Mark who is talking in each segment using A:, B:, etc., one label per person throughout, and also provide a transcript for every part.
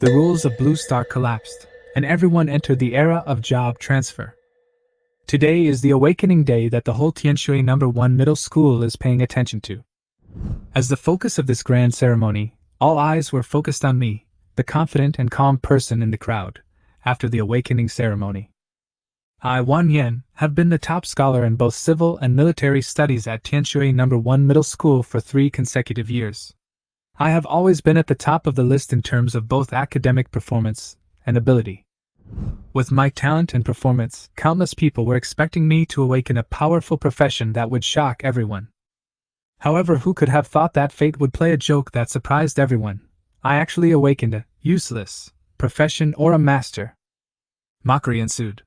A: The rules of Blue Star collapsed, and everyone entered the era of job transfer. Today is the awakening day that the whole Tianshui No. 1 middle school is paying attention to. As the focus of this grand ceremony, all eyes were focused on me, the confident and calm person in the crowd, after the awakening ceremony. I, Wan Yen, have been the top scholar in both civil and military studies at Tianshui No. 1 middle school for 3 consecutive years. I have always been at the top of the list in terms of both academic performance and ability. With my talent and performance, countless people were expecting me to awaken a powerful profession that would shock everyone. However, who could have thought that fate would play a joke that surprised everyone? I actually awakened a useless profession or a master. Mockery ensued.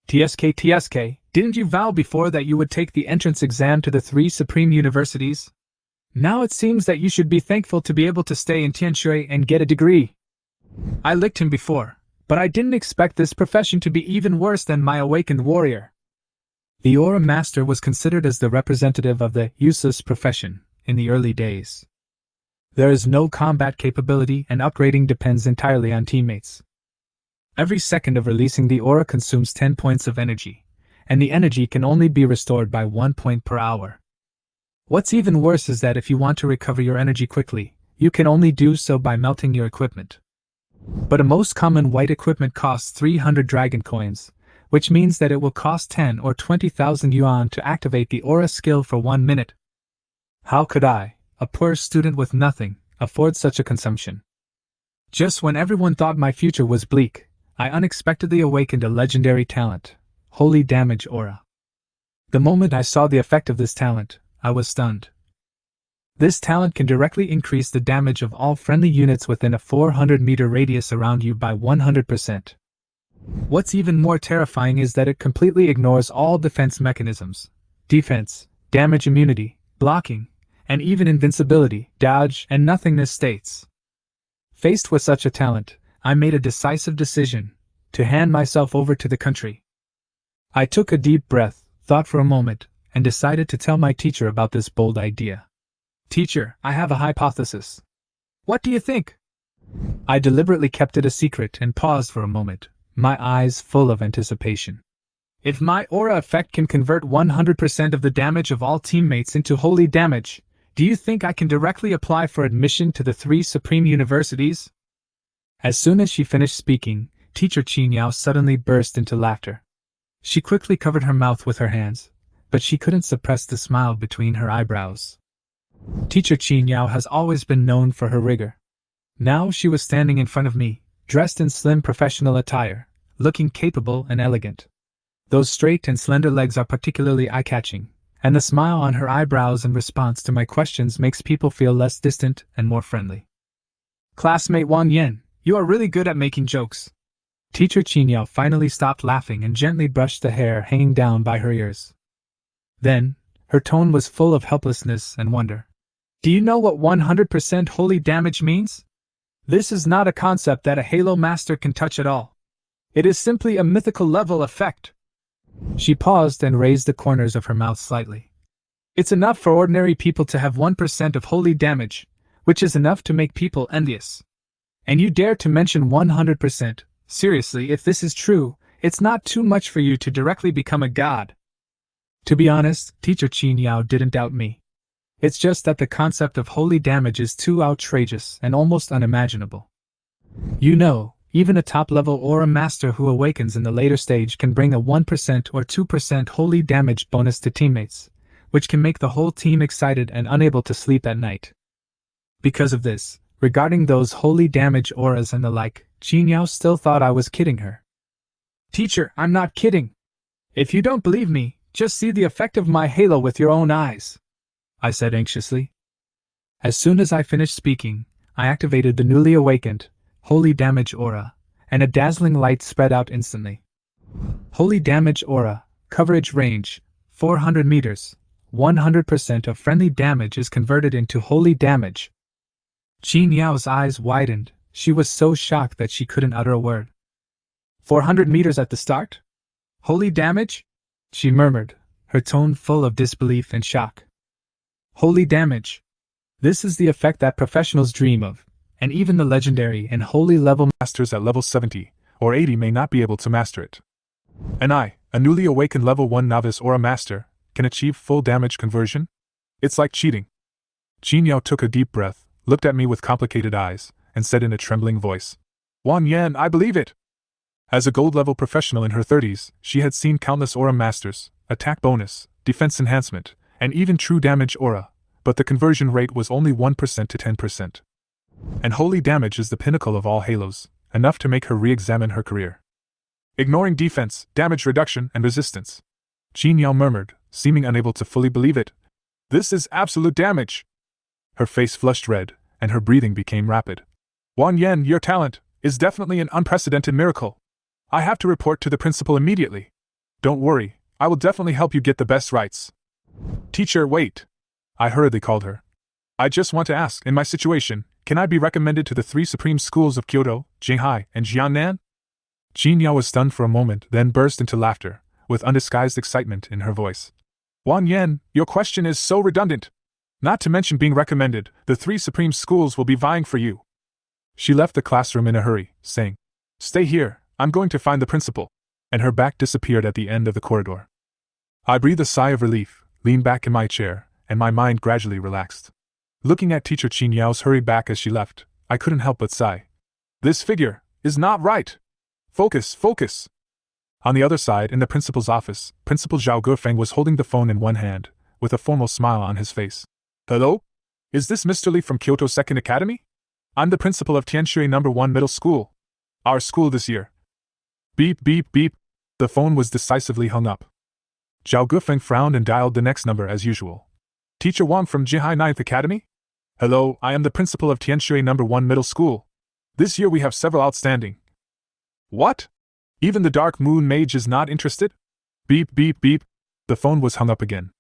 A: TSK, didn't you vow before that you would take the entrance exam to the 3 supreme universities? Now it seems that you should be thankful to be able to stay in Tianshui and get a degree. I licked him before, but I didn't expect this profession to be even worse than my awakened warrior. The Aura Master was considered as the representative of the useless profession in the early days. There is no combat capability and upgrading depends entirely on teammates. Every second of releasing the aura consumes 10 points of energy, and the energy can only be restored by 1 point per hour. What's even worse is that if you want to recover your energy quickly, you can only do so by melting your equipment. But a most common white equipment costs 300 dragon coins, which means that it will cost 10 or 20,000 yuan to activate the aura skill for 1 minute. How could I, a poor student with nothing, afford such a consumption? Just when everyone thought my future was bleak, I unexpectedly awakened a legendary talent, Holy Damage Aura. The moment I saw the effect of this talent, I was stunned. This talent can directly increase the damage of all friendly units within a 400-meter radius around you by 100%. What's even more terrifying is that it completely ignores all defense mechanisms: defense, damage immunity, blocking, and even invincibility, dodge, and nothingness states. Faced with such a talent, I made a decisive decision to hand myself over to the country. I took a deep breath, thought for a moment, and decided to tell my teacher about this bold idea. Teacher, I have a hypothesis. What do you think? I deliberately kept it a secret and paused for a moment, my eyes full of anticipation. If my aura effect can convert 100% of the damage of all teammates into holy damage, do you think I can directly apply for admission to the 3 supreme universities? As soon as she finished speaking, Teacher Qin Yao suddenly burst into laughter. She quickly covered her mouth with her hands, but she couldn't suppress the smile between her eyebrows. Teacher Qin Yao has always been known for her rigor. Now she was standing in front of me, dressed in slim professional attire, looking capable and elegant. Those straight and slender legs are particularly eye-catching, and the smile on her eyebrows in response to my questions makes people feel less distant and more friendly. Classmate Wan Yen, you are really good at making jokes. Teacher Qin Yao finally stopped laughing and gently brushed the hair hanging down by her ears. Then, her tone was full of helplessness and wonder. Do you know what 100% holy damage means? This is not a concept that a Halo Master can touch at all. It is simply a mythical level effect. She paused and raised the corners of her mouth slightly. It's enough for ordinary people to have 1% of holy damage, which is enough to make people envious. And you dare to mention 100%. Seriously, if this is true, it's not too much for you to directly become a god. To be honest, Teacher Qin Yao didn't doubt me. It's just that the concept of holy damage is too outrageous and almost unimaginable. You know, even a top-level aura master who awakens in the later stage can bring a 1% or 2% holy damage bonus to teammates, which can make the whole team excited and unable to sleep at night. Because of this, regarding those holy damage auras and the like, Qin Yao still thought I was kidding her. Teacher, I'm not kidding. If you don't believe me, just see the effect of my halo with your own eyes, I said anxiously. As soon as I finished speaking, I activated the newly awakened Holy Damage Aura, and a dazzling light spread out instantly. Holy Damage Aura, coverage range, 400 meters, 100% of friendly damage is converted into holy damage. Qin Yao's eyes widened, she was so shocked that she couldn't utter a word. 400 meters at the start? Holy damage? She murmured, her tone full of disbelief and shock. Holy damage. This is the effect that professionals dream of, and even the legendary and holy level masters at level 70 or 80 may not be able to master it. And I, a newly awakened level 1 novice or a master, can achieve full damage conversion? It's like cheating. Jin Yao took a deep breath, looked at me with complicated eyes, and said in a trembling voice, "Wan Yan, I believe it!" As a gold-level professional in her 30s, she had seen countless aura masters, attack bonus, defense enhancement, and even true damage aura, but the conversion rate was only 1% to 10%. And holy damage is the pinnacle of all halos, enough to make her re-examine her career. Ignoring defense, damage reduction, and resistance, Jin Yao murmured, seeming unable to fully believe it. "This is absolute damage!" Her face flushed red, and her breathing became rapid. "Wan Yan, your talent is definitely an unprecedented miracle. I have to report to the principal immediately. Don't worry, I will definitely help you get the best rights." "Teacher, wait!" I hurriedly called her. "I just want to ask, in my situation, can I be recommended to the 3 supreme schools of Kyoto, Jinghai, and Jiangnan?" Jin Yao was stunned for a moment, then burst into laughter, with undisguised excitement in her voice. "Wan Yan, your question is so redundant. Not to mention being recommended, the 3 supreme schools will be vying for you." She left the classroom in a hurry, saying, "Stay here, I'm going to find the principal," and her back disappeared at the end of the corridor. I breathed a sigh of relief, leaned back in my chair, and my mind gradually relaxed. Looking at teacher Jin Yao's hurried back as she left, I couldn't help but sigh. This figure is not right. Focus, focus. On the other side, in the principal's office, Principal Zhao Gufeng was holding the phone in one hand, with a formal smile on his face. "Hello? Is this Mr. Li from Kyoto Second Academy? I'm the principal of Tianshui No. 1 Middle School. Our school this year." Beep, beep, beep. The phone was decisively hung up. Zhao Gufeng frowned and dialed the next number as usual. "Teacher Wang from Jinghai 9th Academy? Hello, I am the principal of Tianshui No. 1 Middle School. This year we have several outstanding." "What? Even the Dark Moon Mage is not interested?" Beep, beep, beep. The phone was hung up again.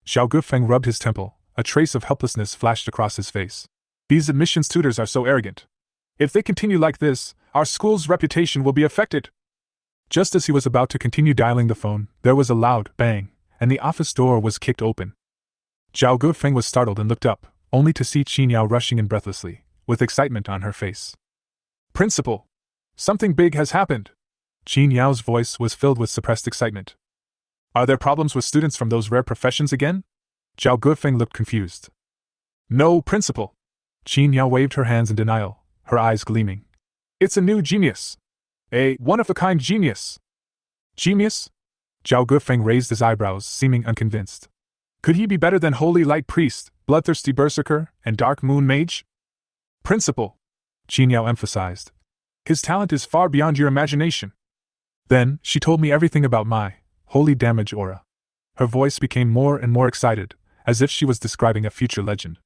A: Zhao Gufeng rubbed his temple, a trace of helplessness flashed across his face. These admissions tutors are so arrogant. If they continue like this, our school's reputation will be affected. Just as he was about to continue dialing the phone, there was a loud bang, and the office door was kicked open. Zhao Gufeng was startled and looked up, only to see Jin Yao rushing in breathlessly, with excitement on her face. "Principal! Something big has happened!" Jin Yao's voice was filled with suppressed excitement. "Are there problems with students from those rare professions again?" Zhao Gufeng looked confused. "No, Principal." Jin Yao waved her hands in denial, her eyes gleaming. "It's a new genius. A one-of-a-kind genius." "Genius?" Zhao Gufeng raised his eyebrows, seeming unconvinced. "Could he be better than Holy Light Priest, Bloodthirsty Berserker, and Dark Moon Mage?" "Principal," Jin Yao emphasized. "His talent is far beyond your imagination." Then, she told me everything about my holy damage aura. Her voice became more and more excited, as if she was describing a future legend.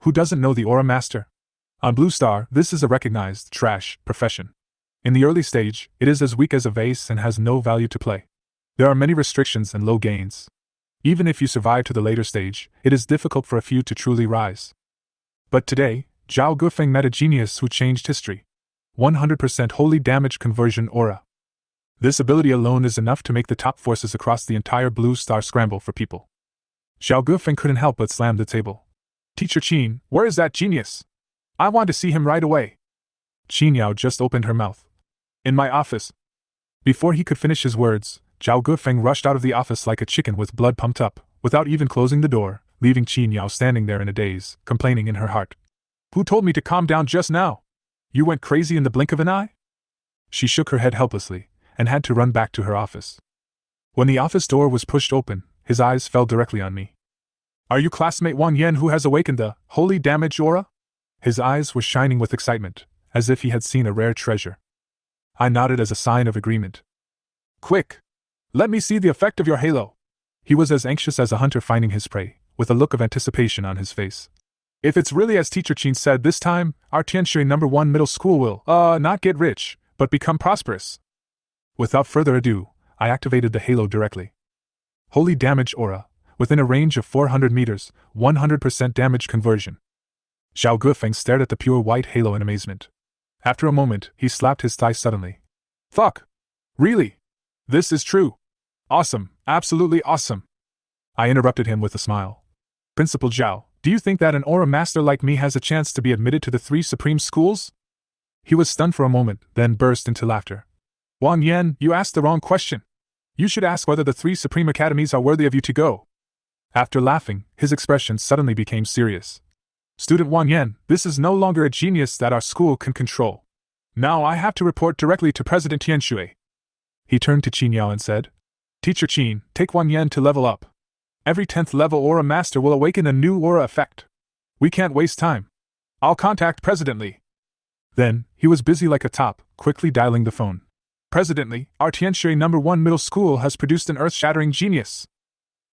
A: Who doesn't know the Aura Master? On Blue Star, this is a recognized trash profession. In the early stage, it is as weak as a vase and has no value to play. There are many restrictions and low gains. Even if you survive to the later stage, it is difficult for a few to truly rise. But today, Zhao Gufeng met a genius who changed history. 100% holy damage conversion aura. This ability alone is enough to make the top forces across the entire Blue Star scramble for people. Zhao Gufeng couldn't help but slam the table. "Teacher Qin, where is that genius? I want to see him right away." Jin Yao just opened her mouth. "In my office." Before he could finish his words, Zhao Gufeng rushed out of the office like a chicken with blood pumped up, without even closing the door, leaving Jin Yao standing there in a daze, complaining in her heart. "Who told me to calm down just now? You went crazy in the blink of an eye?" She shook her head helplessly, and had to run back to her office. When the office door was pushed open, his eyes fell directly on me. "Are you classmate Wang Yan who has awakened the holy damage aura?" His eyes were shining with excitement, as if he had seen a rare treasure. I nodded as a sign of agreement. "Quick! Let me see the effect of your halo." He was as anxious as a hunter finding his prey, with a look of anticipation on his face. "If it's really as Teacher Qin said this time, our Tianshui No. 1 Middle School will, not get rich, but become prosperous." Without further ado, I activated the halo directly. Holy damage aura, within a range of 400 meters, 100% damage conversion. Zhao Gufeng stared at the pure white halo in amazement. After a moment, he slapped his thigh suddenly. "Fuck! Really? This is true? Awesome, absolutely awesome!" I interrupted him with a smile. "Principal Zhao,
B: Do you think that an aura master like me has a chance to be admitted to the 3 supreme schools? He was stunned for a moment, then burst into laughter. Wang Yan, you asked the wrong question. You should ask whether the 3 supreme academies are worthy of you to go. After laughing, his expression suddenly became serious. Student Wang Yan, this is no longer a genius that our school can control. Now I have to report directly to President Tianshui. He turned to Qin Yao and said, Teacher Qin, take Wang Yan to level up. Every 10th level aura master will awaken a new aura effect. We can't waste time. I'll contact President Li. Then, he was busy like a top, quickly dialing the phone. President Li, our Tianshui No. 1 middle school has produced an earth-shattering genius.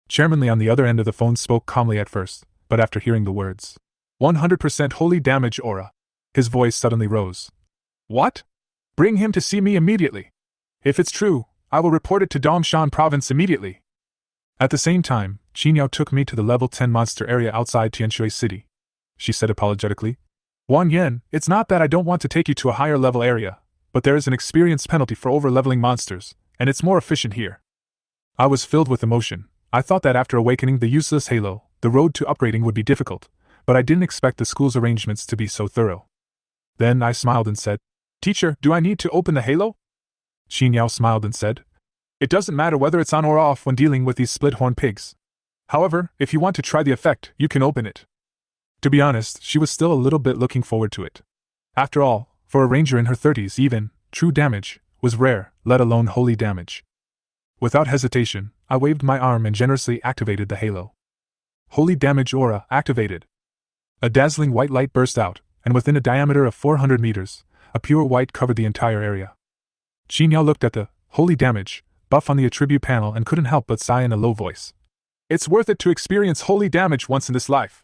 B: Chairman Li on the other end of the phone spoke calmly at first, but after hearing the words, 100% holy damage aura, his voice suddenly rose. What? Bring him to see me immediately. If it's true, I will report it to Dongshan province immediately. At the same time, Qin Yao took me to the level 10 monster area outside Tianshui City. She said apologetically, Wang Yan, it's not that I don't want to take you to a higher level area, but there is an experience penalty for over-leveling monsters, and it's more efficient here. I was filled with emotion. I thought that after awakening the useless halo, the road to upgrading would be difficult, but I didn't expect the school's arrangements to be so thorough. Then I smiled and said, Teacher, do I need to open the halo? Qin Yao smiled and said, It doesn't matter whether it's on or off when dealing with these split-horn pigs. However, if you want to try the effect, you can open it. To be honest, she was still a little bit looking forward to it. After all, for a ranger in her 30s even, true damage was rare, let alone holy damage. Without hesitation, I waved my arm and generously activated the halo. Holy damage aura activated. A dazzling white light burst out, and within a diameter of 400 meters, a pure white covered the entire area. Qin Yao looked at the holy damage buff on the attribute panel and couldn't help but sigh in a low voice. It's worth it to experience holy damage once in this life.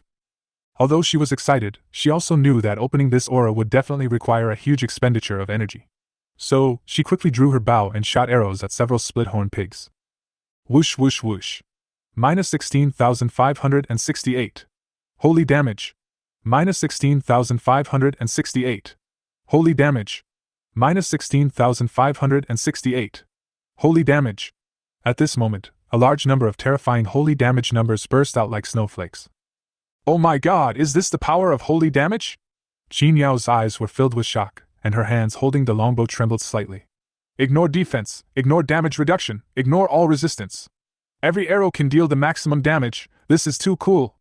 B: Although she was excited, she also knew that opening this aura would definitely require a huge expenditure of energy. So, she quickly drew her bow and shot arrows at several split-horn pigs. Whoosh whoosh whoosh. Minus 16,568. Holy damage. Minus 16,568. Holy damage. Minus 16,568. Holy damage. At this moment, a large number of terrifying holy damage numbers burst out like snowflakes. Oh my god, is this the power of holy damage? Qin Yao's eyes were filled with shock, and her hands holding the longbow trembled slightly. Ignore defense, ignore damage reduction, ignore all resistance. Every arrow can deal the maximum damage, this is too cool.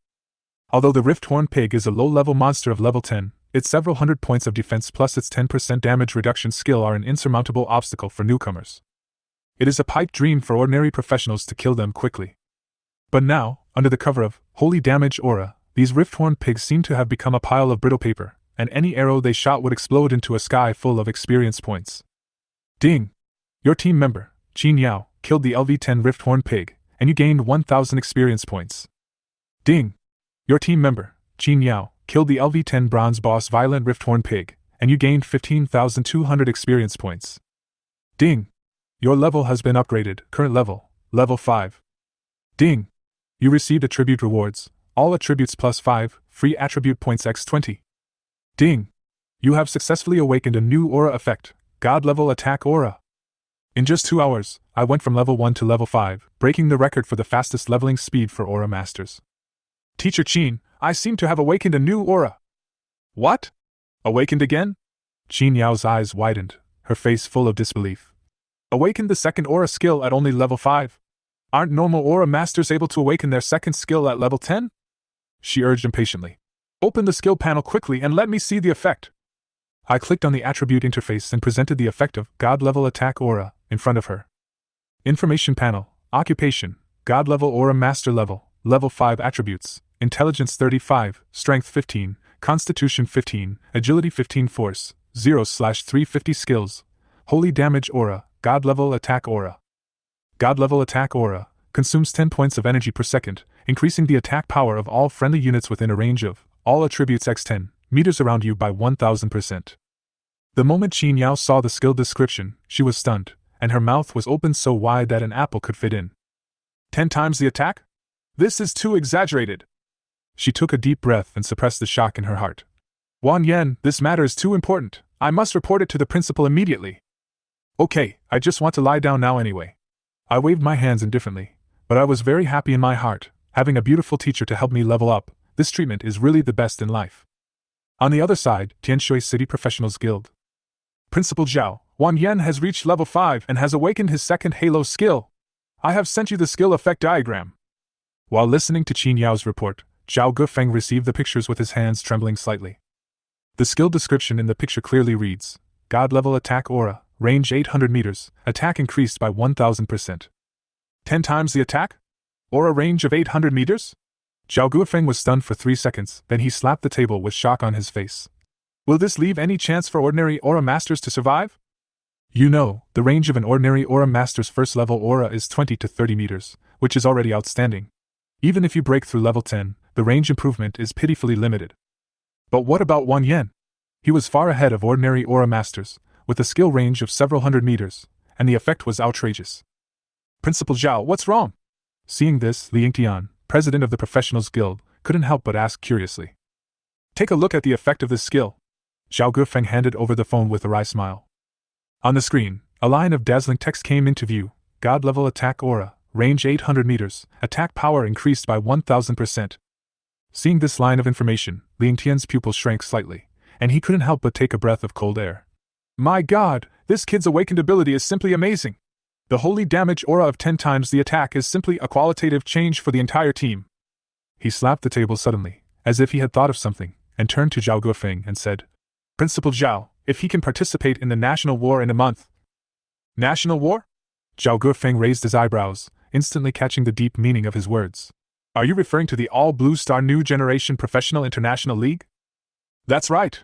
B: Although the Rift-Horn Pig is a low-level monster of level 10, its several hundred points of defense plus its 10% damage reduction skill are an insurmountable obstacle for newcomers. It is a pipe dream for ordinary professionals to kill them quickly. But now, under the cover of holy damage aura, these Rift-Horn Pigs seem to have become a pile of brittle paper, and any arrow they shot would explode into a sky full of experience points. Ding! Your team member, Qin Yao, killed the LV-10 Rift-Horn Pig, and you gained 1,000 experience points. Ding! Your team member, Qin Yao, killed the LV-10 Bronze Boss Violent Rift-Horn Pig, and you gained 15,200 experience points. Ding! Your level has been upgraded, current level, level 5. Ding! You received attribute rewards, all attributes plus 5, free attribute points x20. Ding! You have successfully awakened a new aura effect, God level attack aura. In just 2 hours, I went from level 1 to level 5, breaking the record for the fastest leveling speed for aura masters. Teacher Qin, I seem to have awakened a new aura. What? Awakened again? Qin Yao's eyes widened, her face full of disbelief. Awakened the second aura skill at only level 5? Aren't normal aura masters able to awaken their second skill at level 10? She urged impatiently. Open the skill panel quickly and let me see the effect. I clicked on the attribute interface and presented the effect of God level attack aura in front of her. Information panel, occupation, God level aura master level, level 5 attributes, intelligence 35, strength 15, constitution 15, agility 15, force 0/350 skills, holy damage aura, God level attack aura. God level attack aura consumes 10 points of energy per second, increasing the attack power of all friendly units within a range of all attributes x10 meters around you by 1000%. The moment Qin Yao saw the skill description, she was stunned, and her mouth was opened so wide that an apple could fit in. 10 times the attack? This is too exaggerated. She took a deep breath and suppressed the shock in her heart. Wang Yan, this matter is too important. I must report it to the principal immediately. Okay, I just want to lie down now anyway. I waved my hands indifferently, but I was very happy in my heart, having a beautiful teacher to help me level up, this treatment is really the best in life. On the other side, Tianshui City Professionals Guild. Principal Zhao, Wan Yan has reached level 5 and has awakened his second Halo skill. I have sent you the skill effect diagram. While listening to Qin Yao's report, Zhao Gufeng received the pictures with his hands trembling slightly. The skill description in the picture clearly reads, God level attack aura, range 800 meters, attack increased by 1000%. 10 times the attack? Aura range of 800 meters? Zhao Gufeng was stunned for 3 seconds, then he slapped the table with shock on his face. Will this leave any chance for ordinary aura masters to survive? You know, the range of an ordinary aura master's first level aura is 20 to 30 meters, which is already outstanding. Even if you break through level 10, the range improvement is pitifully limited. But what about Wan Yan? He was far ahead of ordinary aura masters, with a skill range of several hundred meters, and the effect was outrageous. Principal Zhao, what's wrong? Seeing this, Li Yingtian, president of the Professionals Guild, couldn't help but ask curiously. Take a look at the effect of this skill. Zhao Gufeng handed over the phone with a wry smile. On the screen, a line of dazzling text came into view. God level attack aura, range 800 meters, attack power increased by 1000%. Seeing this line of information, Li Yingtian's pupil shrank slightly, and he couldn't help but take a breath of cold air. My God, this kid's awakened ability is simply amazing. The holy damage aura of 10 times the attack is simply a qualitative change for the entire team. He slapped the table suddenly, as if he had thought of something, and turned to Zhao Gufeng and said, Principal Zhao, if he can participate in the national war in a month. National war? Zhao Gufeng raised his eyebrows, instantly catching the deep meaning of his words. Are you referring to the All-Blue Star New Generation Professional International League? That's right,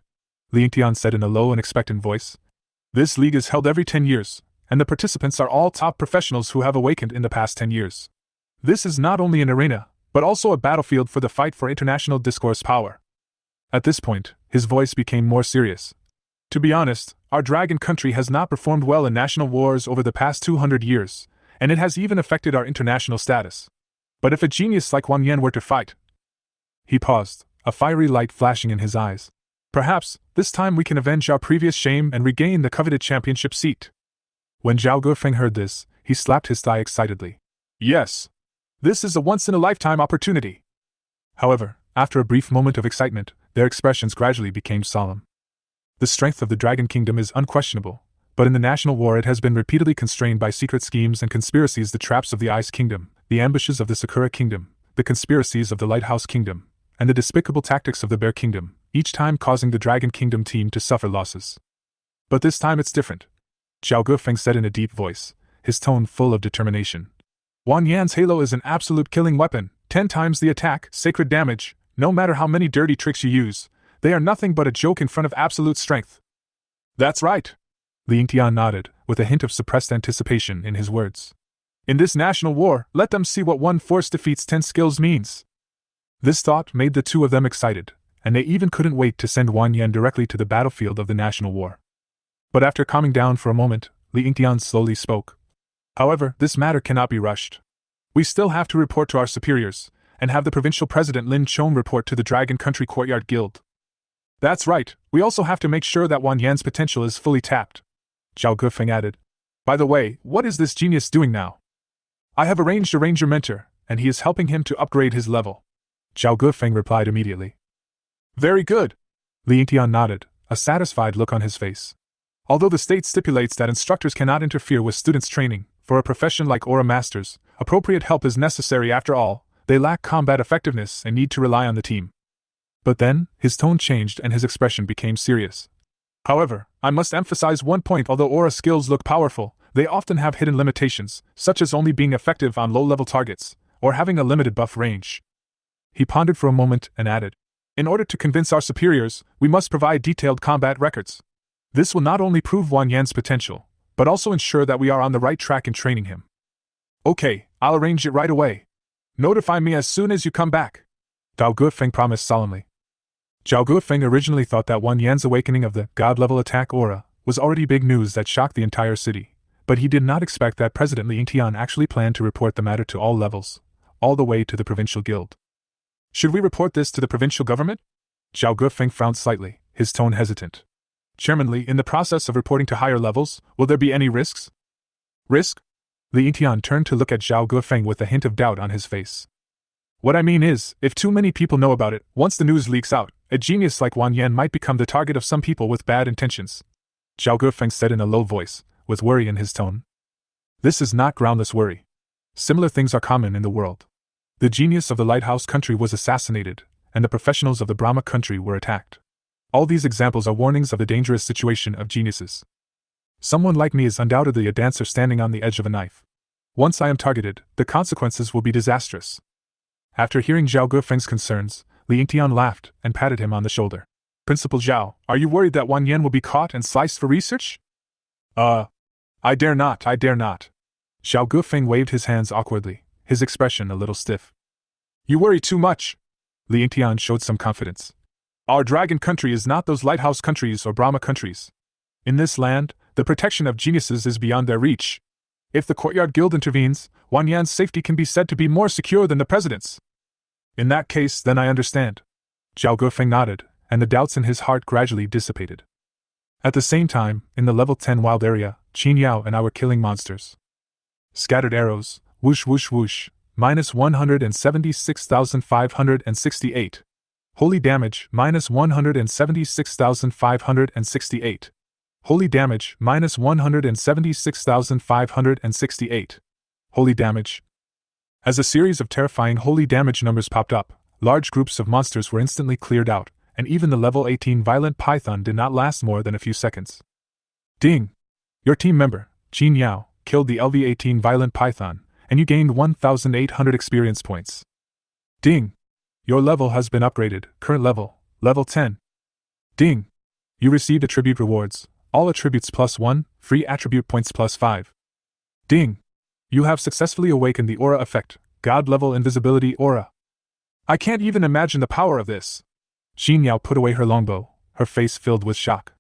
B: Li Yingtian said in a low and expectant voice. This league is held every 10 years, and the participants are all top professionals who have awakened in the past 10 years. This is not only an arena, but also a battlefield for the fight for international discourse power. At this point, his voice became more serious. To be honest, our dragon country has not performed well in national wars over the past 200 years, and it has even affected our international status. But if a genius like Wan Yan were to fight... He paused, a fiery light flashing in his eyes. Perhaps, this time we can avenge our previous shame and regain the coveted championship seat. When Zhao Gufeng heard this, he slapped his thigh excitedly. Yes! This is a once-in-a-lifetime opportunity! However, after a brief moment of excitement, their expressions gradually became solemn. The strength of the Dragon Kingdom is unquestionable, but in the national war it has been repeatedly constrained by secret schemes and conspiracies, the traps of the Ice Kingdom, the ambushes of the Sakura Kingdom, the conspiracies of the Lighthouse Kingdom, and the despicable tactics of the Bear Kingdom, each time causing the Dragon Kingdom team to suffer losses. But this time it's different, Zhao Gufeng said in a deep voice, his tone full of determination. Wan Yan's halo is an absolute killing weapon, 10 times the attack, sacred damage. No matter how many dirty tricks you use, they are nothing but a joke in front of absolute strength. That's right. Li Yingtian nodded, with a hint of suppressed anticipation in his words. In this national war, let them see what one force defeats 10 skills means. This thought made the two of them excited, and they even couldn't wait to send Wan Yan directly to the battlefield of the national war. But after calming down for a moment, Li Yingtian slowly spoke. However, this matter cannot be rushed. We still have to report to our superiors, and have the provincial president Lin Chong report to the Dragon Country Courtyard Guild. That's right, we also have to make sure that Wan Yan's potential is fully tapped. Zhao Gufeng added. By the way, what is this genius doing now? I have arranged a ranger mentor, and he is helping him to upgrade his level. Zhao Gufeng replied immediately. Very good. Li Yingtian nodded, a satisfied look on his face. Although the state stipulates that instructors cannot interfere with students' training, for a profession like Aura Masters, appropriate help is necessary after all. They lack combat effectiveness and need to rely on the team. But then, his tone changed and his expression became serious. However, I must emphasize one point: although aura skills look powerful, they often have hidden limitations, such as only being effective on low-level targets, or having a limited buff range. He pondered for a moment and added, in order to convince our superiors, we must provide detailed combat records. This will not only prove Wan Yan's potential, but also ensure that we are on the right track in training him. Okay, I'll arrange it right away. Notify me as soon as you come back, Zhao Gufeng promised solemnly. Zhao Gufeng originally thought that Wan Yan's awakening of the God-level attack aura was already big news that shocked the entire city, but he did not expect that President Li Yingtian actually planned to report the matter to all levels, all the way to the provincial guild. Should we report this to the provincial government? Zhao Gufeng frowned slightly, his tone hesitant. Chairman Li, in the process of reporting to higher levels, will there be any risks? Risk? Li Yingtian turned to look at Zhao Gufeng with a hint of doubt on his face. What I mean is, if too many people know about it, once the news leaks out, a genius like Wang Yan might become the target of some people with bad intentions. Zhao Gufeng said in a low voice, with worry in his tone. This is not groundless worry. Similar things are common in the world. The genius of the lighthouse country was assassinated, and the professionals of the Brahma country were attacked. All these examples are warnings of the dangerous situation of geniuses. Someone like me is undoubtedly a dancer standing on the edge of a knife. Once I am targeted, the consequences will be disastrous. After hearing Zhao Gufeng's concerns, Li Yingtian laughed and patted him on the shoulder. Principal Zhao, are you worried that Wang Yan will be caught and sliced for research? I dare not. Zhao Gufeng waved his hands awkwardly, his expression a little stiff. You worry too much. Li Yingtian showed some confidence. Our dragon country is not those lighthouse countries or Brahma countries. In this land, the protection of geniuses is beyond their reach. If the Courtyard Guild intervenes, Wang Yan's safety can be said to be more secure than the president's. In that case, then I understand. Zhao Gufeng nodded, and the doubts in his heart gradually dissipated. At the same time, in the level 10 wild area, Qin Yao and I were killing monsters. Scattered arrows, whoosh whoosh whoosh, minus 176,568. Holy damage, minus 176,568. Holy damage, minus 176,568. Holy damage. As a series of terrifying holy damage numbers popped up, large groups of monsters were instantly cleared out, and even the level 18 violent python did not last more than a few seconds. Ding! Your team member, Qin Yao, killed the LV-18 violent python, and you gained 1,800 experience points. Ding! Your level has been upgraded, current level, level 10. Ding! You received attribute rewards, all attributes +1, free attribute points +5. Ding! You have successfully awakened the aura effect, God-level invisibility aura. I can't even imagine the power of this. Qin Yao put away her longbow, her face filled with shock.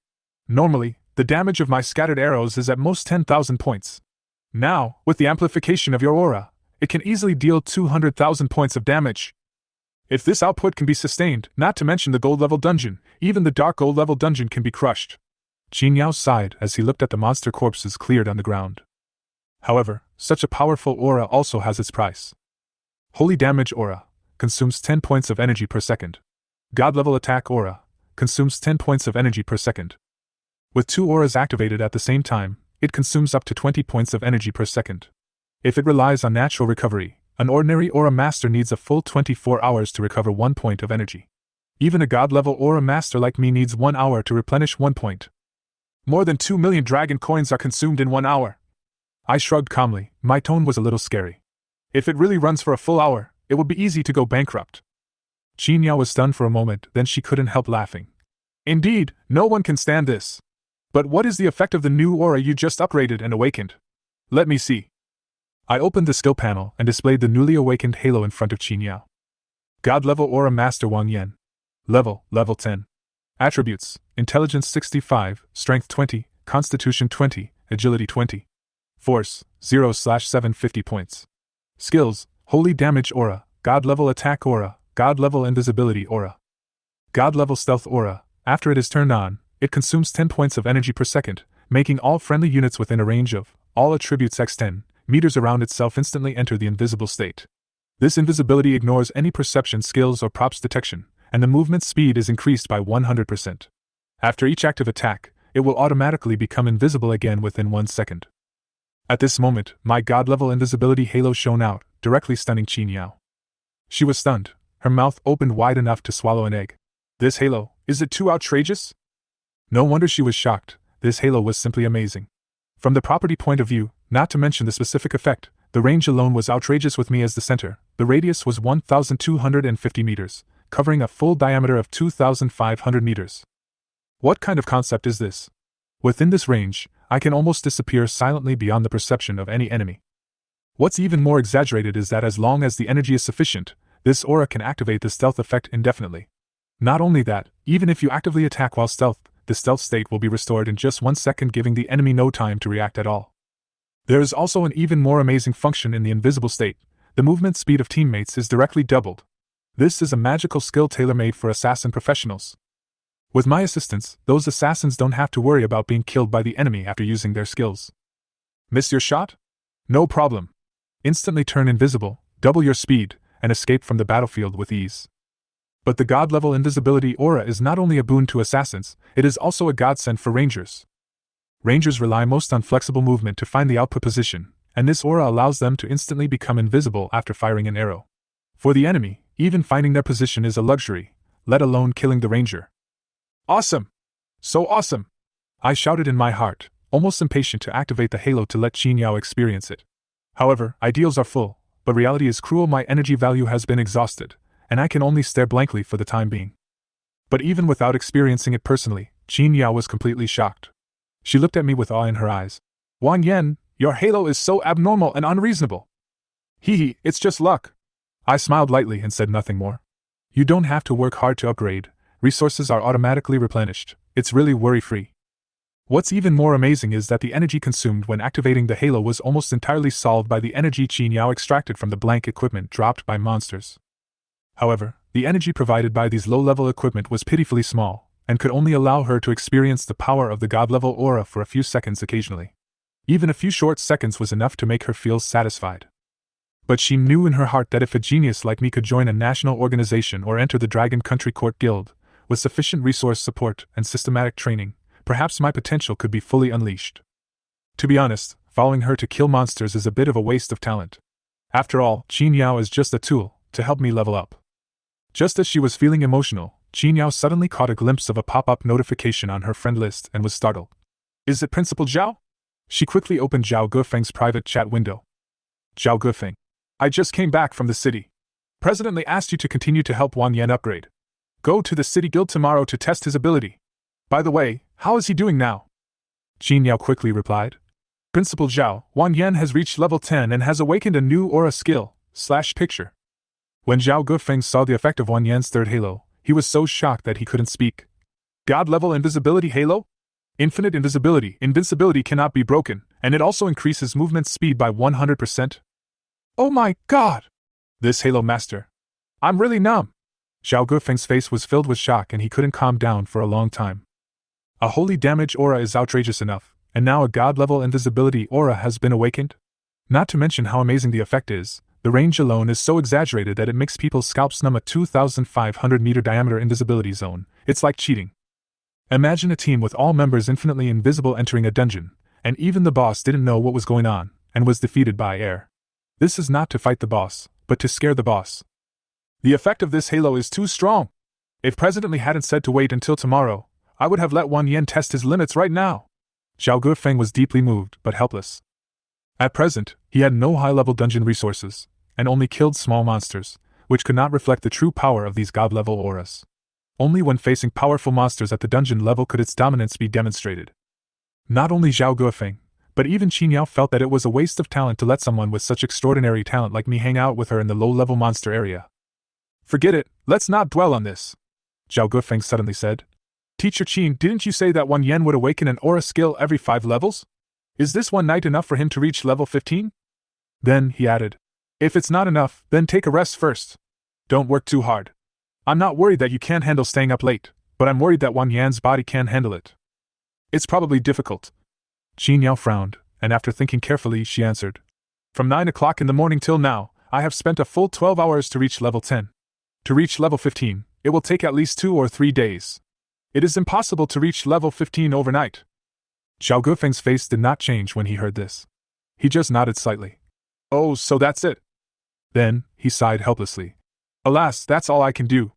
B: Normally, the damage of my scattered arrows is at most 10,000 points. Now, with the amplification of your aura, it can easily deal 200,000 points of damage. If this output can be sustained, not to mention the gold-level dungeon, even the dark gold-level dungeon can be crushed. Qin Yao sighed as he looked at the monster corpses cleared on the ground. However, such a powerful aura also has its price. Holy damage aura consumes 10 points of energy per second. God-level attack aura consumes 10 points of energy per second. With two auras activated at the same time, it consumes up to 20 points of energy per second. If it relies on natural recovery, an ordinary aura master needs a full 24 hours to recover 1 point of energy. Even a god-level aura master like me needs 1 hour to replenish 1 point. More than 2 million dragon coins are consumed in 1 hour. I shrugged calmly, my tone was a little scary. If it really runs for a full hour, it will be easy to go bankrupt. Qin Yao was stunned for a moment, then she couldn't help laughing. Indeed, no one can stand this. But what is the effect of the new aura you just upgraded and awakened? Let me see. I opened the skill panel and displayed the newly awakened halo in front of Qin Yao. God-level aura master Wang Yan. Level 10. Attributes, Intelligence 65, Strength 20, Constitution 20, Agility 20. Force, 0/750 points. Skills, Holy Damage Aura, God-level Attack Aura, God-level Invisibility Aura. God-level Stealth Aura, after it is turned on, it consumes 10 points of energy per second, making all friendly units within a range of all attributes x10 meters around itself instantly enter the invisible state. This invisibility ignores any perception skills or props detection, and the movement speed is increased by 100%. After each active attack, it will automatically become invisible again within 1 second. At this moment, my god-level invisibility halo shone out, directly stunning Qin Yao. She was stunned, her mouth opened wide enough to swallow an egg. This halo, is it too outrageous? No wonder she was shocked, this halo was simply amazing. From the property point of view, not to mention the specific effect, the range alone was outrageous with me as the center. The radius was 1,250 meters, covering a full diameter of 2,500 meters. What kind of concept is this? Within this range, I can almost disappear silently beyond the perception of any enemy. What's even more exaggerated is that as long as the energy is sufficient, this aura can activate the stealth effect indefinitely. Not only that, even if you actively attack while stealth, the stealth state will be restored in just 1 second, giving the enemy no time to react at all. There is also an even more amazing function in the invisible state. The movement speed of teammates is directly doubled. This is a magical skill tailor-made for assassin professionals. With my assistance, those assassins don't have to worry about being killed by the enemy after using their skills. Miss your shot? No problem. Instantly turn invisible, double your speed, and escape from the battlefield with ease. But the god-level invisibility aura is not only a boon to assassins, it is also a godsend for rangers. Rangers rely most on flexible movement to find the output position, and this aura allows them to instantly become invisible after firing an arrow. For the enemy, even finding their position is a luxury, let alone killing the ranger. Awesome! So awesome! I shouted in my heart, almost impatient to activate the halo to let Qin Yao experience it. However, ideals are full, but reality is cruel. My energy value has been exhausted, and I can only stare blankly for the time being. But even without experiencing it personally, Qin Yao was completely shocked. She looked at me with awe in her eyes. Wan Yan, your halo is so abnormal and unreasonable. Hee hee, it's just luck. I smiled lightly and said nothing more. You don't have to work hard to upgrade, resources are automatically replenished, it's really worry-free. What's even more amazing is that the energy consumed when activating the halo was almost entirely solved by the energy Qin Yao extracted from the blank equipment dropped by monsters. However, the energy provided by these low-level equipment was pitifully small, and could only allow her to experience the power of the god-level aura for a few seconds occasionally. Even a few short seconds was enough to make her feel satisfied. But she knew in her heart that if a genius like me could join a national organization or enter the Dragon Country Court Guild, with sufficient resource support and systematic training, perhaps my potential could be fully unleashed. To be honest, following her to kill monsters is a bit of a waste of talent. After all, Qin Yao is just a tool to help me level up. Just as she was feeling emotional, Qin Yao suddenly caught a glimpse of a pop-up notification on her friend list and was startled. Is it Principal Zhao? She quickly opened Zhao Gufeng's private chat window. Zhao Gufeng. I just came back from the city. President Li asked you to continue to help Wan Yan upgrade. Go to the City Guild tomorrow to test his ability. By the way, how is he doing now? Qin Yao quickly replied. Principal Zhao, Wan Yan has reached level 10 and has awakened a new aura skill, /picture. When Zhao Gufeng saw the effect of Wan Yan's third halo, he was so shocked that he couldn't speak. God-level invisibility halo? Infinite invisibility. Invincibility cannot be broken, and it also increases movement speed by 100%. Oh my god! This halo master. I'm really numb. Zhao Gufeng's face was filled with shock and he couldn't calm down for a long time. A holy damage aura is outrageous enough, and now a god-level invisibility aura has been awakened? Not to mention how amazing the effect is, the range alone is so exaggerated that it makes people's scalps numb. A 2,500-meter diameter invisibility zone, it's like cheating. Imagine a team with all members infinitely invisible entering a dungeon, and even the boss didn't know what was going on, and was defeated by air. This is not to fight the boss, but to scare the boss. The effect of this halo is too strong. If President Li hadn't said to wait until tomorrow, I would have let Wan Yan test his limits right now. Zhao Gufeng was deeply moved but helpless. At present, he had no high-level dungeon resources, and only killed small monsters, which could not reflect the true power of these god-level auras. Only when facing powerful monsters at the dungeon level could its dominance be demonstrated. Not only Zhao Gufeng, but even Qin Yao felt that it was a waste of talent to let someone with such extraordinary talent like me hang out with her in the low-level monster area. Forget it, let's not dwell on this, Zhao Gufeng suddenly said. Teacher Qin, didn't you say that Wan Yan would awaken an aura skill every 5 levels? Is this one night enough for him to reach level 15? Then, he added, if it's not enough, then take a rest first. Don't work too hard. I'm not worried that you can't handle staying up late, but I'm worried that Wan Yan's body can't handle it. It's probably difficult. Qin Yao frowned, and after thinking carefully, she answered. From 9 o'clock in the morning till now, I have spent a full 12 hours to reach level 10. To reach level 15, it will take at least 2 or 3 days. It is impossible to reach level 15 overnight. Zhao Gufeng's face did not change when he heard this. He just nodded slightly. Oh, so that's it. Then, he sighed helplessly. Alas, that's all I can do.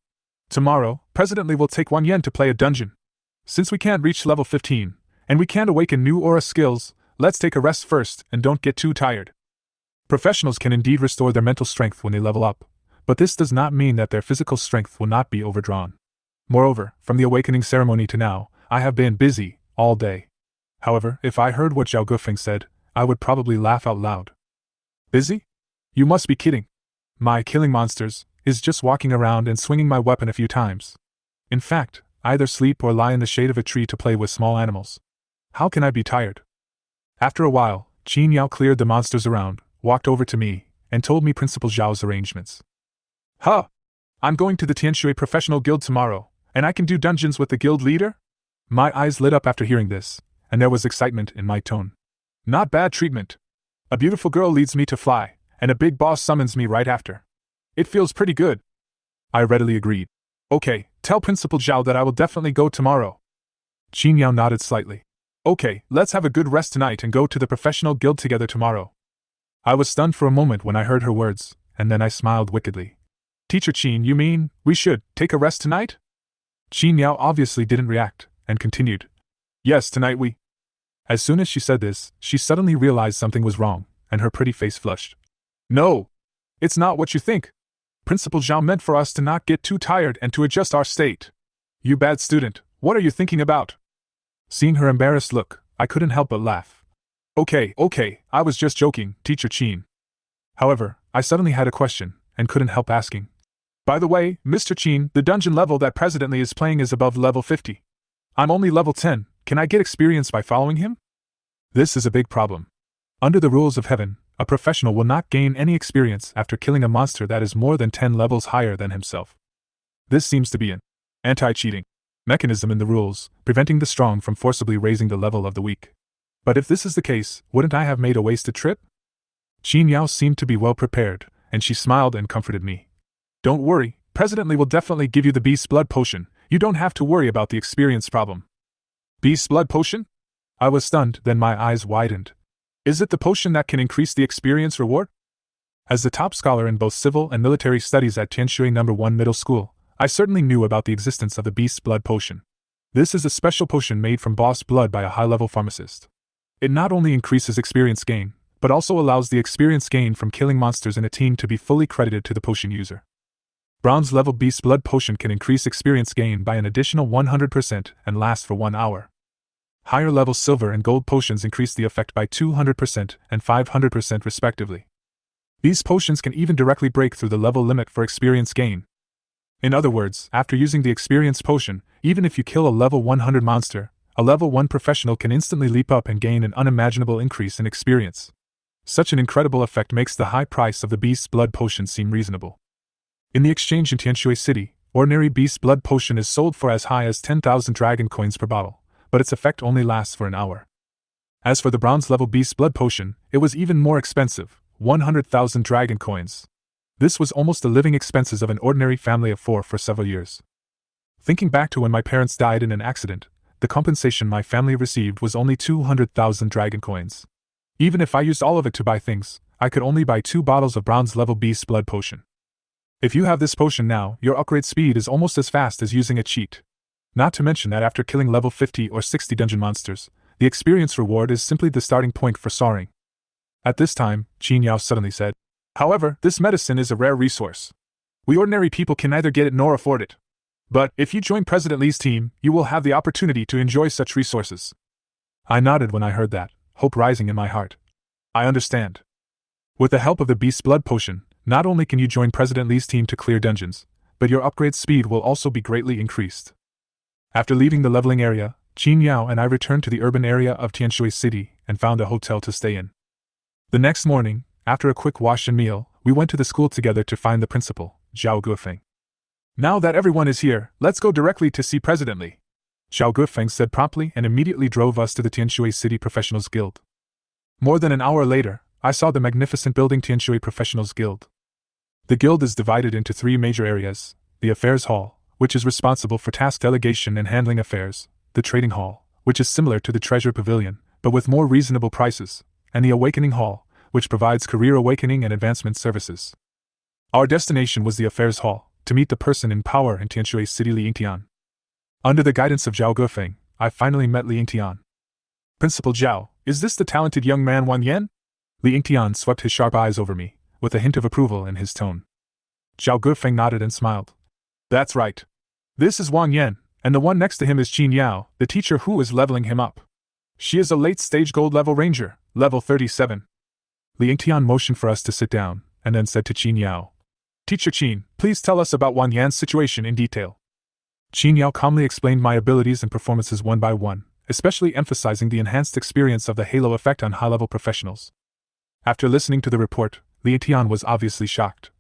B: Tomorrow, President Li will take Wan Yan to play a dungeon. Since we can't reach level 15, and we can't awaken new aura skills, let's take a rest first and don't get too tired. Professionals can indeed restore their mental strength when they level up, but this does not mean that their physical strength will not be overdrawn. Moreover, from the awakening ceremony to now, I have been busy, all day. However, if I heard what Zhao Gufeng said, I would probably laugh out loud. Busy? You must be kidding. My killing monsters is just walking around and swinging my weapon a few times. In fact, I either sleep or lie in the shade of a tree to play with small animals. How can I be tired? After a while, Qin Yao cleared the monsters around, walked over to me, and told me Principal Zhao's arrangements. Huh! I'm going to the Tianshui Professional Guild tomorrow, and I can do dungeons with the guild leader? My eyes lit up after hearing this, and there was excitement in my tone. Not bad treatment. A beautiful girl leads me to fly, and a big boss summons me right after. It feels pretty good. I readily agreed. Okay, tell Principal Zhao that I will definitely go tomorrow. Qin Yao nodded slightly. Okay, let's have a good rest tonight and go to the professional guild together tomorrow. I was stunned for a moment when I heard her words, and then I smiled wickedly. Teacher Qin, you mean we should take a rest tonight? Qin Yao obviously didn't react, and continued. Yes, tonight we. As soon as she said this, she suddenly realized something was wrong, and her pretty face flushed. No! It's not what you think. Principal Zhao meant for us to not get too tired and to adjust our state. You bad student, what are you thinking about? Seeing her embarrassed look, I couldn't help but laugh. Okay, I was just joking, Teacher Qin. However, I suddenly had a question, and couldn't help asking. By the way, Mr. Qin, the dungeon level that Presidently is playing is above level 50. I'm only level 10, can I get experience by following him? This is a big problem. Under the rules of heaven, a professional will not gain any experience after killing a monster that is more than 10 levels higher than himself. This seems to be an anti-cheating mechanism in the rules, preventing the strong from forcibly raising the level of the weak. But if this is the case, wouldn't I have made a wasted trip? Qin Yao seemed to be well prepared, and she smiled and comforted me. Don't worry, Presidently will definitely give you the Beast's Blood Potion, you don't have to worry about the experience problem. Beast's Blood Potion? I was stunned, then my eyes widened. Is it the potion that can increase the experience reward? As the top scholar in both civil and military studies at Tianshui No. 1 Middle School, I certainly knew about the existence of the Beast's Blood Potion. This is a special potion made from boss blood by a high-level pharmacist. It not only increases experience gain, but also allows the experience gain from killing monsters in a team to be fully credited to the potion user. Bronze-level Beast's Blood Potion can increase experience gain by an additional 100% and last for 1 hour. Higher-level silver and gold potions increase the effect by 200% and 500% respectively. These potions can even directly break through the level limit for experience gain. In other words, after using the experience potion, even if you kill a level 100 monster, a level 1 professional can instantly leap up and gain an unimaginable increase in experience. Such an incredible effect makes the high price of the Beast's Blood Potion seem reasonable. In the exchange in Tianshui City, ordinary Beast's Blood Potion is sold for as high as 10,000 dragon coins per bottle, but its effect only lasts for an hour. As for the bronze-level Beast's Blood Potion, it was even more expensive, 100,000 dragon coins. This was almost the living expenses of an ordinary family of 4 for several years. Thinking back to when my parents died in an accident, the compensation my family received was only 200,000 dragon coins. Even if I used all of it to buy things, I could only buy 2 bottles of bronze-level Beast's Blood Potion. If you have this potion now, your upgrade speed is almost as fast as using a cheat. Not to mention that after killing level 50 or 60 dungeon monsters, the experience reward is simply the starting point for soaring. At this time, Qin Yao suddenly said, however, this medicine is a rare resource. We ordinary people can neither get it nor afford it. But, if you join President Li's team, you will have the opportunity to enjoy such resources. I nodded when I heard that, hope rising in my heart. I understand. With the help of the Beast's Blood Potion, not only can you join President Li's team to clear dungeons, but your upgrade speed will also be greatly increased. After leaving the leveling area, Qin Yao and I returned to the urban area of Tianshui City and found a hotel to stay in. The next morning, after a quick wash and meal, we went to the school together to find the principal, Zhao Guofeng. Now that everyone is here, let's go directly to see President Li, Zhao Guofeng said promptly and immediately drove us to the Tianshui City Professionals Guild. More than an hour later, I saw the magnificent building Tianshui Professionals Guild. The guild is divided into 3 major areas: the Affairs Hall, which is responsible for task delegation and handling affairs, the Trading Hall, which is similar to the Treasure Pavilion, but with more reasonable prices, and the Awakening Hall, which provides career awakening and advancement services. Our destination was the Affairs Hall, to meet the person in power in Tianshui City, Li Yingtian. Under the guidance of Zhao Guofeng, I finally met Li Yingtian. Principal Zhao, is this the talented young man Wang Yan? Li Yingtian swept his sharp eyes over me, with a hint of approval in his tone. Zhao Guofeng nodded and smiled. That's right. This is Wang Yan, and the one next to him is Qin Yao, the teacher who is leveling him up. She is a late-stage gold-level ranger, level 37. Li Yingtian motioned for us to sit down, and then said to Qin Yao, Teacher Qin, please tell us about Wang Yan's situation in detail. Qin Yao calmly explained my abilities and performances one by one, especially emphasizing the enhanced experience of the halo effect on high-level professionals. After listening to the report, Li Yingtian was obviously shocked.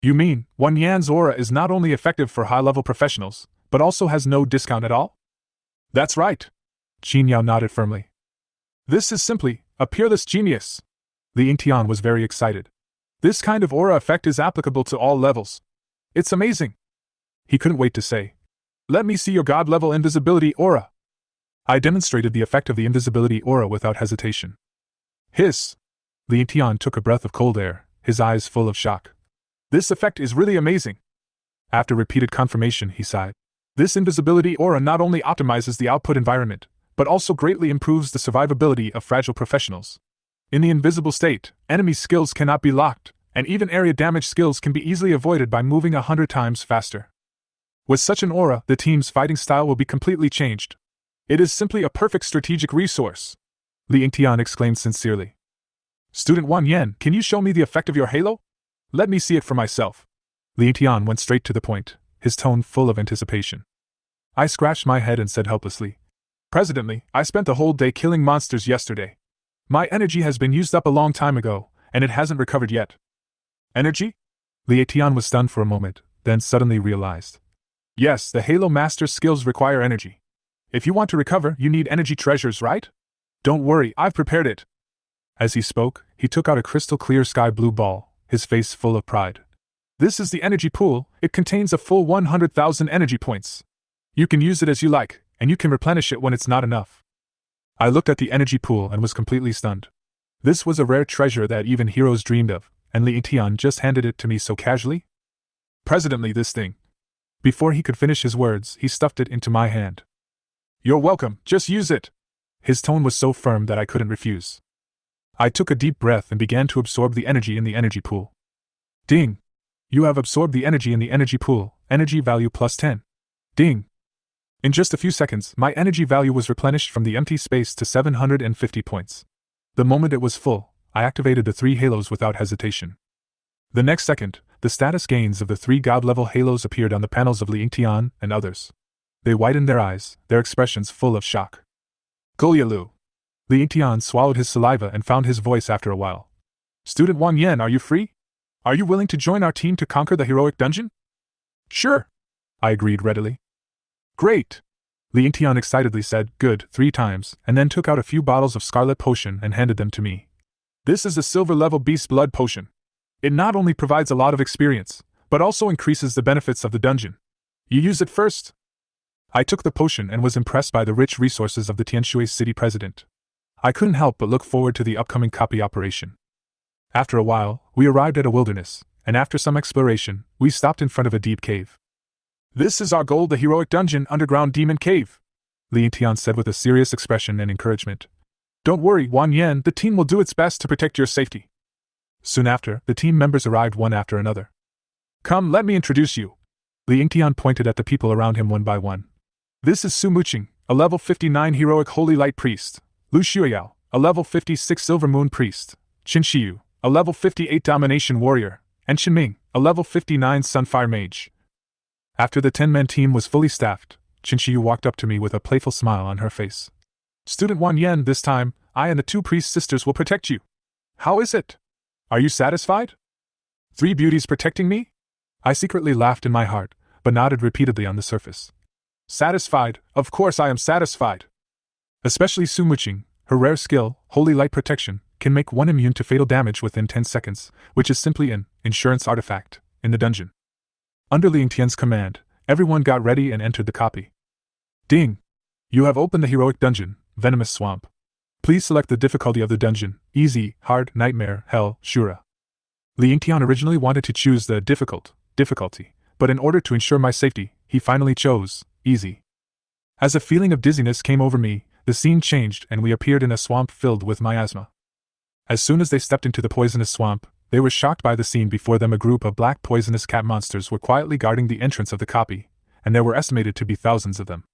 B: You mean, Wang Yan's aura is not only effective for high-level professionals, but also has no discount at all? That's right. Qin Yao nodded firmly. This is simply a peerless genius. Li Yingtian was very excited. This kind of aura effect is applicable to all levels. It's amazing. He couldn't wait to say, "Let me see your god-level invisibility aura." I demonstrated the effect of the invisibility aura without hesitation. Hiss! Li Tian took a breath of cold air, his eyes full of shock. This effect is really amazing. After repeated confirmation, he sighed. This invisibility aura not only optimizes the output environment, but also greatly improves the survivability of fragile professionals. In the invisible state, enemy skills cannot be locked, and even area damage skills can be easily avoided by moving 100 times faster. With such an aura, the team's fighting style will be completely changed. It is simply a perfect strategic resource. Li Yingtian exclaimed sincerely. Student Wan Yan, can you show me the effect of your halo? Let me see it for myself. Li Yingtian went straight to the point, his tone full of anticipation. I scratched my head and said helplessly, Presently, I spent the whole day killing monsters yesterday. My energy has been used up a long time ago, and it hasn't recovered yet. Energy? Li Tian was stunned for a moment, then suddenly realized. Yes, the Halo Master's skills require energy. If you want to recover, you need energy treasures, right? Don't worry, I've prepared it. As he spoke, he took out a crystal-clear sky-blue ball, his face full of pride. This is the energy pool. It contains a full 100,000 energy points. You can use it as you like, and you can replenish it when it's not enough. I looked at the energy pool and was completely stunned. This was a rare treasure that even heroes dreamed of, and Li Tian just handed it to me so casually. Presently, this thing. Before he could finish his words, he stuffed it into my hand. You're welcome, just use it. His tone was so firm that I couldn't refuse. I took a deep breath and began to absorb the energy in the energy pool. Ding! You have absorbed the energy in the energy pool, energy value plus 10. Ding! In just a few seconds, my energy value was replenished from the empty space to 750 points. The moment it was full, I activated the 3 halos without hesitation. The next second, the status gains of the 3 god-level halos appeared on the panels of Li Yingtian and others. They widened their eyes, their expressions full of shock. Gulyalu! Li Yingtian swallowed his saliva and found his voice after a while. Student Wan Yan, are you free? Are you willing to join our team to conquer the heroic dungeon? Sure! I agreed readily. Great! Li Yingtian excitedly said, good, 3 times, and then took out a few bottles of scarlet potion and handed them to me. This is a silver-level beast blood potion. It not only provides a lot of experience, but also increases the benefits of the dungeon. You use it first? I took the potion and was impressed by the rich resources of the Tianshui city president. I couldn't help but look forward to the upcoming copy operation. After a while, we arrived at a wilderness, and after some exploration, we stopped in front of a deep cave. This is our goal, the heroic dungeon underground demon cave, Li Yingtian said with a serious expression and encouragement. Don't worry, Wan Yan, the team will do its best to protect your safety. Soon after, the team members arrived one after another. Come, let me introduce you. Li Yingtian pointed at the people around him one by one. This is Su Muqing, a level 59 heroic holy light priest, Lu Shuiyao, a level 56 silver moon priest, Qin Shiyu, a level 58 domination warrior, and Qin Ming, a level 59 sunfire mage. After the 10-man team was fully staffed, Qin Shiyu walked up to me with a playful smile on her face. Student Wan Yan, this time, I and the 2 priest sisters will protect you. How is it? Are you satisfied? 3 beauties protecting me? I secretly laughed in my heart, but nodded repeatedly on the surface. Satisfied, of course I am satisfied. Especially Su Muqing, her rare skill, Holy Light Protection, can make one immune to fatal damage within 10 seconds, which is simply an insurance artifact in the dungeon. Under Li Yingtian's command, everyone got ready and entered the copy. Ding! You have opened the heroic dungeon, Venomous Swamp. Please select the difficulty of the dungeon, easy, hard, nightmare, hell, shura. Li Yingtian originally wanted to choose the difficulty, but in order to ensure my safety, he finally chose easy. As a feeling of dizziness came over me, the scene changed and we appeared in a swamp filled with miasma. As soon as they stepped into the poisonous swamp, they were shocked by the scene before them. A group of black poisonous cat monsters were quietly guarding the entrance of the copy, and there were estimated to be thousands of them.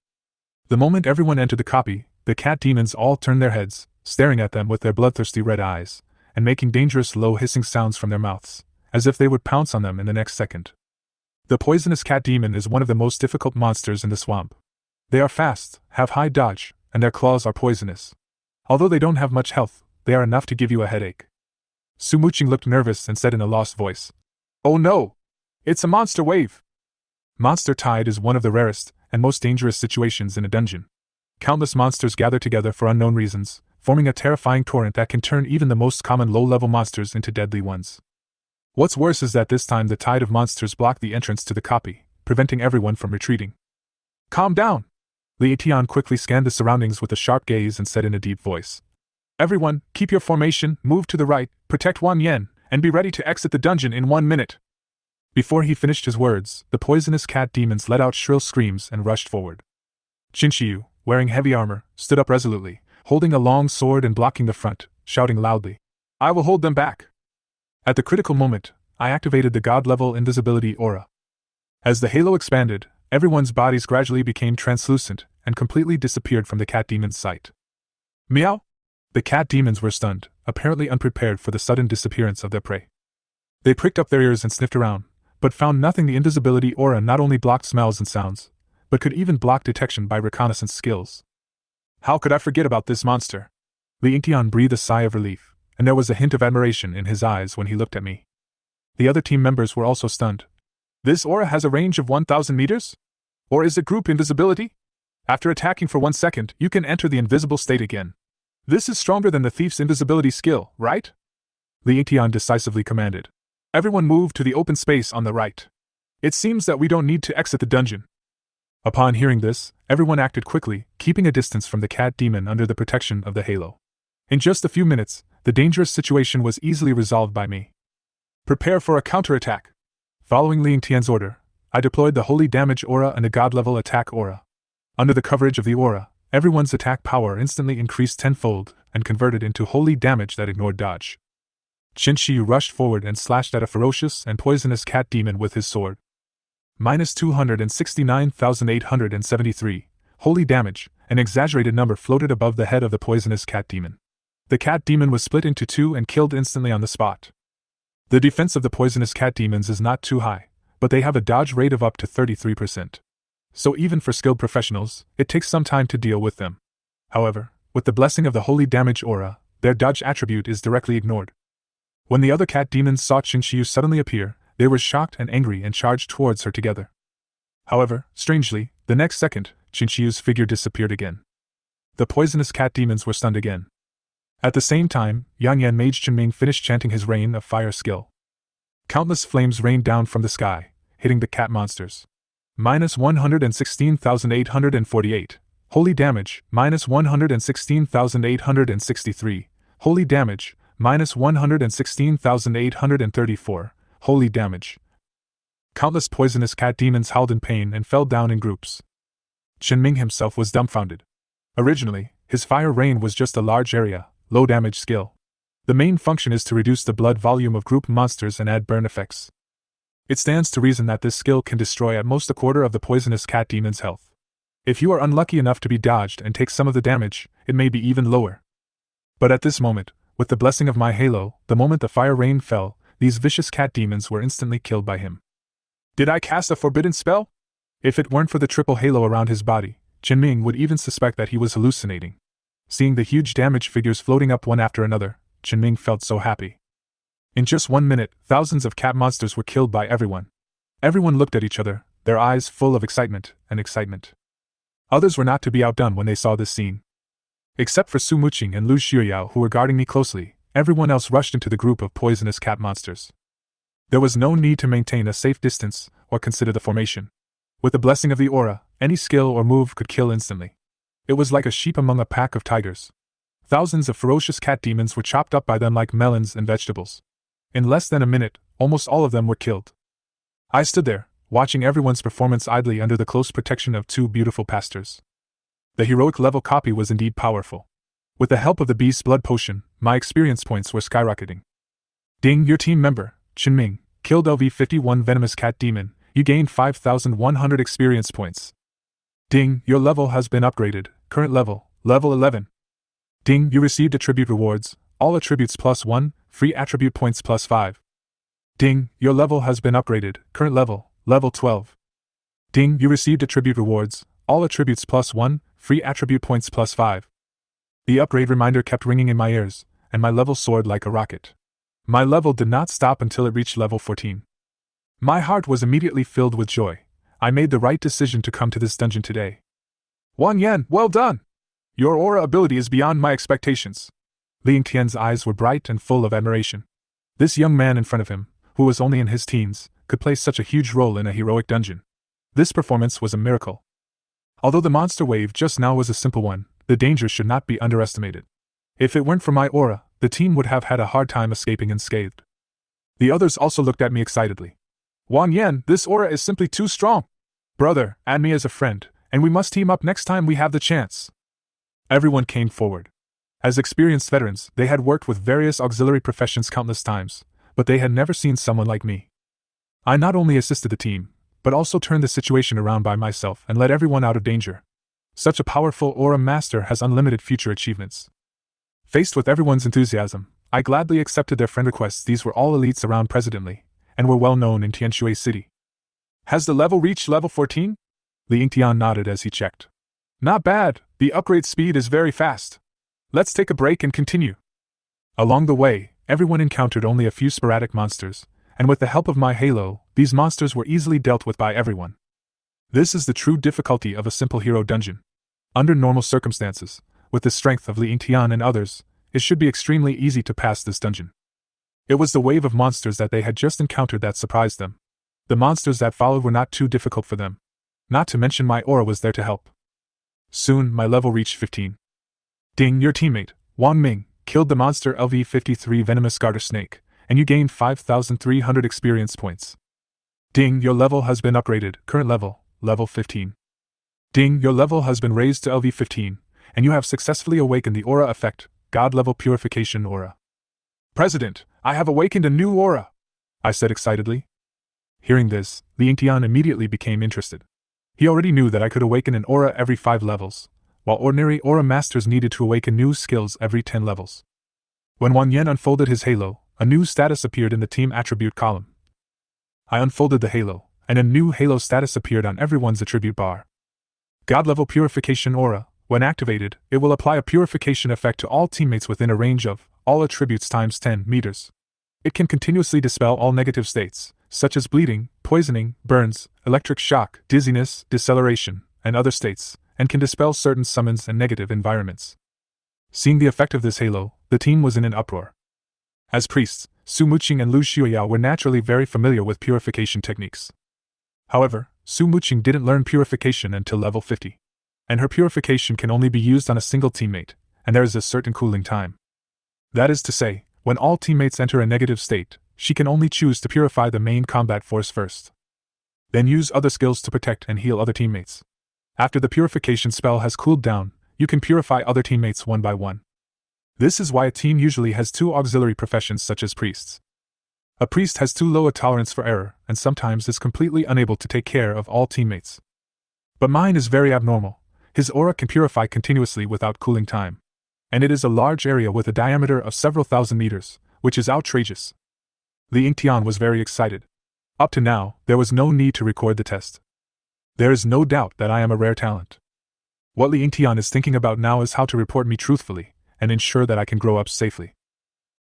B: The moment everyone entered the copy, the cat demons all turned their heads, staring at them with their bloodthirsty red eyes, and making dangerous low hissing sounds from their mouths, as if they would pounce on them in the next second. The poisonous cat demon is one of the most difficult monsters in the swamp. They are fast, have high dodge, and their claws are poisonous. Although they don't have much health, they are enough to give you a headache. Su Muqing looked nervous and said in a lost voice, Oh no! It's a monster wave! Monster Tide is one of the rarest and most dangerous situations in a dungeon. Countless monsters gather together for unknown reasons, forming a terrifying torrent that can turn even the most common low-level monsters into deadly ones. What's worse is that this time the tide of monsters blocked the entrance to the copy, preventing everyone from retreating. Calm down! Li Tian quickly scanned the surroundings with a sharp gaze and said in a deep voice. Everyone, keep your formation, move to the right, protect Wang Yan, and be ready to exit the dungeon in 1 minute. Before he finished his words, the poisonous cat demons let out shrill screams and rushed forward. Qin Shiyu, wearing heavy armor, stood up resolutely, holding a long sword and blocking the front, shouting loudly, I will hold them back! At the critical moment, I activated the god-level invisibility aura. As the halo expanded, everyone's bodies gradually became translucent and completely disappeared from the cat demon's sight. Meow! The cat demons were stunned, apparently unprepared for the sudden disappearance of their prey. They pricked up their ears and sniffed around, but found nothing. The invisibility aura not only blocked smells and sounds, but could even block detection by reconnaissance skills. How could I forget about this monster? Li Yingtian breathed a sigh of relief, and there was a hint of admiration in his eyes when he looked at me. The other team members were also stunned. This aura has a range of 1,000 meters? Or is it group invisibility? After attacking for 1 second, you can enter the invisible state again. This is stronger than the thief's invisibility skill, right? Li Yingtian decisively commanded. Everyone move to the open space on the right. It seems that we don't need to exit the dungeon. Upon hearing this, everyone acted quickly, keeping a distance from the cat demon under the protection of the halo. In just a few minutes, the dangerous situation was easily resolved by me. Prepare for a counterattack. Following Li Yingtian's order, I deployed the Holy Damage Aura and the God-level Attack Aura. Under the coverage of the aura, everyone's attack power instantly increased tenfold and converted into holy damage that ignored dodge. Qin Shiyu rushed forward and slashed at a ferocious and poisonous cat demon with his sword. Minus 269,873, holy damage, an exaggerated number floated above the head of the poisonous cat demon. The cat demon was split into two and killed instantly on the spot. The defense of the poisonous cat demons is not too high, but they have a dodge rate of up to 33%. So even for skilled professionals, it takes some time to deal with them. However, with the blessing of the holy damage aura, their dodge attribute is directly ignored. When the other cat demons saw Qin Shiyu suddenly appear, they were shocked and angry and charged towards her together. However, strangely, the next second, Qin Shiyu's figure disappeared again. The poisonous cat demons were stunned again. At the same time, Yang Yan Mage Qinming finished chanting his rain of fire skill. Countless flames rained down from the sky, hitting the cat monsters. Minus 116,848, holy damage, minus 116,863, holy damage, minus 116,834, holy damage. Countless poisonous cat demons howled in pain and fell down in groups. Qinming himself was dumbfounded. Originally, his fire rain was just a large area, low damage skill. The main function is to reduce the blood volume of group monsters and add burn effects. It stands to reason that this skill can destroy at most a quarter of the poisonous cat demon's health. If you are unlucky enough to be dodged and take some of the damage, it may be even lower. But at this moment, with the blessing of my halo, the moment the fire rain fell, these vicious cat demons were instantly killed by him. Did I cast a forbidden spell? If it weren't for the triple halo around his body, Qinming would even suspect that he was hallucinating. Seeing the huge damage figures floating up one after another, Qinming felt so happy. In just 1 minute, thousands of cat monsters were killed by everyone. Everyone looked at each other, their eyes full of excitement. Others were not to be outdone when they saw this scene. Except for Su Muqing and Lu Xiuyao, who were guarding me closely, everyone else rushed into the group of poisonous cat monsters. There was no need to maintain a safe distance or consider the formation. With the blessing of the aura, any skill or move could kill instantly. It was like a sheep among a pack of tigers. Thousands of ferocious cat demons were chopped up by them like melons and vegetables. In less than a minute, almost all of them were killed. I stood there, watching everyone's performance idly under the close protection of two beautiful pastors. The heroic level copy was indeed powerful. With the help of the beast's blood potion, my experience points were skyrocketing. Ding, your team member, Qinming, killed LV-51 venomous cat demon. You gained 5,100 experience points. Ding, your level has been upgraded, current level, level 11. Ding, you received attribute rewards, all attributes +1, free attribute points +5. Ding, your level has been upgraded, current level, level 12. Ding, you received attribute rewards, all attributes +1, free attribute points +5. The upgrade reminder kept ringing in my ears, and my level soared like a rocket. My level did not stop until it reached level 14. My heart was immediately filled with joy. I made the right decision to come to this dungeon today. Wang Yan, well done! Your aura ability is beyond my expectations. Li Yingtian's eyes were bright and full of admiration. This young man in front of him, who was only in his teens, could play such a huge role in a heroic dungeon. This performance was a miracle. Although the monster wave just now was a simple one, the danger should not be underestimated. If it weren't for my aura, the team would have had a hard time escaping unscathed. The others also looked at me excitedly. Wan Yen, this aura is simply too strong. Brother, add me as a friend, and we must team up next time we have the chance. Everyone came forward. As experienced veterans, they had worked with various auxiliary professions countless times, but they had never seen someone like me. I not only assisted the team, but also turned the situation around by myself and led everyone out of danger. Such a powerful aura master has unlimited future achievements. Faced with everyone's enthusiasm, I gladly accepted their friend requests. These were all elites around Presidently, and were well known in Tianshui City. Has the level reached level 14? Li Yingtian nodded as he checked. Not bad, the upgrade speed is very fast. Let's take a break and continue. Along the way, everyone encountered only a few sporadic monsters, and with the help of my halo, these monsters were easily dealt with by everyone. This is the true difficulty of a simple hero dungeon. Under normal circumstances, with the strength of Li Yingtian and others, it should be extremely easy to pass this dungeon. It was the wave of monsters that they had just encountered that surprised them. The monsters that followed were not too difficult for them. Not to mention my aura was there to help. Soon, my level reached 15. Ding, your teammate, Wang Ming, killed the monster LV-53 Venomous Garter Snake, and you gained 5,300 experience points. Ding, your level has been upgraded, current level, level 15. Ding, your level has been raised to LV-15, and you have successfully awakened the aura effect, God level purification aura. President, I have awakened a new aura, I said excitedly. Hearing this, Li Yingtian immediately became interested. He already knew that I could awaken an aura every 5 levels, while ordinary aura masters needed to awaken new skills every 10 levels. When Wan Yen unfolded his halo, a new status appeared in the team attribute column. I unfolded the halo, and a new halo status appeared on everyone's attribute bar. God level purification aura. When activated, it will apply a purification effect to all teammates within a range of all attributes times 10 meters. It can continuously dispel all negative states, such as bleeding, poisoning, burns, electric shock, dizziness, deceleration, and other states, and can dispel certain summons and negative environments. Seeing the effect of this halo, the team was in an uproar. As priests, Su Muqing and Lu Xiuyao were naturally very familiar with purification techniques. However, Su Muqing didn't learn purification until level 50. And her purification can only be used on a single teammate, and there is a certain cooling time. That is to say, when all teammates enter a negative state, she can only choose to purify the main combat force first. Then use other skills to protect and heal other teammates. After the purification spell has cooled down, you can purify other teammates one by one. This is why a team usually has 2 auxiliary professions such as priests. A priest has too low a tolerance for error and sometimes is completely unable to take care of all teammates. But mine is very abnormal. His aura can purify continuously without cooling time. And it is a large area with a diameter of several thousand meters, which is outrageous. Li Yingtian was very excited. Up to now, there was no need to record the test. There is no doubt that I am a rare talent. What Li Yingtian is thinking about now is how to report me truthfully, and ensure that I can grow up safely.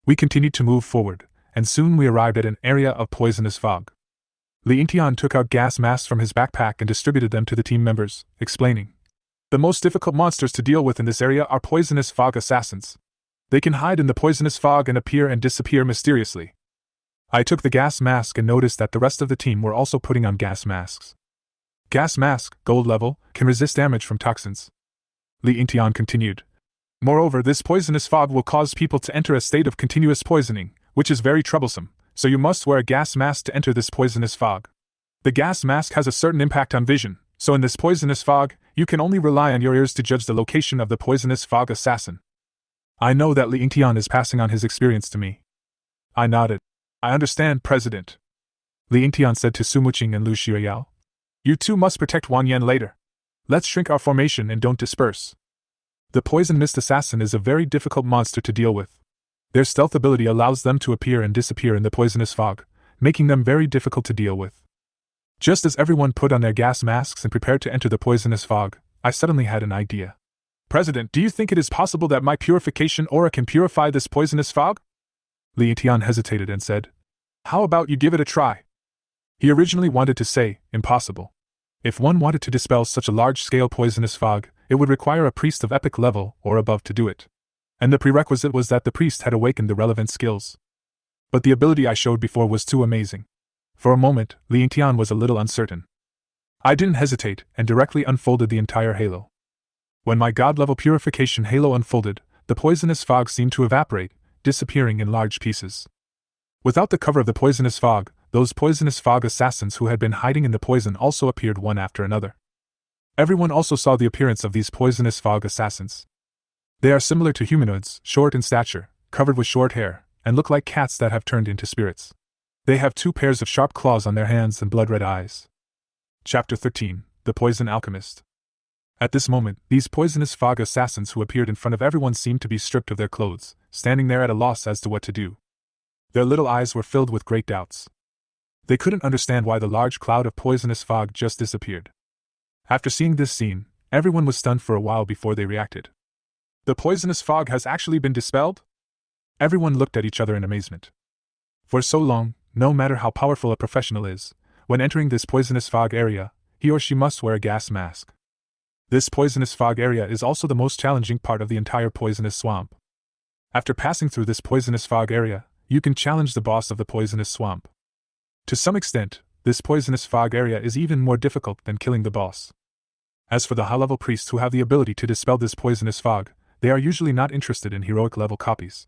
B: We continued to move forward, and soon we arrived at an area of poisonous fog. Li Yingtian took out gas masks from his backpack and distributed them to the team members, explaining, the most difficult monsters to deal with in this area are poisonous fog assassins. They can hide in the poisonous fog and appear and disappear mysteriously. I took the gas mask and noticed that the rest of the team were also putting on gas masks. Gas mask, gold level, can resist damage from toxins. Li Yingtian continued. Moreover, this poisonous fog will cause people to enter a state of continuous poisoning, which is very troublesome, so you must wear a gas mask to enter this poisonous fog. The gas mask has a certain impact on vision, so in this poisonous fog, you can only rely on your ears to judge the location of the poisonous fog assassin. I know that Li Yingtian is passing on his experience to me. I nodded. I understand, President. Li Yingtian said to Su Muqing and Lu Xiuyao. You two must protect Wan Yen later. Let's shrink our formation and don't disperse. The poison mist assassin is a very difficult monster to deal with. Their stealth ability allows them to appear and disappear in the poisonous fog, making them very difficult to deal with. Just as everyone put on their gas masks and prepared to enter the poisonous fog, I suddenly had an idea. President, do you think it is possible that my purification aura can purify this poisonous fog? Li Yingtian hesitated and said, how about you give it a try? He originally wanted to say, impossible. If one wanted to dispel such a large-scale poisonous fog, it would require a priest of epic level or above to do it. And the prerequisite was that the priest had awakened the relevant skills. But the ability I showed before was too amazing. For a moment, Li Yingtian was a little uncertain. I didn't hesitate and directly unfolded the entire halo. When my god-level purification halo unfolded, the poisonous fog seemed to evaporate, disappearing in large pieces. Without the cover of the poisonous fog, those poisonous fog assassins who had been hiding in the poison also appeared one after another. Everyone also saw the appearance of these poisonous fog assassins. They are similar to humanoids, short in stature, covered with short hair, and look like cats that have turned into spirits. They have 2 pairs of sharp claws on their hands and blood-red eyes. Chapter 13: The Poison Alchemist. At this moment, these poisonous fog assassins who appeared in front of everyone seemed to be stripped of their clothes, standing there at a loss as to what to do. Their little eyes were filled with great doubts. They couldn't understand why the large cloud of poisonous fog just disappeared. After seeing this scene, everyone was stunned for a while before they reacted. The poisonous fog has actually been dispelled? Everyone looked at each other in amazement. For so long, no matter how powerful a professional is, when entering this poisonous fog area, he or she must wear a gas mask. This poisonous fog area is also the most challenging part of the entire poisonous swamp. After passing through this poisonous fog area, you can challenge the boss of the poisonous swamp. To some extent, this poisonous fog area is even more difficult than killing the boss. As for the high-level priests who have the ability to dispel this poisonous fog, they are usually not interested in heroic-level copies.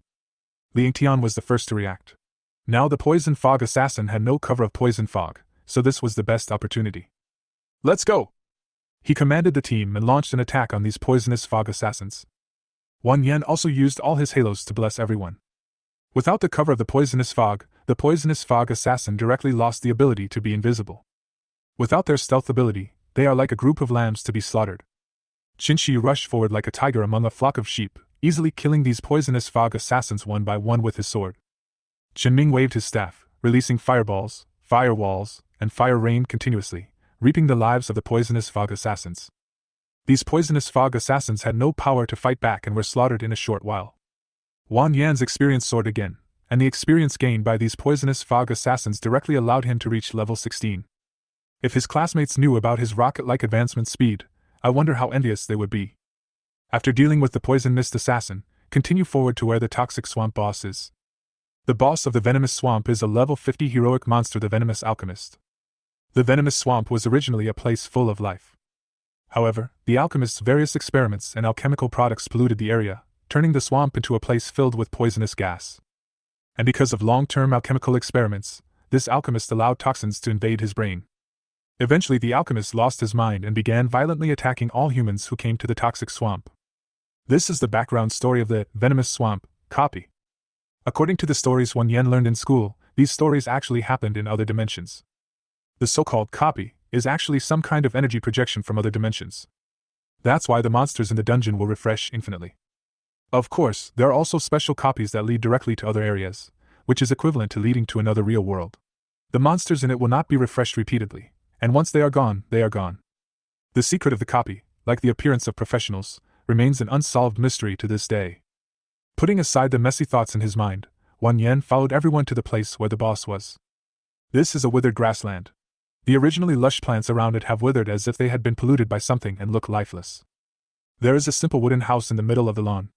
B: Li Yingtian was the first to react. Now the poison fog assassin had no cover of poison fog, so this was the best opportunity. Let's go! He commanded the team and launched an attack on these poisonous fog assassins. Wang Yan also used all his halos to bless everyone. Without the cover of the poisonous fog assassin directly lost the ability to be invisible. Without their stealth ability, they are like a group of lambs to be slaughtered. Qinshi rushed forward like a tiger among a flock of sheep, easily killing these poisonous fog assassins one by one with his sword. Qinming waved his staff, releasing fireballs, firewalls, and fire rain continuously, reaping the lives of the poisonous fog assassins. These poisonous fog assassins had no power to fight back and were slaughtered in a short while. Wang Yan's experience soared again, and the experience gained by these poisonous fog assassins directly allowed him to reach level 16. If his classmates knew about his rocket-like advancement speed, I wonder how envious they would be. After dealing with the poison mist assassin, continue forward to where the toxic swamp boss is. The boss of the venomous swamp is a level 50 heroic monster, the venomous alchemist. The venomous swamp was originally a place full of life. However, the alchemist's various experiments and alchemical products polluted the area, turning the swamp into a place filled with poisonous gas. And because of long-term alchemical experiments, this alchemist allowed toxins to invade his brain. Eventually the alchemist lost his mind and began violently attacking all humans who came to the toxic swamp. This is the background story of the venomous swamp copy. According to the stories Wang Yan learned in school, these stories actually happened in other dimensions. The so-called copy is actually some kind of energy projection from other dimensions. That's why the monsters in the dungeon will refresh infinitely. Of course, there are also special copies that lead directly to other areas, which is equivalent to leading to another real world. The monsters in it will not be refreshed repeatedly, and once they are gone, they are gone. The secret of the copy, like the appearance of professionals, remains an unsolved mystery to this day. Putting aside the messy thoughts in his mind, Wang Yan followed everyone to the place where the boss was. This is a withered grassland. The originally lush plants around it have withered as if they had been polluted by something and look lifeless. There is a simple wooden house in the middle of the lawn.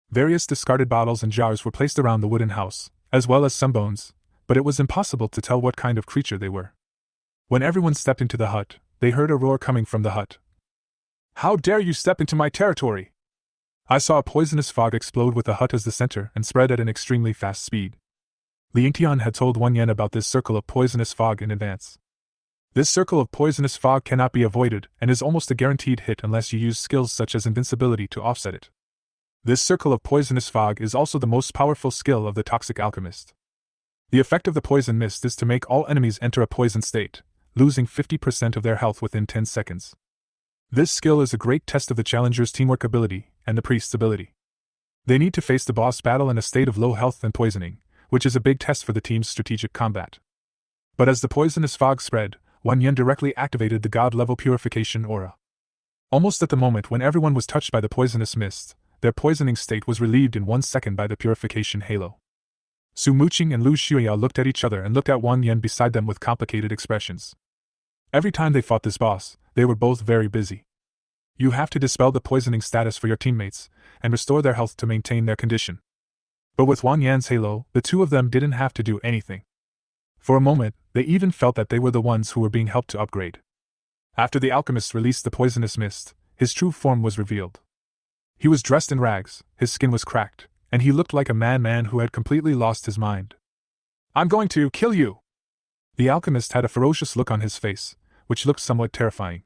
B: Various discarded bottles and jars were placed around the wooden house, as well as some bones, but it was impossible to tell what kind of creature they were. When everyone stepped into the hut, they heard a roar coming from the hut. "How dare you step into my territory!" I saw a poisonous fog explode with the hut as the center and spread at an extremely fast speed. Li Yingtian had told Wang Yan about this circle of poisonous fog in advance. This circle of poisonous fog cannot be avoided and is almost a guaranteed hit unless you use skills such as invincibility to offset it. This circle of poisonous fog is also the most powerful skill of the toxic alchemist. The effect of the poison mist is to make all enemies enter a poison state, losing 50% of their health within 10 seconds. This skill is a great test of the challenger's teamwork ability and the priest's ability. They need to face the boss battle in a state of low health and poisoning, which is a big test for the team's strategic combat. But as the poisonous fog spread, Wang Yan directly activated the god-level purification aura. Almost at the moment when everyone was touched by the poisonous mist, their poisoning state was relieved in 1 second by the purification halo. Su Muqing and Lu Xuya looked at each other and looked at Wang Yan beside them with complicated expressions. Every time they fought this boss, they were both very busy. You have to dispel the poisoning status for your teammates, and restore their health to maintain their condition. But with Wang Yan's halo, the two of them didn't have to do anything. For a moment, they even felt that they were the ones who were being helped to upgrade. After the alchemist released the poisonous mist, his true form was revealed. He was dressed in rags, his skin was cracked, and he looked like a madman who had completely lost his mind. "I'm going to kill you!" The alchemist had a ferocious look on his face, which looked somewhat terrifying.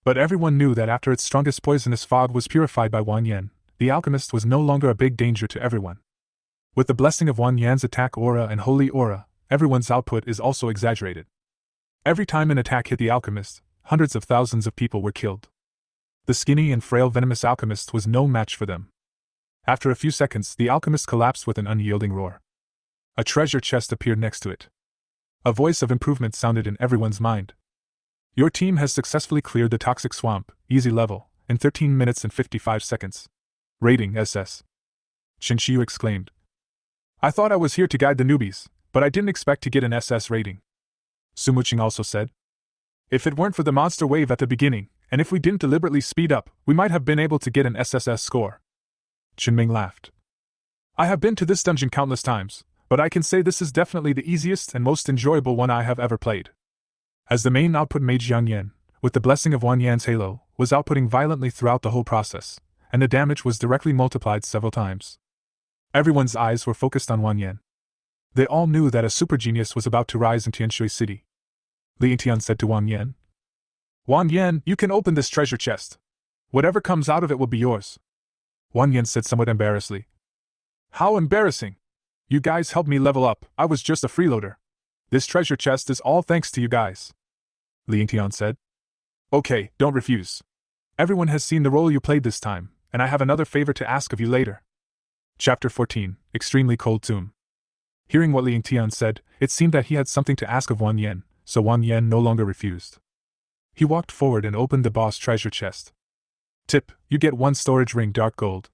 B: But everyone knew that after its strongest poisonous fog was purified by Wang Yan, the alchemist was no longer a big danger to everyone. With the blessing of Wang Yan's attack aura and holy aura, everyone's output is also exaggerated. Every time an attack hit the alchemist, hundreds of thousands of people were killed. The skinny and frail venomous alchemist was no match for them. After a few seconds, the alchemist collapsed with an unyielding roar. A treasure chest appeared next to it. A voice of improvement sounded in everyone's mind. "Your team has successfully cleared the toxic swamp, easy level, in 13 minutes and 55 seconds. Rating SS. Chen Qiu exclaimed. "I thought I was here to guide the newbies, but I didn't expect to get an SS rating." Su Muqing also said. "If it weren't for the monster wave at the beginning, and if we didn't deliberately speed up, we might have been able to get an SSS score." Chen Ming laughed. "I have been to this dungeon countless times, but I can say this is definitely the easiest and most enjoyable one I have ever played." As the main output mage Yang Yan, with the blessing of Wang Yan's halo, was outputting violently throughout the whole process, and the damage was directly multiplied several times. Everyone's eyes were focused on Wang Yan. They all knew that a super genius was about to rise in Tianshui City. Li Yingtian said to Wang Yan, "Wang Yan, you can open this treasure chest. Whatever comes out of it will be yours." Wang Yan said somewhat embarrassedly. "How embarrassing! You guys helped me level up, I was just a freeloader. This treasure chest is all thanks to you guys," Li Yingtian said. "Okay, don't refuse. Everyone has seen the role you played this time, and I have another favor to ask of you later." Chapter 14, Extremely Cold Tomb. Hearing what Li Yingtian said, it seemed that he had something to ask of Wang Yan, so Wang Yan no longer refused. He walked forward and opened the boss treasure chest. "Tip, you get 1 storage ring dark gold.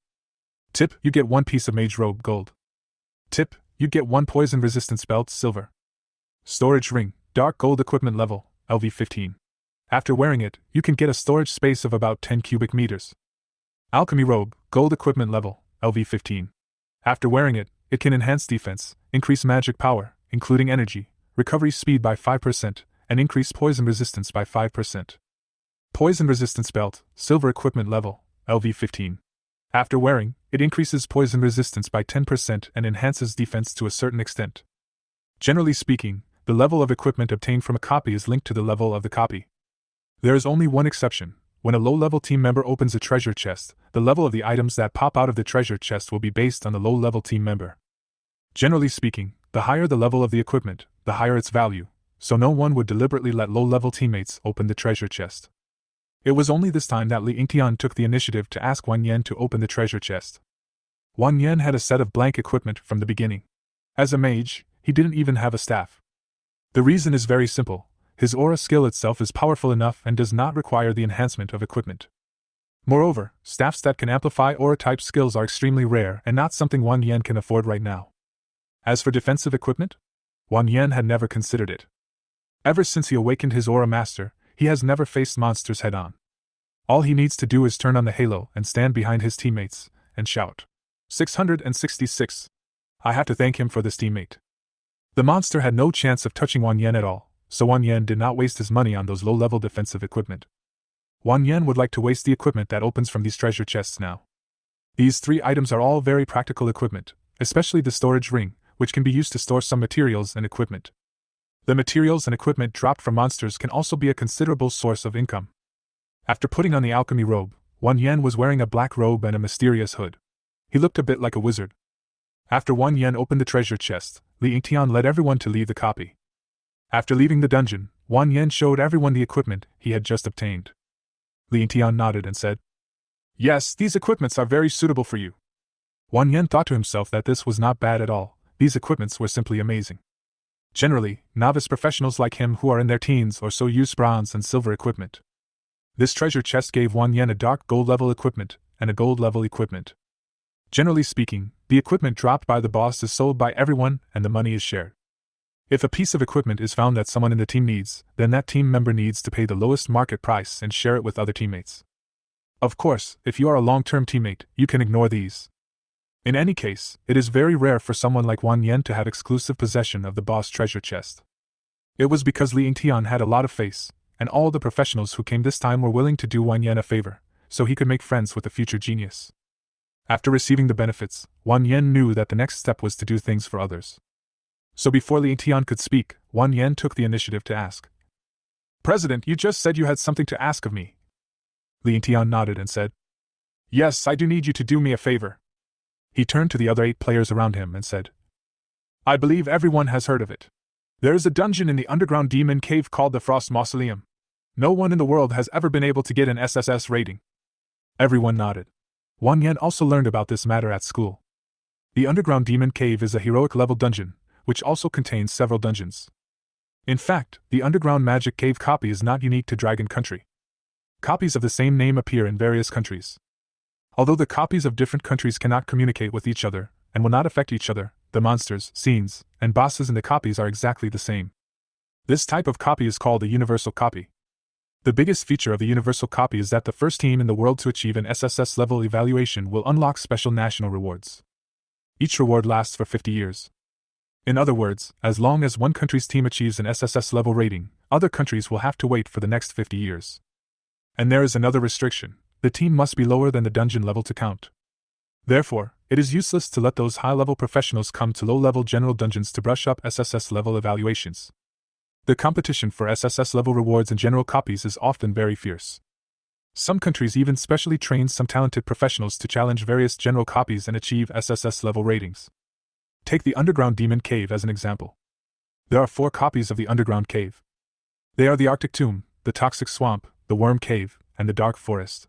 B: Tip, you get 1 piece of mage robe gold. Tip, you get 1 poison resistance belt silver. Storage ring, dark gold equipment level, LV15. After wearing it, you can get a storage space of about 10 cubic meters. Alchemy robe, gold equipment level, LV15. After wearing it, it can enhance defense, increase magic power, including energy, recovery speed by 5%, and increase poison resistance by 5%. Poison resistance belt, silver equipment level, LV15. After wearing, it increases poison resistance by 10% and enhances defense to a certain extent. Generally speaking, the level of equipment obtained from a copy is linked to the level of the copy. There is only one exception. When a low-level team member opens a treasure chest, the level of the items that pop out of the treasure chest will be based on the low-level team member. Generally speaking, the higher the level of the equipment, the higher its value, so no one would deliberately let low-level teammates open the treasure chest. It was only this time that Li Yingtian took the initiative to ask Wang Yan to open the treasure chest. Wang Yan had a set of blank equipment from the beginning. As a mage, he didn't even have a staff. The reason is very simple. His aura skill itself is powerful enough and does not require the enhancement of equipment. Moreover, staffs that can amplify aura-type skills are extremely rare and not something Wang Yan can afford right now. As for defensive equipment, Wang Yan had never considered it. Ever since he awakened his aura master, he has never faced monsters head-on. All he needs to do is turn on the halo and stand behind his teammates, and shout, 666. I have to thank him for this teammate. The monster had no chance of touching Wang Yan at all, so Wang Yan did not waste his money on those low-level defensive equipment. Wang Yan would like to waste the equipment that opens from these treasure chests now. These 3 items are all very practical equipment, especially the storage ring, which can be used to store some materials and equipment. The materials and equipment dropped from monsters can also be a considerable source of income. After putting on the alchemy robe, Wang Yan was wearing a black robe and a mysterious hood. He looked a bit like a wizard. After Wang Yan opened the treasure chest, Li Yingtian led everyone to leave the copy. After leaving the dungeon, Wang Yan showed everyone the equipment he had just obtained. Li Yingtian nodded and said, "Yes, these equipments are very suitable for you." Wang Yan thought to himself that this was not bad at all. These equipments were simply amazing. Generally, novice professionals like him who are in their teens or so use bronze and silver equipment. This treasure chest gave Wang Yan a dark gold level equipment and a gold level equipment. Generally speaking, the equipment dropped by the boss is sold by everyone and the money is shared. If a piece of equipment is found that someone in the team needs, then that team member needs to pay the lowest market price and share it with other teammates. Of course, if you are a long-term teammate, you can ignore these. In any case, it is very rare for someone like Wang Yan to have exclusive possession of the boss treasure chest. It was because Li Yingtian had a lot of face, and all the professionals who came this time were willing to do Wang Yan a favor, so he could make friends with the future genius. After receiving the benefits, Wang Yan knew that the next step was to do things for others. So before Li Yingtian could speak, Wang Yan took the initiative to ask. President, you just said you had something to ask of me. Li Yingtian nodded and said, Yes, I do need you to do me a favor. He turned to the other 8 players around him and said, I believe everyone has heard of it. There is a dungeon in the underground demon cave called the Frost Mausoleum. No one in the world has ever been able to get an SSS rating. Everyone nodded. Wang Yan also learned about this matter at school. The underground demon cave is a heroic level dungeon, which also contains several dungeons. In fact, the underground magic cave copy is not unique to Dragon Country. Copies of the same name appear in various countries. Although the copies of different countries cannot communicate with each other, and will not affect each other, the monsters, scenes, and bosses in the copies are exactly the same. This type of copy is called a universal copy. The biggest feature of the universal copy is that the first team in the world to achieve an SSS level evaluation will unlock special national rewards. Each reward lasts for 50 years. In other words, as long as one country's team achieves an SSS level rating, other countries will have to wait for the next 50 years. And there is another restriction. The team must be lower than the dungeon level to count. Therefore, it is useless to let those high-level professionals come to low-level general dungeons to brush up SSS level evaluations. The competition for SSS level rewards and general copies is often very fierce. Some countries even specially train some talented professionals to challenge various general copies and achieve SSS level ratings. Take the underground demon cave as an example. There are 4 copies of the underground cave. They are the Arctic Tomb, the Toxic Swamp, the Worm Cave, and the Dark Forest.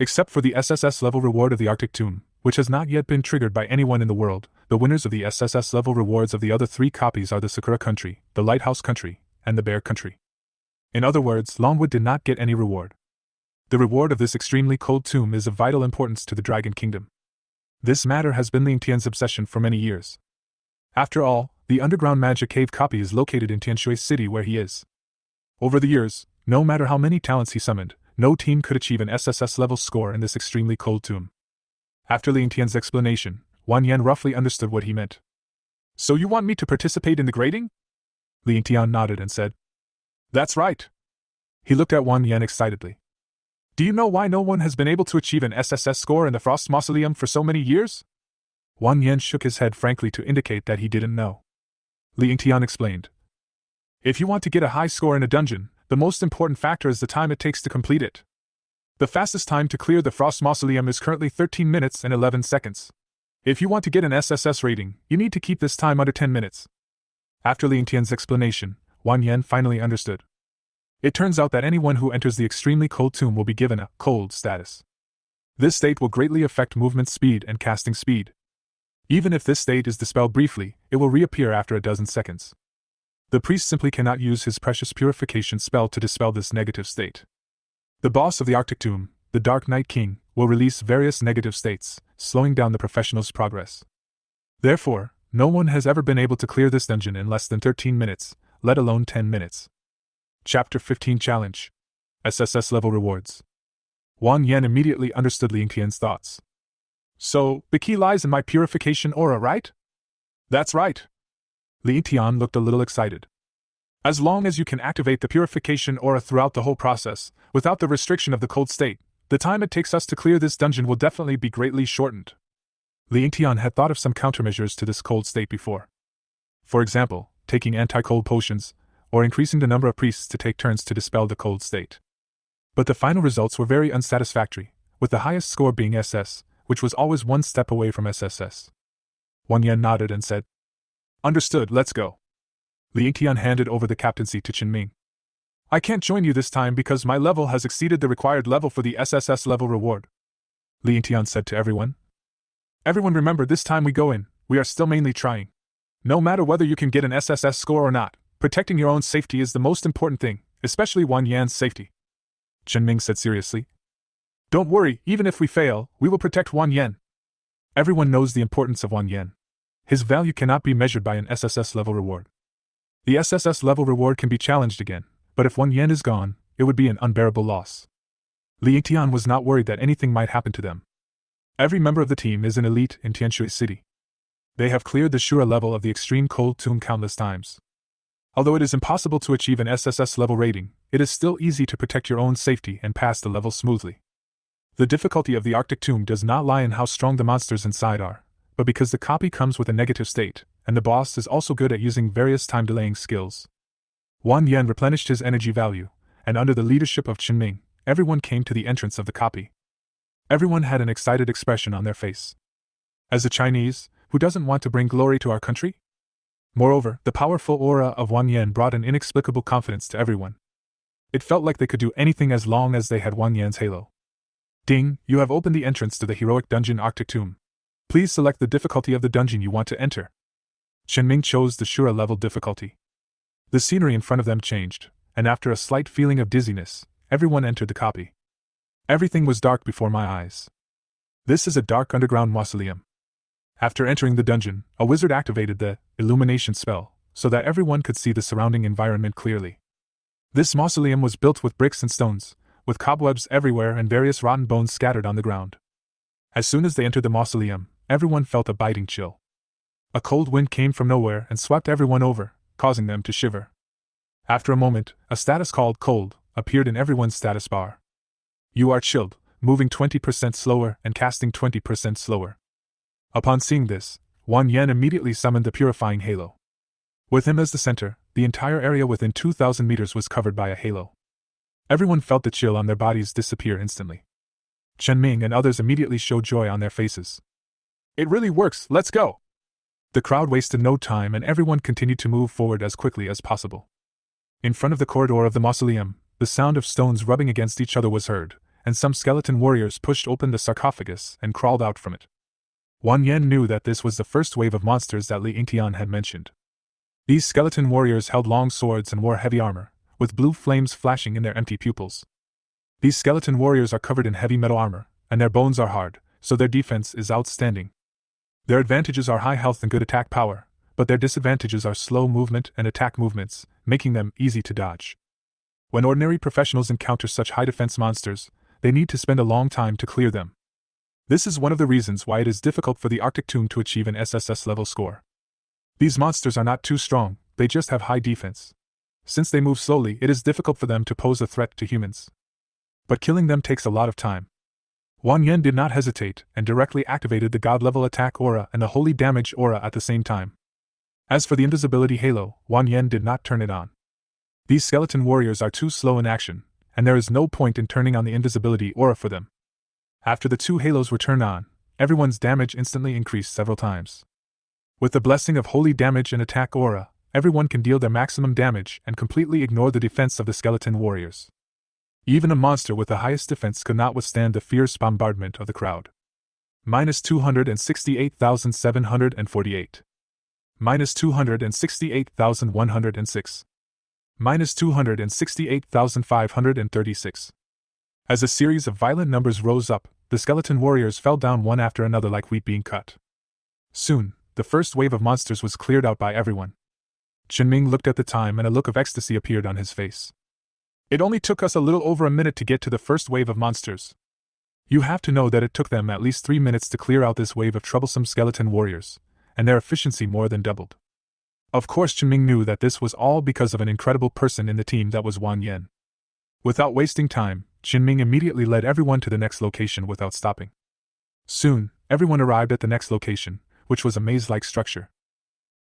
B: Except for the SSS level reward of the Arctic Tomb, which has not yet been triggered by anyone in the world, the winners of the SSS level rewards of the other 3 copies are the Sakura Country, the Lighthouse Country, and the Bear Country. In other words, Longwood did not get any reward. The reward of this extremely cold tomb is of vital importance to the Dragon Kingdom. This matter has been Li Yingtian's obsession for many years. After all, the underground magic cave copy is located in Tianshui City where he is. Over the years, no matter how many talents he summoned, no team could achieve an SSS level score in this extremely cold tomb. After Li Yingtian's explanation, Wang Yan roughly understood what he meant. So you want me to participate in the grading? Li Yingtian nodded and said, That's right. He looked at Wang Yan excitedly. Do you know why no one has been able to achieve an SSS score in the Frost Mausoleum for so many years? Wang Yan shook his head frankly to indicate that he didn't know. Li Yingtian explained. If you want to get a high score in a dungeon, the most important factor is the time it takes to complete it. The fastest time to clear the Frost Mausoleum is currently 13 minutes and 11 seconds. If you want to get an SSS rating, you need to keep this time under 10 minutes. After Li Yingtian's explanation, Wang Yan finally understood. It turns out that anyone who enters the extremely cold tomb will be given a cold status. This state will greatly affect movement speed and casting speed. Even if this state is dispelled briefly, it will reappear after a dozen seconds. The priest simply cannot use his precious purification spell to dispel this negative state. The boss of the Arctic Tomb, the Dark Night King, will release various negative states, slowing down the professional's progress. Therefore, no one has ever been able to clear this dungeon in less than 13 minutes, let alone 10 minutes. Chapter 15 Challenge. SSS Level Rewards. Wang Yan immediately understood Li Yingtian's thoughts. So, the key lies in my purification aura, right? That's right. Li Yingtian looked a little excited. As long as you can activate the purification aura throughout the whole process, without the restriction of the cold state, the time it takes us to clear this dungeon will definitely be greatly shortened. Li Yingtian had thought of some countermeasures to this cold state before. For example, taking anti-cold potions, or increasing the number of priests to take turns to dispel the cold state. But the final results were very unsatisfactory, with the highest score being SS, which was always one step away from SSS. Wang Yan nodded and said, Understood, let's go. Li Yingtian handed over the captaincy to Qin. I can't join you this time because my level has exceeded the required level for the SSS level reward. Li Yingtian said to everyone. Everyone remember, this time we go in, we are still mainly trying. No matter whether you can get an SSS score or not, protecting your own safety is the most important thing, especially Wang Yan's safety. Qin said seriously. Don't worry, even if we fail, we will protect Wang Yan. Everyone knows the importance of Wang Yan. His value cannot be measured by an SSS level reward. The SSS level reward can be challenged again, but if Wang Yan is gone, it would be an unbearable loss. Li Yingtian was not worried that anything might happen to them. Every member of the team is an elite in Tianshui City. They have cleared the Shura level of the extreme cold tomb countless times. Although it is impossible to achieve an SSS level rating, it is still easy to protect your own safety and pass the level smoothly. The difficulty of the Arctic tomb does not lie in how strong the monsters inside are, but because the copy comes with a negative state, and the boss is also good at using various time-delaying skills. Wang Yan replenished his energy value, and under the leadership of Chen Ming, everyone came to the entrance of the copy. Everyone had an excited expression on their face. As a Chinese, who doesn't want to bring glory to our country? Moreover, the powerful aura of Wang Yan brought an inexplicable confidence to everyone. It felt like they could do anything as long as they had Wang Yan's halo. Ding, you have opened the entrance to the heroic dungeon Arctic Tomb. Please select the difficulty of the dungeon you want to enter. Chen Ming chose the Shura level difficulty. The scenery in front of them changed, and after a slight feeling of dizziness, everyone entered the copy. Everything was dark before my eyes. This is a dark underground mausoleum. After entering the dungeon, a wizard activated the illumination spell, so that everyone could see the surrounding environment clearly. This mausoleum was built with bricks and stones, with cobwebs everywhere and various rotten bones scattered on the ground. As soon as they entered the mausoleum, everyone felt a biting chill. A cold wind came from nowhere and swept everyone over, causing them to shiver. After a moment, a status called cold appeared in everyone's status bar. You are chilled, moving 20% slower and casting 20% slower. Upon seeing this, Wang Yan immediately summoned the purifying halo. With him as the center, the entire area within 2,000 meters was covered by a halo. Everyone felt the chill on their bodies disappear instantly. Chen Ming and others immediately showed joy on their faces. It really works, let's go! The crowd wasted no time and everyone continued to move forward as quickly as possible. In front of the corridor of the mausoleum, the sound of stones rubbing against each other was heard, and some skeleton warriors pushed open the sarcophagus and crawled out from it. Wang Yan knew that this was the first wave of monsters that Li Yingtian had mentioned. These skeleton warriors held long swords and wore heavy armor, with blue flames flashing in their empty pupils. These skeleton warriors are covered in heavy metal armor, and their bones are hard, so their defense is outstanding. Their advantages are high health and good attack power, but their disadvantages are slow movement and attack movements, making them easy to dodge. When ordinary professionals encounter such high defense monsters, they need to spend a long time to clear them. This is one of the reasons why it is difficult for the Arctic Tomb to achieve an SSS level score. These monsters are not too strong, they just have high defense. Since they move slowly, it is difficult for them to pose a threat to humans. But killing them takes a lot of time. Wang Yan did not hesitate and directly activated the God-level attack aura and the holy damage aura at the same time. As for the invisibility halo, Wang Yan did not turn it on. These skeleton warriors are too slow in action, and there is no point in turning on the invisibility aura for them. After the two halos were turned on, everyone's damage instantly increased several times. With the blessing of holy damage and attack aura, everyone can deal their maximum damage and completely ignore the defense of the skeleton warriors. Even a monster with the highest defense could not withstand the fierce bombardment of the crowd. Minus 268,748. Minus 268,106. Minus 268,536. As a series of violent numbers rose up, the skeleton warriors fell down one after another like wheat being cut. Soon, the first wave of monsters was cleared out by everyone. Chen Ming looked at the time and a look of ecstasy appeared on his face. It only took us a little over a minute to get to the first wave of monsters. You have to know that it took them at least 3 minutes to clear out this wave of troublesome skeleton warriors, and their efficiency more than doubled. Of course, Chen Ming knew that this was all because of an incredible person in the team that was Wang Yan. Without wasting time, Chen Ming immediately led everyone to the next location without stopping. Soon, everyone arrived at the next location, which was a maze-like structure.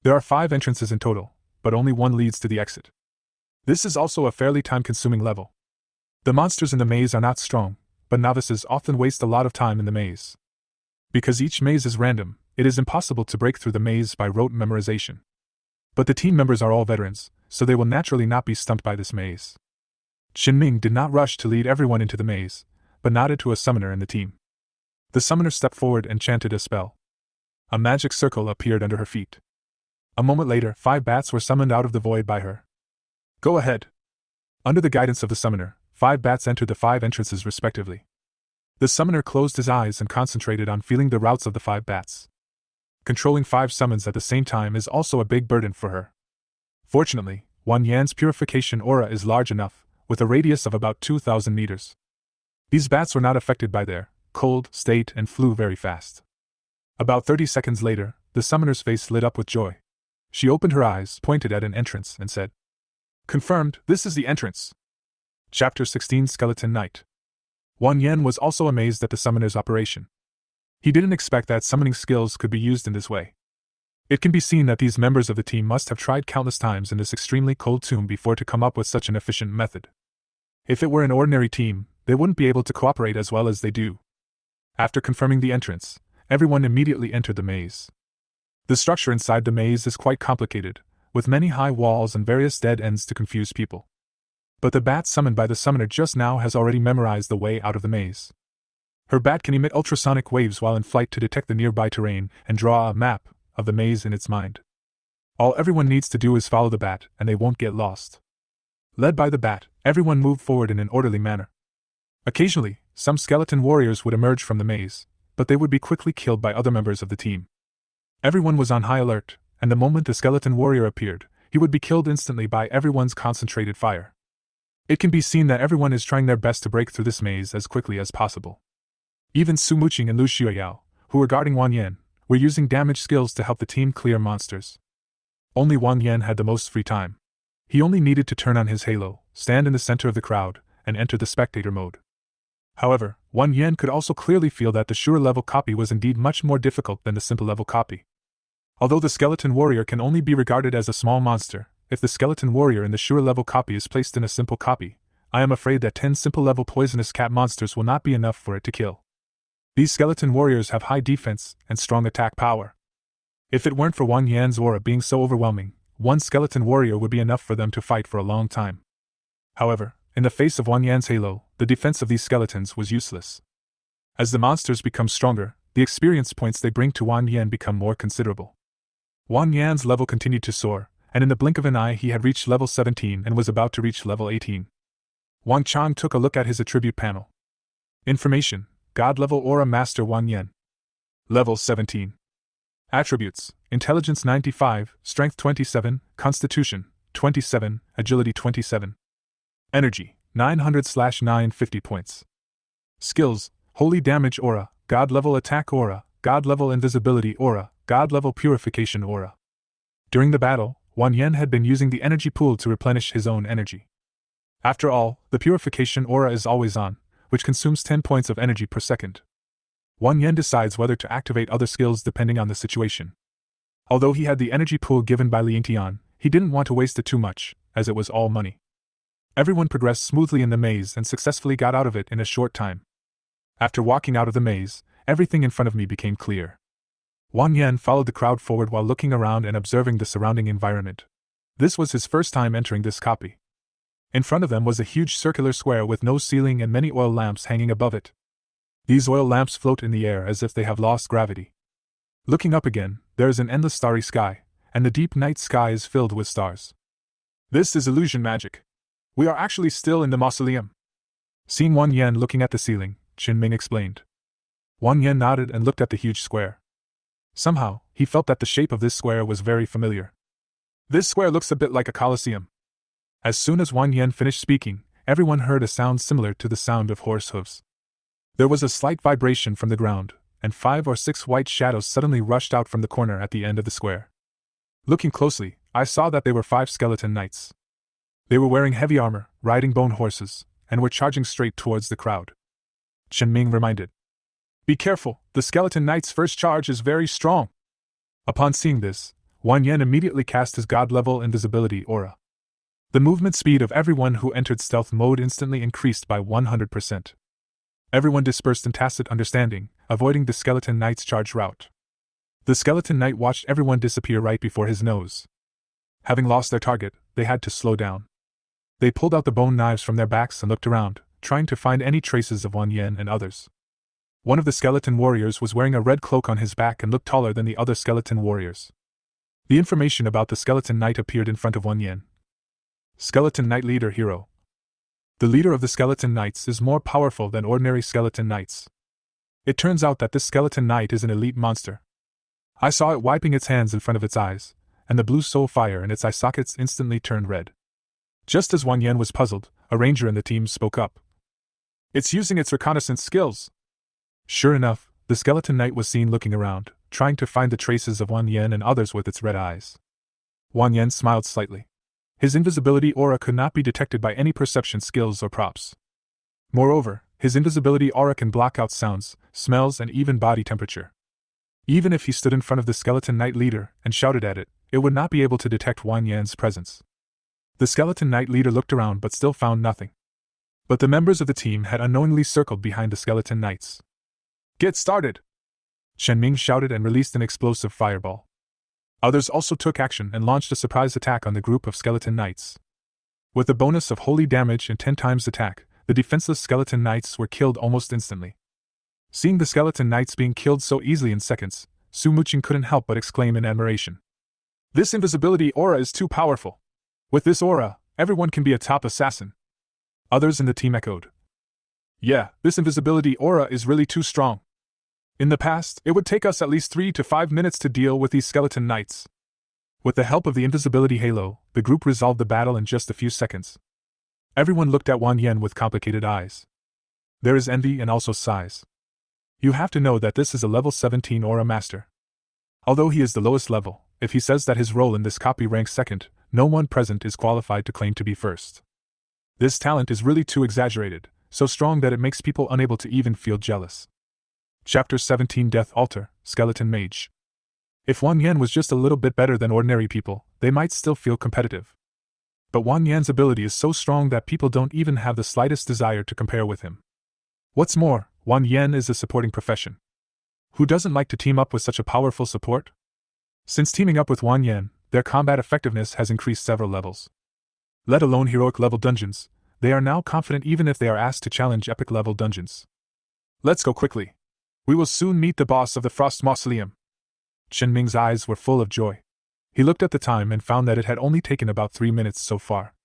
B: There are 5 entrances in total, but only one leads to the exit. This is also a fairly time-consuming level. The monsters in the maze are not strong, but novices often waste a lot of time in the maze. Because each maze is random, it is impossible to break through the maze by rote memorization. But the team members are all veterans, so they will naturally not be stumped by this maze. Chen Ming did not rush to lead everyone into the maze, but nodded to a summoner in the team. The summoner stepped forward and chanted a spell. A magic circle appeared under her feet. A moment later, 5 bats were summoned out of the void by her. Go ahead. Under the guidance of the summoner, 5 bats entered the 5 entrances respectively. The summoner closed his eyes and concentrated on feeling the routes of the 5 bats. Controlling 5 summons at the same time is also a big burden for her. Fortunately, Wang Yan's purification aura is large enough, with a radius of about 2,000 meters. These bats were not affected by their cold state and flew very fast. About 30 seconds later, the summoner's face lit up with joy. She opened her eyes, pointed at an entrance, and said, "Confirmed, this is the entrance." Chapter 16 Skeleton Knight. Wang Yan was also amazed at the summoner's operation. He didn't expect that summoning skills could be used in this way. It can be seen that these members of the team must have tried countless times in this extremely cold tomb before to come up with such an efficient method. If it were an ordinary team, they wouldn't be able to cooperate as well as they do. After confirming the entrance, everyone immediately entered the maze. The structure inside the maze is quite complicated, with many high walls and various dead ends to confuse people. But the bat summoned by the summoner just now has already memorized the way out of the maze. Her bat can emit ultrasonic waves while in flight to detect the nearby terrain and draw a map of the maze in its mind. All everyone needs to do is follow the bat, and they won't get lost. Led by the bat, everyone moved forward in an orderly manner. Occasionally, some skeleton warriors would emerge from the maze, but they would be quickly killed by other members of the team. Everyone was on high alert, and the moment the skeleton warrior appeared, he would be killed instantly by everyone's concentrated fire. It can be seen that everyone is trying their best to break through this maze as quickly as possible. Even Su Muqing and Lu Xiaoyao, who were guarding Wang Yan, were using damage skills to help the team clear monsters. Only Wang Yan had the most free time. He only needed to turn on his halo, stand in the center of the crowd, and enter the spectator mode. However, Wang Yan could also clearly feel that the sure level copy was indeed much more difficult than the simple level copy. Although the skeleton warrior can only be regarded as a small monster, if the skeleton warrior in the sure level copy is placed in a simple copy, I am afraid that 10 simple level poisonous cat monsters will not be enough for it to kill. These skeleton warriors have high defense and strong attack power. If it weren't for Wang Yan's aura being so overwhelming, one skeleton warrior would be enough for them to fight for a long time. However, in the face of Wang Yan's halo, the defense of these skeletons was useless. As the monsters become stronger, the experience points they bring to Wang Yan become more considerable. Wang Yan's level continued to soar, and in the blink of an eye he had reached level 17 and was about to reach level 18. Wang Chang took a look at his attribute panel. Information: God level Aura Master Wang Yan. Level 17. Attributes: Intelligence 95, Strength 27, Constitution 27, Agility 27. Energy 900/950 points. Skills: Holy Damage Aura, God level Attack Aura, God level Invisibility Aura, God level Purification Aura. During the battle, Wang Yan had been using the energy pool to replenish his own energy. After all, the Purification Aura is always on, which consumes 10 points of energy per second. Wang Yan decides whether to activate other skills depending on the situation. Although he had the energy pool given by Liang Tian, he didn't want to waste it too much, as it was all money. Everyone progressed smoothly in the maze and successfully got out of it in a short time. After walking out of the maze, everything in front of me became clear. Wang Yan followed the crowd forward while looking around and observing the surrounding environment. This was his first time entering this copy. In front of them was a huge circular square with no ceiling and many oil lamps hanging above it. These oil lamps float in the air as if they have lost gravity. Looking up again, there is an endless starry sky, and the deep night sky is filled with stars. This is illusion magic. We are actually still in the mausoleum. Seeing Wang Yan looking at the ceiling, Qin Ming explained. Wang Yan nodded and looked at the huge square. Somehow, he felt that the shape of this square was very familiar. This square looks a bit like a coliseum. As soon as Wang Yan finished speaking, everyone heard a sound similar to the sound of horse hooves. There was a slight vibration from the ground, and 5 or 6 white shadows suddenly rushed out from the corner at the end of the square. Looking closely, I saw that they were 5 skeleton knights. They were wearing heavy armor, riding bone horses, and were charging straight towards the crowd. Qin Ming reminded. Be careful, the skeleton knight's first charge is very strong. Upon seeing this, Wang Yan immediately cast his god-level invisibility aura. The movement speed of everyone who entered stealth mode instantly increased by 100%. Everyone dispersed in tacit understanding, avoiding the skeleton knight's charge route. The skeleton knight watched everyone disappear right before his nose. Having lost their target, they had to slow down. They pulled out the bone knives from their backs and looked around, trying to find any traces of Wang Yan and others. One of the skeleton warriors was wearing a red cloak on his back and looked taller than the other skeleton warriors. The information about the skeleton knight appeared in front of Wang Yan. Skeleton Knight Leader Hero. The leader of the skeleton knights is more powerful than ordinary skeleton knights. It turns out that this skeleton knight is an elite monster. I saw it wiping its hands in front of its eyes, and the blue soul fire in its eye sockets instantly turned red. Just as Wang Yan was puzzled, a ranger in the team spoke up. It's using its reconnaissance skills. Sure enough, the skeleton knight was seen looking around, trying to find the traces of Wang Yan and others with its red eyes. Wang Yan smiled slightly. His invisibility aura could not be detected by any perception skills or props. Moreover, his invisibility aura can block out sounds, smells, and even body temperature. Even if he stood in front of the skeleton knight leader and shouted at it, it would not be able to detect Wang Yan's presence. The skeleton knight leader looked around but still found nothing. But the members of the team had unknowingly circled behind the skeleton knights. "Get started!" Chen Ming shouted and released an explosive fireball. Others also took action and launched a surprise attack on the group of skeleton knights. With a bonus of holy damage and 10 times attack, the defenseless skeleton knights were killed almost instantly. Seeing the skeleton knights being killed so easily in seconds, Su Muqing couldn't help but exclaim in admiration. "This invisibility aura is too powerful. With this aura, everyone can be a top assassin." Others in the team echoed. "Yeah, this invisibility aura is really too strong. In the past, it would take us at least 3 to 5 minutes to deal with these skeleton knights." With the help of the invisibility halo, the group resolved the battle in just a few seconds. Everyone looked at Wang Yan with complicated eyes. There is envy and also sighs. You have to know that this is a level 17 aura master. Although he is the lowest level, if he says that his role in this copy ranks second, no one present is qualified to claim to be first. This talent is really too exaggerated, so strong that it makes people unable to even feel jealous. Chapter 17 Death Altar, Skeleton Mage. If Wang Yan was just a little bit better than ordinary people, they might still feel competitive. But Wang Yan's ability is so strong that people don't even have the slightest desire to compare with him. What's more, Wang Yan is a supporting profession. Who doesn't like to team up with such a powerful support? Since teaming up with Wang Yan, their combat effectiveness has increased several levels. Let alone heroic level dungeons, they are now confident even if they are asked to challenge epic level dungeons. "Let's go quickly. We will soon meet the boss of the Frost Mausoleum." Chen Ming's eyes were full of joy. He looked at the time and found that it had only taken about 3 minutes so far.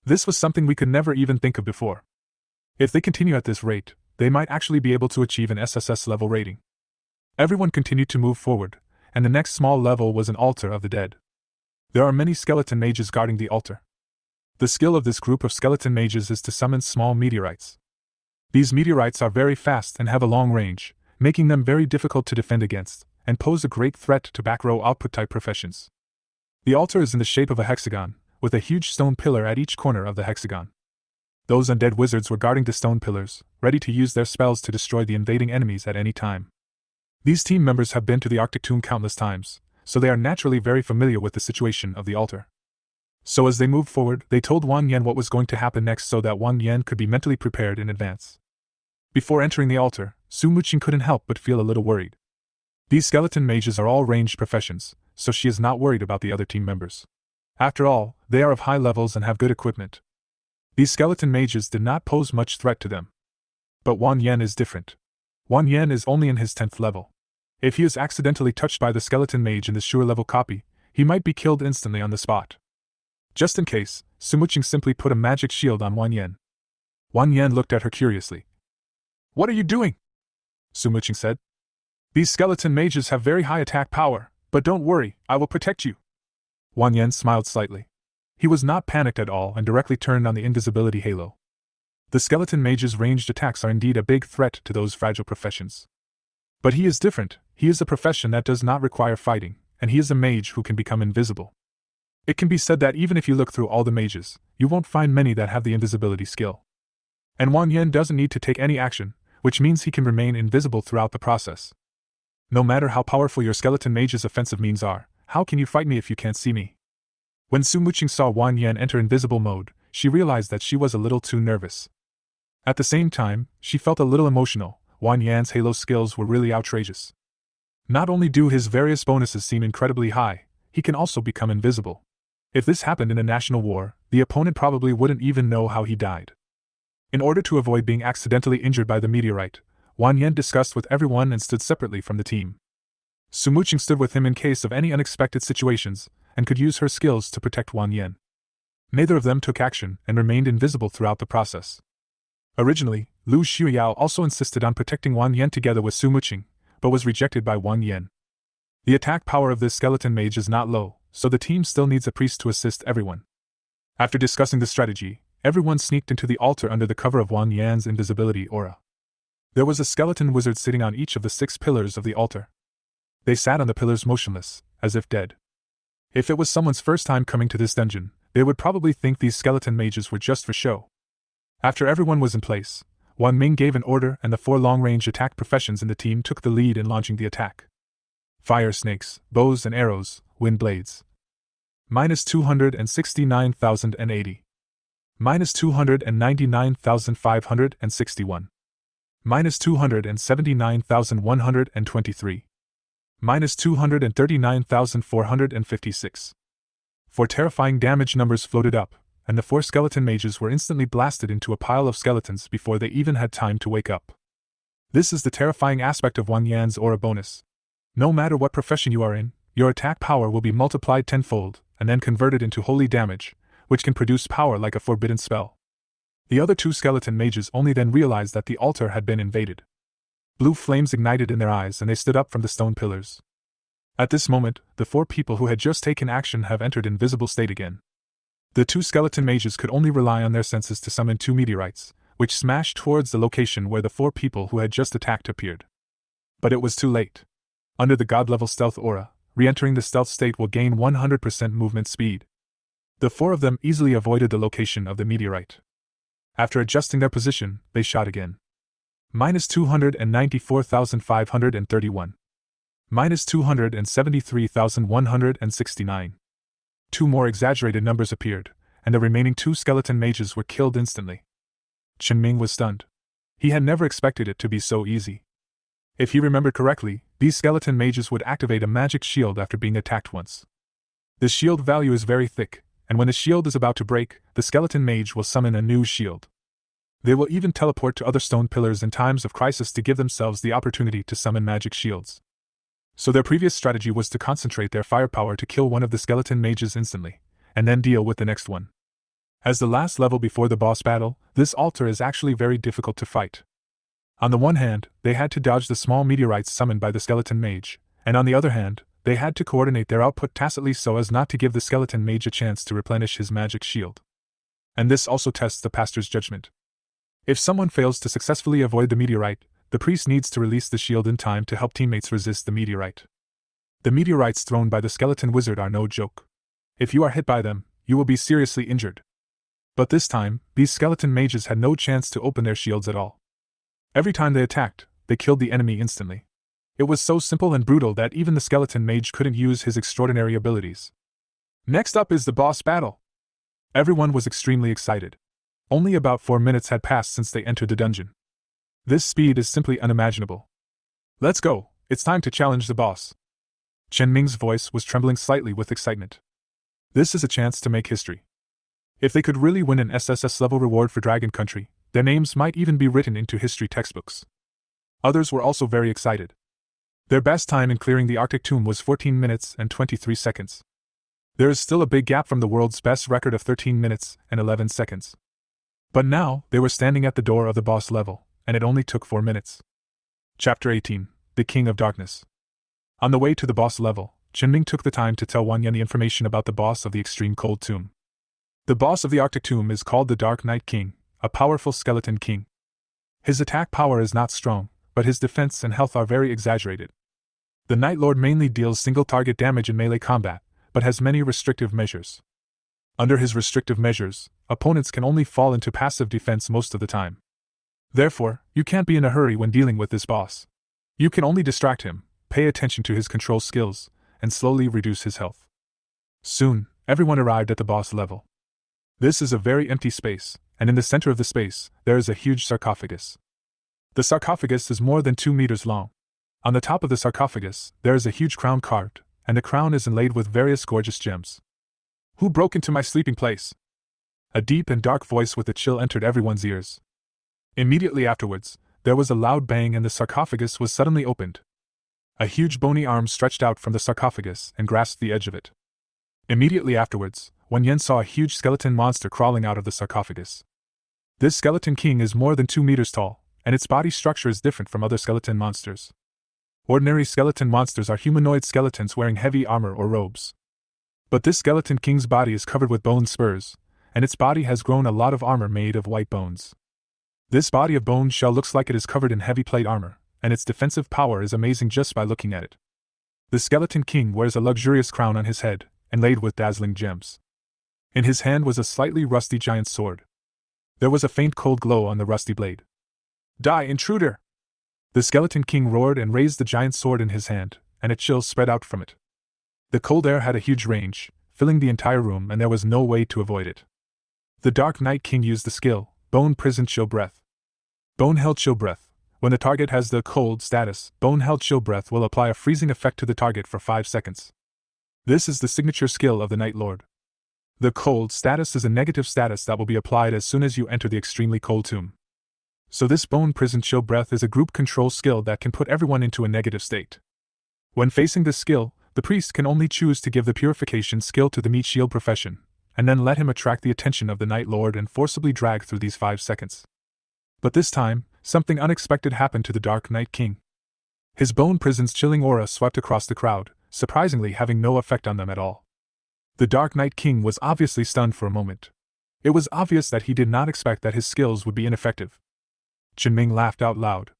B: This was something we could never even think of before. If they continue at this rate, they might actually be able to achieve an SSS level rating. Everyone continued to move forward, and the next small level was an altar of the dead. There are many skeleton mages guarding the altar. The skill of this group of skeleton mages is to summon small meteorites. These meteorites are very fast and have a long range, making them very difficult to defend against, and pose a great threat to back row output type professions. The altar is in the shape of a hexagon, with a huge stone pillar at each corner of the hexagon. Those undead wizards were guarding the stone pillars, ready to use their spells to destroy the invading enemies at any time. These team members have been to the Arctic Tomb countless times, so they are naturally very familiar with the situation of the altar. So as they moved forward, they told Wang Yan what was going to happen next so that Wang Yan could be mentally prepared in advance. Before entering the altar, Su Muqing couldn't help but feel a little worried. These skeleton mages are all ranged professions, so she is not worried about the other team members. After all, they are of high levels and have good equipment. These skeleton mages did not pose much threat to them. But Wang Yan is different. Wang Yan is only in his 10th level. If he is accidentally touched by the skeleton mage in the sure level copy, he might be killed instantly on the spot. Just in case, Su Muqing simply put a magic shield on Wang Yan. Wang Yan looked at her curiously. "What are you doing?" Su Muqing said. "These skeleton mages have very high attack power, but don't worry, I will protect you." Wang Yan smiled slightly. He was not panicked at all and directly turned on the invisibility halo. The skeleton mage's ranged attacks are indeed a big threat to those fragile professions. But he is different. He is a profession that does not require fighting, and he is a mage who can become invisible. It can be said that even if you look through all the mages, you won't find many that have the invisibility skill. And Wang Yan doesn't need to take any action, which means he can remain invisible throughout the process. No matter how powerful your skeleton mage's offensive means are, how can you fight me if you can't see me? When Su Muqing saw Wang Yan enter invisible mode, she realized that she was a little too nervous. At the same time, she felt a little emotional. Wang Yan's halo skills were really outrageous. Not only do his various bonuses seem incredibly high, he can also become invisible. If this happened in a national war, the opponent probably wouldn't even know how he died. In order to avoid being accidentally injured by the meteorite, Wang Yan discussed with everyone and stood separately from the team. Su Muqing stood with him in case of any unexpected situations, and could use her skills to protect Wang Yan. Neither of them took action and remained invisible throughout the process. Originally, Lu Shuyao also insisted on protecting Wang Yan together with Su Muqing, but was rejected by Wang Yan. The attack power of this skeleton mage is not low, so the team still needs a priest to assist everyone. After discussing the strategy, everyone sneaked into the altar under the cover of Wang Yan's invisibility aura. There was a skeleton wizard sitting on each of the 6 pillars of the altar. They sat on the pillars motionless, as if dead. If it was someone's first time coming to this dungeon, they would probably think these skeleton mages were just for show. After everyone was in place, Wang Ming gave an order and the 4 long-range attack professions in the team took the lead in launching the attack. Fire snakes, bows and arrows, wind blades. Minus 269,080. Minus 299,561. Minus 279,123. Minus 239,456. 4 terrifying damage numbers floated up, and the 4 skeleton mages were instantly blasted into a pile of skeletons before they even had time to wake up. This is the terrifying aspect of Wang Yan's aura bonus. No matter what profession you are in, your attack power will be multiplied tenfold, and then converted into holy damage, which can produce power like a forbidden spell. The other 2 skeleton mages only then realized that the altar had been invaded. Blue flames ignited in their eyes and they stood up from the stone pillars. At this moment, the 4 people who had just taken action have entered invisible state again. The 2 skeleton mages could only rely on their senses to summon 2 meteorites, which smashed towards the location where the 4 people who had just attacked appeared. But it was too late. Under the god-level stealth aura, re-entering the stealth state will gain 100% movement speed. The 4 of them easily avoided the location of the meteorite. After adjusting their position, they shot again. Minus 294,531. Minus 273,169. 2 more exaggerated numbers appeared, and the remaining 2 skeleton mages were killed instantly. Chen Ming was stunned. He had never expected it to be so easy. If he remembered correctly, these skeleton mages would activate a magic shield after being attacked once. The shield value is very thick, and when the shield is about to break, the skeleton mage will summon a new shield. They will even teleport to other stone pillars in times of crisis to give themselves the opportunity to summon magic shields. So their previous strategy was to concentrate their firepower to kill one of the skeleton mages instantly, and then deal with the next one. As the last level before the boss battle, this altar is actually very difficult to fight. On the one hand, they had to dodge the small meteorites summoned by the skeleton mage, and on the other hand, they had to coordinate their output tacitly so as not to give the skeleton mage a chance to replenish his magic shield. And this also tests the pastor's judgment. If someone fails to successfully avoid the meteorite, the priest needs to release the shield in time to help teammates resist the meteorite. The meteorites thrown by the skeleton wizard are no joke. If you are hit by them, you will be seriously injured. But this time, these skeleton mages had no chance to open their shields at all. Every time they attacked, they killed the enemy instantly. It was so simple and brutal that even the skeleton mage couldn't use his extraordinary abilities. Next up is the boss battle. Everyone was extremely excited. Only about 4 minutes had passed since they entered the dungeon. This speed is simply unimaginable. Let's go, it's time to challenge the boss. Chen Ming's voice was trembling slightly with excitement. This is a chance to make history. If they could really win an SSS-level reward for Dragon Country, their names might even be written into history textbooks. Others were also very excited. Their best time in clearing the Arctic Tomb was 14 minutes and 23 seconds. There is still a big gap from the world's best record of 13 minutes and 11 seconds. But now, they were standing at the door of the boss level, and it only took 4 minutes. Chapter 18, The King of Darkness. On the way to the boss level, Chen Ming took the time to tell Wang Yan the information about the boss of the Extreme Cold Tomb. The boss of the Arctic Tomb is called the Dark Night King, a powerful skeleton king. His attack power is not strong, but his defense and health are very exaggerated. The Night Lord mainly deals single-target damage in melee combat, but has many restrictive measures. Under his restrictive measures, opponents can only fall into passive defense most of the time. Therefore, you can't be in a hurry when dealing with this boss. You can only distract him, pay attention to his control skills, and slowly reduce his health. Soon, everyone arrived at the boss level. This is a very empty space, and in the center of the space, there is a huge sarcophagus. The sarcophagus is more than 2 meters long. On the top of the sarcophagus, there is a huge crown carved, and the crown is inlaid with various gorgeous gems. Who broke into my sleeping place? A deep and dark voice with a chill entered everyone's ears. Immediately afterwards, there was a loud bang and the sarcophagus was suddenly opened. A huge bony arm stretched out from the sarcophagus and grasped the edge of it. Immediately afterwards, Wang Yan saw a huge skeleton monster crawling out of the sarcophagus. This skeleton king is more than 2 meters tall, and its body structure is different from other skeleton monsters. Ordinary skeleton monsters are humanoid skeletons wearing heavy armor or robes. But this skeleton king's body is covered with bone spurs, and its body has grown a lot of armor made of white bones. This body of bone shell looks like it is covered in heavy plate armor, and its defensive power is amazing just by looking at it. The Skeleton King wears a luxurious crown on his head, inlaid with dazzling gems. In his hand was a slightly rusty giant sword. There was a faint cold glow on the rusty blade. Die, intruder! The Skeleton King roared and raised the giant sword in his hand, and a chill spread out from it. The cold air had a huge range, filling the entire room, and there was no way to avoid it. The Dark Knight King used the skill, Bone Prison Chill Breath. Bone Held Chill Breath. When the target has the cold status, Bone Held Chill Breath will apply a freezing effect to the target for 5 seconds. This is the signature skill of the Night Lord. The cold status is a negative status that will be applied as soon as you enter the extremely cold tomb. So this Bone Prison Chill Breath is a group control skill that can put everyone into a negative state. When facing this skill, the priest can only choose to give the purification skill to the meat shield profession, and then let him attract the attention of the Night Lord and forcibly drag through these 5 seconds. But this time, something unexpected happened to the Dark Knight King. His Bone Prison's chilling aura swept across the crowd, surprisingly having no effect on them at all. The Dark Knight King was obviously stunned for a moment. It was obvious that he did not expect that his skills would be ineffective. Qinming laughed out loud.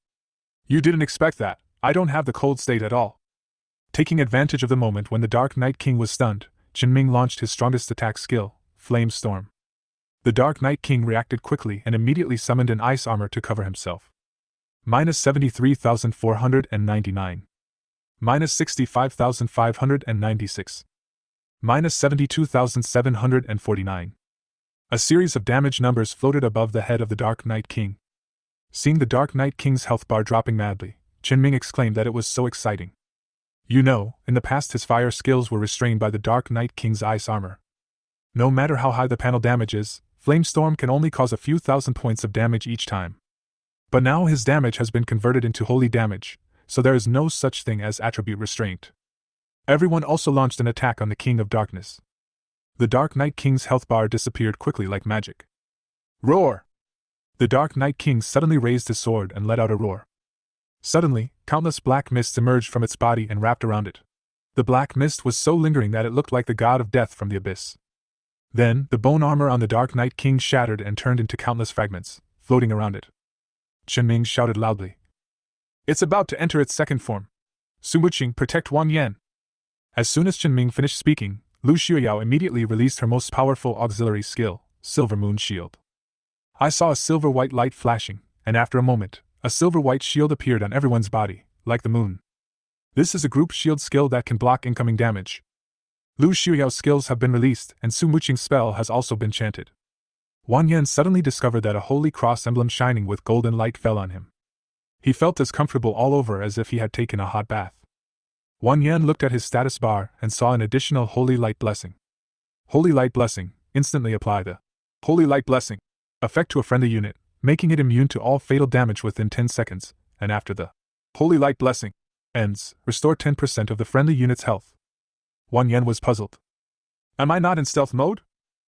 B: You didn't expect that. I don't have the cold state at all. Taking advantage of the moment when the Dark Knight King was stunned, Qinming launched his strongest attack skill, Flame Storm. The Dark Knight King reacted quickly and immediately summoned an ice armor to cover himself. Minus 73,499. Minus 65,596. Minus 72,749. A series of damage numbers floated above the head of the Dark Knight King. Seeing the Dark Knight King's health bar dropping madly, Qinming exclaimed that it was so exciting. You know, in the past his fire skills were restrained by the Dark Knight King's ice armor. No matter how high the panel damage is, Flame Storm can only cause a few thousand points of damage each time. But now his damage has been converted into holy damage, so there is no such thing as attribute restraint. Everyone also launched an attack on the King of Darkness. The Dark Knight King's health bar disappeared quickly like magic. Roar! The Dark Knight King suddenly raised his sword and let out a roar. Suddenly, countless black mists emerged from its body and wrapped around it. The black mist was so lingering that it looked like the god of death from the abyss. Then, the bone armor on the Dark Knight King shattered and turned into countless fragments, floating around it. Qinming shouted loudly. It's about to enter its second form. Su Wuqing, protect Wang Yan. As soon as Qinming finished speaking, Lu Xiaoyao immediately released her most powerful auxiliary skill, Silver Moon Shield. I saw a silver-white light flashing, and after a moment, a silver-white shield appeared on everyone's body, like the moon. This is a group shield skill that can block incoming damage. Lu Xiaoyao's skills have been released, and Su Wuqing's spell has also been chanted. Wang Yan suddenly discovered that a holy cross emblem shining with golden light fell on him. He felt as comfortable all over as if he had taken a hot bath. Wang Yan looked at his status bar and saw an additional Holy Light Blessing. Holy Light Blessing, instantly apply the Holy Light Blessing effect to a friendly unit, making it immune to all fatal damage within 10 seconds, and after the Holy Light Blessing ends, restore 10% of the friendly unit's health. Wang Yan was puzzled. Am I not in stealth mode?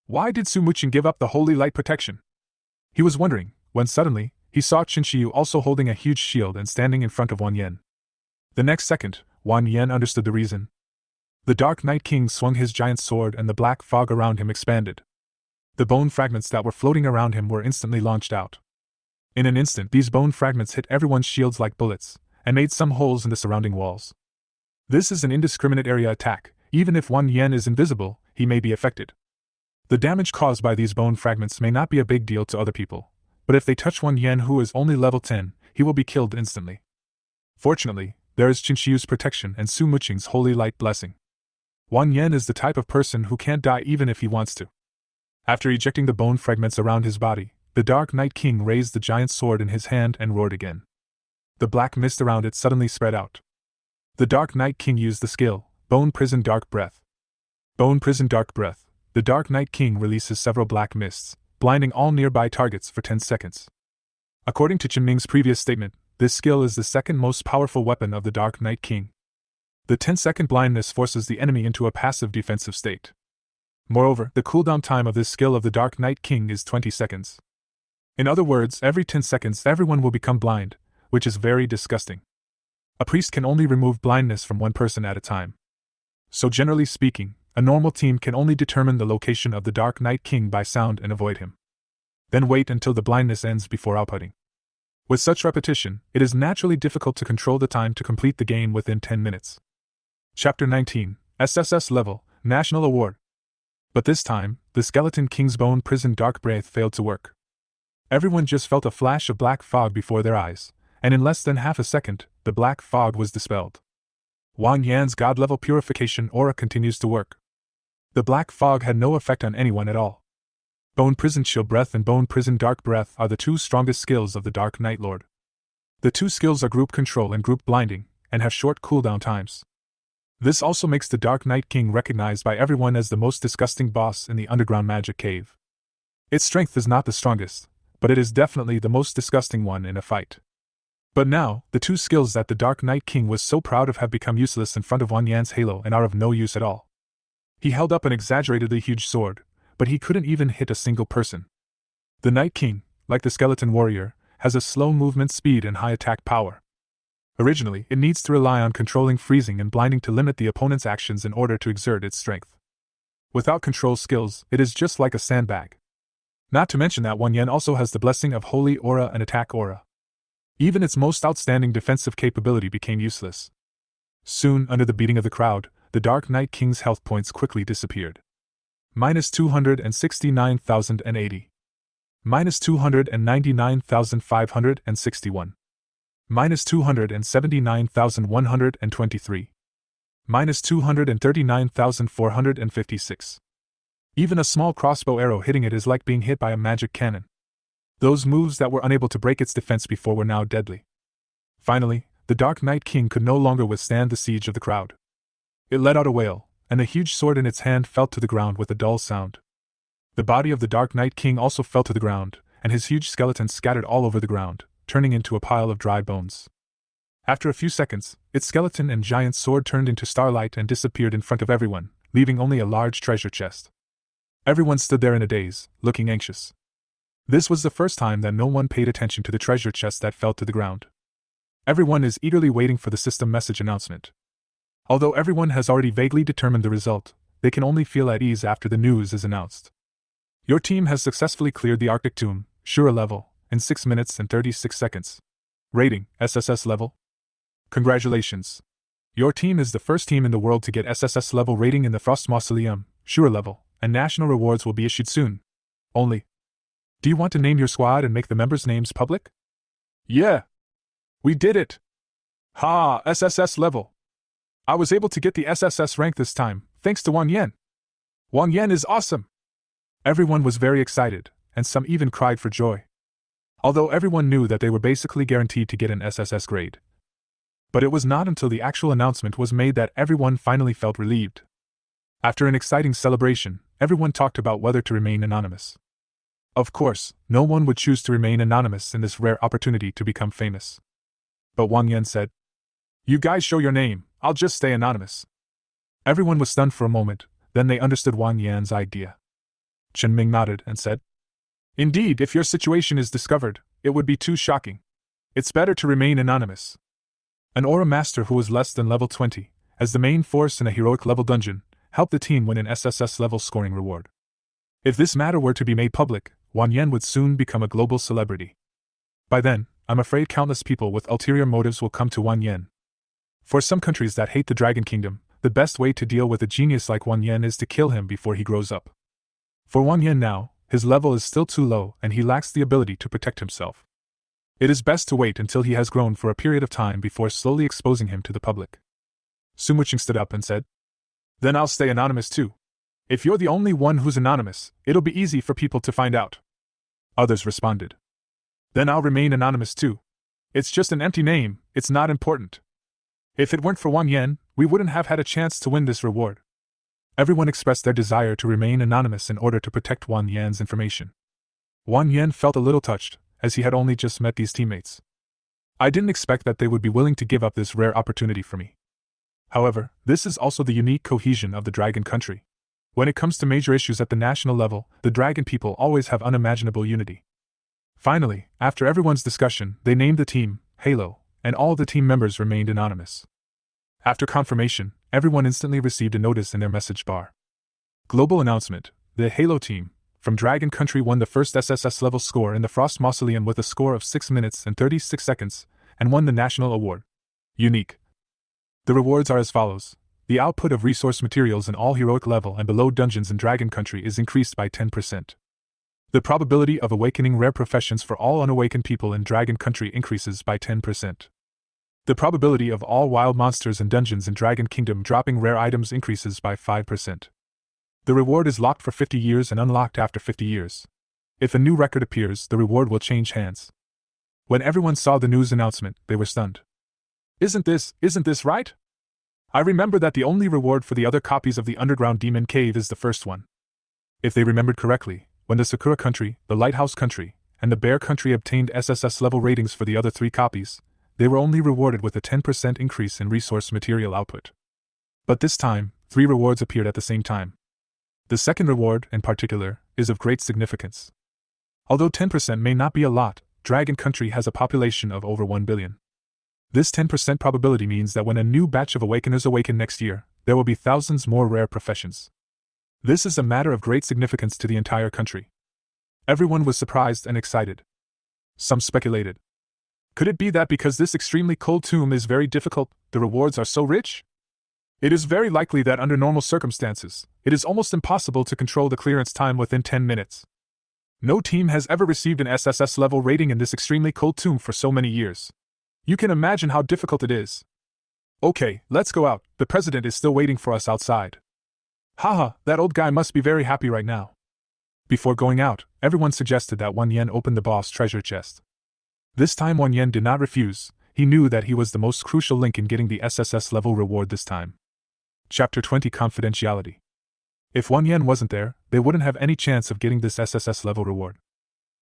B: Why did Su Wuqing give up the Holy Light protection? He was wondering, when suddenly, he saw Qin Shiyu also holding a huge shield and standing in front of Wang Yan. The next second, Wang Yan understood the reason. The Dark Knight King swung his giant sword and the black fog around him expanded. The bone fragments that were floating around him were instantly launched out. In an instant, these bone fragments hit everyone's shields like bullets, and made some holes in the surrounding walls. This is an indiscriminate area attack. Even if Wang Yan is invisible, he may be affected. The damage caused by these bone fragments may not be a big deal to other people, but if they touch Wang Yan, who is only level 10, he will be killed instantly. Fortunately, there is Qin Shiyu's protection and Su Wuqing's Holy Light Blessing. Wang Yan is the type of person who can't die even if he wants to. After ejecting the bone fragments around his body, the Dark Knight King raised the giant sword in his hand and roared again. The black mist around it suddenly spread out. The Dark Knight King used the skill, Bone Prison Dark Breath. Bone Prison Dark Breath. The Dark Knight King releases several black mists, blinding all nearby targets for 10 seconds. According to Qinming's previous statement, this skill is the second most powerful weapon of the Dark Knight King. The 10-second blindness forces the enemy into a passive defensive state. Moreover, the cooldown time of this skill of the Dark Knight King is 20 seconds. In other words, every 10 seconds everyone will become blind, which is very disgusting. A priest can only remove blindness from one person at a time. So generally speaking, a normal team can only determine the location of the Dark Knight King by sound and avoid him. Then wait until the blindness ends before outputting. With such repetition, it is naturally difficult to control the time to complete the game within 10 minutes. Chapter 19, SSS Level, National Award. But this time, the Skeleton King's Bone Prison Dark Breath failed to work. Everyone just felt a flash of black fog before their eyes, and in less than half a second, the black fog was dispelled. Wang Yan's God-level purification aura continues to work. The black fog had no effect on anyone at all. Bone Prison Chill Breath and Bone Prison Dark Breath are the two strongest skills of the Dark Knight Lord. The two skills are group control and group blinding, and have short cooldown times. This also makes the Dark Knight King recognized by everyone as the most disgusting boss in the underground magic cave. Its strength is not the strongest, but it is definitely the most disgusting one in a fight. But now, the two skills that the Dark Knight King was so proud of have become useless in front of Wang Yan's halo and are of no use at all. He held up an exaggeratedly huge sword, but he couldn't even hit a single person. The Night King, like the Skeleton Warrior, has a slow movement speed and high attack power. Originally, it needs to rely on controlling freezing and blinding to limit the opponent's actions in order to exert its strength. Without control skills, it is just like a sandbag. Not to mention that Wang Yan also has the blessing of Holy Aura and Attack Aura. Even its most outstanding defensive capability became useless. Soon, under the beating of the crowd, the Dark Knight King's health points quickly disappeared. Minus 269,080. Minus 299,561. Minus 279,123. Minus 239,456. Even a small crossbow arrow hitting it is like being hit by a magic cannon. Those moves that were unable to break its defense before were now deadly. Finally, the Dark Knight King could no longer withstand the siege of the crowd. It let out a wail, and the huge sword in its hand fell to the ground with a dull sound. The body of the Dark Knight King also fell to the ground, and his huge skeleton scattered all over the ground, turning into a pile of dry bones. After a few seconds, its skeleton and giant sword turned into starlight and disappeared in front of everyone, leaving only a large treasure chest. Everyone stood there in a daze, looking anxious. This was the first time that no one paid attention to the treasure chest that fell to the ground. Everyone is eagerly waiting for the system message announcement. Although everyone has already vaguely determined the result, they can only feel at ease after the news is announced. Your team has successfully cleared the Arctic Tomb, Shura level, in 6 minutes and 36 seconds. Rating, SSS level. Congratulations. Your team is the first team in the world to get SSS level rating in the Frost Mausoleum, Shura level, and national rewards will be issued soon. Only. Do you want to name your squad and make the members' names public? Yeah. We did it. Ha, SSS level. I was able to get the SSS rank this time, thanks to Wang Yan. Wang Yan is awesome. Everyone was very excited, and some even cried for joy. Although everyone knew that they were basically guaranteed to get an SSS grade. But it was not until the actual announcement was made that everyone finally felt relieved. After an exciting celebration, everyone talked about whether to remain anonymous. Of course, no one would choose to remain anonymous in this rare opportunity to become famous. But Wang Yan said, "You guys show your name, I'll just stay anonymous." Everyone was stunned for a moment, then they understood Wang Yan's idea. Chen Ming nodded and said, "Indeed, if your situation is discovered, it would be too shocking. It's better to remain anonymous." An Aura Master who was less than level 20, as the main force in a heroic level dungeon, helped the team win an SSS level scoring reward. If this matter were to be made public, Wang Yan would soon become a global celebrity. By then, I'm afraid countless people with ulterior motives will come to Wang Yan. For some countries that hate the Dragon Kingdom, the best way to deal with a genius like Wang Yan is to kill him before he grows up. For Wang Yan now, his level is still too low and he lacks the ability to protect himself. It is best to wait until he has grown for a period of time before slowly exposing him to the public. Sun Wuching stood up and said, "Then I'll stay anonymous too. If you're the only one who's anonymous, it'll be easy for people to find out." Others responded, "Then I'll remain anonymous too. It's just an empty name, it's not important. If it weren't for Wang Yan, we wouldn't have had a chance to win this reward." Everyone expressed their desire to remain anonymous in order to protect Wang Yan's information. Wang Yan felt a little touched, as he had only just met these teammates. "I didn't expect that they would be willing to give up this rare opportunity for me." However, this is also the unique cohesion of the Dragon Country. When it comes to major issues at the national level, the Dragon people always have unimaginable unity. Finally, after everyone's discussion, they named the team Halo, and all the team members remained anonymous. After confirmation, everyone instantly received a notice in their message bar. Global announcement: the Halo team, from Dragon Country won the first SSS level score in the Frost Mausoleum with a score of 6 minutes and 36 seconds, and won the national award. Unique. The rewards are as follows. The output of resource materials in all heroic level and below dungeons in Dragon Country is increased by 10%. The probability of awakening rare professions for all unawakened people in Dragon Country increases by 10%. The probability of all wild monsters and dungeons in Dragon Kingdom dropping rare items increases by 5%. The reward is locked for 50 years and unlocked after 50 years. If a new record appears, the reward will change hands. When everyone saw the news announcement, they were stunned. Isn't this right? I remember that the only reward for the other copies of the Underground Demon Cave is the first one. If they remembered correctly, when the Sakura Country, the Lighthouse Country, and the Bear Country obtained SSS level ratings for the other 3 copies, they were only rewarded with a 10% increase in resource material output. But this time, 3 rewards appeared at the same time. The second reward, in particular, is of great significance. Although 10% may not be a lot, Dragon Country has a population of over 1 billion. This 10% probability means that when a new batch of Awakeners awaken next year, there will be thousands more rare professions. This is a matter of great significance to the entire country. Everyone was surprised and excited. Some speculated. Could it be that because this extremely cold tomb is very difficult, the rewards are so rich? It is very likely that under normal circumstances, it is almost impossible to control the clearance time within 10 minutes. No team has ever received an SSS level rating in this extremely cold tomb for so many years. You can imagine how difficult it is. Okay, let's go out, the president is still waiting for us outside. Haha, that old guy must be very happy right now. Before going out, everyone suggested that Wang Yan open the boss treasure chest. This time Wang Yan did not refuse, he knew that he was the most crucial link in getting the SSS level reward this time. Chapter 20 Confidentiality. If Wang Yan wasn't there, they wouldn't have any chance of getting this SSS level reward.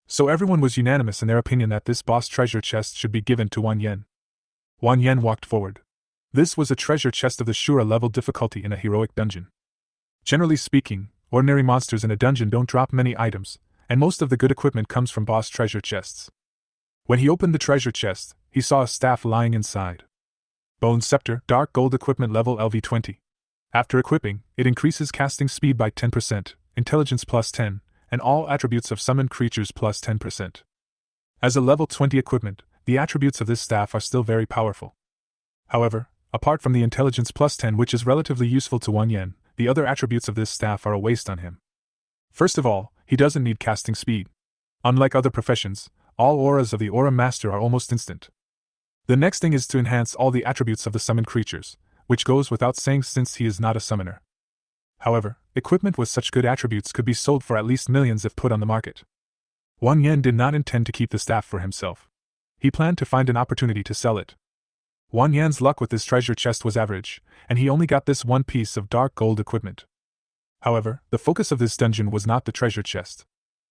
B: So everyone was unanimous in their opinion that this boss treasure chest should be given to Wang Yan. Wang Yan walked forward. This was a treasure chest of the Shura level difficulty in a heroic dungeon. Generally speaking, ordinary monsters in a dungeon don't drop many items, and most of the good equipment comes from boss treasure chests. When he opened the treasure chest, he saw a staff lying inside. Bone Scepter, Dark Gold Equipment Level LV20. After equipping, it increases casting speed by 10%, intelligence plus 10, and all attributes of summoned creatures plus 10%. As a level 20 equipment, the attributes of this staff are still very powerful. However, apart from the intelligence plus 10 which is relatively useful to Wang Yan, the other attributes of this staff are a waste on him. First of all, he doesn't need casting speed. Unlike other professions, all auras of the Aura Master are almost instant. The next thing is to enhance all the attributes of the summoned creatures, which goes without saying since he is not a summoner. However, equipment with such good attributes could be sold for at least millions if put on the market. Wang Yan did not intend to keep the staff for himself. He planned to find an opportunity to sell it. Wang Yan's luck with this treasure chest was average, and he only got this one piece of dark gold equipment. However, the focus of this dungeon was not the treasure chest.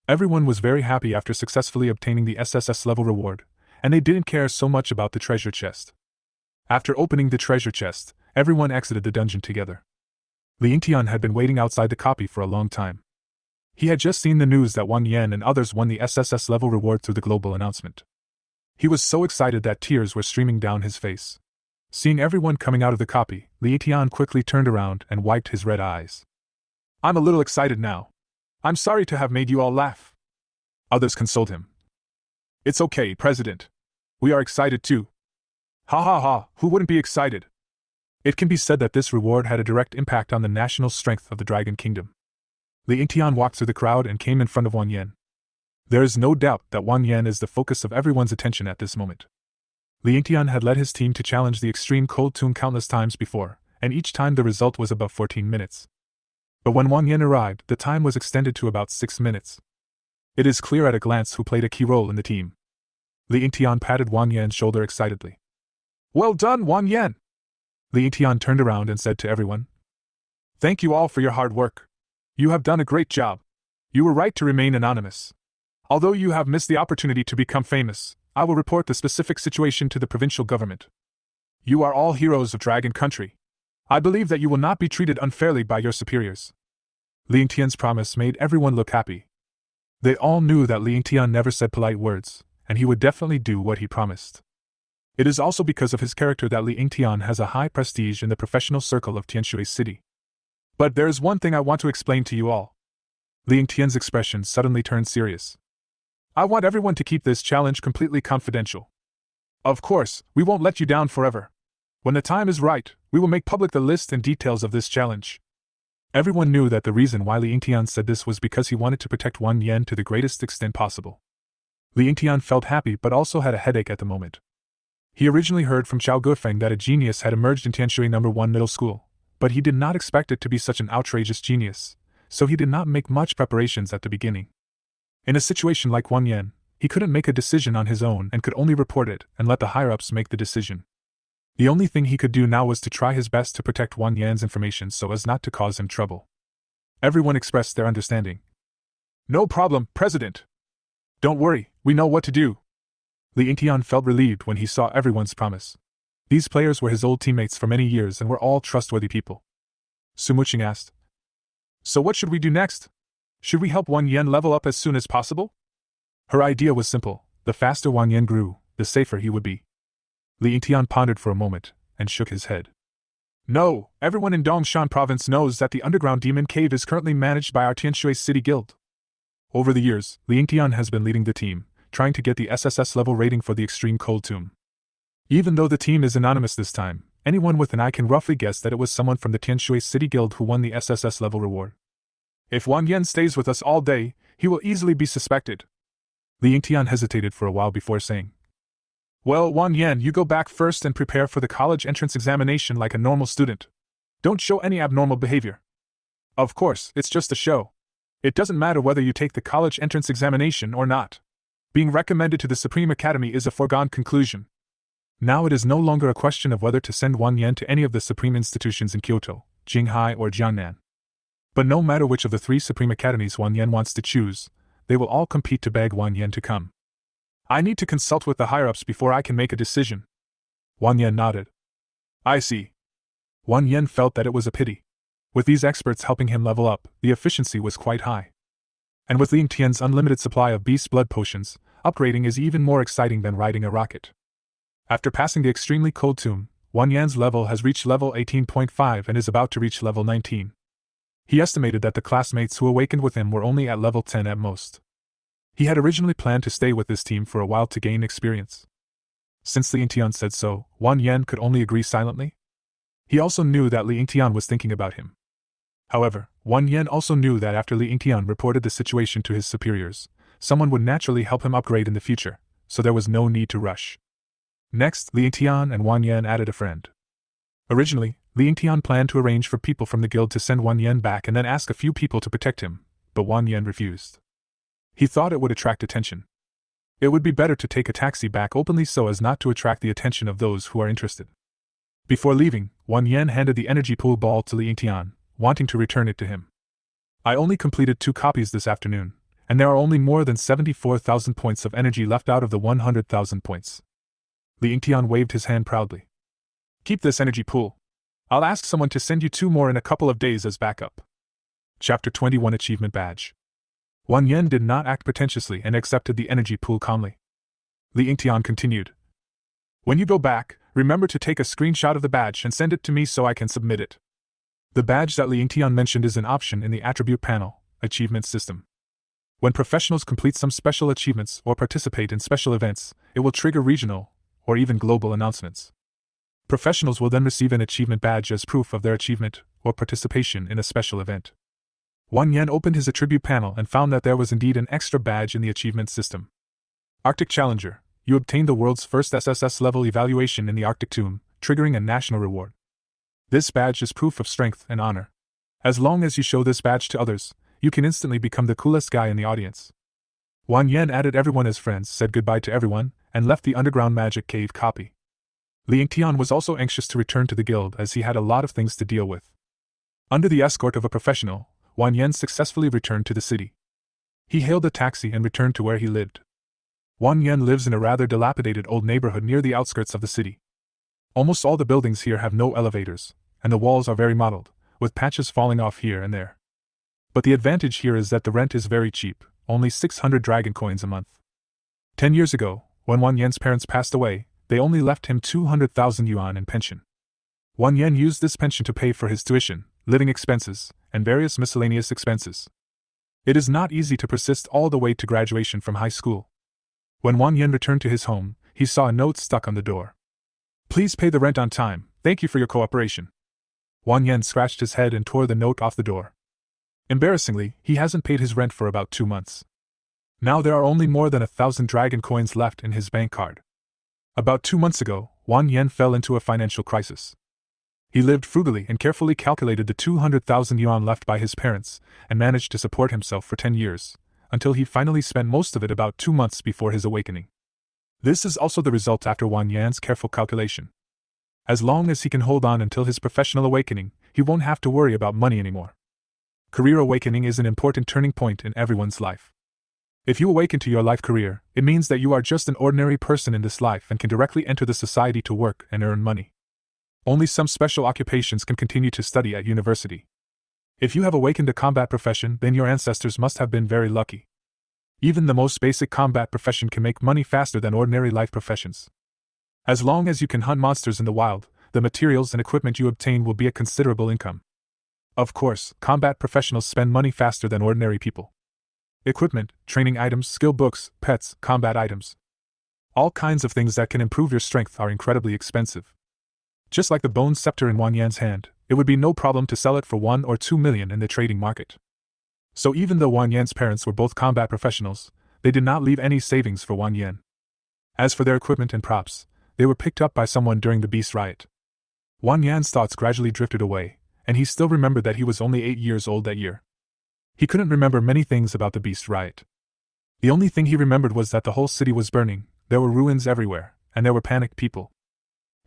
B: Everyone was very happy after successfully obtaining the SSS level reward, and they didn't care so much about the treasure chest. After opening the treasure chest, everyone exited the dungeon together. Li Yingtian had been waiting outside the copy for a long time. He had just seen the news that Wang Yan and others won the SSS level reward through the global announcement. He was so excited that tears were streaming down his face. Seeing everyone coming out of the copy, Li Yingtian quickly turned around and wiped his red eyes. I'm a little excited now. I'm sorry to have made you all laugh. Others consoled him. It's okay, President. We are excited too. Ha ha ha, who wouldn't be excited? It can be said that this reward had a direct impact on the national strength of the Dragon Kingdom. Li Yingtian walked through the crowd and came in front of Wang Yan. There is no doubt that Wang Yan is the focus of everyone's attention at this moment. Li Yingtian had led his team to challenge the extreme cold tomb countless times before, and each time the result was above 14 minutes. But when Wang Yan arrived, the time was extended to about 6 minutes. It is clear at a glance who played a key role in the team. Li Yingtian patted Wang Yan's shoulder excitedly. Well done, Wang Yan! Li Yingtian turned around and said to everyone, Thank you all for your hard work. You have done a great job. You were right to remain anonymous. Although you have missed the opportunity to become famous, I will report the specific situation to the provincial government. You are all heroes of Dragon Country. I believe that you will not be treated unfairly by your superiors. Li Yingtian's promise made everyone look happy. They all knew that Li Yingtian never said polite words, and he would definitely do what he promised. It is also because of his character that Li Yingtian has a high prestige in the professional circle of Tianshui City. But there is one thing I want to explain to you all. Li Yingtian's expression suddenly turned serious. I want everyone to keep this challenge completely confidential. Of course, we won't let you down forever. When the time is right, we will make public the list and details of this challenge. Everyone knew that the reason why Li Yingtian said this was because he wanted to protect Wang Yan to the greatest extent possible. Li Yingtian felt happy but also had a headache at the moment. He originally heard from Chao Guifeng that a genius had emerged in Tianshui No. 1 middle school, but he did not expect it to be such an outrageous genius, so he did not make much preparations at the beginning. In a situation like Wang Yan, he couldn't make a decision on his own and could only report it and let the higher-ups make the decision. The only thing he could do now was to try his best to protect Wang Yan's information so as not to cause him trouble. Everyone expressed their understanding. No problem, President. Don't worry, we know what to do. Li Yingtian felt relieved when he saw everyone's promise. These players were his old teammates for many years and were all trustworthy people. Su Muqing asked. So what should we do next? Should we help Wang Yan level up as soon as possible? Her idea was simple. The faster Wang Yan grew, the safer he would be. Li Yingtian pondered for a moment, and shook his head. No, everyone in Dongshan province knows that the underground demon cave is currently managed by our Tianshui City Guild. Over the years, Li Yingtian has been leading the team, trying to get the SSS level rating for the extreme cold tomb. Even though the team is anonymous this time, anyone with an eye can roughly guess that it was someone from the Tianshui City Guild who won the SSS level reward. If Wang Yan stays with us all day, he will easily be suspected. Li Yingtian hesitated for a while before saying, Well, Wang Yan, you go back first and prepare for the college entrance examination like a normal student. Don't show any abnormal behavior. Of course, it's just a show. It doesn't matter whether you take the college entrance examination or not. Being recommended to the Supreme Academy is a foregone conclusion. Now it is no longer a question of whether to send Wang Yan to any of the supreme institutions in Kyoto, Jinghai or Jiangnan. But no matter which of the 3 supreme academies Wang Yan wants to choose, they will all compete to beg Wang Yan to come. I need to consult with the higher-ups before I can make a decision. Wang Yan nodded. I see. Wang Yan felt that it was a pity. With these experts helping him level up, the efficiency was quite high. And with Li Yingtian's unlimited supply of beast blood potions, upgrading is even more exciting than riding a rocket. After passing the extremely cold tomb, Wang Yan's level has reached level 18.5 and is about to reach level 19. He estimated that the classmates who awakened with him were only at level 10 at most. He had originally planned to stay with this team for a while to gain experience. Since Li Yingtian said so, Wang Yan could only agree silently. He also knew that Li Yingtian was thinking about him. However, Wang Yan also knew that after Li Yingtian reported the situation to his superiors, someone would naturally help him upgrade in the future, so there was no need to rush. Next, Li Yingtian and Wang Yan added a friend. Originally, Li Yingtian planned to arrange for people from the guild to send Wang Yan back and then ask a few people to protect him, but Wang Yan refused. He thought it would attract attention. It would be better to take a taxi back openly so as not to attract the attention of those who are interested. Before leaving, Wang Yan handed the energy pool ball to Li Yingtian, wanting to return it to him. I only completed 2 copies this afternoon, and there are only more than 74,000 points of energy left out of the 100,000 points. Li Yingtian waved his hand proudly. Keep this energy pool. I'll ask someone to send you 2 more in a couple of days as backup. Chapter 21 Achievement Badge. Wang Yan did not act pretentiously and accepted the energy pool calmly. Li Yingtian continued. When you go back, remember to take a screenshot of the badge and send it to me so I can submit it. The badge that Li Yingtian mentioned is an option in the attribute panel, achievement system. When professionals complete some special achievements or participate in special events, it will trigger regional, or even global announcements. Professionals will then receive an achievement badge as proof of their achievement or participation in a special event. Wang Yan opened his attribute panel and found that there was indeed an extra badge in the achievement system. Arctic Challenger, you obtained the world's first SSS level evaluation in the Arctic Tomb, triggering a national reward. This badge is proof of strength and honor. As long as you show this badge to others, you can instantly become the coolest guy in the audience. Wang Yan added everyone as friends, said goodbye to everyone, and left the underground magic cave copy. Li Yingtian was also anxious to return to the guild as he had a lot of things to deal with. Under the escort of a professional, Wang Yan successfully returned to the city. He hailed a taxi and returned to where he lived. Wang Yan lives in a rather dilapidated old neighborhood near the outskirts of the city. Almost all the buildings here have no elevators, and the walls are very mottled, with patches falling off here and there. But the advantage here is that the rent is very cheap, only 600 dragon coins a month. 10 years ago, when Wang Yan's parents passed away, they only left him 200,000 yuan in pension. Wang Yan used this pension to pay for his tuition, living expenses, and various miscellaneous expenses. It is not easy to persist all the way to graduation from high school. When Wang Yan returned to his home, he saw a note stuck on the door. Please pay the rent on time, thank you for your cooperation. Wang Yan scratched his head and tore the note off the door. Embarrassingly, he hasn't paid his rent for about 2 months. Now there are only more than 1,000 dragon coins left in his bank card. About 2 months ago, Wang Yan fell into a financial crisis. He lived frugally and carefully calculated the 200,000 yuan left by his parents, and managed to support himself for 10 years, until he finally spent most of it about 2 months before his awakening. This is also the result after Wang Yan's careful calculation. As long as he can hold on until his professional awakening, he won't have to worry about money anymore. Career awakening is an important turning point in everyone's life. If you awaken to your life career, it means that you are just an ordinary person in this life and can directly enter the society to work and earn money. Only some special occupations can continue to study at university. If you have awakened a combat profession, then your ancestors must have been very lucky. Even the most basic combat profession can make money faster than ordinary life professions. As long as you can hunt monsters in the wild, the materials and equipment you obtain will be a considerable income. Of course, combat professionals spend money faster than ordinary people. Equipment, training items, skill books, pets, combat items. All kinds of things that can improve your strength are incredibly expensive. Just like the bone scepter in Wang Yan's hand, it would be no problem to sell it for 1 or 2 million in the trading market. So even though Wang Yan's parents were both combat professionals, they did not leave any savings for Wang Yan. As for their equipment and props, they were picked up by someone during the beast riot. Wang Yan's thoughts gradually drifted away, and he still remembered that he was only 8 years old that year. He couldn't remember many things about the beast riot. The only thing he remembered was that the whole city was burning, there were ruins everywhere, and there were panicked people.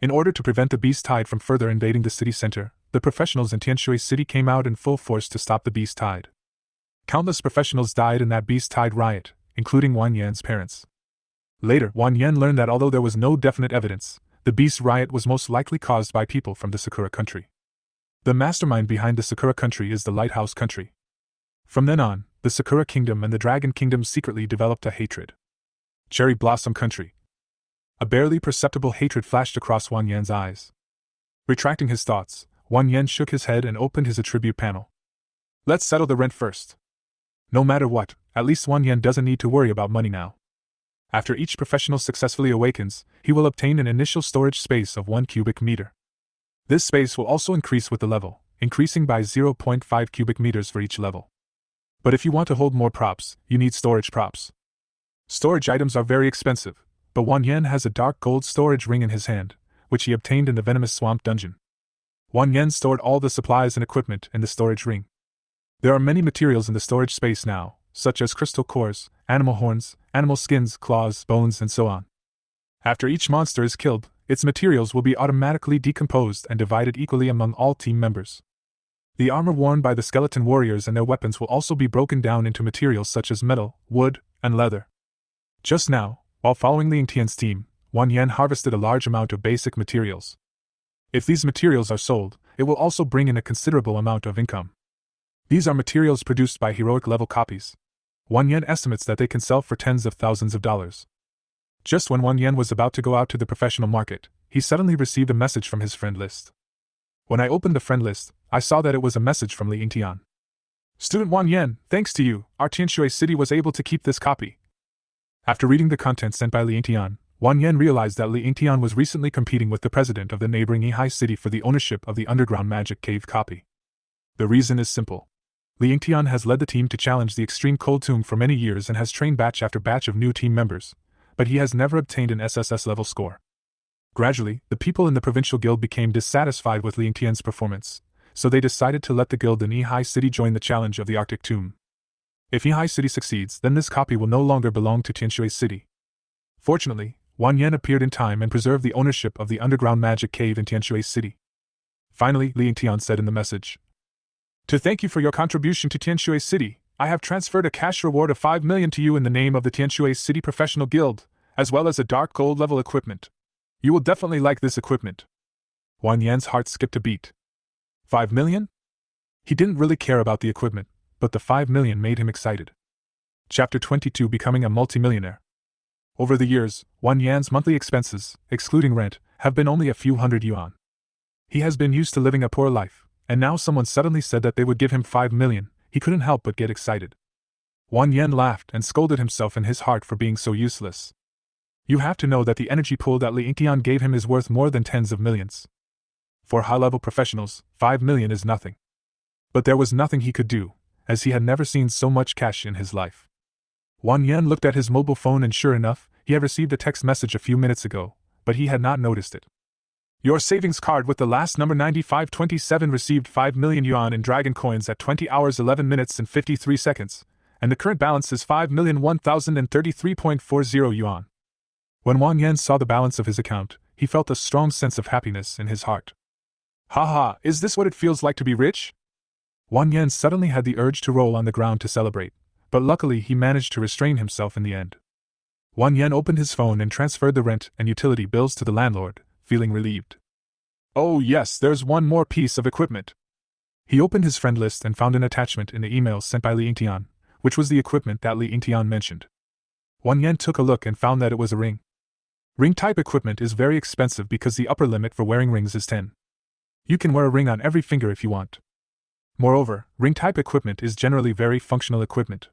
B: In order to prevent the beast tide from further invading the city center, the professionals in Tianshui City came out in full force to stop the beast tide. Countless professionals died in that beast tide riot, including Wang Yan's parents. Later, Wang Yan learned that although there was no definite evidence, the beast riot was most likely caused by people from the Sakura country. The mastermind behind the Sakura country is the Lighthouse country. From then on, the Sakura kingdom and the Dragon kingdom secretly developed a hatred. Cherry Blossom country. A barely perceptible hatred flashed across Wang Yan's eyes. Retracting his thoughts, Wang Yan shook his head and opened his attribute panel. Let's settle the rent first. No matter what, at least Wang Yan doesn't need to worry about money now. After each professional successfully awakens, he will obtain an initial storage space of 1 cubic meter. This space will also increase with the level, increasing by 0.5 cubic meters for each level. But if you want to hold more props, you need storage props. Storage items are very expensive, but Wang Yan has a dark gold storage ring in his hand, which he obtained in the Venomous Swamp dungeon. Wang Yan stored all the supplies and equipment in the storage ring. There are many materials in the storage space now, such as crystal cores, animal horns, animal skins, claws, bones, and so on. After each monster is killed, its materials will be automatically decomposed and divided equally among all team members. The armor worn by the skeleton warriors and their weapons will also be broken down into materials such as metal, wood, and leather. Just now, while following Ling Tian's team, Wang Yan harvested a large amount of basic materials. If these materials are sold, it will also bring in a considerable amount of income. These are materials produced by heroic-level copies. Wang Yan estimates that they can sell for tens of thousands of dollars. Just when Wang Yan was about to go out to the professional market, he suddenly received a message from his friend list. When I opened the friend list, I saw that it was a message from Li Yingtian. Student Wang Yan, thanks to you, our Tianshui City was able to keep this copy. After reading the content sent by Li Yingtian, Wang Yan realized that Li Yingtian was recently competing with the president of the neighboring Yihai City for the ownership of the underground magic cave copy. The reason is simple. Li Yingtian has led the team to challenge the extreme cold tomb for many years and has trained batch after batch of new team members, but he has never obtained an SSS level score. Gradually, the people in the provincial guild became dissatisfied with Li Yingtian's performance, so they decided to let the guild in Yihai City join the challenge of the Arctic Tomb. If Yihai City succeeds, then this copy will no longer belong to Tianshui City. Fortunately, Wang Yan appeared in time and preserved the ownership of the underground magic cave in Tianshui City. Finally, Li Yingtian said in the message, "To thank you for your contribution to Tianshui City, I have transferred a cash reward of 5 million to you in the name of the Tianshui City Professional Guild, as well as a dark gold level equipment. You will definitely like this equipment." Wang Yan's heart skipped a beat. 5 million? He didn't really care about the equipment, but the 5 million made him excited. Chapter 22: Becoming a Multimillionaire. Over the years, Wang Yan's monthly expenses, excluding rent, have been only a few hundred yuan. He has been used to living a poor life, and now someone suddenly said that they would give him 5 million, he couldn't help but get excited. Wang Yan laughed and scolded himself in his heart for being so useless. You have to know that the energy pool that Li Yingtian gave him is worth more than tens of millions. For high-level professionals, 5 million is nothing. But there was nothing he could do, as he had never seen so much cash in his life. Wang Yan looked at his mobile phone and sure enough, he had received a text message a few minutes ago, but he had not noticed it. Your savings card with the last number 9527 received 5 million yuan in dragon coins at 20 hours 11 minutes and 53 seconds, and the current balance is 5,001,033.40 yuan. When Wang Yan saw the balance of his account, he felt a strong sense of happiness in his heart. Haha, is this what it feels like to be rich? Wang Yan suddenly had the urge to roll on the ground to celebrate, but luckily he managed to restrain himself in the end. Wang Yan opened his phone and transferred the rent and utility bills to the landlord, feeling relieved. Oh yes, there's one more piece of equipment. He opened his friend list and found an attachment in the email sent by Li Yingtian, which was the equipment that Li Yingtian mentioned. Wang Yan took a look and found that it was a ring. Ring-type equipment is very expensive because the upper limit for wearing rings is 10. You can wear a ring on every finger if you want. Moreover, ring-type equipment is generally very functional equipment.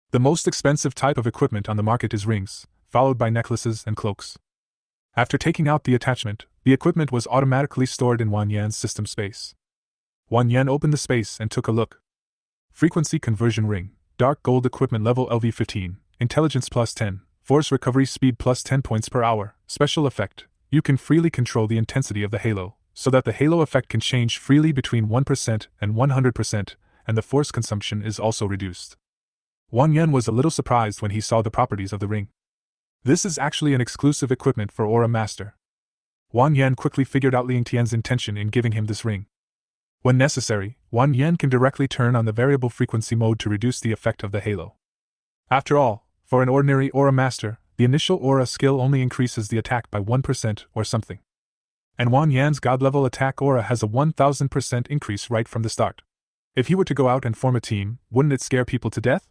B: The most expensive type of equipment on the market is rings, followed by necklaces and cloaks. After taking out the attachment, the equipment was automatically stored in Wang Yan's system space. Wang Yan opened the space and took a look. Frequency conversion ring, dark gold equipment level LV15, intelligence plus 10, force recovery speed plus 10 points per hour, special effect, you can freely control the intensity of the halo, so that the halo effect can change freely between 1% and 100%, and the force consumption is also reduced. Wang Yan was a little surprised when he saw the properties of the ring. This is actually an exclusive equipment for Aura Master. Wang Yan quickly figured out Li Yingtian's intention in giving him this ring. When necessary, Wang Yan can directly turn on the variable frequency mode to reduce the effect of the halo. After all, for an ordinary Aura Master, the initial Aura skill only increases the attack by 1% or something. And Wang Yan's God-level attack aura has a 1000% increase right from the start. If he were to go out and form a team, wouldn't it scare people to death?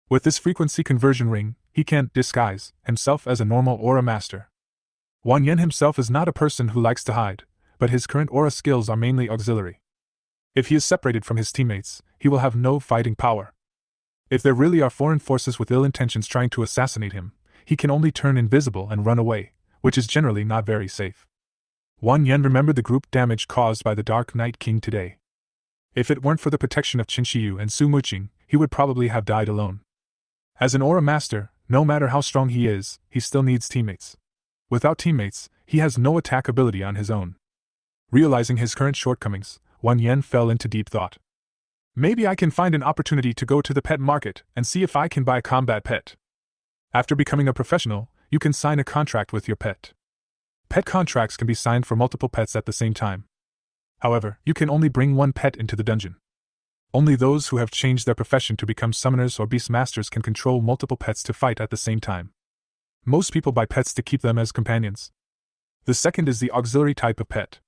B: With this frequency conversion ring, he can disguise himself as a normal aura master. Wang Yan himself is not a person who likes to hide, but his current aura skills are mainly auxiliary. If he is separated from his teammates, he will have no fighting power. If there really are foreign forces with ill intentions trying to assassinate him, he can only turn invisible and run away, which is generally not very safe. Wang Yan remembered the group damage caused by the Dark Night King today. If it weren't for the protection of Qin Shiyu and Su Muqing, he would probably have died alone. As an aura master, no matter how strong he is, he still needs teammates. Without teammates, he has no attack ability on his own. Realizing his current shortcomings, Wang Yan fell into deep thought. Maybe I can find an opportunity to go to the pet market and see if I can buy a combat pet. After becoming a professional, you can sign a contract with your pet. Pet contracts can be signed for multiple pets at the same time. However, you can only bring one pet into the dungeon. Only those who have changed their profession to become summoners or beastmasters can control multiple pets to fight at the same time. Most people buy pets to keep them as companions. The second is the auxiliary type of pet.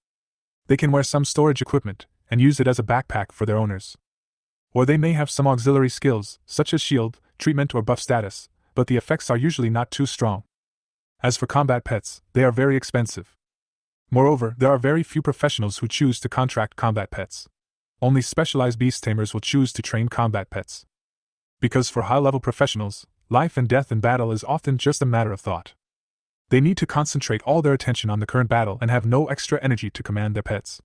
B: They can wear some storage equipment and use it as a backpack for their owners. Or they may have some auxiliary skills, such as shield, treatment or buff status, but the effects are usually not too strong. As for combat pets, they are very expensive. Moreover, there are very few professionals who choose to contract combat pets. Only specialized beast tamers will choose to train combat pets. Because for high-level professionals, life and death in battle is often just a matter of thought. They need to concentrate all their attention on the current battle and have no extra energy to command their pets.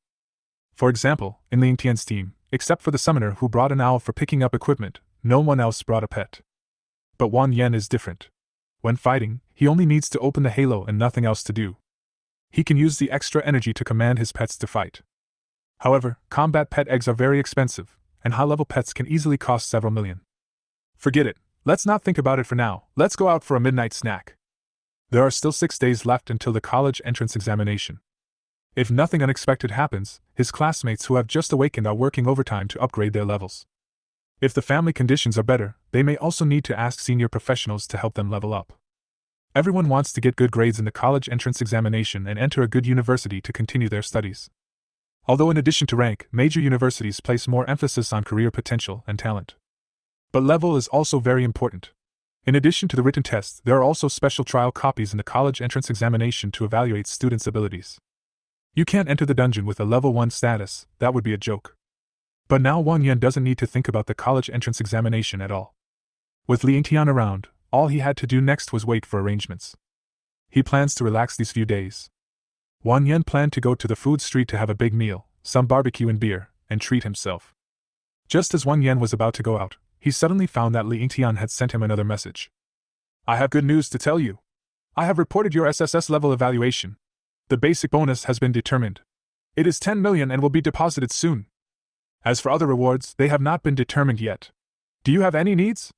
B: For example, in Li Yingtian's team, except for the summoner who brought an owl for picking up equipment, no one else brought a pet. But Wang Yan is different. When fighting, he only needs to open the halo and nothing else to do. He can use the extra energy to command his pets to fight. However, combat pet eggs are very expensive, and high-level pets can easily cost several million. Forget it, let's not think about it for now, let's go out for a midnight snack. There are still 6 days left until the college entrance examination. If nothing unexpected happens, his classmates who have just awakened are working overtime to upgrade their levels. If the family conditions are better, they may also need to ask senior professionals to help them level up. Everyone wants to get good grades in the college entrance examination and enter a good university to continue their studies. Although in addition to rank, major universities place more emphasis on career potential and talent. But level is also very important. In addition to the written tests, there are also special trial copies in the college entrance examination to evaluate students' abilities. You can't enter the dungeon with a level 1 status, that would be a joke. But now Wang Yan doesn't need to think about the college entrance examination at all. With Li Yingtian around, all he had to do next was wait for arrangements. He plans to relax these few days. Wang Yan planned to go to the food street to have a big meal, some barbecue and beer, and treat himself. Just as Wang Yan was about to go out, he suddenly found that Li Yingtian had sent him another message. I have good news to tell you. I have reported your SSS level evaluation. The basic bonus has been determined. It is 10 million and will be deposited soon. As for other rewards, they have not been determined yet. Do you have any needs?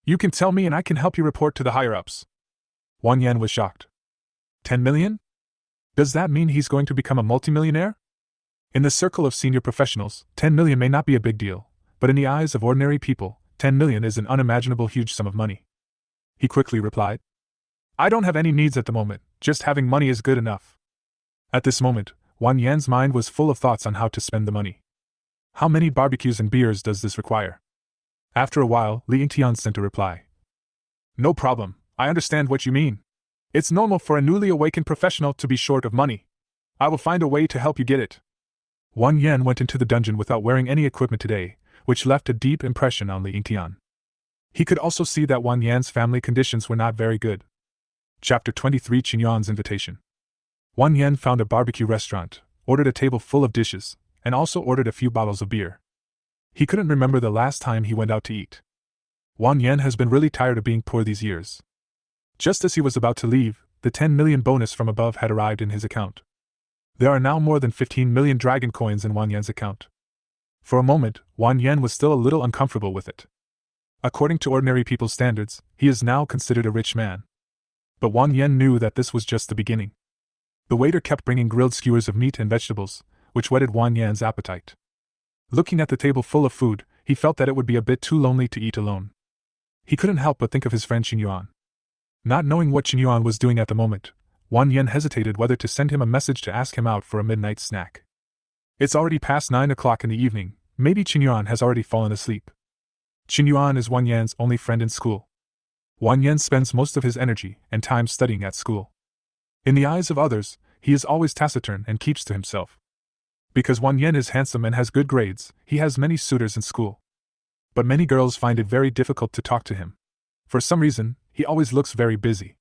B: You can tell me and I can help you report to the higher-ups. Wang Yan was shocked. 10 million? Does that mean he's going to become a multimillionaire? In the circle of senior professionals, 10 million may not be a big deal, but in the eyes of ordinary people, 10 million is an unimaginable huge sum of money. He quickly replied. I don't have any needs at the moment, just having money is good enough. At this moment, Wang Yan's mind was full of thoughts on how to spend the money. How many barbecues and beers does this require? After a while, Li Yingtian sent a reply. No problem, I understand what you mean. It's normal for a newly awakened professional to be short of money. I will find a way to help you get it. Wang Yan went into the dungeon without wearing any equipment today, which left a deep impression on Li Yingtian. He could also see that Wang Yan's family conditions were not very good. Chapter 23 Qin Yuan's Invitation. Wang Yan found a barbecue restaurant, ordered a table full of dishes, and also ordered a few bottles of beer. He couldn't remember the last time he went out to eat. Wang Yan has been really tired of being poor these years. Just as he was about to leave, the 10 million bonus from above had arrived in his account. There are now more than 15 million dragon coins in Wang Yan's account. For a moment, Wang Yan was still a little uncomfortable with it. According to ordinary people's standards, he is now considered a rich man. But Wang Yan knew that this was just the beginning. The waiter kept bringing grilled skewers of meat and vegetables, which whetted Wang Yan's appetite. Looking at the table full of food, he felt that it would be a bit too lonely to eat alone. He couldn't help but think of his friend Qin Yuan. Not knowing what Qin Yuan was doing at the moment, Wang Yan hesitated whether to send him a message to ask him out for a midnight snack. It's already past 9 o'clock in the evening, maybe Qin Yuan has already fallen asleep. Qin Yuan is Wang Yan's only friend in school. Wang Yan spends most of his energy and time studying at school. In the eyes of others, he is always taciturn and keeps to himself. Because Wang Yan is handsome and has good grades, he has many suitors in school. But many girls find it very difficult to talk to him. For some reason, he always looks very busy.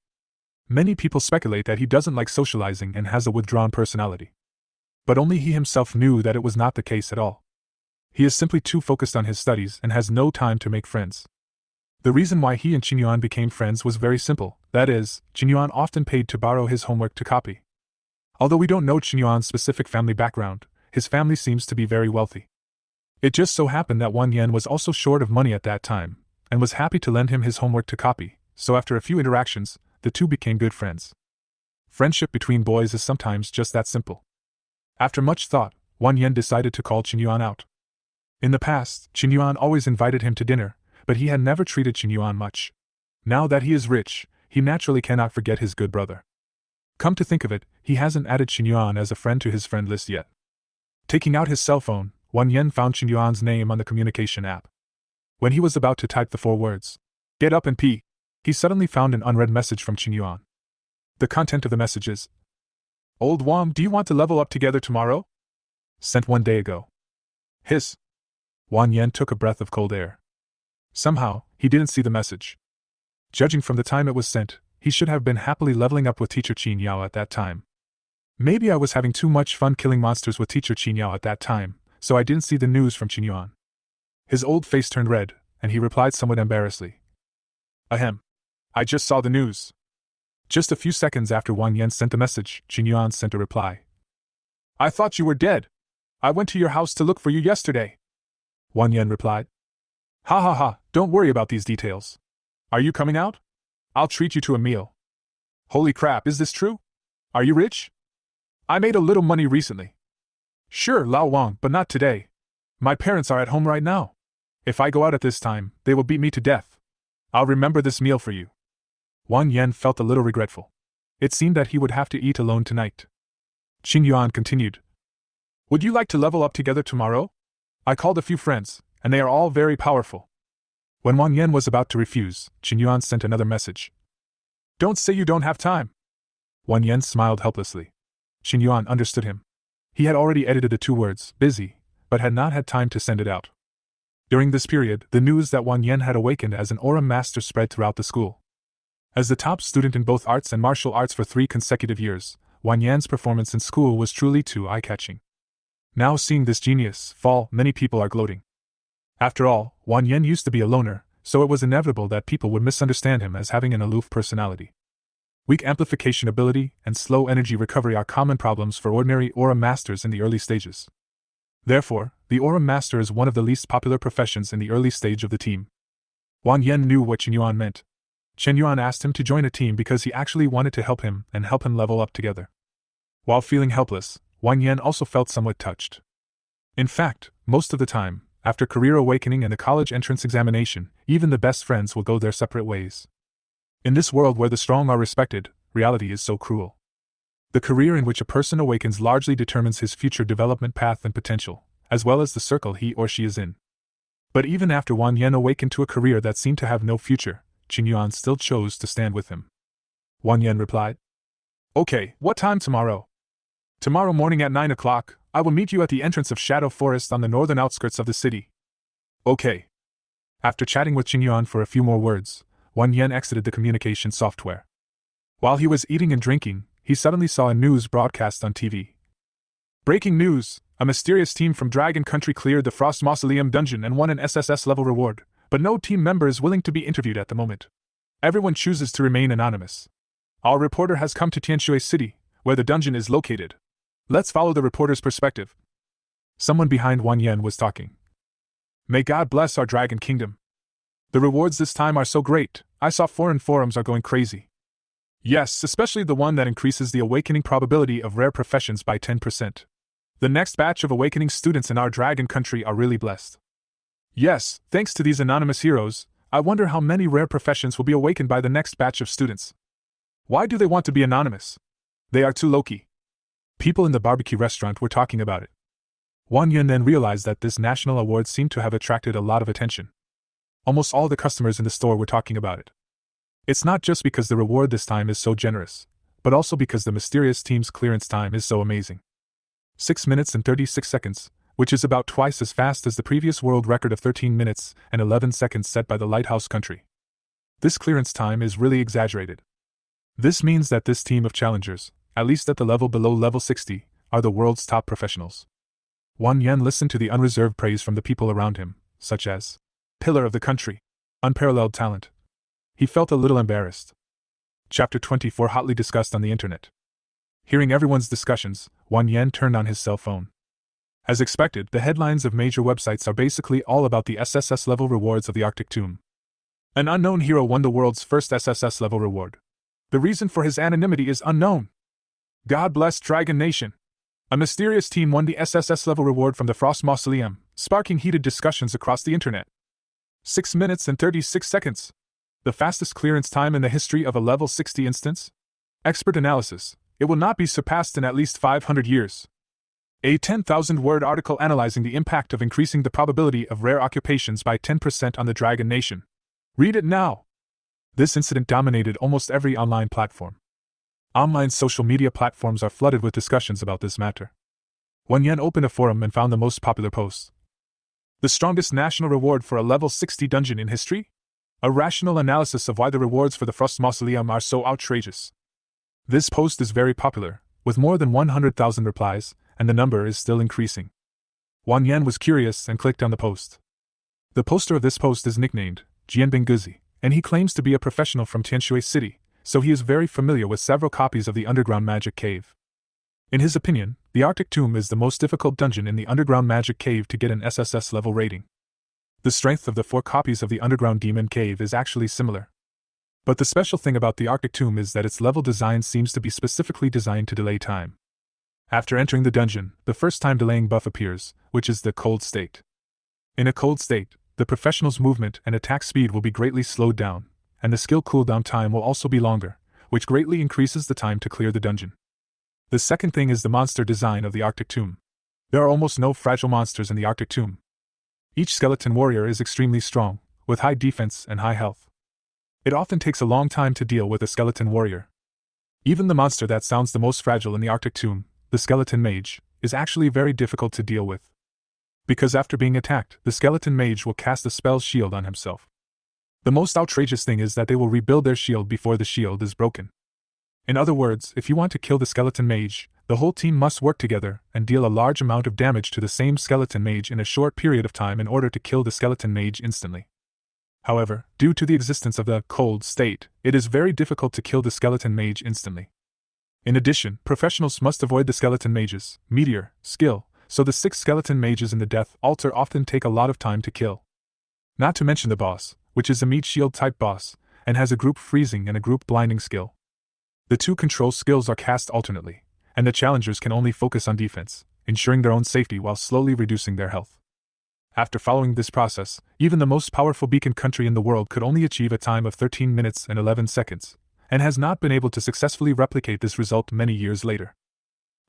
B: Many people speculate that he doesn't like socializing and has a withdrawn personality. But only he himself knew that it was not the case at all. He is simply too focused on his studies and has no time to make friends. The reason why he and Qin Yuan became friends was very simple, that is, Qin Yuan often paid to borrow his homework to copy. Although we don't know Qin Yuan's specific family background, his family seems to be very wealthy. It just so happened that Wang Yan was also short of money at that time, and was happy to lend him his homework to copy, so after a few interactions, the two became good friends. Friendship between boys is sometimes just that simple. After much thought, Wang Yan decided to call Qin Yuan out. In the past, Qin Yuan always invited him to dinner, but he had never treated Qin Yuan much. Now that he is rich, he naturally cannot forget his good brother. Come to think of it, he hasn't added Qin Yuan as a friend to his friend list yet. Taking out his cell phone, Wang Yan found Qin Yuan's name on the communication app. When he was about to type the 4 words, "Get up and pee," he suddenly found an unread message from Qin Yuan. The content of the message is, "Old Wang, do you want to level up together tomorrow? Sent 1 day ago." Hiss. Wang Yan took a breath of cold air. Somehow, he didn't see the message. Judging from the time it was sent, he should have been happily leveling up with teacher Qin Yao at that time. Maybe I was having too much fun killing monsters with teacher Qin Yao at that time, so I didn't see the news from Qin Yuan. His old face turned red, and he replied somewhat embarrassedly. Ahem. I just saw the news. Just a few seconds after Wang Yan sent the message, Qin Yuan sent a reply. I thought you were dead. I went to your house to look for you yesterday. Wang Yan replied. Ha ha ha, don't worry about these details. Are you coming out? I'll treat you to a meal. Holy crap, is this true? Are you rich? I made a little money recently. Sure, Lao Wang, but not today. My parents are at home right now. If I go out at this time, they will beat me to death. I'll remember this meal for you. Wang Yan felt a little regretful. It seemed that he would have to eat alone tonight. Qin Yuan continued. Would you like to level up together tomorrow? I called a few friends, and they are all very powerful. When Wang Yan was about to refuse, Qin Yuan sent another message. Don't say you don't have time. Wang Yan smiled helplessly. Qin Yuan understood him. He had already edited the 2 words, busy, but had not had time to send it out. During this period, the news that Wang Yan had awakened as an Aura Master spread throughout the school. As the top student in both arts and martial arts for 3 consecutive years, Wang Yan's performance in school was truly too eye-catching. Now seeing this genius fall, many people are gloating. After all, Wang Yan used to be a loner, so it was inevitable that people would misunderstand him as having an aloof personality. Weak amplification ability and slow energy recovery are common problems for ordinary Aura Masters in the early stages. Therefore, the Aura Master is one of the least popular professions in the early stage of the team. Wang Yan knew what Chen Yuan meant. Chen Yuan asked him to join a team because he actually wanted to help him and help him level up together. While feeling helpless, Wang Yan also felt somewhat touched. In fact, most of the time, after career awakening and the college entrance examination, even the best friends will go their separate ways. In this world where the strong are respected, reality is so cruel. The career in which a person awakens largely determines his future development path and potential, as well as the circle he or she is in. But even after Wang Yan awakened to a career that seemed to have no future, Chen Yuan still chose to stand with him. Wang Yan replied, "Okay, what time tomorrow?" "Tomorrow morning at 9 o'clock, I will meet you at the entrance of Shadow Forest on the northern outskirts of the city." "Okay." After chatting with Chen Yuan for a few more words, Wang Yan exited the communication software. While he was eating and drinking, he suddenly saw a news broadcast on TV. "Breaking news! A mysterious team from Dragon Country cleared the Frost Mausoleum dungeon and won an SSS level reward, but no team member is willing to be interviewed at the moment. Everyone chooses to remain anonymous. Our reporter has come to Tianshui City, where the dungeon is located. Let's follow the reporter's perspective." Someone behind Wang Yan was talking. "May God bless our Dragon Kingdom. The rewards this time are so great, I saw foreign forums are going crazy. Yes, especially the one that increases the awakening probability of rare professions by 10%. The next batch of awakening students in our Dragon Country are really blessed. Yes, thanks to these anonymous heroes, I wonder how many rare professions will be awakened by the next batch of students. Why do they want to be anonymous? They are too low-key." People in the barbecue restaurant were talking about it. Wang Yan then realized that this national award seemed to have attracted a lot of attention. Almost all the customers in the store were talking about it. It's not just because the reward this time is so generous, but also because the mysterious team's clearance time is so amazing. 6 minutes and 36 seconds, which is about twice as fast as the previous world record of 13 minutes and 11 seconds set by the Lighthouse Country. This clearance time is really exaggerated. This means that this team of challengers, at least at the level below level 60, are the world's top professionals. Wang Yan listened to the unreserved praise from the people around him, such as, "Pillar of the country. Unparalleled talent." He felt a little embarrassed. Chapter 24 hotly discussed on the internet. Hearing everyone's discussions, Wang Yan turned on his cell phone. As expected, the headlines of major websites are basically all about the SSS level rewards of the Arctic Tomb. An unknown hero won the world's first SSS level reward. The reason for his anonymity is unknown. God bless Dragon Nation. A mysterious team won the SSS level reward from the Frost Mausoleum, sparking heated discussions across the internet. 6 minutes and 36 seconds. The fastest clearance time in the history of a level 60 instance? Expert analysis. It will not be surpassed in at least 500 years. A 10,000-word article analyzing the impact of increasing the probability of rare occupations by 10% on the Dragon Nation. Read it now. This incident dominated almost every online platform. Online social media platforms are flooded with discussions about this matter. Wang Yan opened a forum and found the most popular posts. The strongest national reward for a level 60 dungeon in history? A rational analysis of why the rewards for the Frost Mausoleum are so outrageous. This post is very popular, with more than 100,000 replies, and the number is still increasing. Wang Yan was curious and clicked on the post. The poster of this post is nicknamed Jianbing Guzi, and he claims to be a professional from Tianshui City, so he is very familiar with several copies of the Underground Magic Cave. In his opinion, the Arctic Tomb is the most difficult dungeon in the Underground Magic Cave to get an SSS level rating. The strength of the 4 copies of the Underground Demon Cave is actually similar. But the special thing about the Arctic Tomb is that its level design seems to be specifically designed to delay time. After entering the dungeon, the first time delaying buff appears, which is the cold state. In a cold state, the professional's movement and attack speed will be greatly slowed down, and the skill cooldown time will also be longer, which greatly increases the time to clear the dungeon. The second thing is the monster design of the Arctic Tomb. There are almost no fragile monsters in the Arctic Tomb. Each skeleton warrior is extremely strong, with high defense and high health. It often takes a long time to deal with a skeleton warrior. Even the monster that sounds the most fragile in the Arctic Tomb, the skeleton mage, is actually very difficult to deal with. because after being attacked, the skeleton mage will cast a spell shield on himself. The most outrageous thing is that they will rebuild their shield before the shield is broken. In other words, if you want to kill the skeleton mage, the whole team must work together and deal a large amount of damage to the same skeleton mage in a short period of time in order to kill the skeleton mage instantly. However, due to the existence of the cold state, it is very difficult to kill the skeleton mage instantly. In addition, professionals must avoid the skeleton mage's meteor skill, so the 6 skeleton mages in the Death Altar often take a lot of time to kill. Not to mention the boss, which is a meat shield type boss, and has a group freezing and a group blinding skill. The 2 control skills are cast alternately, and the challengers can only focus on defense, ensuring their own safety while slowly reducing their health. After following this process, even the most powerful beacon country in the world could only achieve a time of 13 minutes and 11 seconds, and has not been able to successfully replicate this result many years later.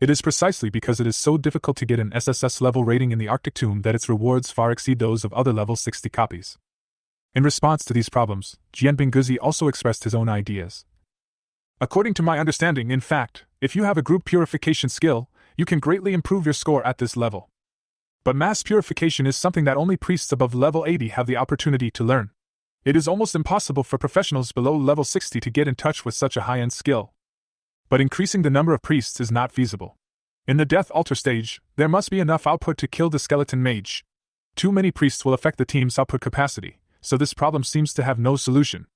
B: It is precisely because it is so difficult to get an SSS level rating in the Arctic Tomb that its rewards far exceed those of other level 60 copies. In response to these problems, Jianbingguzi also expressed his own ideas. According to my understanding, in fact, if you have a group purification skill, you can greatly improve your score at this level. But mass purification is something that only priests above level 80 have the opportunity to learn. It is almost impossible for professionals below level 60 to get in touch with such a high-end skill. But increasing the number of priests is not feasible. In the Death Altar stage, there must be enough output to kill the skeleton mage. Too many priests will affect the team's output capacity, so this problem seems to have no solution.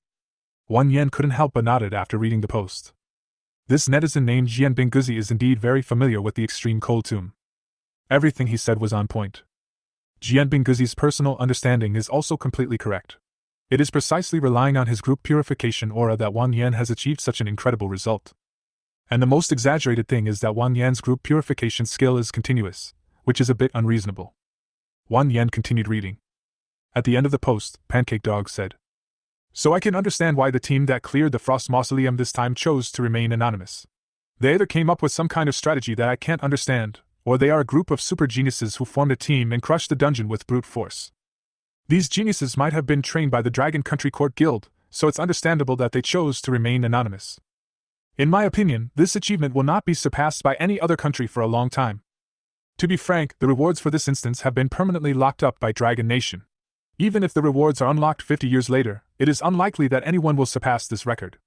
B: Wang Yan couldn't help but nodded after reading the post. This netizen named Jianbingguzi is indeed very familiar with the extreme cold tomb. Everything he said was on point. Jianbingguzi's personal understanding is also completely correct. It is precisely relying on his group purification aura that Wang Yan has achieved such an incredible result. And the most exaggerated thing is that Wang Yan's group purification skill is continuous, which is a bit unreasonable. Wang Yan continued reading. At the end of the post, Pancake Dog said, "So I can understand why the team that cleared the Frost Mausoleum this time chose to remain anonymous. They either came up with some kind of strategy that I can't understand, or they are a group of super geniuses who formed a team and crushed the dungeon with brute force. These geniuses might have been trained by the Dragon Country Court Guild, so it's understandable that they chose to remain anonymous. In my opinion, this achievement will not be surpassed by any other country for a long time. To be frank, the rewards for this instance have been permanently locked up by Dragon Nation. Even if the rewards are unlocked 50 years later, it is unlikely that anyone will surpass this record.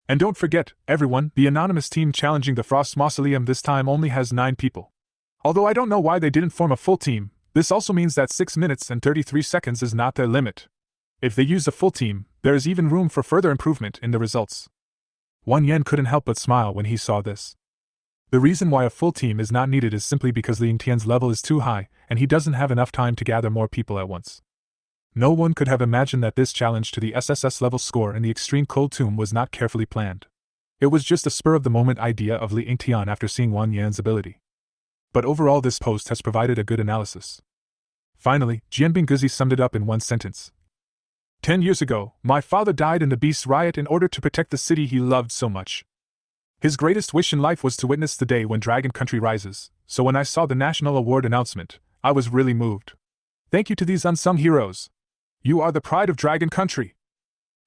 B: And don't forget, everyone, the anonymous team challenging the Frost Mausoleum this time only has 9 people. Although I don't know why they didn't form a full team, this also means that 6 minutes and 33 seconds is not their limit. If they use a full team, there is even room for further improvement in the results." Wang Yan couldn't help but smile when he saw this. The reason why a full team is not needed is simply because Ling Tian's level is too high, and he doesn't have enough time to gather more people at once. No one could have imagined that this challenge to the SSS level score in the Extreme Cold Tomb was not carefully planned. It was just a spur-of-the-moment idea of Ling Tian after seeing Wang Yan's ability. But overall this post has provided a good analysis. Finally, Jianbingguzi summed it up in one sentence. 10 years ago, my father died in the Beast Riot in order to protect the city he loved so much. His greatest wish in life was to witness the day when Dragon Country rises, so when I saw the national award announcement, I was really moved. Thank you to these unsung heroes. You are the pride of Dragon Country.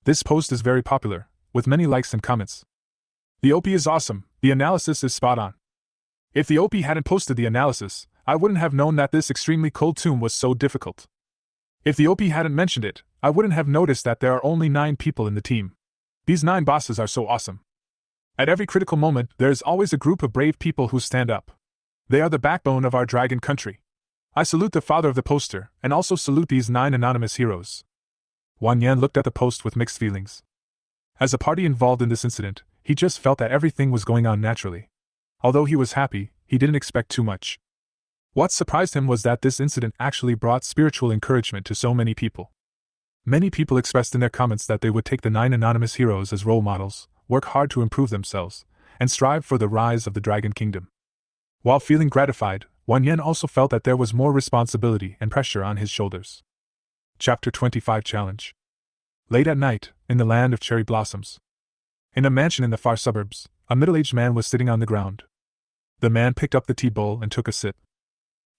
B: This post is very popular, with many likes and comments. The OP is awesome, the analysis is spot on. If the OP hadn't posted the analysis, I wouldn't have known that this extremely cold tomb was so difficult. If the OP hadn't mentioned it, I wouldn't have noticed that there are only 9 people in the team. These 9 bosses are so awesome. At every critical moment, there is always a group of brave people who stand up. They are the backbone of our Dragon Country. I salute the father of the poster, and also salute these 9 anonymous heroes." Wang Yan looked at the post with mixed feelings. As a party involved in this incident, he just felt that everything was going on naturally. Although he was happy, he didn't expect too much. What surprised him was that this incident actually brought spiritual encouragement to so many people. Many people expressed in their comments that they would take the 9 anonymous heroes as role models, work hard to improve themselves, and strive for the rise of the Dragon Kingdom. While feeling gratified, Wang Yan also felt that there was more responsibility and pressure on his shoulders. Chapter 25 Challenge. Late at night, in the land of cherry blossoms. In a mansion in the far suburbs, a middle-aged man was sitting on the ground. The man picked up the tea bowl and took a sip.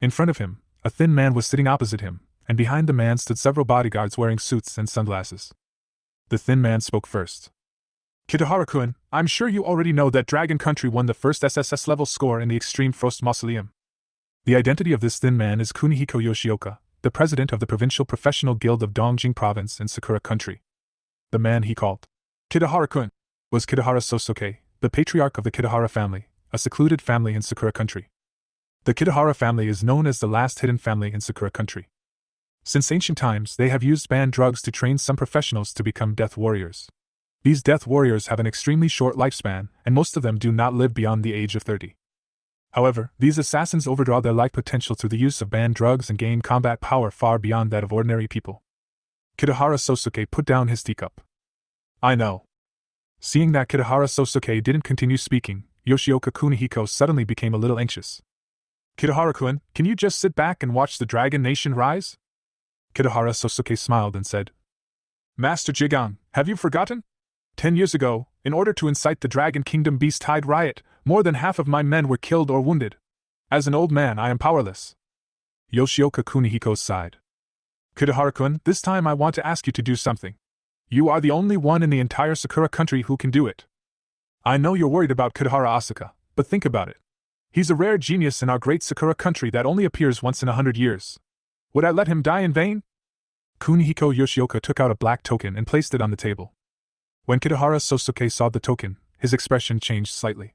B: In front of him, a thin man was sitting opposite him, and behind the man stood several bodyguards wearing suits and sunglasses. The thin man spoke first. "Kitahara-kun, I'm sure you already know that Dragon Country won the first SSS level score in the Extreme Frost Mausoleum. The identity of this thin man is Kunihiko Yoshioka, the president of the Provincial Professional Guild of Dongjing Province in Sakura Country. The man he called Kitahara-kun was Kitahara Sosuke, the patriarch of the Kitahara family, a secluded family in Sakura Country. The Kitahara family is known as the last hidden family in Sakura Country. Since ancient times, they have used banned drugs to train some professionals to become death warriors. These death warriors have an extremely short lifespan, and most of them do not live beyond the age of 30. However, these assassins overdraw their life potential through the use of banned drugs and gain combat power far beyond that of ordinary people. Kitahara Sosuke put down his teacup. I know. Seeing that Kitahara Sosuke didn't continue speaking, Yoshioka Kunihiko suddenly became a little anxious. Kitahara-kun, can you just sit back and watch the Dragon Nation rise? Kitahara Sosuke smiled and said, Master Jigang, have you forgotten? 10 years ago, in order to incite the Dragon Kingdom beast-tide riot, more than half of my men were killed or wounded. As an old man, I am powerless. Yoshioka Kunihiko sighed. Kitahara-kun, this time I want to ask you to do something. You are the only one in the entire Sakura country who can do it. I know you're worried about Kitahara Asuka, but think about it. He's a rare genius in our great Sakura country that only appears once in 100 years. Would I let him die in vain? Kunihiko Yoshioka took out a black token and placed it on the table. When Kitahara Sosuke saw the token, his expression changed slightly.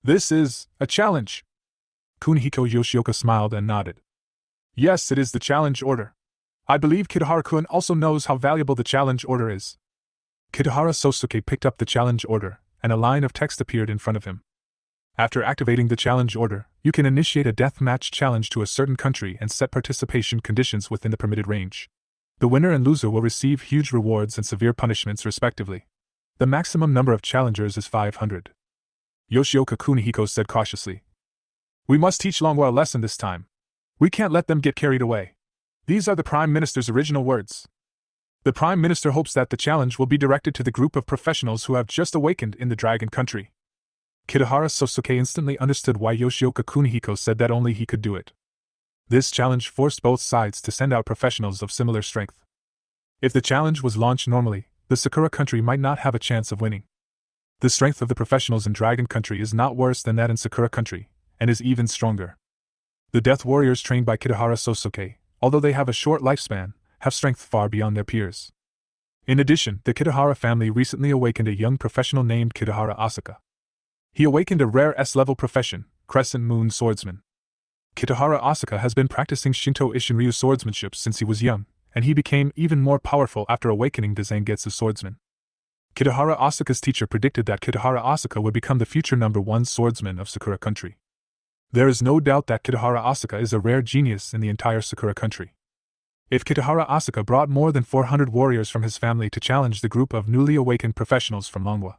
B: This is a challenge. Kunihiko Yoshioka smiled and nodded. Yes, it is the challenge order. I believe Kitahara-kun also knows how valuable the challenge order is. Kitahara Sosuke picked up the challenge order, and a line of text appeared in front of him. After activating the challenge order, you can initiate a deathmatch challenge to a certain country and set participation conditions within the permitted range. The winner and loser will receive huge rewards and severe punishments respectively. The maximum number of challengers is 500. Yoshioka Kunihiko said cautiously. We must teach Longwa a lesson this time. We can't let them get carried away. These are the Prime Minister's original words. The Prime Minister hopes that the challenge will be directed to the group of professionals who have just awakened in the Dragon Country. Kitahara Sosuke instantly understood why Yoshioka Kunihiko said that only he could do it. This challenge forced both sides to send out professionals of similar strength. If the challenge was launched normally, the Sakura Country might not have a chance of winning. The strength of the professionals in Dragon Country is not worse than that in Sakura Country, and is even stronger. The death warriors trained by Kitahara Sosuke, although they have a short lifespan, have strength far beyond their peers. In addition, the Kitahara family recently awakened a young professional named Kitahara Asuka. He awakened a rare S-level profession, Crescent Moon Swordsman. Kitahara Asuka has been practicing Shinto Ishinryu swordsmanship since he was young, and he became even more powerful after awakening the Zangetsu swordsman. Kitahara Asuka's teacher predicted that Kitahara Asuka would become the future #1 swordsman of Sakura Country. There is no doubt that Kitahara Asuka is a rare genius in the entire Sakura Country. If Kitahara Asuka brought more than 400 warriors from his family to challenge the group of newly awakened professionals from Longwa,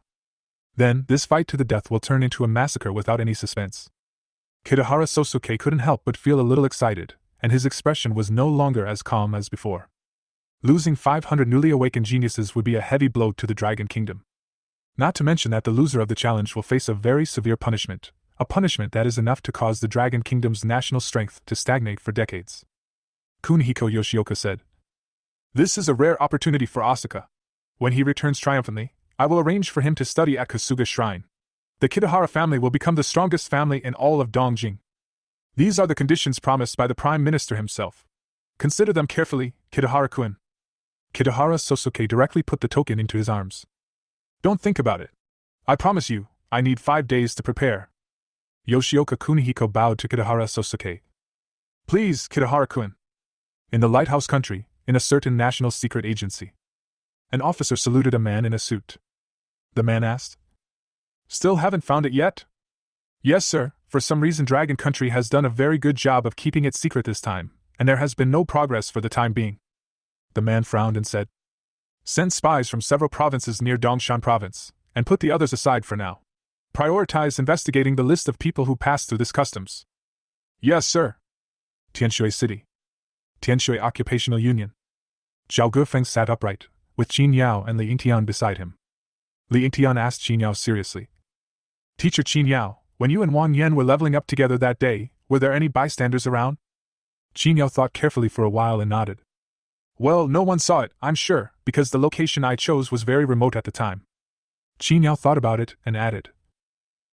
B: then this fight to the death will turn into a massacre without any suspense. Kitahara Sosuke couldn't help but feel a little excited, and his expression was no longer as calm as before. Losing 500 newly awakened geniuses would be a heavy blow to the Dragon Kingdom. Not to mention that the loser of the challenge will face a very severe punishment, a punishment that is enough to cause the Dragon Kingdom's national strength to stagnate for decades. Kunihiko Yoshioka said, This is a rare opportunity for Asuka. When he returns triumphantly, I will arrange for him to study at Kasuga Shrine. The Kitahara family will become the strongest family in all of Dongjing. These are the conditions promised by the Prime Minister himself. Consider them carefully, Kitahara-kun. Kitahara Sosuke directly put the token into his arms. Don't think about it. I promise you, I need 5 days to prepare. Yoshioka Kunihiko bowed to Kitahara Sosuke. Please, Kitahara-kun. In the Lighthouse Country, in a certain national secret agency, an officer saluted a man in a suit. The man asked, Still haven't found it yet? Yes, sir. For some reason Dragon Country has done a very good job of keeping it secret this time, and there has been no progress for the time being. The man frowned and said, Send spies from several provinces near Dongshan Province, and put the others aside for now. Prioritize investigating the list of people who passed through this customs. Yes, sir. Tianshui City. Tianshui Occupational Union. Zhao Gufeng sat upright, with Qin Yao and Li Yingtian beside him. Li Yingtian asked Qin Yao seriously, Teacher Qin Yao, when you and Wang Yan were leveling up together that day, were there any bystanders around? Qin Yao thought carefully for a while and nodded. Well, no one saw it, I'm sure, because the location I chose was very remote at the time. Qin Yao thought about it and added,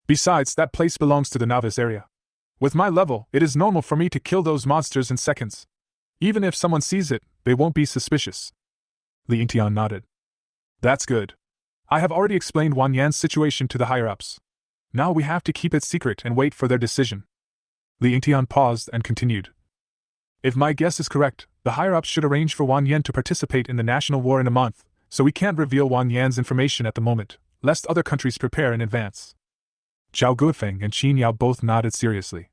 B: Besides, that place belongs to the novice area. With my level, it is normal for me to kill those monsters in seconds. Even if someone sees it, they won't be suspicious. Li Yingtian nodded. That's good. I have already explained Wang Yan's situation to the higher-ups. Now we have to keep it secret and wait for their decision. Li Yingtian paused and continued. If my guess is correct, the higher-ups should arrange for Wang Yan to participate in the national war in a month, so we can't reveal Wang Yan's information at the moment, lest other countries prepare in advance. Zhao Guifeng and Qin Yao both nodded seriously.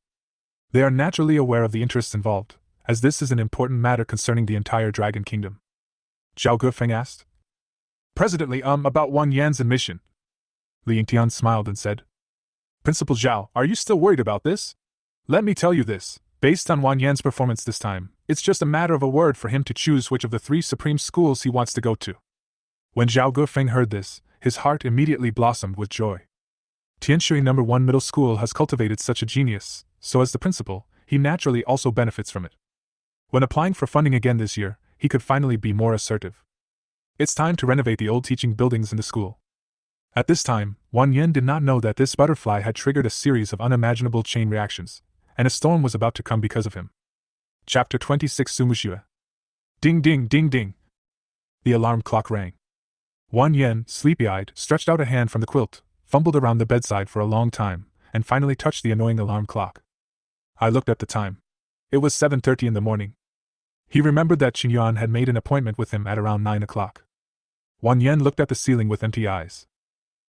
B: They are naturally aware of the interests involved, as this is an important matter concerning the entire Dragon Kingdom. Zhao Guifeng asked. President about Wang Yan's admission. Li Yingtian smiled and said. Principal Zhao, are you still worried about this? Let me tell you this, based on Wang Yan's performance this time, it's just a matter of a word for him to choose which of the 3 supreme schools he wants to go to. When Zhao Guifeng heard this, his heart immediately blossomed with joy. Tianshui No. 1 Middle School has cultivated such a genius, so as the principal, he naturally also benefits from it. When applying for funding again this year, he could finally be more assertive. It's time to renovate the old teaching buildings in the school. At this time, Wang Yan did not know that this butterfly had triggered a series of unimaginable chain reactions, and a storm was about to come because of him. Chapter 26 Sumushua. Ding ding ding ding. The alarm clock rang. Wang Yan, sleepy-eyed, stretched out a hand from the quilt, fumbled around the bedside for a long time, and finally touched the annoying alarm clock. I looked at the time. It was 7:30 in the morning. He remembered that Qin Yuan had made an appointment with him at around 9 o'clock. Wang Yan looked at the ceiling with empty eyes.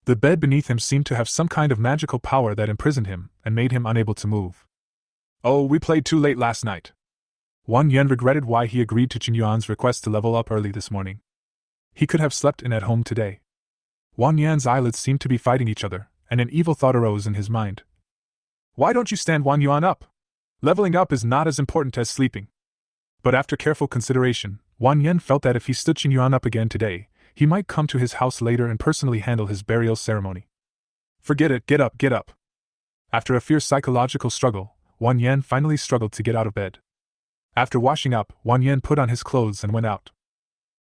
B: The bed beneath him seemed to have some kind of magical power that imprisoned him and made him unable to move. Oh, we played too late last night. Wang Yan regretted why he agreed to Qin Yuan's request to level up early this morning. He could have slept in at home today. Wang Yan's eyelids seemed to be fighting each other, and an evil thought arose in his mind. Why don't you stand Wang Yuan up? Leveling up is not as important as sleeping. But after careful consideration, Wang Yan felt that if he stood Qin Yuan up again today, he might come to his house later and personally handle his burial ceremony. Forget it, get up, get up. After a fierce psychological struggle, Wang Yan finally struggled to get out of bed. After washing up, Wang Yan put on his clothes and went out.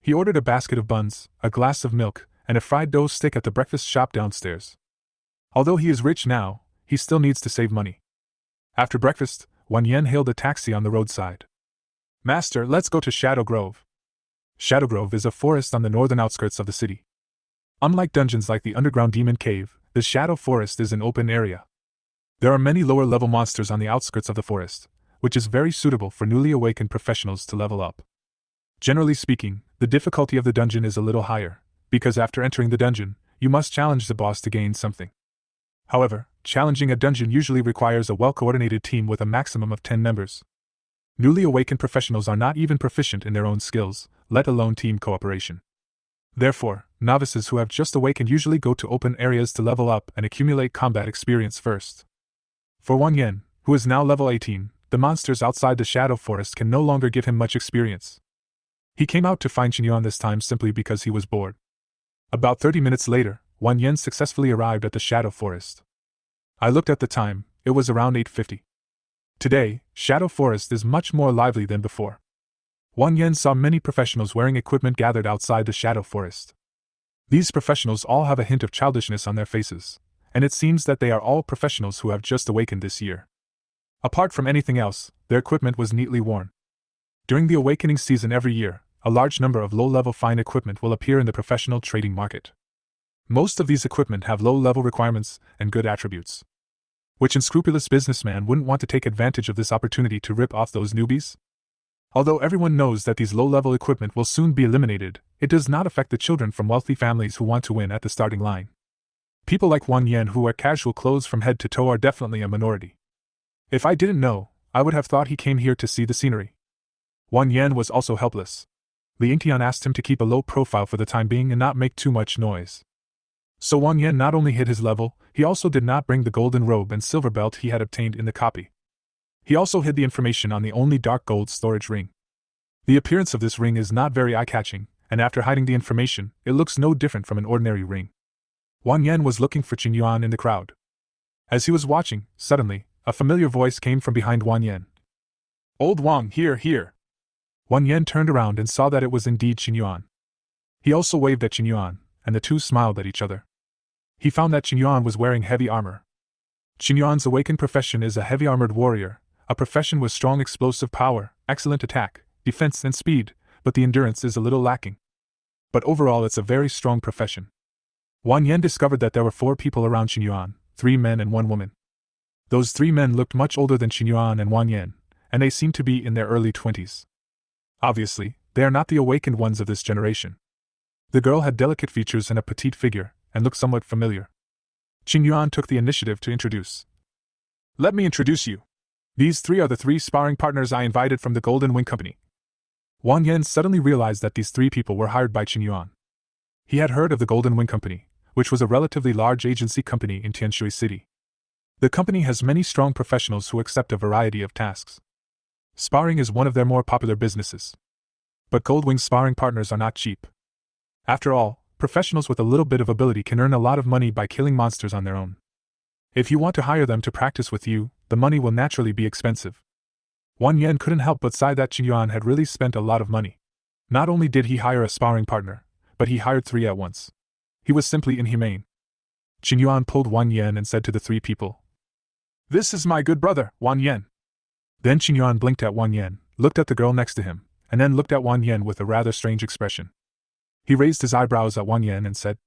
B: He ordered a basket of buns, a glass of milk, and a fried dough stick at the breakfast shop downstairs. Although he is rich now, he still needs to save money. After breakfast, Wang Yan hailed a taxi on the roadside. Master, let's go to Shadow Grove. Shadow Grove is a forest on the northern outskirts of the city. Unlike dungeons like the underground demon cave, the Shadow Forest is an open area. There are many lower-level monsters on the outskirts of the forest, which is very suitable for newly awakened professionals to level up. Generally speaking, the difficulty of the dungeon is a little higher, because after entering the dungeon, you must challenge the boss to gain something. However, challenging a dungeon usually requires a well-coordinated team with a maximum of 10 members. Newly awakened professionals are not even proficient in their own skills, let alone team cooperation. Therefore, novices who have just awakened usually go to open areas to level up and accumulate combat experience first. For Wang Yan, who is now level 18, the monsters outside the Shadow Forest can no longer give him much experience. He came out to find Qin Yuan this time simply because he was bored. About 30 minutes later, Wang Yan successfully arrived at the Shadow Forest. I looked at the time, it was around 8:50. Today, Shadow Forest is much more lively than before. Wang Yan saw many professionals wearing equipment gathered outside the Shadow Forest. These professionals all have a hint of childishness on their faces, and it seems that they are all professionals who have just awakened this year. Apart from anything else, their equipment was neatly worn. During the awakening season every year, a large number of low-level fine equipment will appear in the professional trading market. Most of these equipment have low-level requirements and good attributes. Which unscrupulous businessman wouldn't want to take advantage of this opportunity to rip off those newbies? Although everyone knows that these low-level equipment will soon be eliminated, it does not affect the children from wealthy families who want to win at the starting line. People like Wang Yan who wear casual clothes from head to toe are definitely a minority. If I didn't know, I would have thought he came here to see the scenery. Wang Yan was also helpless. Li Yingtian asked him to keep a low profile for the time being and not make too much noise. So Wang Yan not only hid his level, he also did not bring the golden robe and silver belt he had obtained in the copy. He also hid the information on the only dark gold storage ring. The appearance of this ring is not very eye-catching, and after hiding the information, it looks no different from an ordinary ring. Wang Yan was looking for Qin Yuan in the crowd. As he was watching, suddenly, a familiar voice came from behind Wang Yan. Old Wang, here, here. Wang Yan turned around and saw that it was indeed Qin Yuan. He also waved at Qin Yuan, and the two smiled at each other. He found that Qin Yuan was wearing heavy armor. Yuan's awakened profession is a heavy armored warrior, a profession with strong explosive power, excellent attack, defense, and speed, but the endurance is a little lacking. But overall, it's a very strong profession. Wang Yan discovered that there were 4 people around Yuan, 3 men and 1 woman. Those 3 men looked much older than Yuan and Wang Yan, and they seemed to be in their early 20s. Obviously, they are not the awakened ones of this generation. The girl had delicate features and a petite figure, and looked somewhat familiar. Yuan took the initiative to introduce. Let me introduce you. These 3 are the 3 sparring partners I invited from the Golden Wing Company. Wang Yan suddenly realized that these 3 people were hired by Yuan. He had heard of the Golden Wing Company, which was a relatively large agency company in Tianshui City. The company has many strong professionals who accept a variety of tasks. Sparring is one of their more popular businesses. But Goldwing sparring partners are not cheap. After all, professionals with a little bit of ability can earn a lot of money by killing monsters on their own. If you want to hire them to practice with you, the money will naturally be expensive. Wang Yan couldn't help but sigh that Yuan had really spent a lot of money. Not only did he hire a sparring partner, but he hired 3 at once. He was simply inhumane. Yuan pulled Wang Yan and said to the 3 people, "This is my good brother, Wang Yan." Then Yuan blinked at Wang Yan, looked at the girl next to him, and then looked at Wang Yan with a rather strange expression. He raised his eyebrows at Wang Yan and said,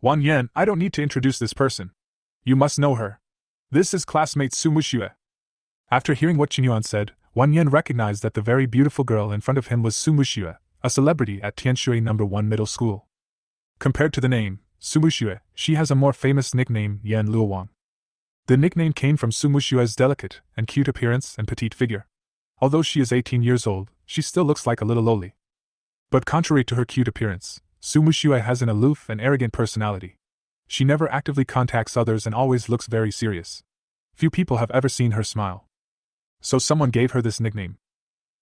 B: "Wang Yan, I don't need to introduce this person. You must know her. This is classmate Su Muxue." After hearing what Yuan said, Wang Yan recognized that the very beautiful girl in front of him was Su Muxue, a celebrity at Tianshui No. 1 Middle School. Compared to the name, Su Muxue, she has a more famous nickname, Yan Luowang. The nickname came from Su Muxue's delicate and cute appearance and petite figure. Although she is 18 years old, she still looks like a little lowly. But contrary to her cute appearance, Su Muxue has an aloof and arrogant personality. She never actively contacts others and always looks very serious. Few people have ever seen her smile. So someone gave her this nickname.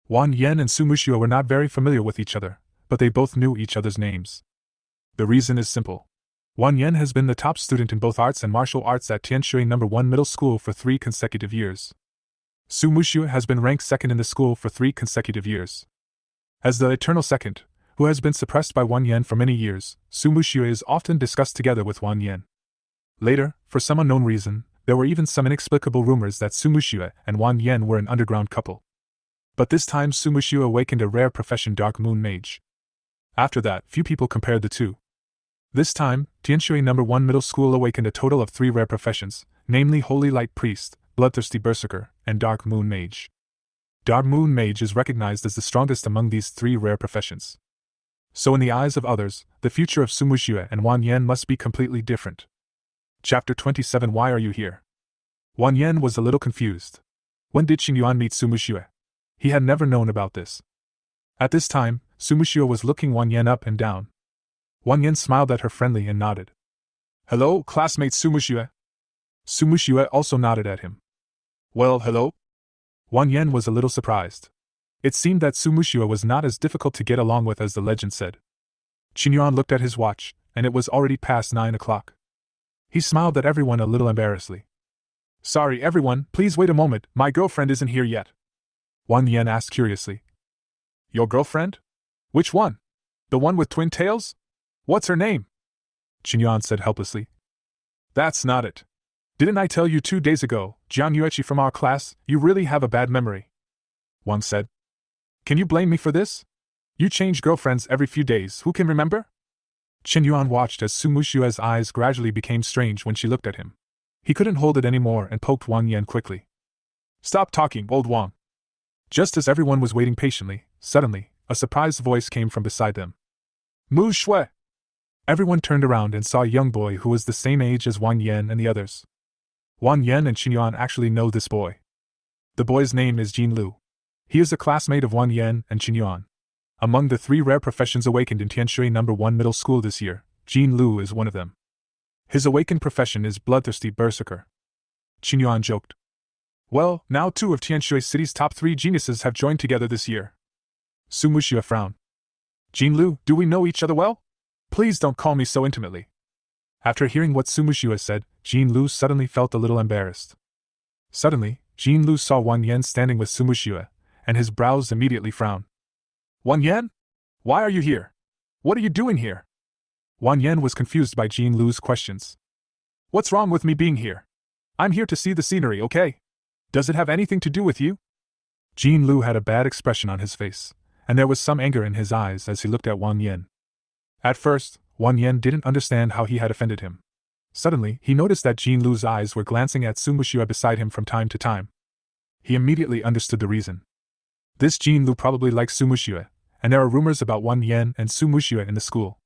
B: Wang Yan and Su Muxue were not very familiar with each other, but they both knew each other's names. The reason is simple. Wang Yan has been the top student in both arts and martial arts at Tianshui No. 1 Middle School for 3 consecutive years. Su Muxue has been ranked second in the school for 3 consecutive years. As the eternal second, who has been suppressed by Wang Yan for many years, Su Muxue is often discussed together with Wang Yan. Later, for some unknown reason, there were even some inexplicable rumors that Su Muxue and Wang Yan were an underground couple. But this time Su Muxue awakened a rare profession, Dark Moon Mage. After that, few people compared the two. This time, Tianshui No. 1 Middle School awakened a total of 3 rare professions, namely Holy Light Priest, Bloodthirsty Berserker, and Dark Moon Mage. Dark Moon Mage is recognized as the strongest among these 3 rare professions. So in the eyes of others, the future of Su Muxue and Wang Yan must be completely different. Chapter 27. Why are you here? Wang Yan was a little confused. When did Yuan meet Su Muxue? He had never known about this. At this time, Su Muxue was looking Wang Yan up and down. Wang Yan smiled at her friendly and nodded. "Hello, classmate Su Muxue." Su Muxue also nodded at him. "Well, hello?" Wang Yan was a little surprised. It seemed that Su Muxue was not as difficult to get along with as the legend said. Yuan looked at his watch, and it was already past 9 o'clock. He smiled at everyone a little embarrassedly. "Sorry everyone, please wait a moment, my girlfriend isn't here yet." Wang Yan asked curiously. "Your girlfriend? Which one? The one with twin tails? What's her name?" Yuan said helplessly. "That's not it. Didn't I tell you 2 days ago, Jian Yueqi from our class, you really have a bad memory?" Wang said. "Can you blame me for this? You change girlfriends every few days, who can remember?" Yuan watched as Su Muxue's eyes gradually became strange when she looked at him. He couldn't hold it anymore and poked Wang Yan quickly. "Stop talking, old Wang." Just as everyone was waiting patiently, suddenly, a surprised voice came from beside them. "Mu Shui!" Everyone turned around and saw a young boy who was the same age as Wang Yan and the others. Wang Yan and Yuan actually know this boy. The boy's name is Jin Lu. He is a classmate of Wang Yan and Yuan. Among the 3 rare professions awakened in Tianshui No. 1 Middle School this year, Jin Lu is one of them. His awakened profession is Bloodthirsty Berserker. Yuan joked. "Well, now 2 of Tianshui City's top 3 geniuses have joined together this year." Su Muxue frowned. "Jin Lu, do we know each other well? Please don't call me so intimately." After hearing what Su Muxue said, Jin Lu suddenly felt a little embarrassed. Suddenly, Jin Lu saw Wang Yan standing with Su Muxue, and his brows immediately frowned. "Wang Yan? Why are you here? What are you doing here?" Wang Yan was confused by Jin Lu's questions. "What's wrong with me being here? I'm here to see the scenery, okay? Does it have anything to do with you? Jin Lu had a bad expression on his face, and there was some anger in his eyes as he looked at Wang Yan. At first, Wang Yan didn't understand how he had offended him. Suddenly, he noticed that Jin Lu's eyes were glancing at Su Muxue beside him from time to time. He immediately understood the reason. This Jin Lu probably likes Su Muxue, and there are rumors about Wang Yan and Su Muxue in the school.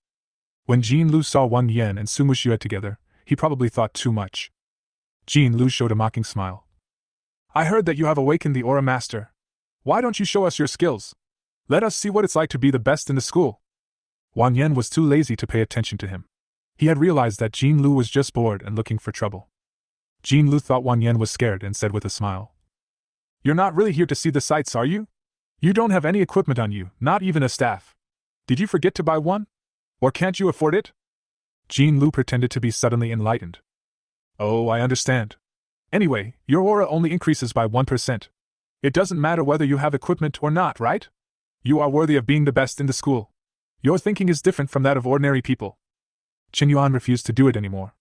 B: When Jin Lu saw Wang Yan and Su Muxue together, he probably thought too much. Jin Lu showed a mocking smile. I heard that you have awakened the Aura Master. Why don't you show us your skills? Let us see what it's like to be the best in the school. Wang Yan was too lazy to pay attention to him. He had realized that Jin Lu was just bored and looking for trouble. Jin Lu thought Wang Yan was scared and said with a smile, You're not really here to see the sights, are you? You don't have any equipment on you, not even a staff. Did you forget to buy one? Or can't you afford it? Jin Lu pretended to be suddenly enlightened. Oh, I understand. Anyway, your aura only increases by 1%. It doesn't matter whether you have equipment or not, right? You are worthy of being the best in the school. Your thinking is different from that of ordinary people. Qin Yuan refused to do it anymore.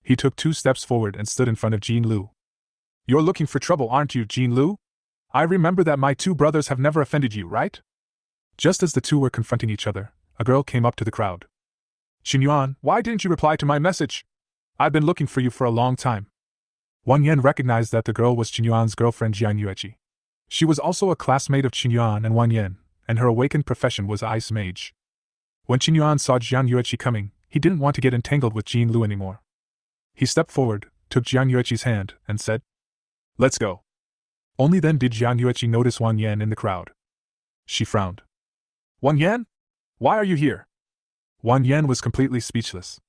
B: He took 2 steps forward and stood in front of Jin Lu. You're looking for trouble, aren't you, Jin Lu? I remember that my 2 brothers have never offended you, right? Just as the two were confronting each other, a girl came up to the crowd. Qin Yuan, why didn't you reply to my message? I've been looking for you for a long time. Wang Yan recognized that the girl was Qin Yuan's girlfriend Jian Yueqi. She was also a classmate of Qin Yuan and Wang Yan, and her awakened profession was ice mage. When Qin Yuan saw Jian Yueqi coming, he didn't want to get entangled with Jin Lu anymore. He stepped forward, took Jian Yueqi's hand, and said, Let's go. Only then did Jian Yueqi notice Wang Yan in the crowd. She frowned. Wang Yan? Why are you here? Wang Yan was completely speechless.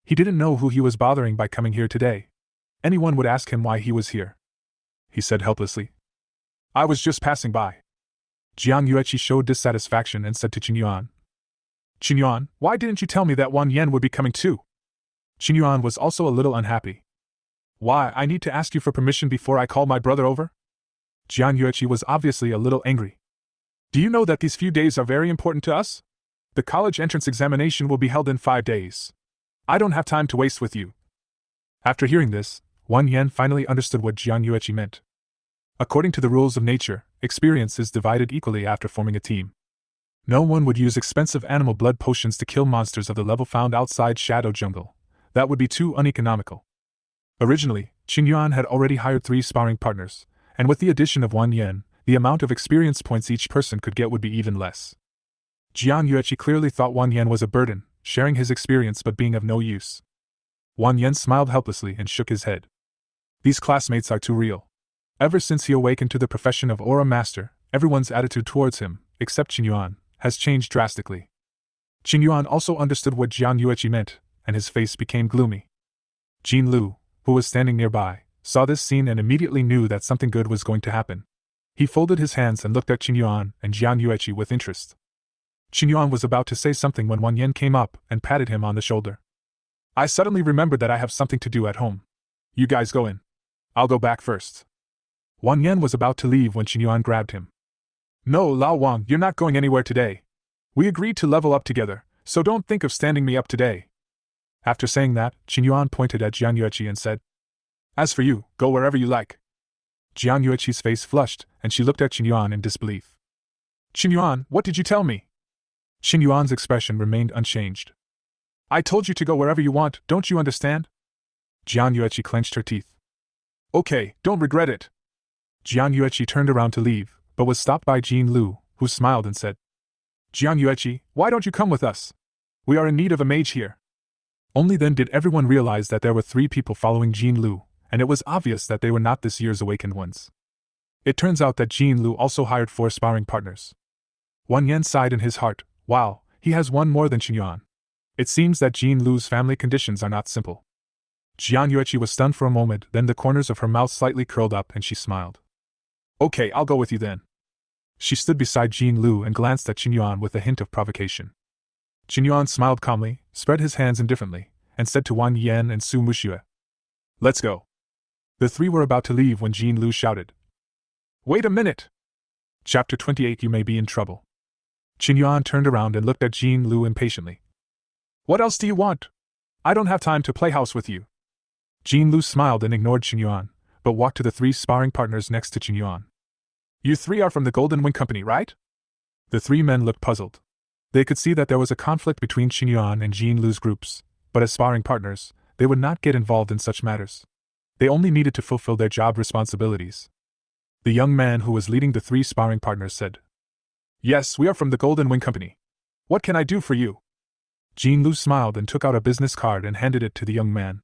B: He didn't know who he was bothering by coming here today. Anyone would ask him why he was here. He said helplessly, I was just passing by. Jian Yueqi showed dissatisfaction and said to Qin Yuan, Qin Yuan, why didn't you tell me that Wang Yan would be coming too? Qin Yuan was also a little unhappy. Why, I need to ask you for permission before I call my brother over? Jian Yueqi was obviously a little angry. Do you know that these few days are very important to us? The college entrance examination will be held in 5 days. I don't have time to waste with you. After hearing this, Wang Yan finally understood what Jian Yueqi meant. According to the rules of nature, experience is divided equally after forming a team. No one would use expensive animal blood potions to kill monsters of the level found outside Shadow Jungle. That would be too uneconomical. Originally, Qin Yuan had already hired 3 sparring partners, and with the addition of Wang Yan, the amount of experience points each person could get would be even less. Jian Yueqi clearly thought Wang Yan was a burden, sharing his experience but being of no use. Wang Yan smiled helplessly and shook his head. These classmates are too real. Ever since he awakened to the profession of Aura Master, everyone's attitude towards him, except Qin Yuan, has changed drastically. Qin Yuan also understood what Jian Yueqi meant, and his face became gloomy. Jin Lu, who was standing nearby, saw this scene and immediately knew that something good was going to happen. He folded his hands and looked at Qin Yuan and Jian Yueqi with interest. Qin Yuan was about to say something when Wang Yan came up and patted him on the shoulder. I suddenly remembered that I have something to do at home. You guys go in. I'll go back first. Wang Yan was about to leave when Qin Yuan grabbed him. No, Lao Wang, you're not going anywhere today. We agreed to level up together, so don't think of standing me up today. After saying that, Qin Yuan pointed at Jian Yueqi and said, As for you, go wherever you like. Jian Yueqi's face flushed, and she looked at Qin Yuan in disbelief. Qin Yuan, what did you tell me? Qin Yuan's expression remained unchanged. I told you to go wherever you want, don't you understand? Jian Yueqi clenched her teeth. Okay, don't regret it. Jian Yueqi turned around to leave, but was stopped by Jin Lu, who smiled and said, Jian Yueqi, why don't you come with us? We are in need of a mage here. Only then did everyone realize that there were 3 people following Jin Lu, and it was obvious that they were not this year's awakened ones. It turns out that Jin Lu also hired 4 sparring partners. Wang Yan sighed in his heart. Wow, he has one more than Qin Yuan. It seems that Jin Lu's family conditions are not simple. Jian Yueqi was stunned for a moment, then the corners of her mouth slightly curled up and she smiled. Okay, I'll go with you then. She stood beside Jin Lu and glanced at Qin Yuan with a hint of provocation. Qin Yuan smiled calmly, spread his hands indifferently, and said to Wang Yan and Su Muxue, Let's go. The 3 were about to leave when Jin Lu shouted, Wait a minute! Chapter 28 You may be in trouble. Qin Yuan turned around and looked at Jin Lu impatiently. What else do you want? I don't have time to play house with you. Jin Lu smiled and ignored Qin Yuan, but walked to the three sparring partners next to Qin. You three are from the Golden Wing Company, right? The three men looked puzzled. They could see that there was a conflict between Qin and Jin Lu's groups, but as sparring partners, they would not get involved in such matters. They only needed to fulfill their job responsibilities. The young man who was leading the three sparring partners said, Yes, we are from the Golden Wing Company. What can I do for you? Jin Lu smiled and took out a business card and handed it to the young man.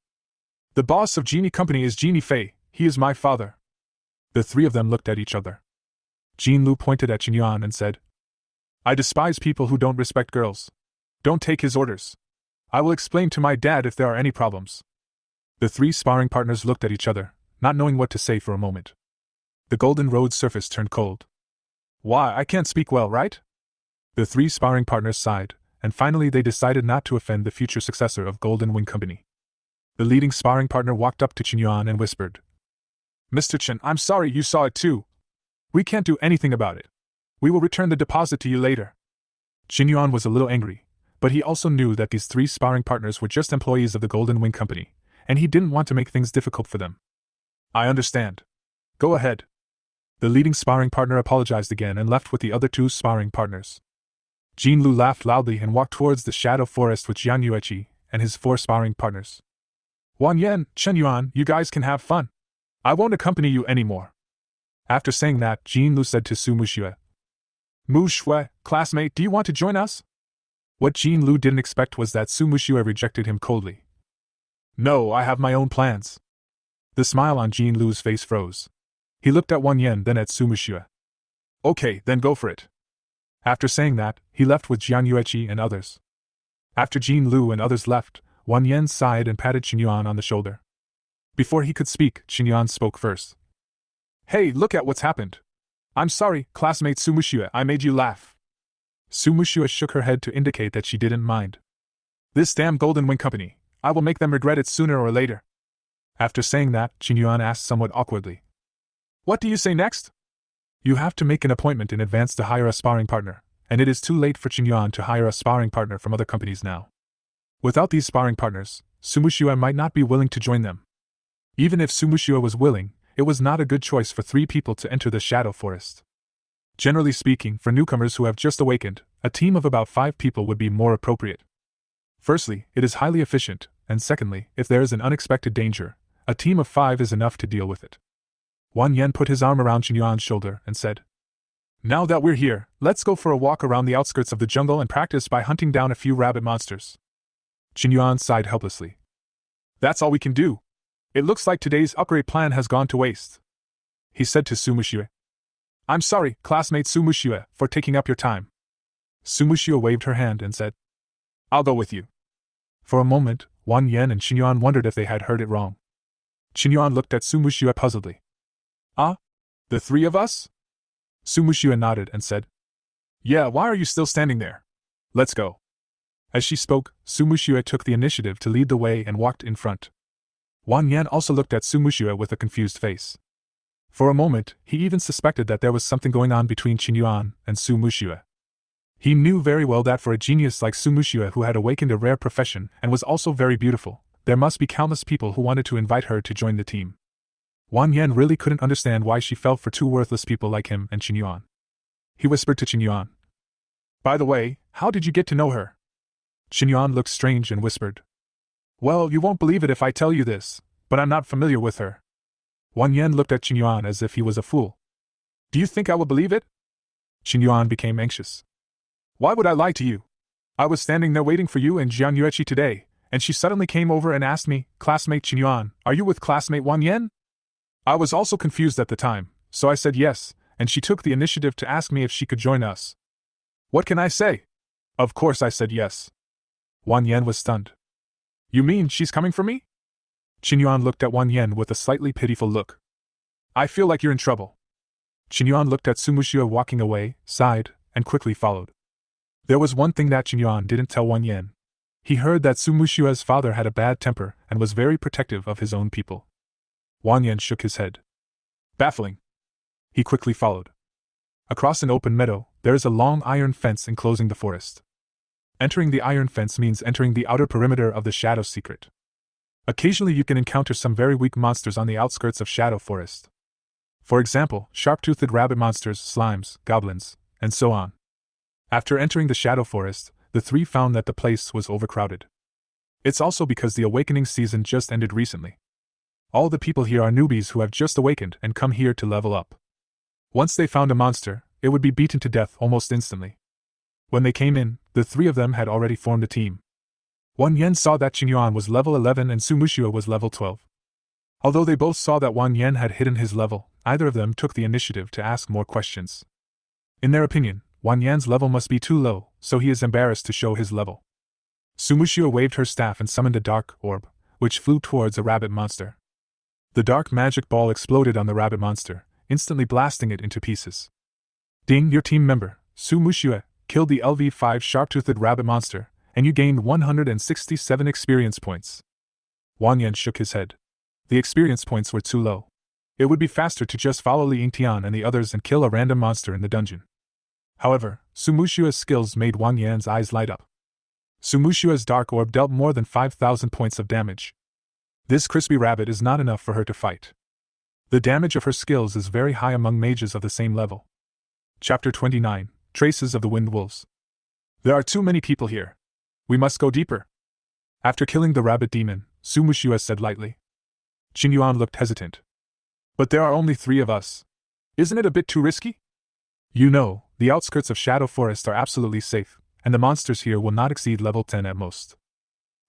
B: The boss of Genie Company is Genie Fei, he is my father. The three of them looked at each other. Jin Lu pointed at Qin and said, I despise people who don't respect girls. Don't take his orders. I will explain to my dad if there are any problems. The three sparring partners looked at each other, not knowing what to say for a moment. The golden road surface turned cold. Why, I can't speak well, right? The three sparring partners sighed, and finally they decided not to offend the future successor of Golden Wing Company. The leading sparring partner walked up to Qin and whispered, Mr. Chen, I'm sorry you saw it too. We can't do anything about it. We will return the deposit to you later. Qin was a little angry, but he also knew that these three sparring partners were just employees of the Golden Wing Company, and he didn't want to make things difficult for them. I understand. Go ahead. The leading sparring partner apologized again and left with the other two sparring partners. Jin Lu laughed loudly and walked towards the shadow forest with Jian Yueqi and his four sparring partners. Wang Yan, Chen Yuan, you guys can have fun. I won't accompany you anymore. After saying that, Jin Lu said to Su Muxue, Mu Shui, classmate, do you want to join us? What Jin Lu didn't expect was that Su Muxue rejected him coldly. No, I have my own plans. The smile on Jin Lu's face froze. He looked at Wang Yan, then at Su Muxue. Okay, then go for it. After saying that, he left with Jian Yueqi and others. After Jin Lu and others left, Wang Yan sighed and patted Qin on the shoulder. Before he could speak, Qin spoke first. Hey, look at what's happened. I'm sorry, classmate Su Muxue, I made you laugh. Su Muxue shook her head to indicate that she didn't mind. This damn Golden Wing Company, I will make them regret it sooner or later. After saying that, Qin asked somewhat awkwardly. What do you say next? You have to make an appointment in advance to hire a sparring partner, and it is too late for Qin to hire a sparring partner from other companies now. Without these sparring partners, Su Muxue might not be willing to join them. Even if Su Muxue was willing, it was not a good choice for three people to enter the shadow forest. Generally speaking, for newcomers who have just awakened, a team of about 5 people would be more appropriate. Firstly, it is highly efficient, and secondly, if there is an unexpected danger, a team of 5 is enough to deal with it. Wang Yan put his arm around Qin's shoulder and said, Now that we're here, let's go for a walk around the outskirts of the jungle and practice by hunting down a few rabbit monsters. Qin sighed helplessly. That's all we can do. It looks like today's upgrade plan has gone to waste. He said to Su Muxue. I'm sorry, classmate Su Muxue, for taking up your time. Su Muxue waved her hand and said, I'll go with you. For a moment, Wang Yan and Qin wondered if they had heard it wrong. Qin looked at Su Muxue puzzledly. Ah? The 3 of us? Su Muxue nodded and said, Yeah, why are you still standing there? Let's go. As she spoke, Su Muxue took the initiative to lead the way and walked in front. Wang Yan also looked at Su Muxue with a confused face. For a moment, he even suspected that there was something going on between Qin and Su Muxue. He knew very well that for a genius like Su Muxue who had awakened a rare profession and was also very beautiful, there must be countless people who wanted to invite her to join the team. Wang Yan really couldn't understand why she fell for 2 worthless people like him and Qin. He whispered to Qin. By the way, how did you get to know her? Qin looked strange and whispered. Well, you won't believe it if I tell you this, but I'm not familiar with her. Wang Yan looked at Qin as if he was a fool. Do you think I will believe it? Qin became anxious. Why would I lie to you? I was standing there waiting for you and Jian Yueqi today, and she suddenly came over and asked me, Classmate Qin, are you with classmate Wang Yan? I was also confused at the time, so I said yes, and she took the initiative to ask me if she could join us. What can I say? Of course I said yes. Wang Yan was stunned. You mean she's coming for me? Qin looked at Wang Yan with a slightly pitiful look. I feel like you're in trouble. Qin looked at Su Muxue walking away, sighed, and quickly followed. There was one thing that Qin didn't tell Wang Yan. He heard that Su Muxue's father had a bad temper and was very protective of his own people. Wang Yan shook his head. Baffling. He quickly followed. Across an open meadow, there is a long iron fence enclosing the forest. Entering the iron fence means entering the outer perimeter of the Shadow Secret. Occasionally you can encounter some very weak monsters on the outskirts of Shadow Forest. For example, sharp-toothed rabbit monsters, slimes, goblins, and so on. After entering the Shadow Forest, the three found that the place was overcrowded. It's also because the awakening season just ended recently. All the people here are newbies who have just awakened and come here to level up. Once they found a monster, it would be beaten to death almost instantly. When they came in, the three of them had already formed a team. Wang Yan saw that Qingyuan was level 11 and Su Muxue was level 12. Although they both saw that Wang Yan had hidden his level, neither of them took the initiative to ask more questions. In their opinion, Wang Yan's level must be too low, so he is embarrassed to show his level. Su Muxue waved her staff and summoned a dark orb, which flew towards a rabbit monster. The dark magic ball exploded on the rabbit monster, instantly blasting it into pieces. Ding, your team member, Su Muxue, killed the LV5 sharp-toothed rabbit monster, and you gained 167 experience points. Wang Yan shook his head. The experience points were too low. It would be faster to just follow Li Yingtian and the others and kill a random monster in the dungeon. However, Su Muxue's skills made Wang Yan's eyes light up. Su Muxue's dark orb dealt more than 5,000 points of damage. This crispy rabbit is not enough for her to fight. The damage of her skills is very high among mages of the same level. Chapter 29, Traces of the Wind Wolves. There are too many people here. We must go deeper. After killing the rabbit demon, Su Muxue said lightly. Qingyuan looked hesitant. But there are only 3 of us. Isn't it a bit too risky? You know, the outskirts of Shadow Forest are absolutely safe, and the monsters here will not exceed level 10 at most.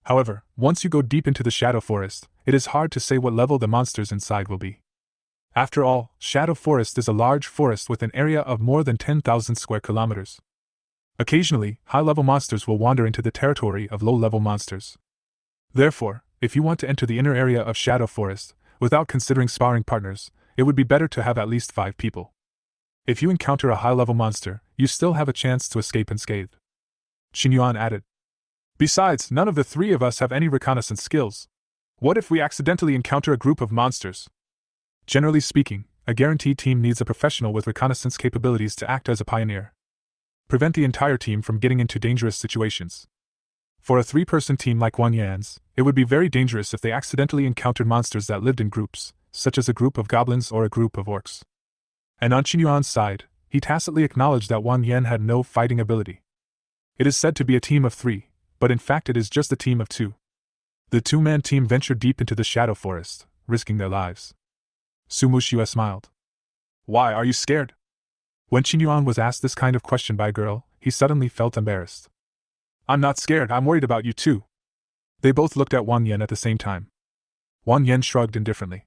B: However, once you go deep into the Shadow Forest, it is hard to say what level the monsters inside will be. After all, Shadow Forest is a large forest with an area of more than 10,000 square kilometers. Occasionally, high-level monsters will wander into the territory of low-level monsters. Therefore, if you want to enter the inner area of Shadow Forest, without considering sparring partners, it would be better to have at least 5 people. If you encounter a high-level monster, you still have a chance to escape unscathed. Qingyuan added. Besides, none of the 3 of us have any reconnaissance skills. What if we accidentally encounter a group of monsters? Generally speaking, a guaranteed team needs a professional with reconnaissance capabilities to act as a pioneer. Prevent the entire team from getting into dangerous situations. For a 3-person team like Wang Yan's, it would be very dangerous if they accidentally encountered monsters that lived in groups, such as a group of goblins or a group of orcs. And on Qingyuan's side, he tacitly acknowledged that Wang Yan had no fighting ability. It is said to be a team of 3, but in fact it is just a team of 2. The 2-man team ventured deep into the Shadow Forest, risking their lives. Su Muxue smiled. Why are you scared? When Qingyuan was asked this kind of question by a girl, he suddenly felt embarrassed. I'm not scared, I'm worried about you too. They both looked at Wang Yan at the same time. Wang Yan shrugged indifferently.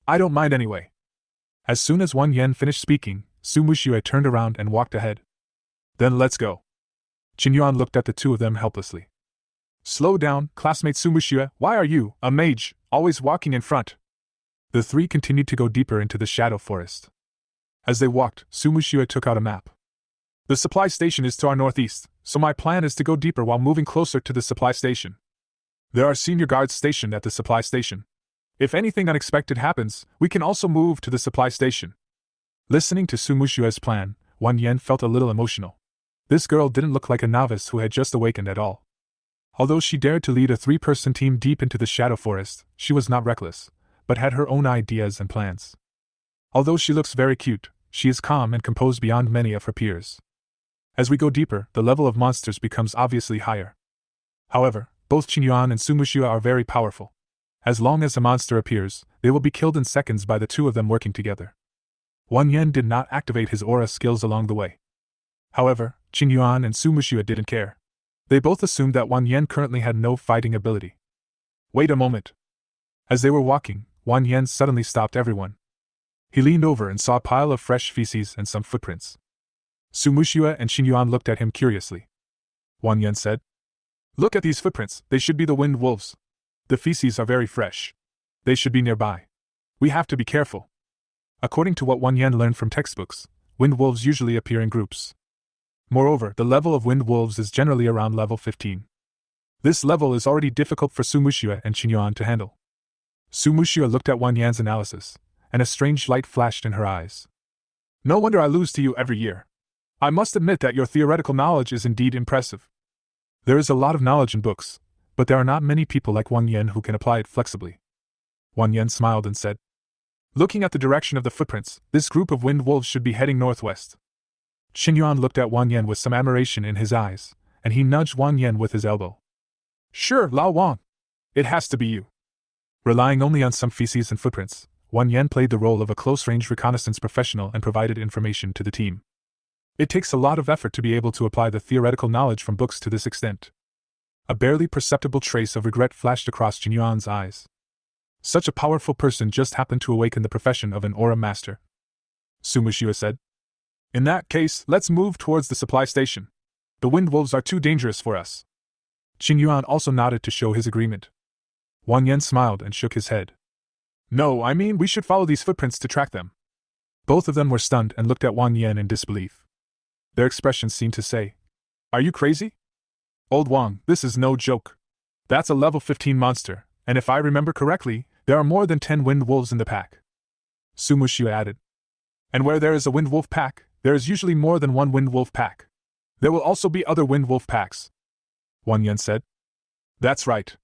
B: I don't mind anyway. As soon as Wang Yan finished speaking, Su Muxue turned around and walked ahead. Then let's go. Qingyuan looked at the 2 of them helplessly. Slow down, classmate Su Muxue, why are you, a mage, always walking in front? The 3 continued to go deeper into the Shadow Forest. As they walked, Su Muxue took out a map. The supply station is to our northeast, so my plan is to go deeper while moving closer to the supply station. There are senior guards stationed at the supply station. If anything unexpected happens, we can also move to the supply station. Listening to Su Muxue's plan, Wang Yan felt a little emotional. This girl didn't look like a novice who had just awakened at all. Although she dared to lead a 3-person team deep into the Shadow Forest, she was not reckless, but had her own ideas and plans. Although she looks very cute, she is calm and composed beyond many of her peers. As we go deeper, the level of monsters becomes obviously higher. However, both Qingyuan and Su Muxue are very powerful. As long as a monster appears, they will be killed in seconds by the 2 of them working together. Wang Yan did not activate his aura skills along the way. However, Qingyuan and Su Muxue didn't care. They both assumed that Wang Yan currently had no fighting ability. Wait a moment. As they were walking, Wang Yan suddenly stopped everyone. He leaned over and saw a pile of fresh feces and some footprints. Su Muxue and Qingyuan looked at him curiously. Wang Yan said, Look at these footprints, they should be the wind wolves. The feces are very fresh. They should be nearby. We have to be careful. According to what Wang Yan learned from textbooks, wind wolves usually appear in groups. Moreover, the level of wind wolves is generally around level 15. This level is already difficult for Su Muxue and Qingyuan to handle. Su Muxue looked at Wang Yan's analysis, and a strange light flashed in her eyes. No wonder I lose to you every year. I must admit that your theoretical knowledge is indeed impressive. There is a lot of knowledge in books, but there are not many people like Wang Yan who can apply it flexibly. Wang Yan smiled and said, "Looking at the direction of the footprints, this group of wind wolves should be heading northwest." Qin Yuan looked at Wang Yan with some admiration in his eyes, and he nudged Wang Yan with his elbow. "Sure, Lao Wang. It has to be you." Relying only on some feces and footprints, Wang Yan played the role of a close-range reconnaissance professional and provided information to the team. It takes a lot of effort to be able to apply the theoretical knowledge from books to this extent. A barely perceptible trace of regret flashed across Qin Yuan's eyes. Such a powerful person just happened to awaken the profession of an aura master. Sumushiwa said, "In that case, let's move towards the supply station. The wind wolves are too dangerous for us." Qin Yuan also nodded to show his agreement. Wang Yan smiled and shook his head. "No, I mean we should follow these footprints to track them." Both of them were stunned and looked at Wang Yan in disbelief. Their expressions seemed to say, "Are you crazy? Old Wang, this is no joke. That's a level 15 monster, and if I remember correctly, there are more than 10 wind wolves in the pack." Sumushiwa added, "And where there is a wind wolf pack, there is usually more than one wind wolf pack. There will also be other wind wolf packs." Wang Yan said, "That's right.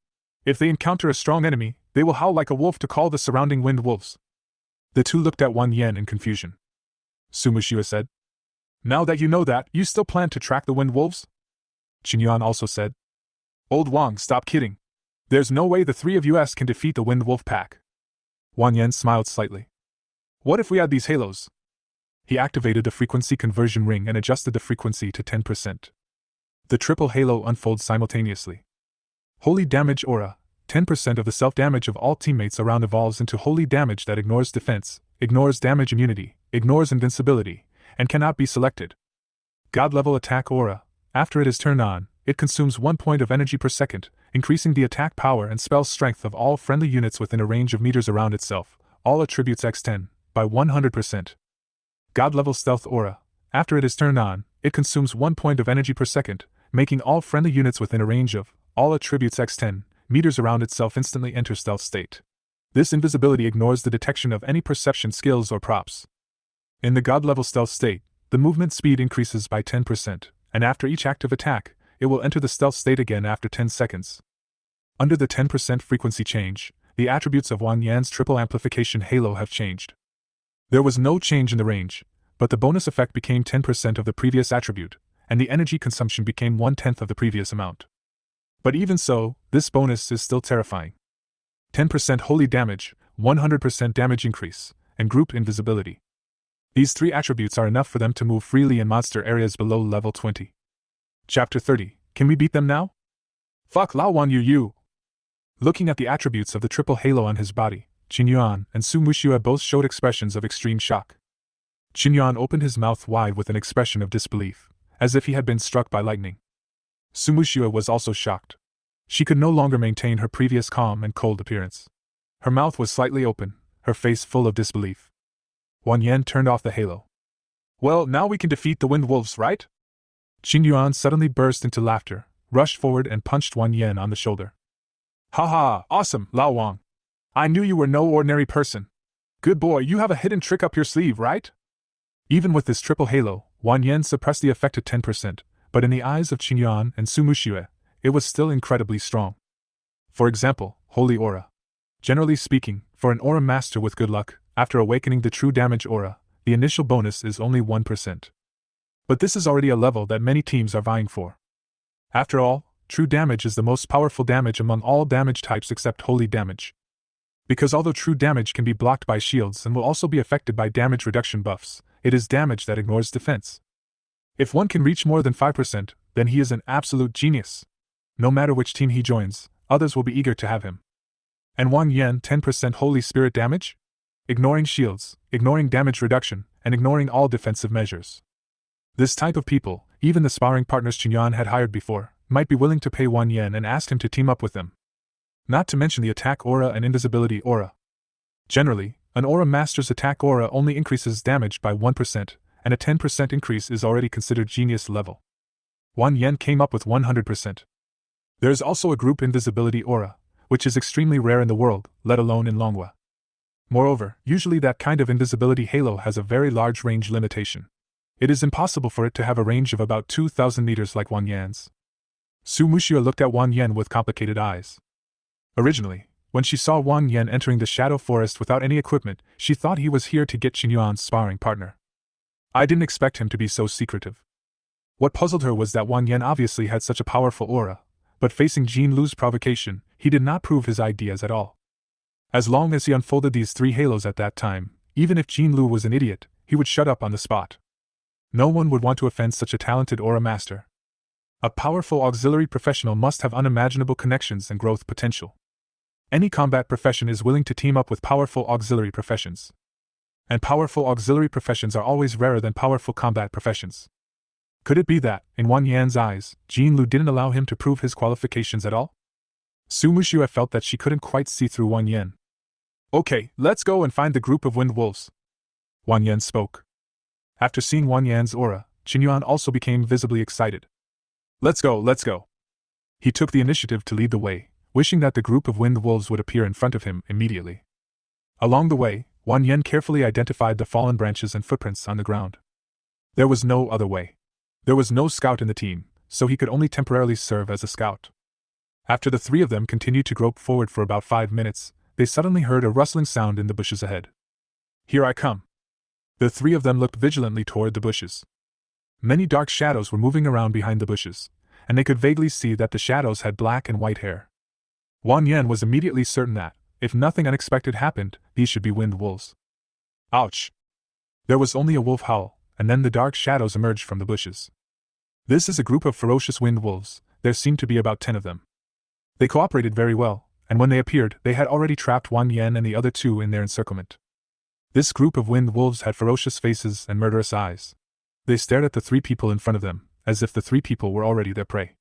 B: If they encounter a strong enemy, they will howl like a wolf to call the surrounding wind wolves." The two looked at Wang Yan in confusion. Sumushiwa said, "Now that you know that, you still plan to track the wind wolves?" Qin Yuan also said, "Old Wang, stop kidding. There's no way the three of us can defeat the wind wolf pack." Wang Yan smiled slightly. "What if we add these halos?" He activated the frequency conversion ring and adjusted the frequency to 10%. The triple halo unfolds simultaneously. Holy damage aura. 10% of the self-damage of all teammates around evolves into holy damage that ignores defense, ignores damage immunity, ignores invincibility, and cannot be selected. God-level attack aura. After it is turned on, it consumes 1 point of energy per second, increasing the attack power and spell strength of all friendly units within a range of meters around itself, all attributes x10, by 100%. God-level stealth aura. After it is turned on, it consumes 1 point of energy per second, making all friendly units within a range of all attributes x10 meters around itself instantly enter stealth state. This invisibility ignores the detection of any perception skills or props. In the God-level stealth state, the movement speed increases by 10%, and after each active attack, it will enter the stealth state again after 10 seconds. Under the 10% frequency change, the attributes of Wang Yan's triple amplification halo have changed. There was no change in the range, but the bonus effect became 10% of the previous attribute, and the energy consumption became 1/10 of the previous amount. But even so, this bonus is still terrifying. 10% holy damage, 100% damage increase, and group invisibility. These three attributes are enough for them to move freely in monster areas below level 20. Chapter 30. Can we beat them now? Fuck Lao Wan Yu. Looking at the attributes of the triple halo on his body, Qin Yuan and Su Muxue both showed expressions of extreme shock. Qin Yuan opened his mouth wide with an expression of disbelief, as if he had been struck by lightning. Su Muxue was also shocked. She could no longer maintain her previous calm and cold appearance. Her mouth was slightly open, her face full of disbelief. Wang Yan turned off the halo. "Well, now we can defeat the wind wolves, right?" Qin Yuan suddenly burst into laughter, rushed forward and punched Wang Yan on the shoulder. "Ha, awesome, Lao Wang. I knew you were no ordinary person. Good boy, you have a hidden trick up your sleeve, right?" Even with this triple halo, Wang Yan suppressed the effect to 10%, but in the eyes of Qin Yuan and Su Muxue, it was still incredibly strong. For example, Holy Aura. Generally speaking, for an aura master with good luck, after awakening the true damage aura, the initial bonus is only 1%. But this is already a level that many teams are vying for. After all, true damage is the most powerful damage among all damage types except holy damage. Because although true damage can be blocked by shields and will also be affected by damage reduction buffs, it is damage that ignores defense. If one can reach more than 5%, then he is an absolute genius. No matter which team he joins, others will be eager to have him. And Wang Yan 10% Holy Spirit damage? Ignoring shields, ignoring damage reduction, and ignoring all defensive measures. This type of people, even the sparring partners Qin Yuan had hired before, might be willing to pay Wang Yan and ask him to team up with them. Not to mention the attack aura and invisibility aura. Generally, an aura master's attack aura only increases damage by 1%, and a 10% increase is already considered genius level. Wang Yan came up with 100%. There is also a group invisibility aura, which is extremely rare in the world, let alone in Longhua. Moreover, usually that kind of invisibility halo has a very large range limitation. It is impossible for it to have a range of about 2,000 meters like Wang Yan's. Su Muxia looked at Wang Yan with complicated eyes. Originally, when she saw Wang Yan entering the shadow forest without any equipment, she thought he was here to get Qinyuan's sparring partner. I didn't expect him to be so secretive. What puzzled her was that Wang Yan obviously had such a powerful aura, but facing Jin Lu's provocation, he did not prove his ideas at all. As long as he unfolded these 3 halos at that time, even if Jin Lu was an idiot, he would shut up on the spot. No one would want to offend such a talented aura master. A powerful auxiliary professional must have unimaginable connections and growth potential. Any combat profession is willing to team up with powerful auxiliary professions. And powerful auxiliary professions are always rarer than powerful combat professions. Could it be that, in Wang Yan's eyes, Jin Lu didn't allow him to prove his qualifications at all? Su Muxia felt that she couldn't quite see through Wang Yan. Okay, let's go and find the group of wind wolves. Wang Yan spoke. After seeing Wang Yan's aura, Qinyuan also became visibly excited. Let's go, let's go. He took the initiative to lead the way, wishing that the group of wind wolves would appear in front of him immediately. Along the way, Wang Yan carefully identified the fallen branches and footprints on the ground. There was no other way. There was no scout in the team, so he could only temporarily serve as a scout. After the 3 of them continued to grope forward for about 5 minutes, they suddenly heard a rustling sound in the bushes ahead. Here I come. The 3 of them looked vigilantly toward the bushes. Many dark shadows were moving around behind the bushes, and they could vaguely see that the shadows had black and white hair. Wang Yan was immediately certain that, if nothing unexpected happened, these should be wind wolves. Ouch! There was only a wolf howl, and then the dark shadows emerged from the bushes. This is a group of ferocious wind wolves. There seemed to be about 10 of them. They cooperated very well, and when they appeared, they had already trapped Wang Yan and the other 2 in their encirclement. This group of wind wolves had ferocious faces and murderous eyes. They stared at the 3 people in front of them, as if the 3 people were already their prey.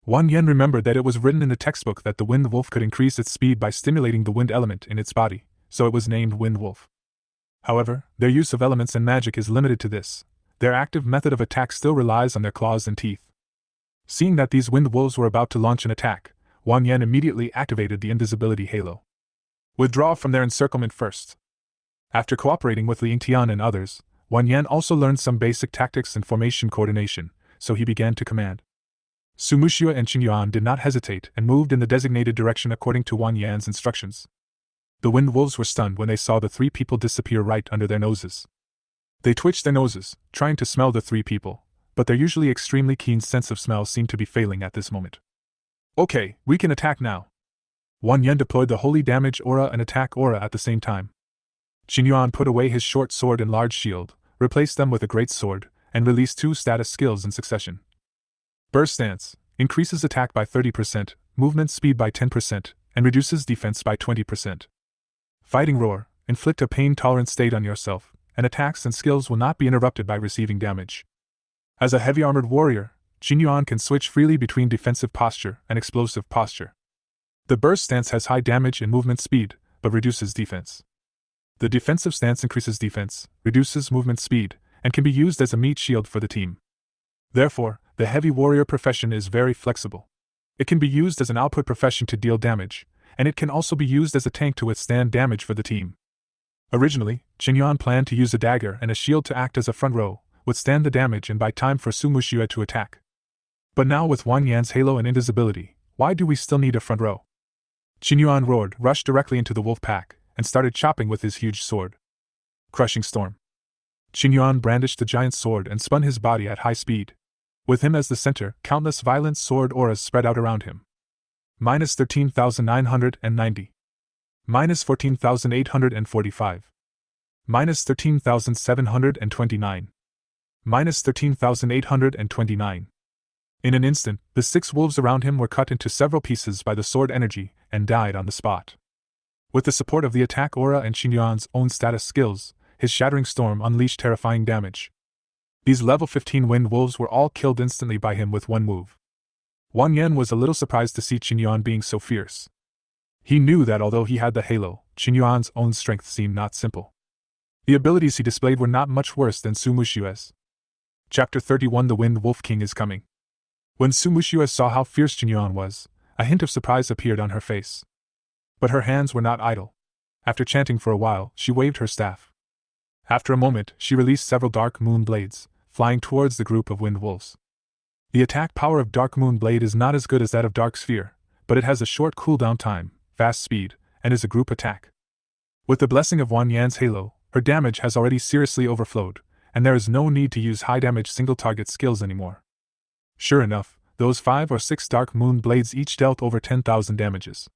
B: Wang Yan remembered that it was written in the textbook that the wind wolf could increase its speed by stimulating the wind element in its body, so it was named wind wolf. However, their use of elements and magic is limited to this. Their active method of attack still relies on their claws and teeth. Seeing that these wind wolves were about to launch an attack, Wang Yan immediately activated the invisibility halo. Withdraw from their encirclement first. After cooperating with Li Yingtian and others, Wang Yan also learned some basic tactics and formation coordination, so he began to command. Su Muxia and Qinyuan did not hesitate and moved in the designated direction according to Wang Yan's instructions. The wind wolves were stunned when they saw the 3 people disappear right under their noses. They twitched their noses, trying to smell the 3 people, but their usually extremely keen sense of smell seemed to be failing at this moment. Okay, we can attack now. Wang Yan deployed the holy damage aura and attack aura at the same time. Qinyuan put away his short sword and large shield, replaced them with a great sword, and released 2 status skills in succession. Burst Stance increases attack by 30%, movement speed by 10%, and reduces defense by 20%. Fighting Roar, inflict a pain-tolerant state on yourself, and attacks and skills will not be interrupted by receiving damage. As a heavy-armored warrior, Qinyuan can switch freely between defensive posture and explosive posture. The Burst Stance has high damage and movement speed, but reduces defense. The defensive stance increases defense, reduces movement speed, and can be used as a meat shield for the team. Therefore, the heavy warrior profession is very flexible. It can be used as an output profession to deal damage, and it can also be used as a tank to withstand damage for the team. Originally, Qinyuan planned to use a dagger and a shield to act as a front row, withstand the damage and buy time for Su Muxia to attack. But now with Wang Yan's halo and invisibility, why do we still need a front row? Qinyuan roared, rushed directly into the wolf pack, and started chopping with his huge sword. Crushing Storm. Qinyuan brandished the giant sword and spun his body at high speed. With him as the center, countless violent sword auras spread out around him. Minus 13,990. Minus 14,845. Minus 13,729. Minus 13,829. In an instant, the 6 wolves around him were cut into several pieces by the sword energy and died on the spot. With the support of the attack aura and Qinyuan's own status skills, his shattering storm unleashed terrifying damage. These level 15 wind wolves were all killed instantly by him with one move. Wang Yan was a little surprised to see Qinyuan being so fierce. He knew that although he had the halo, Qinyuan's own strength seemed not simple. The abilities he displayed were not much worse than Su Muxia's. Chapter 31 The Wind Wolf King is Coming. When Su Muxia saw how fierce Qinyuan was, a hint of surprise appeared on her face. But her hands were not idle. After chanting for a while, she waved her staff. After a moment, she released several dark moon blades, flying towards the group of wind wolves. The attack power of Dark Moon Blade is not as good as that of Dark Sphere, but it has a short cooldown time, fast speed, and is a group attack. With the blessing of Wan Yan's halo, her damage has already seriously overflowed, and there is no need to use high-damage single-target skills anymore. Sure enough, those 5 or 6 Dark Moon Blades each dealt over 10,000 damages.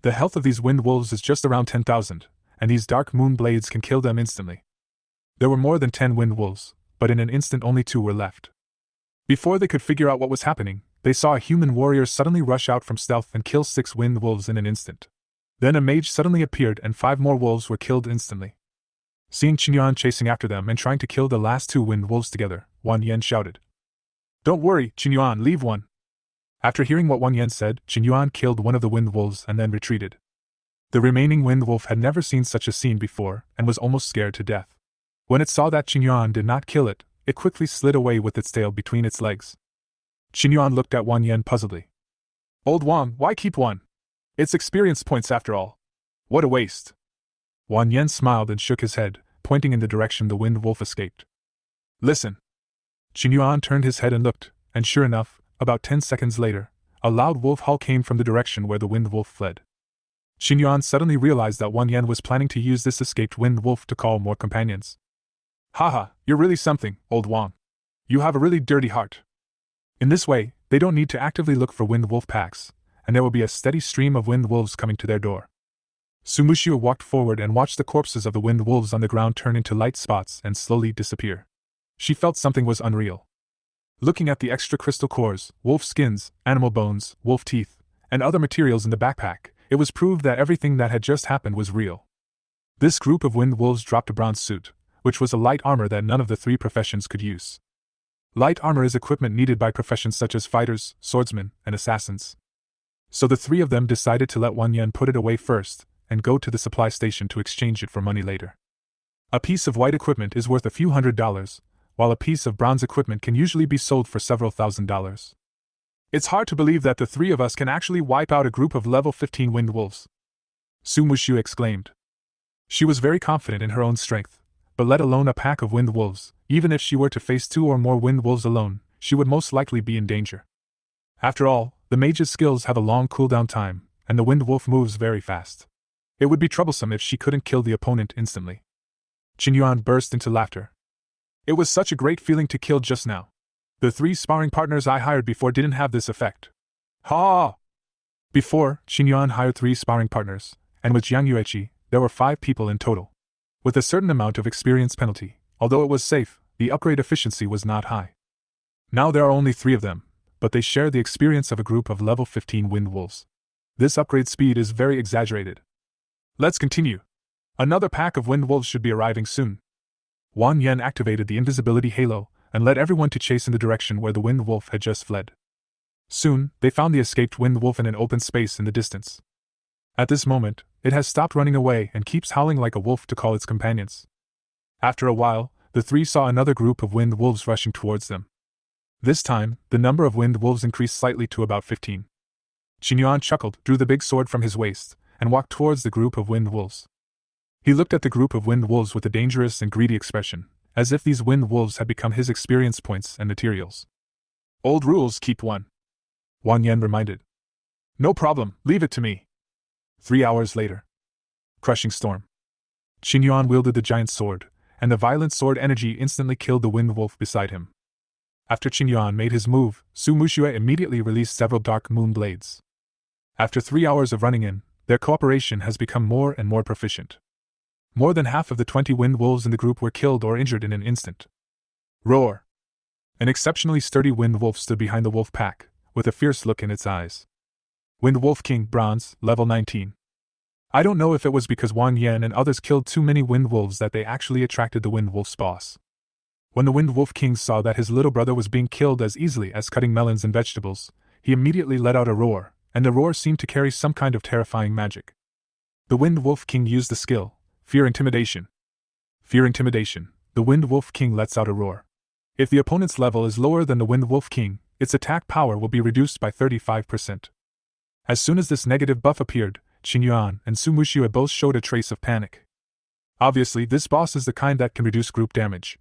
B: The health of these Wind Wolves is just around 10,000, and these Dark Moon Blades can kill them instantly. There were more than 10 Wind Wolves, but in an instant only 2 were left. Before they could figure out what was happening, they saw a human warrior suddenly rush out from stealth and kill 6 Wind Wolves in an instant. Then a mage suddenly appeared and 5 more wolves were killed instantly. Seeing Qingyuan chasing after them and trying to kill the last 2 Wind Wolves together, Wan Yan shouted, "Don't worry, Qingyuan, leave one." After hearing what Wan Yan said, Qingyuan killed one of the Wind Wolves and then retreated. The remaining Wind Wolf had never seen such a scene before and was almost scared to death. When it saw that Qingyuan did not kill it, it quickly slid away with its tail between its legs. Qingyuan looked at Wan Yan puzzledly. "Old Wang, why keep one? It's experience points after all. What a waste." Wan Yan smiled and shook his head, pointing in the direction the Wind Wolf escaped. "Listen." Qingyuan turned his head and looked, and sure enough, about 10 seconds later, a loud wolf howl came from the direction where the Wind Wolf fled. Qingyuan suddenly realized that Wan Yan was planning to use this escaped Wind Wolf to call more companions. "Haha, you're really something, old Wang. You have a really dirty heart." In this way, they don't need to actively look for Wind Wolf packs, and there will be a steady stream of Wind Wolves coming to their door. Sumushu walked forward and watched the corpses of the Wind Wolves on the ground turn into light spots and slowly disappear. She felt something was unreal. Looking at the extra crystal cores, wolf skins, animal bones, wolf teeth, and other materials in the backpack, it was proved that everything that had just happened was real. This group of Wind Wolves dropped a bronze suit, which was a light armor that none of the 3 professions could use. Light armor is equipment needed by professions such as fighters, swordsmen, and assassins. So the 3 of them decided to let Wan Yan put it away first, and go to the supply station to exchange it for money later. A piece of white equipment is worth a few $100s, while a piece of bronze equipment can usually be sold for several $1,000s. It's hard to believe that the 3 of us can actually wipe out a group of level 15 Wind Wolves. Su Mushu exclaimed. She was very confident in her own strength, but let alone a pack of Wind Wolves, even if she were to face 2 or more Wind Wolves alone, she would most likely be in danger. After all, the mage's skills have a long cooldown time, and the Wind Wolf moves very fast. It would be troublesome if she couldn't kill the opponent instantly. Qingyuan burst into laughter. It was such a great feeling to kill just now. The 3 sparring partners I hired before didn't have this effect. Ha! Before, Qingyuan hired 3 sparring partners, and with Jiang Yueqi, there were 5 people in total. With a certain amount of experience penalty, although it was safe, the upgrade efficiency was not high. Now there are only 3 of them, but they share the experience of a group of level 15 Wind Wolves. This upgrade speed is very exaggerated. Let's continue. Another pack of Wind Wolves should be arriving soon. Wan Yan activated the invisibility halo and led everyone to chase in the direction where the Wind Wolf had just fled. Soon, they found the escaped Wind Wolf in an open space in the distance. At this moment, it has stopped running away and keeps howling like a wolf to call its companions. After a while, the 3 saw another group of Wind Wolves rushing towards them. This time, the number of Wind Wolves increased slightly to about 15. Qingyuan chuckled, drew the big sword from his waist, and walked towards the group of Wind Wolves. He looked at the group of Wind Wolves with a dangerous and greedy expression, as if these Wind Wolves had become his experience points and materials. Old rules keep one. Wan Yan reminded. No problem, leave it to me. 3 hours later. Crushing storm. Qingyuan wielded the giant sword, and the violent sword energy instantly killed the Wind Wolf beside him. After Qingyuan made his move, Su Muxue immediately released several Dark Moon Blades. After 3 hours of running in, their cooperation has become more and more proficient. More than half of the 20 Wind Wolves in the group were killed or injured in an instant. Roar! An exceptionally sturdy Wind Wolf stood behind the wolf pack, with a fierce look in its eyes. Wind Wolf King, Bronze, level 19. I don't know if it was because Wan Yan and others killed too many Wind Wolves that they actually attracted the Wind Wolf's boss. When the Wind Wolf King saw that his little brother was being killed as easily as cutting melons and vegetables, he immediately let out a roar, and the roar seemed to carry some kind of terrifying magic. The Wind Wolf King used the skill, Fear Intimidation. Fear Intimidation, the Wind Wolf King lets out a roar. If the opponent's level is lower than the Wind Wolf King, its attack power will be reduced by 35%. As soon as this negative buff appeared, Qingyuan and Su Muxue both showed a trace of panic. Obviously, this boss is the kind that can reduce group damage.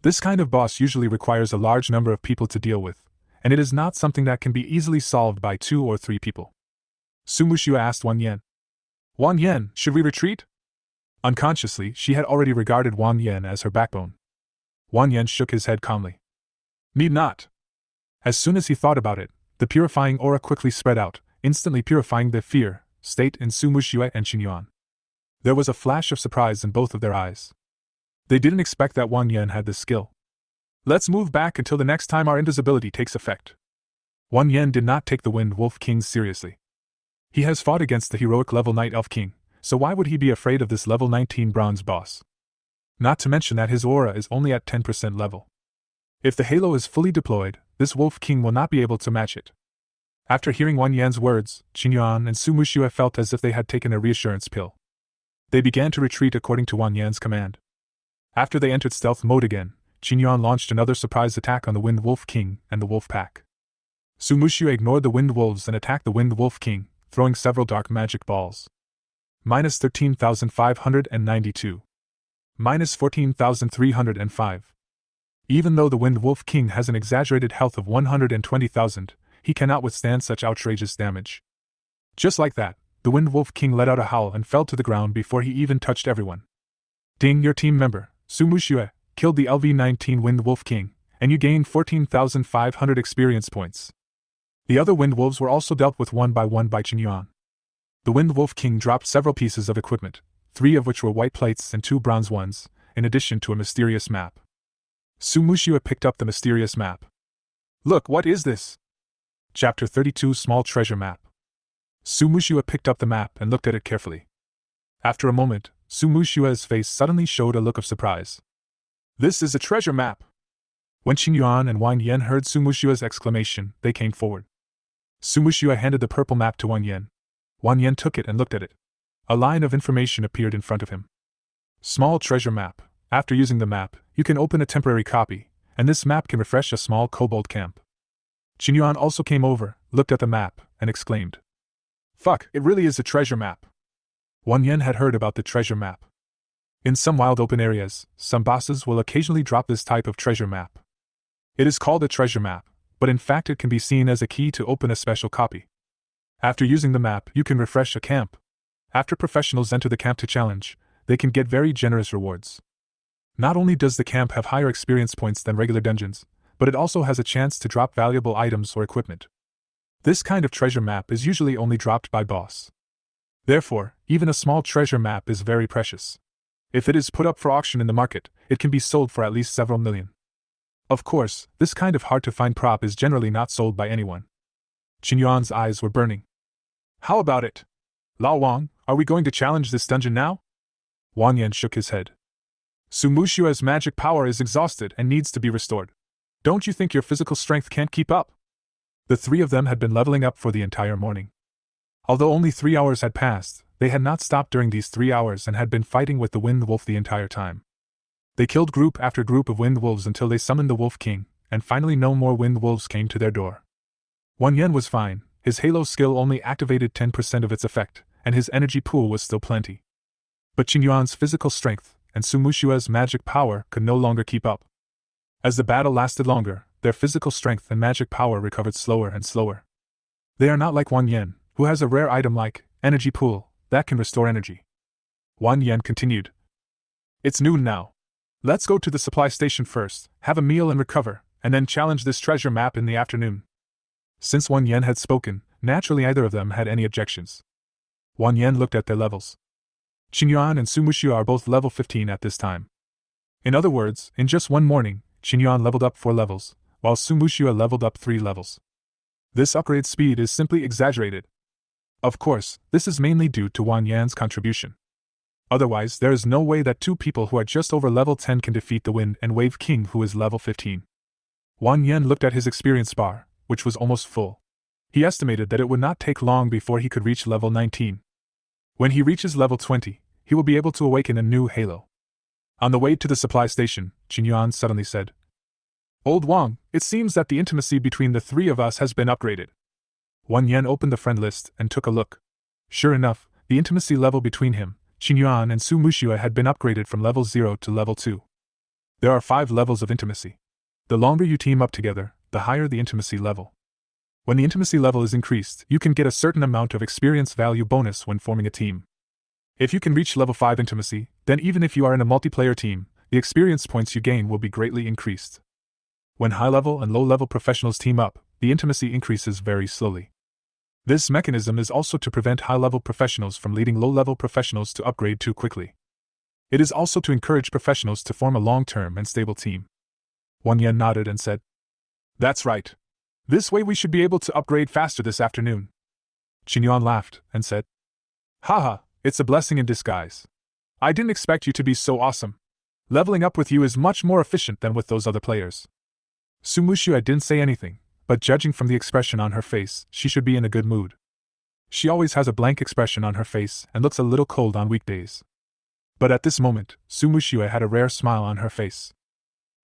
B: This kind of boss usually requires a large number of people to deal with, and it is not something that can be easily solved by 2 or 3 people. Su Muxue asked Wang Yan. Wang Yan, should we retreat? Unconsciously, she had already regarded Wang Yan as her backbone. Wang Yan shook his head calmly. Need not. As soon as he thought about it, the purifying aura quickly spread out, instantly purifying the fear state in Su Muxue and Qin Yuan. There was a flash of surprise in both of their eyes. They didn't expect that Wang Yan had this skill. Let's move back until the next time our invisibility takes effect. Wang Yan did not take the Wind Wolf King seriously. He has fought against the heroic level Night Elf King, so why would he be afraid of this level 19 bronze boss? Not to mention that his aura is only at 10% level. If the halo is fully deployed, this Wolf King will not be able to match it. After hearing Wang Yan's words, Qin Yuan and Su Muxue felt as if they had taken a reassurance pill. They began to retreat according to Wang Yan's command. After they entered stealth mode again, Qin Yuan launched another surprise attack on the Wind Wolf King and the Wolf Pack. Su Muxue ignored the Wind Wolves and attacked the Wind Wolf King, throwing several dark magic balls. Minus 13,592. Minus 14,305. Even though the Wind Wolf King has an exaggerated health of 120,000, he cannot withstand such outrageous damage. Just like that, the Wind Wolf King let out a howl and fell to the ground before he even touched everyone. Ding, your team member, Su Muxue, killed the LV-19 Wind Wolf King, and you gained 14,500 experience points. The other Wind Wolves were also dealt with one by Qin Yuan. The Wind Wolf King dropped several pieces of equipment, 3 of which were white plates and 2 bronze ones, in addition to a mysterious map. Su Muxue picked up the mysterious map. Look, what is this? Chapter 32 Small Treasure Map. Su Muxue picked up the map and looked at it carefully. After a moment, Su Muxue's face suddenly showed a look of surprise. This is a treasure map! When Qin Yuan and Wang Yan heard Su Muxue's exclamation, they came forward. Su Muxue handed the purple map to Wang Yan. Wang Yan took it and looked at it. A line of information appeared in front of him. Small treasure map. After using the map, you can open a temporary copy, and this map can refresh a small kobold camp. Qin Yuan also came over, looked at the map, and exclaimed. Fuck, it really is a treasure map. Wang Yan had heard about the treasure map. In some wild open areas, some bosses will occasionally drop this type of treasure map. It is called a treasure map, but in fact it can be seen as a key to open a special copy. After using the map, you can refresh a camp. After professionals enter the camp to challenge, they can get very generous rewards. Not only does the camp have higher experience points than regular dungeons, but it also has a chance to drop valuable items or equipment. This kind of treasure map is usually only dropped by boss. Therefore, even a small treasure map is very precious. If it is put up for auction in the market, it can be sold for at least several million. Of course, this kind of hard-to-find prop is generally not sold by anyone. Qin Yuan's eyes were burning. How about it? Lao Wang, are we going to challenge this dungeon now? Wang Yan shook his head. Su Muxue's magic power is exhausted and needs to be restored. Don't you think your physical strength can't keep up? The 3 of them had been leveling up for the entire morning. Although only 3 hours had passed, they had not stopped during these 3 hours and had been fighting with the Wind Wolf the entire time. They killed group after group of Wind Wolves until they summoned the Wolf King, and finally no more Wind Wolves came to their door. Wang Yan was fine, his Halo skill only activated 10% of its effect, and his energy pool was still plenty. But Qin Yuan's physical strength and Su Muxue's magic power could no longer keep up. As the battle lasted longer, their physical strength and magic power recovered slower and slower. They are not like Wang Yan, who has a rare item like energy pool that can restore energy. Wang Yan continued. It's noon now. Let's go to the supply station first, have a meal and recover, and then challenge this treasure map in the afternoon. Since Wang Yan had spoken, naturally neither of them had any objections. Wang Yan looked at their levels. Qin Yuan and Su Muxue are both level 15 at this time. In other words, in just one morning, Qin Yuan leveled up 4 levels, while Su Muxue leveled up 3 levels. This upgrade speed is simply exaggerated. Of course, this is mainly due to Wang Yan's contribution. Otherwise, there is no way that 2 people who are just over level 10 can defeat the Wind and Wave King who is level 15. Wang Yan looked at his experience bar, which was almost full. He estimated that it would not take long before he could reach level 19. When he reaches level 20, he will be able to awaken a new Halo. On the way to the supply station, Qin Yuan suddenly said, Old Wang, it seems that the intimacy between the 3 of us has been upgraded. Wang Yan opened the friend list and took a look. Sure enough, the intimacy level between him, Qin Yuan and Su Muxue had been upgraded from level 0 to level 2. There are 5 levels of intimacy. The longer you team up together, the higher the intimacy level. When the intimacy level is increased, you can get a certain amount of experience value bonus when forming a team. If you can reach level 5 intimacy, then even if you are in a multiplayer team, the experience points you gain will be greatly increased. When high-level and low-level professionals team up, the intimacy increases very slowly. This mechanism is also to prevent high-level professionals from leading low-level professionals to upgrade too quickly. It is also to encourage professionals to form a long-term and stable team. Wang Yan nodded and said, "That's right. This way we should be able to upgrade faster this afternoon." Qingyuan laughed and said, "Haha, it's a blessing in disguise. I didn't expect you to be so awesome. Leveling up with you is much more efficient than with those other players." Su Muxue didn't say anything, but judging from the expression on her face, she should be in a good mood. She always has a blank expression on her face and looks a little cold on weekdays. But at this moment, Su Muxue had a rare smile on her face.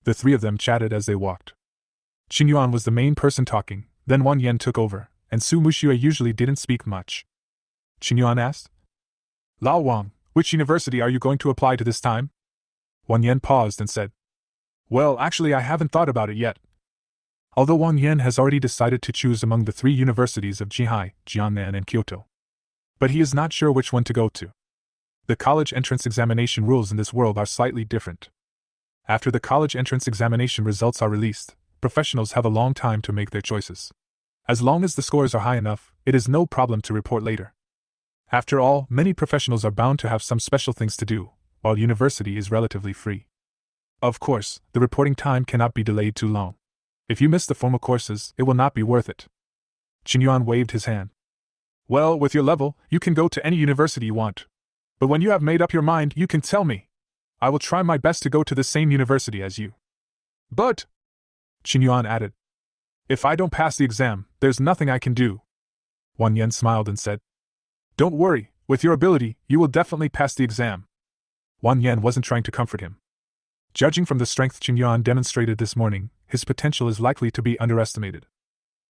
B: The three of them chatted as they walked. Qingyuan was the main person talking, then Wang Yan took over, and Su Muxue usually didn't speak much. Qingyuan asked, "Lao Wang, which university are you going to apply to this time?" Wang Yan paused and said, "Well, actually I haven't thought about it yet." Although Wang Yan has already decided to choose among the 3 universities of Jihai, Jiangnan and Kyoto. But he is not sure which one to go to. The college entrance examination rules in this world are slightly different. After the college entrance examination results are released, professionals have a long time to make their choices. As long as the scores are high enough, it is no problem to report later. After all, many professionals are bound to have some special things to do, while university is relatively free. Of course, the reporting time cannot be delayed too long. If you miss the formal courses, it will not be worth it. Qingyuan waved his hand. "Well, with your level, you can go to any university you want. But when you have made up your mind, you can tell me. I will try my best to go to the same university as you." "But," Qingyuan added, "if I don't pass the exam, there's nothing I can do." Wang Yan smiled and said, "Don't worry, with your ability, you will definitely pass the exam." Wang Yan wasn't trying to comfort him. Judging from the strength Qingyuan demonstrated this morning, his potential is likely to be underestimated.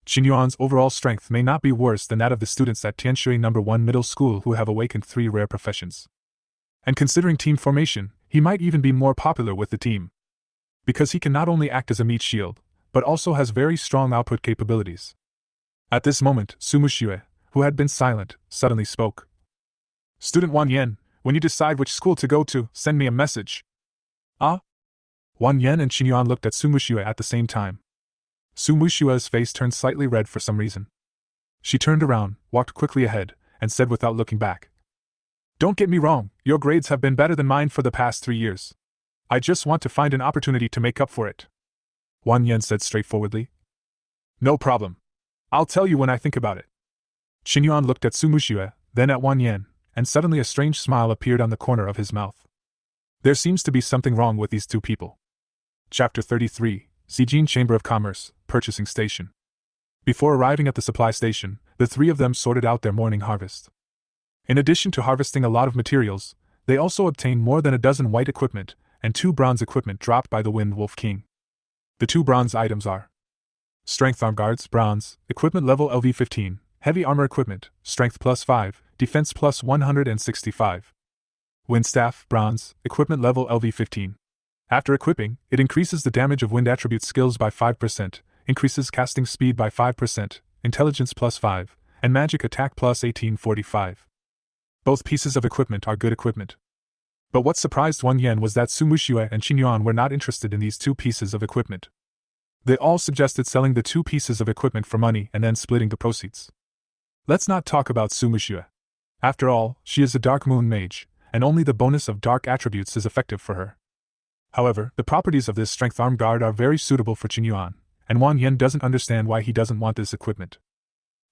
B: Qingyuan's overall strength may not be worse than that of the students at Tianshui No. 1 Middle School who have awakened 3 rare professions. And considering team formation, he might even be more popular with the team. Because he can not only act as a meat shield, but also has very strong output capabilities. At this moment, Su Muxue, who had been silent, suddenly spoke. "Student Wang Yan, when you decide which school to go to, send me a message." "Ah?" Wang Yan and Qingyuan looked at Su Muxue at the same time. Su Muxue's face turned slightly red for some reason. She turned around, walked quickly ahead, and said without looking back, "Don't get me wrong, your grades have been better than mine for the past 3 years. I just want to find an opportunity to make up for it." Wang Yan said straightforwardly. "No problem. I'll tell you when I think about it." Qingyuan looked at Su Muxue, then at Wang Yan, and suddenly a strange smile appeared on the corner of his mouth. There seems to be something wrong with these two people. Chapter 33, Zijin Chamber of Commerce, Purchasing Station. Before arriving at the supply station, the 3 of them sorted out their morning harvest. In addition to harvesting a lot of materials, they also obtained more than a dozen white equipment and 2 bronze equipment dropped by the Wind Wolf King. The 2 bronze items are Strength Arm Guards, bronze, equipment level LV15, Heavy Armor Equipment, Strength +5, Defense +165. Wind Staff, bronze, equipment level LV15. After equipping, it increases the damage of wind attribute skills by 5%, increases casting speed by 5%, intelligence +5, and magic attack +1845. Both pieces of equipment are good equipment. But what surprised Wang Yan was that Su Muxue and Qingyuan were not interested in these 2 pieces of equipment. They all suggested selling the 2 pieces of equipment for money and then splitting the proceeds. Let's not talk about Su Muxue. After all, she is a Dark Moon Mage, and only the bonus of dark attributes is effective for her. However, the properties of this Strength Arm Guard are very suitable for Qingyuan, and Wang Yan doesn't understand why he doesn't want this equipment.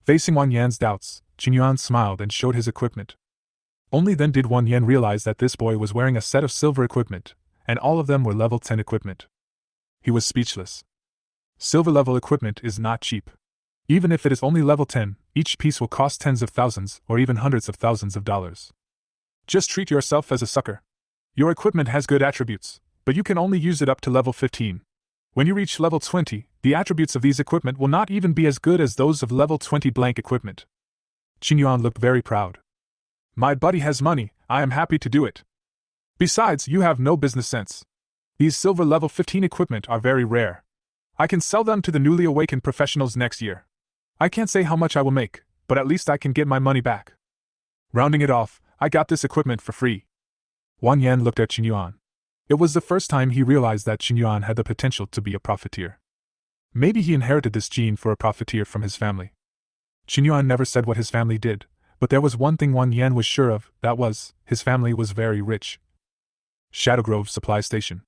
B: Facing Wang Yan's doubts, Qingyuan smiled and showed his equipment. Only then did Wang Yan realize that this boy was wearing a set of silver equipment, and all of them were level 10 equipment. He was speechless. Silver level equipment is not cheap. Even if it is only level 10, each piece will cost tens of thousands or even hundreds of thousands of dollars. Just treat yourself as a sucker. Your equipment has good attributes, but you can only use it up to level 15. When you reach level 20, the attributes of these equipment will not even be as good as those of level 20 blank equipment. Qingyuan looked very proud. My buddy has money, I am happy to do it. Besides, you have no business sense. These silver level 15 equipment are very rare. I can sell them to the newly awakened professionals next year. I can't say how much I will make, but at least I can get my money back. Rounding it off, I got this equipment for free. Wang Yan looked at Qin Yuan. It was the first time he realized that Qin Yuan had the potential to be a profiteer. Maybe he inherited this gene for a profiteer from his family. Qin Yuan never said what his family did, but there was one thing Wang Yan was sure of, that was, his family was very rich. Shadow Grove Supply Station.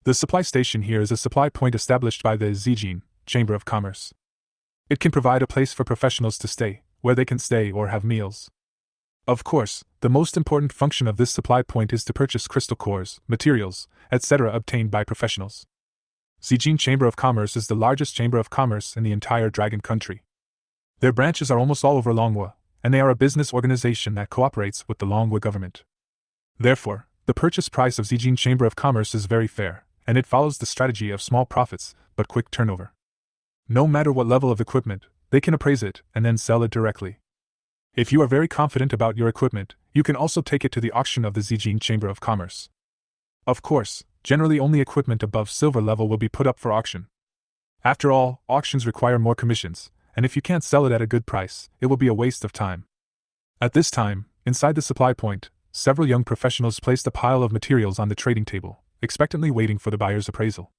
B: The supply station here is a supply point established by the Zijin, Chamber of Commerce. It can provide a place for professionals to stay, where they can stay or have meals. Of course, the most important function of this supply point is to purchase crystal cores, materials, etc. obtained by professionals. Zijin Chamber of Commerce is the largest chamber of commerce in the entire Dragon Country. Their branches are almost all over Longhua, and they are a business organization that cooperates with the Longhua government. Therefore, the purchase price of Zijin Chamber of Commerce is very fair, and it follows the strategy of small profits, but quick turnover. No matter what level of equipment, they can appraise it and then sell it directly. If you are very confident about your equipment, you can also take it to the auction of the Zijin Chamber of Commerce. Of course, generally only equipment above silver level will be put up for auction. After all, auctions require more commissions, and if you can't sell it at a good price, it will be a waste of time. At this time, inside the supply point, several young professionals placed a pile of materials on the trading table, expectantly waiting for the buyer's appraisal.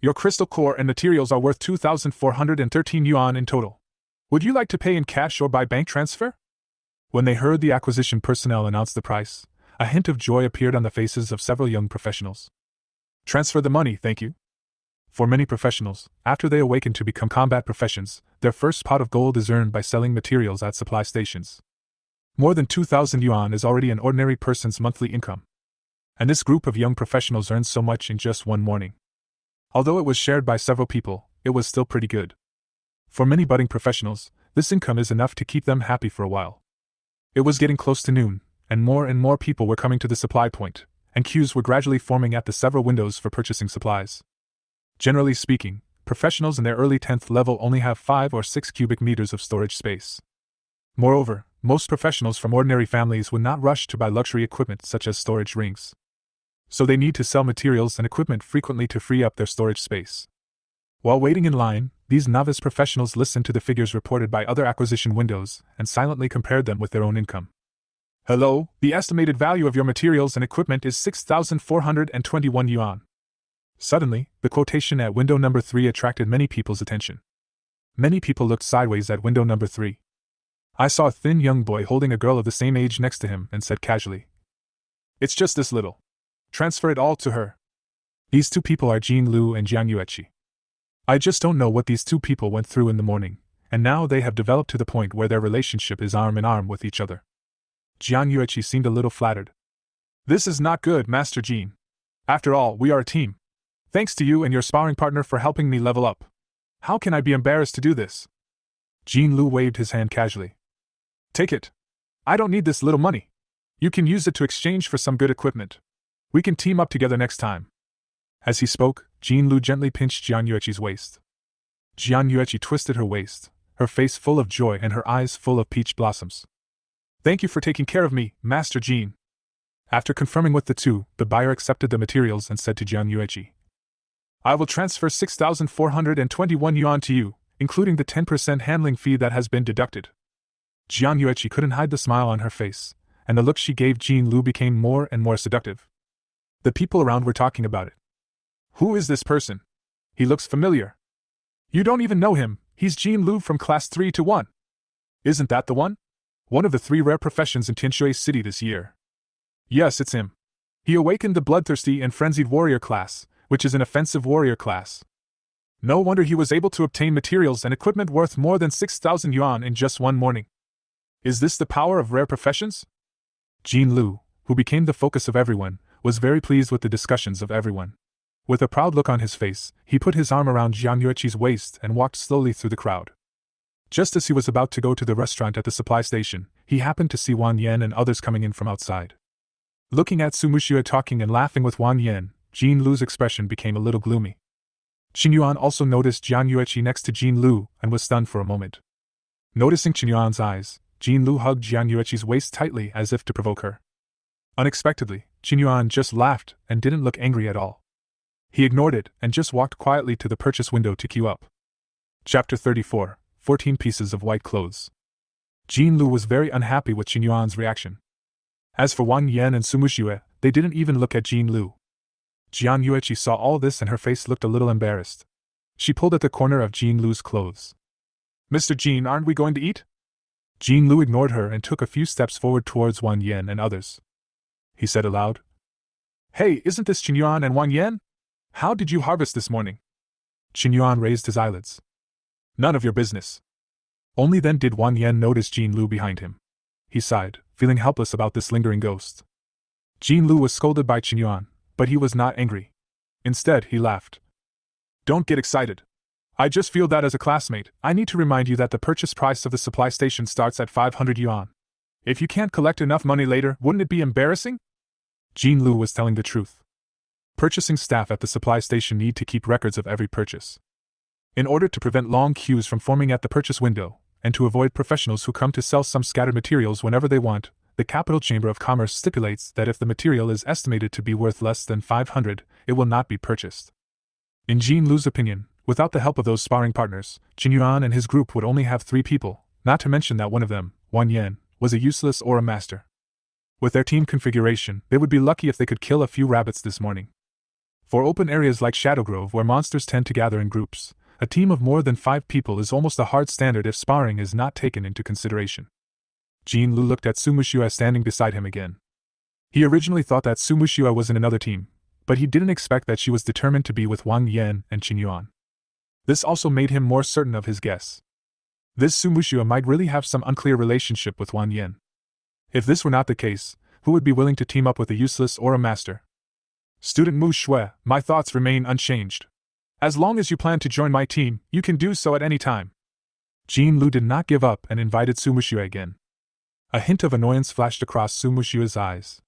B: Your crystal core and materials are worth 2,413 yuan in total. Would you like to pay in cash or by bank transfer? When they heard the acquisition personnel announce the price, a hint of joy appeared on the faces of several young professionals. Transfer the money, thank you. For many professionals, after they awaken to become combat professions, their first pot of gold is earned by selling materials at supply stations. More than 2,000 yuan is already an ordinary person's monthly income. And this group of young professionals earned so much in just one morning. Although it was shared by several people, it was still pretty good. For many budding professionals, this income is enough to keep them happy for a while. It was getting close to noon, and more people were coming to the supply point, and queues were gradually forming at the several windows for purchasing supplies. Generally speaking, professionals in their early 10th level only have 5 or 6 cubic meters of storage space. Moreover, most professionals from ordinary families would not rush to buy luxury equipment such as storage rings. So they need to sell materials and equipment frequently to free up their storage space. While waiting in line, these novice professionals listened to the figures reported by other acquisition windows and silently compared them with their own income. Hello, the estimated value of your materials and equipment is 6,421 yuan. Suddenly, the quotation at window number 3 attracted many people's attention. Many people looked sideways at window number 3. I saw a thin young boy holding a girl of the same age next to him and said casually, "It's just this little. Transfer it all to her." These two people are Jin Lu and Jiang Yueqi. I just don't know what these two people went through in the morning, and now they have developed to the point where their relationship is arm in arm with each other. Jiang Yueqi seemed a little flattered. "This is not good, Master Jin. After all, we are a team. Thanks to you and your sparring partner for helping me level up. How can I be embarrassed to do this?" Jin Lu waved his hand casually. "Take it. I don't need this little money. You can use it to exchange for some good equipment. We can team up together next time." As he spoke, Jin Lu gently pinched Jiang Yueqi's waist. Jiang Yueqi twisted her waist, her face full of joy and her eyes full of peach blossoms. "Thank you for taking care of me, Master Jin." After confirming with the two, the buyer accepted the materials and said to Jiang Yueqi, "I will transfer 6,421 yuan to you, including the 10% handling fee that has been deducted." Jiang Yueqi couldn't hide the smile on her face, and the look she gave Jin Lu became more and more seductive. The people around were talking about it. "Who is this person? He looks familiar." "You don't even know him, he's Jin Lu from class 3-1. Isn't that the one? One of the 3 rare professions in Tianshui City this year." "Yes, it's him. He awakened the bloodthirsty and frenzied warrior class, which is an offensive warrior class. No wonder he was able to obtain materials and equipment worth more than 6,000 yuan in just one morning. Is this the power of rare professions?" Jin Lu, who became the focus of everyone, was very pleased with the discussions of everyone. With a proud look on his face, he put his arm around Jiang Yueqi's waist and walked slowly through the crowd. Just as he was about to go to the restaurant at the supply station, he happened to see Wang Yan and others coming in from outside. Looking at Su Muxue talking and laughing with Wang Yan, Jin Lu's expression became a little gloomy. Qin Yuan also noticed Jiang Yueqi next to Jin Lu and was stunned for a moment. Noticing Qin Yuan's eyes, Jin Lu hugged Jiang Yueqi's waist tightly as if to provoke her. Unexpectedly, Qin Yuan just laughed and didn't look angry at all. He ignored it and just walked quietly to the purchase window to queue up. Chapter 34, 14 Pieces of White Clothes. Jin Lu was very unhappy with Qin Yuan's reaction. As for Wang Yan and Sumuxue, they didn't even look at Jin Lu. Jian Yueqi saw all this and her face looked a little embarrassed. She pulled at the corner of Jin Lu's clothes. "Mr. Jin, aren't we going to eat?" Jin Lu ignored her and took a few steps forward towards Wang Yan and others. He said aloud, "Hey, isn't this Qin Yuan and Wang Yan? How did you harvest this morning?" Qin Yuan raised his eyelids. "None of your business." Only then did Wang Yan notice Jin Lu behind him. He sighed, feeling helpless about this lingering ghost. Jin Lu was scolded by Qin Yuan, but he was not angry. Instead, he laughed. "Don't get excited. I just feel that as a classmate, I need to remind you that the purchase price of the supply station starts at 500 yuan. If you can't collect enough money later, wouldn't it be embarrassing?" Jin Lu was telling the truth. Purchasing staff at the supply station need to keep records of every purchase. In order to prevent long queues from forming at the purchase window, and to avoid professionals who come to sell some scattered materials whenever they want, the Capital Chamber of Commerce stipulates that if the material is estimated to be worth less than 500, it will not be purchased. In Jin Lu's opinion, without the help of those sparring partners, Qin Yuan and his group would only have 3 people, not to mention that one of them, Wang Yan, was a useless or a master. With their team configuration, they would be lucky if they could kill a few rabbits this morning. For open areas like Shadow Grove where monsters tend to gather in groups, a team of more than 5 people is almost a hard standard if sparring is not taken into consideration. Jin Lu looked at Sumuxue standing beside him again. He originally thought that Sumuxue was in another team, but he didn't expect that she was determined to be with Wang Yan and Qin Yuan. This also made him more certain of his guess. This Sumuxue might really have some unclear relationship with Wang Yan. If this were not the case, who would be willing to team up with a useless or a master? "Student Mu Shui, my thoughts remain unchanged. As long as you plan to join my team, you can do so at any time." Jin Lu did not give up and invited Sumuxue again. A hint of annoyance flashed across Sumuxue's eyes.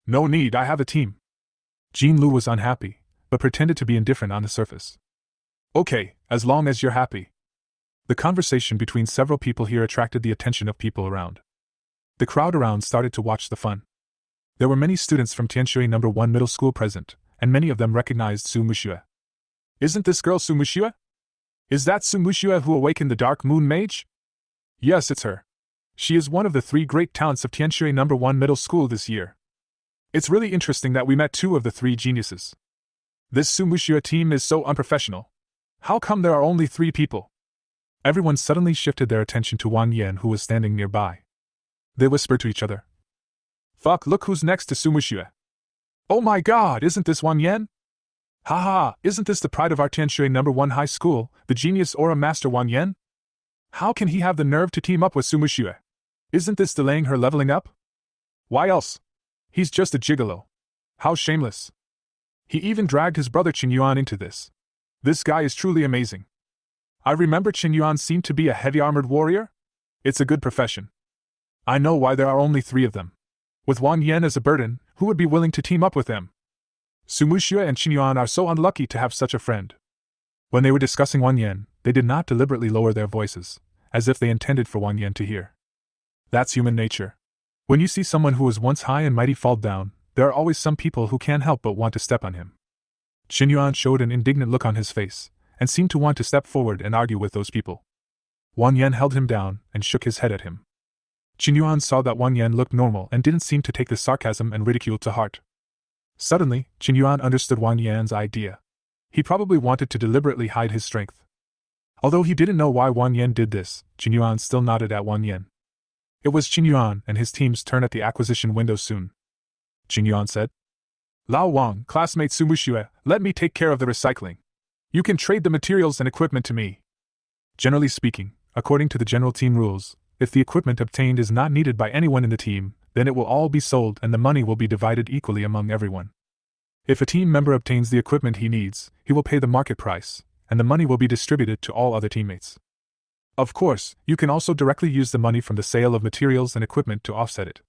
B: "No need, I have a team." Jin Lu was unhappy, but pretended to be indifferent on the surface. "Okay, as long as you're happy." The conversation between several people here attracted the attention of people around. The crowd around started to watch the fun. There were many students from Tianshui No. 1 Middle School present, and many of them recognized Sumuxue. "Isn't this girl Sumuxue? Is that Sumuxue who awakened the Dark Moon Mage?" "Yes, it's her. She is one of the 3 great talents of Tianshui No. 1 Middle School this year. It's really interesting that we met 2 of the 3 geniuses. This Sumuxue team is so unprofessional. How come there are only 3 people?" Everyone suddenly shifted their attention to Wang Yan, who was standing nearby. They whispered to each other. "Fuck, look who's next to Sumuxue. Oh my god, isn't this Wang Yan? Haha, isn't this the pride of our Tianshui No. 1 high school, the genius Aura Master Wang Yan? How can he have the nerve to team up with Sumuxue? Isn't this delaying her leveling up? Why else? He's just a gigolo. How shameless. He even dragged his brother Qin Yuan into this. This guy is truly amazing. I remember Qin Yuan seemed to be a heavy-armored warrior? It's a good profession. I know why there are only 3 of them. With Wang Yan as a burden, who would be willing to team up with them? Sumuxue and Qin Yuan are so unlucky to have such a friend." When they were discussing Wang Yan, they did not deliberately lower their voices, as if they intended for Wang Yan to hear. That's human nature. When you see someone who was once high and mighty fall down, there are always some people who can't help but want to step on him. Qin Yuan showed an indignant look on his face, and seemed to want to step forward and argue with those people. Wang Yan held him down and shook his head at him. Qin Yuan saw that Wang Yan looked normal and didn't seem to take the sarcasm and ridicule to heart. Suddenly, Qin Yuan understood Wang Yan's idea. He probably wanted to deliberately hide his strength. Although he didn't know why Wang Yan did this, Qin Yuan still nodded at Wang Yan. It was Qin Yuan and his team's turn at the acquisition window soon. Qin Yuan said, "Lao Wang, classmate Sumuxue, let me take care of the recycling. You can trade the materials and equipment to me." Generally speaking, according to the general team rules, if the equipment obtained is not needed by anyone in the team, then it will all be sold and the money will be divided equally among everyone. If a team member obtains the equipment he needs, he will pay the market price, and the money will be distributed to all other teammates. Of course, you can also directly use the money from the sale of materials and equipment to offset it.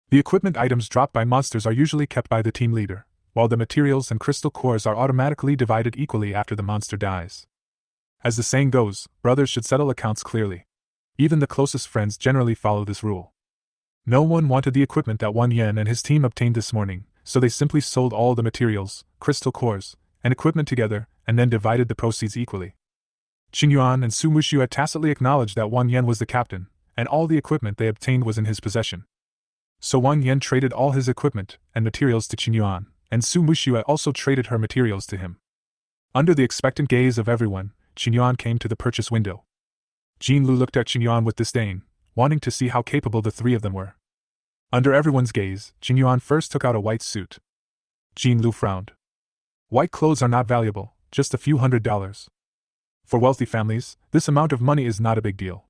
B: The equipment items dropped by monsters are usually kept by the team leader, while the materials and crystal cores are automatically divided equally after the monster dies. As the saying goes, brothers should settle accounts clearly. Even the closest friends generally follow this rule. No one wanted the equipment that Wang Yan and his team obtained this morning, so they simply sold all the materials, crystal cores, and equipment together, and then divided the proceeds equally. Qin Yuan and Su Muxue tacitly acknowledged that Wang Yan was the captain, and all the equipment they obtained was in his possession. So Wang Yan traded all his equipment and materials to Qin Yuan, and Su Muxue also traded her materials to him. Under the expectant gaze of everyone, Qin Yuan came to the purchase window. Jin Lu looked at Qin Yuan with disdain, wanting to see how capable the three of them were. Under everyone's gaze, Qin Yuan first took out a white suit. Jin Lu frowned. White clothes are not valuable, just a few $100s. For wealthy families, this amount of money is not a big deal.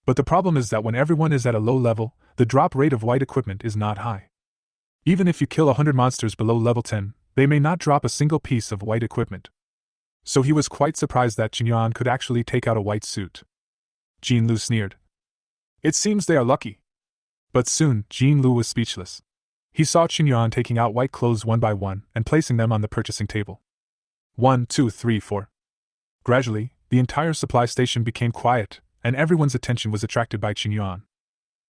B: But the problem is that when everyone is at a low level, the drop rate of white equipment is not high. Even if you kill 100 monsters below level 10, they may not drop a single piece of white equipment. So he was quite surprised that Qin Yuan could actually take out a white suit. Jin Lu sneered. It seems they are lucky. But soon, Jin Lu was speechless. He saw Qin Yuan taking out white clothes one by one and placing them on the purchasing table. 1, 2, 3, 4. Gradually, the entire supply station became quiet, and everyone's attention was attracted by Qin Yuan.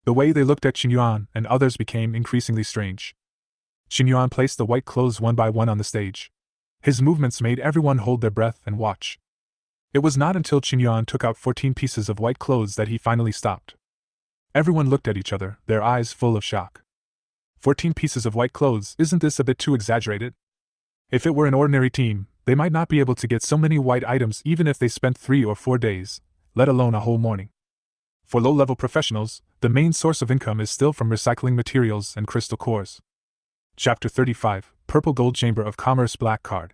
B: The way they looked at Qin Yuan and others became increasingly strange. Qin Yuan placed the white clothes one by one on the stage. His movements made everyone hold their breath and watch. It was not until Qin Yuan took out 14 pieces of white clothes that he finally stopped. Everyone looked at each other, their eyes full of shock. 14 pieces of white clothes, isn't this a bit too exaggerated? If it were an ordinary team, they might not be able to get so many white items even if they spent 3 or 4 days, let alone a whole morning. For low-level professionals, the main source of income is still from recycling materials and crystal cores. Chapter 35, Purple Gold Chamber of Commerce Black Card.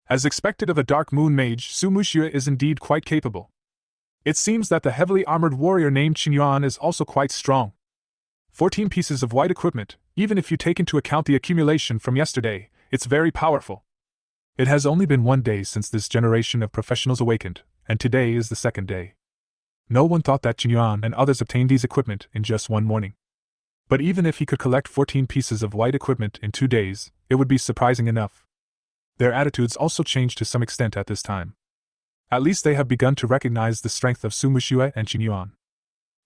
B: As expected of a Dark Moon Mage, Su Muxue is indeed quite capable. It seems that the heavily armored warrior named Qin Yuan is also quite strong. 14 pieces of white equipment, even if you take into account the accumulation from yesterday, it's very powerful. It has only been 1 day since this generation of professionals awakened, and today is the 2nd day. No one thought that Qin Yuan and others obtained these equipment in just 1 morning. But even if he could collect 14 pieces of white equipment in 2 days, it would be surprising enough. Their attitudes also changed to some extent at this time. At least they have begun to recognize the strength of Su Muxue and Qin Yuan.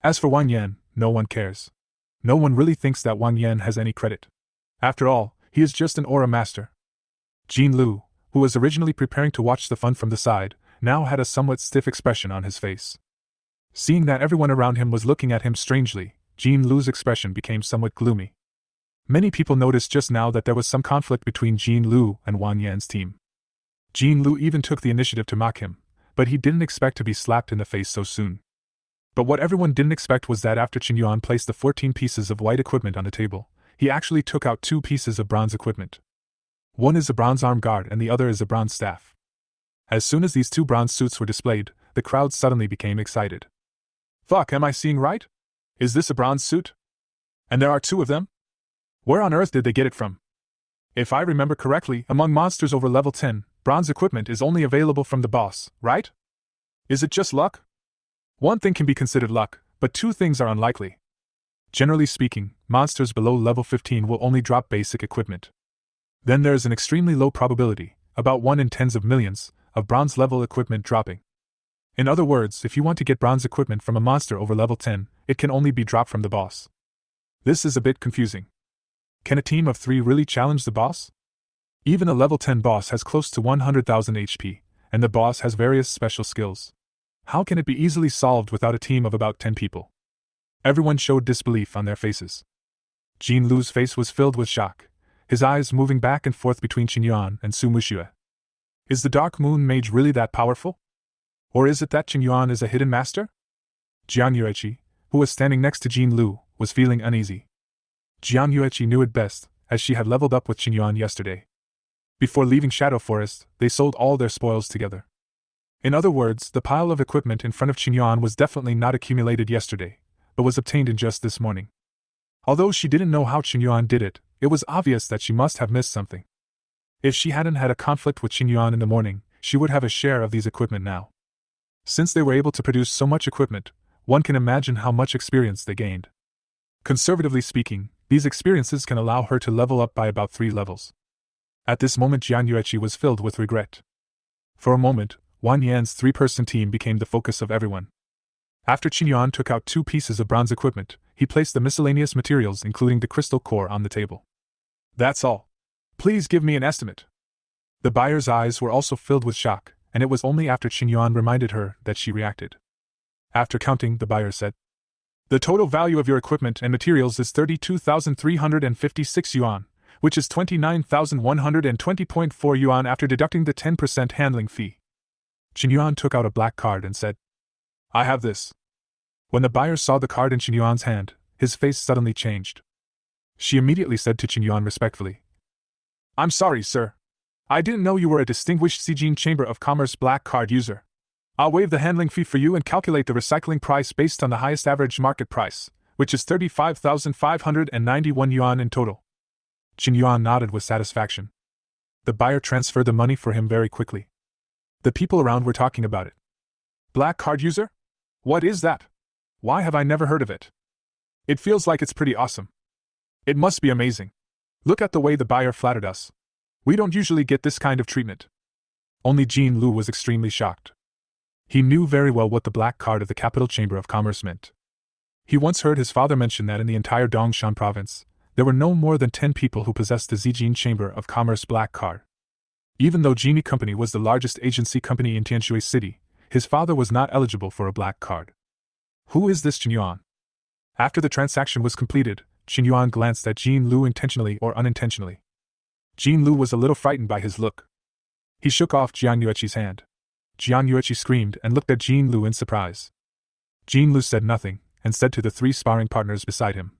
B: As for Wang Yan, no one cares. No one really thinks that Wang Yan has any credit. After all, he is just an aura master. Jin Lu, who was originally preparing to watch the fun from the side, now had a somewhat stiff expression on his face. Seeing that everyone around him was looking at him strangely, Jin Lu's expression became somewhat gloomy. Many people noticed just now that there was some conflict between Jin Lu and Wang Yan's team. Jin Lu even took the initiative to mock him, but he didn't expect to be slapped in the face so soon. But what everyone didn't expect was that after Qin Yuan placed the 14 pieces of white equipment on the table, he actually took out 2 pieces of bronze equipment. One is a bronze arm guard and the other is a bronze staff. As soon as these 2 bronze suits were displayed, the crowd suddenly became excited. Fuck, am I seeing right? Is this a bronze suit? And there are 2 of them? Where on earth did they get it from? If I remember correctly, among monsters over level 10, bronze equipment is only available from the boss, right? Is it just luck? One thing can be considered luck, but 2 things are unlikely. Generally speaking, monsters below level 15 will only drop basic equipment. Then there is an extremely low probability, about 1 in tens of millions, of bronze level equipment dropping. In other words, if you want to get bronze equipment from a monster over level 10, it can only be dropped from the boss. This is a bit confusing. Can a team of 3 really challenge the boss? Even a level 10 boss has close to 100,000 HP, and the boss has various special skills. How can it be easily solved without a team of about 10 people? Everyone showed disbelief on their faces. Jin Lu's face was filled with shock, his eyes moving back and forth between Qin Yuan and Su Muxue. Is the Dark Moon Mage really that powerful? Or is it that Qin Yuan is a hidden master? Jian Yueqi, who was standing next to Jin Lu, was feeling uneasy. Jian Yueqi knew it best, as she had leveled up with Qin Yuan yesterday. Before leaving Shadow Forest, they sold all their spoils together. In other words, the pile of equipment in front of Qin Yuan was definitely not accumulated yesterday, but was obtained in just this morning. Although she didn't know how Qin Yuan did it, it was obvious that she must have missed something. If she hadn't had a conflict with Qin Yuan in the morning, she would have a share of these equipment now. Since they were able to produce so much equipment, one can imagine how much experience they gained. Conservatively speaking, these experiences can allow her to level up by about 3 levels. At this moment Jian Yueqi was filled with regret. For a moment, Wang Yan's 3-person team became the focus of everyone. After Qin Yuan took out 2 pieces of bronze equipment, he placed the miscellaneous materials including the crystal core on the table. That's all. Please give me an estimate. The buyer's eyes were also filled with shock, and it was only after Qin Yuan reminded her that she reacted. After counting, the buyer said, "The total value of your equipment and materials is 32,356 yuan, which is 29,120.4 yuan after deducting the 10% handling fee." Qin Yuan took out a black card and said, "I have this." When the buyer saw the card in Qin Yuan's hand, his face suddenly changed. She immediately said to Qin Yuan respectfully, "I'm sorry, sir. I didn't know you were a distinguished Zijin Chamber of Commerce black card user. I'll waive the handling fee for you and calculate the recycling price based on the highest average market price, which is 35,591 yuan in total." Qin Yuan nodded with satisfaction. The buyer transferred the money for him very quickly. The people around were talking about it. "Black card user? What is that? Why have I never heard of it? It feels like it's pretty awesome. It must be amazing. Look at the way the buyer flattered us. We don't usually get this kind of treatment." Only Jean Lu was extremely shocked. He knew very well what the black card of the Capital Chamber of Commerce meant. He once heard his father mention that in the entire Dongshan province, there were no more than 10 people who possessed the Zijin Chamber of Commerce black card. Even though Genie Company was the largest agency company in Tianshui City, his father was not eligible for a black card. Who is this Qin Yuan? After the transaction was completed, Qin Yuan glanced at Jean Lu intentionally or unintentionally. Jean Lu was a little frightened by his look. He shook off Jiang Yueqi's hand. Jiang Yueqi screamed and looked at Jean Lu in surprise. Jean Lu said nothing, and said to the 3 sparring partners beside him,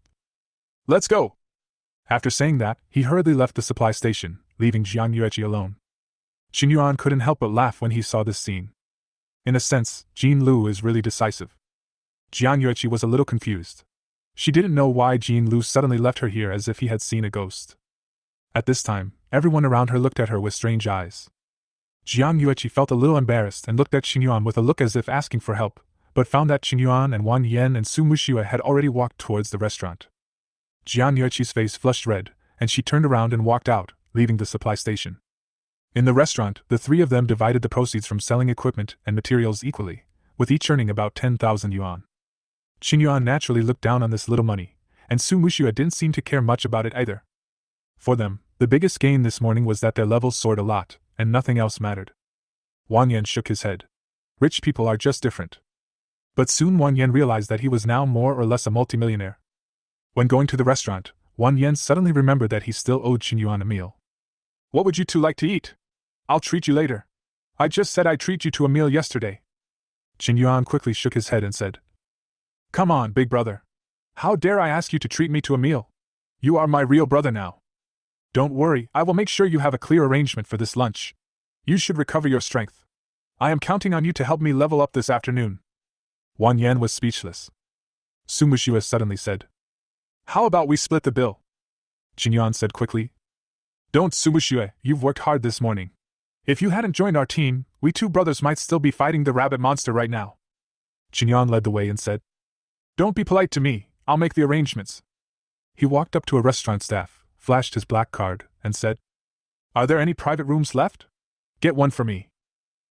B: "Let's go!" After saying that, he hurriedly left the supply station, leaving Jiang Yueqi alone. Qin Yuan couldn't help but laugh when he saw this scene. In a sense, Jean Lu is really decisive. Jiang Yueqi was a little confused. She didn't know why Jean Lu suddenly left her here as if he had seen a ghost. At this time, everyone around her looked at her with strange eyes. Jiang Yueqi felt a little embarrassed and looked at Qin Yuan with a look as if asking for help, but found that Qin Yuan and Wang Yan and Su Muxue had already walked towards the restaurant. Jiang Yueqi's face flushed red, and she turned around and walked out, leaving the supply station. In the restaurant, the 3 of them divided the proceeds from selling equipment and materials equally, with each earning about 10,000 yuan. Qin Yuan naturally looked down on this little money, and Su Muxue didn't seem to care much about it either. For them, the biggest gain this morning was that their levels soared a lot, and nothing else mattered. Wang Yan shook his head. Rich people are just different. But soon Wang Yan realized that he was now more or less a multimillionaire. When going to the restaurant, Wang Yan suddenly remembered that he still owed Qin Yuan a meal. "What would you 2 like to eat? I'll treat you later. I just said I'd treat you to a meal yesterday." Qin Yuan quickly shook his head and said, "Come on, big brother. How dare I ask you to treat me to a meal? You are my real brother now. Don't worry, I will make sure you have a clear arrangement for this lunch. You should recover your strength. I am counting on you to help me level up this afternoon." Wang Yan was speechless. Su Muxue suddenly said, "How about we split the bill?" Qin Yuan said quickly, "Don't, Su Muxue, you've worked hard this morning. If you hadn't joined our team, we 2 brothers might still be fighting the rabbit monster right now." Qin Yuan led the way and said, "Don't be polite to me, I'll make the arrangements." He walked up to a restaurant staff, flashed his black card, and said, "Are there any private rooms left? Get one for me."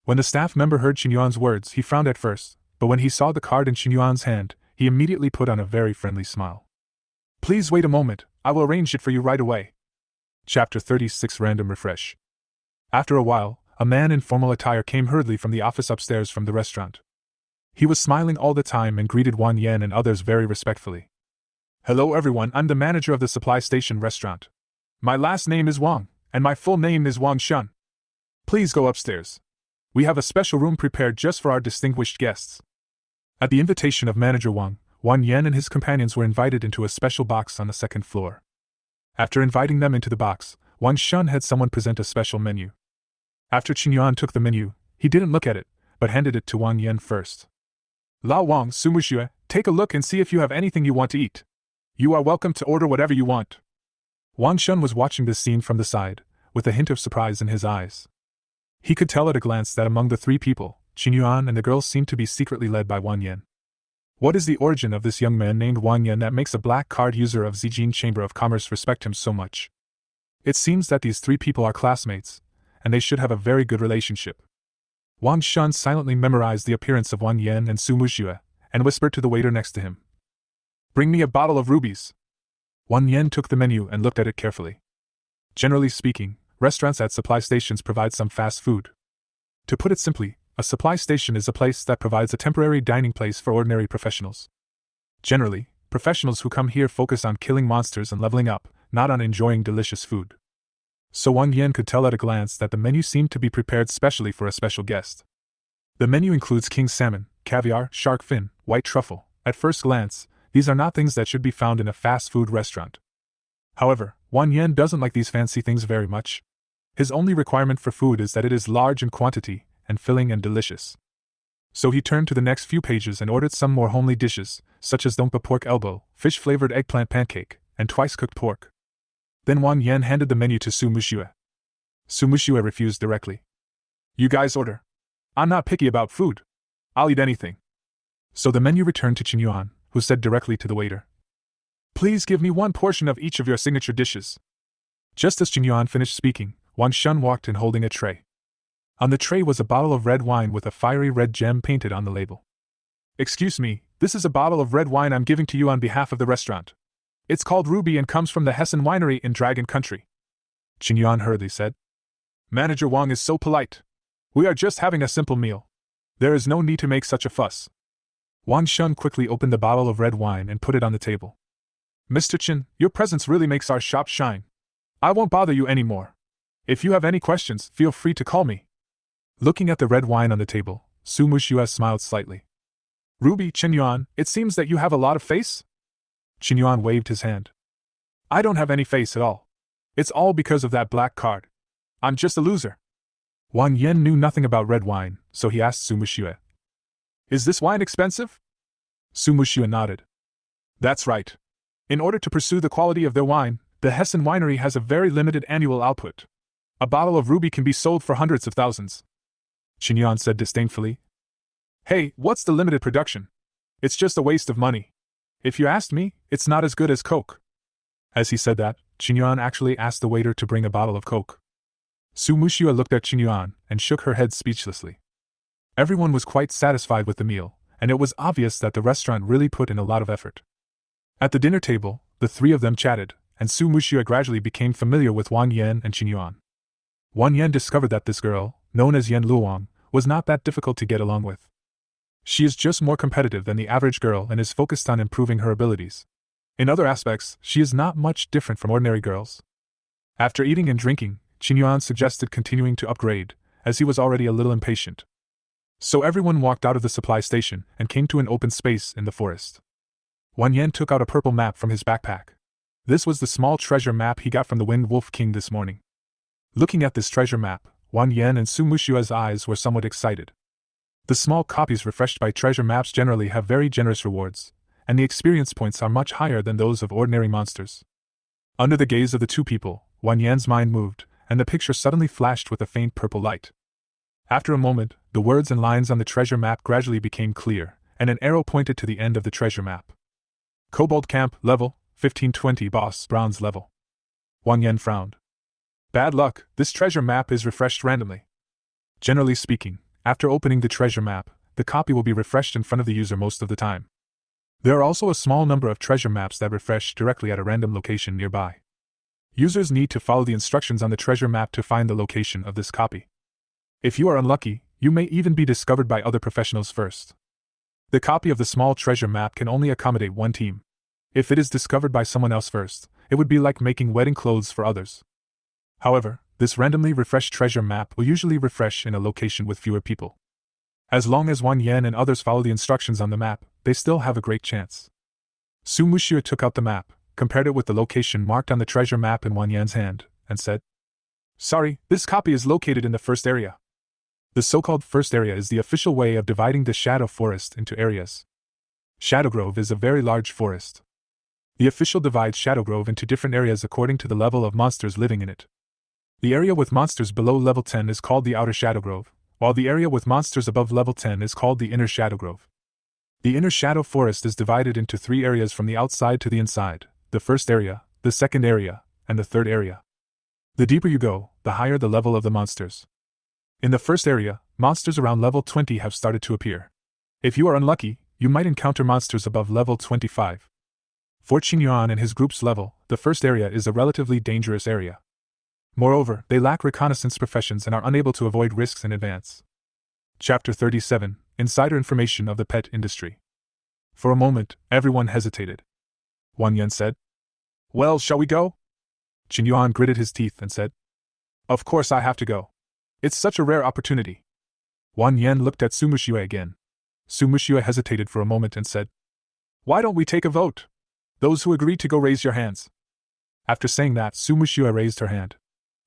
B: When the staff member heard Qin Yuan's words, he frowned at first, but when he saw the card in Qin Yuan's hand, he immediately put on a very friendly smile. "Please wait a moment, I will arrange it for you right away." Chapter 36 Random Refresh. After a while, a man in formal attire came hurriedly from the office upstairs from the restaurant. He was smiling all the time and greeted Wang Yan and others very respectfully. "Hello everyone, I'm the manager of the supply station restaurant. My last name is Wang, and my full name is Wang Shun. Please go upstairs. We have a special room prepared just for our distinguished guests." At the invitation of Manager Wang, Wang Yan and his companions were invited into a special box on the 2nd floor. After inviting them into the box, Wang Shun had someone present a special menu. After Qin Yuan took the menu, he didn't look at it, but handed it to Wang Yan first. "Lao Wang, Su Muxue, take a look and see if you have anything you want to eat. You are welcome to order whatever you want." Wang Shun was watching this scene from the side, with a hint of surprise in his eyes. He could tell at a glance that among the 3 people, Qin Yuan and the girl seemed to be secretly led by Wang Yan. What is the origin of this young man named Wang Yan that makes a black card user of Zijin Chamber of Commerce respect him so much? It seems that these 3 people are classmates, and they should have a very good relationship. Wang Shun silently memorized the appearance of Wang Yan and Su Muxue, and whispered to the waiter next to him, "Bring me a bottle of rubies." Wang Yan took the menu and looked at it carefully. Generally speaking, restaurants at supply stations provide some fast food. To put it simply, a supply station is a place that provides a temporary dining place for ordinary professionals. Generally, professionals who come here focus on killing monsters and leveling up, not on enjoying delicious food. So Wang Yan could tell at a glance that the menu seemed to be prepared specially for a special guest. The menu includes king salmon, caviar, shark fin, white truffle. At first glance, these are not things that should be found in a fast food restaurant. However, Wang Yan doesn't like these fancy things very much. His only requirement for food is that it is large in quantity, and filling and delicious. So he turned to the next few pages and ordered some more homely dishes, such as dompa pork elbow, fish-flavored eggplant pancake, and twice-cooked pork. Then Wang Yan handed the menu to Su Muxue. Su Muxue refused directly. "You guys order. I'm not picky about food. I'll eat anything." So the menu returned to Qin Yuan, who said directly to the waiter, "Please give me one portion of each of your signature dishes." Just as Qin Yuan finished speaking, Wang Shun walked in holding a tray. On the tray was a bottle of red wine with a fiery red gem painted on the label. "Excuse me, this is a bottle of red wine I'm giving to you on behalf of the restaurant. It's called Ruby and comes from the Hessen Winery in Dragon Country," Qin Yuan hurriedly said. "Manager Wang is so polite. We are just having a simple meal. There is no need to make such a fuss." Wang Shun quickly opened the bottle of red wine and put it on the table. "Mr. Qin, your presence really makes our shop shine. I won't bother you anymore. If you have any questions, feel free to call me." Looking at the red wine on the table, Su Muxue smiled slightly. "Ruby, Qin Yuan, it seems that you have a lot of face?" Qin Yuan waved his hand. "I don't have any face at all. It's all because of that black card. I'm just a loser." Wang Yan knew nothing about red wine, so he asked Su Muxue, "Is this wine expensive?" Su Muxue nodded. "That's right. In order to pursue the quality of their wine, the Hessen Winery has a very limited annual output. A bottle of Ruby can be sold for hundreds of thousands." Qin Yuan said disdainfully. "Hey, what's the limited production? It's just a waste of money. If you asked me, it's not as good as Coke." As he said that, Qin Yuan actually asked the waiter to bring a bottle of Coke. Su Muxue looked at Qin Yuan and shook her head speechlessly. Everyone was quite satisfied with the meal, and it was obvious that the restaurant really put in a lot of effort. At the dinner table, the three of them chatted, and Su Muxue gradually became familiar with Wang Yan and Qin Yuan. Wang Yan discovered that this girl, known as Yan Luoang, was not that difficult to get along with. She is just more competitive than the average girl and is focused on improving her abilities. In other aspects, she is not much different from ordinary girls. After eating and drinking, Qin Yuan suggested continuing to upgrade, as he was already a little impatient. So everyone walked out of the supply station and came to an open space in the forest. Wang Yan took out a purple map from his backpack. This was the small treasure map he got from the Wind Wolf King this morning. Looking at this treasure map, Wang Yan and Su Muxue's eyes were somewhat excited. The small copies refreshed by treasure maps generally have very generous rewards, and the experience points are much higher than those of ordinary monsters. Under the gaze of the two people, Wang Yan's mind moved, and the picture suddenly flashed with a faint purple light. After a moment, the words and lines on the treasure map gradually became clear, and an arrow pointed to the end of the treasure map. Kobold Camp, level 1520, boss, bronze level. Wang Yan frowned. Bad luck, this treasure map is refreshed randomly. Generally speaking, after opening the treasure map, the copy will be refreshed in front of the user most of the time. There are also a small number of treasure maps that refresh directly at a random location nearby. Users need to follow the instructions on the treasure map to find the location of this copy. If you are unlucky, you may even be discovered by other professionals first. The copy of the small treasure map can only accommodate one team. If it is discovered by someone else first, it would be like making wedding clothes for others. However, this randomly refreshed treasure map will usually refresh in a location with fewer people. As long as Wang Yan and others follow the instructions on the map, they still have a great chance. Su Muxue took out the map, compared it with the location marked on the treasure map in Wang Yan's hand, and said, "Sorry, this copy is located in the first area." The so-called first area is the official way of dividing the Shadow Forest into areas. Shadow Grove is a very large forest. The official divides Shadow Grove into different areas according to the level of monsters living in it. The area with monsters below level 10 is called the Outer Shadow Grove, while the area with monsters above level 10 is called the Inner Shadow Grove. The Inner Shadow Forest is divided into 3 areas from the outside to the inside: the first area, the second area, and the third area. The deeper you go, the higher the level of the monsters. In the first area, monsters around level 20 have started to appear. If you are unlucky, you might encounter monsters above level 25. For Qin Yuan and his group's level, the first area is a relatively dangerous area. Moreover, they lack reconnaissance professions and are unable to avoid risks in advance. Chapter 37: Insider Information of the Pet Industry. For a moment, everyone hesitated. Wang Yan said, "Well, shall we go?" Qin Yuan gritted his teeth and said, "Of course I have to go. It's such a rare opportunity." Wang Yan looked at Su Muxue again. Su Muxue hesitated for a moment and said, "Why don't we take a vote? Those who agree to go, raise your hands." After saying that, Su Muxue raised her hand.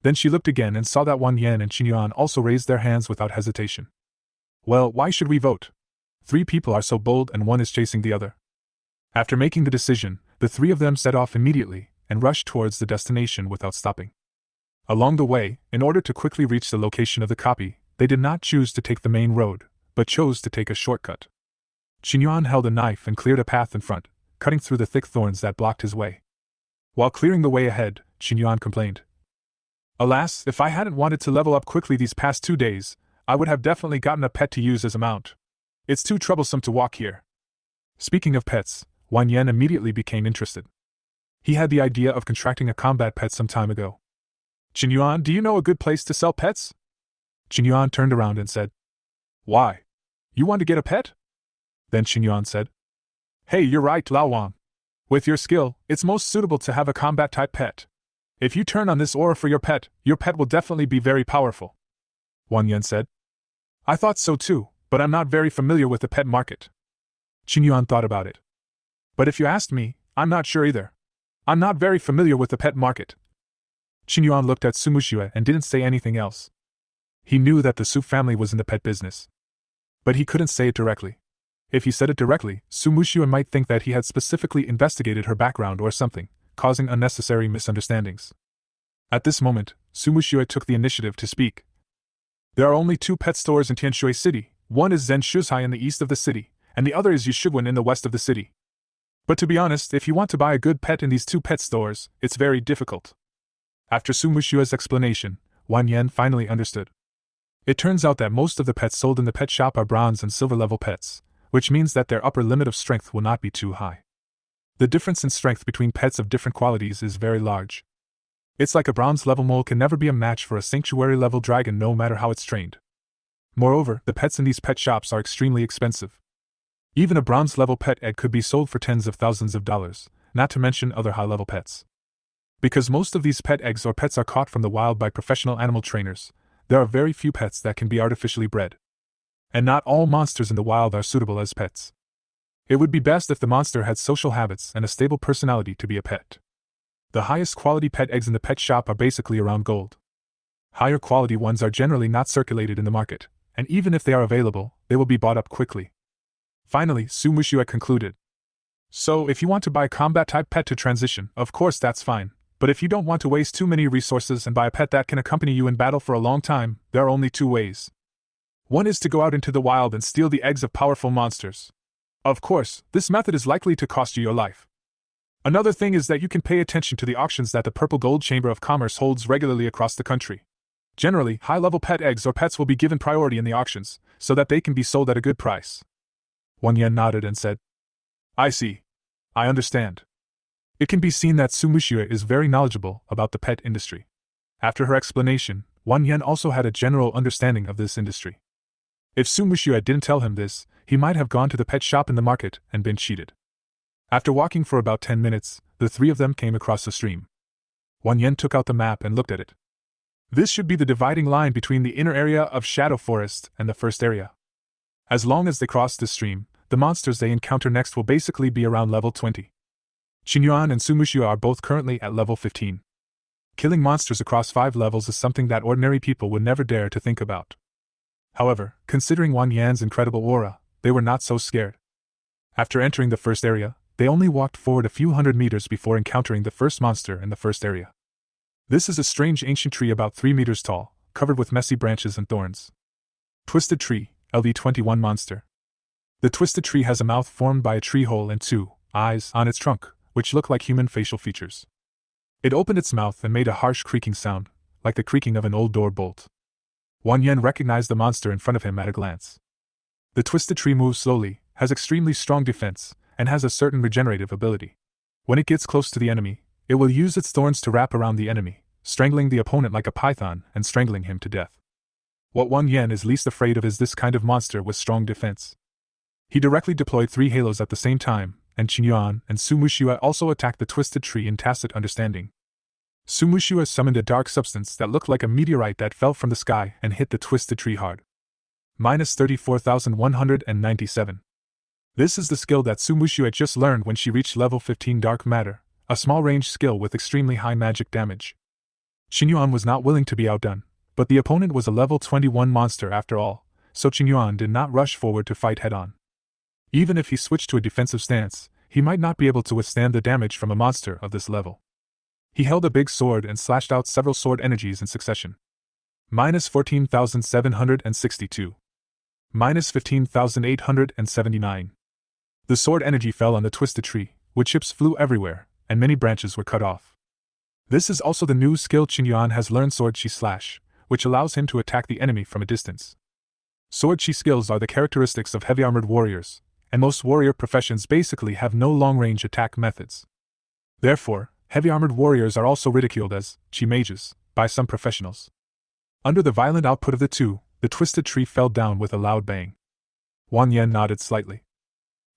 B: Then she looked again and saw that Wang Yan and Qin Yuan also raised their hands without hesitation. "Well, why should we vote? 3 people are so bold and one is chasing the other." After making the decision, the 3 of them set off immediately and rushed towards the destination without stopping. Along the way, in order to quickly reach the location of the copy, they did not choose to take the main road, but chose to take a shortcut. Qin Yuan held a knife and cleared a path in front, cutting through the thick thorns that blocked his way. While clearing the way ahead, Qin Yuan complained, "Alas, if I hadn't wanted to level up quickly these past 2 days, I would have definitely gotten a pet to use as a mount. It's too troublesome to walk here." Speaking of pets, Wang Yan immediately became interested. He had the idea of contracting a combat pet some time ago. "Qin Yuan, do you know a good place to sell pets?" Qin Yuan turned around and said, "Why? You want to get a pet?" Then Qin Yuan said, "Hey, you're right, Lao Wang. With your skill, it's most suitable to have a combat-type pet. If you turn on this aura for your pet will definitely be very powerful." Wang Yan said, "I thought so too, but I'm not very familiar with the pet market." Qin Yuan thought about it. "But if you asked me, I'm not sure either. I'm not very familiar with the pet market." Qin Yuan looked at Su Muxue and didn't say anything else. He knew that the Su family was in the pet business. But he couldn't say it directly. If he said it directly, Su Muxue might think that he had specifically investigated her background or something, causing unnecessary misunderstandings. At this moment, Su Muxue took the initiative to speak. "There are only 2 pet stores in Tianshui City. One is Zhen Shuzhai in the east of the city, and the other is Yushuguan in the west of the city. But to be honest, if you want to buy a good pet in these 2 pet stores, it's very difficult." After Su Muxue's explanation, Wang Yan finally understood. It turns out that most of the pets sold in the pet shop are bronze and silver level pets, which means that their upper limit of strength will not be too high. The difference in strength between pets of different qualities is very large. It's like a bronze level mole can never be a match for a sanctuary level dragon no matter how it's trained. Moreover, the pets in these pet shops are extremely expensive. Even a bronze level pet egg could be sold for tens of thousands of dollars, not to mention other high level pets. Because most of these pet eggs or pets are caught from the wild by professional animal trainers, there are very few pets that can be artificially bred. And not all monsters in the wild are suitable as pets. It would be best if the monster had social habits and a stable personality to be a pet. The highest quality pet eggs in the pet shop are basically around gold. Higher quality ones are generally not circulated in the market, and even if they are available, they will be bought up quickly. Finally, Su Muxue concluded. "So, if you want to buy a combat-type pet to transition, of course that's fine. But if you don't want to waste too many resources and buy a pet that can accompany you in battle for a long time, there are only 2 ways. One is to go out into the wild and steal the eggs of powerful monsters. Of course, this method is likely to cost you your life. Another thing is that you can pay attention to the auctions that the Purple Gold Chamber of Commerce holds regularly across the country. Generally, high-level pet eggs or pets will be given priority in the auctions, so that they can be sold at a good price." Wang Yan nodded and said, "I see. I understand." It can be seen that Su Muxue is very knowledgeable about the pet industry. After her explanation, Wang Yan also had a general understanding of this industry. If Su Muxue didn't tell him this, he might have gone to the pet shop in the market and been cheated. After walking for about 10 minutes, the 3 of them came across a stream. Wang Yan took out the map and looked at it. This should be the dividing line between the inner area of Shadow Forest and the first area. As long as they cross this stream, the monsters they encounter next will basically be around level 20. Qin Yuan and Su Muxue are both currently at level 15. Killing monsters across 5 levels is something that ordinary people would never dare to think about. However, considering Wang Yan's incredible aura, they were not so scared. After entering the first area, they only walked forward a few hundred meters before encountering the first monster in the first area. This is a strange ancient tree about 3 meters tall, covered with messy branches and thorns. Twisted Tree, LV21 Monster. The twisted tree has a mouth formed by a tree hole and 2 eyes on its trunk, which look like human facial features. It opened its mouth and made a harsh creaking sound, like the creaking of an old door bolt. Wang Yan recognized the monster in front of him at a glance. The twisted tree moves slowly, has extremely strong defense, and has a certain regenerative ability. When it gets close to the enemy, it will use its thorns to wrap around the enemy, strangling the opponent like a python and strangling him to death. What Wang Yan is least afraid of is this kind of monster with strong defense. He directly deployed 3 halos at the same time, and Qingyuan and Su Muxue also attacked the twisted tree in tacit understanding. Su Muxue summoned a dark substance that looked like a meteorite that fell from the sky and hit the twisted tree hard. Minus 34,197. This is the skill that Su Muxue had just learned when she reached level 15 Dark Matter, a small range skill with extremely high magic damage. Qingyuan was not willing to be outdone, but the opponent was a level 21 monster after all, so Qingyuan did not rush forward to fight head-on. Even if he switched to a defensive stance, he might not be able to withstand the damage from a monster of this level. He held a big sword and slashed out several sword energies in succession. Minus 14,762. Minus 15,879. The sword energy fell on the twisted tree, wood chips flew everywhere, and many branches were cut off. This is also the new skill Qingyuan has learned, Sword Chi Slash, which allows him to attack the enemy from a distance. Sword Chi skills are the characteristics of heavy-armored warriors, and most warrior professions basically have no long-range attack methods. Therefore, heavy-armored warriors are also ridiculed as Chi mages by some professionals. Under the violent output of the two, the twisted tree fell down with a loud bang. Wang Yan nodded slightly.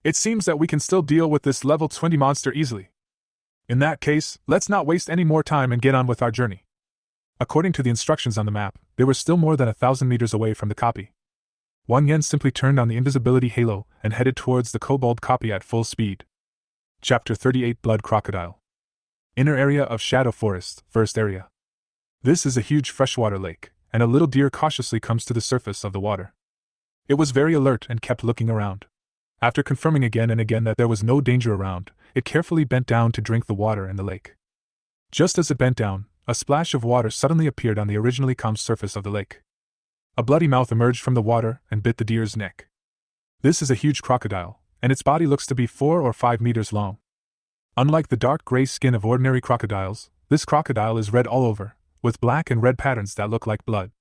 B: It seems that we can still deal with this level 20 monster easily. In that case, let's not waste any more time and get on with our journey. According to the instructions on the map, they were still more than 1,000 meters away from the copy. Wang Yan simply turned on the invisibility halo and headed towards the kobold copy at full speed. Chapter 38 Blood Crocodile. Inner area of Shadow Forest, first area. This is a huge freshwater lake, and a little deer cautiously comes to the surface of the water. It was very alert and kept looking around. After confirming again and again that there was no danger around, it carefully bent down to drink the water in the lake. Just as it bent down, a splash of water suddenly appeared on the originally calm surface of the lake. A bloody mouth emerged from the water and bit the deer's neck. This is a huge crocodile, and its body looks to be 4 or 5 meters long. Unlike the dark gray skin of ordinary crocodiles, this crocodile is red all over, with black and red patterns that look like blood.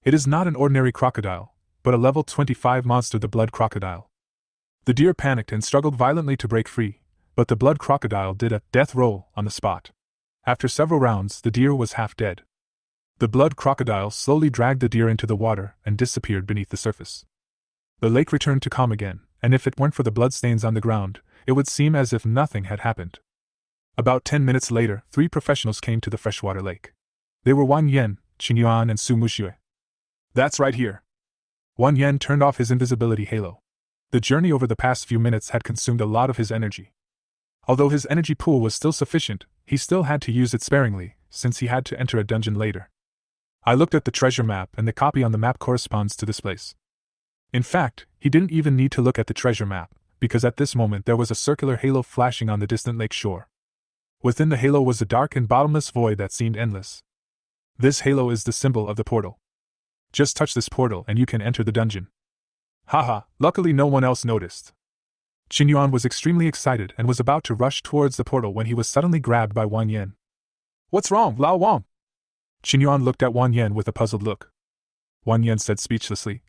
B: It is not an ordinary crocodile, but a level 25 monster, the blood crocodile. The deer panicked and struggled violently to break free, but the blood crocodile did a death roll on the spot. After several rounds, the deer was half dead. The blood crocodile slowly dragged the deer into the water and disappeared beneath the surface. The lake returned to calm again, and if it weren't for the bloodstains on the ground, it would seem as if nothing had happened. About 10 minutes later, 3 professionals came to the freshwater lake. They were Wang Yan, Qingyuan, and Su Muxue. That's right here. Wang Yan turned off his invisibility halo. The journey over the past few minutes had consumed a lot of his energy. Although his energy pool was still sufficient, he still had to use it sparingly, since he had to enter a dungeon later. I looked at the treasure map, and the copy on the map corresponds to this place. In fact, he didn't even need to look at the treasure map, because at this moment there was a circular halo flashing on the distant lake shore. Within the halo was a dark and bottomless void that seemed endless. This halo is the symbol of the portal. Just touch this portal and you can enter the dungeon. Haha, luckily no one else noticed. Qingyuan was extremely excited and was about to rush towards the portal when he was suddenly grabbed by Wang Yan. What's wrong, Lao Wang? Qingyuan looked at Wang Yan with a puzzled look. Wang Yan said speechlessly.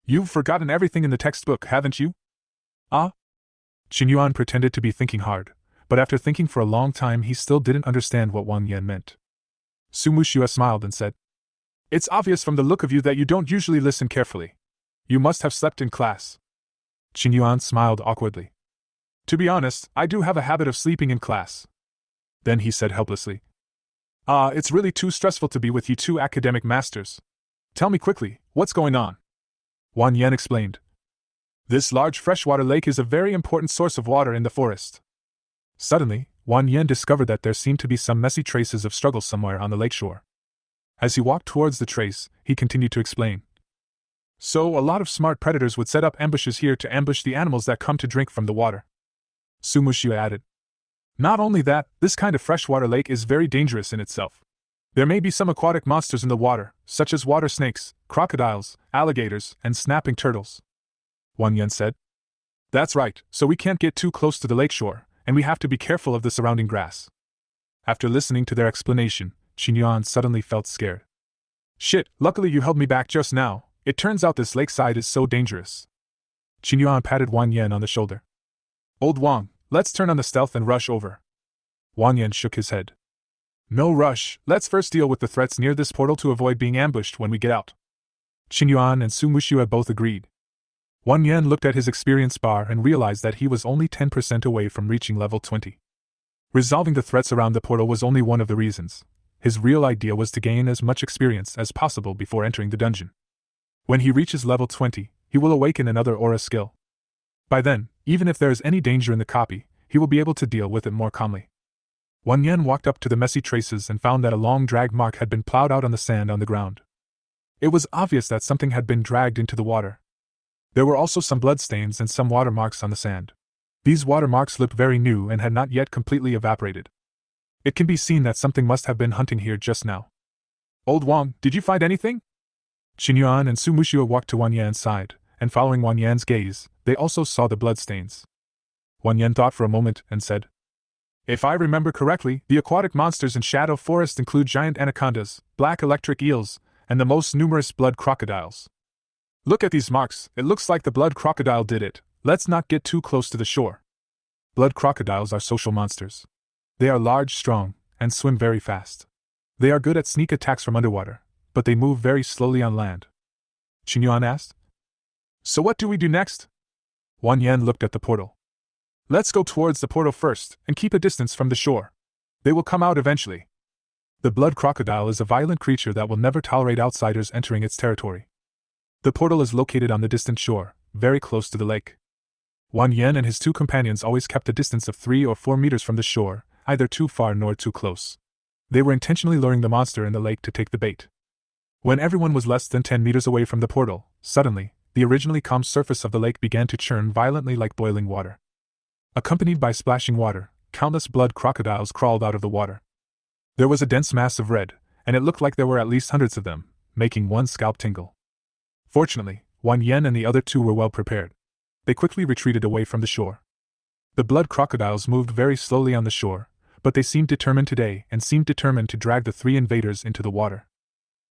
B: You've forgotten everything in the textbook, haven't you? Ah? Qingyuan pretended to be thinking hard, but after thinking for a long time he still didn't understand what Wang Yan meant. Su Muxue smiled and said, It's obvious from the look of you that you don't usually listen carefully. You must have slept in class. Qingyuan smiled awkwardly. To be honest, I do have a habit of sleeping in class. Then he said helplessly. It's really too stressful to be with you two academic masters. Tell me quickly, what's going on? Wang Yan explained. This large freshwater lake is a very important source of water in the forest. Suddenly, Wang Yan discovered that there seemed to be some messy traces of struggle somewhere on the lakeshore. As he walked towards the trace, he continued to explain. So a lot of smart predators would set up ambushes here to ambush the animals that come to drink from the water. Su Muxue added. Not only that, this kind of freshwater lake is very dangerous in itself. There may be some aquatic monsters in the water, such as water snakes, crocodiles, alligators, and snapping turtles. Wang Yan said. That's right, so we can't get too close to the lakeshore, and we have to be careful of the surrounding grass. After listening to their explanation, Qingyuan suddenly felt scared. Shit, luckily you held me back just now. It turns out this lakeside is so dangerous. Qingyuan patted Wang Yan on the shoulder. Old Wang, let's turn on the stealth and rush over. Wang Yan shook his head. No rush, let's first deal with the threats near this portal to avoid being ambushed when we get out. Qinyuan and Su Muxue both agreed. Wang Yan looked at his experience bar and realized that he was only 10% away from reaching level 20. Resolving the threats around the portal was only one of the reasons. His real idea was to gain as much experience as possible before entering the dungeon. When he reaches level 20, he will awaken another aura skill. By then, even if there is any danger in the copy, he will be able to deal with it more calmly. Wang Yan walked up to the messy traces and found that a long drag mark had been plowed out on the sand on the ground. It was obvious that something had been dragged into the water. There were also some bloodstains and some watermarks on the sand. These watermarks looked very new and had not yet completely evaporated. It can be seen that something must have been hunting here just now. Old Wang, did you find anything? Qinyuan and Su Muxue walked to Wang Yan's side, and following Wang Yan's gaze, they also saw the bloodstains. Wang Yan thought for a moment and said, If I remember correctly, the aquatic monsters in Shadow Forest include giant anacondas, black electric eels, and the most numerous blood crocodiles. Look at these marks, it looks like the blood crocodile did it. Let's not get too close to the shore. Blood crocodiles are social monsters. They are large, strong, and swim very fast. They are good at sneak attacks from underwater, but they move very slowly on land. Qinyuan asked. So what do we do next? Wang Yan looked at the portal. Let's go towards the portal first, and keep a distance from the shore. They will come out eventually. The blood crocodile is a violent creature that will never tolerate outsiders entering its territory. The portal is located on the distant shore, very close to the lake. Wang Yan and his two companions always kept a distance of 3 or 4 meters from the shore, either too far nor too close. They were intentionally luring the monster in the lake to take the bait. When everyone was less than 10 meters away from the portal, suddenly, the originally calm surface of the lake began to churn violently like boiling water. Accompanied by splashing water, countless blood crocodiles crawled out of the water. There was a dense mass of red, and it looked like there were at least hundreds of them, making one's scalp tingle. Fortunately, Wang Yan and the other two were well prepared. They quickly retreated away from the shore. The blood crocodiles moved very slowly on the shore, but they seemed determined today and seemed determined to drag the 3 invaders into the water.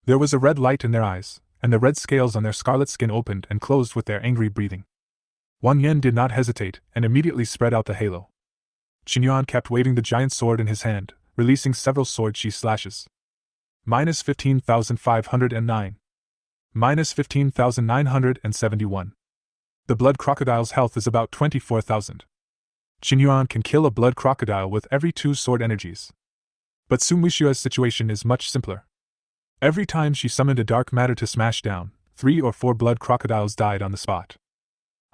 B: There was a red light in their eyes, and the red scales on their scarlet skin opened and closed with their angry breathing. Wang Yan did not hesitate and immediately spread out the halo. Qinyuan kept waving the giant sword in his hand, releasing several sword chi slashes. Minus 15,509. Minus 15,971. The blood crocodile's health is about 24,000. Qinyuan can kill a blood crocodile with every 2 sword energies. But Su Muxue's situation is much simpler. Every time she summoned a dark matter to smash down, 3 or 4 blood crocodiles died on the spot.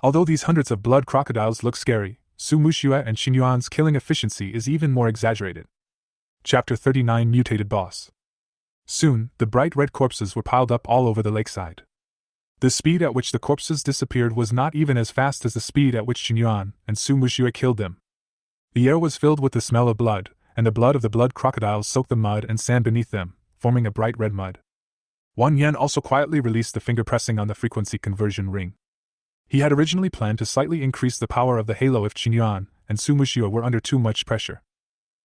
B: Although these hundreds of blood crocodiles look scary, Su Muxue and Qinyuan's killing efficiency is even more exaggerated. Chapter 39 Mutated Boss. Soon, the bright red corpses were piled up all over the lakeside. The speed at which the corpses disappeared was not even as fast as the speed at which Qinyuan and Su Muxue killed them. The air was filled with the smell of blood, and the blood of the blood crocodiles soaked the mud and sand beneath them, forming a bright red mud. Wang Yan also quietly released the finger pressing on the frequency conversion ring. He had originally planned to slightly increase the power of the halo if Qinyuan and Su Muxue were under too much pressure.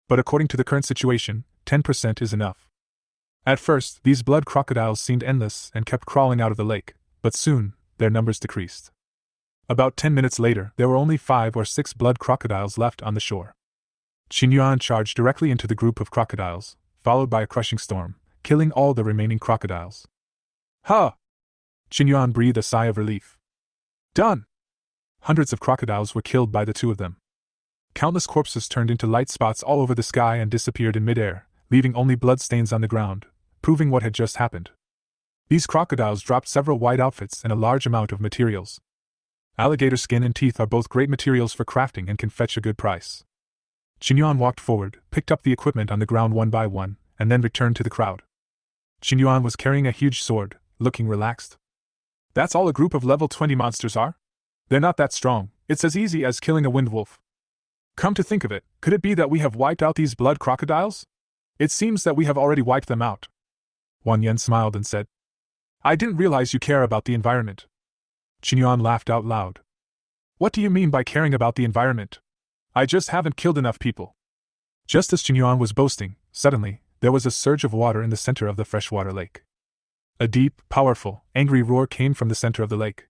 B: But according to the current situation, 10% is enough. At first, these blood crocodiles seemed endless and kept crawling out of the lake, but soon, their numbers decreased. About 10 minutes later, there were only 5 or 6 blood crocodiles left on the shore. Qinyuan charged directly into the group of crocodiles, followed by a crushing storm, killing all the remaining crocodiles. Huh! Qinyuan breathed a sigh of relief. Done! Hundreds of crocodiles were killed by the 2 of them. Countless corpses turned into light spots all over the sky and disappeared in midair, leaving only bloodstains on the ground, proving what had just happened. These crocodiles dropped several white outfits and a large amount of materials. Alligator skin and teeth are both great materials for crafting and can fetch a good price. Qinyuan walked forward, picked up the equipment on the ground one by one, and then returned to the crowd. Qinyuan was carrying a huge sword, looking relaxed. That's all a group of level 20 monsters are? They're not that strong, it's as easy as killing a wind wolf. Come to think of it, could it be that we have wiped out these blood crocodiles? It seems that we have already wiped them out. Wang Yan smiled and said, I didn't realize you care about the environment. Qinyuan laughed out loud. What do you mean by caring about the environment? I just haven't killed enough people. Just as Qinyuan was boasting, suddenly, there was a surge of water in the center of the freshwater lake. A deep, powerful, angry roar came from the center of the lake.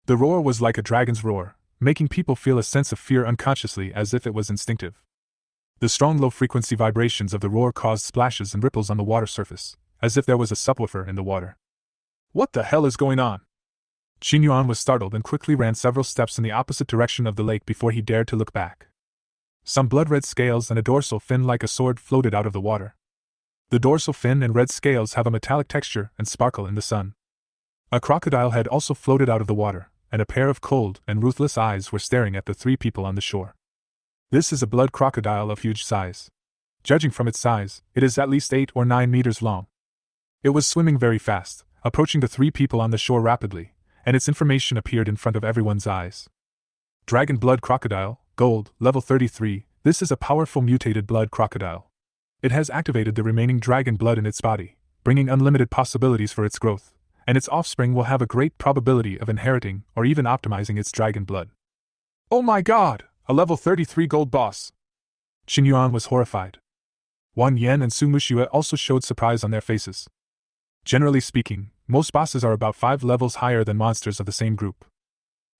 B: The roar was like a dragon's roar, making people feel a sense of fear unconsciously as if it was instinctive. The strong low-frequency vibrations of the roar caused splashes and ripples on the water surface, as if there was a subwoofer in the water. What the hell is going on? Qin Yuan was startled and quickly ran several steps in the opposite direction of the lake before he dared to look back. Some blood-red scales and a dorsal fin like a sword floated out of the water. The dorsal fin and red scales have a metallic texture and sparkle in the sun. A crocodile head also floated out of the water, and a pair of cold and ruthless eyes were staring at the three people on the shore. This is a blood crocodile of huge size. Judging from its size, it is at least 8 or 9 meters long. It was swimming very fast, approaching the three people on the shore rapidly, and its information appeared in front of everyone's eyes. Dragon blood crocodile, gold, level 33, this is a powerful mutated blood crocodile. It has activated the remaining dragon blood in its body, bringing unlimited possibilities for its growth, and its offspring will have a great probability of inheriting or even optimizing its dragon blood. Oh my god, a level 33 gold boss! Qin Yuan was horrified. Wang Yan and Su Muxue also showed surprise on their faces. Generally speaking, most bosses are about 5 levels higher than monsters of the same group.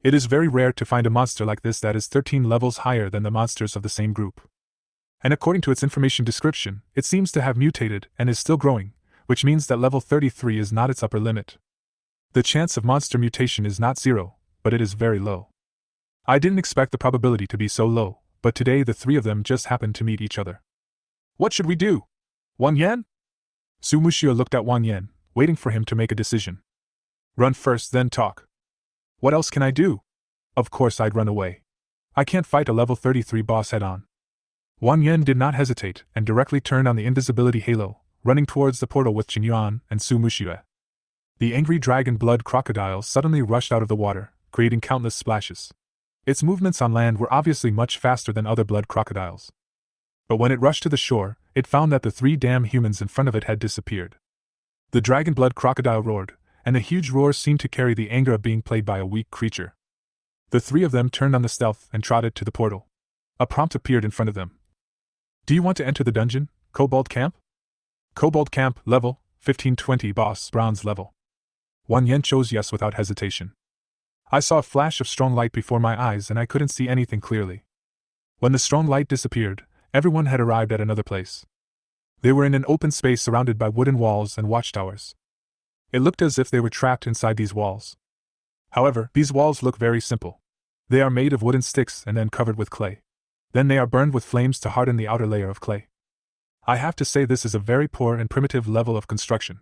B: It is very rare to find a monster like this that is 13 levels higher than the monsters of the same group. And according to its information description, it seems to have mutated and is still growing, which means that level 33 is not its upper limit. The chance of monster mutation is not 0, but it is very low. I didn't expect the probability to be so low, but today the three of them just happened to meet each other. What should we do? Wang Yan? Su Muxue looked at Wang Yan, waiting for him to make a decision. Run first, then talk. What else can I do? Of course I'd run away. I can't fight a level 33 boss head-on. Wang Yan did not hesitate and directly turned on the invisibility halo, running towards the portal with Qin Yuan and Su Muxue. The angry dragon blood crocodile suddenly rushed out of the water, creating countless splashes. Its movements on land were obviously much faster than other blood crocodiles. But when it rushed to the shore, it found that the 3 damn humans in front of it had disappeared. The dragon blood crocodile roared, and the huge roar seemed to carry the anger of being played by a weak creature. The 3 of them turned on the stealth and trotted to the portal. A prompt appeared in front of them. Do you want to enter the dungeon, Kobold Camp? Kobold Camp, level, 1520 boss, bronze level. Wang Yan chose yes without hesitation. I saw a flash of strong light before my eyes and I couldn't see anything clearly. When the strong light disappeared, everyone had arrived at another place. They were in an open space surrounded by wooden walls and watchtowers. It looked as if they were trapped inside these walls. However, these walls look very simple. They are made of wooden sticks and then covered with clay. Then they are burned with flames to harden the outer layer of clay. I have to say this is a very poor and primitive level of construction.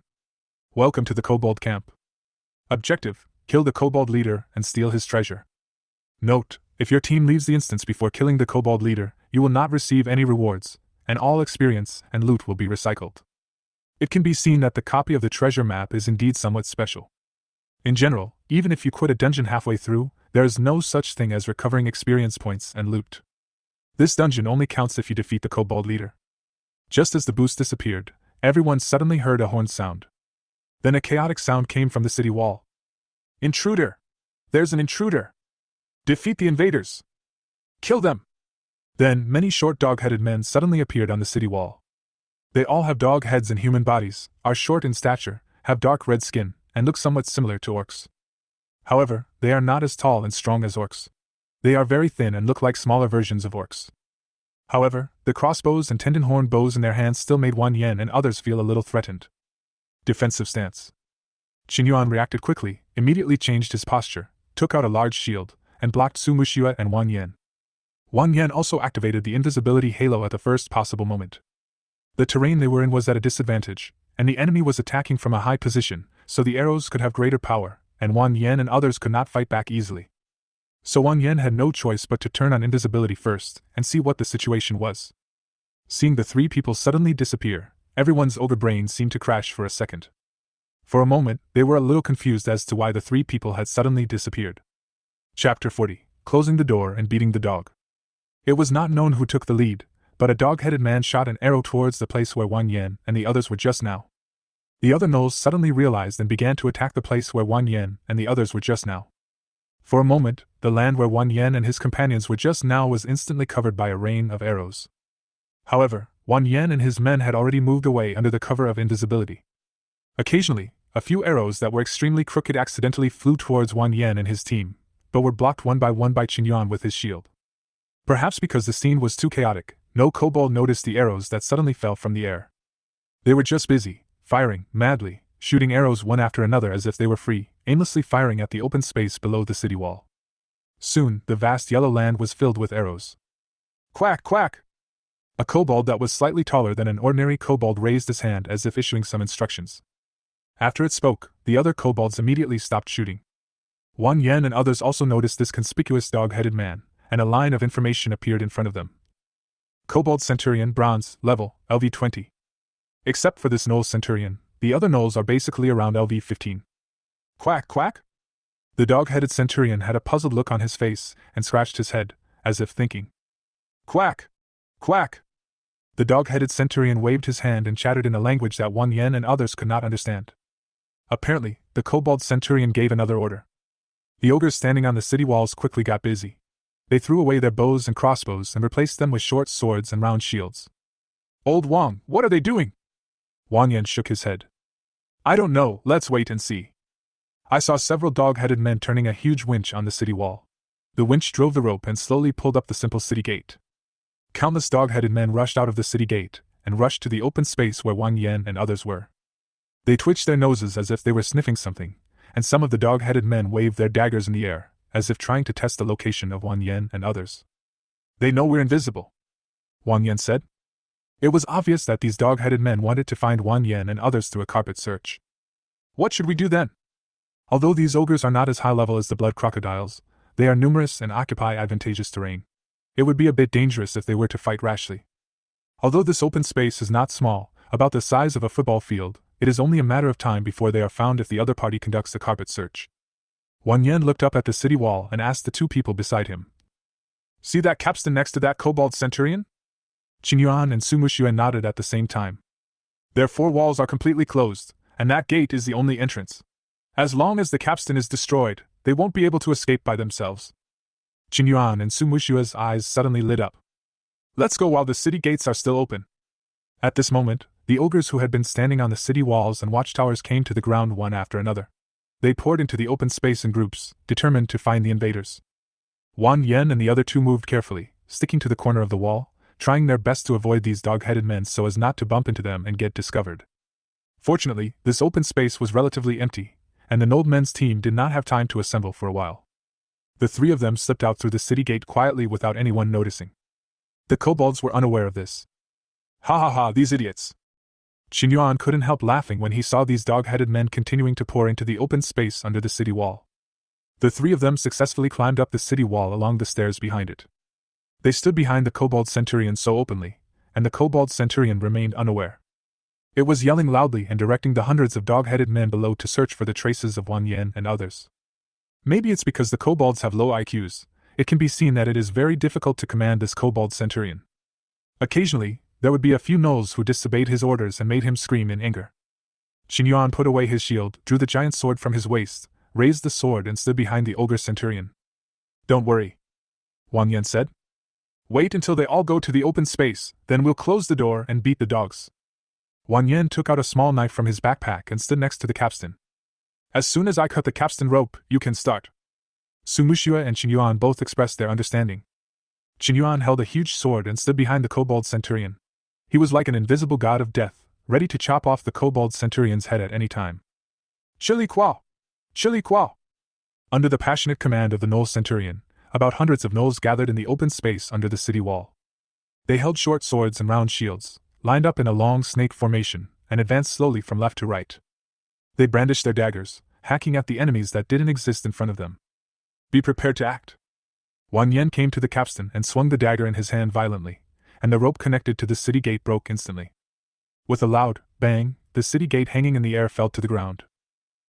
B: Welcome to the Kobold Camp. Objective: kill the Kobold leader and steal his treasure. Note: if your team leaves the instance before killing the Kobold leader, you will not receive any rewards, and all experience and loot will be recycled. It can be seen that the copy of the treasure map is indeed somewhat special. In general, even if you quit a dungeon halfway through, there is no such thing as recovering experience points and loot. This dungeon only counts if you defeat the Kobold leader. Just as the boost disappeared, everyone suddenly heard a horn sound. Then a chaotic sound came from the city wall. Intruder! There's an intruder! Defeat the invaders! Kill them! Then, many short dog-headed men suddenly appeared on the city wall. They all have dog heads and human bodies, are short in stature, have dark red skin, and look somewhat similar to orcs. However, they are not as tall and strong as orcs. They are very thin and look like smaller versions of orcs. However, the crossbows and tendon-horn bows in their hands still made Wang Yan and others feel a little threatened. Defensive stance. Qin Yuan reacted quickly, immediately changed his posture, took out a large shield, and blocked Su Muxue and Wang Yan. Wang Yan also activated the invisibility halo at the first possible moment. The terrain they were in was at a disadvantage, and the enemy was attacking from a high position, so the arrows could have greater power, and Wang Yan and others could not fight back easily. So Wang Yan had no choice but to turn on invisibility first and see what the situation was. Seeing the 3 people suddenly disappear, everyone's ogre brain seemed to crash for a second. For a moment, they were a little confused as to why the 3 people had suddenly disappeared. Chapter 40: Closing the door and beating the dog. It was not known who took the lead, but a dog-headed man shot an arrow towards the place where Wang Yan and the others were just now. The other gnolls suddenly realized and began to attack the place where Wang Yan and the others were just now. For a moment, the land where Wang Yan and his companions were just now was instantly covered by a rain of arrows. However, Wang Yan and his men had already moved away under the cover of invisibility. Occasionally, a few arrows that were extremely crooked accidentally flew towards Wang Yan and his team, but were blocked one by one by Qin Yuan with his shield. Perhaps because the scene was too chaotic, no kobold noticed the arrows that suddenly fell from the air. They were just busy, firing, madly, shooting arrows one after another as if they were free, aimlessly firing at the open space below the city wall. Soon, the vast yellow land was filled with arrows. Quack, quack! A kobold that was slightly taller than an ordinary kobold raised his hand as if issuing some instructions. After it spoke, the other kobolds immediately stopped shooting. Wang Yan and others also noticed this conspicuous dog-headed man, and a line of information appeared in front of them. Kobold Centurion Bronze, level, LV20. Except for this Gnoll Centurion, the other Gnolls are basically around LV15. Quack, quack? The dog-headed Centurion had a puzzled look on his face, and scratched his head, as if thinking. Quack! Quack! The dog-headed Centurion waved his hand and chattered in a language that Wang Yan and others could not understand. Apparently, the Kobold Centurion gave another order. The ogres standing on the city walls quickly got busy. They threw away their bows and crossbows and replaced them with short swords and round shields. Old Wang, what are they doing? Wang Yan shook his head. I don't know, let's wait and see. I saw several dog-headed men turning a huge winch on the city wall. The winch drove the rope and slowly pulled up the simple city gate. Countless dog-headed men rushed out of the city gate and rushed to the open space where Wang Yan and others were. They twitched their noses as if they were sniffing something, and some of the dog-headed men waved their daggers in the air, as if trying to test the location of Wang Yan and others. They know we're invisible, Wang Yan said. It was obvious that these dog-headed men wanted to find Wang Yan and others through a carpet search. What should we do then? Although these ogres are not as high level as the blood crocodiles, they are numerous and occupy advantageous terrain. It would be a bit dangerous if they were to fight rashly. Although this open space is not small, about the size of a football field, it is only a matter of time before they are found if the other party conducts a carpet search. Wang Yan looked up at the city wall and asked the two people beside him. See that capstan next to that kobold centurion? Qin Yuan and Su Muxuan nodded at the same time. Their four walls are completely closed, and that gate is the only entrance. As long as the capstan is destroyed, they won't be able to escape by themselves. Qin Yuan and Su Muxua's eyes suddenly lit up. Let's go while the city gates are still open. At this moment, the ogres who had been standing on the city walls and watchtowers came to the ground one after another. They poured into the open space in groups, determined to find the invaders. Wang Yan and the other two moved carefully, sticking to the corner of the wall, trying their best to avoid these dog-headed men so as not to bump into them and get discovered. Fortunately, this open space was relatively empty, and the Nold men's team did not have time to assemble for a while. The three of them slipped out through the city gate quietly without anyone noticing. The kobolds were unaware of this. Ha ha ha, these idiots! Qin Yuan couldn't help laughing when he saw these dog-headed men continuing to pour into the open space under the city wall. The three of them successfully climbed up the city wall along the stairs behind it. They stood behind the kobold centurion so openly, and the kobold centurion remained unaware. It was yelling loudly and directing the hundreds of dog-headed men below to search for the traces of Wang Yan and others. Maybe it's because the kobolds have low IQs, it can be seen that it is very difficult to command this kobold centurion. Occasionally, there would be a few gnolls who disobeyed his orders and made him scream in anger. Qin Yuan put away his shield, drew the giant sword from his waist, raised the sword and stood behind the ogre centurion. Don't worry, Wang Yan said. Wait until they all go to the open space, then we'll close the door and beat the dogs. Wang Yan took out a small knife from his backpack and stood next to the capstan. As soon as I cut the capstan rope, you can start. Su Muxua and Qin Yuan both expressed their understanding. Qin Yuan held a huge sword and stood behind the kobold centurion. He was like an invisible god of death, ready to chop off the kobold centurion's head at any time. Chili Quao! Chili Quao! Under the passionate command of the Gnoll centurion, about hundreds of gnolls gathered in the open space under the city wall. They held short swords and round shields, lined up in a long snake formation, and advanced slowly from left to right. They brandished their daggers, hacking at the enemies that didn't exist in front of them. Be prepared to act. Wang Yan came to the capstan and swung the dagger in his hand violently, and the rope connected to the city gate broke instantly. With a loud bang, the city gate hanging in the air fell to the ground.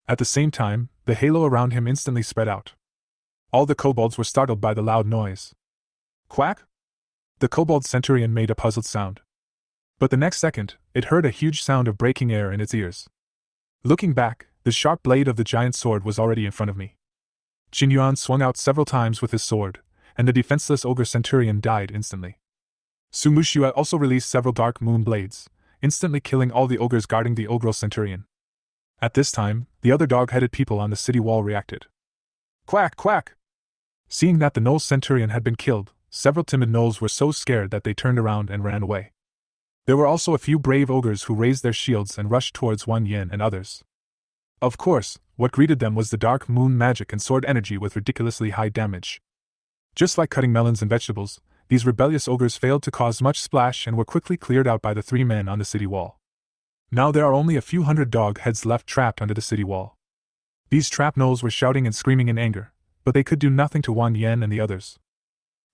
B: At the same time, the halo around him instantly spread out. All the kobolds were startled by the loud noise. Quack! The kobold centurion made a puzzled sound. But the next second, it heard a huge sound of breaking air in its ears. Looking back, the sharp blade of the giant sword was already in front of me. Qin Yuan swung out several times with his sword, and the defenseless ogre centurion died instantly. Su Muxua also released several dark moon blades, instantly killing all the ogres guarding the ogre centurion. At this time, the other dog-headed people on the city wall reacted. Quack, quack! Seeing that the Gnoll centurion had been killed, several timid gnolls were so scared that they turned around and ran away. There were also a few brave ogres who raised their shields and rushed towards Wan Yen and others. Of course, what greeted them was the dark moon magic and sword energy with ridiculously high damage. Just like cutting melons and vegetables, these rebellious ogres failed to cause much splash and were quickly cleared out by the 3 men on the city wall. Now there are only a few hundred dog heads left trapped under the city wall. These trapped gnolls were shouting and screaming in anger, but they could do nothing to Wan Yen and the others.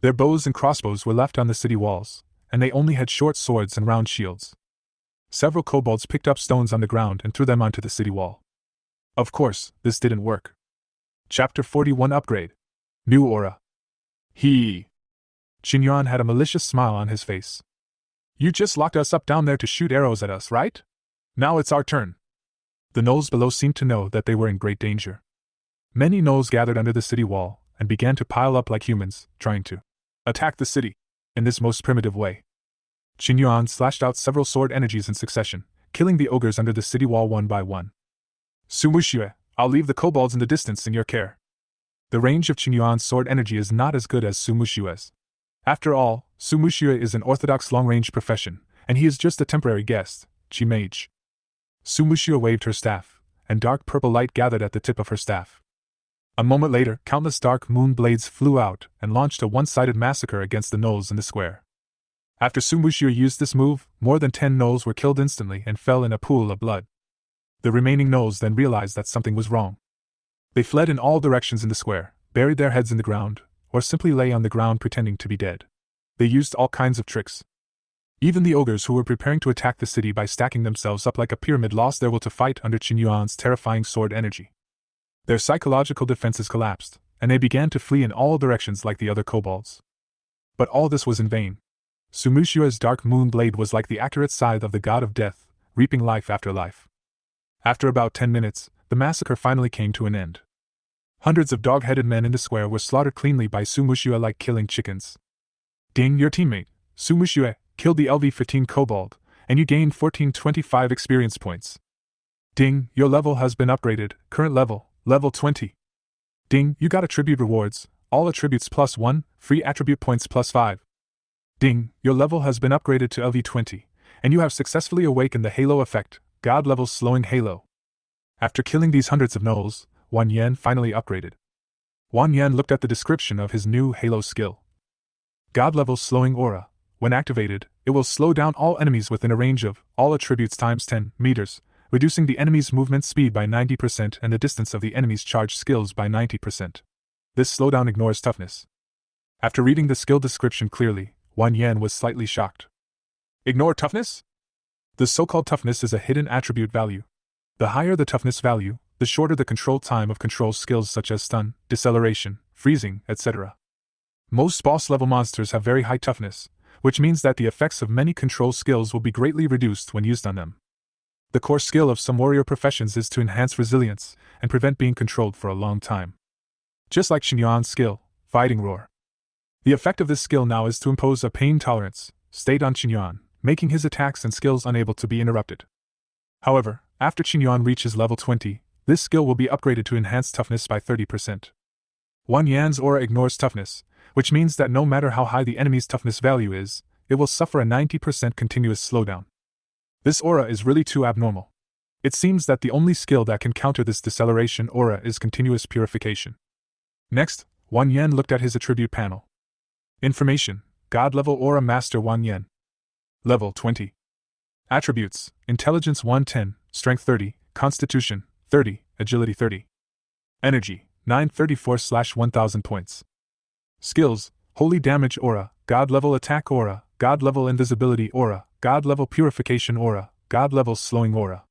B: Their bows and crossbows were left on the city walls, and they only had short swords and round shields. Several kobolds picked up stones on the ground and threw them onto the city wall. Of course, this didn't work. Chapter 41 Upgrade. New Aura. Qin had a malicious smile on his face. You just locked us up down there to shoot arrows at us, right? Now it's our turn. The gnolls below seemed to know that they were in great danger. Many gnolls gathered under the city wall and began to pile up like humans, trying to attack the city in this most primitive way. Qin Yuan slashed out several sword energies in succession, killing the ogres under the city wall one by one. Sumushue, I'll leave the kobolds in the distance in your care. The range of Qin Yuan's sword energy is not as good as Sumushue's. After all, Sumushue is an orthodox long-range profession, and he is just a temporary guest, Qi Mage. Sumushue waved her staff, and dark purple light gathered at the tip of her staff. A moment later, countless dark moon blades flew out and launched a one-sided massacre against the gnolls in the square. After Sumushue used this move, more than 10 gnolls were killed instantly and fell in a pool of blood. The remaining gnolls then realized that something was wrong. They fled in all directions in the square, buried their heads in the ground, or simply lay on the ground pretending to be dead. They used all kinds of tricks. Even the ogres who were preparing to attack the city by stacking themselves up like a pyramid lost their will to fight under Qin Yuan's terrifying sword energy. Their psychological defenses collapsed, and they began to flee in all directions like the other kobolds. But all this was in vain. Sumushue's dark moon blade was like the accurate scythe of the god of death, reaping life after life. After about 10 minutes, the massacre finally came to an end. Hundreds of dog-headed men in the square were slaughtered cleanly by Sumushue like killing chickens. Ding, your teammate, Sumushue, killed the LV-15 kobold, and you gained 1425 experience points. Ding, your level has been upgraded, current level, level 20. Ding, you got attribute rewards, all attributes +1, free attribute points +5. Ding, your level has been upgraded to LV-20, and you have successfully awakened the Halo effect, God level slowing Halo. After killing these hundreds of gnolls, Wan Yen finally upgraded. Wan Yen looked at the description of his new Halo skill. God level slowing aura. When activated, it will slow down all enemies within a range of all attributes times 10 meters, reducing the enemy's movement speed by 90% and the distance of the enemy's charged skills by 90%. This slowdown ignores toughness. After reading the skill description clearly, Wan Yen was slightly shocked. Ignore toughness? The so-called toughness is a hidden attribute value. The higher the toughness value, the shorter the control time of control skills such as stun, deceleration, freezing, etc. Most boss-level monsters have very high toughness, which means that the effects of many control skills will be greatly reduced when used on them. The core skill of some warrior professions is to enhance resilience and prevent being controlled for a long time. Just like Qin Yuan's skill, Fighting Roar. The effect of this skill now is to impose a pain tolerance state on Qin Yuan, making his attacks and skills unable to be interrupted. However, after Qin Yuan reaches level 20, this skill will be upgraded to enhance toughness by 30%. Wan Yan's aura ignores toughness, which means that no matter how high the enemy's toughness value is, it will suffer a 90% continuous slowdown. This aura is really too abnormal. It seems that the only skill that can counter this deceleration aura is continuous purification. Next, Wan Yan looked at his attribute panel. Information: God level aura master Wan Yan. Level 20. Attributes: Intelligence 110, Strength 30, Constitution 30, Agility 30. Energy 934/1000 points. Skills: Holy Damage Aura, God level Attack Aura, God level Invisibility Aura, God level Purification Aura, God level Slowing Aura.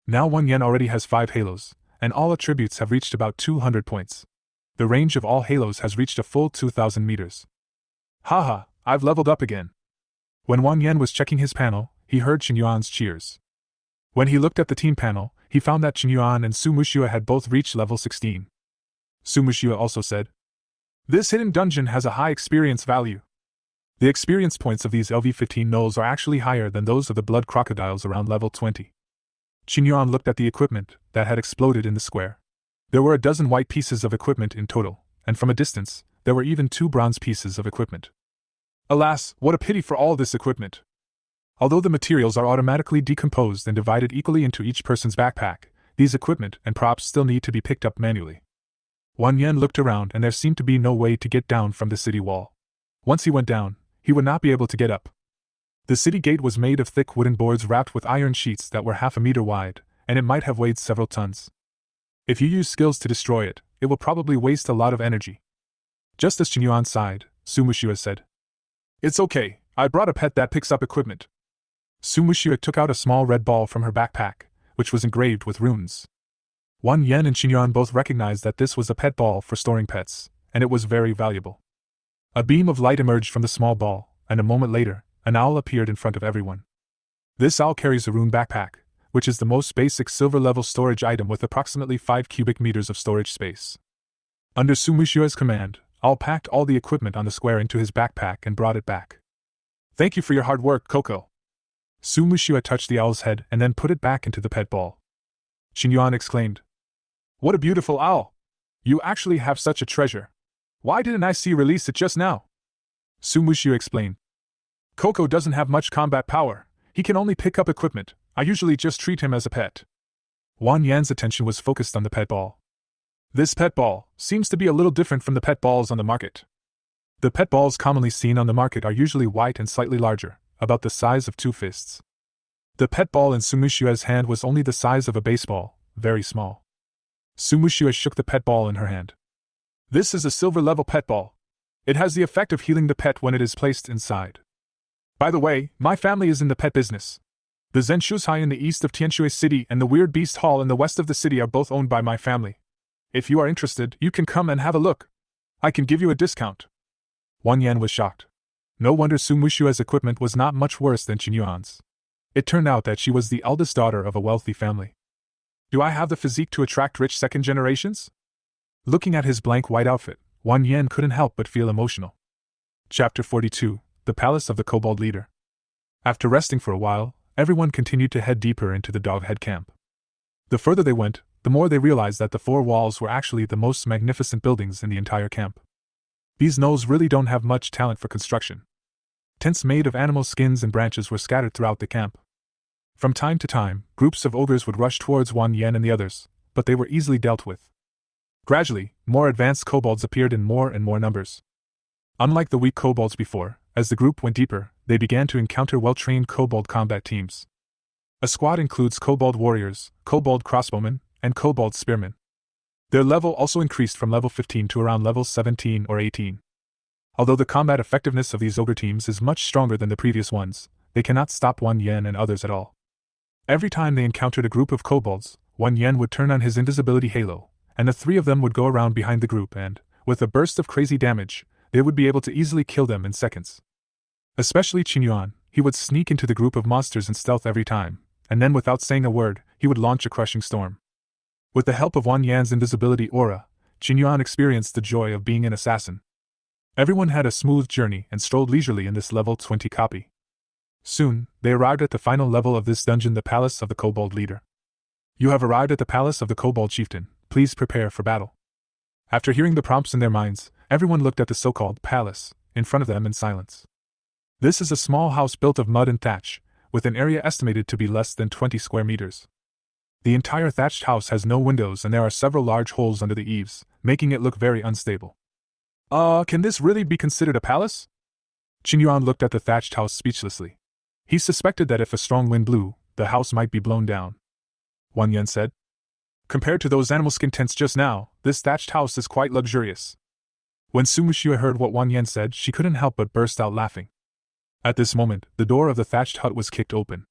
B: Now Wan Yan already has 5 halos, and all attributes have reached about 200 points. The range of all halos has reached a full 2000 meters. Haha, I've leveled up again. When Wan Yan was checking his panel, he heard Qin Yuan's cheers. When he looked at the team panel, he found that Qin Yuan and Sumushue had both reached level 16. Sumushue also said, "This hidden dungeon has a high experience value." The experience points of these LV-15 gnolls are actually higher than those of the blood crocodiles around level 20. Qin Yuan looked at the equipment that had exploded in the square. There were a dozen white pieces of equipment in total, and from a distance, there were even 2 bronze pieces of equipment. Alas, what a pity for all this equipment. Although the materials are automatically decomposed and divided equally into each person's backpack, these equipment and props still need to be picked up manually. Wang Yan looked around and there seemed to be no way to get down from the city wall. Once he went down, he would not be able to get up. The city gate was made of thick wooden boards wrapped with iron sheets that were half a meter wide, and it might have weighed several tons. If you use skills to destroy it, it will probably waste a lot of energy. Just as Qinyuan sighed, Sumushua said, "It's okay, I brought a pet that picks up equipment." Sumushua took out a small red ball from her backpack, which was engraved with runes. Wang Yan and Qinyuan both recognized that this was a pet ball for storing pets, and it was very valuable. A beam of light emerged from the small ball, and a moment later, an owl appeared in front of everyone. This owl carries a rune backpack, which is the most basic silver-level storage item with approximately 5 cubic meters of storage space. Under Sumushua's command, Owl packed all the equipment on the square into his backpack and brought it back. "Thank you for your hard work, Coco." Sumushua touched the owl's head and then put it back into the pet ball. Qinyuan exclaimed, "What a beautiful owl! You actually have such a treasure. Why didn't I see you release it just now?" Sumushua explained, "Coco doesn't have much combat power. He can only pick up equipment. I usually just treat him as a pet." Wang Yan's attention was focused on the pet ball. "This pet ball seems to be a little different from the pet balls on the market. The pet balls commonly seen on the market are usually white and slightly larger, about the size of 2 fists. The pet ball in Sumushua's hand was only the size of a baseball, very small." Sumushua shook the pet ball in her hand. "This is a silver-level pet ball. It has the effect of healing the pet when it is placed inside. By the way, my family is in the pet business. The Zhenshuzhai in the east of Tianshui City and the Weird Beast Hall in the west of the city are both owned by my family. If you are interested, you can come and have a look. I can give you a discount." Wang Yan was shocked. No wonder Sumushua's equipment was not much worse than Qinyuan's. It turned out that she was the eldest daughter of a wealthy family. "Do I have the physique to attract rich second generations?" Looking at his blank white outfit, Wang Yan couldn't help but feel emotional. Chapter 42, The Palace of the Kobold Leader. After resting for a while, everyone continued to head deeper into the Doghead camp. The further they went, the more they realized that the 4 walls were actually the most magnificent buildings in the entire camp. These gnolls really don't have much talent for construction. Tents made of animal skins and branches were scattered throughout the camp. From time to time, groups of ogres would rush towards Wang Yan and the others, but they were easily dealt with. Gradually, more advanced kobolds appeared in more and more numbers. Unlike the weak kobolds before, as the group went deeper, they began to encounter well-trained kobold combat teams. A squad includes kobold warriors, kobold crossbowmen, and kobold spearmen. Their level also increased from level 15 to around level 17 or 18. Although the combat effectiveness of these ogre teams is much stronger than the previous ones, they cannot stop Wang Yan and others at all. Every time they encountered a group of kobolds, Wang Yan would turn on his invisibility halo, and the 3 of them would go around behind the group and, with a burst of crazy damage, they would be able to easily kill them in seconds. Especially Qinyuan, he would sneak into the group of monsters in stealth every time, and then without saying a word, he would launch a crushing storm. With the help of Wang Yan's invisibility aura, Qinyuan experienced the joy of being an assassin. Everyone had a smooth journey and strolled leisurely in this level 20 copy. Soon, they arrived at the final level of this dungeon, the Palace of the Kobold Leader. "You have arrived at the Palace of the Kobold Chieftain. Please prepare for battle." After hearing the prompts in their minds, everyone looked at the so-called palace in front of them in silence. This is a small house built of mud and thatch, with an area estimated to be less than 20 square meters. The entire thatched house has no windows and there are several large holes under the eaves, making it look very unstable. Can this really be considered a palace?" Qinyuan looked at the thatched house speechlessly. He suspected that if a strong wind blew, the house might be blown down. Wang Yan said, "Compared to those animal skin tents just now, this thatched house is quite luxurious." When Sumushua heard what Wang Yan said, she couldn't help but burst out laughing. At this moment, the door of the thatched hut was kicked open.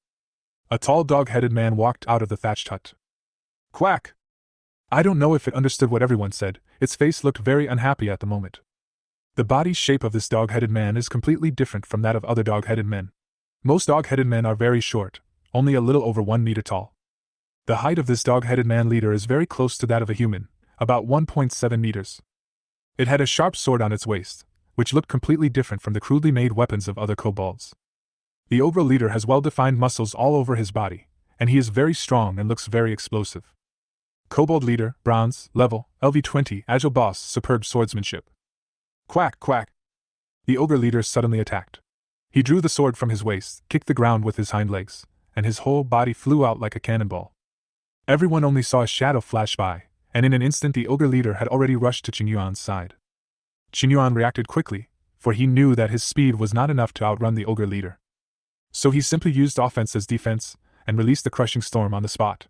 B: A tall dog-headed man walked out of the thatched hut. "Quack!" I don't know if it understood what everyone said, its face looked very unhappy at the moment. The body shape of this dog-headed man is completely different from that of other dog-headed men. Most dog-headed men are very short, only a little over 1 meter tall. The height of this dog-headed man leader is very close to that of a human, about 1.7 meters. It had a sharp sword on its waist, which looked completely different from the crudely made weapons of other kobolds. The ogre leader has well-defined muscles all over his body, and he is very strong and looks very explosive. Kobold leader, bronze, level, LV20, agile boss, superb swordsmanship. Quack, quack. The ogre leader suddenly attacked. He drew the sword from his waist, kicked the ground with his hind legs, and his whole body flew out like a cannonball. Everyone only saw a shadow flash by, and in an instant the ogre leader had already rushed to Qingyuan's side. Qingyuan reacted quickly, for he knew that his speed was not enough to outrun the ogre leader. So he simply used offense as defense, and released the crushing storm on the spot.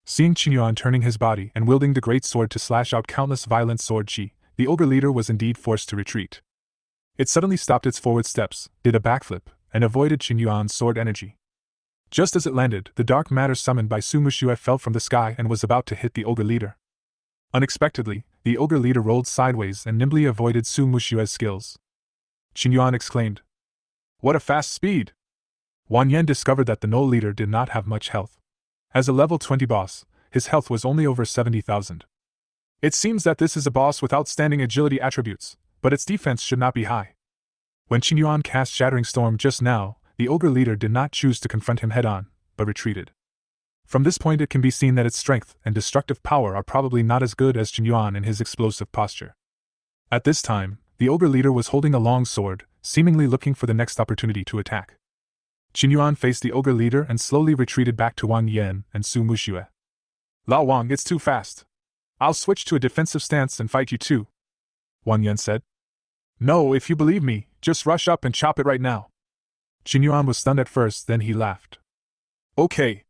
B: Seeing Qingyuan turning his body and wielding the great sword to slash out countless violent sword chi, the ogre leader was indeed forced to retreat. It suddenly stopped its forward steps, did a backflip, and avoided Qingyuan's sword energy. Just as it landed, the dark matter summoned by Su Muxue fell from the sky and was about to hit the ogre leader. Unexpectedly, the ogre leader rolled sideways and nimbly avoided Su Muxue's skills. Qingyuan exclaimed, "What a fast speed!" Wang Yan discovered that the Null leader did not have much health. As a level 20 boss, his health was only over 70,000. It seems that this is a boss with outstanding agility attributes, but its defense should not be high. When Qingyuan cast Shattering Storm just now, the ogre leader did not choose to confront him head-on, but retreated. From this point it can be seen that its strength and destructive power are probably not as good as Qingyuan in his explosive posture. At this time, the ogre leader was holding a long sword, seemingly looking for the next opportunity to attack. Qingyuan faced the ogre leader and slowly retreated back to Wang Yan and Su Muxue. "Lao Wang, it's too fast. I'll switch to a defensive stance and fight you too," Wang Yan said. "No, if you believe me, just rush up and chop it right now." Qingyuan was stunned at first, then he laughed. "Okay.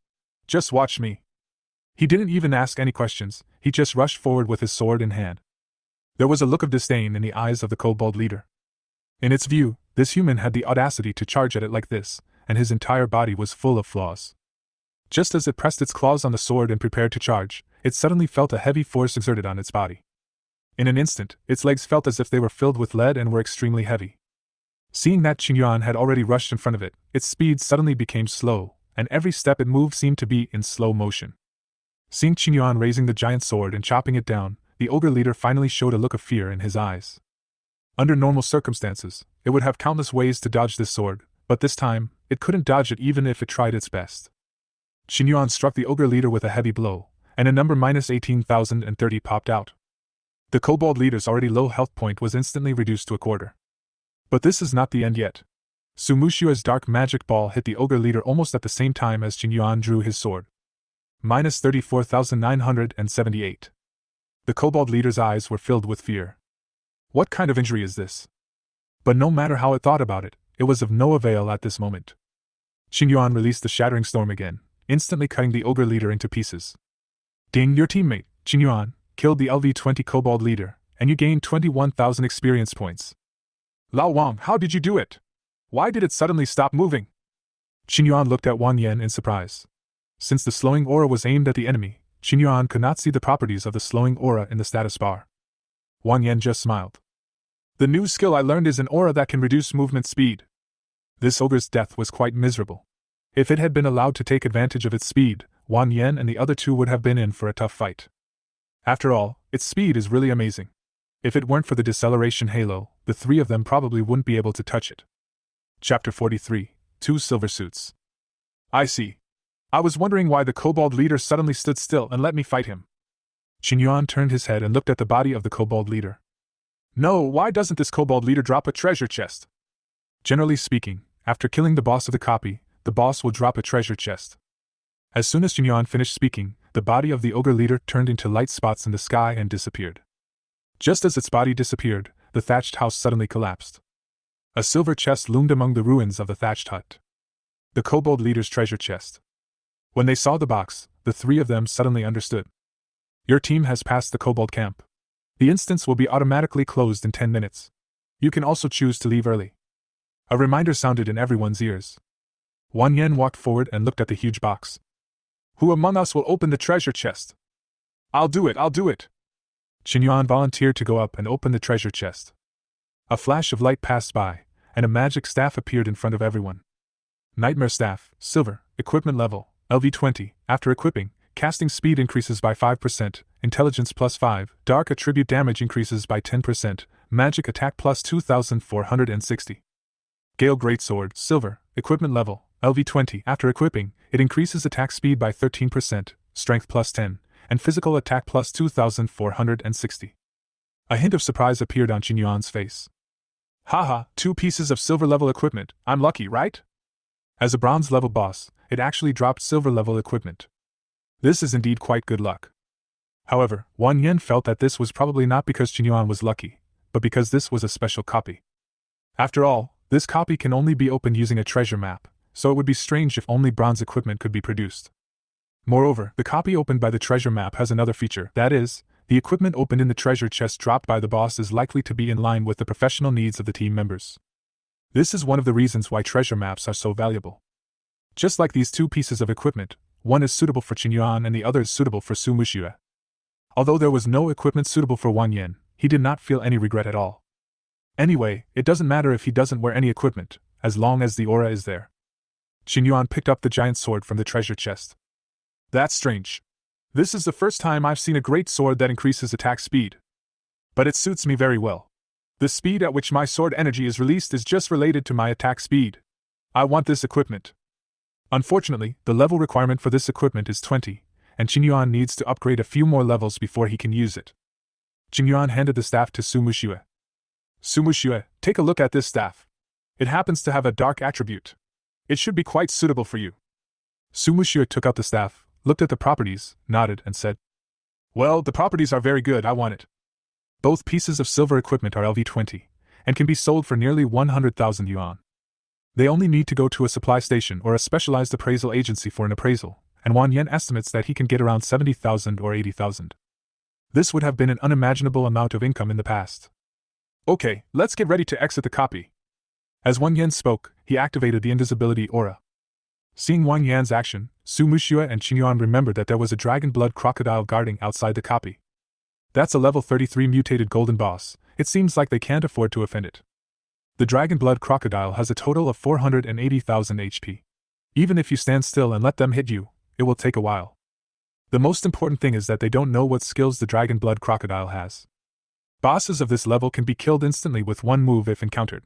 B: Just watch me." He didn't even ask any questions, he just rushed forward with his sword in hand. There was a look of disdain in the eyes of the kobold leader. In its view, this human had the audacity to charge at it like this, and his entire body was full of flaws. Just as it pressed its claws on the sword and prepared to charge, it suddenly felt a heavy force exerted on its body. In an instant, its legs felt as if they were filled with lead and were extremely heavy. Seeing that Qingyuan had already rushed in front of it, its speed suddenly became slow, and every step it moved seemed to be in slow motion. Seeing Qingyuan raising the giant sword and chopping it down, the ogre leader finally showed a look of fear in his eyes. Under normal circumstances, it would have countless ways to dodge this sword, but this time, it couldn't dodge it even if it tried its best. Qingyuan struck the ogre leader with a heavy blow, and a number -18,030 popped out. The kobold leader's already low health point was instantly reduced to a quarter. But this is not the end yet. Su Muxue's dark magic ball hit the ogre leader almost at the same time as Qingyuan drew his sword. -34,978. The kobold leader's eyes were filled with fear. What kind of injury is this? But no matter how it thought about it, it was of no avail at this moment. Qingyuan released the Shattering Storm again, instantly cutting the ogre leader into pieces. "Ding, your teammate, Qingyuan, killed the LV-20 kobold leader, and you gained 21,000 experience points." "Lao Wang, how did you do it? Why did it suddenly stop moving?" Qingyuan looked at Wang Yan in surprise. Since the slowing aura was aimed at the enemy, Qingyuan could not see the properties of the slowing aura in the status bar. Wang Yan just smiled. "The new skill I learned is an aura that can reduce movement speed." This ogre's death was quite miserable. If it had been allowed to take advantage of its speed, Wang Yan and the other two would have been in for a tough fight. After all, its speed is really amazing. If it weren't for the deceleration halo, the three of them probably wouldn't be able to touch it. Chapter 43, 2 Silver Suits. "I see. I was wondering why the kobold leader suddenly stood still and let me fight him." Qingyuan turned his head and looked at the body of the kobold leader. "No, why doesn't this kobold leader drop a treasure chest?" Generally speaking, after killing the boss of the copy, the boss will drop a treasure chest. As soon as Qingyuan finished speaking, the body of the ogre leader turned into light spots in the sky and disappeared. Just as its body disappeared, the thatched house suddenly collapsed. A silver chest loomed among the ruins of the thatched hut. The kobold leader's treasure chest. When they saw the box, the three of them suddenly understood. "Your team has passed the kobold camp. The instance will be automatically closed in 10 minutes. You can also choose to leave early." A reminder sounded in everyone's ears. Wang Yan walked forward and looked at the huge box. "Who among us will open the treasure chest?" I'll do it. Qingyuan volunteered to go up and open the treasure chest. A flash of light passed by, and a magic staff appeared in front of everyone. Nightmare Staff, Silver, Equipment Level, LV-20, after equipping, casting speed increases by 5%, intelligence +5, dark attribute damage increases by 10%, magic attack +2460. Gale Greatsword, Silver, Equipment Level, LV-20, after equipping, it increases attack speed by 13%, strength +10, and physical attack +2460. A hint of surprise appeared on Qingyuan's face. Haha, 2 pieces of silver level equipment, I'm lucky, right? As a bronze level boss, it actually dropped silver level equipment. This is indeed quite good luck. However, Wang Yan felt that this was probably not because Qingyuan was lucky, but because this was a special copy. After all, this copy can only be opened using a treasure map, so it would be strange if only bronze equipment could be produced. Moreover, the copy opened by the treasure map has another feature, that is, the equipment opened in the treasure chest dropped by the boss is likely to be in line with the professional needs of the team members. This is one of the reasons why treasure maps are so valuable. Just like these 2 pieces of equipment, one is suitable for Qingyuan and the other is suitable for Su Muxue. Although there was no equipment suitable for Wang Yan, he did not feel any regret at all. Anyway, it doesn't matter if he doesn't wear any equipment, as long as the aura is there. Qingyuan picked up the giant sword from the treasure chest. That's strange. This is the first time I've seen a great sword that increases attack speed. But it suits me very well. The speed at which my sword energy is released is just related to my attack speed. I want this equipment. Unfortunately, the level requirement for this equipment is 20, and Qingyuan needs to upgrade a few more levels before he can use it. Qingyuan handed the staff to Su Muxue. Su Muxue, take a look at this staff. It happens to have a dark attribute. It should be quite suitable for you. Su Muxue took out the staff, looked at the properties, nodded, and said, Well, the properties are very good, I want it. Both pieces of silver equipment are LV20, and can be sold for nearly 100,000 yuan. They only need to go to a supply station or a specialized appraisal agency for an appraisal, and Wang Yan estimates that he can get around 70,000 or 80,000. This would have been an unimaginable amount of income in the past. Okay, let's get ready to exit the copy. As Wang Yan spoke, he activated the invisibility aura. Seeing Wang Yan's action, Su Muxue and Qingyuan remembered that there was a dragon blood crocodile guarding outside the copy. That's a level 33 mutated golden boss, it seems like they can't afford to offend it. The dragon blood crocodile has a total of 480,000 HP. Even if you stand still and let them hit you, it will take a while. The most important thing is that they don't know what skills the dragon blood crocodile has. Bosses of this level can be killed instantly with one move if encountered.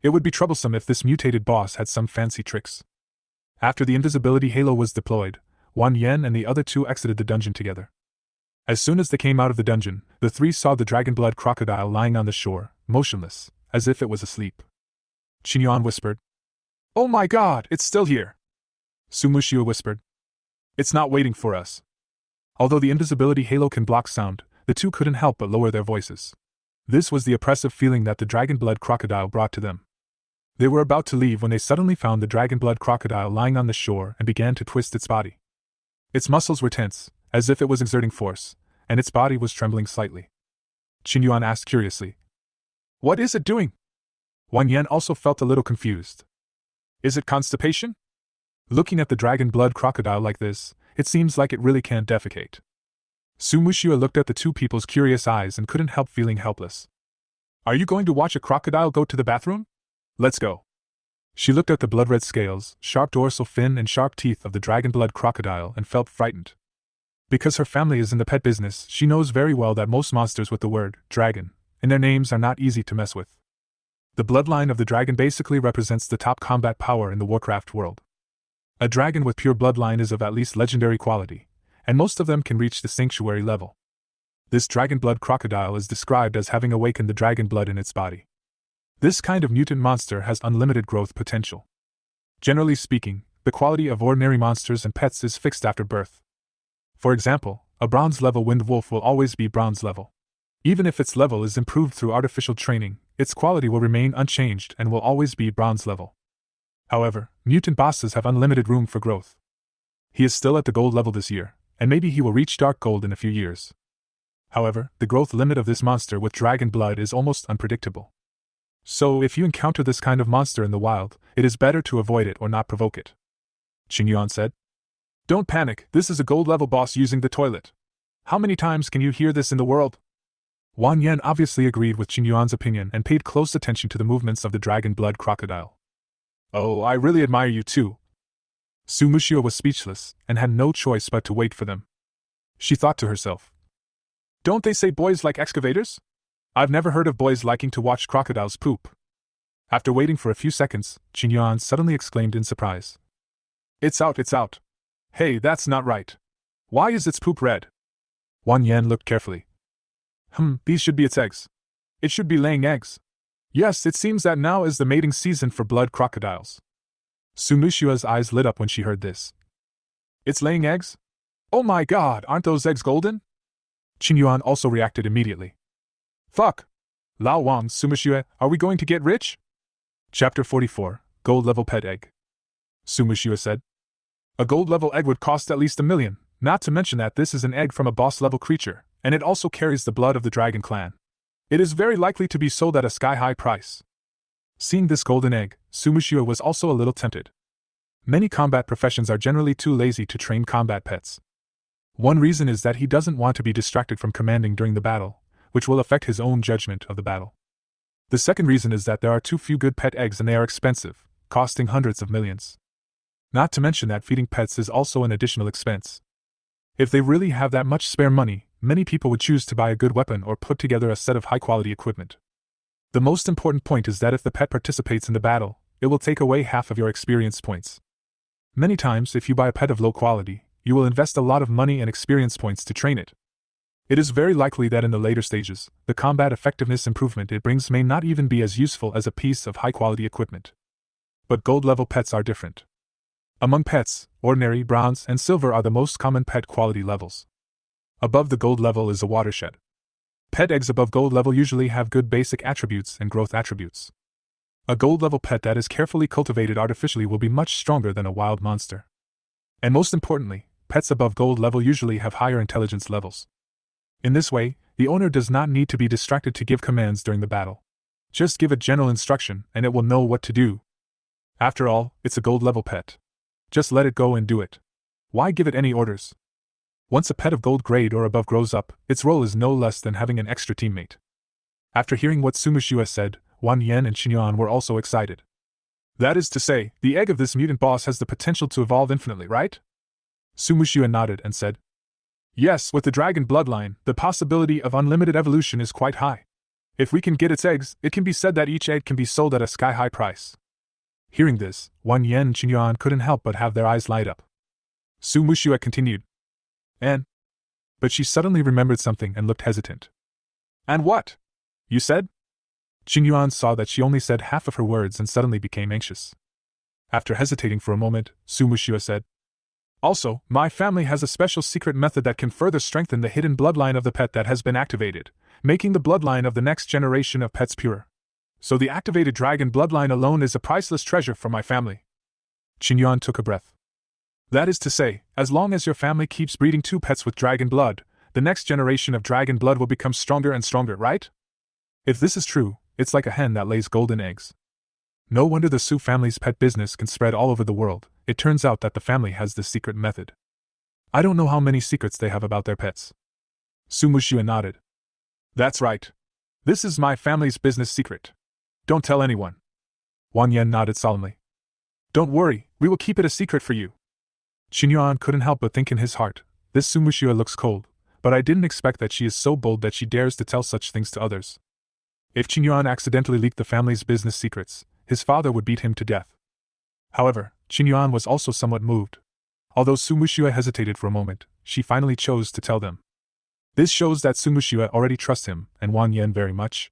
B: It would be troublesome if this mutated boss had some fancy tricks. After the invisibility halo was deployed, Wang Yan and the other 2 exited the dungeon together. As soon as they came out of the dungeon, the 3 saw the dragon blood crocodile lying on the shore, motionless, as if it was asleep. Qingyuan whispered, Oh my god, it's still here! Su Muxue whispered, It's not waiting for us. Although the invisibility halo can block sound, the 2 couldn't help but lower their voices. This was the oppressive feeling that the dragon blood crocodile brought to them. They were about to leave when they suddenly found the dragon blood crocodile lying on the shore and began to twist its body. Its muscles were tense, as if it was exerting force, and its body was trembling slightly. Qingyuan asked curiously, What is it doing? Wang Yan also felt a little confused. Is it constipation? Looking at the dragon blood crocodile like this, it seems like it really can't defecate. Su Muxue looked at the 2 people's curious eyes and couldn't help feeling helpless. Are you going to watch a crocodile go to the bathroom? Let's go. She looked at the blood-red scales, sharp dorsal fin and sharp teeth of the dragon blood crocodile and felt frightened. Because her family is in the pet business, she knows very well that most monsters with the word dragon in their names are not easy to mess with. The bloodline of the dragon basically represents the top combat power in the Warcraft world. A dragon with pure bloodline is of at least legendary quality, and most of them can reach the sanctuary level. This dragon blood crocodile is described as having awakened the dragon blood in its body. This kind of mutant monster has unlimited growth potential. Generally speaking, the quality of ordinary monsters and pets is fixed after birth. For example, a bronze level wind wolf will always be bronze level. Even if its level is improved through artificial training, its quality will remain unchanged and will always be bronze level. However, mutant bosses have unlimited room for growth. He is still at the gold level this year, and maybe he will reach dark gold in a few years. However, the growth limit of this monster with dragon blood is almost unpredictable. So if you encounter this kind of monster in the wild, it is better to avoid it or not provoke it. Qingyuan said. Don't panic, this is a gold level boss using the toilet. How many times can you hear this in the world? Wang Yan obviously agreed with Qingyuan's opinion and paid close attention to the movements of the dragon blood crocodile. Oh, I really admire you too. Su Muxue was speechless and had no choice but to wait for them. She thought to herself. Don't they say boys like excavators? I've never heard of boys liking to watch crocodiles poop. After waiting for a few seconds, Qingyuan suddenly exclaimed in surprise. It's out, it's out. Hey, that's not right. Why is its poop red? Wang Yan looked carefully. These should be its eggs. It should be laying eggs. Yes, it seems that now is the mating season for blood crocodiles. Sumushua's eyes lit up when she heard this. It's laying eggs? Oh my god, aren't those eggs golden? Qingyuan also reacted immediately. Fuck! Lao Wang, Sumushua, are we going to get rich? Chapter 44, Gold Level Pet Egg. Sumushua said. A gold level egg would cost at least $1 million, not to mention that this is an egg from a boss level creature, and it also carries the blood of the dragon clan. It is very likely to be sold at a sky-high price. Seeing this golden egg, Sumushua was also a little tempted. Many combat professions are generally too lazy to train combat pets. One reason is that he doesn't want to be distracted from commanding during the battle, which will affect his own judgment of the battle. The second reason is that there are too few good pet eggs and they are expensive, costing hundreds of millions. Not to mention that feeding pets is also an additional expense. If they really have that much spare money, many people would choose to buy a good weapon or put together a set of high-quality equipment. The most important point is that if the pet participates in the battle, it will take away half of your experience points. Many times, if you buy a pet of low quality, you will invest a lot of money and experience points to train it. It is very likely that in the later stages, the combat effectiveness improvement it brings may not even be as useful as a piece of high-quality equipment. But gold-level pets are different. Among pets, ordinary, bronze, and silver are the most common pet quality levels. Above the gold level is a watershed. Pet eggs above gold level usually have good basic attributes and growth attributes. A gold level pet that is carefully cultivated artificially will be much stronger than a wild monster. And most importantly, pets above gold level usually have higher intelligence levels. In this way, the owner does not need to be distracted to give commands during the battle. Just give it general instruction and it will know what to do. After all, it's a gold level pet. Just let it go and do it. Why give it any orders? Once a pet of gold grade or above grows up, its role is no less than having an extra teammate. After hearing what Sumushua said, Wan Yan and Qingyuan were also excited. That is to say, the egg of this mutant boss has the potential to evolve infinitely, right? Sumushua nodded and said, Yes, with the dragon bloodline, the possibility of unlimited evolution is quite high. If we can get its eggs, it can be said that each egg can be sold at a sky-high price. Hearing this, Wan Yan and Qingyuan couldn't help but have their eyes light up. Sumushua continued. But she suddenly remembered something and looked hesitant. And what? You said? Qingyuan saw that she only said half of her words and suddenly became anxious. After hesitating for a moment, Sumushua said, Also, my family has a special secret method that can further strengthen the hidden bloodline of the pet that has been activated, making the bloodline of the next generation of pets pure. So the activated dragon bloodline alone is a priceless treasure for my family. Qingyuan took a breath. That is to say, as long as your family keeps breeding 2 pets with dragon blood, the next generation of dragon blood will become stronger and stronger, right? If this is true, it's like a hen that lays golden eggs. No wonder the Su family's pet business can spread all over the world. It turns out that the family has this secret method. I don't know how many secrets they have about their pets. Sumushua nodded. That's right. This is my family's business secret. Don't tell anyone. Wan Yan nodded solemnly. Don't worry, we will keep it a secret for you. Qingyuan couldn't help but think in his heart, this Sumushua looks cold, but I didn't expect that she is so bold that she dares to tell such things to others. If Qingyuan accidentally leaked the family's business secrets, his father would beat him to death. However, Qingyuan was also somewhat moved. Although Sumushua hesitated for a moment, she finally chose to tell them. This shows that Sumushua already trusts him and Wan Yan very much.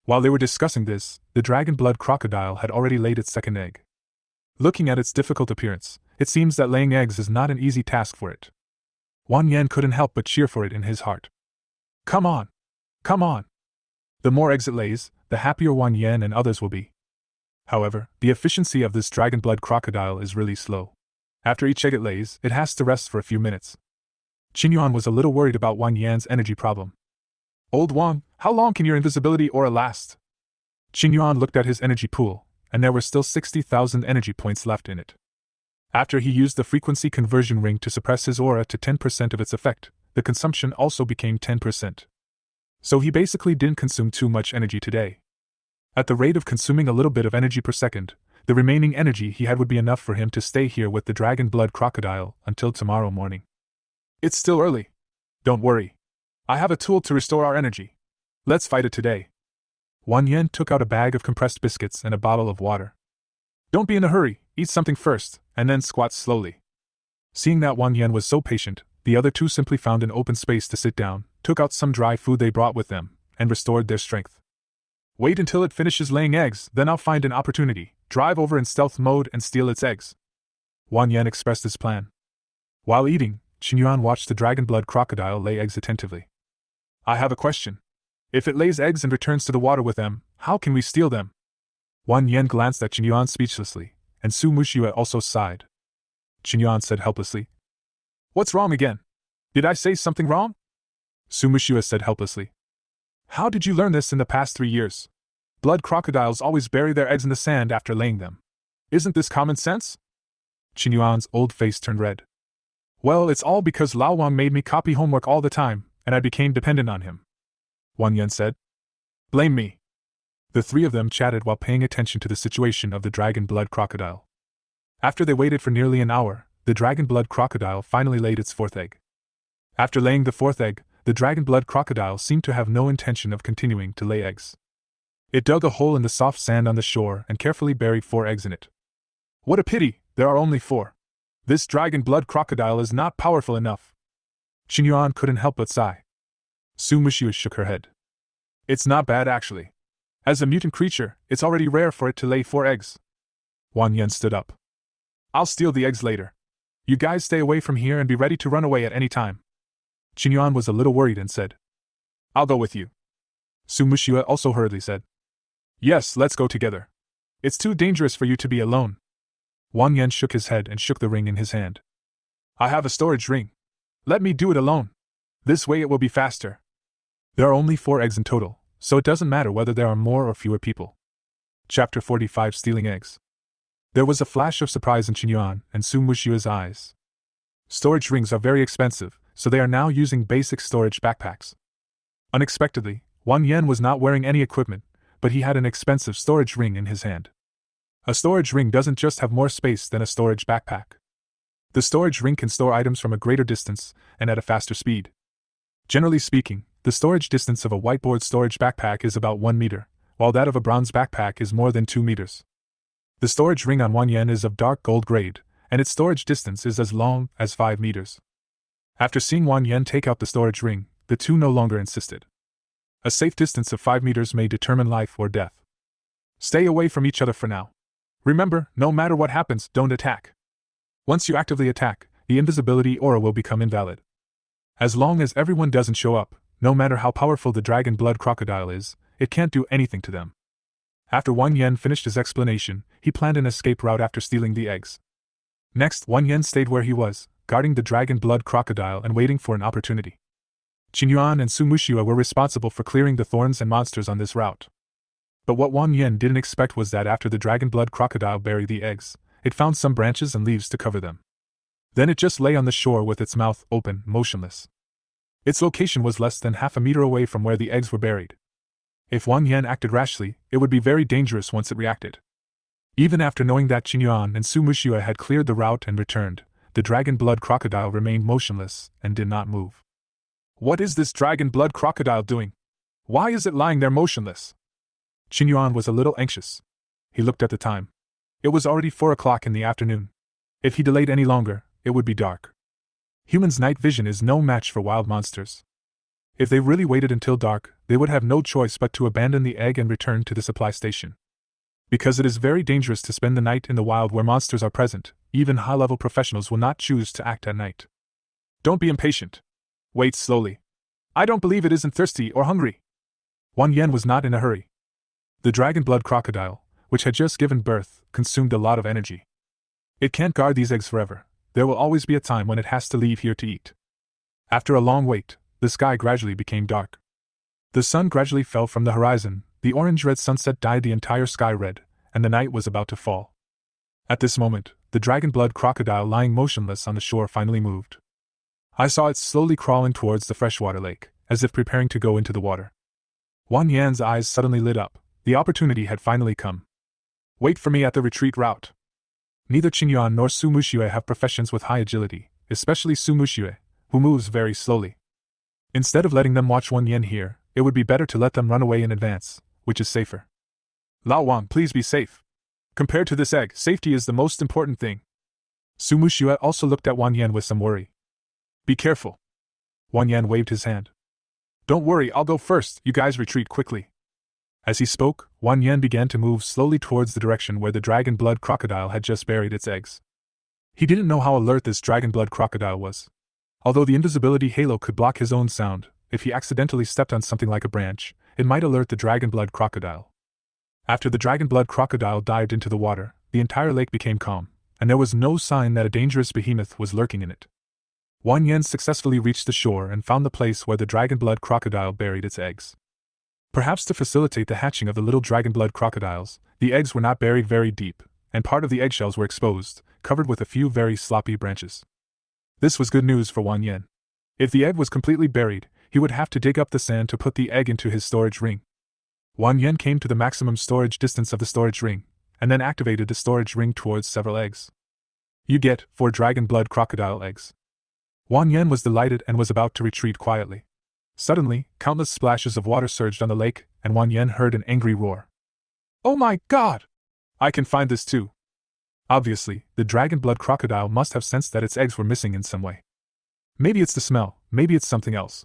B: While they were discussing this, the dragon blood crocodile had already laid its second egg. Looking at its difficult appearance, it seems that laying eggs is not an easy task for it. Wan Yan couldn't help but cheer for it in his heart. Come on! Come on! The more eggs it lays, the happier Wan Yan and others will be. However, the efficiency of this dragon blood crocodile is really slow. After each egg it lays, it has to rest for a few minutes. Qingyuan was a little worried about Wan Yan's energy problem. Old Wang, how long can your invisibility aura last? Qingyuan looked at his energy pool, and there were still 60,000 energy points left in it. After he used the frequency conversion ring to suppress his aura to 10% of its effect, the consumption also became 10%. So he basically didn't consume too much energy today. At the rate of consuming a little bit of energy per second, the remaining energy he had would be enough for him to stay here with the dragon blood crocodile until tomorrow morning. It's still early. Don't worry. I have a tool to restore our energy. Let's fight it today. Wan Yan took out a bag of compressed biscuits and a bottle of water. Don't be in a hurry, eat something first, and then squat slowly. Seeing that Wan Yan was so patient, the other two simply found an open space to sit down, took out some dry food they brought with them, and restored their strength. Wait until it finishes laying eggs, then I'll find an opportunity, drive over in stealth mode and steal its eggs. Wang Yan expressed his plan. While eating, Qingyuan watched the dragon blood crocodile lay eggs attentively. I have a question. If it lays eggs and returns to the water with them, how can we steal them? Wang Yan glanced at Qingyuan speechlessly, and Su Muxue also sighed. Qingyuan said helplessly. What's wrong again? Did I say something wrong? Su Muxue said helplessly. How did you learn this in the past 3 years? Blood crocodiles always bury their eggs in the sand after laying them. Isn't this common sense? Qingyuan's old face turned red. Well, it's all because Lao Wang made me copy homework all the time, and I became dependent on him. Wang Yan said. Blame me. The three of them chatted while paying attention to the situation of the dragon blood crocodile. After they waited for nearly an hour, the dragon blood crocodile finally laid its 4th egg. After laying the 4th egg, the dragon blood crocodile seemed to have no intention of continuing to lay eggs. It dug a hole in the soft sand on the shore and carefully buried 4 eggs in it. What a pity, there are only 4. This dragon blood crocodile is not powerful enough. Qingyuan couldn't help but sigh. Su Muxue shook her head. It's not bad actually. As a mutant creature, it's already rare for it to lay 4 eggs. Wang Yan stood up. I'll steal the eggs later. You guys stay away from here and be ready to run away at any time. Qingyuan was a little worried and said. I'll go with you. Su Muxue also hurriedly said. Yes, let's go together. It's too dangerous for you to be alone. Wang Yan shook his head and shook the ring in his hand. I have a storage ring. Let me do it alone. This way it will be faster. There are only 4 eggs in total, so it doesn't matter whether there are more or fewer people. Chapter 45 Stealing Eggs. There was a flash of surprise in Qingyuan and Su Muxue's eyes. Storage rings are very expensive, so they are now using basic storage backpacks. Unexpectedly, Wang Yan was not wearing any equipment, but he had an expensive storage ring in his hand. A storage ring doesn't just have more space than a storage backpack. The storage ring can store items from a greater distance and at a faster speed. Generally speaking, the storage distance of a whiteboard storage backpack is about 1 meter, while that of a bronze backpack is more than 2 meters. The storage ring on Wang Yan is of dark gold grade, and its storage distance is as long as 5 meters. After seeing Wang Yan take out the storage ring, the two no longer insisted. A safe distance of 5 meters may determine life or death. Stay away from each other for now. Remember, no matter what happens, don't attack. Once you actively attack, the invisibility aura will become invalid. As long as everyone doesn't show up, no matter how powerful the dragon blood crocodile is, it can't do anything to them. After Wang Yan finished his explanation, he planned an escape route after stealing the eggs. Next, Wang Yan stayed where he was, guarding the dragon blood crocodile and waiting for an opportunity. Qingyuan and Su Muxue were responsible for clearing the thorns and monsters on this route. But what Wang Yan didn't expect was that after the dragon blood crocodile buried the eggs, it found some branches and leaves to cover them. Then it just lay on the shore with its mouth open, motionless. Its location was less than half a meter away from where the eggs were buried. If Wang Yan acted rashly, it would be very dangerous once it reacted. Even after knowing that Qingyuan and Su Muxue had cleared the route and returned, the dragon blood crocodile remained motionless and did not move. What is this dragon blood crocodile doing? Why is it lying there motionless? Qingyuan was a little anxious. He looked at the time. It was already 4 o'clock in the afternoon. If he delayed any longer, it would be dark. Humans' night vision is no match for wild monsters. If they really waited until dark, they would have no choice but to abandon the egg and return to the supply station. Because it is very dangerous to spend the night in the wild where monsters are present, even high-level professionals will not choose to act at night. Don't be impatient. Wait slowly. I don't believe it isn't thirsty or hungry. Wang Yan was not in a hurry. The dragon blood crocodile, which had just given birth, consumed a lot of energy. It can't guard these eggs forever. There will always be a time when it has to leave here to eat. After a long wait, the sky gradually became dark. The sun gradually fell from the horizon, the orange-red sunset dyed the entire sky red, and the night was about to fall. At this moment, the dragon blood crocodile lying motionless on the shore finally moved. I saw it slowly crawling towards the freshwater lake, as if preparing to go into the water. Wang Yan's eyes suddenly lit up. The opportunity had finally come. Wait for me at the retreat route. Neither Qingyuan nor Su Muxue have professions with high agility, especially Su Muxue, who moves very slowly. Instead of letting them watch Wang Yan here, it would be better to let them run away in advance, which is safer. Lao Wang, please be safe. Compared to this egg, safety is the most important thing. Su Muxue also looked at Wang Yan with some worry. Be careful. Wang Yan waved his hand. Don't worry, I'll go first, you guys retreat quickly. As he spoke, Wan Yen began to move slowly towards the direction where the dragon blood crocodile had just buried its eggs. He didn't know how alert this dragon blood crocodile was. Although the invisibility halo could block his own sound, if he accidentally stepped on something like a branch, it might alert the dragon blood crocodile. After the dragon blood crocodile dived into the water, the entire lake became calm, and there was no sign that a dangerous behemoth was lurking in it. Wan Yen successfully reached the shore and found the place where the dragon blood crocodile buried its eggs. Perhaps to facilitate the hatching of the little dragon blood crocodiles, the eggs were not buried very deep, and part of the eggshells were exposed, covered with a few very sloppy branches. This was good news for Wan Yen. If the egg was completely buried, he would have to dig up the sand to put the egg into his storage ring. Wan Yen came to the maximum storage distance of the storage ring, and then activated the storage ring towards several eggs. You get 4 dragon blood crocodile eggs. Wan Yen was delighted and was about to retreat quietly. Suddenly, countless splashes of water surged on the lake, and Wan Yen heard an angry roar. Oh my god! I can find this too! Obviously, the dragon blood crocodile must have sensed that its eggs were missing in some way. Maybe it's the smell, maybe it's something else.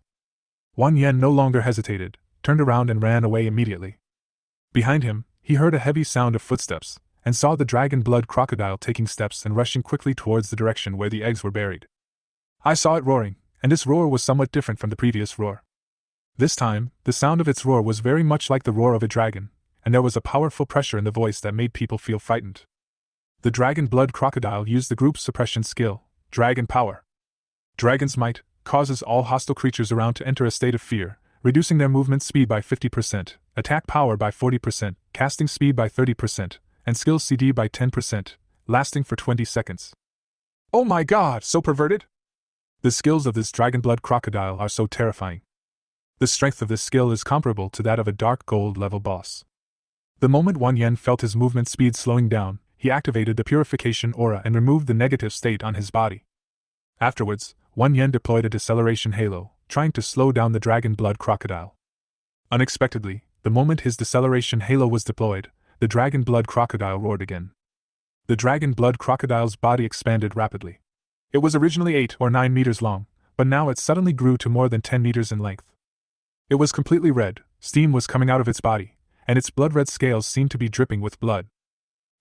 B: Wan Yen no longer hesitated, turned around and ran away immediately. Behind him, he heard a heavy sound of footsteps, and saw the dragon blood crocodile taking steps and rushing quickly towards the direction where the eggs were buried. I saw it roaring, and this roar was somewhat different from the previous roar. This time, the sound of its roar was very much like the roar of a dragon, and there was a powerful pressure in the voice that made people feel frightened. The dragon blood crocodile used the group suppression skill, Dragon Power. Dragon's Might causes all hostile creatures around to enter a state of fear, reducing their movement speed by 50%, attack power by 40%, casting speed by 30%, and skill CD by 10%, lasting for 20 seconds. Oh my god, so perverted! The skills of this dragon blood crocodile are so terrifying. The strength of this skill is comparable to that of a dark gold level boss. The moment Wan Yen felt his movement speed slowing down, he activated the purification aura and removed the negative state on his body. Afterwards, Wan Yen deployed a deceleration halo, trying to slow down the dragon blood crocodile. Unexpectedly, the moment his deceleration halo was deployed, the dragon blood crocodile roared again. The dragon blood crocodile's body expanded rapidly. It was originally 8 or 9 meters long, but now it suddenly grew to more than 10 meters in length. It was completely red, steam was coming out of its body, and its blood-red scales seemed to be dripping with blood.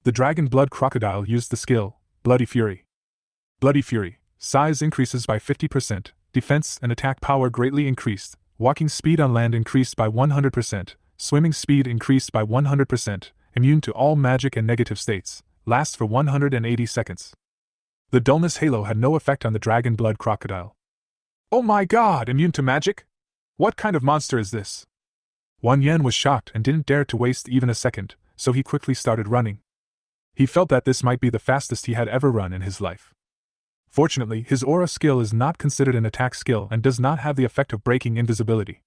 B: The dragon blood crocodile used the skill, Bloody Fury. Bloody Fury, size increases by 50%, defense and attack power greatly increased, walking speed on land increased by 100%, swimming speed increased by 100%, immune to all magic and negative states, lasts for 180 seconds. The dullness halo had no effect on the dragon blood crocodile. Oh my god, immune to magic? What kind of monster is this? Wan Yen was shocked and didn't dare to waste even a second, so he quickly started running. He felt that this might be the fastest he had ever run in his life. Fortunately, his aura skill is not considered an attack skill and does not have the effect of breaking invisibility.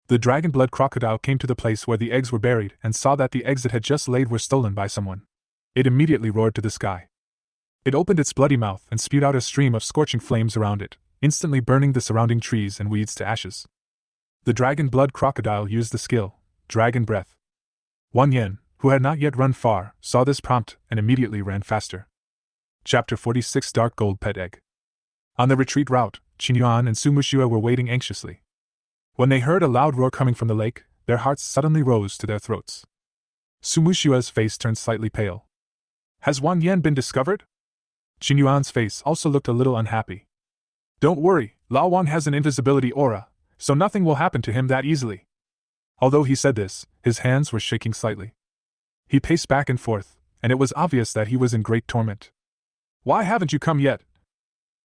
B: The dragon blood crocodile came to the place where the eggs were buried and saw that the eggs it had just laid were stolen by someone. It immediately roared to the sky. It opened its bloody mouth and spewed out a stream of scorching flames around it, instantly burning the surrounding trees and weeds to ashes. The dragon blood crocodile used the skill, Dragon Breath. Wan Yen, who had not yet run far, saw this prompt and immediately ran faster. Chapter 46 Dark Gold Pet Egg. On the retreat route, Qingyuan and Su Muxue were waiting anxiously. When they heard a loud roar coming from the lake, their hearts suddenly rose to their throats. Su Muxue's face turned slightly pale. Has Wan Yen been discovered? Qingyuan's face also looked a little unhappy. Don't worry, Lao Wang has an invisibility aura, so nothing will happen to him that easily. Although he said this, his hands were shaking slightly. He paced back and forth, and it was obvious that he was in great torment. Why haven't you come yet?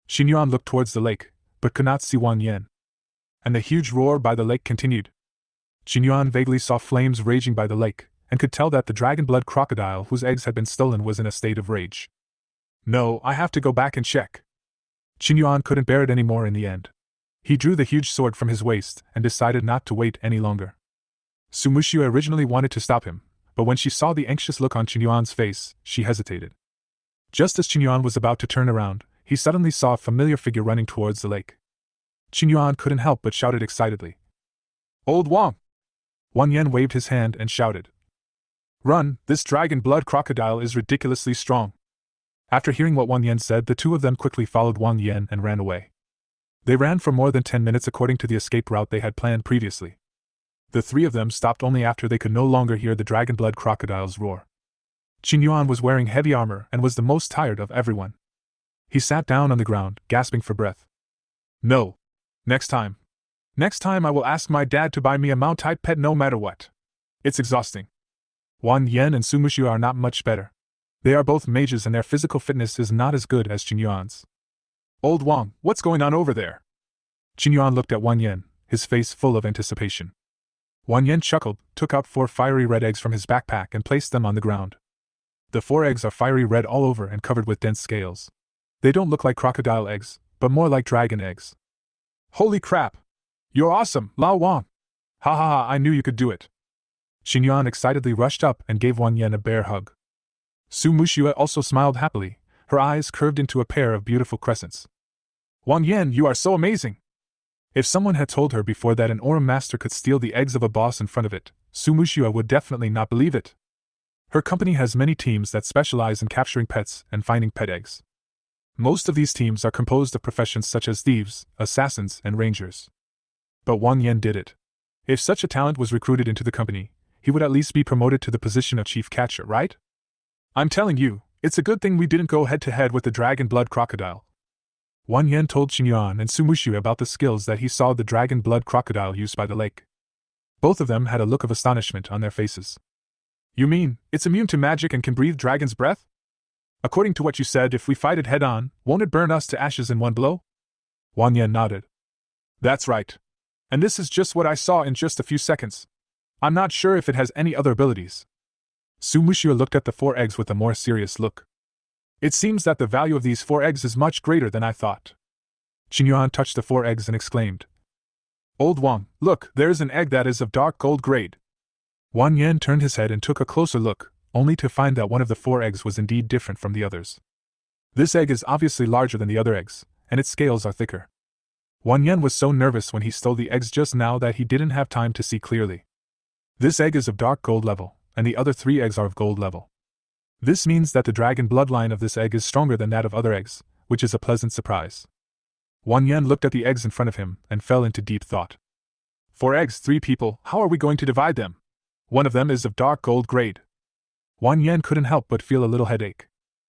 B: Qingyuan looked towards the lake, but could not see Wan Yen. And the huge roar by the lake continued. Qingyuan vaguely saw flames raging by the lake, and could tell that the dragon blood crocodile whose eggs had been stolen was in a state of rage. No, I have to go back and check. Qingyuan couldn't bear it anymore in the end. He drew the huge sword from his waist and decided not to wait any longer. Su Muxue originally wanted to stop him, but when she saw the anxious look on Qingyuan's face, she hesitated. Just as Qingyuan was about to turn around, he suddenly saw a familiar figure running towards the lake. Qingyuan couldn't help but shouted excitedly. Old Wang! Wan Yen waved his hand and shouted. Run, this dragon blood crocodile is ridiculously strong. After hearing what Wan Yen said, the two of them quickly followed Wan Yen and ran away. They ran for more than 10 minutes according to the escape route they had planned previously. The three of them stopped only after they could no longer hear the dragon blood crocodile's roar. Qin Yuan was wearing heavy armor and was the most tired of everyone. He sat down on the ground, gasping for breath. No. Next time. Next time I will ask my dad to buy me a Mao-type pet no matter what. It's exhausting. Wang Yan and Su Mushu are not much better. They are both mages and their physical fitness is not as good as Qin Yuan's. Old Wang, what's going on over there? Qin Yuan looked at Wang Yan, his face full of anticipation. Wang Yan chuckled, took out 4 fiery red eggs from his backpack and placed them on the ground. The 4 eggs are fiery red all over and covered with dense scales. They don't look like crocodile eggs, but more like dragon eggs. Holy crap! You're awesome, Lao Wang! Ha ha ha, I knew you could do it. Qin Yuan excitedly rushed up and gave Wang Yan a bear hug. Su Muxue also smiled happily, her eyes curved into a pair of beautiful crescents. Wang Yan, you are so amazing! If someone had told her before that an Aura Master could steal the eggs of a boss in front of it, Su Muxue would definitely not believe it. Her company has many teams that specialize in capturing pets and finding pet eggs. Most of these teams are composed of professions such as thieves, assassins, and rangers. But Wang Yan did it. If such a talent was recruited into the company, he would at least be promoted to the position of chief catcher, right? I'm telling you, it's a good thing we didn't go head-to-head with the dragon blood crocodile. Wang Yan told Qin Yuan and Su Muxue about the skills that he saw the dragon blood crocodile use by the lake. Both of them had a look of astonishment on their faces. You mean, it's immune to magic and can breathe dragon's breath? According to what you said, if we fight it head-on, won't it burn us to ashes in one blow? Wang Yan nodded. That's right. And this is just what I saw in just a few seconds. I'm not sure if it has any other abilities. Su Muxue looked at the 4 eggs with a more serious look. It seems that the value of these 4 eggs is much greater than I thought. Qin Yuan touched the 4 eggs and exclaimed. Old Wang, look, there is an egg that is of dark gold grade. Wang Yan turned his head and took a closer look, only to find that one of the 4 eggs was indeed different from the others. This egg is obviously larger than the other eggs, and its scales are thicker. Wang Yan was so nervous when he stole the eggs just now that he didn't have time to see clearly. This egg is of dark gold level, and the other 3 eggs are of gold level. This means that the dragon bloodline of this egg is stronger than that of other eggs, which is a pleasant surprise. Wang Yan looked at the eggs in front of him and fell into deep thought. 4 eggs, 3 people, how are we going to divide them? One of them is of dark gold grade. Wang Yan couldn't help but feel a little headache.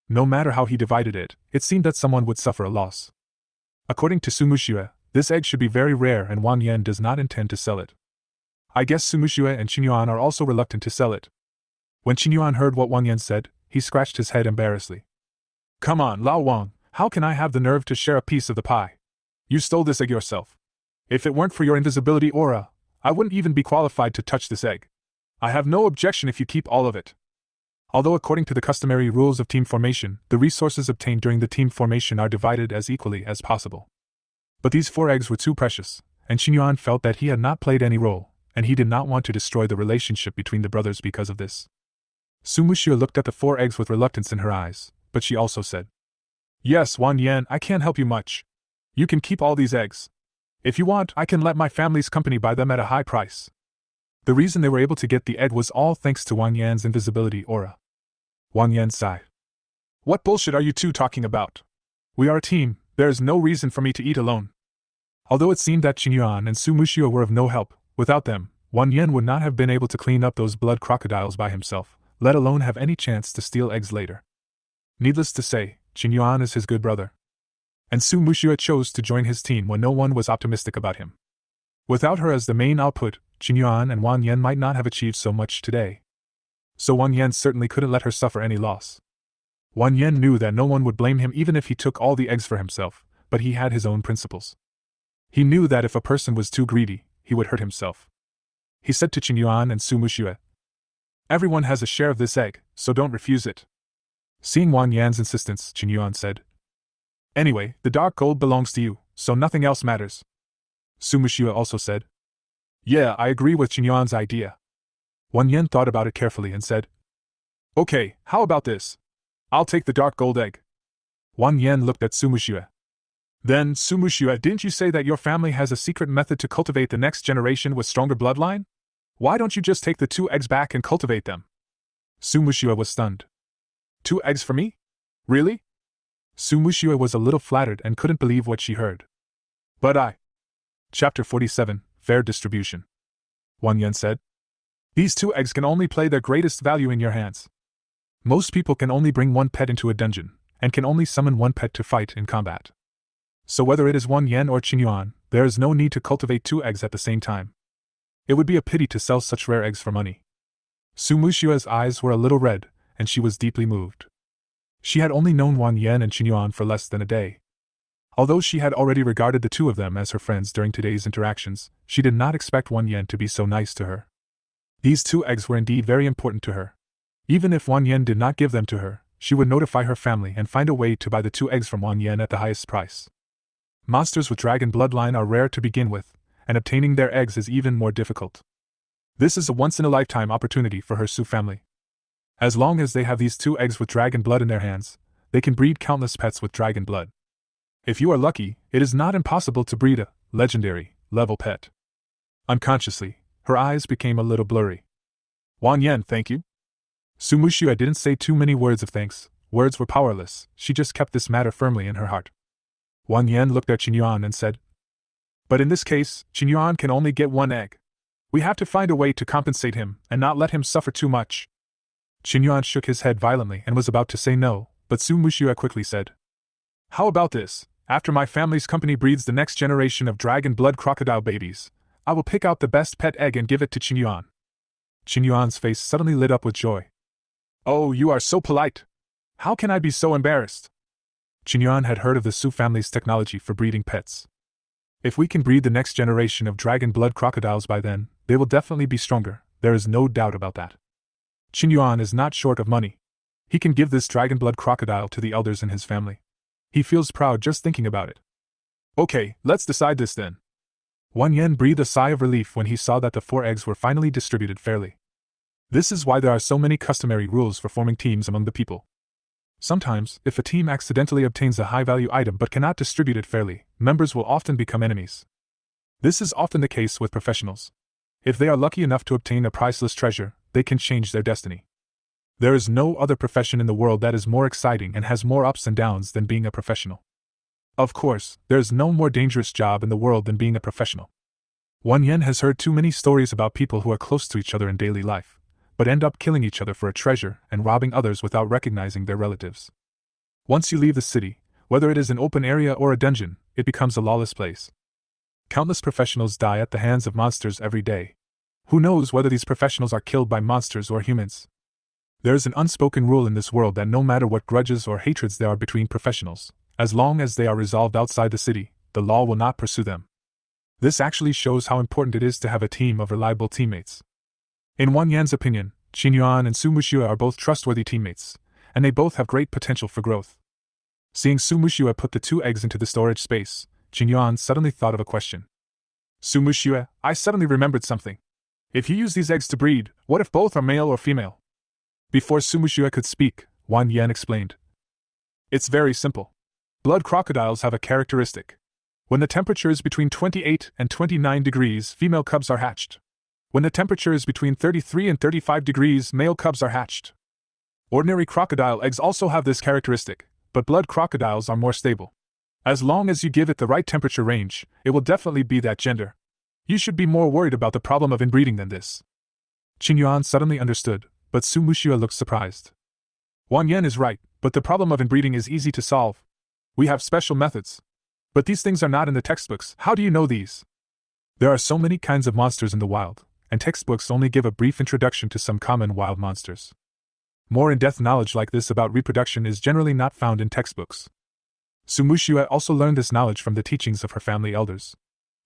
B: No matter how he divided it, it seemed that someone would suffer a loss. According to Su Muxue, this egg should be very rare and Wang Yan does not intend to sell it. I guess Su Muxue and Qin Yuan are also reluctant to sell it. When Qin Yuan heard what Wang Yan said, he scratched his head embarrassedly. Come on, Lao Wang, how can I have the nerve to share a piece of the pie? You stole this egg yourself. If it weren't for your invisibility aura, I wouldn't even be qualified to touch this egg. I have no objection if you keep all of it. Although according to the customary rules of team formation, the resources obtained during the team formation are divided as equally as possible. But these 4 eggs were too precious, and Qin Yuan felt that he had not played any role, and he did not want to destroy the relationship between the brothers because of this. Su Muxue looked at the 4 eggs with reluctance in her eyes, but she also said, Yes, Wang Yan, I can't help you much. You can keep all these eggs. If you want, I can let my family's company buy them at a high price. The reason they were able to get the egg was all thanks to Wang Yan's invisibility aura. Wang Yan sighed. What bullshit are you two talking about? We are a team, there is no reason for me to eat alone. Although it seemed that Qin Yuan and Su Muxue were of no help, without them, Wang Yan would not have been able to clean up those blood crocodiles by himself, let alone have any chance to steal eggs later. Needless to say, Qin Yuan is his good brother. And Su Muxue chose to join his team when no one was optimistic about him. Without her as the main output, Qin Yuan and Wang Yan might not have achieved so much today. So Wang Yan certainly couldn't let her suffer any loss. Wang Yan knew that no one would blame him even if he took all the eggs for himself, but he had his own principles. He knew that if a person was too greedy, he would hurt himself. He said to Qin Yuan and Su Muxue, Everyone has a share of this egg, so don't refuse it. Seeing Wang Yan's insistence, Qin Yuan said, Anyway, the dark gold belongs to you, so nothing else matters. Su Muxue also said, Yeah, I agree with Qin Yuan's idea. Wang Yan thought about it carefully and said, Okay, how about this? I'll take the dark gold egg. Wang Yan looked at Su Muxue. Then, Su Muxue, didn't you say that your family has a secret method to cultivate the next generation with stronger bloodline? Why don't you just take the 2 eggs back and cultivate them? Su Muxue was stunned. 2 eggs for me? Really? Su Muxue was a little flattered and couldn't believe what she heard. But I. Chapter 47, Fair Distribution. Wang Yan said. These 2 eggs can only play their greatest value in your hands. Most people can only bring 1 pet into a dungeon, and can only summon 1 pet to fight in combat. So whether it is Wang Yan or Qin Yuan, there is no need to cultivate 2 eggs at the same time. It would be a pity to sell such rare eggs for money. Su Mushua's eyes were a little red, and she was deeply moved. She had only known Wang Yan and Qin Yuan for less than a day. Although she had already regarded the 2 of them as her friends during today's interactions, she did not expect Wang Yan to be so nice to her. These 2 eggs were indeed very important to her. Even if Wang Yan did not give them to her, she would notify her family and find a way to buy the 2 eggs from Wang Yan at the highest price. Monsters with dragon bloodline are rare to begin with, and obtaining their eggs is even more difficult. This is a once-in-a-lifetime opportunity for her Su family. As long as they have these 2 eggs with dragon blood in their hands, they can breed countless pets with dragon blood. If you are lucky, it is not impossible to breed a legendary level pet. Unconsciously, her eyes became a little blurry. Wang Yan, thank you. Su Mushua didn't say too many words of thanks. Words were powerless. She just kept this matter firmly in her heart. Wang Yan looked at Qin Yuan and said, but in this case, Qin Yuan can only get 1 egg. We have to find a way to compensate him and not let him suffer too much. Qin Yuan shook his head violently and was about to say no, but Su Mushua quickly said, how about this? After my family's company breeds the next generation of dragon blood crocodile babies, I will pick out the best pet egg and give it to Qin Yuan. Qin Yuan's face suddenly lit up with joy. Oh, you are so polite. How can I be so embarrassed? Qin Yuan had heard of the Su family's technology for breeding pets. If we can breed the next generation of dragon blood crocodiles by then, they will definitely be stronger, there is no doubt about that. Qin Yuan is not short of money. He can give this dragon blood crocodile to the elders in his family. He feels proud just thinking about it. Okay, let's decide this then. Wang Yan breathed a sigh of relief when he saw that the 4 eggs were finally distributed fairly. This is why there are so many customary rules for forming teams among the people. Sometimes, if a team accidentally obtains a high-value item but cannot distribute it fairly, members will often become enemies. This is often the case with professionals. If they are lucky enough to obtain a priceless treasure, they can change their destiny. There is no other profession in the world that is more exciting and has more ups and downs than being a professional. Of course, there is no more dangerous job in the world than being a professional. Wang Yan has heard too many stories about people who are close to each other in daily life, but end up killing each other for a treasure and robbing others without recognizing their relatives. Once you leave the city, whether it is an open area or a dungeon, it becomes a lawless place. Countless professionals die at the hands of monsters every day. Who knows whether these professionals are killed by monsters or humans? There is an unspoken rule in this world that no matter what grudges or hatreds there are between professionals, as long as they are resolved outside the city, the law will not pursue them. This actually shows how important it is to have a team of reliable teammates. In Wang Yan's opinion, Qin Yuan and Su Mushua are both trustworthy teammates, and they both have great potential for growth. Seeing Su Mushua put the 2 eggs into the storage space, Qin Yuan suddenly thought of a question. Su Mushua, I suddenly remembered something. If you use these eggs to breed, what if both are male or female? Before Su Mushua could speak, Wang Yan explained. It's very simple. Blood crocodiles have a characteristic. When the temperature is between 28 and 29 degrees, female cubs are hatched. When the temperature is between 33 and 35 degrees, male cubs are hatched. Ordinary crocodile eggs also have this characteristic, but blood crocodiles are more stable. As long as you give it the right temperature range, it will definitely be that gender. You should be more worried about the problem of inbreeding than this. Qin Yuan suddenly understood, but Su Mushua looked surprised. Wang Yan is right, but the problem of inbreeding is easy to solve. We have special methods. But these things are not in the textbooks. How do you know these? There are so many kinds of monsters in the wild, and textbooks only give a brief introduction to some common wild monsters. More in-depth knowledge like this about reproduction is generally not found in textbooks. Su Mushua also learned this knowledge from the teachings of her family elders.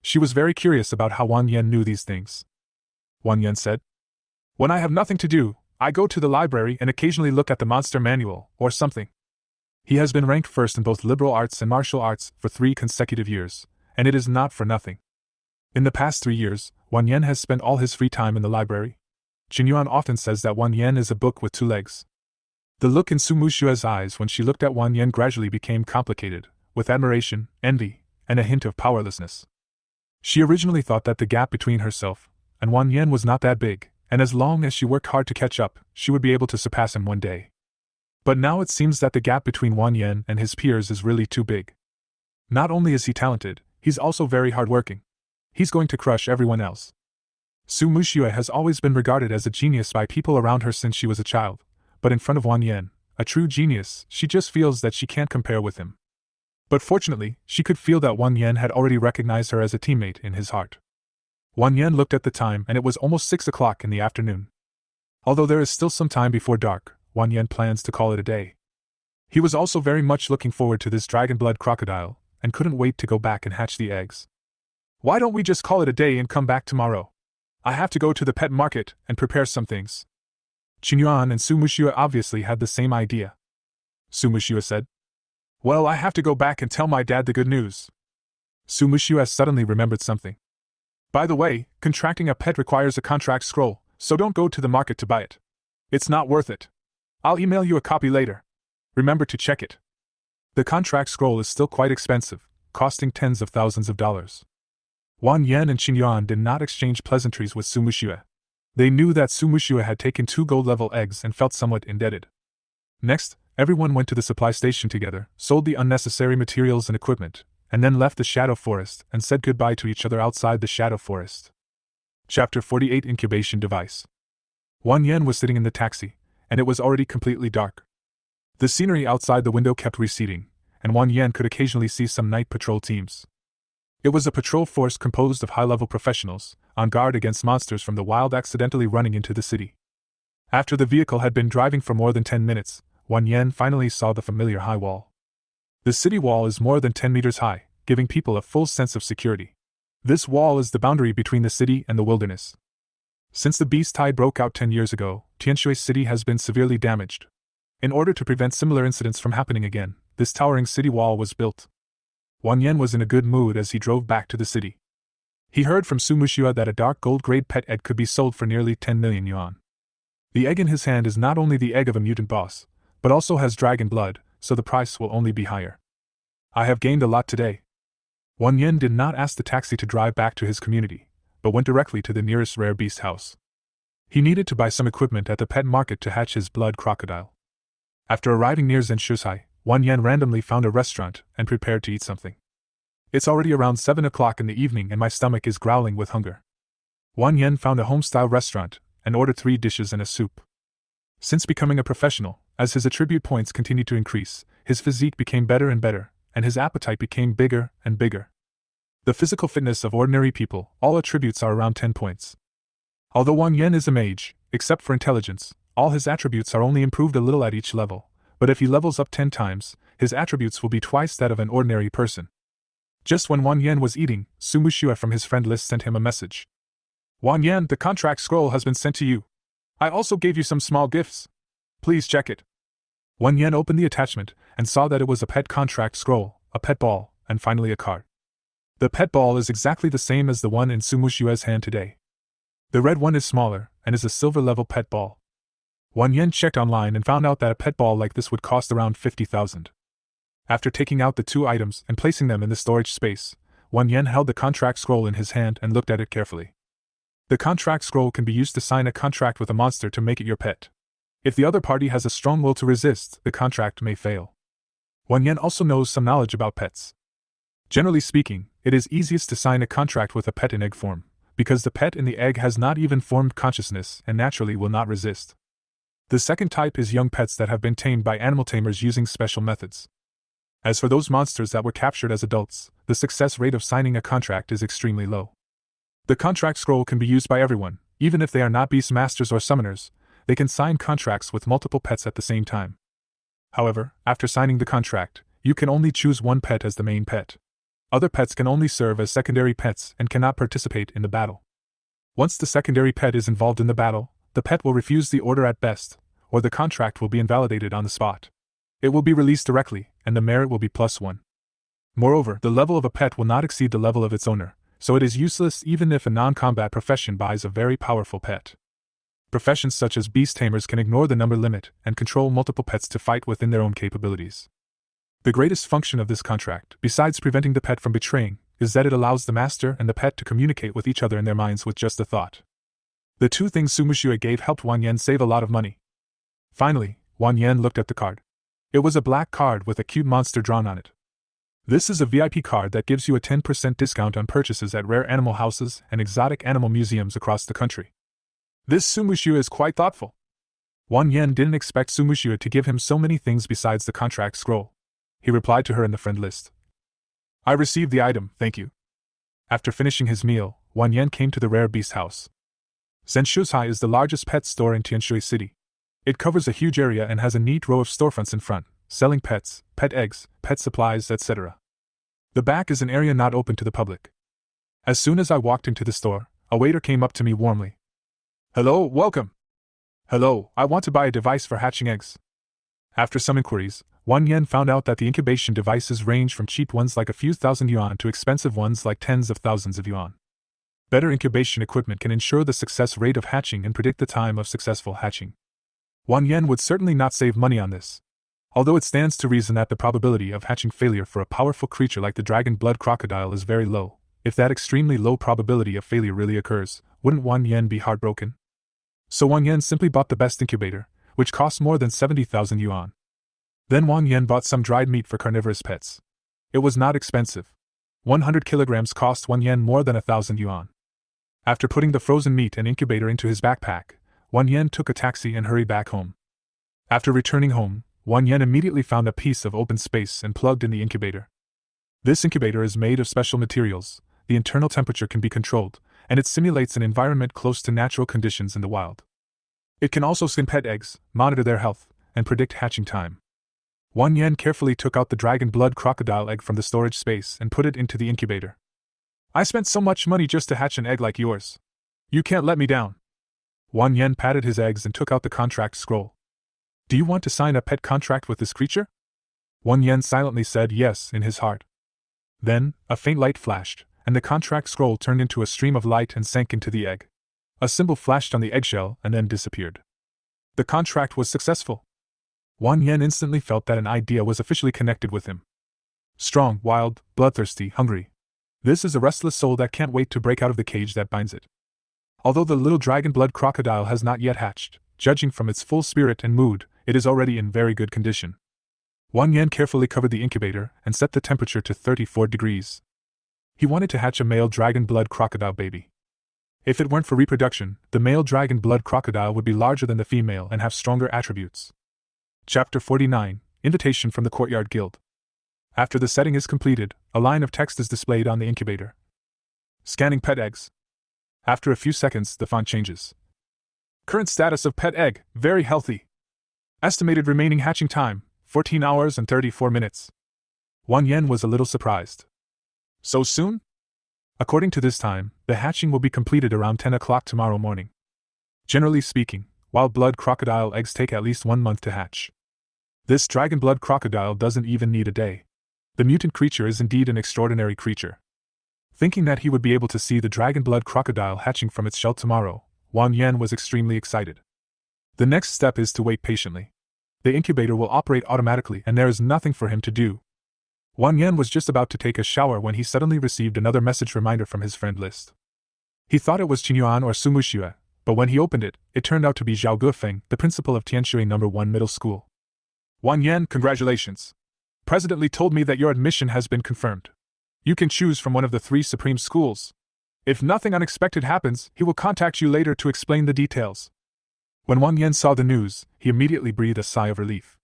B: She was very curious about how Wang Yan knew these things. Wang Yan said, when I have nothing to do, I go to the library and occasionally look at the monster manual, or something. He has been ranked first in both liberal arts and martial arts for 3 consecutive years, and it is not for nothing. In the past 3 years, Wang Yan has spent all his free time in the library. Qin Yuan often says that Wang Yan is a book with 2 legs. The look in Su Mushua's eyes when she looked at Wang Yan gradually became complicated, with admiration, envy, and a hint of powerlessness. She originally thought that the gap between herself and Wang Yan was not that big, and as long as she worked hard to catch up, she would be able to surpass him one day. But now it seems that the gap between Wang Yan and his peers is really too big. Not only is he talented, he's also very hardworking. He's going to crush everyone else. Su Muxue has always been regarded as a genius by people around her since she was a child, but in front of Wang Yan, a true genius, she just feels that she can't compare with him. But fortunately, she could feel that Wang Yan had already recognized her as a teammate in his heart. Wang Yan looked at the time and it was almost 6 o'clock in the afternoon. Although there is still some time before dark, Wang Yan plans to call it a day. He was also very much looking forward to this dragon blood crocodile, and couldn't wait to go back and hatch the eggs. Why don't we just call it a day and come back tomorrow? I have to go to the pet market and prepare some things. Qingyuan and Su Muxue obviously had the same idea. Su Muxue said, Well, I have to go back and tell my dad the good news. Su Muxue suddenly remembered something. By the way, contracting a pet requires a contract scroll, so don't go to the market to buy it. It's not worth it. I'll email you a copy later. Remember to check it. The contract scroll is still quite expensive, costing tens of thousands of dollars. Wang Yan and Qingyuan did not exchange pleasantries with Su Muxue. They knew that Su Muxue had taken 2 gold-level eggs and felt somewhat indebted. Next, everyone went to the supply station together, sold the unnecessary materials and equipment, and then left the Shadow Forest and said goodbye to each other outside the Shadow Forest. Chapter 48 Incubation Device. Wang Yan was sitting in the taxi, and it was already completely dark. The scenery outside the window kept receding, and Wang Yan could occasionally see some night patrol teams. It was a patrol force composed of high-level professionals, on guard against monsters from the wild accidentally running into the city. After the vehicle had been driving for more than 10 minutes, Wang Yan finally saw the familiar high wall. The city wall is more than 10 meters high, giving people a full sense of security. This wall is the boundary between the city and the wilderness. Since the beast tide broke out 10 years ago, Tianshui City has been severely damaged. In order to prevent similar incidents from happening again, this towering city wall was built. Wang Yan was in a good mood as he drove back to the city. He heard from Su Muxue that a dark gold-grade pet egg could be sold for nearly 10 million yuan. The egg in his hand is not only the egg of a mutant boss, but also has dragon blood, so the price will only be higher. I have gained a lot today. Wang Yan did not ask the taxi to drive back to his community, but went directly to the nearest rare beast house. He needed to buy some equipment at the pet market to hatch his blood crocodile. After arriving near Zhenshuzhai, Wang Yan randomly found a restaurant and prepared to eat something. It's already around 7 o'clock in the evening and my stomach is growling with hunger. Wang Yan found a home-style restaurant and ordered 3 dishes and a soup. Since becoming a professional, as his attribute points continued to increase, his physique became better and better, and his appetite became bigger and bigger. The physical fitness of ordinary people, all attributes are around 10 points. Although Wang Yan is a mage, except for intelligence, all his attributes are only improved a little at each level, but if he levels up 10 times, his attributes will be twice that of an ordinary person. Just when Wang Yan was eating, Su Muxue from his friend list sent him a message. Wang Yan, the contract scroll has been sent to you. I also gave you some small gifts. Please check it. Wang Yan opened the attachment and saw that it was a pet contract scroll, a pet ball, and finally a card. The pet ball is exactly the same as the one in Su Muxue's hand today. The red one is smaller and is a silver-level pet ball. Wang Yan checked online and found out that a pet ball like this would cost around 50,000. After taking out the 2 items and placing them in the storage space, Wang Yan held the contract scroll in his hand and looked at it carefully. The contract scroll can be used to sign a contract with a monster to make it your pet. If the other party has a strong will to resist, the contract may fail. Wang Yan also knows some knowledge about pets. Generally speaking, it is easiest to sign a contract with a pet in egg form, because the pet in the egg has not even formed consciousness and naturally will not resist. The second type is young pets that have been tamed by animal tamers using special methods. As for those monsters that were captured as adults, the success rate of signing a contract is extremely low. The contract scroll can be used by everyone, even if they are not beast masters or summoners. They can sign contracts with multiple pets at the same time. However, after signing the contract, you can only choose one pet as the main pet. Other pets can only serve as secondary pets and cannot participate in the battle. Once the secondary pet is involved in the battle, the pet will refuse the order at best, or the contract will be invalidated on the spot. It will be released directly, and the merit will be +1. Moreover, the level of a pet will not exceed the level of its owner, so it is useless even if a non-combat profession buys a very powerful pet. Professions such as beast tamers can ignore the number limit and control multiple pets to fight within their own capabilities. The greatest function of this contract, besides preventing the pet from betraying, is that it allows the master and the pet to communicate with each other in their minds with just a thought. The 2 things Su Muxue gave helped Wang Yan save a lot of money. Finally, Wang Yan looked at the card. It was a black card with a cute monster drawn on it. This is a VIP card that gives you a 10% discount on purchases at rare animal houses and exotic animal museums across the country. This Sumushu is quite thoughtful. Wang Yan didn't expect Sumushu to give him so many things besides the contract scroll. He replied to her in the friend list. I received the item, thank you. After finishing his meal, Wang Yan came to the rare beast house. Zenshushai is the largest pet store in Tianshui City. It covers a huge area and has a neat row of storefronts in front, selling pets, pet eggs, pet supplies, etc. The back is an area not open to the public. As soon as I walked into the store, a waiter came up to me warmly. Hello, welcome. Hello, I want to buy a device for hatching eggs. After some inquiries, Wang Yan found out that the incubation devices range from cheap ones like a few thousand yuan to expensive ones like tens of thousands of yuan. Better incubation equipment can ensure the success rate of hatching and predict the time of successful hatching. Wang Yan would certainly not save money on this. Although it stands to reason that the probability of hatching failure for a powerful creature like the dragon blood crocodile is very low, if that extremely low probability of failure really occurs, wouldn't Wang Yan be heartbroken? So Wang Yan simply bought the best incubator, which cost more than 70,000 yuan. Then Wang Yan bought some dried meat for carnivorous pets. It was not expensive. 100 kilograms cost Wang Yan more than 1,000 yuan. After putting the frozen meat and incubator into his backpack, Wang Yan took a taxi and hurried back home. After returning home, Wang Yan immediately found a piece of open space and plugged in the incubator. This incubator is made of special materials, the internal temperature can be controlled, and it simulates an environment close to natural conditions in the wild. It can also skin pet eggs, monitor their health, and predict hatching time. Wang Yan carefully took out the dragon blood crocodile egg from the storage space and put it into the incubator. I spent so much money just to hatch an egg like yours. You can't let me down. Wang Yan patted his eggs and took out the contract scroll. Do you want to sign a pet contract with this creature? Wang Yan silently said yes in his heart. Then, a faint light flashed, and the contract scroll turned into a stream of light and sank into the egg. A symbol flashed on the eggshell and then disappeared. The contract was successful. Wang Yan instantly felt that an idea was officially connected with him. Strong, wild, bloodthirsty, hungry. This is a restless soul that can't wait to break out of the cage that binds it. Although the little dragon blood crocodile has not yet hatched, judging from its full spirit and mood, it is already in very good condition. Wang Yan carefully covered the incubator and set the temperature to 34 degrees. He wanted to hatch a male dragon blood crocodile baby. If it weren't for reproduction, the male dragon blood crocodile would be larger than the female and have stronger attributes. Chapter 49, Invitation from the Courtyard Guild. After the setting is completed, a line of text is displayed on the incubator. Scanning pet eggs. After a few seconds, the font changes. Current status of pet egg, very healthy. Estimated remaining hatching time, 14 hours and 34 minutes. Wang Yan was a little surprised. So soon? According to this time, the hatching will be completed around 10 o'clock tomorrow morning. Generally speaking, wild blood crocodile eggs take at least 1 month to hatch. This dragon blood crocodile doesn't even need a day. The mutant creature is indeed an extraordinary creature. Thinking that he would be able to see the dragon blood crocodile hatching from its shell tomorrow, Wang Yan was extremely excited. The next step is to wait patiently. The incubator will operate automatically and there is nothing for him to do. Wang Yan was just about to take a shower when he suddenly received another message reminder from his friend list. He thought it was Qinyuan or Sumuxue, but when he opened it, it turned out to be Zhao Gufeng, the principal of Tianshui No. 1 Middle School. Wang Yan, congratulations. President Li told me that your admission has been confirmed. You can choose from one of the 3 supreme schools. If nothing unexpected happens, he will contact you later to explain the details. When Wang Yan saw the news, he immediately breathed a sigh of relief.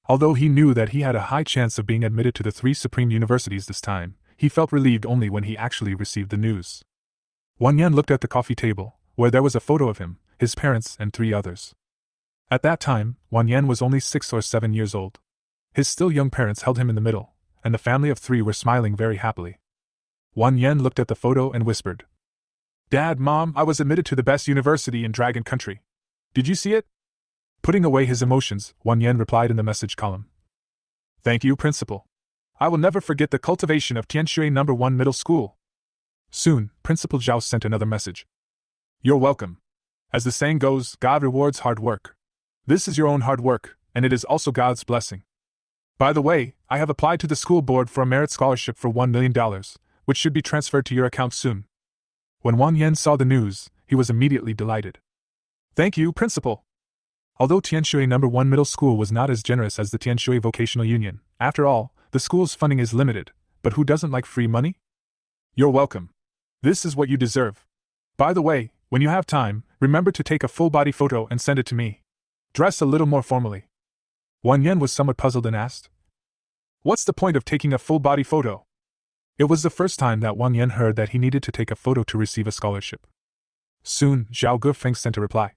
B: Although he knew that he had a high chance of being admitted to the 3 supreme universities this time, he felt relieved only when he actually received the news. Wang Yan looked at the coffee table, where there was a photo of him, his parents, and 3 others. At that time, Wang Yan was only 6 or 7 years old. His still young parents held him in the middle, and the family of 3 were smiling very happily. Wang Yan looked at the photo and whispered, Dad, Mom, I was admitted to the best university in Dragon Country. Did you see it? Putting away his emotions, Wang Yan replied in the message column. Thank you, Principal. I will never forget the cultivation of Tianshui No. 1 Middle School. Soon, Principal Zhao sent another message. You're welcome. As the saying goes, God rewards hard work. This is your own hard work, and it is also God's blessing. By the way, I have applied to the school board for a merit scholarship for $1 million, which should be transferred to your account soon. When Wang Yan saw the news, he was immediately delighted. Thank you, Principal. Although Tianshui No. 1 Middle School was not as generous as the Tianshui Vocational Union, after all, the school's funding is limited, but who doesn't like free money? You're welcome. This is what you deserve. By the way, when you have time, remember to take a full-body photo and send it to me. Dress a little more formally. Wang Yan was somewhat puzzled and asked, "What's the point of taking a full-body photo?" It was the first time that Wang Yan heard that he needed to take a photo to receive a scholarship. Soon, Zhao Gufeng sent a reply.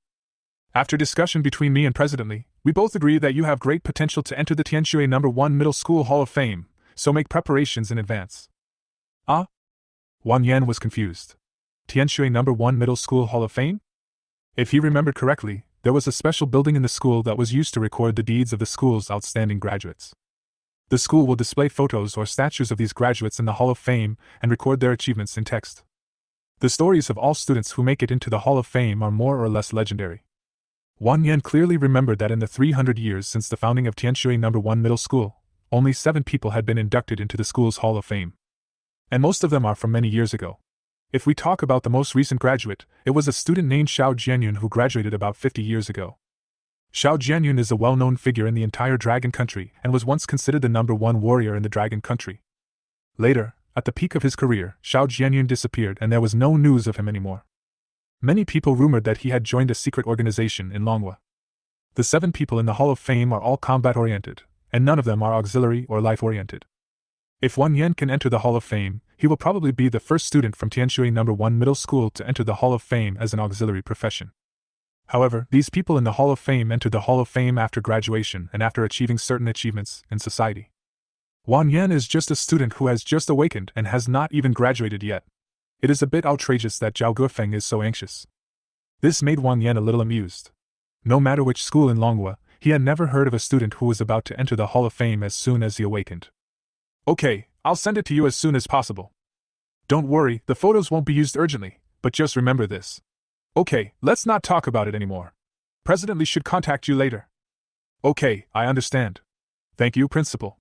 B: After discussion between me and President Li, we both agree that you have great potential to enter the Tianshui No. 1 Middle School Hall of Fame, so make preparations in advance. Ah? Wang Yan was confused. Tianshui No. 1 Middle School Hall of Fame? If he remembered correctly, there was a special building in the school that was used to record the deeds of the school's outstanding graduates. The school will display photos or statues of these graduates in the Hall of Fame and record their achievements in text. The stories of all students who make it into the Hall of Fame are more or less legendary. Wang Yan clearly remembered that in the 300 years since the founding of Tianshui No. 1 Middle School, only 7 people had been inducted into the school's Hall of Fame. And most of them are from many years ago. If we talk about the most recent graduate, it was a student named Xiao Jianyun who graduated about 50 years ago. Xiao Jianyun is a well-known figure in the entire Dragon Country and was once considered the number 1 warrior in the Dragon Country. Later, at the peak of his career, Xiao Jianyun disappeared and there was no news of him anymore. Many people rumored that he had joined a secret organization in Longhua. The 7 people in the Hall of Fame are all combat-oriented, and none of them are auxiliary or life-oriented. If Wang Yan can enter the Hall of Fame, he will probably be the first student from Tianshui No. 1 Middle School to enter the Hall of Fame as an auxiliary profession. However, these people in the Hall of Fame entered the Hall of Fame after graduation and after achieving certain achievements in society. Wang Yan is just a student who has just awakened and has not even graduated yet. It is a bit outrageous that Zhao Gufeng is so anxious. This made Wang Yan a little amused. No matter which school in Longhua, he had never heard of a student who was about to enter the Hall of Fame as soon as he awakened. Okay, I'll send it to you as soon as possible. Don't worry, the photos won't be used urgently, but just remember this. Okay, let's not talk about it anymore. President Li should contact you later. Okay, I understand. Thank you, Principal.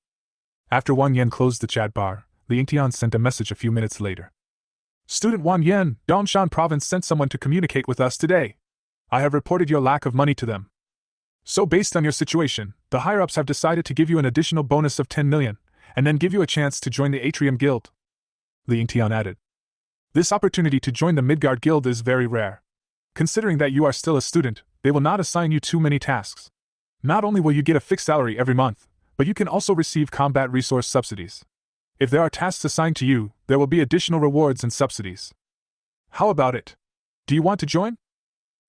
B: After Wang Yan closed the chat bar, Li Yingtian sent a message a few minutes later. Student Wang Yan, Dongshan Province sent someone to communicate with us today. I have reported your lack of money to them. So based on your situation, the higher-ups have decided to give you an additional bonus of 10 million, and then give you a chance to join the Atrium Guild. Li Yingtian added. This opportunity to join the Midgard Guild is very rare. Considering that you are still a student, they will not assign you too many tasks. Not only will you get a fixed salary every month, but you can also receive combat resource subsidies. If there are tasks assigned to you, there will be additional rewards and subsidies. How about it? Do you want to join?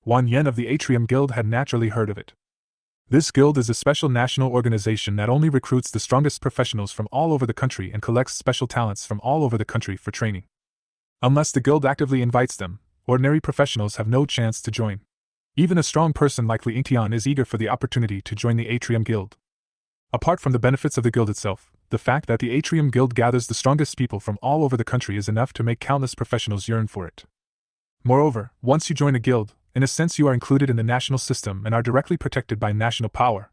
B: Wang Yan of the Atrium Guild had naturally heard of it. This guild is a special national organization that only recruits the strongest professionals from all over the country and collects special talents from all over the country for training. Unless the guild actively invites them, ordinary professionals have no chance to join. Even a strong person like Li Yingtian is eager for the opportunity to join the Atrium Guild. Apart from the benefits of the guild itself, the fact that the Atrium Guild gathers the strongest people from all over the country is enough to make countless professionals yearn for it. Moreover, once you join a guild, in a sense you are included in the national system and are directly protected by national power.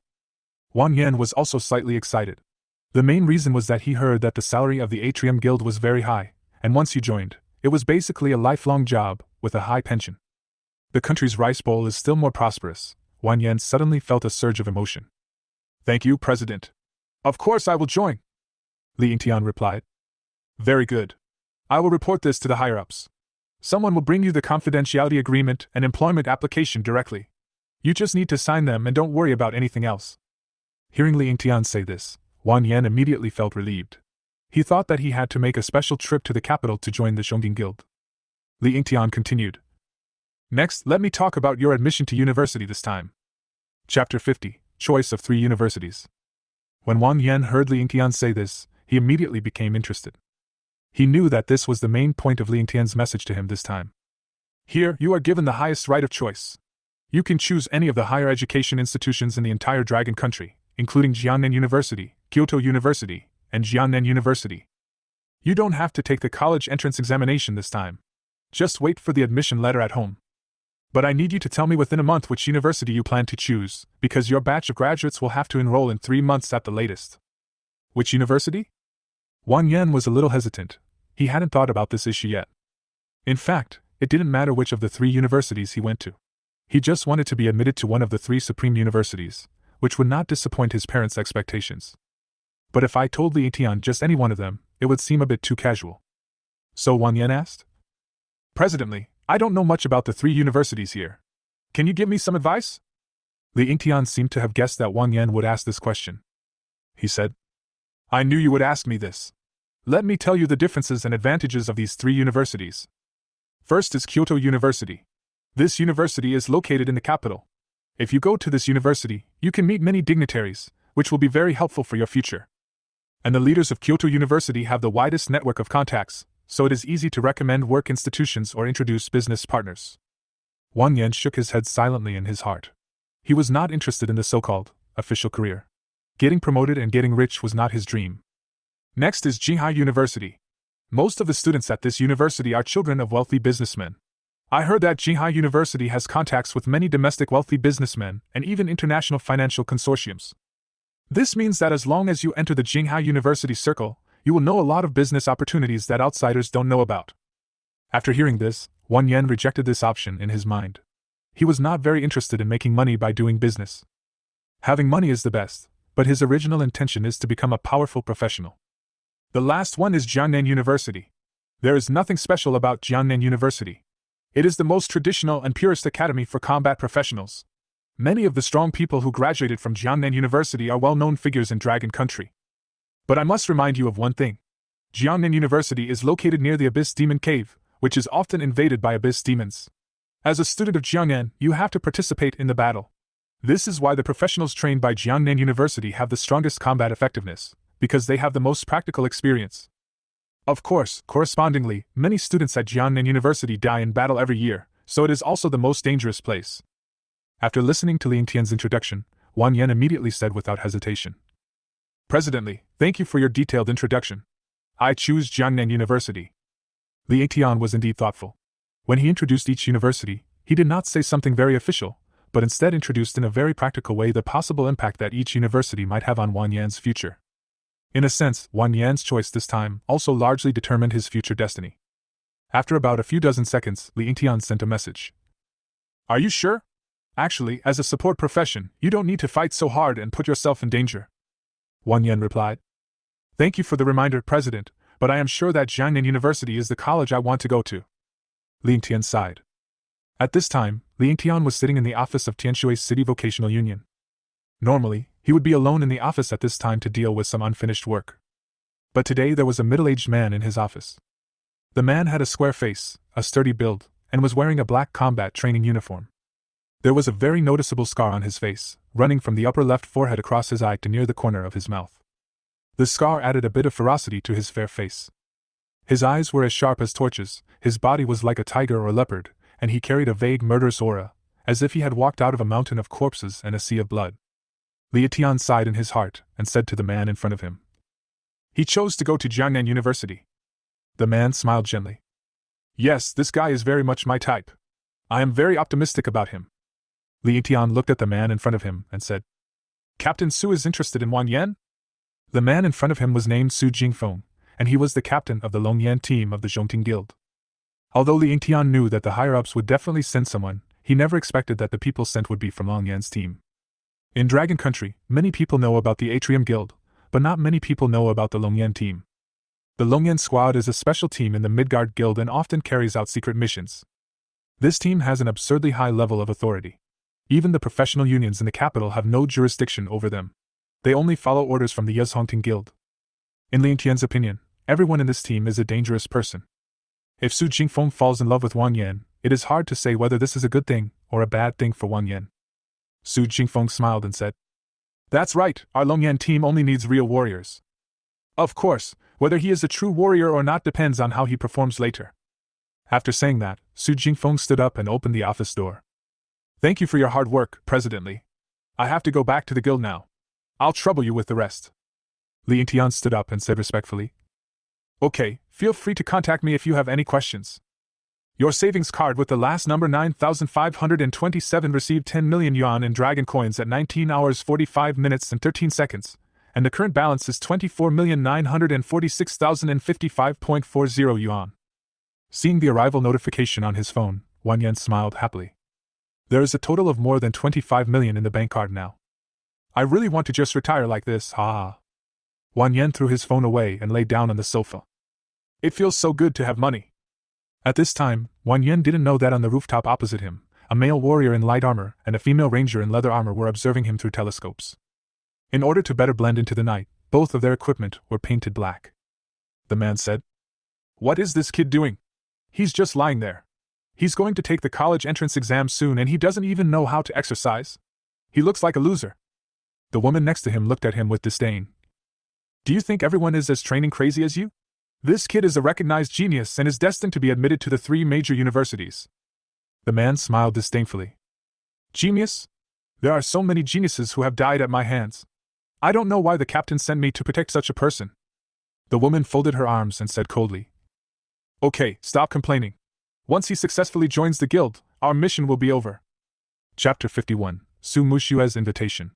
B: Wang Yan was also slightly excited. The main reason was that he heard that the salary of the Atrium Guild was very high, and once you joined, it was basically a lifelong job, with a high pension. The country's rice bowl is still more prosperous. Wang Yan suddenly felt a surge of emotion. Thank you, President. Of course I will join, Li Yingtian replied. Very good. I will report this to the higher-ups. Someone will bring you the confidentiality agreement and employment application directly. You just need to sign them and don't worry about anything else. Hearing Li Yingtian say this, Wang Yan immediately felt relieved. He thought that he had to make a special trip to the capital to join the Zhongjing Guild. Li Yingtian continued. Next, let me talk about your admission to university this time. Chapter 50, Choice of 3 Universities. When Wang Yan heard Li Yingtian say this, he immediately became interested. He knew that this was the main point of Li Yingtian's message to him this time. Here, you are given the highest right of choice. You can choose any of the higher education institutions in the entire Dragon Country, including Jiannan University, Kyoto University, and Jiannan University. You don't have to take the college entrance examination this time. Just wait for the admission letter at home. But I need you to tell me within a month which university you plan to choose, because your batch of graduates will have to enroll in 3 months at the latest. Which university? Wang Yan was a little hesitant. He hadn't thought about this issue yet. In fact, it didn't matter which of the 3 universities he went to. He just wanted to be admitted to one of the 3 supreme universities, which would not disappoint his parents' expectations. But if I told Li Tian just any one of them, it would seem a bit too casual. So Wang Yan asked. President Li, I don't know much about the 3 universities here. Can you give me some advice? Li Yingtian seemed to have guessed that Wang Yan would ask this question. He said, I knew you would ask me this. Let me tell you the differences and advantages of these 3 universities. First is Kyoto University. This university is located in the capital. If you go to this university, you can meet many dignitaries, which will be very helpful for your future. And the leaders of Kyoto University have the widest network of contacts, so it is easy to recommend work institutions or introduce business partners. Wang Yan shook his head silently in his heart. He was not interested in the so-called official career. Getting promoted and getting rich was not his dream. Next is Jinghai University. Most of the students at this university are children of wealthy businessmen. I heard that Jinghai University has contacts with many domestic wealthy businessmen and even international financial consortiums. This means that as long as you enter the Jinghai University circle, you will know a lot of business opportunities that outsiders don't know about. After hearing this, Wang Yan rejected this option in his mind. He was not very interested in making money by doing business. Having money is the best, but his original intention is to become a powerful professional. The last one is Jiangnan University. There is nothing special about Jiangnan University. It is the most traditional and purest academy for combat professionals. Many of the strong people who graduated from Jiangnan University are well-known figures in Dragon Country. But I must remind you of one thing. Jiangnan University is located near the Abyss Demon Cave, which is often invaded by Abyss Demons. As a student of Jiangnan, you have to participate in the battle. This is why the professionals trained by Jiangnan University have the strongest combat effectiveness, because they have the most practical experience. Of course, correspondingly, many students at Jiangnan University die in battle every year, so it is also the most dangerous place. After listening to Li Yingtian's introduction, Wang Yan immediately said without hesitation, President Li, thank you for your detailed introduction. I choose Jiangnan University. Li Yingtian was indeed thoughtful. When he introduced each university, he did not say something very official, but instead introduced in a very practical way the possible impact that each university might have on Wang Yan's future. In a sense, Wang Yan's choice this time also largely determined his future destiny. After about a few dozen seconds, Li Yingtian sent a message. Are you sure? Actually, as a support profession, you don't need to fight so hard and put yourself in danger. Wang Yan replied. Thank you for the reminder, President, but I am sure that Jiangnan University is the college I want to go to. Li Yingtian sighed. At this time, Li Yingtian was sitting in the office of Tianshui City Vocational Union. Normally, he would be alone in the office at this time to deal with some unfinished work. But today there was a middle-aged man in his office. The man had a square face, a sturdy build, and was wearing a black combat training uniform. There was a very noticeable scar on his face, running from the upper left forehead across his eye to near the corner of his mouth. The scar added a bit of ferocity to his fair face. His eyes were as sharp as torches, his body was like a tiger or leopard, and he carried a vague murderous aura, as if he had walked out of a mountain of corpses and a sea of blood. Li Yingtian sighed in his heart and said to the man in front of him, He chose to go to Jiangnan University. The man smiled gently. Yes, this guy is very much my type. I am very optimistic about him. Li Yingtian looked at the man in front of him and said, Captain Su is interested in Wang Yan? The man in front of him was named Su Jingfeng, and he was the captain of the Longyan team of the Zhongting Guild. Although Li Yingtian knew that the higher-ups would definitely send someone, he never expected that the people sent would be from Longyan's team. In Dragon Country, many people know about the Atrium Guild, but not many people know about the Longyan team. The Longyan Squad is a special team in the Midgard Guild and often carries out secret missions. This team has an absurdly high level of authority. Even the professional unions in the capital have no jurisdiction over them. They only follow orders from the Yuzhongting Guild. In Li Yingtian's opinion, everyone in this team is a dangerous person. If Su Jingfeng falls in love with Wang Yan, it is hard to say whether this is a good thing or a bad thing for Wang Yan. Su Jingfeng smiled and said, That's right, our Longyan team only needs real warriors. Of course, whether he is a true warrior or not depends on how he performs later. After saying that, Su Jingfeng stood up and opened the office door. Thank you for your hard work, President Li. I have to go back to the guild now. I'll trouble you with the rest. Li Yingtian stood up and said respectfully, Okay, feel free to contact me if you have any questions. Your savings card with the last number 9527 received 10 million yuan in dragon coins at 19 hours 45 minutes and 13 seconds, and the current balance is 24,946,055.40 yuan. Seeing the arrival notification on his phone, Wang Yan smiled happily. There is a total of more than 25 million in the bank card now. I really want to just retire like this, ha ha. Wang Yan threw his phone away and lay down on the sofa. It feels so good to have money. At this time, Wang Yan didn't know that on the rooftop opposite him, a male warrior in light armor and a female ranger in leather armor were observing him through telescopes. In order to better blend into the night, both of their equipment were painted black. The man said, "What is this kid doing? He's just lying there. He's going to take the college entrance exam soon and he doesn't even know how to exercise. He looks like a loser." The woman next to him looked at him with disdain. "Do you think everyone is as training crazy as you? This kid is a recognized genius and is destined to be admitted to the 3 major universities." The man smiled disdainfully. "Genius? There are so many geniuses who have died at my hands. I don't know why the captain sent me to protect such a person." The woman folded her arms and said coldly, "Okay, stop complaining. Once he successfully joins the guild, our mission will be over." Chapter 51, Su Mushue's Invitation.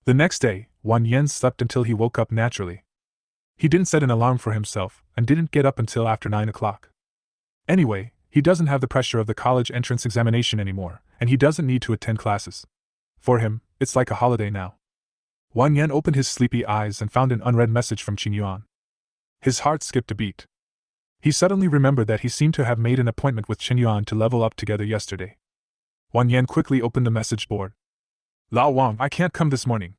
B: The next day, Wang Yan slept until he woke up naturally. He didn't set an alarm for himself, and didn't get up until after 9 o'clock. Anyway, he doesn't have the pressure of the college entrance examination anymore, and he doesn't need to attend classes. For him, it's like a holiday now. Wang Yan opened his sleepy eyes and found an unread message from Qin Yuan. His heart skipped a beat. He suddenly remembered that he seemed to have made an appointment with Qin Yuan to level up together yesterday. Wang Yan quickly opened the message board. "Lao Wang, I can't come this morning.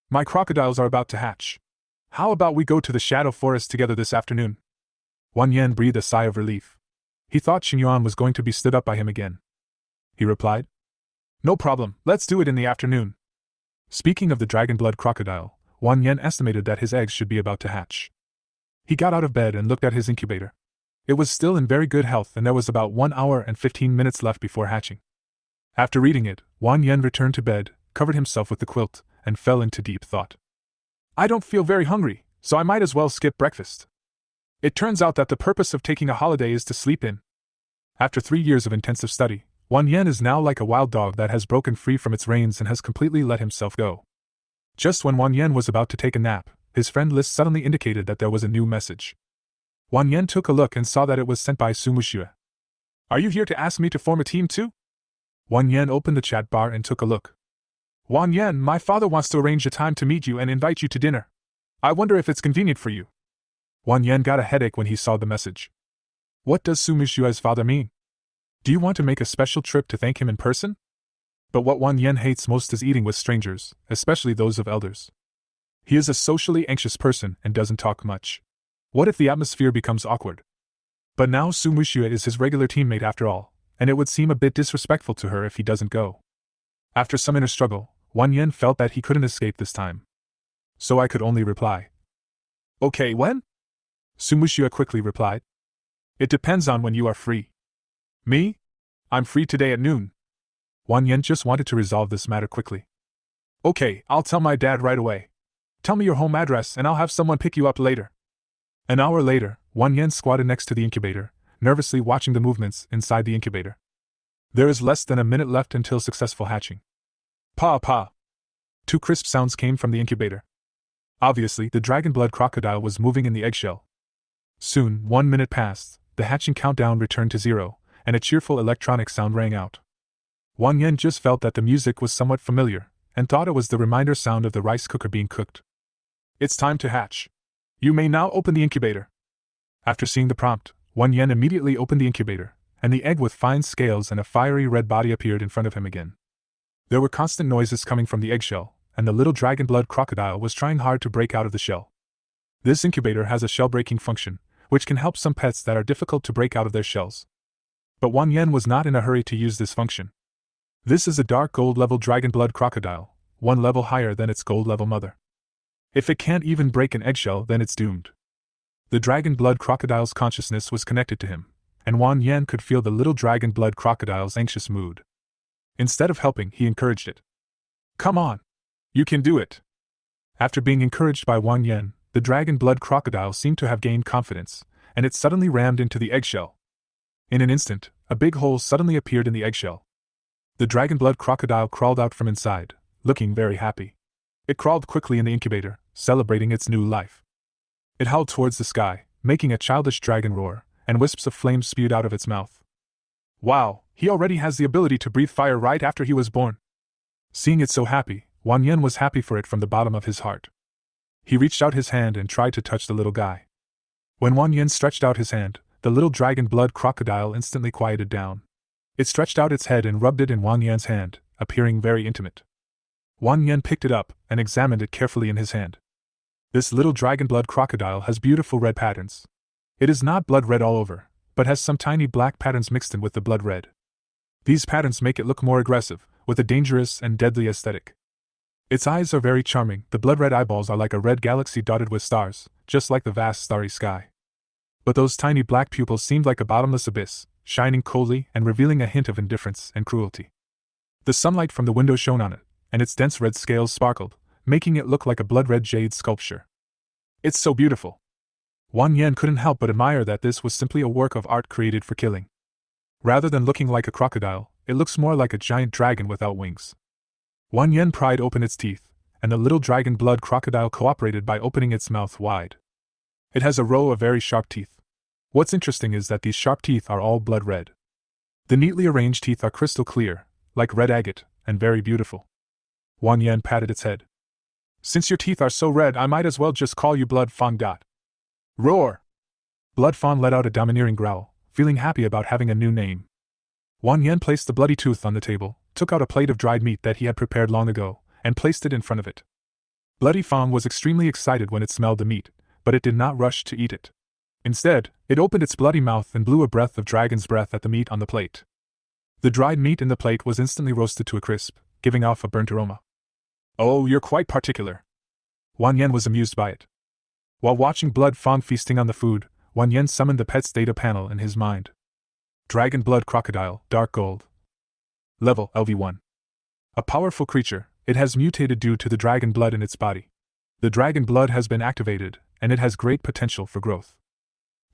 B: My crocodiles are about to hatch. How about we go to the Shadow Forest together this afternoon?" Wang Yan breathed a sigh of relief. He thought Qin Yuan was going to be stood up by him again. He replied, "No problem, let's do it in the afternoon." Speaking of the dragon blood crocodile, Wang Yan estimated that his eggs should be about to hatch. He got out of bed and looked at his incubator. It was still in very good health and there was about 1 hour and 15 minutes left before hatching. After reading it, Wang Yan returned to bed, covered himself with the quilt, and fell into deep thought. "I don't feel very hungry, so I might as well skip breakfast. It turns out that the purpose of taking a holiday is to sleep in." After 3 years of intensive study, Wang Yan is now like a wild dog that has broken free from its reins and has completely let himself go. Just when Wang Yan was about to take a nap, his friend list suddenly indicated that there was a new message. Wang Yan took a look and saw that it was sent by Su Mushue. "Are you here to ask me to form a team too?" Wang Yan opened the chat bar and took a look. "Wang Yan, my father wants to arrange a time to meet you and invite you to dinner. I wonder if it's convenient for you." Wang Yan got a headache when he saw the message. What does Su Mushue's father mean? Do you want to make a special trip to thank him in person? But what Wang Yan hates most is eating with strangers, especially those of elders. He is a socially anxious person and doesn't talk much. What if the atmosphere becomes awkward? But now Su Mushue is his regular teammate after all, and it would seem a bit disrespectful to her if he doesn't go. After some inner struggle, Wang Yan felt that he couldn't escape this time. So I could only reply. "Okay, when?" Su Mushue quickly replied. "It depends on when you are free." "Me? I'm free today at noon." Wang Yan just wanted to resolve this matter quickly. "Okay, I'll tell my dad right away. Tell me your home address and I'll have someone pick you up later." An hour later, Wang Yan squatted next to the incubator, nervously watching the movements inside the incubator. There is less than a minute left until successful hatching. Pa pa! 2 crisp sounds came from the incubator. Obviously, the dragon blood crocodile was moving in the eggshell. Soon, 1 minute passed, the hatching countdown returned to 0, and a cheerful electronic sound rang out. Wang Yan just felt that the music was somewhat familiar, and thought it was the reminder sound of the rice cooker being cooked. "It's time to hatch. You may now open the incubator." After seeing the prompt, Wang Yan immediately opened the incubator, and the egg with fine scales and a fiery red body appeared in front of him again. There were constant noises coming from the eggshell, and the little dragon blood crocodile was trying hard to break out of the shell. This incubator has a shell-breaking function, which can help some pets that are difficult to break out of their shells. But Wang Yan was not in a hurry to use this function. This is a dark gold-level dragon blood crocodile, 1 level higher than its gold-level mother. If it can't even break an eggshell, then it's doomed. The dragon blood crocodile's consciousness was connected to him, and Wang Yan could feel the little dragon blood crocodile's anxious mood. Instead of helping, he encouraged it. "Come on! You can do it!" After being encouraged by Wang Yan, the dragon blood crocodile seemed to have gained confidence, and it suddenly rammed into the eggshell. In an instant, a big hole suddenly appeared in the eggshell. The dragon blood crocodile crawled out from inside, looking very happy. It crawled quickly in the incubator, celebrating its new life. It howled towards the sky, making a childish dragon roar, and wisps of flame spewed out of its mouth. Wow, he already has the ability to breathe fire right after he was born. Seeing it so happy, Wang Yan was happy for it from the bottom of his heart. He reached out his hand and tried to touch the little guy. When Wang Yan stretched out his hand, the little dragon blood crocodile instantly quieted down. It stretched out its head and rubbed it in Wang Yan's hand, appearing very intimate. Wang Yan picked it up and examined it carefully in his hand. This little dragon blood crocodile has beautiful red patterns. It is not blood red all over, but has some tiny black patterns mixed in with the blood red. These patterns make it look more aggressive, with a dangerous and deadly aesthetic. Its eyes are very charming. The blood red eyeballs are like a red galaxy dotted with stars, just like the vast starry sky. But those tiny black pupils seemed like a bottomless abyss, shining coldly and revealing a hint of indifference and cruelty. The sunlight from the window shone on it, and its dense red scales sparkled, making it look like a blood-red jade sculpture. It's so beautiful. Wang Yan couldn't help but admire that this was simply a work of art created for killing. Rather than looking like a crocodile, it looks more like a giant dragon without wings. Wang Yan pried open its teeth, and the little dragon blood crocodile cooperated by opening its mouth wide. It has a row of very sharp teeth. What's interesting is that these sharp teeth are all blood red. The neatly arranged teeth are crystal clear, like red agate, and very beautiful. Wang Yan patted its head. Since your teeth are so red, I might as well just call you Blood Fang. Roar! Blood Fawn let out a domineering growl, feeling happy about having a new name. Wang Yan placed the bloody tooth on the table, took out a plate of dried meat that he had prepared long ago, and placed it in front of it. Bloody Fawn was extremely excited when it smelled the meat, but it did not rush to eat it. Instead, it opened its bloody mouth and blew a breath of dragon's breath at the meat on the plate. The dried meat in the plate was instantly roasted to a crisp, giving off a burnt aroma. Oh, you're quite particular. Wang Yan was amused by it. While watching Blood Fawn feasting on the food, Wang Yan summoned the pet's data panel in his mind. Dragon Blood Crocodile, Dark Gold. Level LV1. A powerful creature, it has mutated due to the dragon blood in its body. The dragon blood has been activated, and it has great potential for growth.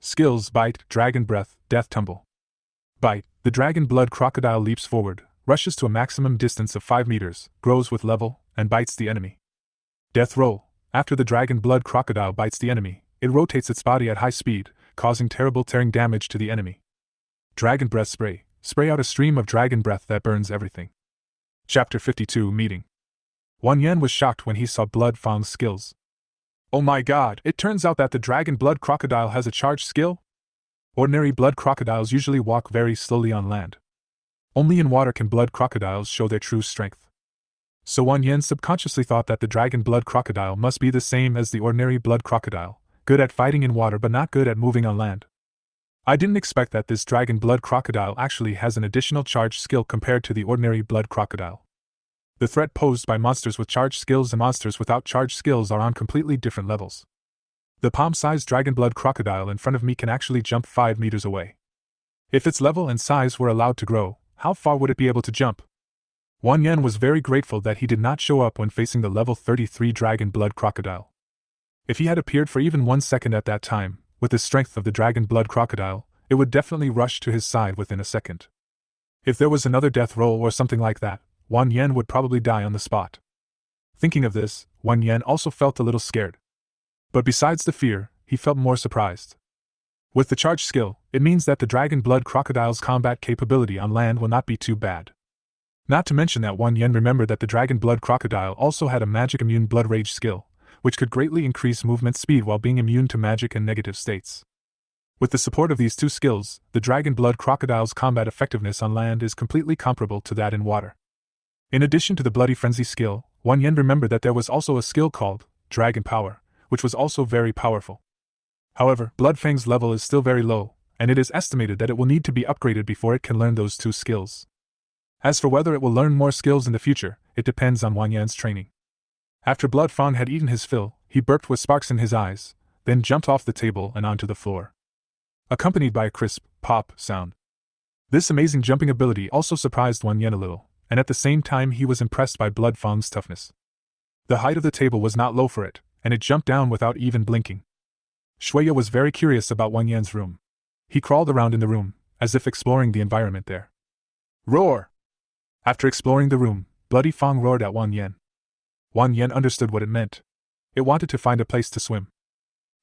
B: Skills: Bite, Dragon Breath, Death Tumble. Bite: the dragon blood crocodile leaps forward, rushes to a maximum distance of 5 meters, grows with level, and bites the enemy. Death Roll: after the dragon blood crocodile bites the enemy, it rotates its body at high speed, causing terrible tearing damage to the enemy. Dragon Breath Spray: spray out a stream of dragon breath that burns everything. Chapter 52 Meeting. Wang Yan was shocked when he saw Blood Fang's skills. Oh my god, it turns out that the dragon blood crocodile has a charged skill? Ordinary blood crocodiles usually walk very slowly on land. Only in water can blood crocodiles show their true strength. So Wang Yan subconsciously thought that the dragon blood crocodile must be the same as the ordinary blood crocodile, good at fighting in water but not good at moving on land. I didn't expect that this dragon blood crocodile actually has an additional charged skill compared to the ordinary blood crocodile. The threat posed by monsters with charged skills and monsters without charged skills are on completely different levels. The palm-sized dragon blood crocodile in front of me can actually jump 5 meters away. If its level and size were allowed to grow, how far would it be able to jump? Wang Yan was very grateful that he did not show up when facing the level 33 dragon blood crocodile. If he had appeared for even 1 second at that time, with the strength of the dragon blood crocodile, it would definitely rush to his side within a second. If there was another death roll or something like that, Wang Yan would probably die on the spot. Thinking of this, Wang Yan also felt a little scared. But besides the fear, he felt more surprised. With the charged skill, it means that the dragon blood crocodile's combat capability on land will not be too bad. Not to mention that Wang Yan remembered that the dragon blood crocodile also had a magic immune blood rage skill, which could greatly increase movement speed while being immune to magic and negative states. With the support of these two skills, the dragon blood crocodile's combat effectiveness on land is completely comparable to that in water. In addition to the Bloody Frenzy skill, Wang Yan remembered that there was also a skill called Dragon Power, which was also very powerful. However, Blood Fang's level is still very low, and it is estimated that it will need to be upgraded before it can learn those two skills. As for whether it will learn more skills in the future, it depends on Wang Yan's training. After Blood Fang had eaten his fill, he burped with sparks in his eyes, then jumped off the table and onto the floor, accompanied by a crisp pop sound. This amazing jumping ability also surprised Wang Yan a little, and at the same time he was impressed by Blood Fang's toughness. The height of the table was not low for it, and it jumped down without even blinking. Shuya was very curious about Wang Yan's room. He crawled around in the room, as if exploring the environment there. Roar! After exploring the room, Bloody Fang roared at Wang Yan. Wang Yan understood what it meant. It wanted to find a place to swim.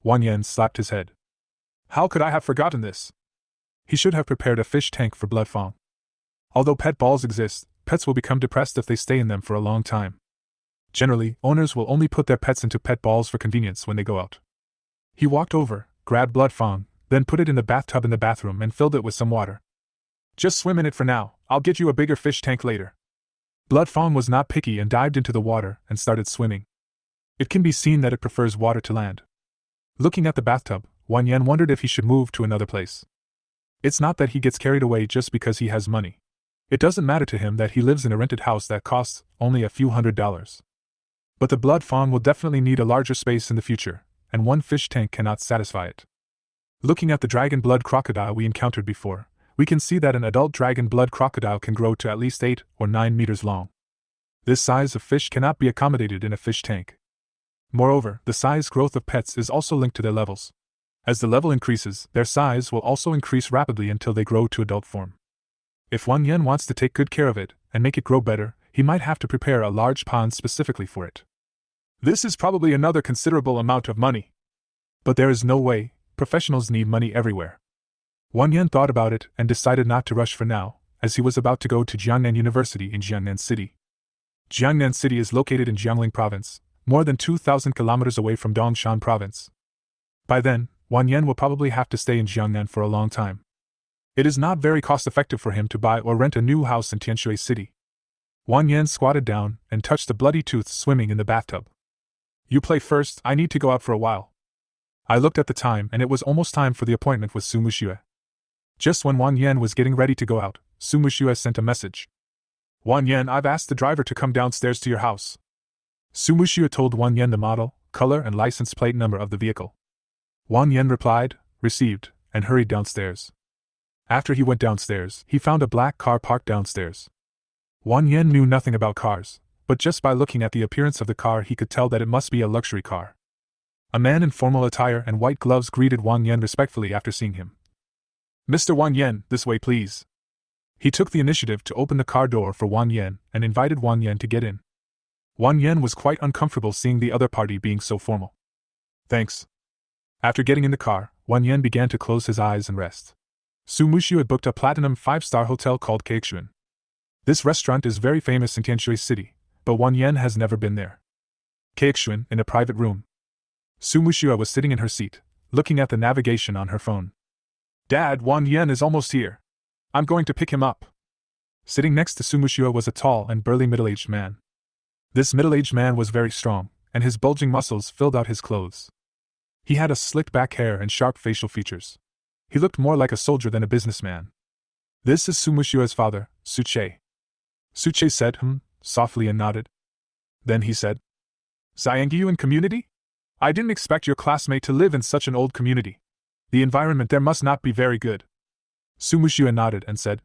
B: Wang Yan slapped his head. How could I have forgotten this? He should have prepared a fish tank for Blood Fang. Although pet balls exist, pets will become depressed if they stay in them for a long time. Generally, owners will only put their pets into pet balls for convenience when they go out. He walked over, grabbed Blood Fawn, then put it in the bathtub in the bathroom and filled it with some water. Just swim in it for now, I'll get you a bigger fish tank later. Blood Fawn was not picky and dived into the water and started swimming. It can be seen that it prefers water to land. Looking at the bathtub, Wan Yen wondered if he should move to another place. It's not that he gets carried away just because he has money. It doesn't matter to him that he lives in a rented house that costs only a few $100s. But the Blood Fawn will definitely need a larger space in the future, and one fish tank cannot satisfy it. Looking at the dragon blood crocodile we encountered before, we can see that an adult dragon blood crocodile can grow to at least 8 or 9 meters long. This size of fish cannot be accommodated in a fish tank. Moreover, the size growth of pets is also linked to their levels. As the level increases, their size will also increase rapidly until they grow to adult form. If Wan Yen wants to take good care of it and make it grow better, he might have to prepare a large pond specifically for it. This is probably another considerable amount of money. But there is no way, professionals need money everywhere. Wan Yen thought about it and decided not to rush for now, as he was about to go to Jiangnan University in Jiangnan City. Jiangnan City is located in Jiangling Province, more than 2,000 kilometers away from Dongshan Province. By then, Wan Yen will probably have to stay in Jiangnan for a long time. It is not very cost-effective for him to buy or rent a new house in Tianshui City. Wan Yen squatted down and touched the bloody tooth swimming in the bathtub. You play first, I need to go out for a while. I looked at the time and it was almost time for the appointment with Su Muxue. Just when Wan Yen was getting ready to go out, Su Muxue sent a message. Wan Yen, I've asked the driver to come downstairs to your house. Su Muxue told Wan Yen the model, color and license plate number of the vehicle. Wan Yen replied, received, and hurried downstairs. After he went downstairs, he found a black car parked downstairs. Wan Yen knew nothing about cars, but just by looking at the appearance of the car he could tell that it must be a luxury car. A man in formal attire and white gloves greeted Wan Yen respectfully after seeing him. Mr. Wan Yen, this way please. He took the initiative to open the car door for Wan Yen and invited Wan Yen to get in. Wan Yen was quite uncomfortable seeing the other party being so formal. Thanks. After getting in the car, Wan Yen began to close his eyes and rest. Su Muxue had booked a platinum 5-star hotel called Keixuan. This restaurant is very famous in Tianshui City, but Wan Yen has never been there. Keixuan, in a private room. Su Muxue was sitting in her seat, looking at the navigation on her phone. Dad, Wan Yen is almost here. I'm going to pick him up. Sitting next to Su Muxue was a tall and burly middle-aged man. This middle-aged man was very strong, and his bulging muscles filled out his clothes. He had a slicked back hair and sharp facial features. He looked more like a soldier than a businessman. This is Su Muxue's father, Su Che. Su Che said, softly and nodded. Then he said, Xiangyuan community? I didn't expect your classmate to live in such an old community. The environment there must not be very good. Su Muxue nodded and said,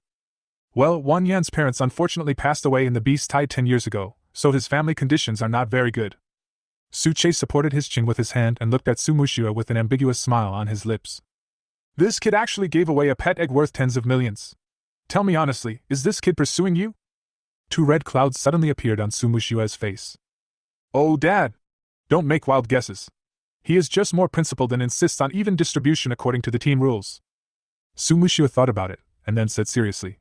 B: Well, Wan Yan's parents unfortunately passed away in the beast tide 10 years ago, so his family conditions are not very good. Su Che supported his chin with his hand and looked at Su Muxue with an ambiguous smile on his lips. This kid actually gave away a pet egg worth tens of millions. Tell me honestly, is this kid pursuing you? 2 red clouds suddenly appeared on Su Muxue's face. Oh, Dad! Don't make wild guesses. He is just more principled and insists on even distribution according to the team rules. Su Muxue thought about it, and then said seriously.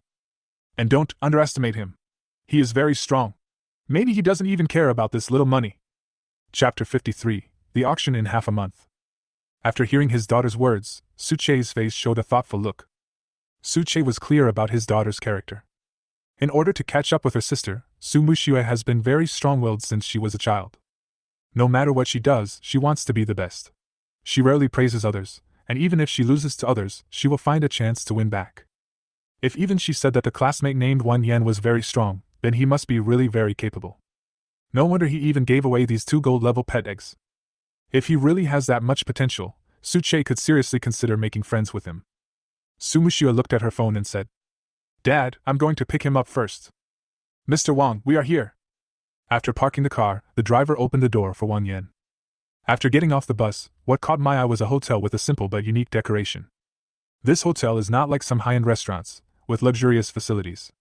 B: And don't underestimate him. He is very strong. Maybe he doesn't even care about this little money. Chapter 53, The Auction in Half a Month. After hearing his daughter's words, Su Che's face showed a thoughtful look. Su Che was clear about his daughter's character. In order to catch up with her sister, Su Muxue has been very strong-willed since she was a child. No matter what she does, she wants to be the best. She rarely praises others, and even if she loses to others, she will find a chance to win back. If even she said that the classmate named Wan Yen was very strong, then he must be really very capable. No wonder he even gave away these 2 gold-level pet eggs. If he really has that much potential, Su Che could seriously consider making friends with him. Su Muxue looked at her phone and said, Dad, I'm going to pick him up first. Mr. Wang, we are here. After parking the car, the driver opened the door for Wan Yen. After getting off the bus, what caught my eye was a hotel with a simple but unique decoration. This hotel is not like some high-end restaurants, with luxurious facilities.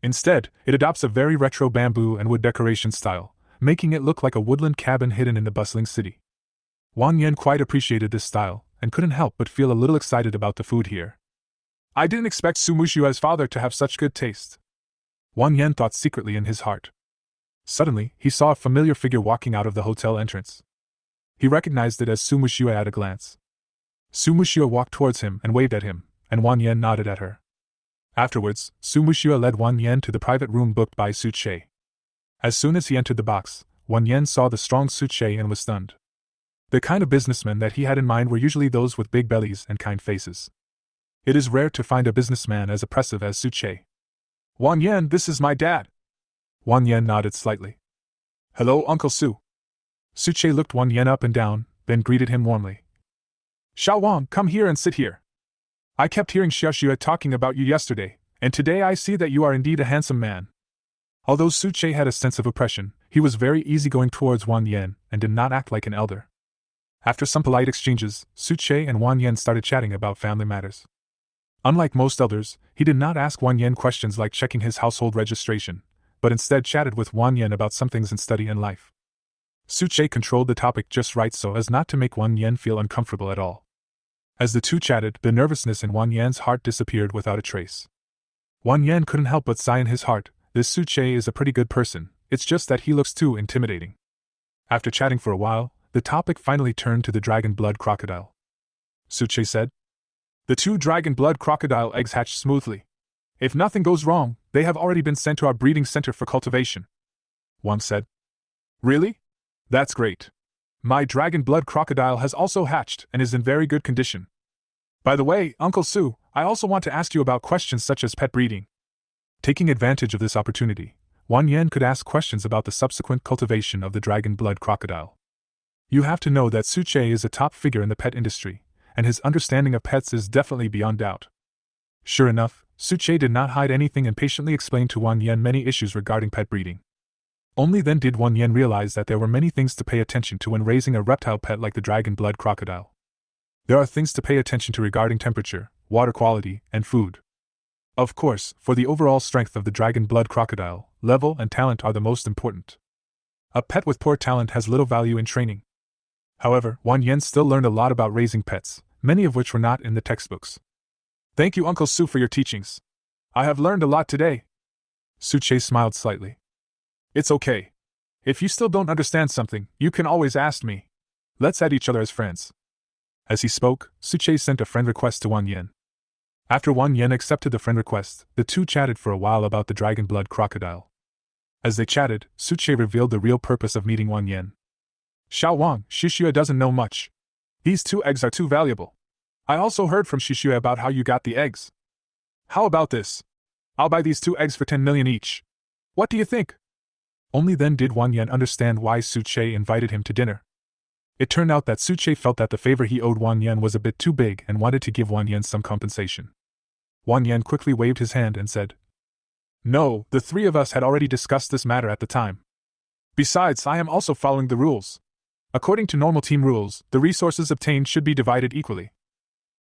B: Instead, it adopts a very retro bamboo and wood decoration style, making it look like a woodland cabin hidden in the bustling city. Wan Yen quite appreciated this style, and couldn't help but feel a little excited about the food here. I didn't expect Su Muxue's father to have such good taste. Wan Yen thought secretly in his heart. Suddenly, he saw a familiar figure walking out of the hotel entrance. He recognized it as Su Mushua at a glance. Su Mushua walked towards him and waved at him, and Wang Yan nodded at her. Afterwards, Su Mushua led Wang Yan to the private room booked by Su Che. As soon as he entered the box, Wang Yan saw the strong Su Che and was stunned. The kind of businessmen that he had in mind were usually those with big bellies and kind faces. It is rare to find a businessman as oppressive as Su Che. "Wang Yan, this is my dad." Wang Yan nodded slightly. "Hello, Uncle Su." Su Che looked Wang Yan up and down, then greeted him warmly. "Xiao Wang, come here and sit here. I kept hearing Xiaoxue talking about you yesterday, and today I see that you are indeed a handsome man." Although Su Che had a sense of oppression, he was very easygoing towards Wang Yan and did not act like an elder. After some polite exchanges, Su Che and Wang Yan started chatting about family matters. Unlike most elders, he did not ask Wang Yan questions like checking his household registration, but instead chatted with Wang Yan about some things in study and life. Su Che controlled the topic just right so as not to make Wang Yan feel uncomfortable at all. As the two chatted, the nervousness in Wang Yan's heart disappeared without a trace. Wang Yan couldn't help but sigh in his heart. This Su Che is a pretty good person, it's just that he looks too intimidating. After chatting for a while, the topic finally turned to the dragon blood crocodile. Su Che said, "The 2 dragon blood crocodile eggs hatched smoothly. If nothing goes wrong, they have already been sent to our breeding center for cultivation." Wang said, "Really? That's great. My dragon blood crocodile has also hatched and is in very good condition. By the way, Uncle Su, I also want to ask you about questions such as pet breeding." Taking advantage of this opportunity, Wang Yan could ask questions about the subsequent cultivation of the dragon blood crocodile. You have to know that Su Che is a top figure in the pet industry, and his understanding of pets is definitely beyond doubt. Sure enough, Su Che did not hide anything and patiently explained to Wang Yan many issues regarding pet breeding. Only then did Wang Yan realize that there were many things to pay attention to when raising a reptile pet like the dragon blood crocodile. There are things to pay attention to regarding temperature, water quality, and food. Of course, for the overall strength of the dragon blood crocodile, level and talent are the most important. A pet with poor talent has little value in training. However, Wang Yan still learned a lot about raising pets, many of which were not in the textbooks. "Thank you, Uncle Su, for your teachings. I have learned a lot today." Su Che smiled slightly. "It's okay. If you still don't understand something, you can always ask me. Let's add each other as friends." As he spoke, Su Che sent a friend request to Wang Yan. After Wang Yan accepted the friend request, the two chatted for a while about the dragon blood crocodile. As they chatted, Su Che revealed the real purpose of meeting Wang Yan. "Xiao Wang, Shishue doesn't know much. These 2 eggs are too valuable. I also heard from Shishue about how you got the eggs. How about this? I'll buy these 2 eggs for 10 million each. What do you think?" Only then did Wang Yan understand why Su Che invited him to dinner. It turned out that Su Che felt that the favor he owed Wang Yan was a bit too big and wanted to give Wang Yan some compensation. Wang Yan quickly waved his hand and said, "No, the 3 of us had already discussed this matter at the time. Besides, I am also following the rules. According to normal team rules, the resources obtained should be divided equally."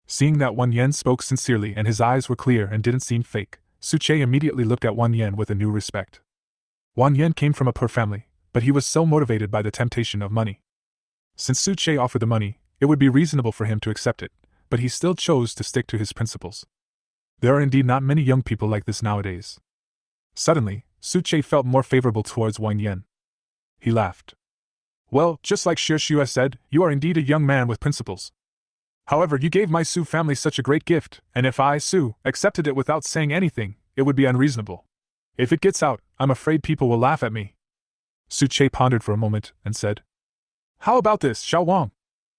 B: Seeing that Wang Yan spoke sincerely and his eyes were clear and didn't seem fake, Su Che immediately looked at Wang Yan with a new respect. Wang Yan came from a poor family, but he was so motivated by the temptation of money. Since Su Che offered the money, it would be reasonable for him to accept it, but he still chose to stick to his principles. There are indeed not many young people like this nowadays. Suddenly, Su Che felt more favorable towards Wang Yan. He laughed. "Well, just like Shishue said, you are indeed a young man with principles. However, you gave my Su family such a great gift, and if I, Su, accepted it without saying anything, it would be unreasonable. If it gets out, I'm afraid people will laugh at me." Su Che pondered for a moment and said, "How about this, Xiao Wang?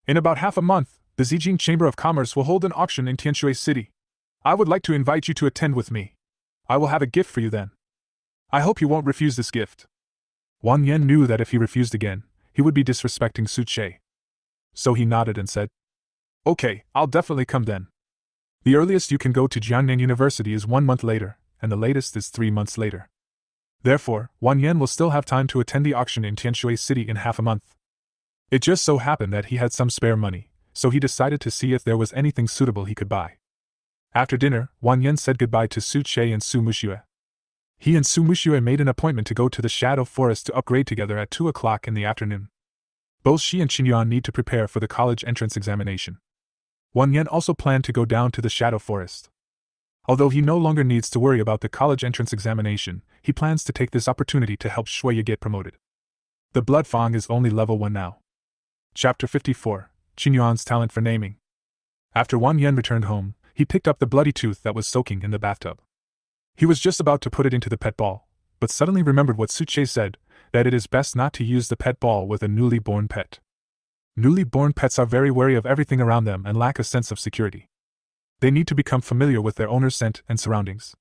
B: In about half a month, the Zijing Chamber of Commerce will hold an auction in Tianshui City. I would like to invite you to attend with me. I will have a gift for you then. I hope you won't refuse this gift." Wang Yan knew that if he refused again, he would be disrespecting Su Che. So he nodded and said, "Okay, I'll definitely come then. The earliest you can go to Jiangnan University is 1 month later, and the latest is 3 months later. Therefore, Wang Yan will still have time to attend the auction in Tianshui City in half a month." It just so happened that he had some spare money, so he decided to see if there was anything suitable he could buy. After dinner, Wang Yan said goodbye to Su Che and Su Mushue. He and Su Mushue made an appointment to go to the Shadow Forest to upgrade together at 2 o'clock in the afternoon. Both she and Qingyuan need to prepare for the college entrance examination. Wang Yan also planned to go down to the Shadow Forest. Although he no longer needs to worry about the college entrance examination, he plans to take this opportunity to help Shuya get promoted. The Blood Fang is only level 1 now. Chapter 54, Qin Yuan's Talent for Naming. After Wang Yan returned home, he picked up the bloody tooth that was soaking in the bathtub. He was just about to put it into the pet ball, but suddenly remembered what Suche said, that it is best not to use the pet ball with a newly born pet. Newly born pets are very wary of everything around them and lack a sense of security. They need to become familiar with their owner's scent and surroundings.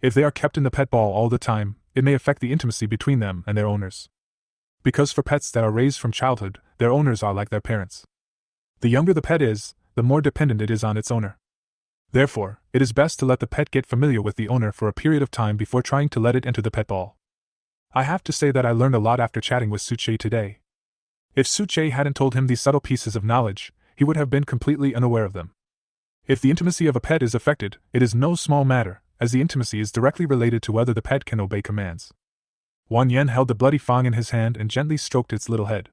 B: If they are kept in the pet ball all the time, it may affect the intimacy between them and their owners. Because for pets that are raised from childhood, their owners are like their parents. The younger the pet is, the more dependent it is on its owner. Therefore, it is best to let the pet get familiar with the owner for a period of time before trying to let it enter the pet ball. I have to say that I learned a lot after chatting with Suche today. If Suche hadn't told him these subtle pieces of knowledge, he would have been completely unaware of them. If the intimacy of a pet is affected, it is no small matter, as the intimacy is directly related to whether the pet can obey commands. Wang Yan held the bloody fang in his hand and gently stroked its little head.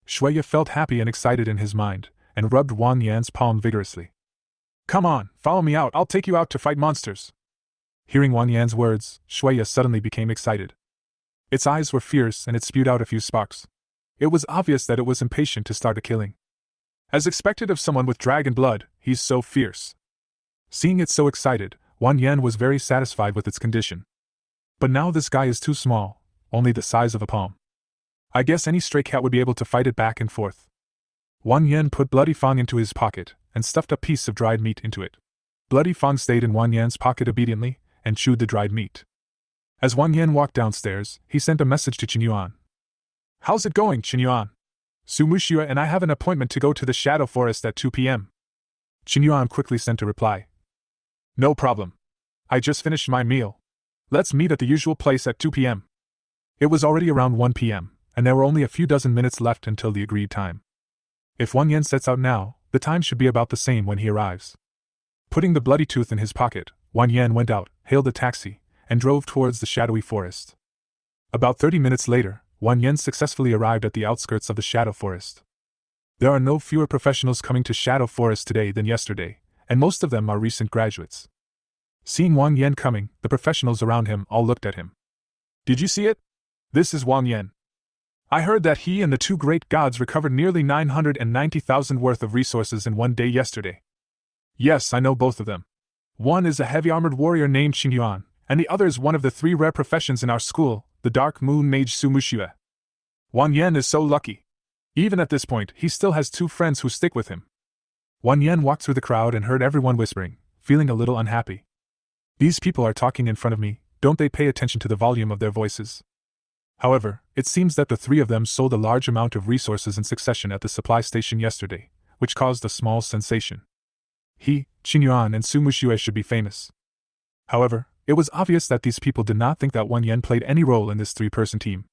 B: Shuya felt happy and excited in his mind, and rubbed Wang Yan's palm vigorously. "Come on, follow me out, I'll take you out to fight monsters." Hearing Wang Yan's words, Shuya suddenly became excited. Its eyes were fierce and it spewed out a few sparks. It was obvious that it was impatient to start a killing. As expected of someone with dragon blood, he's so fierce. Seeing it so excited, Wang Yan was very satisfied with its condition. But now this guy is too small, only the size of a palm. I guess any stray cat would be able to fight it back and forth. Wang Yan put Bloody Fang into his pocket, and stuffed a piece of dried meat into it. Bloody Fang stayed in Wang Yan's pocket obediently, and chewed the dried meat. As Wang Yan walked downstairs, he sent a message to Qin Yuan. "How's it going, Qin Yuan? Su Muxue and I have an appointment to go to the Shadow Forest at 2 p.m. Qin Yuan quickly sent a reply. "No problem. I just finished my meal. Let's meet at the usual place at 2 p.m. It was already around 1 p.m., and there were only a few dozen minutes left until the agreed time. If Wang Yan sets out now, the time should be about the same when he arrives. Putting the bloody tooth in his pocket, Wang Yan went out, hailed a taxi, and drove towards the shadowy forest. About 30 minutes later, Wang Yan successfully arrived at the outskirts of the Shadow Forest. There are no fewer professionals coming to Shadow Forest today than yesterday, and most of them are recent graduates. Seeing Wang Yan coming, the professionals around him all looked at him. "Did you see it? This is Wang Yan. I heard that he and the two great gods recovered nearly 990,000 worth of resources in one day yesterday. Yes, I know both of them. One is a heavy-armored warrior named Qin Yuan, and the other is one of the 3 rare professions in our school, the Dark Moon Mage Su Muxue. Wang Yan is so lucky. Even at this point, he still has 2 friends who stick with him." Wang Yan walked through the crowd and heard everyone whispering, feeling a little unhappy. These people are talking in front of me, don't they pay attention to the volume of their voices? However, it seems that the 3 of them sold a large amount of resources in succession at the supply station yesterday, which caused a small sensation. He, Qin Yuan and Su Muxue should be famous. However, it was obvious that these people did not think that Wang Yan played any role in this 3-person team.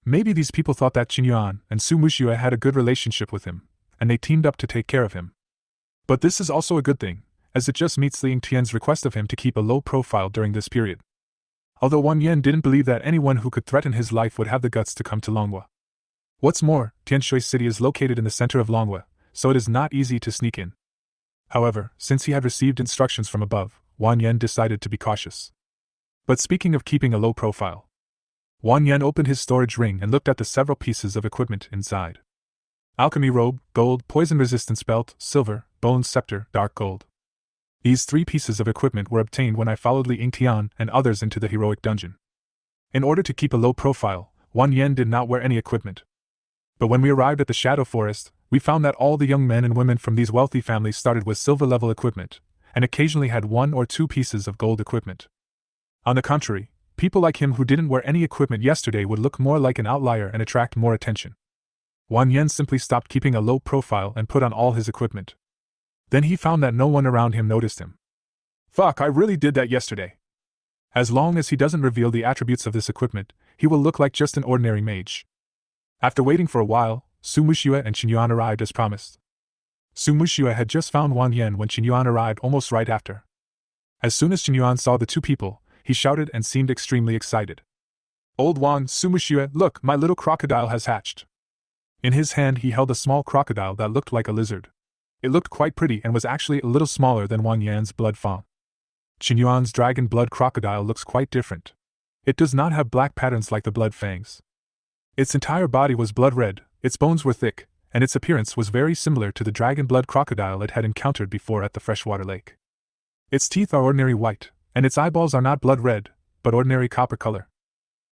B: Maybe these people thought that Qin Yuan and Su Muxue had a good relationship with him, and they teamed up to take care of him. But this is also a good thing, as it just meets Ling Tian's request of him to keep a low profile during this period. Although Wang Yan didn't believe that anyone who could threaten his life would have the guts to come to Longhua. What's more, Tianshui City is located in the center of Longhua, so it is not easy to sneak in. However, since he had received instructions from above, Wang Yan decided to be cautious. But speaking of keeping a low profile, Wang Yan opened his storage ring and looked at the several pieces of equipment inside. Alchemy robe, gold, poison resistance belt, silver, bone scepter, dark gold. These 3 pieces of equipment were obtained when I followed Li Yingtian and others into the heroic dungeon. In order to keep a low profile, Wang Yan did not wear any equipment. But when we arrived at the Shadow Forest, we found that all the young men and women from these wealthy families started with silver-level equipment, and occasionally had 1 or 2 pieces of gold equipment. On the contrary, people like him who didn't wear any equipment yesterday would look more like an outlier and attract more attention. Wang Yan simply stopped keeping a low profile and put on all his equipment. Then he found that no one around him noticed him. Fuck, I really did that yesterday. As long as he doesn't reveal the attributes of this equipment, he will look like just an ordinary mage. After waiting for a while, Su Muxue and Qin Yuan arrived as promised. Su Muxue had just found Wang Yan when Qin Yuan arrived almost right after. As soon as Qin Yuan saw the 2 people, he shouted and seemed extremely excited. "Old Wang, Su Muxue, look, my little crocodile has hatched." In his hand he held a small crocodile that looked like a lizard. It looked quite pretty and was actually a little smaller than Wang Yan's blood fang. Qinyuan's dragon blood crocodile looks quite different. It does not have black patterns like the blood fangs. Its entire body was blood red, its bones were thick, and its appearance was very similar to the dragon blood crocodile it had encountered before at the freshwater lake. Its teeth are ordinary white, and its eyeballs are not blood red, but ordinary copper color.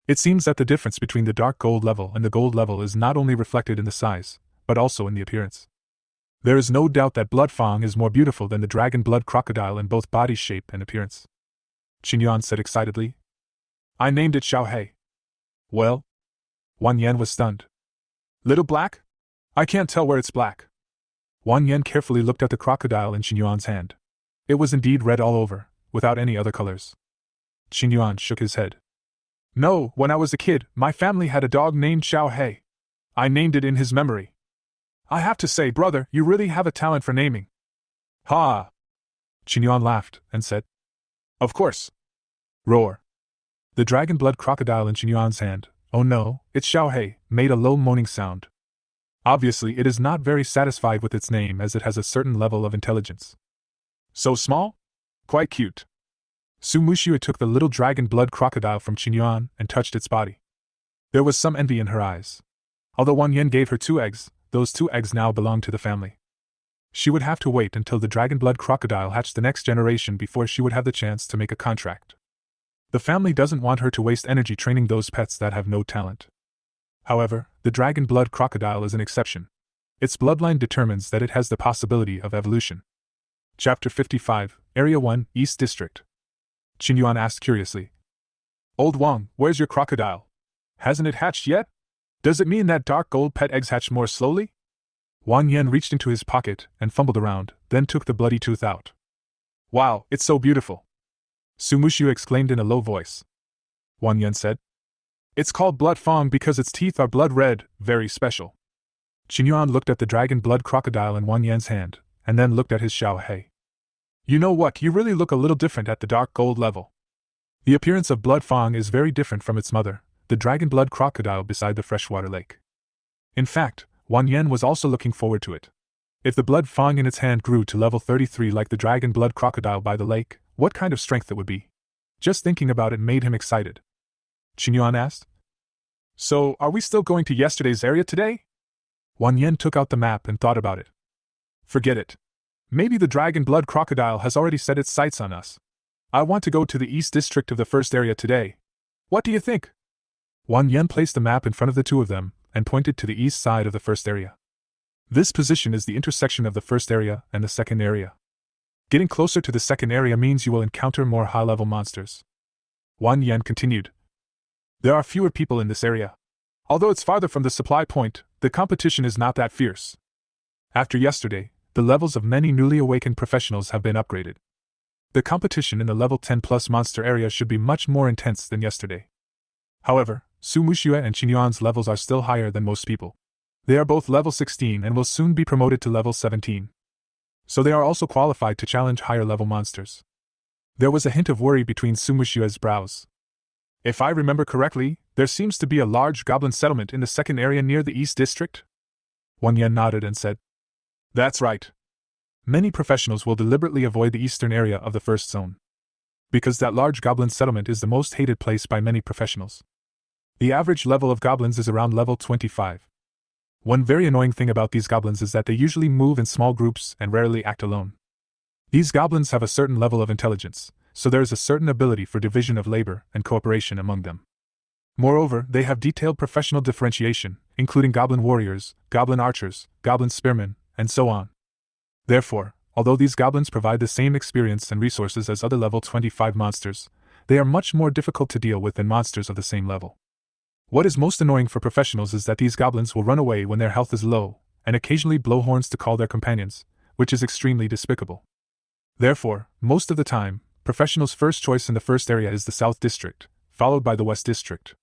B: It seems that the difference between the dark gold level and the gold level is not only reflected in the size, but also in the appearance. There is no doubt that Blood Fang is more beautiful than the dragon blood crocodile in both body shape and appearance. Qinyuan said excitedly. I named it Xiaohei. Well? Wang Yan was stunned. Little black? I can't tell where it's black. Wang Yan carefully looked at the crocodile in Qinyuan's hand. It was indeed red all over, without any other colors. Qinyuan shook his head. No, when I was a kid, my family had a dog named Xiaohei. I named it in his memory. I have to say, brother, you really have a talent for naming. Ha! Qinyuan laughed and said. Of course. Roar. The dragon blood crocodile in Qinyuan's hand, oh no, it's Xiaohei, made a low moaning sound. Obviously, it is not very satisfied with its name as it has a certain level of intelligence. So small? Quite cute. Su Muxue took the little dragon blood crocodile from Qinyuan and touched its body. There was some envy in her eyes. Although Wang Yan gave her 2 eggs, those 2 eggs now belonged to the family. She would have to wait until the dragon blood crocodile hatched the next generation before she would have the chance to make a contract. The family doesn't want her to waste energy training those pets that have no talent. However, the dragon blood crocodile is an exception. Its bloodline determines that it has the possibility of evolution. Chapter 55, Area 1, East District. Qinyuan asked curiously. Old Wang, where's your crocodile? Hasn't it hatched yet? Does it mean that dark gold pet eggs hatch more slowly? Wang Yan reached into his pocket and fumbled around, then took the bloody tooth out. Wow, it's so beautiful! Su Muxue exclaimed in a low voice. Wang Yan said. It's called Blood Fang because its teeth are blood red, very special. Qinyuan looked at the dragon blood crocodile in Wang Yan's hand, and then looked at his Xiaohei. You know what, you really look a little different at the dark gold level. The appearance of Blood Fang is very different from its mother, the dragon blood crocodile beside the freshwater lake. In fact, Wang Yan was also looking forward to it. If the blood fang in its hand grew to level 33 like the dragon blood crocodile by the lake, what kind of strength it would be. Just thinking about it made him excited. Qinyuan asked. So, are we still going to yesterday's area today? Wang Yan took out the map and thought about it. Forget it. Maybe the dragon blood crocodile has already set its sights on us. I want to go to the east district of the first area today. What do you think? Wang Yan placed the map in front of the 2 of them and pointed to the east side of the first area. This position is the intersection of the first area and the second area. Getting closer to the second area means you will encounter more high-level monsters. Wang Yan continued. There are fewer people in this area. Although it's farther from the supply point, the competition is not that fierce. After yesterday, the levels of many newly awakened professionals have been upgraded. The competition in the level 10 plus monster area should be much more intense than yesterday. However, Su Muxue and Qinyuan's levels are still higher than most people. They are both level 16 and will soon be promoted to level 17. So they are also qualified to challenge higher level monsters. There was a hint of worry between Su Muxue's brows. If I remember correctly, there seems to be a large goblin settlement in the second area near the East District? Wang Yan nodded and said. That's right. Many professionals will deliberately avoid the eastern area of the first zone. Because that large goblin settlement is the most hated place by many professionals. The average level of goblins is around level 25. One very annoying thing about these goblins is that they usually move in small groups and rarely act alone. These goblins have a certain level of intelligence, so there is a certain ability for division of labor and cooperation among them. Moreover, they have detailed professional differentiation, including goblin warriors, goblin archers, goblin spearmen, and so on. Therefore, although these goblins provide the same experience and resources as other level 25 monsters, they are much more difficult to deal with than monsters of the same level. What is most annoying for professionals is that these goblins will run away when their health is low, and occasionally blow horns to call their companions, which is extremely despicable. Therefore, most of the time, professionals' first choice in the first area is the South District, followed by the West District.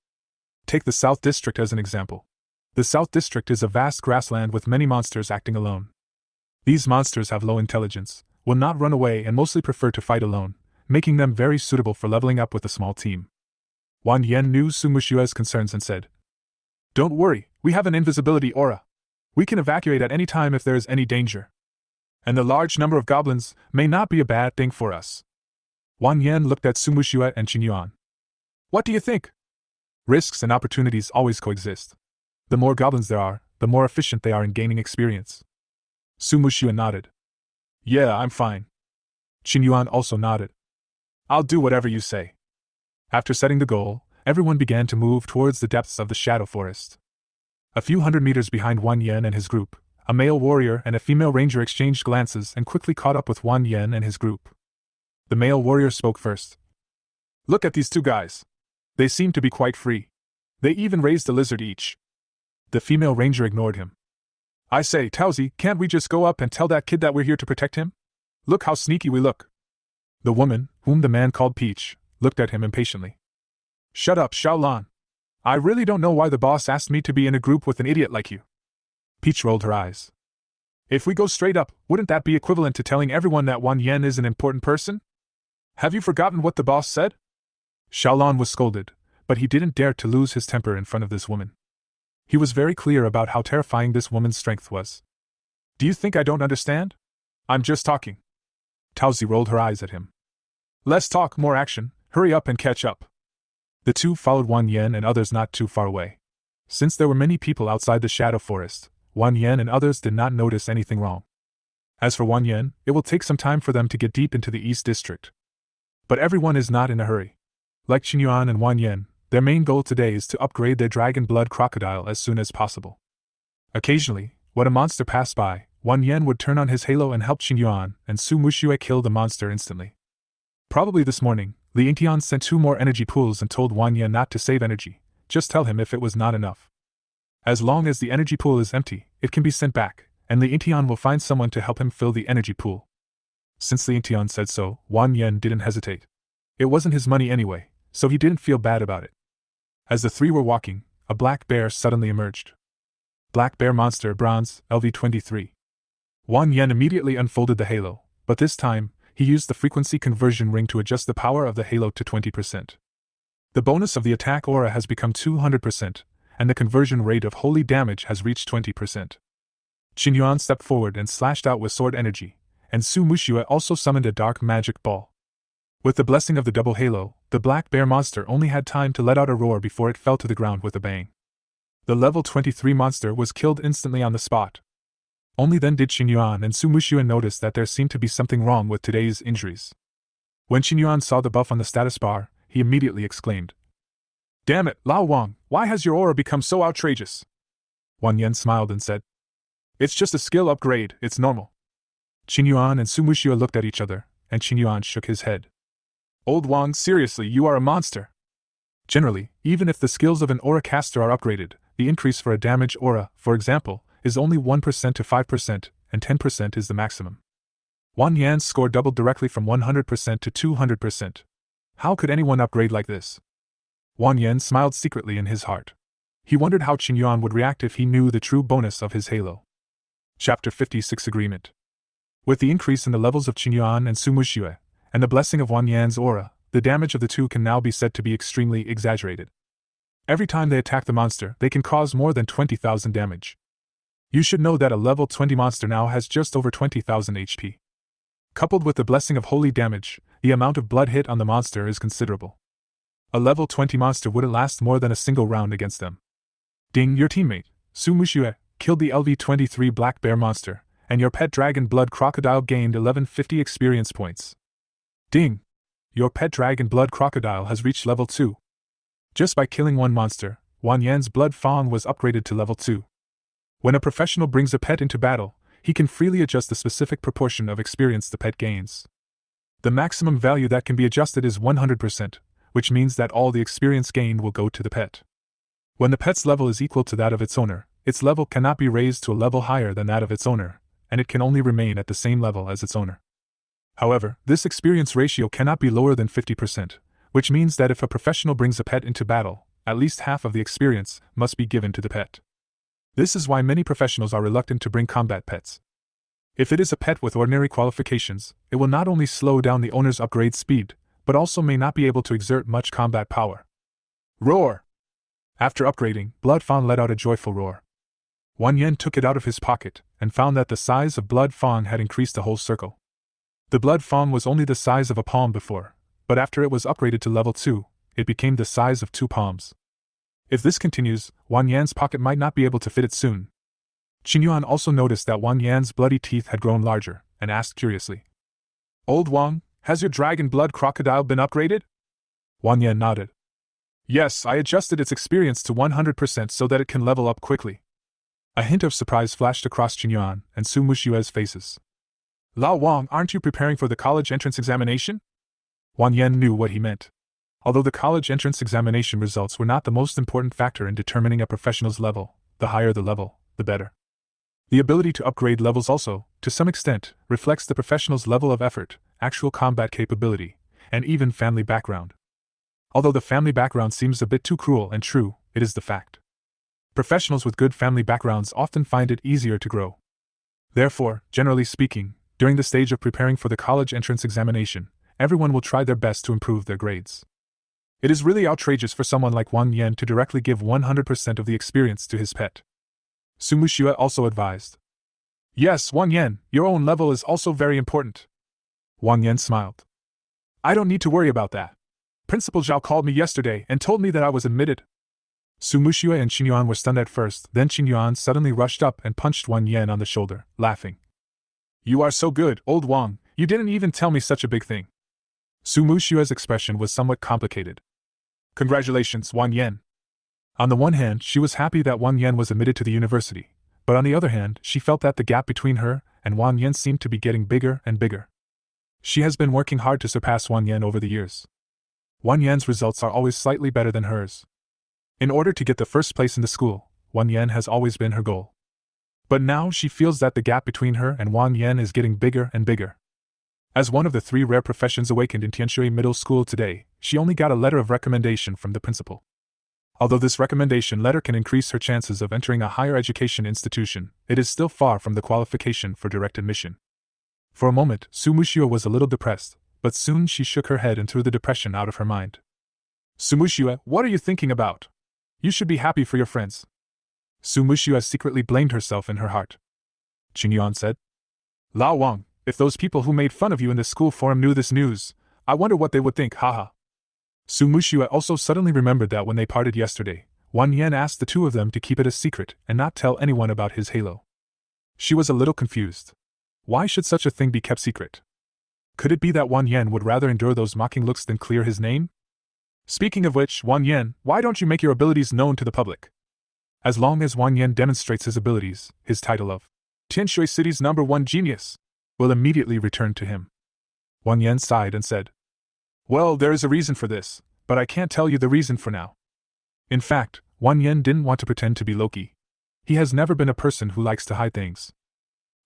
B: Take the South District as an example. The South District is a vast grassland with many monsters acting alone. These monsters have low intelligence, will not run away and mostly prefer to fight alone, making them very suitable for leveling up with a small team. Wang Yan knew Su Muxue's concerns and said, Don't worry, we have an invisibility aura. We can evacuate at any time if there is any danger. And the large number of goblins may not be a bad thing for us. Wang Yan looked at Sumushue and Qin Yuan. What do you think? Risks and opportunities always coexist. The more goblins there are, the more efficient they are in gaining experience. Sumushue nodded. Yeah, I'm fine. Qin Yuan also nodded. I'll do whatever you say. After setting the goal, everyone began to move towards the depths of the Shadow Forest. A few hundred meters behind Wang Yan and his group, a male warrior and a female ranger exchanged glances and quickly caught up with Wang Yan and his group. The male warrior spoke first. Look at these two guys. They seem to be quite free. They even raised a lizard each. The female ranger ignored him. I say, Tauzi, can't we just go up and tell that kid that we're here to protect him? Look how sneaky we look. The woman, whom the man called Peach, looked at him impatiently. Shut up, Xiaolan. I really don't know why the boss asked me to be in a group with an idiot like you. Peach rolled her eyes. If we go straight up, wouldn't that be equivalent to telling everyone that Wang Yan is an important person? Have you forgotten what the boss said? Xiaolan was scolded, but he didn't dare to lose his temper in front of this woman. He was very clear about how terrifying this woman's strength was. Do you think I don't understand? I'm just talking. Tauzi rolled her eyes at him. Less talk, more action, hurry up and catch up. The two followed Wang Yan and others not too far away. Since there were many people outside the Shadow Forest, Wang Yan and others did not notice anything wrong. As for Wang Yan, it will take some time for them to get deep into the East District. But everyone is not in a hurry. Like Qin Yuan and Wang Yan, their main goal today is to upgrade their dragon blood crocodile as soon as possible. Occasionally, when a monster passed by, Wang Yan would turn on his halo and help Qin Yuan and Su Muxue kill the monster instantly. Probably this morning, Li Yingtian sent 2 more energy pools and told Wang Yan not to save energy, just tell him if it was not enough. As long as the energy pool is empty, it can be sent back, and Li Yingtian will find someone to help him fill the energy pool. Since Li Yingtian said so, Wang Yan didn't hesitate. It wasn't his money anyway, so he didn't feel bad about it. As the three were walking, a black bear suddenly emerged. Black Bear Monster Bronze, LV23. Wang Yan immediately unfolded the halo, but this time, he used the frequency conversion ring to adjust the power of the halo to 20%. The bonus of the attack aura has become 200%, and the conversion rate of holy damage has reached 20%. Qin Yuan stepped forward and slashed out with sword energy, and Su Muxue also summoned a dark magic ball. With the blessing of the double halo, the black bear monster only had time to let out a roar before it fell to the ground with a bang. The level 23 monster was killed instantly on the spot. Only then did Qin Yuan and Su Muxue notice that there seemed to be something wrong with today's injuries. When Qin Yuan saw the buff on the status bar, he immediately exclaimed, Damn it, Lao Wang, why has your aura become so outrageous? Wang Yan smiled and said, It's just a skill upgrade, it's normal. Qin Yuan and Su Muxue looked at each other, and Qin Yuan shook his head. Old Wang, seriously, you are a monster. Generally, even if the skills of an aura caster are upgraded, the increase for a damage aura, for example, is only 1% to 5%, and 10% is the maximum. Wang Yan's score doubled directly from 100% to 200%. How could anyone upgrade like this? Wang Yan smiled secretly in his heart. He wondered how Qin Yuan would react if he knew the true bonus of his halo. Chapter 56 Agreement. With the increase in the levels of Qin Yuan and Su Muxue, and the blessing of Wang Yan's aura, the damage of the two can now be said to be extremely exaggerated. Every time they attack the monster, they can cause more than 20,000 damage. You should know that a level 20 monster now has just over 20,000 HP. Coupled with the blessing of holy damage, the amount of blood hit on the monster is considerable. A level 20 monster wouldn't last more than a single round against them. Ding, your teammate, Su Muxue, killed the LV23 black bear monster, and your pet dragon blood crocodile gained 1150 experience points. Ding! Your pet dragon blood crocodile has reached level 2. Just by killing one monster, Wang Yan's blood fawn was upgraded to level 2. When a professional brings a pet into battle, he can freely adjust the specific proportion of experience the pet gains. The maximum value that can be adjusted is 100%, which means that all the experience gained will go to the pet. When the pet's level is equal to that of its owner, its level cannot be raised to a level higher than that of its owner, and it can only remain at the same level as its owner. However, this experience ratio cannot be lower than 50%, which means that if a professional brings a pet into battle, at least half of the experience must be given to the pet. This is why many professionals are reluctant to bring combat pets. If it is a pet with ordinary qualifications, it will not only slow down the owner's upgrade speed, but also may not be able to exert much combat power. Roar! After upgrading, Blood Fawn let out a joyful roar. Wang Yan took it out of his pocket, and found that the size of Blood Fawn had increased a whole circle. The Blood Fawn was only the size of a palm before, but after it was upgraded to level 2, it became the size of 2 palms. If this continues, Wang Yan's pocket might not be able to fit it soon. Qingyuan also noticed that Wang Yan's bloody teeth had grown larger, and asked curiously, "Old Wang, has your dragon blood crocodile been upgraded?" Wang Yan nodded. "Yes, I adjusted its experience to 100% so that it can level up quickly." A hint of surprise flashed across Qingyuan and Su Mushue's faces. "Lao Wang, aren't you preparing for the college entrance examination?" Wang Yan knew what he meant. Although the college entrance examination results were not the most important factor in determining a professional's level, the higher the level, the better. The ability to upgrade levels also, to some extent, reflects the professional's level of effort, actual combat capability, and even family background. Although the family background seems a bit too cruel and true, it is the fact. Professionals with good family backgrounds often find it easier to grow. Therefore, generally speaking, during the stage of preparing for the college entrance examination, everyone will try their best to improve their grades. It is really outrageous for someone like Wang Yan to directly give 100% of the experience to his pet. Su Muxue also advised. "Yes, Wang Yan, your own level is also very important." Wang Yan smiled. "I don't need to worry about that. Principal Zhao called me yesterday and told me that I was admitted." Su Muxue and Qingyuan were stunned at first, then Qingyuan suddenly rushed up and punched Wang Yan on the shoulder, laughing. "You are so good, old Wang, you didn't even tell me such a big thing." Su Mushue's expression was somewhat complicated. "Congratulations, Wang Yan." On the one hand, she was happy that Wang Yan was admitted to the university, but on the other hand, she felt that the gap between her and Wang Yan seemed to be getting bigger and bigger. She has been working hard to surpass Wang Yan over the years. Wang Yan's results are always slightly better than hers. In order to get the first place in the school, Wang Yan has always been her goal. But now she feels that the gap between her and Wang Yan is getting bigger and bigger. As one of the 3 rare professions awakened in Tianshui Middle School today, she only got a letter of recommendation from the principal. Although this recommendation letter can increase her chances of entering a higher education institution, it is still far from the qualification for direct admission. For a moment, Su Muxue was a little depressed, but soon she shook her head and threw the depression out of her mind. "Su Muxue, what are you thinking about? You should be happy for your friends." Su Muxue secretly blamed herself in her heart. Qingyuan said, "Lao Wang, if those people who made fun of you in the school forum knew this news, I wonder what they would think, haha." Su Muxue also suddenly remembered that when they parted yesterday, Wang Yan asked the 2 of them to keep it a secret and not tell anyone about his halo. She was a little confused. Why should such a thing be kept secret? Could it be that Wang Yan would rather endure those mocking looks than clear his name? Speaking of which, Wang Yan, why don't you make your abilities known to the public? As long as Wang Yan demonstrates his abilities, his title of Tianshui City's #1 genius will immediately return to him. Wang Yan sighed and said, "Well, there is a reason for this, but I can't tell you the reason for now." In fact, Wang Yan didn't want to pretend to be Loki. He has never been a person who likes to hide things.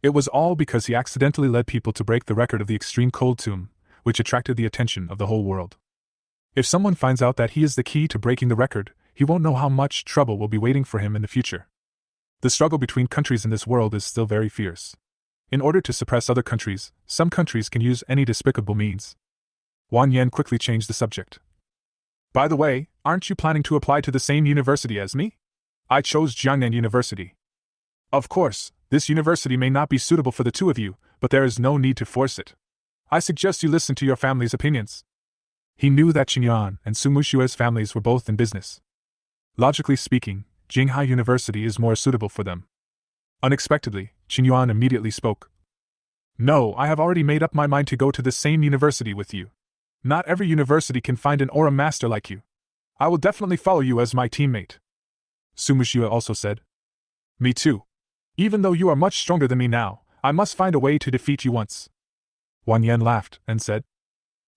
B: It was all because he accidentally led people to break the record of the extreme cold tomb, which attracted the attention of the whole world. If someone finds out that he is the key to breaking the record, he won't know how much trouble will be waiting for him in the future. The struggle between countries in this world is still very fierce. In order to suppress other countries, some countries can use any despicable means. Wang Yan quickly changed the subject. "By the way, aren't you planning to apply to the same university as me? I chose Jiangnan University. Of course, this university may not be suitable for the 2 of you, but there is no need to force it. I suggest you listen to your family's opinions." He knew that Qingyuan and Su Mushue's families were both in business. Logically speaking, Jinghai University is more suitable for them. Unexpectedly, Qingyuan immediately spoke. "No, I have already made up my mind to go to the same university with you. Not every university can find an aura master like you. I will definitely follow you as my teammate." Su Muxue also said, "Me too. Even though you are much stronger than me now, I must find a way to defeat you once." Wang Yan laughed and said,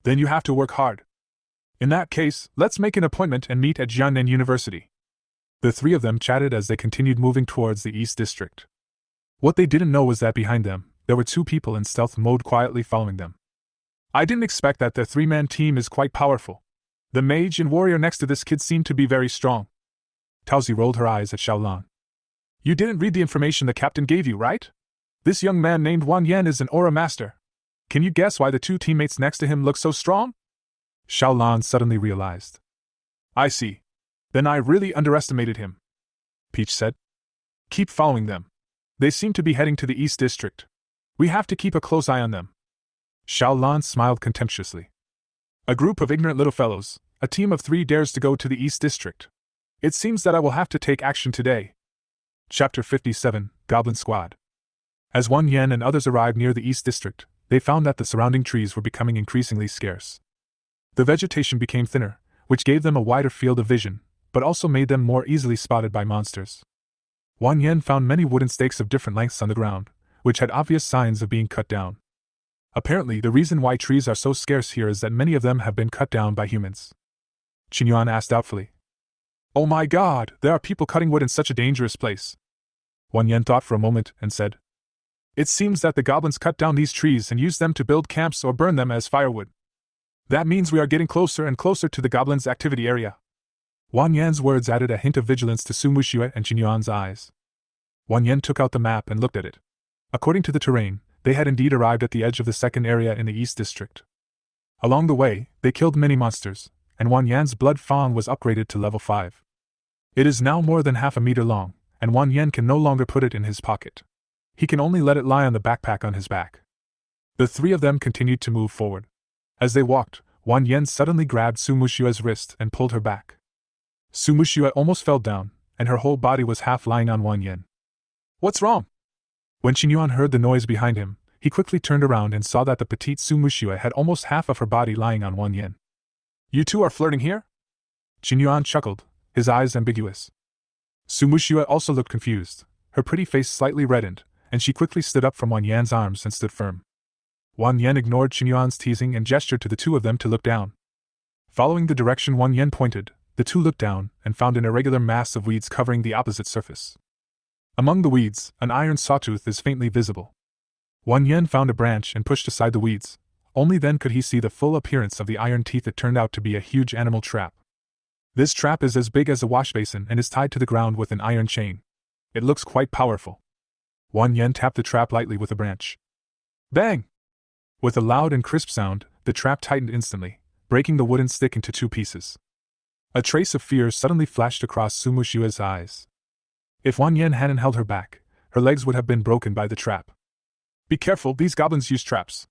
B: "Then you have to work hard. In that case, let's make an appointment and meet at Jiangnan University." The 3 of them chatted as they continued moving towards the East District. What they didn't know was that behind them, there were 2 people in stealth mode quietly following them. "I didn't expect that the 3-man team is quite powerful. The mage and warrior next to this kid seem to be very strong." Taozi rolled her eyes at Xiaolan. "You didn't read the information the captain gave you, right? This young man named Wang Yan is an aura master. Can you guess why the 2 teammates next to him look so strong?" Xiaolan suddenly realized. "I see. Then I really underestimated him," Peach said. "Keep following them. They seem to be heading to the East District. We have to keep a close eye on them." Xiaolan smiled contemptuously. A group of ignorant little fellows, a team of 3 dares to go to the East District. It seems that I will have to take action today. Chapter 57, Goblin Squad. As Wan Yen and others arrived near the East District, they found that the surrounding trees were becoming increasingly scarce. The vegetation became thinner, which gave them a wider field of vision, but also made them more easily spotted by monsters. Wan Yen found many wooden stakes of different lengths on the ground, which had obvious signs of being cut down. Apparently, the reason why trees are so scarce here is that many of them have been cut down by humans. Qingyuan asked doubtfully. Oh my god, there are people cutting wood in such a dangerous place. Wan Yen thought for a moment and said, It seems that the goblins cut down these trees and use them to build camps or burn them as firewood. That means we are getting closer and closer to the goblins' activity area. Wan Yan's words added a hint of vigilance to Su Muxue and Qingyuan's eyes. Wan Yen took out the map and looked at it. According to the terrain, they had indeed arrived at the edge of the second area in the East District. Along the way, they killed many monsters, and Wan Yan's blood fawn was upgraded to level 5. It is now more than half a meter long, and Wan Yen can no longer put it in his pocket. He can only let it lie on the backpack on his back. The 3 of them continued to move forward. As they walked, Wan Yen suddenly grabbed Su Muxue's wrist and pulled her back. Su Muxue almost fell down, and her whole body was half lying on Wan Yen. What's wrong? When Qingyuan heard the noise behind him, he quickly turned around and saw that the petite Su Muxue had almost half of her body lying on Wan Yen. You two are flirting here? Qingyuan chuckled, his eyes ambiguous. Su Muxue also looked confused, her pretty face slightly reddened, and she quickly stood up from Wan Yan's arms and stood firm. Wan Yen ignored Qingyuan's teasing and gestured to the 2 of them to look down. Following the direction Wan Yen pointed, the 2 looked down and found an irregular mass of weeds covering the opposite surface. Among the weeds, an iron sawtooth is faintly visible. Wan Yen found a branch and pushed aside the weeds. Only then could he see the full appearance of the iron teeth. It turned out to be a huge animal trap. This trap is as big as a wash basin and is tied to the ground with an iron chain. It looks quite powerful. Wan Yen tapped the trap lightly with a branch. Bang! With a loud and crisp sound, the trap tightened instantly, breaking the wooden stick into 2 pieces. A trace of fear suddenly flashed across Su Muxue's eyes. If Wan Yen hadn't held her back, her legs would have been broken by the trap. Be careful, these goblins use traps.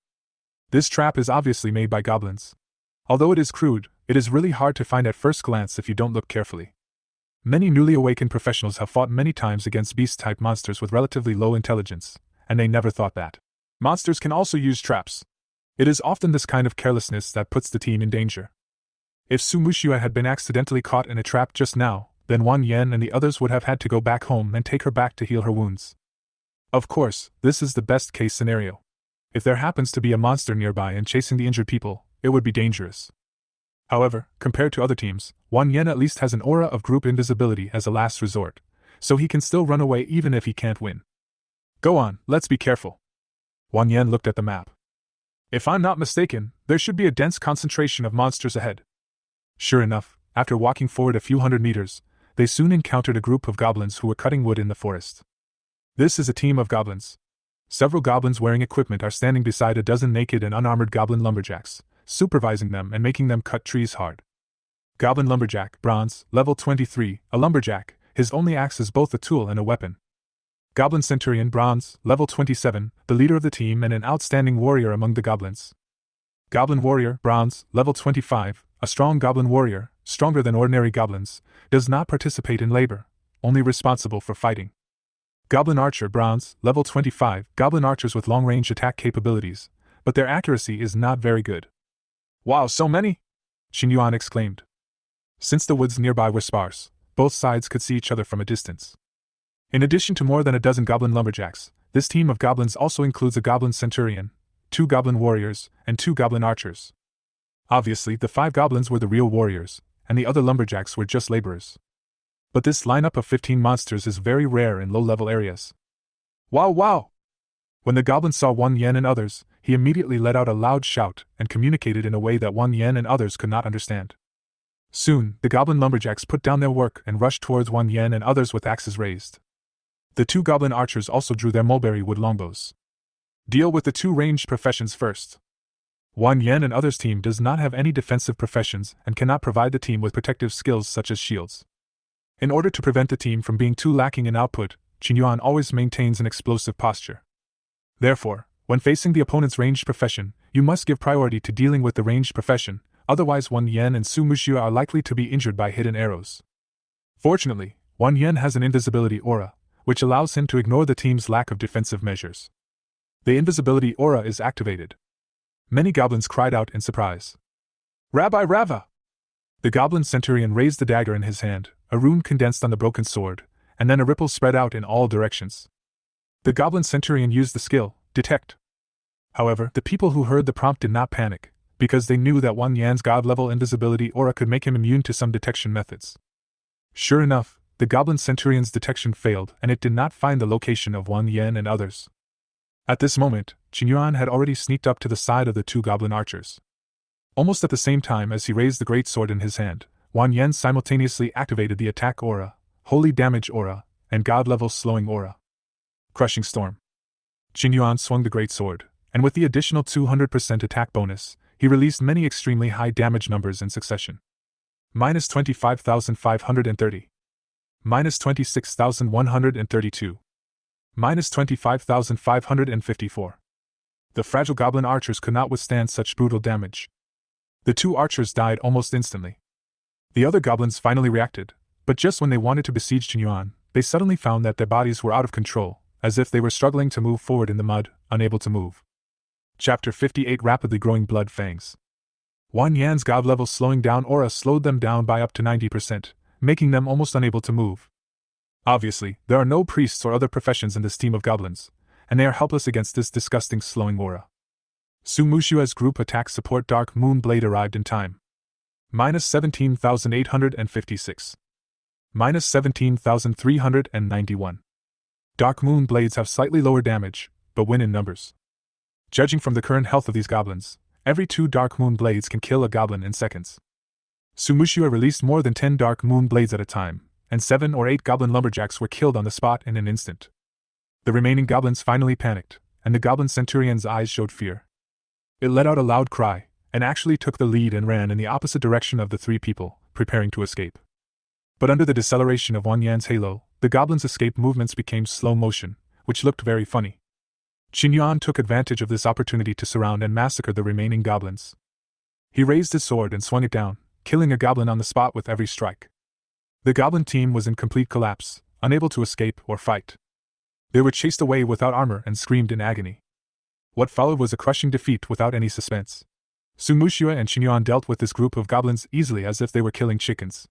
B: This trap is obviously made by goblins. Although it is crude, it is really hard to find at first glance if you don't look carefully. Many newly awakened professionals have fought many times against beast-type monsters with relatively low intelligence, and they never thought that monsters can also use traps. It is often this kind of carelessness that puts the team in danger. If Su Muxue had been accidentally caught in a trap just now, then Wan Yen and the others would have had to go back home and take her back to heal her wounds. Of course, this is the best-case scenario. If there happens to be a monster nearby and chasing the injured people, it would be dangerous. However, compared to other teams, Wan Yen at least has an aura of group invisibility as a last resort, so he can still run away even if he can't win. Go on, let's be careful. Wan Yen looked at the map. If I'm not mistaken, there should be a dense concentration of monsters ahead. Sure enough, after walking forward a few hundred meters, they soon encountered a group of goblins who were cutting wood in the forest. This is a team of goblins. Several goblins wearing equipment are standing beside a dozen naked and unarmored goblin lumberjacks, supervising them and making them cut trees hard. Goblin Lumberjack, Bronze, level 23, a lumberjack, his only axe is both a tool and a weapon. Goblin Centurion, Bronze, level 27, the leader of the team and an outstanding warrior among the goblins. Goblin Warrior, Bronze, level 25, a strong goblin warrior, stronger than ordinary goblins, does not participate in labor, only responsible for fighting. Goblin Archer, Bronze, level 25, goblin archers with long-range attack capabilities, but their accuracy is not very good. Wow, so many! Qingyuan exclaimed. Since the woods nearby were sparse, both sides could see each other from a distance. In addition to more than a dozen goblin lumberjacks, this team of goblins also includes a goblin centurion, 2 goblin warriors, and 2 goblin archers. Obviously, the 5 goblins were the real warriors, and the other lumberjacks were just laborers. But this lineup of 15 monsters is very rare in low-level areas. Wow, wow! When the goblin saw Wan Yen and others, he immediately let out a loud shout and communicated in a way that Wan Yen and others could not understand. Soon, the goblin lumberjacks put down their work and rushed towards Wan Yen and others with axes raised. The 2 goblin archers also drew their mulberry wood longbows. Deal with the 2 ranged professions first. Wan Yen and others' team does not have any defensive professions and cannot provide the team with protective skills such as shields. In order to prevent the team from being too lacking in output, Qingyuan always maintains an explosive posture. Therefore, when facing the opponent's ranged profession, you must give priority to dealing with the ranged profession, otherwise Wang Yan and Su Muxue are likely to be injured by hidden arrows. Fortunately, Wang Yan has an invisibility aura, which allows him to ignore the team's lack of defensive measures. The invisibility aura is activated. Many goblins cried out in surprise. Rabbi Rava! The goblin centurion raised the dagger in his hand, a rune condensed on the broken sword, and then a ripple spread out in all directions. The goblin centurion used the skill, Detect. However, the people who heard the prompt did not panic, because they knew that Wang Yan's god-level invisibility aura could make him immune to some detection methods. Sure enough, the goblin centurion's detection failed and it did not find the location of Wang Yan and others. At this moment, Qingyuan had already sneaked up to the side of the two goblin archers. Almost at the same time as he raised the great sword in his hand, Wang Yan simultaneously activated the attack aura, holy damage aura, and god-level slowing aura. Crushing storm. Qingyuan swung the great sword, and with the additional 200% attack bonus, he released many extremely high damage numbers in succession. Minus 25,530. Minus 26,132. Minus 25,554. The fragile goblin archers could not withstand such brutal damage. The two archers died almost instantly. The other goblins finally reacted, but just when they wanted to besiege Qingyuan, they suddenly found that their bodies were out of control, as if they were struggling to move forward in the mud, unable to move. Chapter 58 Rapidly Growing Blood Fangs. Wang Yan's god-level slowing down aura slowed them down by up to 90%, making them almost unable to move. Obviously, there are no priests or other professions in this team of goblins, and they are helpless against this disgusting slowing aura. Su Mushue's group attack support Dark Moon Blade arrived in time. Minus 17,856. Minus 17,391. Dark Moon Blades have slightly lower damage, but win in numbers. Judging from the current health of these goblins, every 2 Dark Moon Blades can kill a goblin in seconds. Su Mushue released more than 10 Dark Moon Blades at a time, and 7 or 8 goblin lumberjacks were killed on the spot in an instant. The remaining goblins finally panicked, and the goblin centurion's eyes showed fear. It let out a loud cry, and actually took the lead and ran in the opposite direction of the 3 people, preparing to escape. But under the deceleration of Wang Yan's halo, the goblin's escape movements became slow motion, which looked very funny. Qingyuan took advantage of this opportunity to surround and massacre the remaining goblins. He raised his sword and swung it down, killing a goblin on the spot with every strike. The goblin team was in complete collapse, unable to escape or fight. They were chased away without armor and screamed in agony. What followed was a crushing defeat without any suspense. Su Mushue and Qingyuan dealt with this group of goblins easily as if they were killing chickens.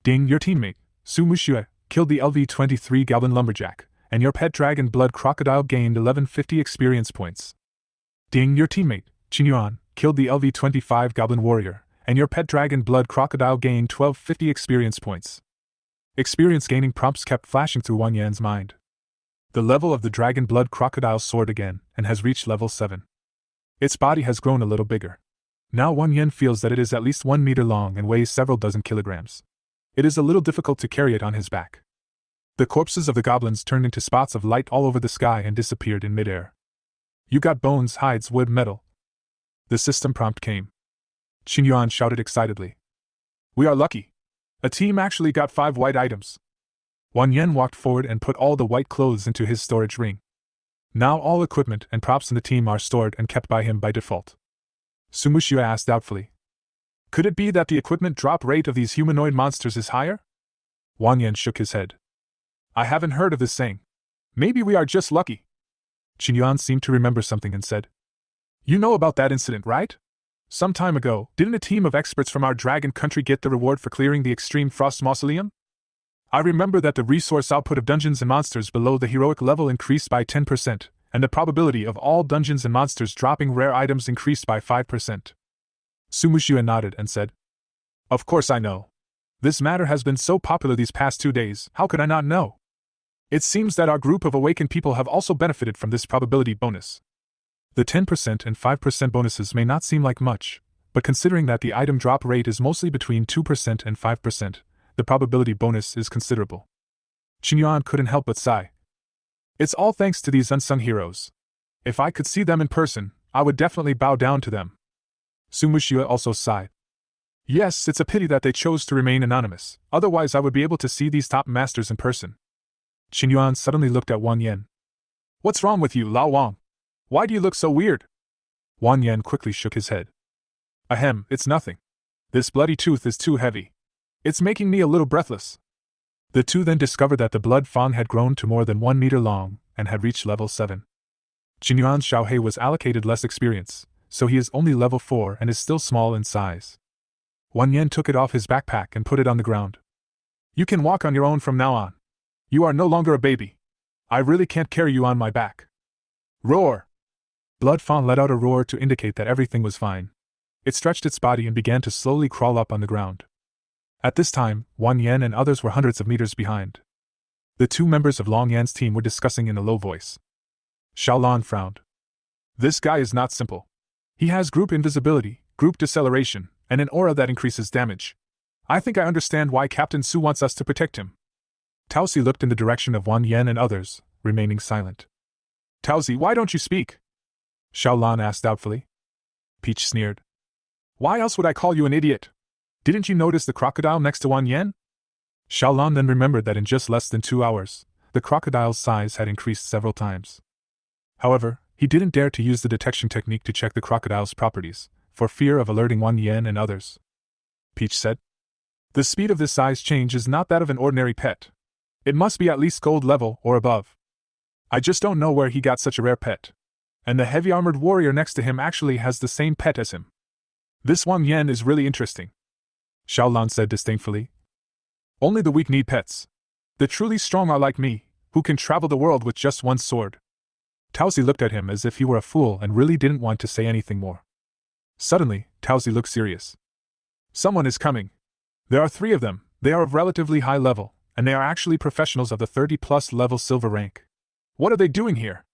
B: Ding, your teammate, Su Mushue, killed the LV-23 goblin lumberjack, and your pet dragon blood crocodile gained 1150 experience points. Ding, your teammate, Qingyuan, killed the LV-25 goblin warrior, and your pet dragon blood crocodile gained 1250 experience points. Experience gaining prompts kept flashing through Wang Yan's mind. The level of the dragon blood crocodile soared again, and has reached level 7. Its body has grown a little bigger. Now Wang Yan feels that it is at least 1 meter long and weighs several dozen kilograms. It is a little difficult to carry it on his back. The corpses of the goblins turned into spots of light all over the sky and disappeared in midair. You got bones, hides, wood, metal. The system prompt came. Qingyuan shouted excitedly. We are lucky. A team actually got 5 white items. Wang Yan walked forward and put all the white clothes into his storage ring. Now all equipment and props in the team are stored and kept by him by default. Su Mushue asked doubtfully. Could it be that the equipment drop rate of these humanoid monsters is higher? Wang Yan shook his head. I haven't heard of this saying. Maybe we are just lucky. Qingyuan seemed to remember something and said. You know about that incident, right? Some time ago, didn't a team of experts from our dragon country get the reward for clearing the extreme frost mausoleum? I remember that the resource output of dungeons and monsters below the heroic level increased by 10%, and the probability of all dungeons and monsters dropping rare items increased by 5%. Su Mushue nodded and said, Of course I know. This matter has been so popular these past 2 days, how could I not know? It seems that our group of awakened people have also benefited from this probability bonus. The 10% and 5% bonuses may not seem like much, but considering that the item drop rate is mostly between 2% and 5%, the probability bonus is considerable. Qingyuan couldn't help but sigh. It's all thanks to these unsung heroes. If I could see them in person, I would definitely bow down to them. Su Mushue also sighed. Yes, it's a pity that they chose to remain anonymous, otherwise I would be able to see these top masters in person. Qingyuan suddenly looked at Wang Yan. What's wrong with you, Lao Wang? Why do you look so weird? Wang Yan quickly shook his head. Ahem, it's nothing. This bloody tooth is too heavy. It's making me a little breathless. The two then discovered that the blood fang had grown to more than 1 meter long and had reached level 7. Qingyuan Xiaohei was allocated less experience, so he is only level 4 and is still small in size. Wang Yan took it off his backpack and put it on the ground. You can walk on your own from now on. You are no longer a baby. I really can't carry you on my back. Roar! Blood Fawn let out a roar to indicate that everything was fine. It stretched its body and began to slowly crawl up on the ground. At this time, Wang Yan and others were hundreds of meters behind. The two members of Long Yan's team were discussing in a low voice. Xiaolan frowned. This guy is not simple. He has group invisibility, group deceleration, and an aura that increases damage. I think I understand why Captain Su wants us to protect him. Taozi looked in the direction of Wang Yan and others, remaining silent. Taozi, why don't you speak? Xiaolan asked doubtfully. Peach sneered. Why else would I call you an idiot? Didn't you notice the crocodile next to Wang Yan? Xiaolan then remembered that in just less than 2 hours, the crocodile's size had increased several times. However, he didn't dare to use the detection technique to check the crocodile's properties, for fear of alerting Wang Yan and others. Peach said. The speed of this size change is not that of an ordinary pet. It must be at least gold level or above. I just don't know where he got such a rare pet. And the heavy-armored warrior next to him actually has the same pet as him. This Wang Yan is really interesting. Xiaolan said disdainfully. Only the weak need pets. The truly strong are like me, who can travel the world with just one sword. Taozi looked at him as if he were a fool and really didn't want to say anything more. Suddenly, Taozi looked serious. Someone is coming. There are 3 of them, they are of relatively high level, and they are actually professionals of the 30-plus level silver rank. What are they doing here?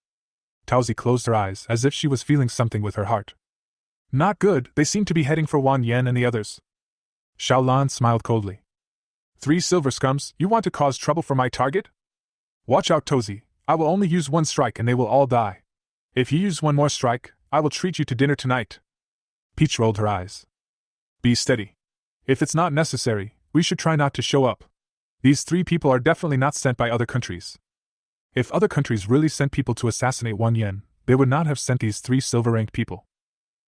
B: Taozi closed her eyes as if she was feeling something with her heart. Not good, they seem to be heading for Wang Yan and the others. Xiaolan smiled coldly. 3 silver scums, you want to cause trouble for my target? Watch out, Taozi, I will only use 1 strike and they will all die. If you use 1 more strike, I will treat you to dinner tonight. Peach rolled her eyes. Be steady. If it's not necessary, we should try not to show up. These 3 people are definitely not sent by other countries. If other countries really sent people to assassinate Wang Yan, they would not have sent these 3 silver-ranked people.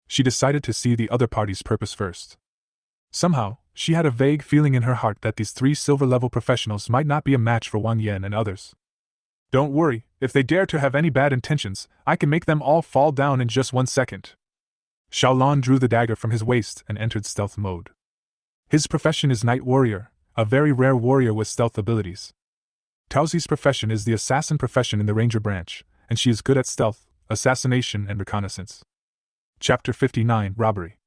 B: She decided to see the other party's purpose first. Somehow, she had a vague feeling in her heart that these 3 silver-level professionals might not be a match for Wang Yan and others. Don't worry, if they dare to have any bad intentions, I can make them all fall down in just 1 second. Xiaolan drew the dagger from his waist and entered stealth mode. His profession is Night Warrior, a very rare warrior with stealth abilities. Taozi's profession is the assassin profession in the Ranger branch, and she is good at stealth, assassination, and reconnaissance. Chapter 59 Robbery.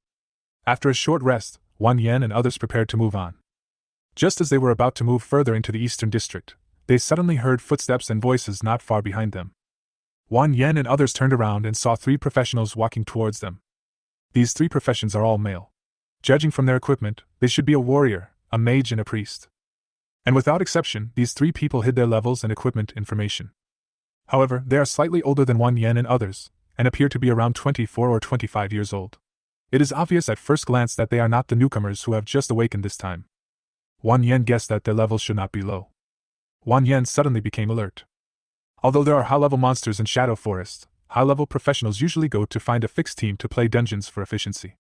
B: After a short rest, Wang Yan and others prepared to move on. Just as they were about to move further into the eastern district, they suddenly heard footsteps and voices not far behind them. Wang Yan and others turned around and saw 3 professionals walking towards them. These 3 professions are all male. Judging from their equipment, they should be a warrior, a mage, and a priest. And without exception, these 3 people hid their levels and equipment information. However, they are slightly older than Wang Yan and others, and appear to be around 24 or 25 years old. It is obvious at first glance that they are not the newcomers who have just awakened this time. Wang Yan guessed that their levels should not be low. Wang Yan suddenly became alert. Although there are high-level monsters in Shadow Forest, high-level professionals usually go to find a fixed team to play dungeons for efficiency.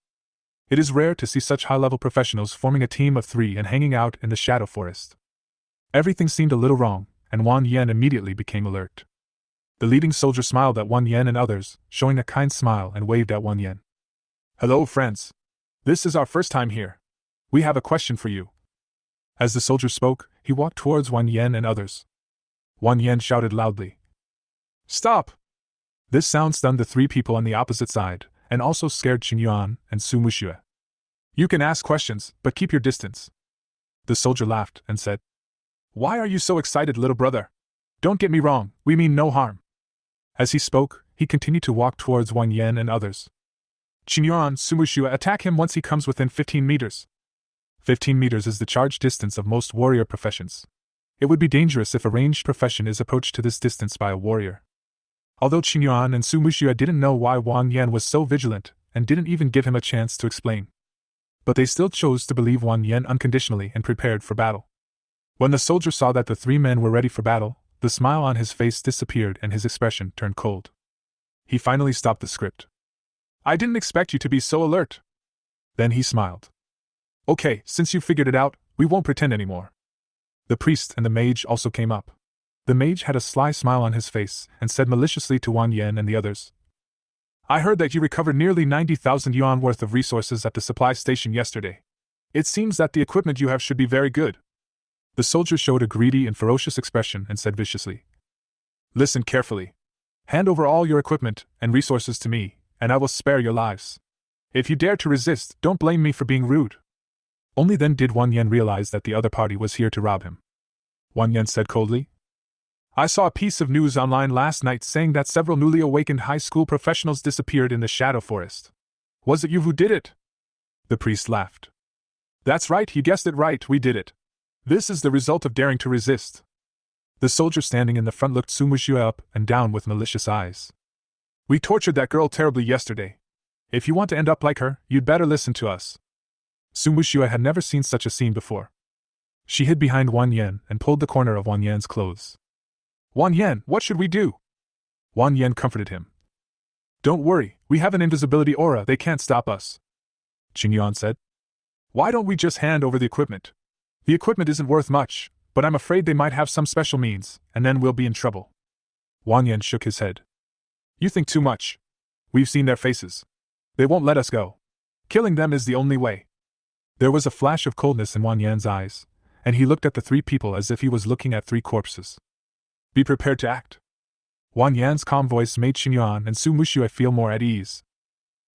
B: It is rare to see such high-level professionals forming a team of 3 and hanging out in the Shadow Forest. Everything seemed a little wrong, and Wang Yan immediately became alert. The leading soldier smiled at Wang Yan and others, showing a kind smile, and waved at Wang Yan. Hello, friends. This is our first time here. We have a question for you. As the soldier spoke, he walked towards Wang Yan and others. Wang Yan shouted loudly. Stop! This sound stunned the 3 people on the opposite side, and also scared Qingyuan and Su Muxue. You can ask questions, but keep your distance. The soldier laughed and said, Why are you so excited, little brother? Don't get me wrong, we mean no harm. As he spoke, he continued to walk towards Wang Yan and others. Qingyuan, Su Muxue, attack him once he comes within 15 meters. 15 meters is the charge distance of most warrior professions. It would be dangerous if a ranged profession is approached to this distance by a warrior. Although Qingyuan and Su Muxue didn't know why Wang Yan was so vigilant, and didn't even give him a chance to explain. But they still chose to believe Wang Yan unconditionally and prepared for battle. When the soldier saw that the 3 men were ready for battle, the smile on his face disappeared and his expression turned cold. He finally stopped the script. I didn't expect you to be so alert. Then he smiled. Okay, since you figured it out, we won't pretend anymore. The priest and the mage also came up. The mage had a sly smile on his face and said maliciously to Wang Yan and the others, I heard that you recovered nearly 90,000 yuan worth of resources at the supply station yesterday. It seems that the equipment you have should be very good. The soldier showed a greedy and ferocious expression and said viciously, Listen carefully. Hand over all your equipment and resources to me, and I will spare your lives. If you dare to resist, don't blame me for being rude. Only then did Wang Yan realize that the other party was here to rob him. Wang Yan said coldly, I saw a piece of news online last night saying that several newly awakened high school professionals disappeared in the Shadow Forest. Was it you who did it? The priest laughed. That's right, you guessed it right, we did it. This is the result of daring to resist. The soldier standing in the front looked Su Muxue up and down with malicious eyes. We tortured that girl terribly yesterday. If you want to end up like her, you'd better listen to us. Su Muxue had never seen such a scene before. She hid behind Wang Yan and pulled the corner of Wang Yan's clothes. Wang Yan, what should we do? Wang Yan comforted him. Don't worry, we have an invisibility aura, they can't stop us. Qing Yuan said. Why don't we just hand over the equipment? The equipment isn't worth much, but I'm afraid they might have some special means, and then we'll be in trouble. Wang Yan shook his head. You think too much. We've seen their faces. They won't let us go. Killing them is the only way. There was a flash of coldness in Wang Yan's eyes, and he looked at the three people as if he was looking at three corpses. Be prepared to act. Wang Yan's calm voice made Qing Yuan and Su Muxue feel more at ease.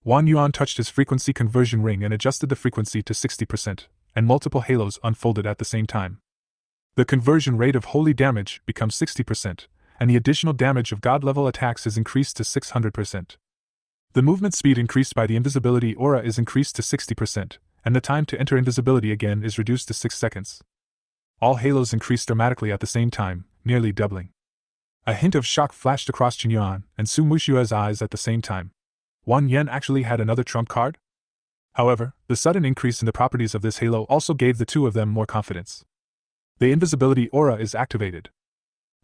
B: Wang Yuan touched his frequency conversion ring and adjusted the frequency to 60%, and multiple halos unfolded at the same time. The conversion rate of holy damage becomes 60%, and the additional damage of god-level attacks is increased to 600%. The movement speed increased by the invisibility aura is increased to 60%, and the time to enter invisibility again is reduced to 6 seconds. All halos increased dramatically at the same time, nearly doubling. A hint of shock flashed across Qing Yuan and Su Muxue's eyes at the same time. Wang Yan actually had another trump card? However, the sudden increase in the properties of this halo also gave the two of them more confidence. The invisibility aura is activated.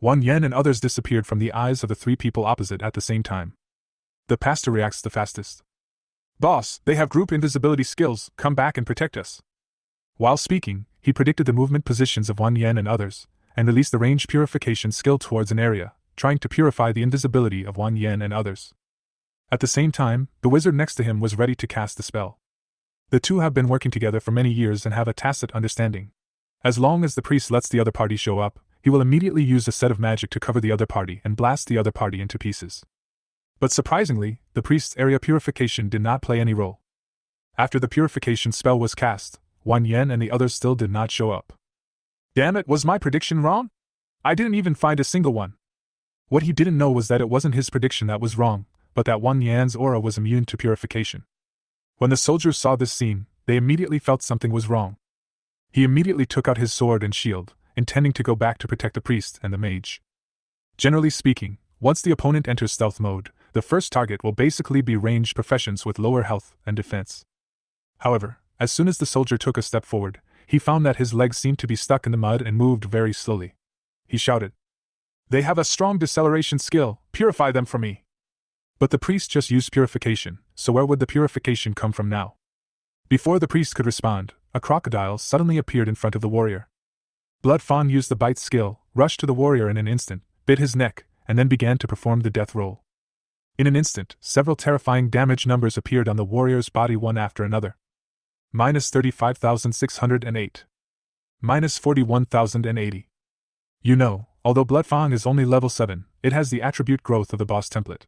B: Wang Yan and others disappeared from the eyes of the three people opposite at the same time. The pastor reacts the fastest. Boss, they have group invisibility skills, come back and protect us. While speaking, he predicted the movement positions of Wang Yan and others, and released the range purification skill towards an area, trying to purify the invisibility of Wang Yan and others. At the same time, the wizard next to him was ready to cast the spell. The two have been working together for many years and have a tacit understanding. As long as the priest lets the other party show up, he will immediately use a set of magic to cover the other party and blast the other party into pieces. But surprisingly, the priest's area purification did not play any role. After the purification spell was cast, Wang Yan and the others still did not show up. Damn it, was my prediction wrong? I didn't even find a single one. What he didn't know was that it wasn't his prediction that was wrong, but that Wang Yan's aura was immune to purification. When the soldiers saw this scene, they immediately felt something was wrong. He immediately took out his sword and shield, intending to go back to protect the priest and the mage. Generally speaking, once the opponent enters stealth mode, the first target will basically be ranged professions with lower health and defense. However, as soon as the soldier took a step forward, he found that his legs seemed to be stuck in the mud and moved very slowly. He shouted, They have a strong deceleration skill, purify them for me. But the priest just used purification, so where would the purification come from now? Before the priest could respond, a crocodile suddenly appeared in front of the warrior. Blood Fawn used the bite skill, rushed to the warrior in an instant, bit his neck, and then began to perform the death roll. In an instant, several terrifying damage numbers appeared on the warrior's body one after another. -35,608. -41,080. You know, although Blood Fang is only level 7, it has the attribute growth of the boss template.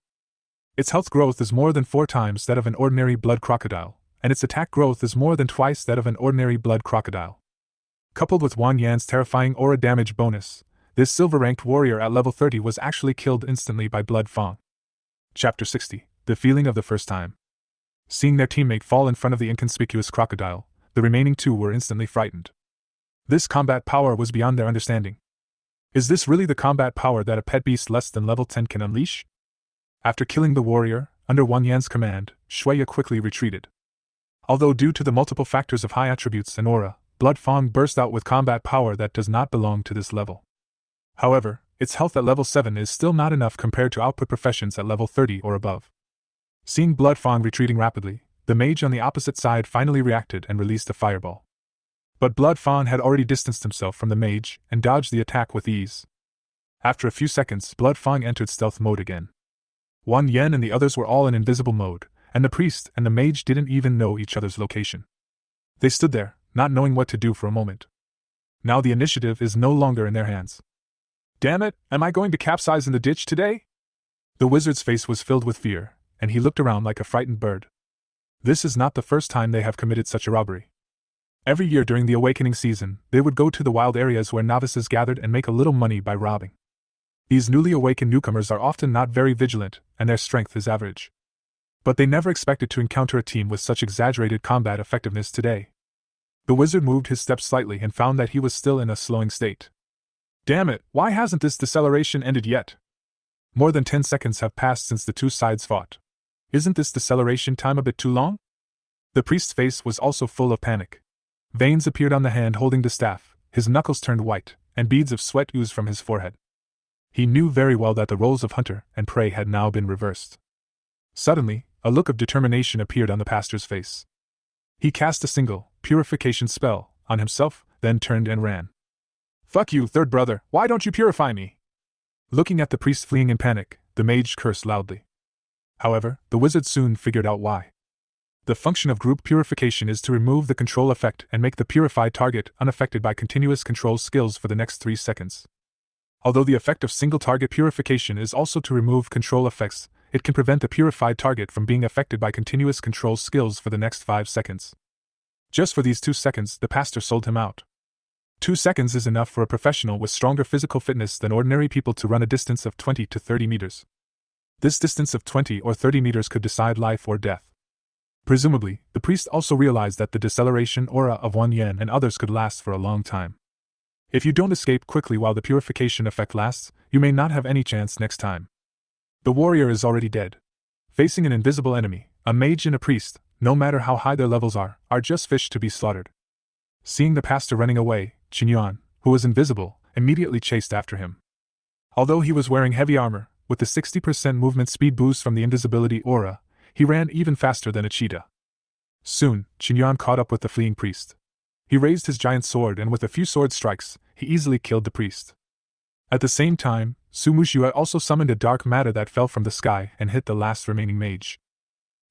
B: Its health growth is more than 4 times that of an ordinary blood crocodile, and its attack growth is more than twice that of an ordinary blood crocodile. Coupled with Wang Yan's terrifying aura damage bonus, this silver-ranked warrior at level 30 was actually killed instantly by Blood Fang. Chapter 60, The Feeling of the First Time. Seeing their teammate fall in front of the inconspicuous crocodile, the remaining two were instantly frightened. This combat power was beyond their understanding. Is this really the combat power that a pet beast less than level 10 can unleash? After killing the warrior, under Wang Yan's command, Shuya quickly retreated. Although due to the multiple factors of high attributes and aura, Blood Fang burst out with combat power that does not belong to this level. However, its health at level 7 is still not enough compared to output professions at level 30 or above. Seeing Blood Fang retreating rapidly, the mage on the opposite side finally reacted and released a fireball. But Blood Fawn had already distanced himself from the mage and dodged the attack with ease. After a few seconds, Blood Fawn entered stealth mode again. Wan Yen and the others were all in invisible mode, and the priest and the mage didn't even know each other's location. They stood there, not knowing what to do for a moment. Now the initiative is no longer in their hands. Damn it, am I going to capsize in the ditch today? The wizard's face was filled with fear, and he looked around like a frightened bird. This is not the first time they have committed such a robbery. Every year during the awakening season, they would go to the wild areas where novices gathered and make a little money by robbing. These newly awakened newcomers are often not very vigilant, and their strength is average. But they never expected to encounter a team with such exaggerated combat effectiveness today. The wizard moved his steps slightly and found that he was still in a slowing state. Damn it, why hasn't this deceleration ended yet? More than 10 seconds have passed since the two sides fought. Isn't this deceleration time a bit too long? The priest's face was also full of panic. Veins appeared on the hand holding the staff, his knuckles turned white, and beads of sweat oozed from his forehead. He knew very well that the roles of hunter and prey had now been reversed. Suddenly, a look of determination appeared on the pastor's face. He cast a single, purification spell, on himself, then turned and ran. Fuck you, third brother, why don't you purify me? Looking at the priest fleeing in panic, the mage cursed loudly. However, the wizard soon figured out why. The function of group purification is to remove the control effect and make the purified target unaffected by continuous control skills for the next 3 seconds. Although the effect of single target purification is also to remove control effects, it can prevent the purified target from being affected by continuous control skills for the next 5 seconds. Just for these 2 seconds, the pastor sold him out. 2 seconds is enough for a professional with stronger physical fitness than ordinary people to run a distance of 20 to 30 meters. This distance of 20 or 30 meters could decide life or death. Presumably, the priest also realized that the deceleration aura of Wan Yen and others could last for a long time. If you don't escape quickly while the purification effect lasts, you may not have any chance next time. The warrior is already dead. Facing an invisible enemy, a mage and a priest, no matter how high their levels are just fish to be slaughtered. Seeing the pastor running away, Qingyuan, who was invisible, immediately chased after him. Although he was wearing heavy armor, with the 60% movement speed boost from the invisibility aura, he ran even faster than a cheetah. Soon, Qingyuan caught up with the fleeing priest. He raised his giant sword and with a few sword strikes, he easily killed the priest. At the same time, Su Muxue also summoned a dark matter that fell from the sky and hit the last remaining mage.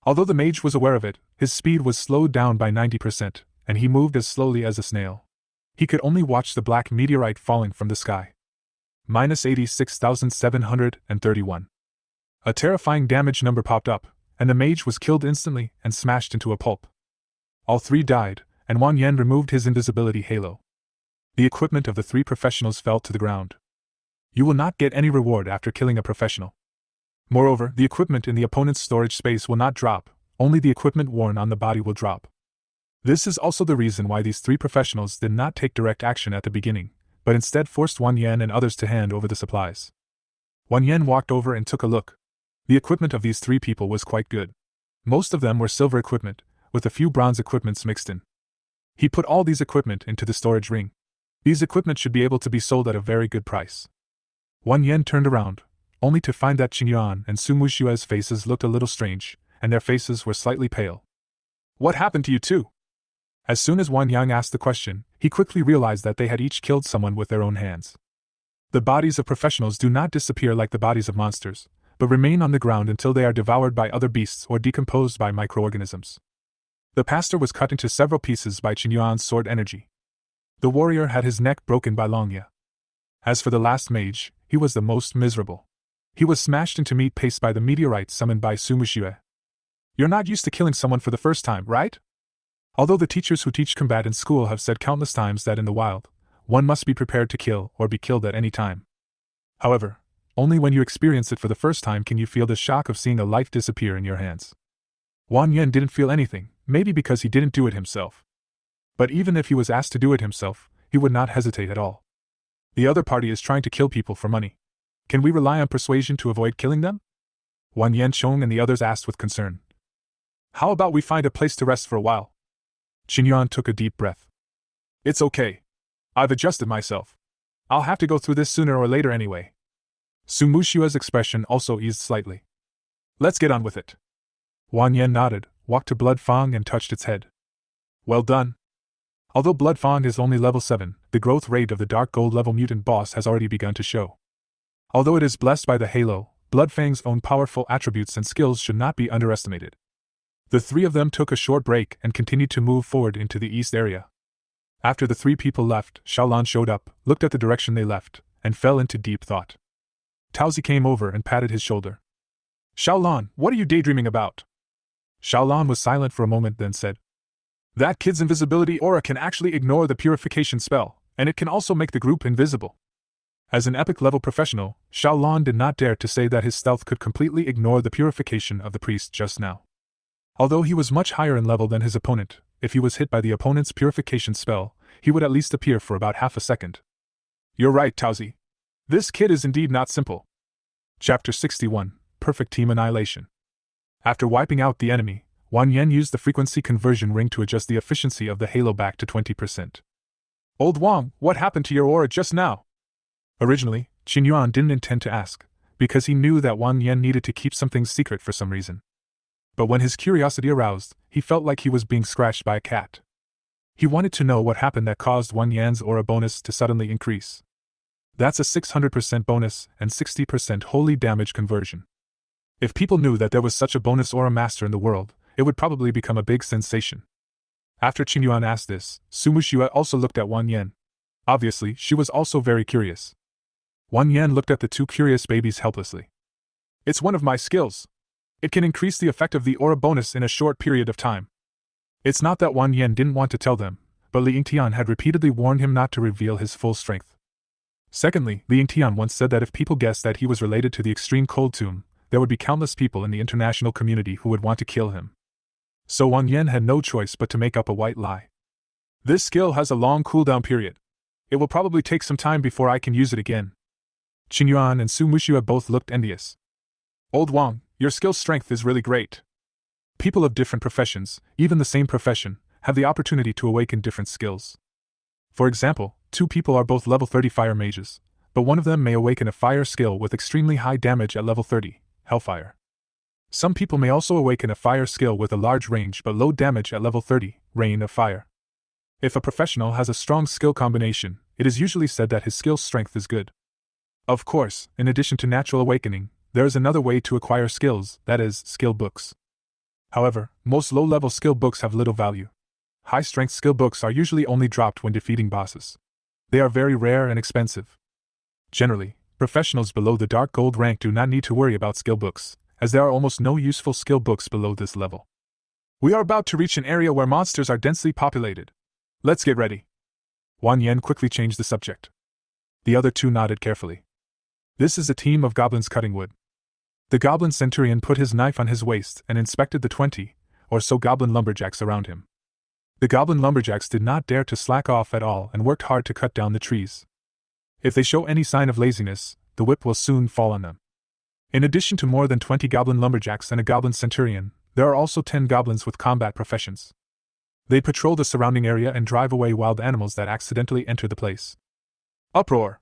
B: Although the mage was aware of it, his speed was slowed down by 90%, and he moved as slowly as a snail. He could only watch the black meteorite falling from the sky. Minus 86,731. A terrifying damage number popped up, and the mage was killed instantly and smashed into a pulp. All 3 died, and Wan Yen removed his invisibility halo. The equipment of the 3 professionals fell to the ground. You will not get any reward after killing a professional. Moreover, the equipment in the opponent's storage space will not drop, only the equipment worn on the body will drop. This is also the reason why these 3 professionals did not take direct action at the beginning, but instead forced Wan Yen and others to hand over the supplies. Wan Yen walked over and took a look. The equipment of these 3 people was quite good. Most of them were silver equipment, with a few bronze equipments mixed in. He put all these equipment into the storage ring. These equipment should be able to be sold at a very good price. Wan Yen turned around, only to find that Qingyuan and Su Muxue's faces looked a little strange, and their faces were slightly pale. What happened to you two? As soon as Wan Yang asked the question, he quickly realized that they had each killed someone with their own hands. The bodies of professionals do not disappear like the bodies of monsters, but remain on the ground until they are devoured by other beasts or decomposed by microorganisms. The pastor was cut into several pieces by Qingyuan's sword energy. The warrior had his neck broken by Longya. As for the last mage, he was the most miserable. He was smashed into meat paste by the meteorite summoned by Su Muxue. You're not used to killing someone for the first time, right? Although the teachers who teach combat in school have said countless times that in the wild, one must be prepared to kill or be killed at any time. However, only when you experience it for the first time can you feel the shock of seeing a life disappear in your hands. Wan Yen didn't feel anything, maybe because he didn't do it himself. But even if he was asked to do it himself, he would not hesitate at all. The other party is trying to kill people for money. Can we rely on persuasion to avoid killing them? Wan Yanchong and the others asked with concern. How about we find a place to rest for a while? Qingyuan took a deep breath. It's okay. I've adjusted myself. I'll have to go through this sooner or later anyway. Su Muxue's expression also eased slightly. Let's get on with it. Wan Yen nodded, walked to Blood Fang and touched its head. Well done. Although Blood Fang is only level 7, the growth rate of the Dark Gold level mutant boss has already begun to show. Although it is blessed by the halo, Blood Fang's own powerful attributes and skills should not be underestimated. The three of them took a short break and continued to move forward into the east area. After the three people left, Xiaolan showed up, looked at the direction they left, and fell into deep thought. Taozi came over and patted his shoulder. Xiaolan, what are you daydreaming about? Xiaolan was silent for a moment, then said, That kid's invisibility aura can actually ignore the purification spell, and it can also make the group invisible. As an epic-level professional, Xiaolan did not dare to say that his stealth could completely ignore the purification of the priest just now. Although he was much higher in level than his opponent, if he was hit by the opponent's purification spell, he would at least appear for about half a second. You're right, Taozi. This kid is indeed not simple. Chapter 61, Perfect Team Annihilation. After wiping out the enemy, Wang Yan used the frequency conversion ring to adjust the efficiency of the halo back to 20%. Old Wang, what happened to your aura just now? Originally, Qin Yuan didn't intend to ask, because he knew that Wang Yan needed to keep something secret for some reason. But when his curiosity aroused, he felt like he was being scratched by a cat. He wanted to know what happened that caused Wang Yan's aura bonus to suddenly increase. That's a 600% bonus and 60% holy damage conversion. If people knew that there was such a bonus aura master in the world, it would probably become a big sensation. After Qin Yuan asked this, Su Muxue also looked at Wang Yan. Obviously, she was also very curious. Wang Yan looked at the two curious babies helplessly. It's one of my skills. It can increase the effect of the aura bonus in a short period of time. It's not that Wang Yan didn't want to tell them, but Li Yingtian had repeatedly warned him not to reveal his full strength. Secondly, Li Yingtian once said that if people guessed that he was related to the extreme cold tomb, there would be countless people in the international community who would want to kill him. So Wang Yan had no choice but to make up a white lie. This skill has a long cooldown period. It will probably take some time before I can use it again. Qin Yuan and Su Muxue both looked envious. Old Wang, your skill strength is really great. People of different professions, even the same profession, have the opportunity to awaken different skills. For example, two people are both level 30 fire mages, but one of them may awaken a fire skill with extremely high damage at level 30, Hellfire. Some people may also awaken a fire skill with a large range but low damage at level 30, Rain of Fire. If a professional has a strong skill combination, it is usually said that his skill strength is good. Of course, in addition to natural awakening, there is another way to acquire skills, that is, skill books. However, most low-level skill books have little value. High-strength skill books are usually only dropped when defeating bosses. They are very rare and expensive. Generally, professionals below the Dark Gold rank do not need to worry about skill books, as there are almost no useful skill books below this level. We are about to reach an area where monsters are densely populated. Let's get ready. Wang Yan quickly changed the subject. The other two nodded carefully. This is a team of goblins cutting wood. The goblin centurion put his knife on his waist and inspected the 20 or so goblin lumberjacks around him. The goblin lumberjacks did not dare to slack off at all and worked hard to cut down the trees. If they show any sign of laziness, the whip will soon fall on them. In addition to more than 20 goblin lumberjacks and a goblin centurion, there are also 10 goblins with combat professions. They patrol the surrounding area and drive away wild animals that accidentally enter the place. Uproar!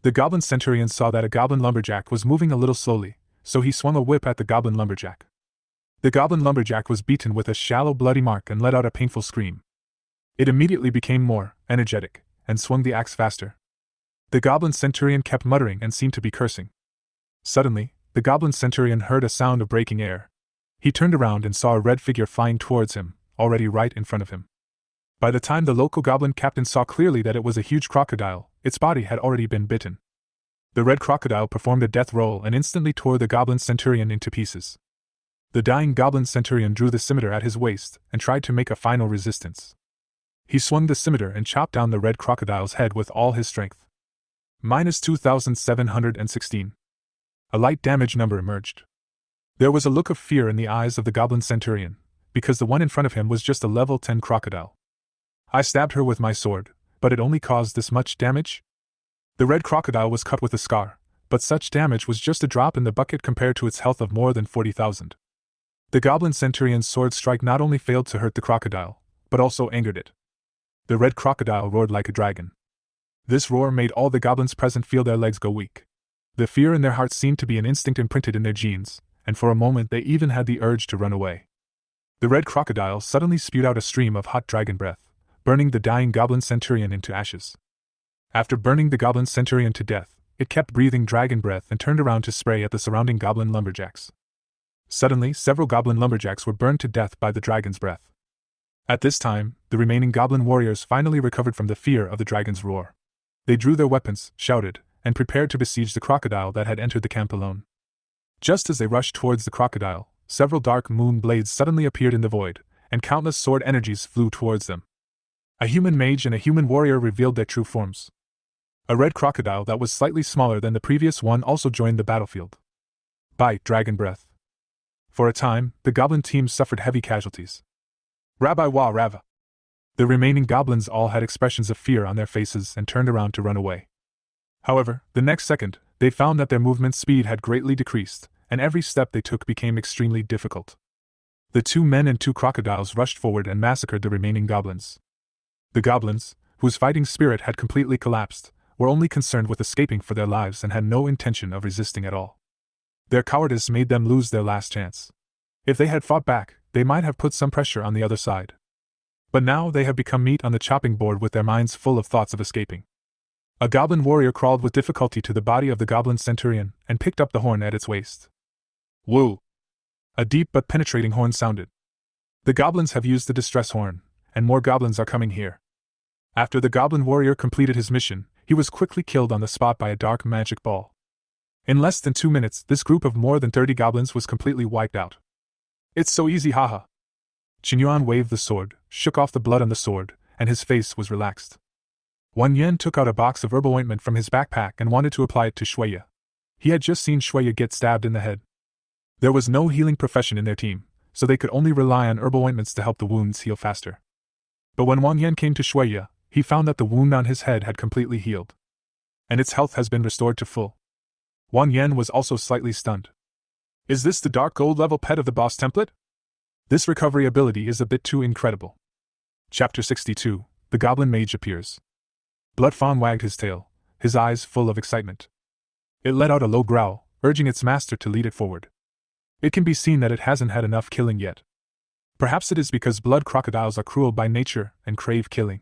B: The goblin centurion saw that a goblin lumberjack was moving a little slowly, so he swung a whip at the goblin lumberjack. The goblin lumberjack was beaten with a shallow bloody mark and let out a painful scream. It immediately became more energetic, and swung the axe faster. The goblin centurion kept muttering and seemed to be cursing. Suddenly, the goblin centurion heard a sound of breaking air. He turned around and saw a red figure flying towards him, already right in front of him. By the time the local goblin captain saw clearly that it was a huge crocodile, its body had already been bitten. The red crocodile performed a death roll and instantly tore the goblin centurion into pieces. The dying goblin centurion drew the scimitar at his waist and tried to make a final resistance. He swung the scimitar and chopped down the red crocodile's head with all his strength. -2716. A light damage number emerged. There was a look of fear in the eyes of the goblin centurion, because the one in front of him was just a level 10 crocodile. I stabbed her with my sword, but it only caused this much damage? The red crocodile was cut with a scar, but such damage was just a drop in the bucket compared to its health of more than 40,000. The goblin centurion's sword strike not only failed to hurt the crocodile, but also angered it. The red crocodile roared like a dragon. This roar made all the goblins present feel their legs go weak. The fear in their hearts seemed to be an instinct imprinted in their genes, and for a moment they even had the urge to run away. The red crocodile suddenly spewed out a stream of hot dragon breath, burning the dying goblin centurion into ashes. After burning the goblin centurion to death, it kept breathing dragon breath and turned around to spray at the surrounding goblin lumberjacks. Suddenly, several goblin lumberjacks were burned to death by the dragon's breath. At this time, the remaining goblin warriors finally recovered from the fear of the dragon's roar. They drew their weapons, shouted, and prepared to besiege the crocodile that had entered the camp alone. Just as they rushed towards the crocodile, several dark moon blades suddenly appeared in the void, and countless sword energies flew towards them. A human mage and a human warrior revealed their true forms. A red crocodile that was slightly smaller than the previous one also joined the battlefield. Bite, dragon breath. For a time, the goblin team suffered heavy casualties. Rabbi Wa Rava. The remaining goblins all had expressions of fear on their faces and turned around to run away. However, the next second, they found that their movement speed had greatly decreased, and every step they took became extremely difficult. The 2 men and 2 crocodiles rushed forward and massacred the remaining goblins. The goblins, whose fighting spirit had completely collapsed, were only concerned with escaping for their lives and had no intention of resisting at all. Their cowardice made them lose their last chance. If they had fought back, they might have put some pressure on the other side. But now they have become meat on the chopping board with their minds full of thoughts of escaping. A goblin warrior crawled with difficulty to the body of the goblin centurion and picked up the horn at its waist. Woo! A deep but penetrating horn sounded. The goblins have used the distress horn, and more goblins are coming here. After the goblin warrior completed his mission, he was quickly killed on the spot by a dark magic ball. In less than 2 minutes, this group of more than 30 goblins was completely wiped out. It's so easy, haha. Qingyuan waved the sword, shook off the blood on the sword, and his face was relaxed. Wang Yan took out a box of herbal ointment from his backpack and wanted to apply it to Shuya. He had just seen Shuya get stabbed in the head. There was no healing profession in their team, so they could only rely on herbal ointments to help the wounds heal faster. But when Wang Yan came to Shuya, he found that the wound on his head had completely healed. And its health has been restored to full. Wang Yan was also slightly stunned. Is this the dark gold level pet of the boss template? This recovery ability is a bit too incredible. Chapter 62, The Goblin Mage Appears. Blood Fawn wagged his tail, his eyes full of excitement. It let out a low growl, urging its master to lead it forward. It can be seen that it hasn't had enough killing yet. Perhaps it is because blood crocodiles are cruel by nature and crave killing.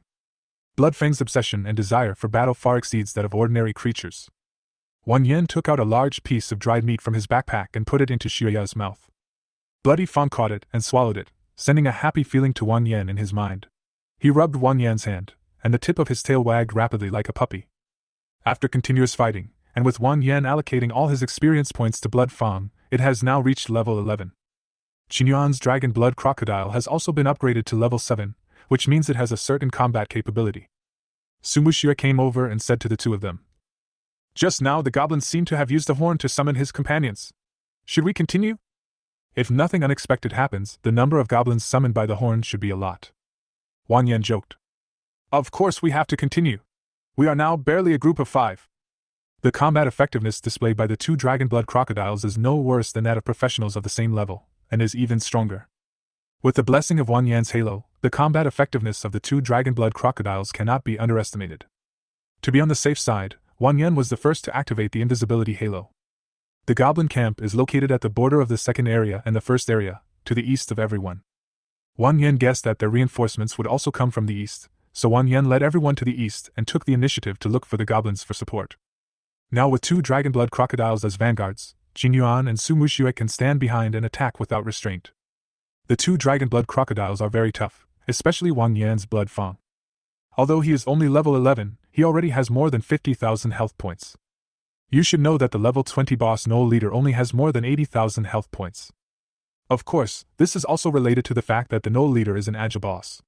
B: Bloodfang's obsession and desire for battle far exceeds that of ordinary creatures. Wang Yan took out a large piece of dried meat from his backpack and put it into Shuya's mouth. Bloody Fawn caught it and swallowed it, sending a happy feeling to Wang Yan in his mind. He rubbed Wang Yan's hand, and the tip of his tail wagged rapidly like a puppy. After continuous fighting, and with Wang Yan allocating all his experience points to Blood Fawn, it has now reached level 11. Qingyuan's dragon blood crocodile has also been upgraded to level 7, which means it has a certain combat capability. Sumushira came over and said to the 2 of them. Just now the goblins seem to have used the horn to summon his companions. Should we continue? If nothing unexpected happens, the number of goblins summoned by the horn should be a lot. Wang Yan joked. Of course we have to continue. We are now barely a group of 5. The combat effectiveness displayed by the 2 dragon blood crocodiles is no worse than that of professionals of the same level, and is even stronger. With the blessing of Wang Yan's halo, the combat effectiveness of the 2 dragon blood crocodiles cannot be underestimated. To be on the safe side, Wang Yan was the first to activate the invisibility halo. The goblin camp is located at the border of the second area and the first area, to the east of everyone. Wang Yan guessed that their reinforcements would also come from the east, so Wang Yan led everyone to the east and took the initiative to look for the goblins for support. Now with 2 dragon blood crocodiles as vanguards, Qingyuan and Su Muxue can stand behind and attack without restraint. The 2 dragon blood crocodiles are very tough, especially Wang Yan's blood fawn. Although he is only level 11, he already has more than 50,000 health points. You should know that the level 20 boss Gnoll leader only has more than 80,000 health points. Of course, this is also related to the fact that the Gnoll leader is an agile boss.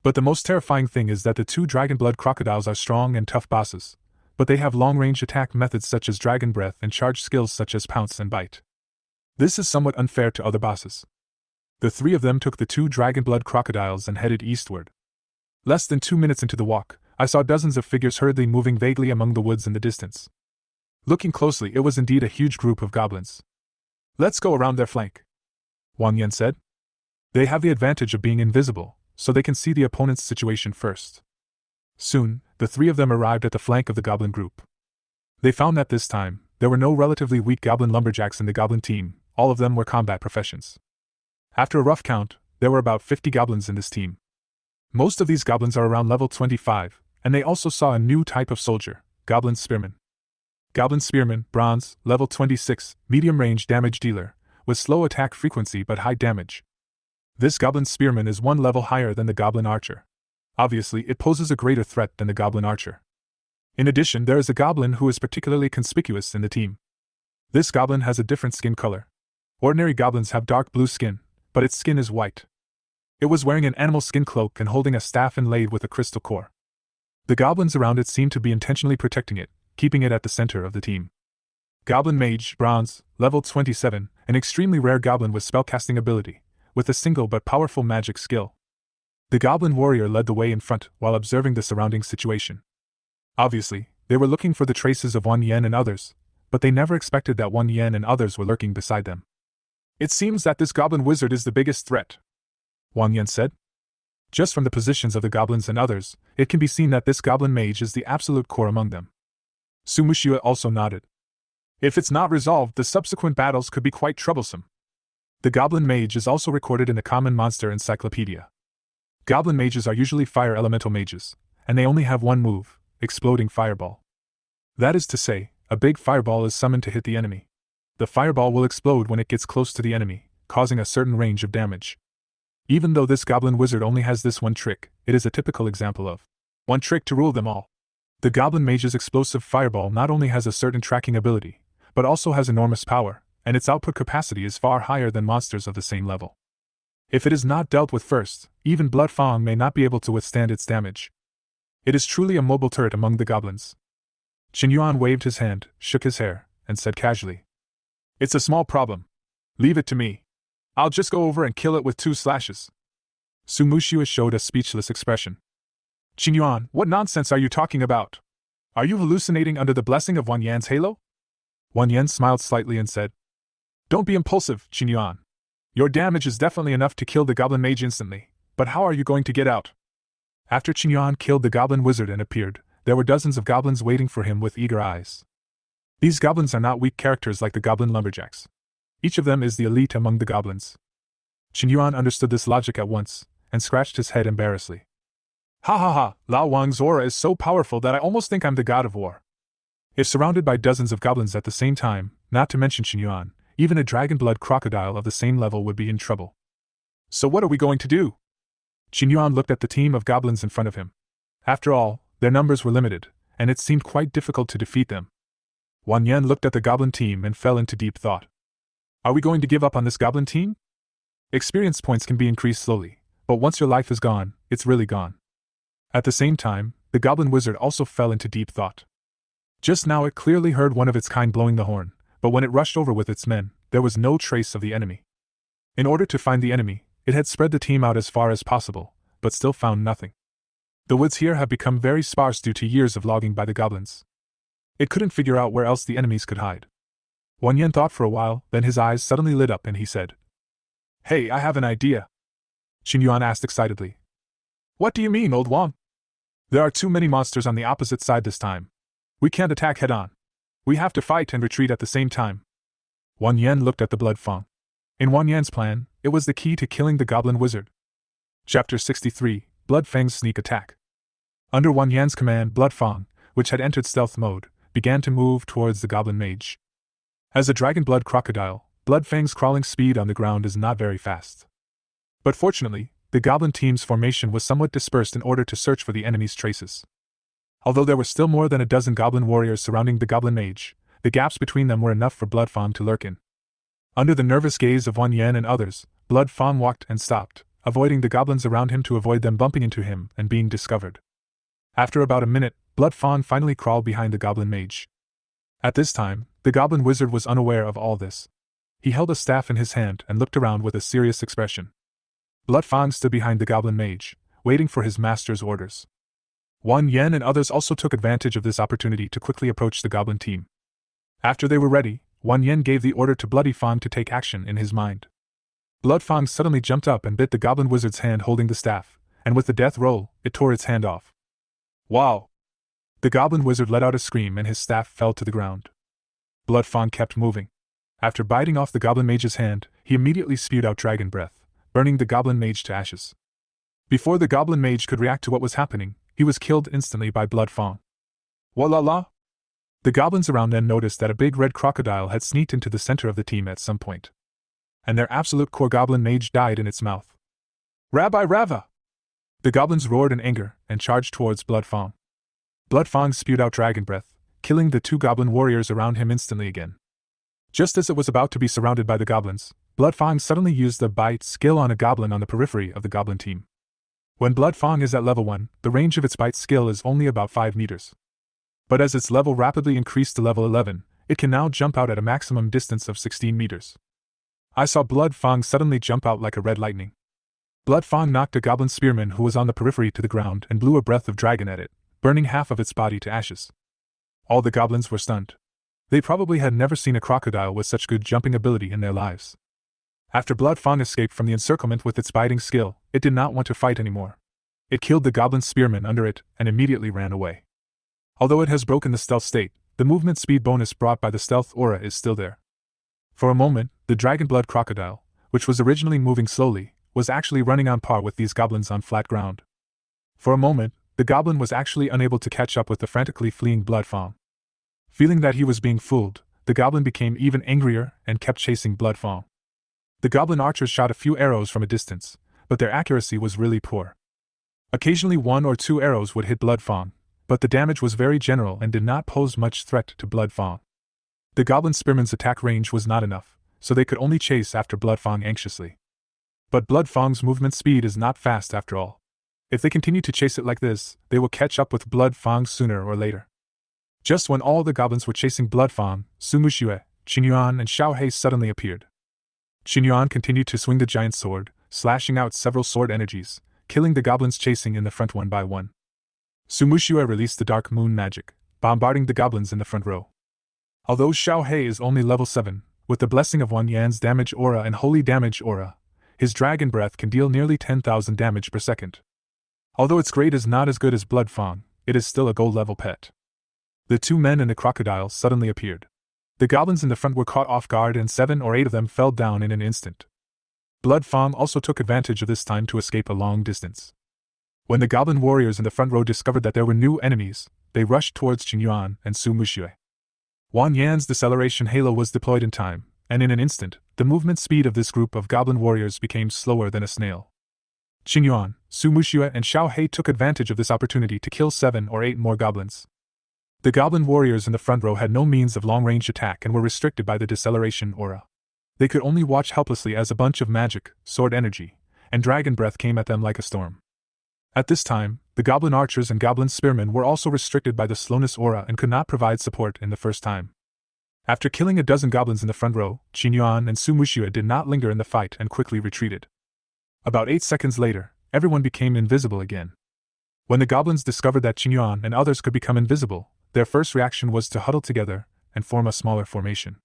B: But the most terrifying thing is that the 2 dragon blood crocodiles are strong and tough bosses, but they have long-range attack methods such as dragon breath and charge skills such as pounce and bite. This is somewhat unfair to other bosses. The 3 of them took the 2 dragon blood crocodiles and headed eastward. Less than 2 minutes into the walk, I saw dozens of figures hurriedly moving vaguely among the woods in the distance. Looking closely, it was indeed a huge group of goblins. Let's go around their flank, Wang Yan said. They have the advantage of being invisible, so they can see the opponent's situation first. Soon, the 3 of them arrived at the flank of the goblin group. They found that this time, there were no relatively weak goblin lumberjacks in the goblin team, all of them were combat professions. After a rough count, There were about 50 goblins in this team. Most of these goblins are around level 25, and they also saw a new type of soldier, Goblin Spearman. Goblin Spearman, bronze, level 26, medium range damage dealer, with slow attack frequency but high damage. This Goblin Spearman is one level higher than the Goblin Archer. Obviously, it poses a greater threat than the Goblin Archer. In addition, there is a goblin who is particularly conspicuous in the team. This goblin has a different skin color. Ordinary goblins have dark blue skin, but its skin is white. It was wearing an animal skin cloak and holding a staff inlaid with a crystal core. The goblins around it seemed to be intentionally protecting it, keeping it at the center of the team. Goblin Mage, bronze, level 27, an extremely rare goblin with spellcasting ability, with a single but powerful magic skill. The goblin warrior led the way in front while observing the surrounding situation. Obviously, they were looking for the traces of Wan Yen and others, but they never expected that Wan Yen and others were lurking beside them. It seems that this goblin wizard is the biggest threat, Wan Yen said. Just from the positions of the goblins and others, it can be seen that this goblin mage is the absolute core among them. Su Muxue also nodded. If it's not resolved, the subsequent battles could be quite troublesome. The goblin mage is also recorded in the Common Monster Encyclopedia. Goblin mages are usually fire elemental mages, and they only have one move, Exploding Fireball. That is to say, a big fireball is summoned to hit the enemy. The fireball will explode when it gets close to the enemy, causing a certain range of damage. Even though this goblin wizard only has this one trick, it is a typical example of one trick to rule them all. The goblin mage's explosive fireball not only has a certain tracking ability, but also has enormous power, and its output capacity is far higher than monsters of the same level. If it is not dealt with first, even Blood Fang may not be able to withstand its damage. It is truly a mobile turret among the goblins. Qin Yuan waved his hand, shook his hair, and said casually, "It's a small problem. Leave it to me. I'll just go over and kill it with 2 slashes." Su Muxue showed a speechless expression. "Qin Yuan, what nonsense are you talking about? Are you hallucinating under the blessing of Wan Yan's halo?" Wan Yan smiled slightly and said, "Don't be impulsive, Qin Yuan. Your damage is definitely enough to kill the goblin mage instantly, but how are you going to get out?" After Qin Yuan killed the goblin wizard and appeared, there were dozens of goblins waiting for him with eager eyes. These goblins are not weak characters like the goblin lumberjacks. Each of them is the elite among the goblins. Qin Yuan understood this logic at once, and scratched his head embarrassedly. "Ha ha ha, Lao Wang's aura is so powerful that I almost think I'm the god of war." If surrounded by dozens of goblins at the same time, not to mention Qin Yuan, even a dragon-blood crocodile of the same level would be in trouble. "So what are we going to do?" Qin Yuan looked at the team of goblins in front of him. After all, their numbers were limited, and it seemed quite difficult to defeat them. Wan Yan looked at the goblin team and fell into deep thought. Are we going to give up on this goblin team? Experience points can be increased slowly, but once your life is gone, it's really gone. At the same time, the goblin wizard also fell into deep thought. Just now it clearly heard one of its kind blowing the horn, but when it rushed over with its men, there was no trace of the enemy. In order to find the enemy, it had spread the team out as far as possible, but still found nothing. The woods here have become very sparse due to years of logging by the goblins. It couldn't figure out where else the enemies could hide. Wan Yan thought for a while, then his eyes suddenly lit up and he said, "Hey, I have an idea." Qin Yuan asked excitedly, "What do you mean, old Wang?" "There are too many monsters on the opposite side this time. We can't attack head-on. We have to fight and retreat at the same time." Wan Yan looked at the Blood Fang. In Wan Yan's plan, it was the key to killing the goblin wizard. Chapter 63, Blood Fang's Sneak Attack. Under Wan Yan's command, Blood Fang, which had entered stealth mode, began to move towards the goblin mage. As a dragon-blood crocodile, Blood Fang's crawling speed on the ground is not very fast. But fortunately, the goblin team's formation was somewhat dispersed in order to search for the enemy's traces. Although there were still more than a dozen goblin warriors surrounding the goblin mage, the gaps between them were enough for Blood Fang to lurk in. Under the nervous gaze of Wan Yan and others, Blood Fang walked and stopped, avoiding the goblins around him to avoid them bumping into him and being discovered. After about a minute, Blood Fang finally crawled behind the goblin mage. At this time, the goblin wizard was unaware of all this. He held a staff in his hand and looked around with a serious expression. Blood Fang stood behind the goblin mage, waiting for his master's orders. Wan Yan and others also took advantage of this opportunity to quickly approach the goblin team. After they were ready, Wan Yan gave the order to Bloody Fang to take action in his mind. Blood Fang suddenly jumped up and bit the goblin wizard's hand holding the staff, and with the death roll, it tore its hand off. "Wow!" The goblin wizard let out a scream and his staff fell to the ground. Blood Fang kept moving. After biting off the goblin mage's hand, he immediately spewed out dragon breath, burning the goblin mage to ashes. Before the goblin mage could react to what was happening, he was killed instantly by Blood Fang. Walala! The goblins around then noticed that a big red crocodile had sneaked into the center of the team at some point. And their absolute core goblin mage died in its mouth. Rabbi Rava! The goblins roared in anger and charged towards Blood Fang. Blood Fang spewed out dragon breath, killing the 2 goblin warriors around him instantly again. Just as it was about to be surrounded by the goblins, Blood Fang suddenly used the bite skill on a goblin on the periphery of the goblin team. When Blood Fang is at level 1, the range of its bite skill is only about 5 meters. But as its level rapidly increased to level 11, it can now jump out at a maximum distance of 16 meters. I saw Blood Fang suddenly jump out like a red lightning. Blood Fang knocked a goblin spearman who was on the periphery to the ground and blew a breath of dragon at it, burning half of its body to ashes. All the goblins were stunned. They probably had never seen a crocodile with such good jumping ability in their lives. After Blood Fang escaped from the encirclement with its biting skill, it did not want to fight anymore. It killed the goblin spearman under it and immediately ran away. Although it has broken the stealth state, the movement speed bonus brought by the stealth aura is still there. For a moment, the dragon blood crocodile, which was originally moving slowly, was actually running on par with these goblins on flat ground. For a moment, the goblin was actually unable to catch up with the frantically fleeing Blood Fang. Feeling that he was being fooled, the goblin became even angrier and kept chasing Blood Fang. The goblin archers shot a few arrows from a distance, but their accuracy was really poor. Occasionally 1 or 2 arrows would hit Blood Fang, but the damage was very general and did not pose much threat to Blood Fang. The goblin spearman's attack range was not enough, so they could only chase after Blood Fang anxiously. But Blood Fang's movement speed is not fast after all. If they continue to chase it like this, they will catch up with Blood Fang sooner or later. Just when all the goblins were chasing Blood Fang, Sumushue, Qinyuan and Xiaohei suddenly appeared. Qinyuan continued to swing the giant sword, slashing out several sword energies, killing the goblins chasing in the front one by one. Sumushue released the Dark Moon magic, bombarding the goblins in the front row. Although Xiaohei is only level 7, with the blessing of Wan Yan's damage aura and holy damage aura, his dragon breath can deal nearly 10,000 damage per second. Although its grade is not as good as Blood Fang, it is still a gold level pet. The 2 men and the crocodile suddenly appeared. The goblins in the front were caught off guard and 7 or 8 of them fell down in an instant. Blood Fang also took advantage of this time to escape a long distance. When the goblin warriors in the front row discovered that there were new enemies, they rushed towards Qinyuan and Sumushue. Wan Yan's deceleration halo was deployed in time, and in an instant, the movement speed of this group of goblin warriors became slower than a snail. Qinyuan, Sumushue and Xiaohei took advantage of this opportunity to kill 7 or 8 more goblins. The goblin warriors in the front row had no means of long-range attack and were restricted by the deceleration aura. They could only watch helplessly as a bunch of magic, sword energy, and dragon breath came at them like a storm. At this time, the goblin archers and goblin spearmen were also restricted by the slowness aura and could not provide support in the first time. After killing a dozen goblins in the front row, Qinyuan and Sumushue did not linger in the fight and quickly retreated. About 8 seconds later, everyone became invisible again. When the goblins discovered that Qinyuan and others could become invisible, their first reaction was to huddle together and form a smaller formation.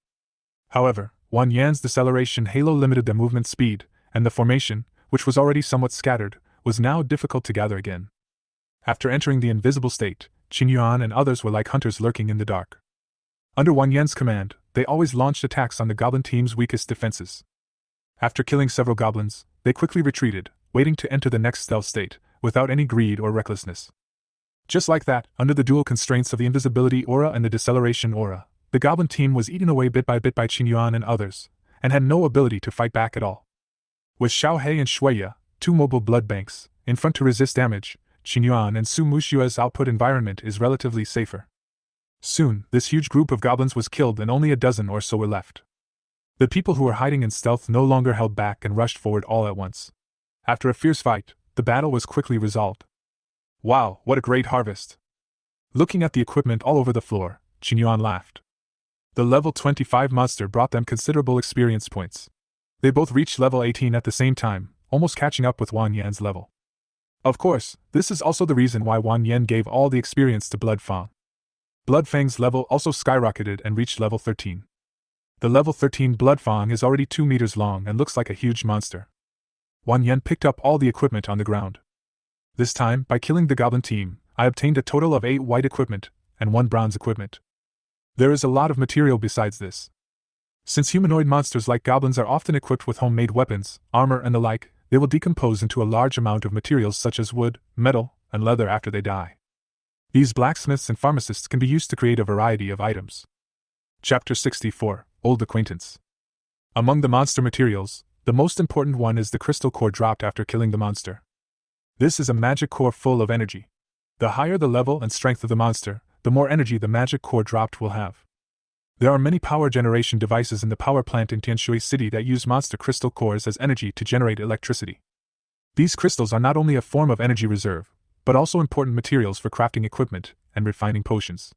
B: However, Wan Yan's deceleration halo limited their movement speed, and the formation, which was already somewhat scattered, was now difficult to gather again. After entering the invisible state, Qinyuan and others were like hunters lurking in the dark. Under Wan Yan's command, they always launched attacks on the goblin team's weakest defenses. After killing several goblins, they quickly retreated, waiting to enter the next stealth state, without any greed or recklessness. Just like that, under the dual constraints of the invisibility aura and the deceleration aura, the goblin team was eaten away bit by Qinyuan and others, and had no ability to fight back at all. With Xiaohei and Shueya, 2 mobile blood banks, in front to resist damage, Qinyuan and Sumushue's output environment is relatively safer. Soon, this huge group of goblins was killed and only a dozen or so were left. The people who were hiding in stealth no longer held back and rushed forward all at once. After a fierce fight, the battle was quickly resolved. Wow, what a great harvest! Looking at the equipment all over the floor, Qinyuan laughed. The level 25 monster brought them considerable experience points. They both reached level 18 at the same time, almost catching up with Wan Yan's level. Of course, this is also the reason why Wan Yan gave all the experience to Blood Fang. Blood Fang's level also skyrocketed and reached level 13. The level 13 Blood Fang is already 2 meters long and looks like a huge monster. Wan Yan picked up all the equipment on the ground. This time, by killing the goblin team, I obtained a total of 8 white equipment and 1 bronze equipment. There is a lot of material besides this. Since humanoid monsters like goblins are often equipped with homemade weapons, armor and the like, they will decompose into a large amount of materials such as wood, metal, and leather after they die. These blacksmiths and pharmacists can be used to create a variety of items. Chapter 64: Old Acquaintance. Among the monster materials, the most important one is the crystal core dropped after killing the monster. This is a magic core full of energy. The higher the level and strength of the monster, the more energy the magic core dropped will have. There are many power generation devices in the power plant in Tianshui City that use monster crystal cores as energy to generate electricity. These crystals are not only a form of energy reserve, but also important materials for crafting equipment and refining potions.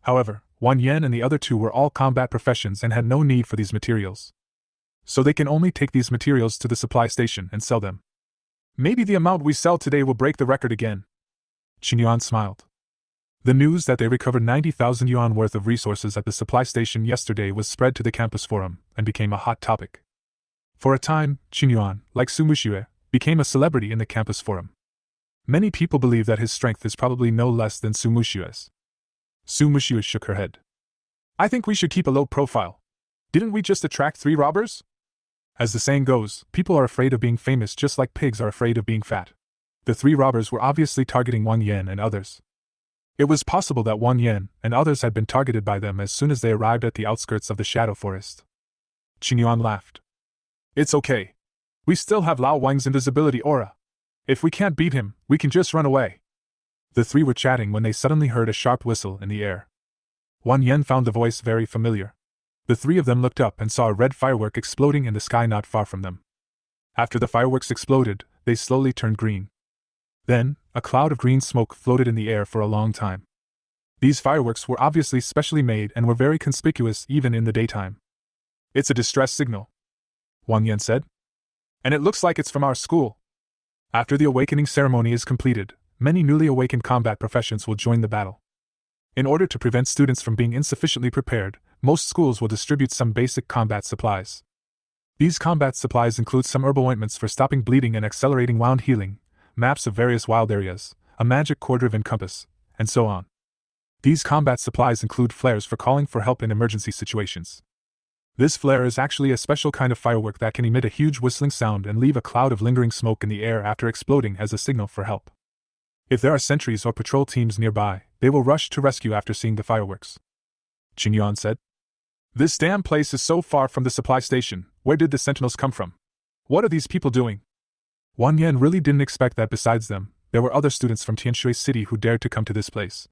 B: However, Wang Yan and the other two were all combat professions and had no need for these materials. So they can only take these materials to the supply station and sell them. Maybe the amount we sell today will break the record again. Qingyuan smiled. The news that they recovered 90,000 yuan worth of resources at the supply station yesterday was spread to the campus forum and became a hot topic. For a time, Qingyuan, like Su Muxue, became a celebrity in the campus forum. Many people believe that his strength is probably no less than Su Muxue's. Su Muxue shook her head. I think we should keep a low profile. Didn't we just attract 3 robbers? As the saying goes, people are afraid of being famous just like pigs are afraid of being fat. The 3 robbers were obviously targeting Wang Yan and others. It was possible that Wang Yan and others had been targeted by them as soon as they arrived at the outskirts of the Shadow Forest. Qingyuan laughed. It's okay. We still have Lao Wang's invisibility aura. If we can't beat him, we can just run away. The 3 were chatting when they suddenly heard a sharp whistle in the air. Wang Yan found the voice very familiar. The 3 of them looked up and saw a red firework exploding in the sky not far from them. After the fireworks exploded, they slowly turned green. Then, a cloud of green smoke floated in the air for a long time. These fireworks were obviously specially made and were very conspicuous even in the daytime. It's a distress signal, Wang Yan said. And it looks like it's from our school. After the awakening ceremony is completed, many newly awakened combat professions will join the battle. In order to prevent students from being insufficiently prepared, most schools will distribute some basic combat supplies. These combat supplies include some herbal ointments for stopping bleeding and accelerating wound healing, maps of various wild areas, a magic core-driven compass, and so on. These combat supplies include flares for calling for help in emergency situations. This flare is actually a special kind of firework that can emit a huge whistling sound and leave a cloud of lingering smoke in the air after exploding as a signal for help. If there are sentries or patrol teams nearby, they will rush to rescue after seeing the fireworks. Qingyuan said. This damn place is so far from the supply station. Where did the sentinels come from? What are these people doing? Wang Yan really didn't expect that besides them, there were other students from Tianshui City who dared to come to this place.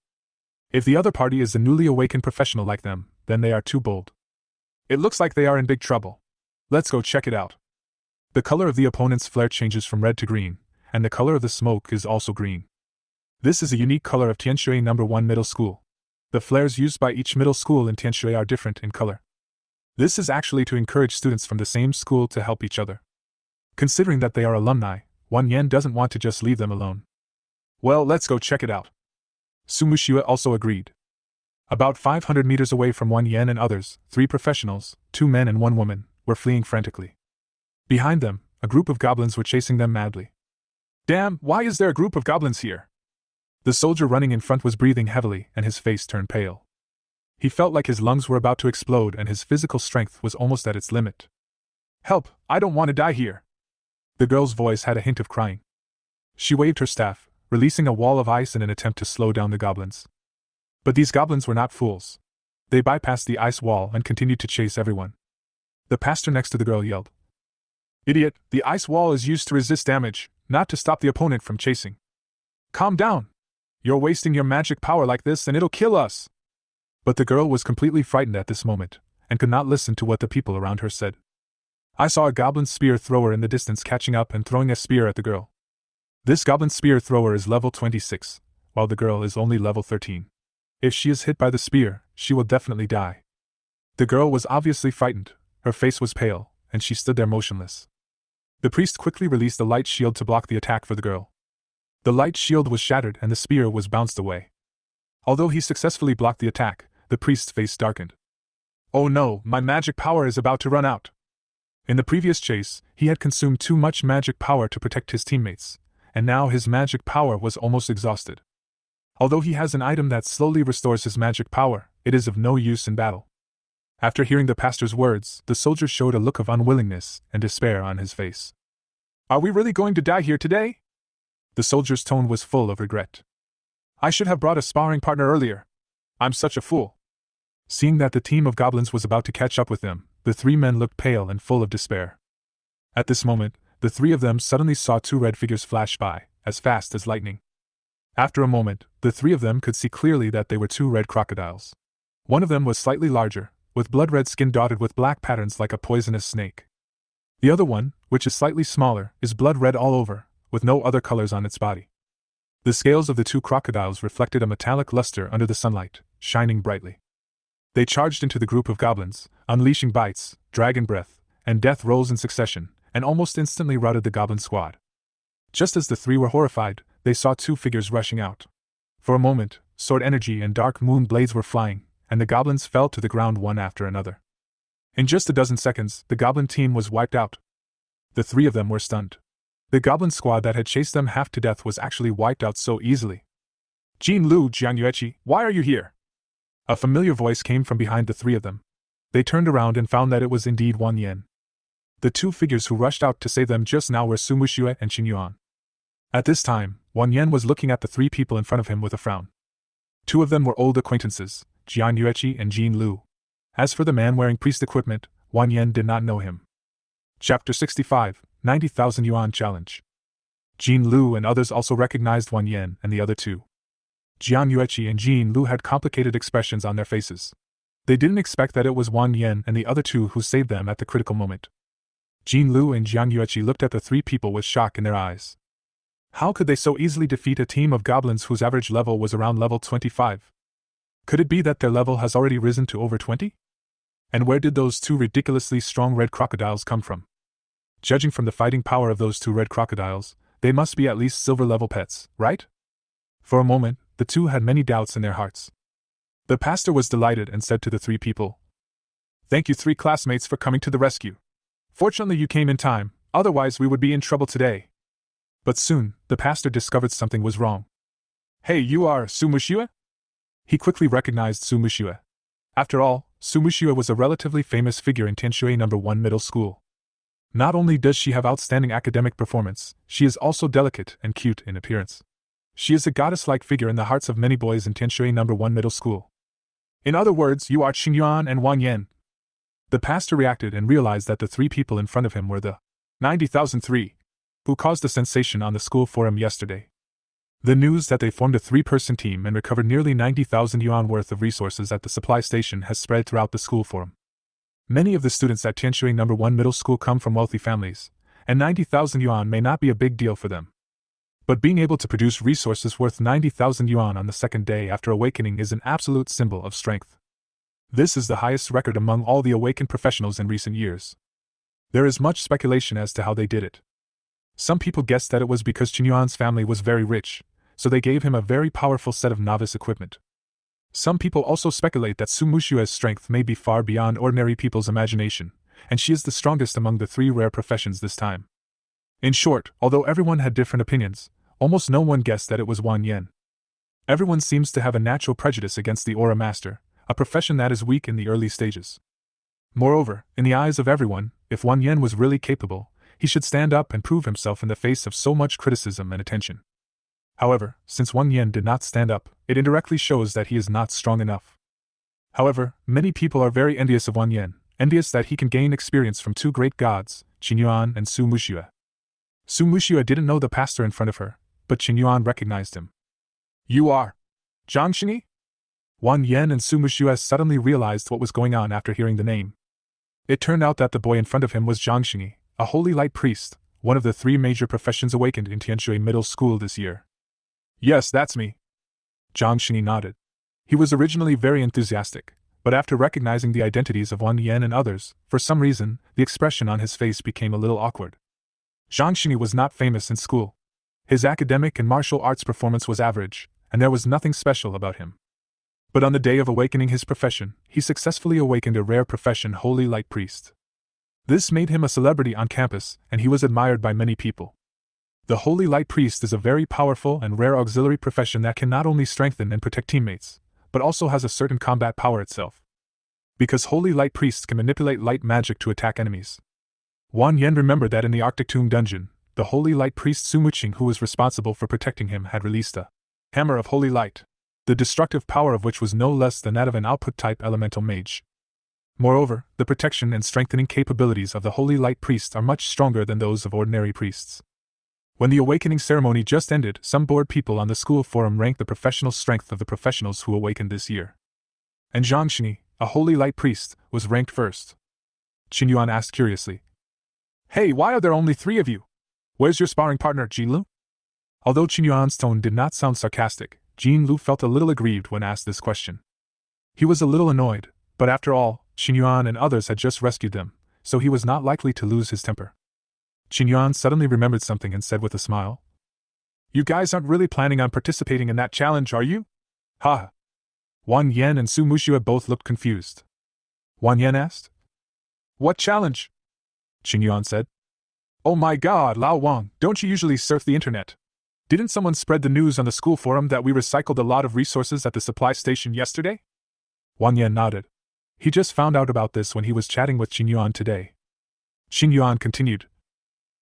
B: If the other party is a newly awakened professional like them, then they are too bold. It looks like they are in big trouble. Let's go check it out. The color of the opponent's flare changes from red to green, and the color of the smoke is also green. This is a unique color of Tianshui No. 1 Middle School. The flares used by each middle school in Tianshui are different in color. This is actually to encourage students from the same school to help each other. Considering that they are alumni, Wang Yan doesn't want to just leave them alone. Well, let's go check it out. Su Muxue also agreed. About 500 meters away from Wang Yan and others, 3 professionals, 2 men and 1 woman, were fleeing frantically. Behind them, a group of goblins were chasing them madly. Damn, why is there a group of goblins here? The soldier running in front was breathing heavily and his face turned pale. He felt like his lungs were about to explode and his physical strength was almost at its limit. Help, I don't want to die here. The girl's voice had a hint of crying. She waved her staff, releasing a wall of ice in an attempt to slow down the goblins. But these goblins were not fools. They bypassed the ice wall and continued to chase everyone. The pastor next to the girl yelled. Idiot, the ice wall is used to resist damage, not to stop the opponent from chasing. Calm down. You're wasting your magic power like this and it'll kill us. But the girl was completely frightened at this moment, and could not listen to what the people around her said. I saw a goblin spear thrower in the distance catching up and throwing a spear at the girl. This goblin spear thrower is level 26, while the girl is only level 13. If she is hit by the spear, she will definitely die. The girl was obviously frightened, her face was pale, and she stood there motionless. The priest quickly released a light shield to block the attack for the girl. The light shield was shattered and the spear was bounced away. Although he successfully blocked the attack, the priest's face darkened. Oh no, my magic power is about to run out. In the previous chase, he had consumed too much magic power to protect his teammates, and now his magic power was almost exhausted. Although he has an item that slowly restores his magic power, it is of no use in battle. After hearing the pastor's words, the soldier showed a look of unwillingness and despair on his face. Are we really going to die here today? The soldier's tone was full of regret. I should have brought a sparring partner earlier. I'm such a fool. Seeing that the team of goblins was about to catch up with them, the three men looked pale and full of despair. At this moment, the three of them suddenly saw two red figures flash by, as fast as lightning. After a moment, the three of them could see clearly that they were two red crocodiles. One of them was slightly larger, with blood-red skin dotted with black patterns like a poisonous snake. The other one, which is slightly smaller, is blood-red all over, with no other colors on its body. The scales of the two crocodiles reflected a metallic luster under the sunlight, shining brightly. They charged into the group of goblins, unleashing bites, dragon breath, and death rolls in succession, and almost instantly routed the goblin squad. Just as the three were horrified, they saw two figures rushing out. For a moment, sword energy and dark moon blades were flying, and the goblins fell to the ground one after another. In just a dozen seconds, the goblin team was wiped out. The three of them were stunned. The goblin squad that had chased them half to death was actually wiped out so easily. Jin Lu Jianyuechi, why are you here? A familiar voice came from behind the three of them. They turned around and found that it was indeed Wang Yan. The two figures who rushed out to save them just now were Su Muxue and Qin Yuan. At this time, Wang Yan was looking at the three people in front of him with a frown. Two of them were old acquaintances, Jian Yueqi and Jin Lu. As for the man wearing priest equipment, Wang Yan did not know him. Chapter 65, 90,000 Yuan Challenge. Jin Lu and others also recognized Wang Yan and the other two. Jian Yueqi and Jin Lu had complicated expressions on their faces. They didn't expect that it was Wang Yan and the other two who saved them at the critical moment. Jin Lu and Jian Yueqi looked at the three people with shock in their eyes. How could they so easily defeat a team of goblins whose average level was around level 25? Could it be that their level has already risen to over 20? And where did those two ridiculously strong red crocodiles come from? Judging from the fighting power of those two red crocodiles, they must be at least silver-level pets, right? For a moment, the two had many doubts in their hearts. The pastor was delighted and said to the three people, "Thank you, three classmates, for coming to the rescue. Fortunately you came in time, otherwise we would be in trouble today." But soon, the pastor discovered something was wrong. "Hey, you are Su Muxue?" He quickly recognized Su Muxue. After all, Su Muxue was a relatively famous figure in Tianshui No. 1 middle school. Not only does she have outstanding academic performance, she is also delicate and cute in appearance. She is a goddess-like figure in the hearts of many boys in Tianshui No. 1 middle school. "In other words, you are Qin Yuan and Wang Yan." The pastor reacted and realized that the three people in front of him were the 90,003 who caused a sensation on the school forum yesterday. The news that they formed a three-person team and recovered nearly 90,000 yuan worth of resources at the supply station has spread throughout the school forum. Many of the students at Tianshui No. 1 middle school come from wealthy families, and 90,000 yuan may not be a big deal for them. But being able to produce resources worth 90,000 yuan on the second day after awakening is an absolute symbol of strength. This is the highest record among all the awakened professionals in recent years. There is much speculation as to how they did it. Some people guessed that it was because Qin Yuan's family was very rich, so they gave him a very powerful set of novice equipment. Some people also speculate that Su Muxue's strength may be far beyond ordinary people's imagination, and she is the strongest among the three rare professions this time. In short, although everyone had different opinions, almost no one guessed that it was Wang Yan. Everyone seems to have a natural prejudice against the Aura Master, a profession that is weak in the early stages. Moreover, in the eyes of everyone, if Wang Yan was really capable, he should stand up and prove himself in the face of so much criticism and attention. However, since Wang Yan did not stand up, it indirectly shows that he is not strong enough. However, many people are very envious of Wang Yan, envious that he can gain experience from two great gods, Qin Yuan and Su Muxue. Su Muxue didn't know the pastor in front of her, but Qin Yuan recognized him. "You are Zhang Xingyi?" Wang Yan and Su Muxue suddenly realized what was going on after hearing the name. It turned out that the boy in front of him was Zhang Xingyi, a holy light priest, one of the three major professions awakened in Tianshui Middle School this year. "Yes, that's me." Zhang Xingyi nodded. He was originally very enthusiastic, but after recognizing the identities of Wang Yan and others, for some reason, the expression on his face became a little awkward. Zhang Xingyi was not famous in school. His academic and martial arts performance was average, and there was nothing special about him. But on the day of awakening his profession, he successfully awakened a rare profession, Holy Light Priest. This made him a celebrity on campus, and he was admired by many people. The Holy Light Priest is a very powerful and rare auxiliary profession that can not only strengthen and protect teammates, but also has a certain combat power itself. Because Holy Light Priests can manipulate light magic to attack enemies. Wang Yan remembered that in the Arctic Tomb dungeon, the holy light priest Sumuching, who was responsible for protecting him, had released a hammer of holy light, the destructive power of which was no less than that of an output-type elemental mage. Moreover, the protection and strengthening capabilities of the holy light priest are much stronger than those of ordinary priests. When the awakening ceremony just ended, some bored people on the school forum ranked the professional strength of the professionals who awakened this year. And Zhang Xingyi, a holy light priest, was ranked first. Qin Yuan asked curiously, "Hey, why are there only 3 of you? Where's your sparring partner, Jin Lu?" Although Qin Yuan's tone did not sound sarcastic, Jin Lu felt a little aggrieved when asked this question. He was a little annoyed, but after all, Qin Yuan and others had just rescued them, so he was not likely to lose his temper. Qin Yuan suddenly remembered something and said with a smile, "You guys aren't really planning on participating in that challenge, are you?" Ha! Wang Yan and Su Muxue both looked confused. Wang Yan asked, "What challenge?" Qin Yuan said, "Oh my god, Lao Wang, don't you usually surf the internet? Didn't someone spread the news on the school forum that we recycled a lot of resources at the supply station yesterday?" Wang Yan nodded. He just found out about this when he was chatting with Qin Yuan today. Qin Yuan continued,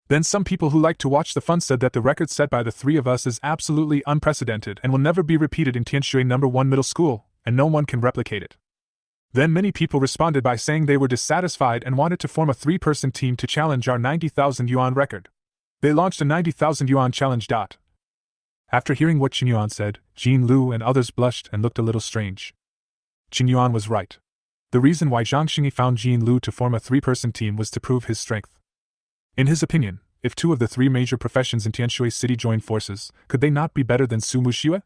B: "Then some people who like to watch the fun said that the record set by the 3 of us is absolutely unprecedented and will never be repeated in Tianshui No. 1 middle school, and no one can replicate it. Then many people responded by saying they were dissatisfied and wanted to form a 3-person team to challenge our 90,000 yuan record. They launched a 90,000 yuan challenge. After hearing what Qin Yuan said, Jin Lu and others blushed and looked a little strange. Qin Yuan was right. The reason why Zhang Xingyi found Jin Lu to form a 3-person team was to prove his strength. In his opinion, if 2 of the 3 major professions in Tianshui City joined forces, could they not be better than Su Muxue?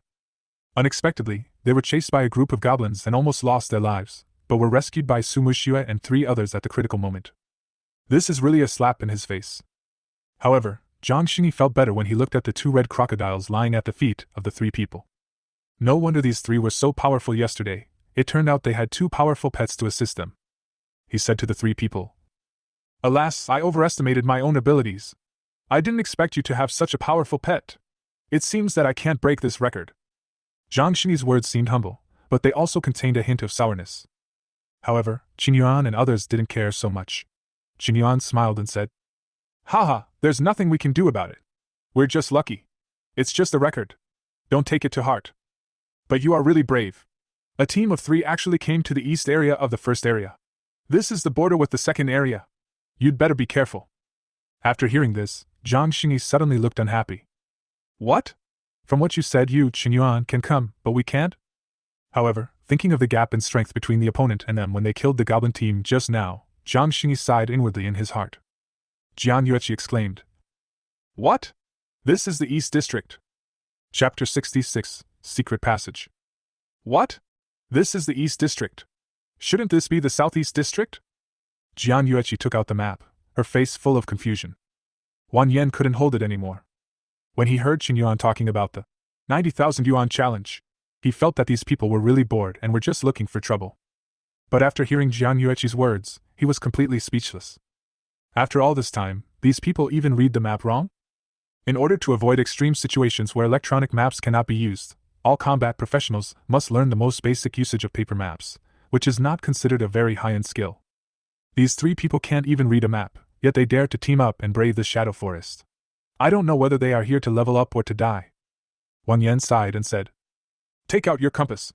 B: Unexpectedly, they were chased by a group of goblins and almost lost their lives, but were rescued by Su Muxue and 3 others at the critical moment. This is really a slap in his face. However, Zhang Xingyi felt better when he looked at the 2 red crocodiles lying at the feet of the 3 people. No wonder these 3 were so powerful yesterday. It turned out they had 2 powerful pets to assist them. He said to the 3 people, "Alas, I overestimated my own abilities. I didn't expect you to have such a powerful pet. It seems that I can't break this record." Zhang Xingyi's words seemed humble, but they also contained a hint of sourness. However, Qin Yuan and others didn't care so much. Qin Yuan smiled and said, "Haha, there's nothing we can do about it. We're just lucky. It's just a record. Don't take it to heart. But you are really brave. A team of 3 actually came to the east area of the first area. This is the border with the second area. You'd better be careful." After hearing this, Zhang Xingyi suddenly looked unhappy. "What? From what you said, you, Qin Yuan, can come, but we can't?" However, thinking of the gap in strength between the opponent and them when they killed the goblin team just now, Zhang Xingyi sighed inwardly in his heart. Jian Yueqi exclaimed, "What? This is the East District." Chapter 66, Secret Passage. "What? This is the East District. Shouldn't this be the Southeast District?" Jian Yueqi took out the map, her face full of confusion. Wang Yan couldn't hold it anymore. When he heard Qin Yuan talking about the 90,000 yuan challenge, he felt that these people were really bored and were just looking for trouble. But after hearing Jian Yueqi's words, he was completely speechless. After all this time, these people even read the map wrong? In order to avoid extreme situations where electronic maps cannot be used, all combat professionals must learn the most basic usage of paper maps, which is not considered a very high-end skill. These 3 people can't even read a map, yet they dare to team up and brave the Shadow Forest. I don't know whether they are here to level up or to die. Wang Yan sighed and said, "Take out your compass.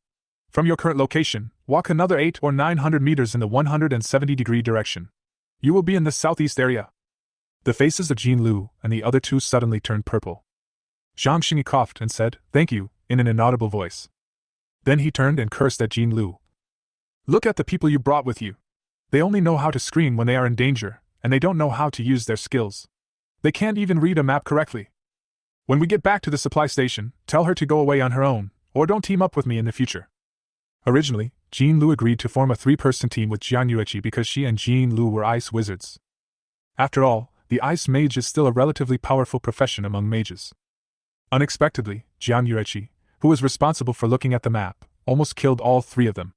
B: From your current location, walk another 800 or 900 meters in the 170-degree direction. You will be in the southeast area." The faces of Jin Lu and the other 2 suddenly turned purple. Zhang Xingyi coughed and said, "Thank you," in an inaudible voice. Then he turned and cursed at Jin Lu. "Look at the people you brought with you. They only know how to scream when they are in danger, and they don't know how to use their skills. They can't even read a map correctly. When we get back to the supply station, tell her to go away on her own, or don't team up with me in the future." Originally, Jin Lu agreed to form a 3-person team with Jian Yueqi because she and Jin Lu were ice wizards. After all, the ice mage is still a relatively powerful profession among mages. Unexpectedly, Jian Yueqi, who was responsible for looking at the map, almost killed all 3 of them.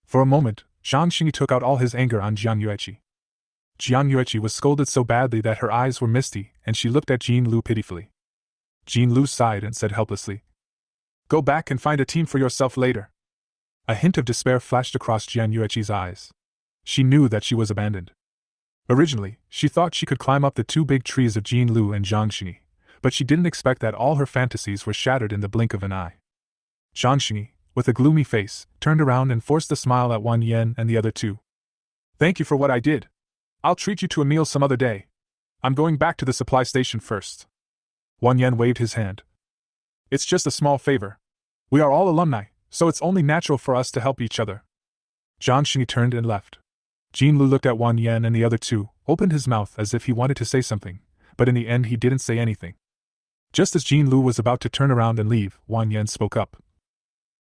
B: For a moment, Zhang Xingyi took out all his anger on Jian Yueqi. Jian Yueqi was scolded so badly that her eyes were misty, and she looked at Jin Lu pitifully. Jin Lu sighed and said helplessly, "Go back and find a team for yourself later." A hint of despair flashed across Jian Yueqi's eyes. She knew that she was abandoned. Originally, she thought she could climb up the two big trees of Jin Lu and Zhang Xingyi, but she didn't expect that all her fantasies were shattered in the blink of an eye. Zhang Xingyi, with a gloomy face, turned around and forced a smile at Wang Yan and the other two. Thank you for what I did. I'll treat you to a meal some other day. I'm going back to the supply station first. Wang Yan waved his hand. It's just a small favor. We are all alumni, so it's only natural for us to help each other. Zhang Xingyi turned and left. Jin Lu looked at Wang Yan and the other two, opened his mouth as if he wanted to say something, but in the end he didn't say anything. Just as Jin Lu was about to turn around and leave, Wang Yan spoke up.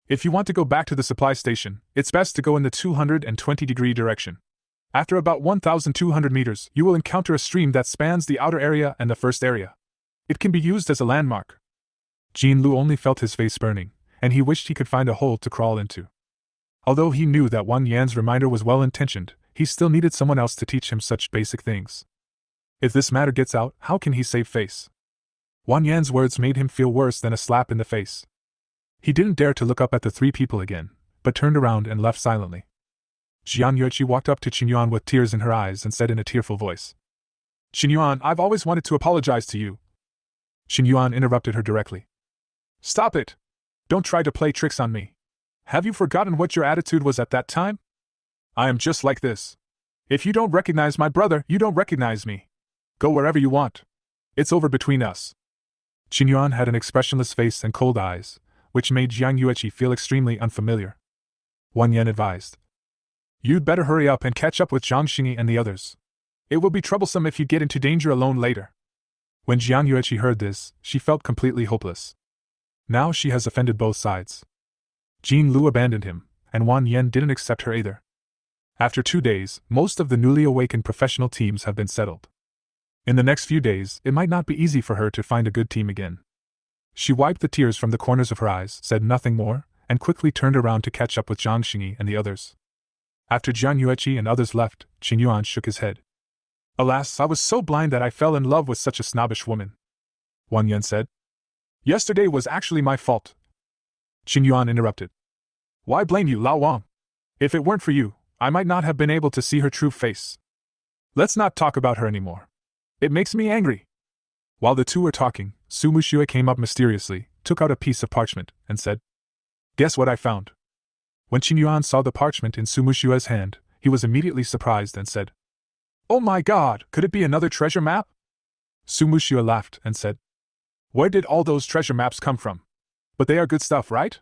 B: If you want to go back to the supply station, it's best to go in the 220-degree direction. After about 1,200 meters, you will encounter a stream that spans the outer area and the first area. It can be used as a landmark. Jin Lu only felt his face burning, and he wished he could find a hole to crawl into. Although he knew that Wang Yan's reminder was well-intentioned, he still needed someone else to teach him such basic things. If this matter gets out, how can he save face? Wang Yan's words made him feel worse than a slap in the face. He didn't dare to look up at the three people again, but turned around and left silently. Jiang Yueqi walked up to Qingyuan with tears in her eyes and said in a tearful voice, Qingyuan, I've always wanted to apologize to you. Qingyuan interrupted her directly. Stop it! Don't try to play tricks on me. Have you forgotten what your attitude was at that time? I am just like this. If you don't recognize my brother, you don't recognize me. Go wherever you want. It's over between us. Qingyuan had an expressionless face and cold eyes, which made Jiang Yueqi feel extremely unfamiliar. Wang Yan advised. You'd better hurry up and catch up with Zhang Xingyi and the others. It will be troublesome if you get into danger alone later. When Jiang Yueqi heard this, she felt completely hopeless. Now she has offended both sides. Jin Lu abandoned him, and Wang Yan didn't accept her either. After 2 days, most of the newly awakened professional teams have been settled. In the next few days, it might not be easy for her to find a good team again. She wiped the tears from the corners of her eyes, said nothing more, and quickly turned around to catch up with Zhang Xingyi and the others. After Jiang Yueqi and others left, Qingyuan shook his head. Alas, I was so blind that I fell in love with such a snobbish woman. Wang Yan said. Yesterday was actually my fault. Qingyuan interrupted. Why blame you, Lao Wang? If it weren't for you, I might not have been able to see her true face. Let's not talk about her anymore. It makes me angry. While the two were talking, Su Muxue came up mysteriously, took out a piece of parchment, and said, Guess what I found? When Qingyuan saw the parchment in Su Muxue's hand, he was immediately surprised and said, Oh my God, could it be another treasure map? Su Muxue laughed and said, Where did all those treasure maps come from? But they are good stuff, right?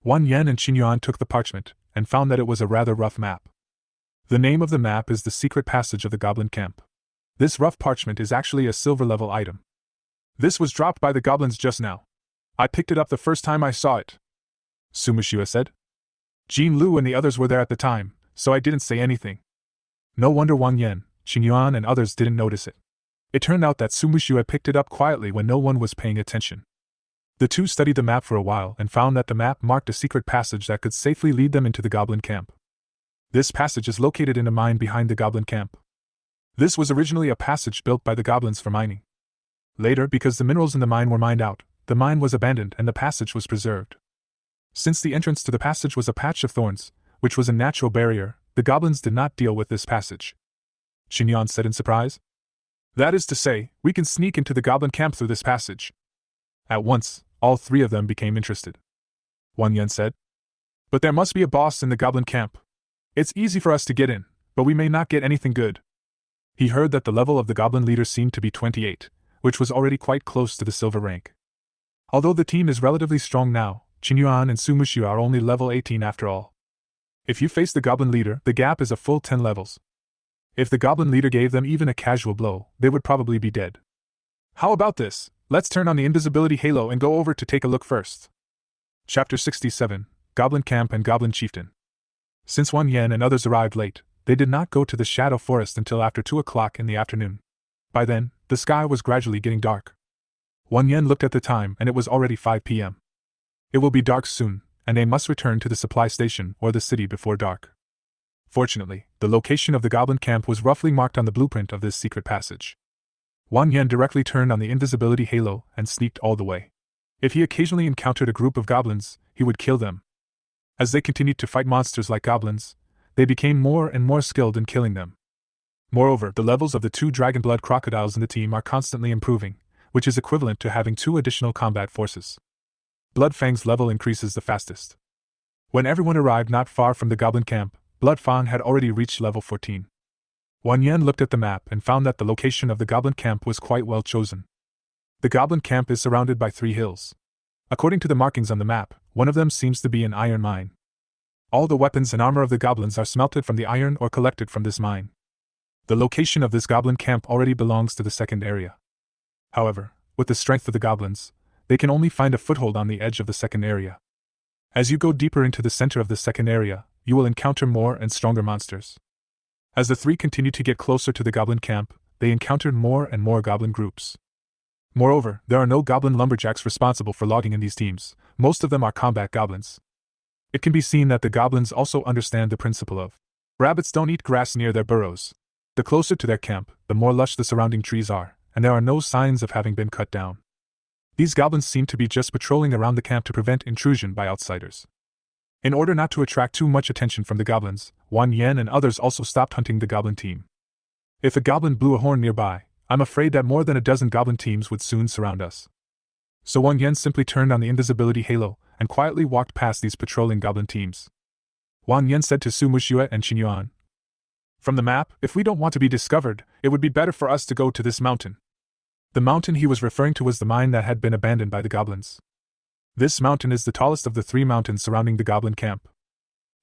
B: Wang Yan and Qingyuan took the parchment, and found that it was a rather rough map. The name of the map is the secret passage of the Goblin Camp. This rough parchment is actually a silver-level item. This was dropped by the goblins just now. I picked it up the first time I saw it. Su Muxue said. Jin Lu and the others were there at the time, so I didn't say anything. No wonder Wang Yan, Qingyuan and others didn't notice it. It turned out that Su Muxue picked it up quietly when no one was paying attention. The two studied the map for a while and found that the map marked a secret passage that could safely lead them into the Goblin Camp. This passage is located in a mine behind the Goblin Camp. This was originally a passage built by the goblins for mining. Later, because the minerals in the mine were mined out, the mine was abandoned and the passage was preserved. Since the entrance to the passage was a patch of thorns, which was a natural barrier, the goblins did not deal with this passage. Qingyuan said in surprise. That is to say, we can sneak into the Goblin Camp through this passage. At once, all three of them became interested. Wang Yan said. But there must be a boss in the Goblin Camp. It's easy for us to get in, but we may not get anything good. He heard that the level of the goblin leader seemed to be 28, which was already quite close to the silver rank. Although the team is relatively strong now, Qingyuan and Su Muxue are only level 18 after all. If you face the goblin leader, the gap is a full 10 levels. If the goblin leader gave them even a casual blow, they would probably be dead. How about this? Let's turn on the invisibility halo and go over to take a look first. Chapter 67, Goblin Camp and Goblin Chieftain. Since Wang Yan and others arrived late, they did not go to the Shadow Forest until after 2 o'clock in the afternoon. By then, the sky was gradually getting dark. Wang Yan looked at the time and it was already 5 p.m. It will be dark soon, and they must return to the supply station or the city before dark. Fortunately, the location of the Goblin Camp was roughly marked on the blueprint of this secret passage. Wang Yan directly turned on the invisibility halo and sneaked all the way. If he occasionally encountered a group of goblins, he would kill them. As they continued to fight monsters like goblins, they became more and more skilled in killing them. Moreover, the levels of the 2 dragon blood crocodiles in the team are constantly improving, which is equivalent to having 2 additional combat forces. Bloodfang's level increases the fastest. When everyone arrived not far from the goblin camp, Bloodfang had already reached level 14. Wang Yan looked at the map and found that the location of the goblin camp was quite well chosen. The goblin camp is surrounded by 3 hills. According to the markings on the map, one of them seems to be an iron mine. All the weapons and armor of the goblins are smelted from the iron or collected from this mine. The location of this goblin camp already belongs to the second area. However, with the strength of the goblins, they can only find a foothold on the edge of the second area. As you go deeper into the center of the second area, you will encounter more and stronger monsters. As the 3 continue to get closer to the goblin camp, they encountered more and more goblin groups. Moreover, there are no goblin lumberjacks responsible for logging in these teams. Most of them are combat goblins. It can be seen that the goblins also understand the principle of rabbits don't eat grass near their burrows. The closer to their camp, the more lush the surrounding trees are, and there are no signs of having been cut down. These goblins seem to be just patrolling around the camp to prevent intrusion by outsiders. In order not to attract too much attention from the goblins, Wang Yan and others also stopped hunting the goblin team. If a goblin blew a horn nearby, I'm afraid that more than a dozen goblin teams would soon surround us. So Wang Yan simply turned on the invisibility halo and quietly walked past these patrolling goblin teams. Wang Yan said to Su Muxue and Qin Yuan, "From the map, if we don't want to be discovered, it would be better for us to go to this mountain." The mountain he was referring to was the mine that had been abandoned by the goblins. This mountain is the tallest of the 3 mountains surrounding the goblin camp.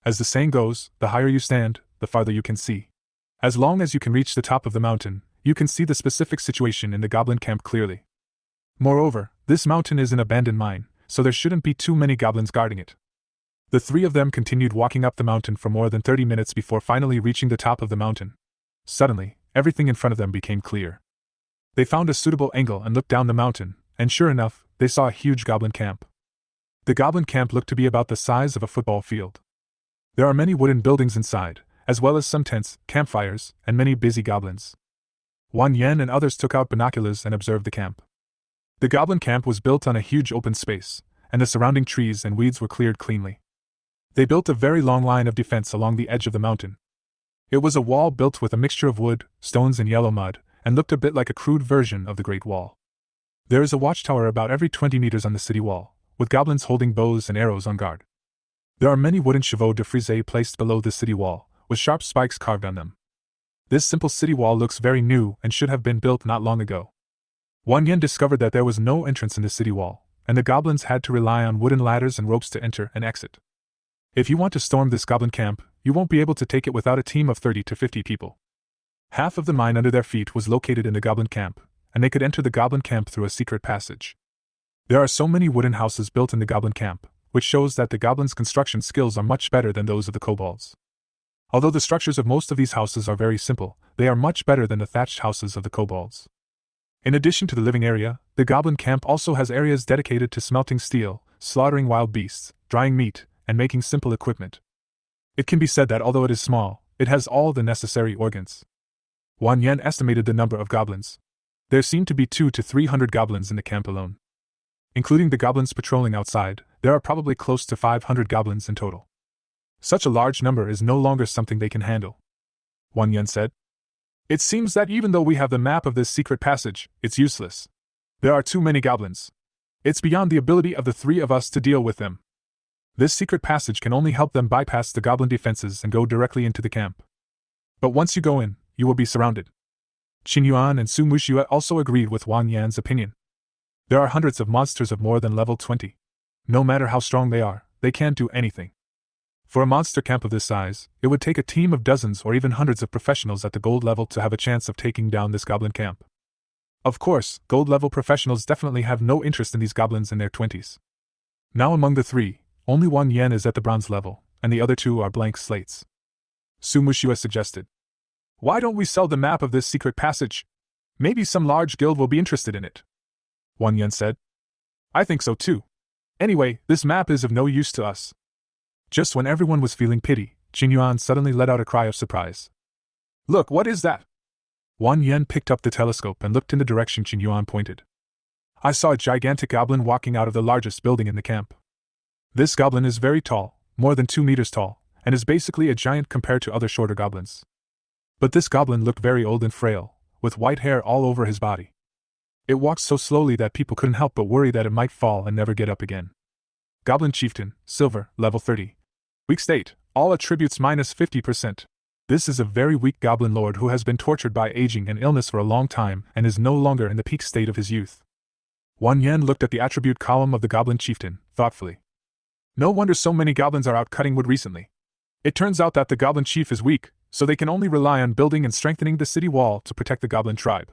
B: As the saying goes, the higher you stand, the farther you can see. As long as you can reach the top of the mountain, you can see the specific situation in the goblin camp clearly. Moreover, this mountain is an abandoned mine, so there shouldn't be too many goblins guarding it. The 3 of them continued walking up the mountain for more than 30 minutes before finally reaching the top of the mountain. Suddenly, everything in front of them became clear. They found a suitable angle and looked down the mountain, and sure enough, they saw a huge goblin camp. The goblin camp looked to be about the size of a football field. There are many wooden buildings inside, as well as some tents, campfires, and many busy goblins. Wang Yan and others took out binoculars and observed the camp. The goblin camp was built on a huge open space, and the surrounding trees and weeds were cleared cleanly. They built a very long line of defense along the edge of the mountain. It was a wall built with a mixture of wood, stones, and yellow mud, and looked a bit like a crude version of the Great Wall. There is a watchtower about every 20 meters on the city wall, with goblins holding bows and arrows on guard. There are many wooden chevaux de frise placed below the city wall, with sharp spikes carved on them. This simple city wall looks very new and should have been built not long ago. Wang Yan discovered that there was no entrance in the city wall, and the goblins had to rely on wooden ladders and ropes to enter and exit. If you want to storm this goblin camp, you won't be able to take it without a team of 30 to 50 people. Half of the mine under their feet was located in the goblin camp, and they could enter the goblin camp through a secret passage. There are so many wooden houses built in the goblin camp, which shows that the goblins' construction skills are much better than those of the kobolds. Although the structures of most of these houses are very simple, they are much better than the thatched houses of the kobolds. In addition to the living area, the goblin camp also has areas dedicated to smelting steel, slaughtering wild beasts, drying meat, and making simple equipment. It can be said that although it is small, it has all the necessary organs. Wang Yan estimated the number of goblins. There seemed to be 200 to 300 goblins in the camp alone. Including the goblins patrolling outside, there are probably close to 500 goblins in total. Such a large number is no longer something they can handle. Wang Yan said. It seems that even though we have the map of this secret passage, it's useless. There are too many goblins. It's beyond the ability of the 3 of us to deal with them. This secret passage can only help them bypass the goblin defenses and go directly into the camp. But once you go in, you will be surrounded. Qin Yuan and Su Muxue also agreed with Wang Yan's opinion. There are hundreds of monsters of more than level 20. No matter how strong they can't do anything. For a monster camp of this size, it would take a team of dozens or even hundreds of professionals at the gold level to have a chance of taking down this goblin camp. Of course, gold level professionals definitely have no interest in these goblins in their 20s. Now among the 3, only Wang Yan is at the bronze level, and the other 2 are blank slates. Su Muxue suggested. Why don't we sell the map of this secret passage? Maybe some large guild will be interested in it. Wang Yan said. I think so too. Anyway, this map is of no use to us. Just when everyone was feeling pity, Qin Yuan suddenly let out a cry of surprise. Look, what is that? Wang Yan picked up the telescope and looked in the direction Qin Yuan pointed. I saw a gigantic goblin walking out of the largest building in the camp. This goblin is very tall, more than 2 meters tall, and is basically a giant compared to other shorter goblins. But this goblin looked very old and frail, with white hair all over his body. It walked so slowly that people couldn't help but worry that it might fall and never get up again. Goblin Chieftain, Silver, level 30. Weak state, all attributes minus 50%. This is a very weak goblin lord who has been tortured by aging and illness for a long time and is no longer in the peak state of his youth. Wan Yen looked at the attribute column of the Goblin Chieftain, thoughtfully. No wonder so many goblins are out cutting wood recently. It turns out that the Goblin Chief is weak, so they can only rely on building and strengthening the city wall to protect the Goblin tribe.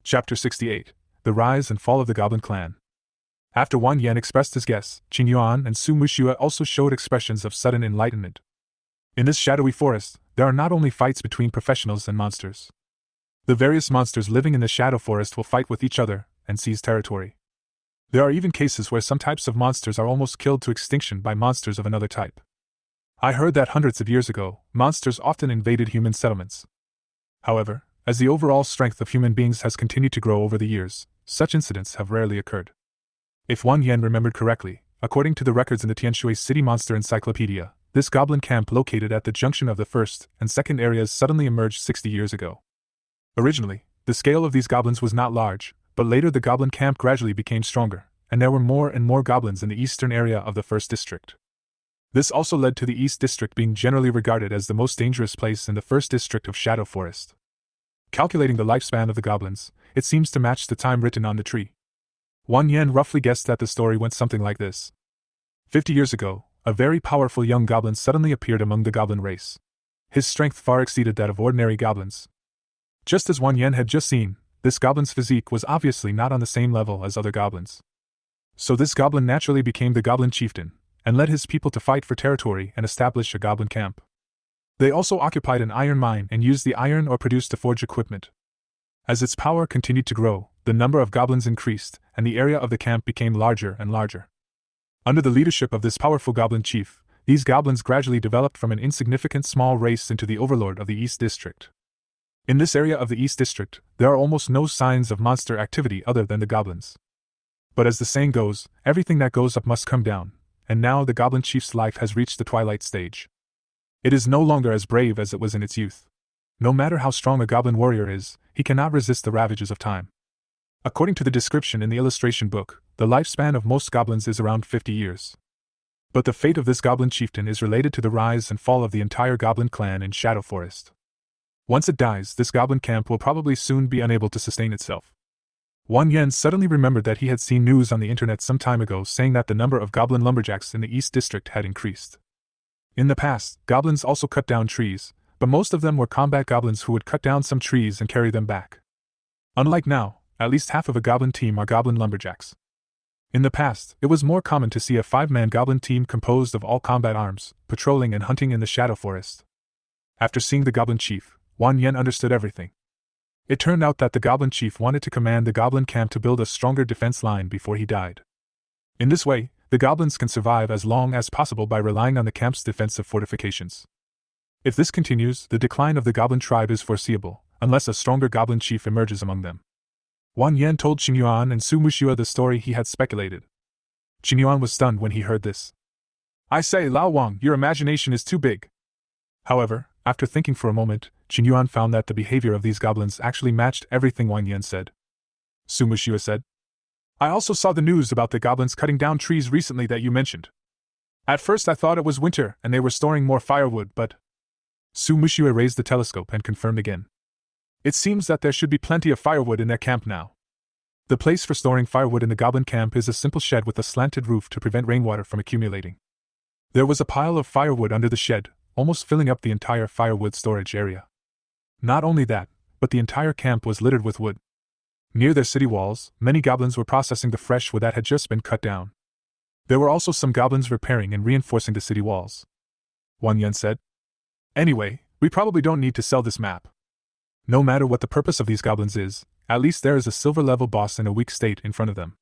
B: Chapter 68. The Rise and Fall of the Goblin Clan. After Wan Yen expressed his guess, Qin Yuan and Su Muxue also showed expressions of sudden enlightenment. In this shadowy forest, there are not only fights between professionals and monsters. The various monsters living in the shadow forest will fight with each other and seize territory. There are even cases where some types of monsters are almost killed to extinction by monsters of another type. I heard that hundreds of years ago, monsters often invaded human settlements. However, as the overall strength of human beings has continued to grow over the years, such incidents have rarely occurred. If Wan Yen remembered correctly, according to the records in the Tianshui City Monster Encyclopedia, this goblin camp located at the junction of the first and second areas suddenly emerged 60 years ago. Originally, the scale of these goblins was not large, but later the goblin camp gradually became stronger, and there were more and more goblins in the eastern area of the first district. This also led to the East District being generally regarded as the most dangerous place in the first district of Shadow Forest. Calculating the lifespan of the goblins, it seems to match the time written on the tree. Wan Yen roughly guessed that the story went something like this. 50 years ago, a very powerful young goblin suddenly appeared among the goblin race. His strength far exceeded that of ordinary goblins. Just as Wan Yen had just seen, this goblin's physique was obviously not on the same level as other goblins. So this goblin naturally became the Goblin Chieftain, and led his people to fight for territory and establish a goblin camp. They also occupied an iron mine and used the iron ore produced to forge equipment. As its power continued to grow, the number of goblins increased, and the area of the camp became larger and larger. Under the leadership of this powerful goblin chief, these goblins gradually developed from an insignificant small race into the overlord of the East District. In this area of the East District, there are almost no signs of monster activity other than the goblins. But as the saying goes, everything that goes up must come down, and now the goblin chief's life has reached the twilight stage. It is no longer as brave as it was in its youth. No matter how strong a goblin warrior is, he cannot resist the ravages of time. According to the description in the illustration book, the lifespan of most goblins is around 50 years. But the fate of this goblin chieftain is related to the rise and fall of the entire goblin clan in Shadow Forest. Once it dies, this goblin camp will probably soon be unable to sustain itself. Wan Yen suddenly remembered that he had seen news on the internet some time ago saying that the number of goblin lumberjacks in the East District had increased. In the past, goblins also cut down trees, but most of them were combat goblins who would cut down some trees and carry them back. Unlike now, at least half of a goblin team are goblin lumberjacks. In the past, it was more common to see a 5-man goblin team composed of all combat arms, patrolling and hunting in the Shadow Forest. After seeing the goblin chief, Wan Yen understood everything. It turned out that the goblin chief wanted to command the goblin camp to build a stronger defense line before he died. In this way, the goblins can survive as long as possible by relying on the camp's defensive fortifications. If this continues, the decline of the goblin tribe is foreseeable, unless a stronger goblin chief emerges among them. Wan Yen told Qin Yuan and Su Muxue the story he had speculated. Qin Yuan was stunned when he heard this. "I say, Lao Wang, your imagination is too big." However, after thinking for a moment, Qin Yuan found that the behavior of these goblins actually matched everything Wan Yen said. Su Muxue said, "I also saw the news about the goblins cutting down trees recently that you mentioned. At first I thought it was winter and they were storing more firewood, but..." Su Muxue raised the telescope and confirmed again. "It seems that there should be plenty of firewood in their camp now. The place for storing firewood in the goblin camp is a simple shed with a slanted roof to prevent rainwater from accumulating." There was a pile of firewood under the shed, almost filling up the entire firewood storage area. Not only that, but the entire camp was littered with wood. Near their city walls, many goblins were processing the fresh wood that had just been cut down. There were also some goblins repairing and reinforcing the city walls. Wan Yen said, "Anyway, we probably don't need to sell this map. No matter what the purpose of these goblins is, at least there is a silver-level boss in a weak state in front of them.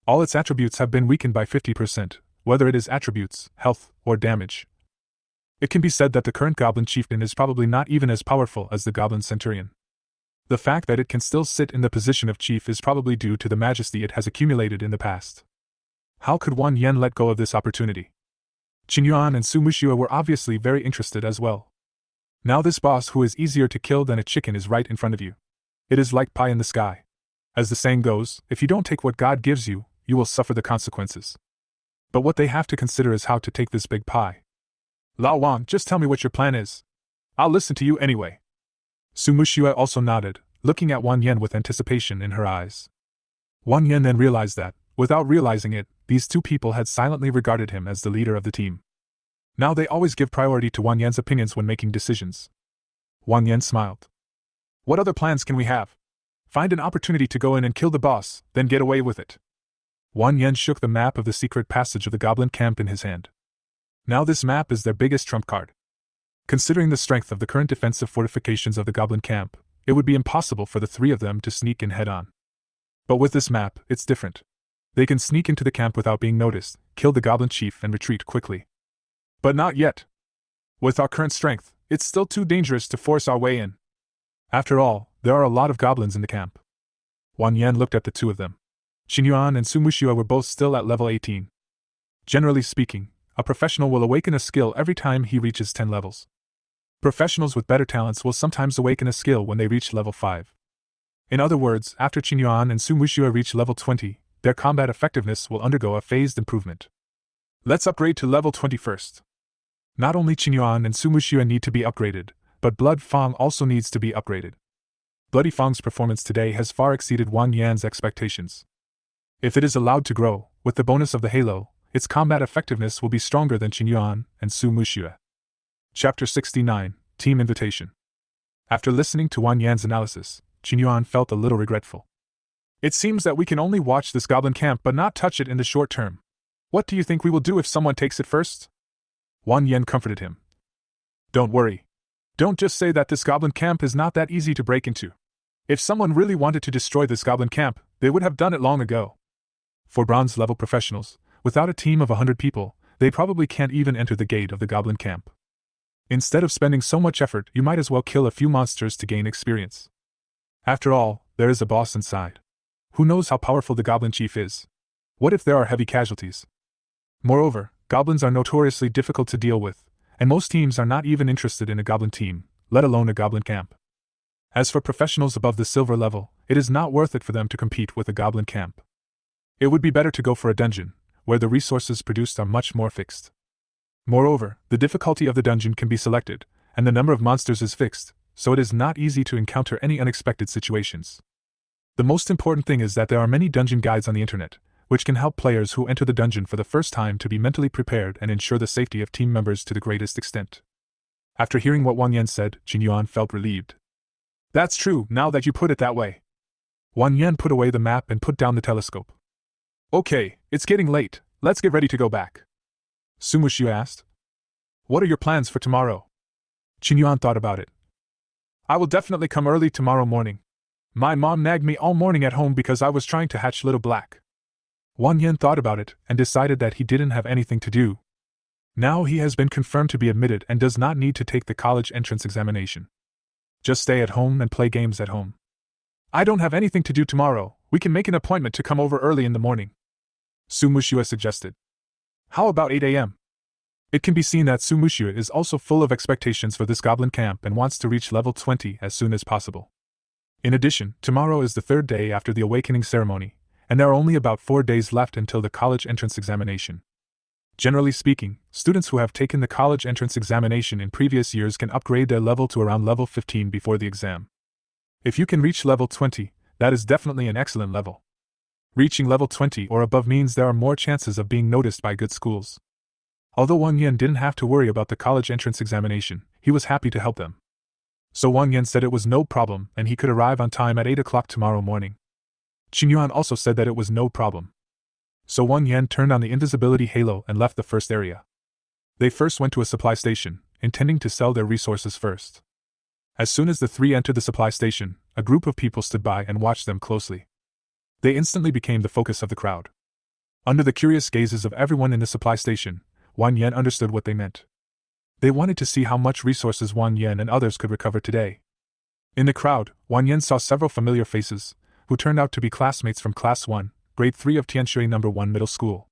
B: All its attributes have been weakened by 50%, whether it is attributes, health, or damage. It can be said that the current goblin chieftain is probably not even as powerful as the goblin centurion. The fact that it can still sit in the position of chief is probably due to the majesty it has accumulated in the past. How could Wan Yen let go of this opportunity?" Qin Yuan and Su Muxue were obviously very interested as well. Now this boss who is easier to kill than a chicken is right in front of you. It is like pie in the sky. As the saying goes, if you don't take what God gives you, you will suffer the consequences. But what they have to consider is how to take this big pie. Lao Wang, just tell me what your plan is. I'll listen to you anyway. Su Muxue also nodded, looking at Wang Yan with anticipation in her eyes. Wang Yan then realized that, without realizing it, these two people had silently regarded him as the leader of the team. Now they always give priority to Wang Yan's opinions when making decisions. Wang Yan smiled. What other plans can we have? Find an opportunity to go in and kill the boss, then get away with it. Wang Yan shook the map of the secret passage of the goblin camp in his hand. Now this map is their biggest trump card. Considering the strength of the current defensive fortifications of the goblin camp, it would be impossible for the three of them to sneak in head-on. But with this map, it's different. They can sneak into the camp without being noticed, kill the goblin chief and retreat quickly. But not yet. With our current strength, it's still too dangerous to force our way in. After all, there are a lot of goblins in the camp. Wang Yan looked at the two of them. Qin Yuan and Su Muxue were both still at level 18. Generally speaking, a professional will awaken a skill every time he reaches 10 levels. Professionals with better talents will sometimes awaken a skill when they reach level 5. In other words, after Qin Yuan and Su Muxue reach level 20, their combat effectiveness will undergo a phased improvement. Let's upgrade to level 20 first. Not only Qin Yuan and Su Muxue need to be upgraded, but Blood Fang also needs to be upgraded. Bloody Fang's performance today has far exceeded Wang Yan's expectations. If it is allowed to grow, with the bonus of the halo, its combat effectiveness will be stronger than Qin Yuan and Su Muxue. Chapter 69, Team Invitation. After listening to Wang Yan's analysis, Qin Yuan felt a little regretful. It seems that we can only watch this goblin camp but not touch it in the short term. What do you think we will do if someone takes it first? Wang Yan comforted him. Don't worry. Don't just say that this goblin camp is not that easy to break into. If someone really wanted to destroy this goblin camp, they would have done it long ago. For bronze-level professionals, without a team of 100 people, they probably can't even enter the gate of the goblin camp. Instead of spending so much effort, you might as well kill a few monsters to gain experience. After all, there is a boss inside. Who knows how powerful the goblin chief is? What if there are heavy casualties? Moreover, goblins are notoriously difficult to deal with, and most teams are not even interested in a goblin team, let alone a goblin camp. As for professionals above the silver level, it is not worth it for them to compete with a goblin camp. It would be better to go for a dungeon, where the resources produced are much more fixed. Moreover, the difficulty of the dungeon can be selected, and the number of monsters is fixed, so it is not easy to encounter any unexpected situations. The most important thing is that there are many dungeon guides on the internet, which can help players who enter the dungeon for the first time to be mentally prepared and ensure the safety of team members to the greatest extent. After hearing what Wang Yan said, Qin Yuan felt relieved. That's true, now that you put it that way. Wang Yan put away the map and put down the telescope. Okay, it's getting late, let's get ready to go back. Su Muxue asked. What are your plans for tomorrow? Qin Yuan thought about it. I will definitely come early tomorrow morning. My mom nagged me all morning at home because I was trying to hatch Little Black. Wang Yan thought about it and decided that he didn't have anything to do. Now he has been confirmed to be admitted and does not need to take the college entrance examination. Just stay at home and play games at home. I don't have anything to do tomorrow, we can make an appointment to come over early in the morning. Su Muxue suggested. How about 8 a.m.? It can be seen that Su Muxue is also full of expectations for this goblin camp and wants to reach level 20 as soon as possible. In addition, tomorrow is the third day after the awakening ceremony, and there are only about 4 days left until the college entrance examination. Generally speaking, students who have taken the college entrance examination in previous years can upgrade their level to around level 15 before the exam. If you can reach level 20, that is definitely an excellent level. Reaching level 20 or above means there are more chances of being noticed by good schools. Although Wang Yan didn't have to worry about the college entrance examination, he was happy to help them. So Wang Yan said it was no problem and he could arrive on time at 8 o'clock tomorrow morning. Qin Yuan also said that it was no problem. So Wang Yan turned on the invisibility halo and left the first area. They first went to a supply station, intending to sell their resources first. As soon as the three entered the supply station, a group of people stood by and watched them closely. They instantly became the focus of the crowd. Under the curious gazes of everyone in the supply station, Wang Yan understood what they meant. They wanted to see how much resources Wang Yan and others could recover today. In the crowd, Wang Yan saw several familiar faces, who turned out to be classmates from Class 1, Grade 3 of Tianshui No. 1 Middle School.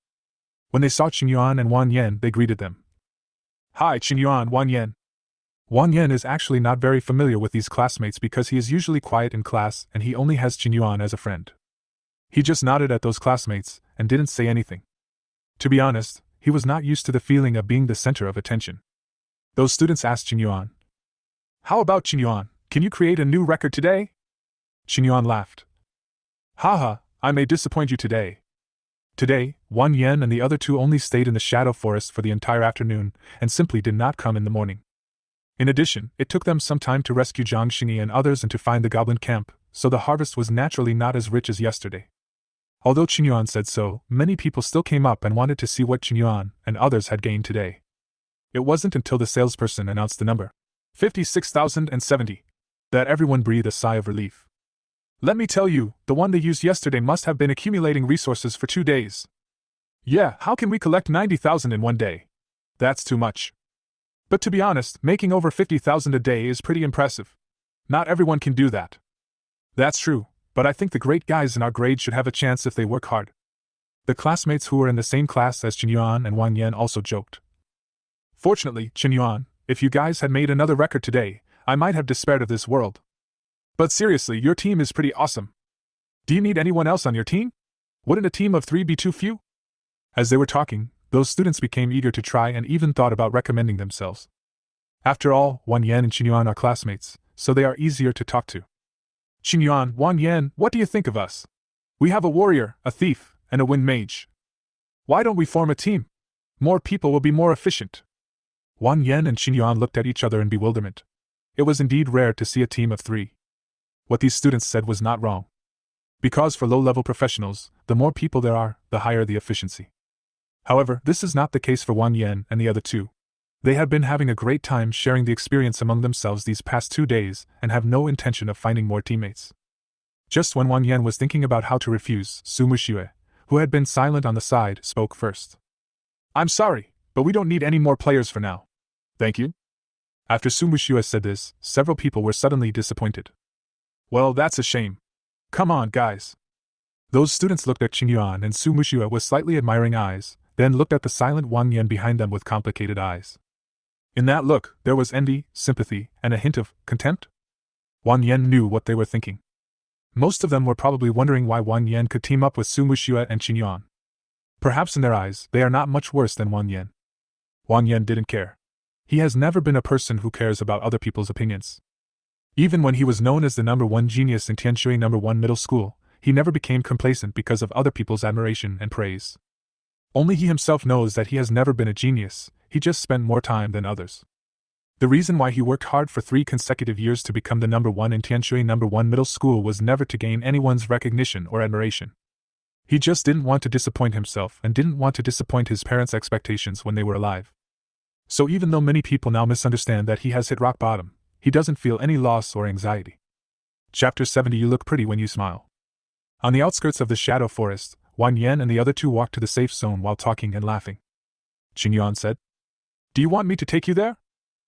B: When they saw Qin Yuan and Wang Yan, they greeted them. Hi Qin Yuan, Wang Yan. Wang Yan is actually not very familiar with these classmates because he is usually quiet in class and he only has Qin Yuan as a friend. He just nodded at those classmates and didn't say anything. To be honest, he was not used to the feeling of being the center of attention. Those students asked Qin Yuan, "How about Qin Yuan? Can you create a new record today?" Qin Yuan laughed. "Haha, I may disappoint you today." Today, Wang Yan and the other two only stayed in the shadow forest for the entire afternoon and simply did not come in the morning. In addition, it took them some time to rescue Zhang Xingyi and others and to find the goblin camp, so the harvest was naturally not as rich as yesterday. Although Qin Yuan said so, many people still came up and wanted to see what Qin Yuan and others had gained today. It wasn't until the salesperson announced the number, 56,070, that everyone breathed a sigh of relief. "Let me tell you, the one they used yesterday must have been accumulating resources for 2 days. Yeah, how can we collect 90,000 in one day? That's too much. But to be honest, making over 50,000 a day is pretty impressive. Not everyone can do that." "That's true, but I think the great guys in our grade should have a chance if they work hard." The classmates who were in the same class as Qin Yuan and Wang Yan also joked. "Fortunately, Qin Yuan, if you guys had made another record today, I might have despaired of this world. But seriously, your team is pretty awesome. Do you need anyone else on your team? Wouldn't a team of 3 be too few?" As they were talking, those students became eager to try and even thought about recommending themselves. After all, Wang Yan and Qin Yuan are classmates, so they are easier to talk to. "Qin Yuan, Wang Yan, what do you think of us? We have a warrior, a thief, and a wind mage. Why don't we form a team? More people will be more efficient." Wang Yan and Qin Yuan looked at each other in bewilderment. It was indeed rare to see a team of 3. What these students said was not wrong. Because for low-level professionals, the more people there are, the higher the efficiency. However, this is not the case for Wang Yan and the other two. They had been having a great time sharing the experience among themselves these past 2 days and have no intention of finding more teammates. Just when Wang Yan was thinking about how to refuse, Su Muxue, who had been silent on the side, spoke first. "I'm sorry, but we don't need any more players for now. Thank you." After Su Muxue said this, several people were suddenly disappointed. "Well, that's a shame. Come on, guys." Those students looked at Qin Yuan and Su Muxue with slightly admiring eyes, then looked at the silent Wang Yan behind them with complicated eyes. In that look, there was envy, sympathy, and a hint of contempt. Wang Yan knew what they were thinking. Most of them were probably wondering why Wang Yan could team up with Su Muxue and Qin Yuan. Perhaps in their eyes, they are not much worse than Wang Yan. Wang Yan didn't care. He has never been a person who cares about other people's opinions. Even when he was known as the #1 genius in Tianshui #1 middle school, he never became complacent because of other people's admiration and praise. Only he himself knows that he has never been a genius, he just spent more time than others. The reason why he worked hard for 3 consecutive years to become the #1 in Tianshui #1 middle school was never to gain anyone's recognition or admiration. He just didn't want to disappoint himself and didn't want to disappoint his parents' expectations when they were alive. So even though many people now misunderstand that he has hit rock bottom, he doesn't feel any loss or anxiety. Chapter 70. You look pretty when you smile. On the outskirts of the shadow forest, Wang Yan and the other two walked to the safe zone while talking and laughing. Qin Yuan said, "Do you want me to take you there?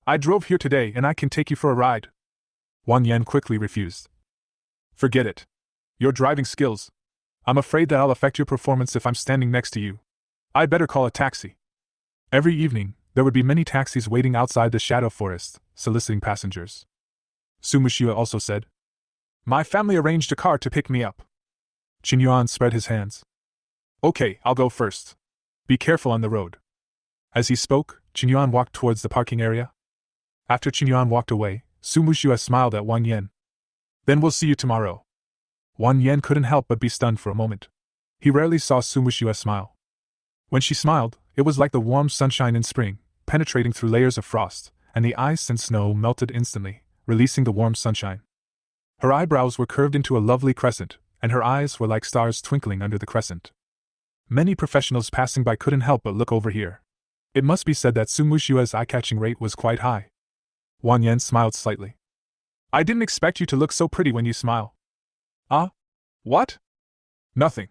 B: I drove here today and I can take you for a ride." Wang Yan quickly refused. "Forget it. Your driving skills. I'm afraid that I'll affect your performance if I'm standing next to you. I'd better call a taxi." Every evening, there would be many taxis waiting outside the shadow forest, soliciting passengers. Su Muxue also said, "My family arranged a car to pick me up." Qin Yuan spread his hands. "Okay, I'll go first. Be careful on the road." As he spoke, Qin Yuan walked towards the parking area. After Qin Yuan walked away, Su Muxue smiled at Wang Yan. "Then we'll see you tomorrow." Wang Yan couldn't help but be stunned for a moment. He rarely saw Su Muxue smile. When she smiled, it was like the warm sunshine in spring, penetrating through layers of frost, and the ice and snow melted instantly, releasing the warm sunshine. Her eyebrows were curved into a lovely crescent, and her eyes were like stars twinkling under the crescent. Many professionals passing by couldn't help but look over here. It must be said that Su Muxue's eye-catching rate was quite high. Wang Yan smiled slightly. "I didn't expect you to look so pretty when you smile." "Ah? What?" "Nothing."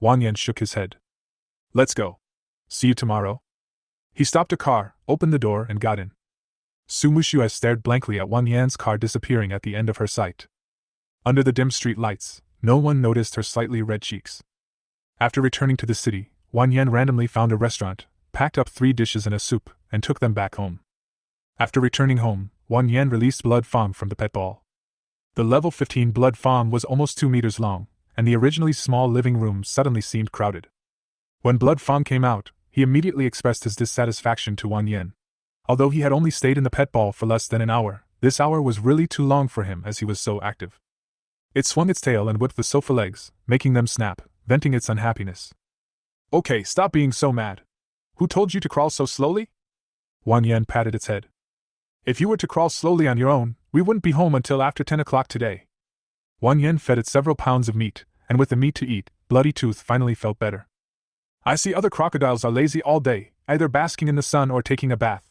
B: Wang Yan shook his head. "Let's go. See you tomorrow." He stopped a car, opened the door, and got in. Su Muxue stared blankly at Wang Yan's car disappearing at the end of her sight. Under the dim street lights, no one noticed her slightly red cheeks. After returning to the city, Wang Yan randomly found a restaurant, packed up 3 dishes and a soup, and took them back home. After returning home, Wan Yan released Blood Fong from the pet ball. The level 15 Blood Fong was almost 2 meters long, and the originally small living room suddenly seemed crowded. When Blood Fong came out, he immediately expressed his dissatisfaction to Wan Yan. Although he had only stayed in the pet ball for less than an hour, this hour was really too long for him as he was so active. It swung its tail and whipped the sofa legs, making them snap, venting its unhappiness. Okay, stop being so mad. Who told you to crawl so slowly? Wan Yan patted its head. If you were to crawl slowly on your own, we wouldn't be home until after 10 o'clock today. Wan Yan fed it several pounds of meat, and with the meat to eat, Bloody Tooth finally felt better. I see other crocodiles are lazy all day, either basking in the sun or taking a bath.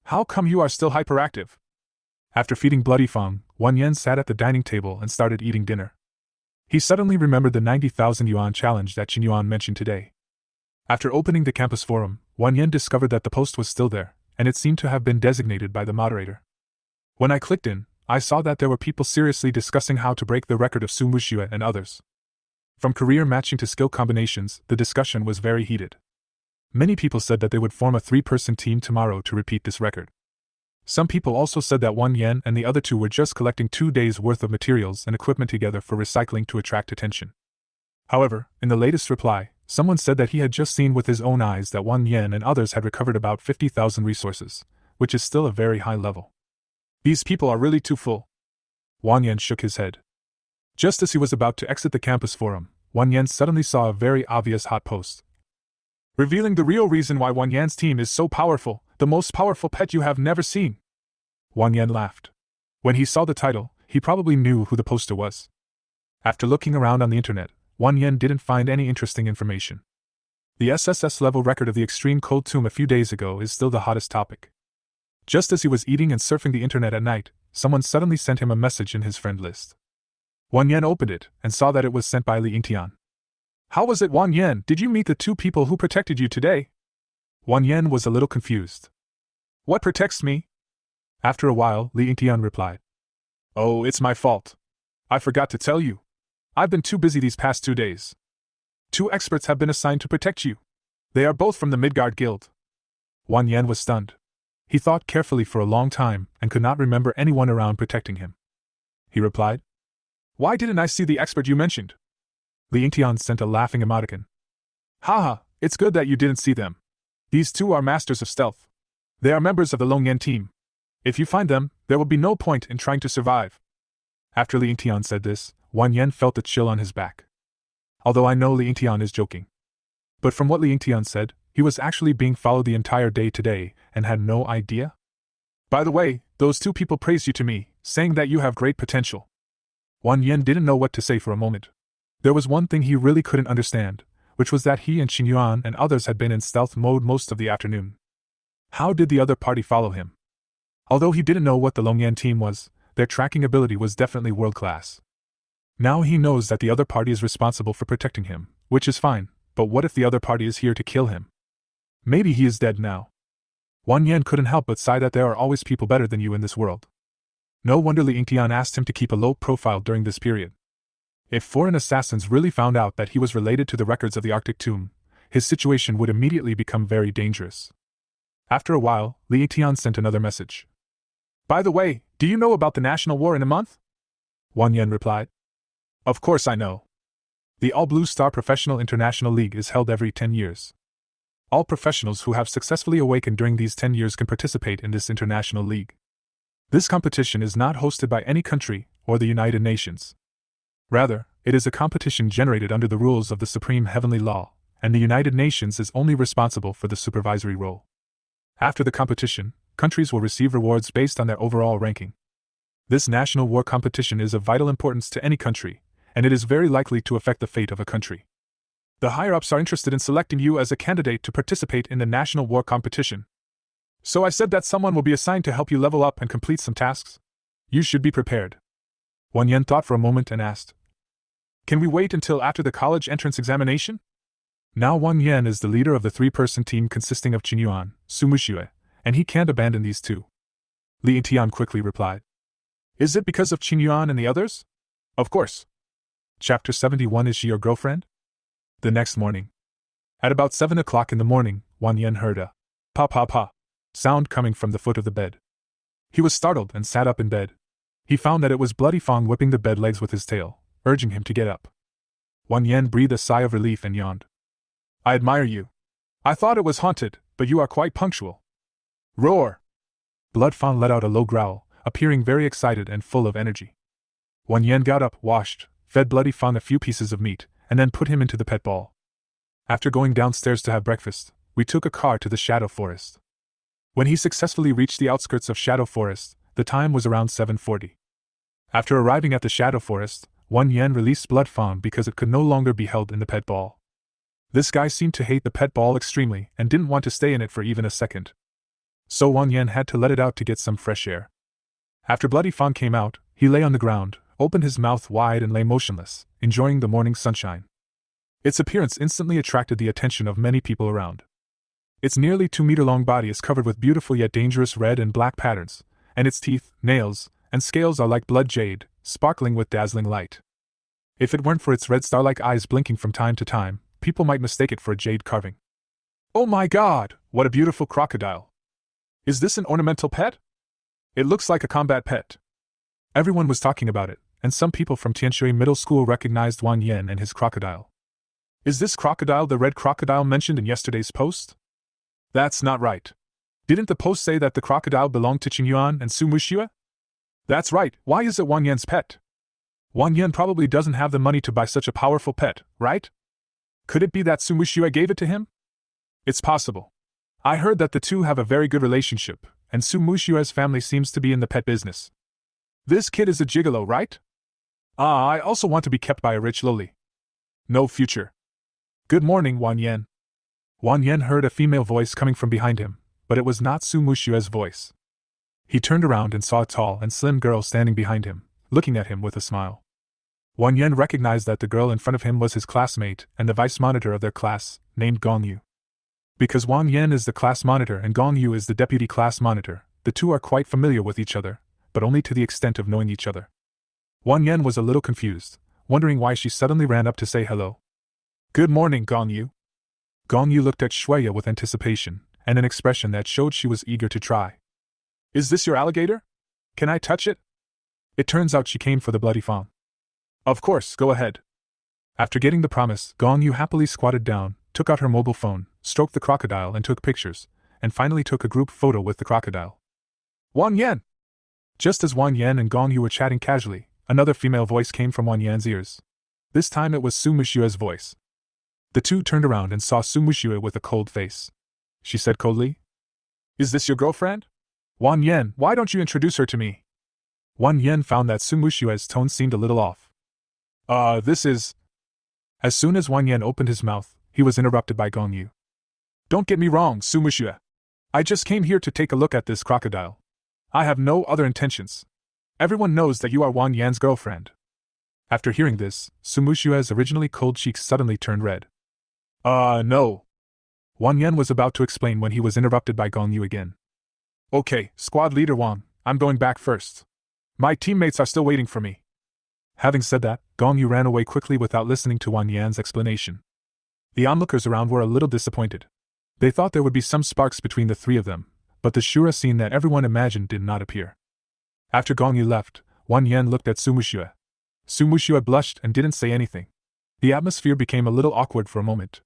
B: How come you are still hyperactive? After feeding Bloody Fong, Wan Yan sat at the dining table and started eating dinner. He suddenly remembered the 90,000 yuan challenge that Qin Yuan mentioned today. After opening the campus forum, Wan Yan discovered that the post was still there, and it seemed to have been designated by the moderator. When I clicked in, I saw that there were people seriously discussing how to break the record of Su Muxue and others. From career matching to skill combinations, the discussion was very heated. Many people said that they would form a 3-person team tomorrow to repeat this record. Some people also said that Wan Yan and the other two were just collecting 2 days' worth of materials and equipment together for recycling to attract attention. However, in the latest reply, someone said that he had just seen with his own eyes that Wan Yan and others had recovered about 50,000 resources, which is still a very high level. These people are really too full. Wan Yan shook his head. Just as he was about to exit the campus forum, Wan Yan suddenly saw a very obvious hot post. Revealing the real reason why Wan Yan's team is so powerful, the most powerful pet you have never seen. Wan Yan laughed. When he saw the title, he probably knew who the poster was. After looking around on the internet, Wan Yan didn't find any interesting information. The SSS level record of the extreme cold tomb a few days ago is still the hottest topic. Just as he was eating and surfing the internet at night, someone suddenly sent him a message in his friend list. Wan Yan opened it and saw that it was sent by Li Yingtian. How was it, Wan Yan? Did you meet the 2 people who protected you today? Wan Yan was a little confused. What protects me? After a while, Li Yingtian replied. Oh, it's my fault. I forgot to tell you. I've been too busy these past 2 days. 2 experts have been assigned to protect you. They are both from the Midgard Guild. Wan Yan was stunned. He thought carefully for a long time and could not remember anyone around protecting him. He replied, Why didn't I see the expert you mentioned? Li Yingtian sent a laughing emoticon. Haha, it's good that you didn't see them. These 2 are masters of stealth. They are members of the Longyan team. If you find them, there will be no point in trying to survive. After Li Yingtian said this, Wan Yan felt a chill on his back. Although I know Li Yingtian is joking. But from what Li Yingtian said, he was actually being followed the entire day today and had no idea. By the way, those 2 people praised you to me, saying that you have great potential. Wan Yan didn't know what to say for a moment. There was one thing he really couldn't understand, which was that he and Qin Yuan and others had been in stealth mode most of the afternoon. How did the other party follow him? Although he didn't know what the Longyan team was, their tracking ability was definitely world-class. Now he knows that the other party is responsible for protecting him, which is fine, but what if the other party is here to kill him? Maybe he is dead now. Wan Yan couldn't help but sigh that there are always people better than you in this world. No wonder Li Yingtian asked him to keep a low profile during this period. If foreign assassins really found out that he was related to the records of the Arctic Tomb, his situation would immediately become very dangerous. After a while, Li Yingtian sent another message. By the way, do you know about the national war in a month? Wan Yan replied. Of course I know. The All Blue Star Professional International League is held every 10 years. All professionals who have successfully awakened during these 10 years can participate in this international league. This competition is not hosted by any country or the United Nations. Rather, it is a competition generated under the rules of the Supreme Heavenly Law, and the United Nations is only responsible for the supervisory role. After the competition, countries will receive rewards based on their overall ranking. This national war competition is of vital importance to any country, and it is very likely to affect the fate of a country. The higher-ups are interested in selecting you as a candidate to participate in the national war competition. So I said that someone will be assigned to help you level up and complete some tasks. You should be prepared. Wan Yan thought for a moment and asked, Can we wait until after the college entrance examination? Now Wan Yan is the leader of the 3-person team consisting of Qin Yuan, Su Muxue, and he can't abandon these 2. Li Yingtian quickly replied. Is it because of Qin Yuan and the others? Of course. Chapter 71 Is she your girlfriend? The next morning. At about 7 o'clock in the morning, Wan Yan heard a pa-pa-pa sound coming from the foot of the bed. He was startled and sat up in bed. He found that it was Bloody Fong whipping the bed legs with his tail, urging him to get up. Wang Yan breathed a sigh of relief and yawned. I admire you. I thought it was haunted, but you are quite punctual. Roar! Blood Fong let out a low growl, appearing very excited and full of energy. Wang Yan got up, washed, fed Bloody Fong a few pieces of meat, and then put him into the pet ball. After going downstairs to have breakfast, we took a car to the Shadow Forest. When he successfully reached the outskirts of Shadow Forest, the time was around 7:40. After arriving at the Shadow Forest, Wang Yan released Blood Fong because it could no longer be held in the pet ball. This guy seemed to hate the pet ball extremely and didn't want to stay in it for even a second. So Wang Yan had to let it out to get some fresh air. After Bloody Fong came out, he lay on the ground, opened his mouth wide and lay motionless, enjoying the morning sunshine. Its appearance instantly attracted the attention of many people around. Its nearly 2-meter-long body is covered with beautiful yet dangerous red and black patterns, and its teeth, nails, and scales are like blood jade, sparkling with dazzling light. If it weren't for its red star-like eyes blinking from time to time, people might mistake it for a jade carving. Oh my god, what a beautiful crocodile! Is this an ornamental pet? It looks like a combat pet. Everyone was talking about it, and some people from Tianshui Middle School recognized Wang Yan and his crocodile. Is this crocodile the red crocodile mentioned in yesterday's post? That's not right. Didn't the post say that the crocodile belonged to Qingyuan and Su Muxue? That's right, why is it Wang Yan's pet? Wang Yan probably doesn't have the money to buy such a powerful pet, right? Could it be that Su Muxue gave it to him? It's possible. I heard that the two have a very good relationship, and Su Muxue's family seems to be in the pet business. This kid is a gigolo, right? I also want to be kept by a rich loli. No future. Good morning, Wang Yan. Wang Yan heard a female voice coming from behind him, but it was not Su Muxue's voice. He turned around and saw a tall and slim girl standing behind him, looking at him with a smile. Wang Yan recognized that the girl in front of him was his classmate and the vice monitor of their class, named Gong Yu. Because Wang Yan is the class monitor and Gong Yu is the deputy class monitor, the two are quite familiar with each other, but only to the extent of knowing each other. Wang Yan was a little confused, wondering why she suddenly ran up to say hello. Good morning, Gong Yu. Gong Yu looked at Shuya with anticipation, and an expression that showed she was eager to try. Is this your alligator? Can I touch it? It turns out she came for the Bloody Fong. Of course, go ahead. After getting the promise, Gong Yu happily squatted down, took out her mobile phone, stroked the crocodile and took pictures, and finally took a group photo with the crocodile. Wang Yan! Just as Wang Yan and Gong Yu were chatting casually, another female voice came from Wang Yan's ears. This time it was Su Muxue's voice. The two turned around and saw Su Muxue with a cold face. She said coldly, Is this your girlfriend? Wang Yan, why don't you introduce her to me? Wang Yan found that Su Muxue's tone seemed a little off. This is... As soon as Wang Yan opened his mouth, he was interrupted by Gong Yu. Don't get me wrong, Su Muxue. I just came here to take a look at this crocodile. I have no other intentions. Everyone knows that you are Wang Yan's girlfriend. After hearing this, Su Muxue's originally cold cheeks suddenly turned red. No. Wang Yan was about to explain when he was interrupted by Gong Yu again. Okay, squad leader Wang, I'm going back first. My teammates are still waiting for me. Having said that, Gong Yu ran away quickly without listening to Wang Yan's explanation. The onlookers around were a little disappointed. They thought there would be some sparks between the three of them, but the Shura scene that everyone imagined did not appear. After Gong Yu left, Wang Yan looked at Su Muxue. Su Muxue blushed and didn't say anything. The atmosphere became a little awkward for a moment.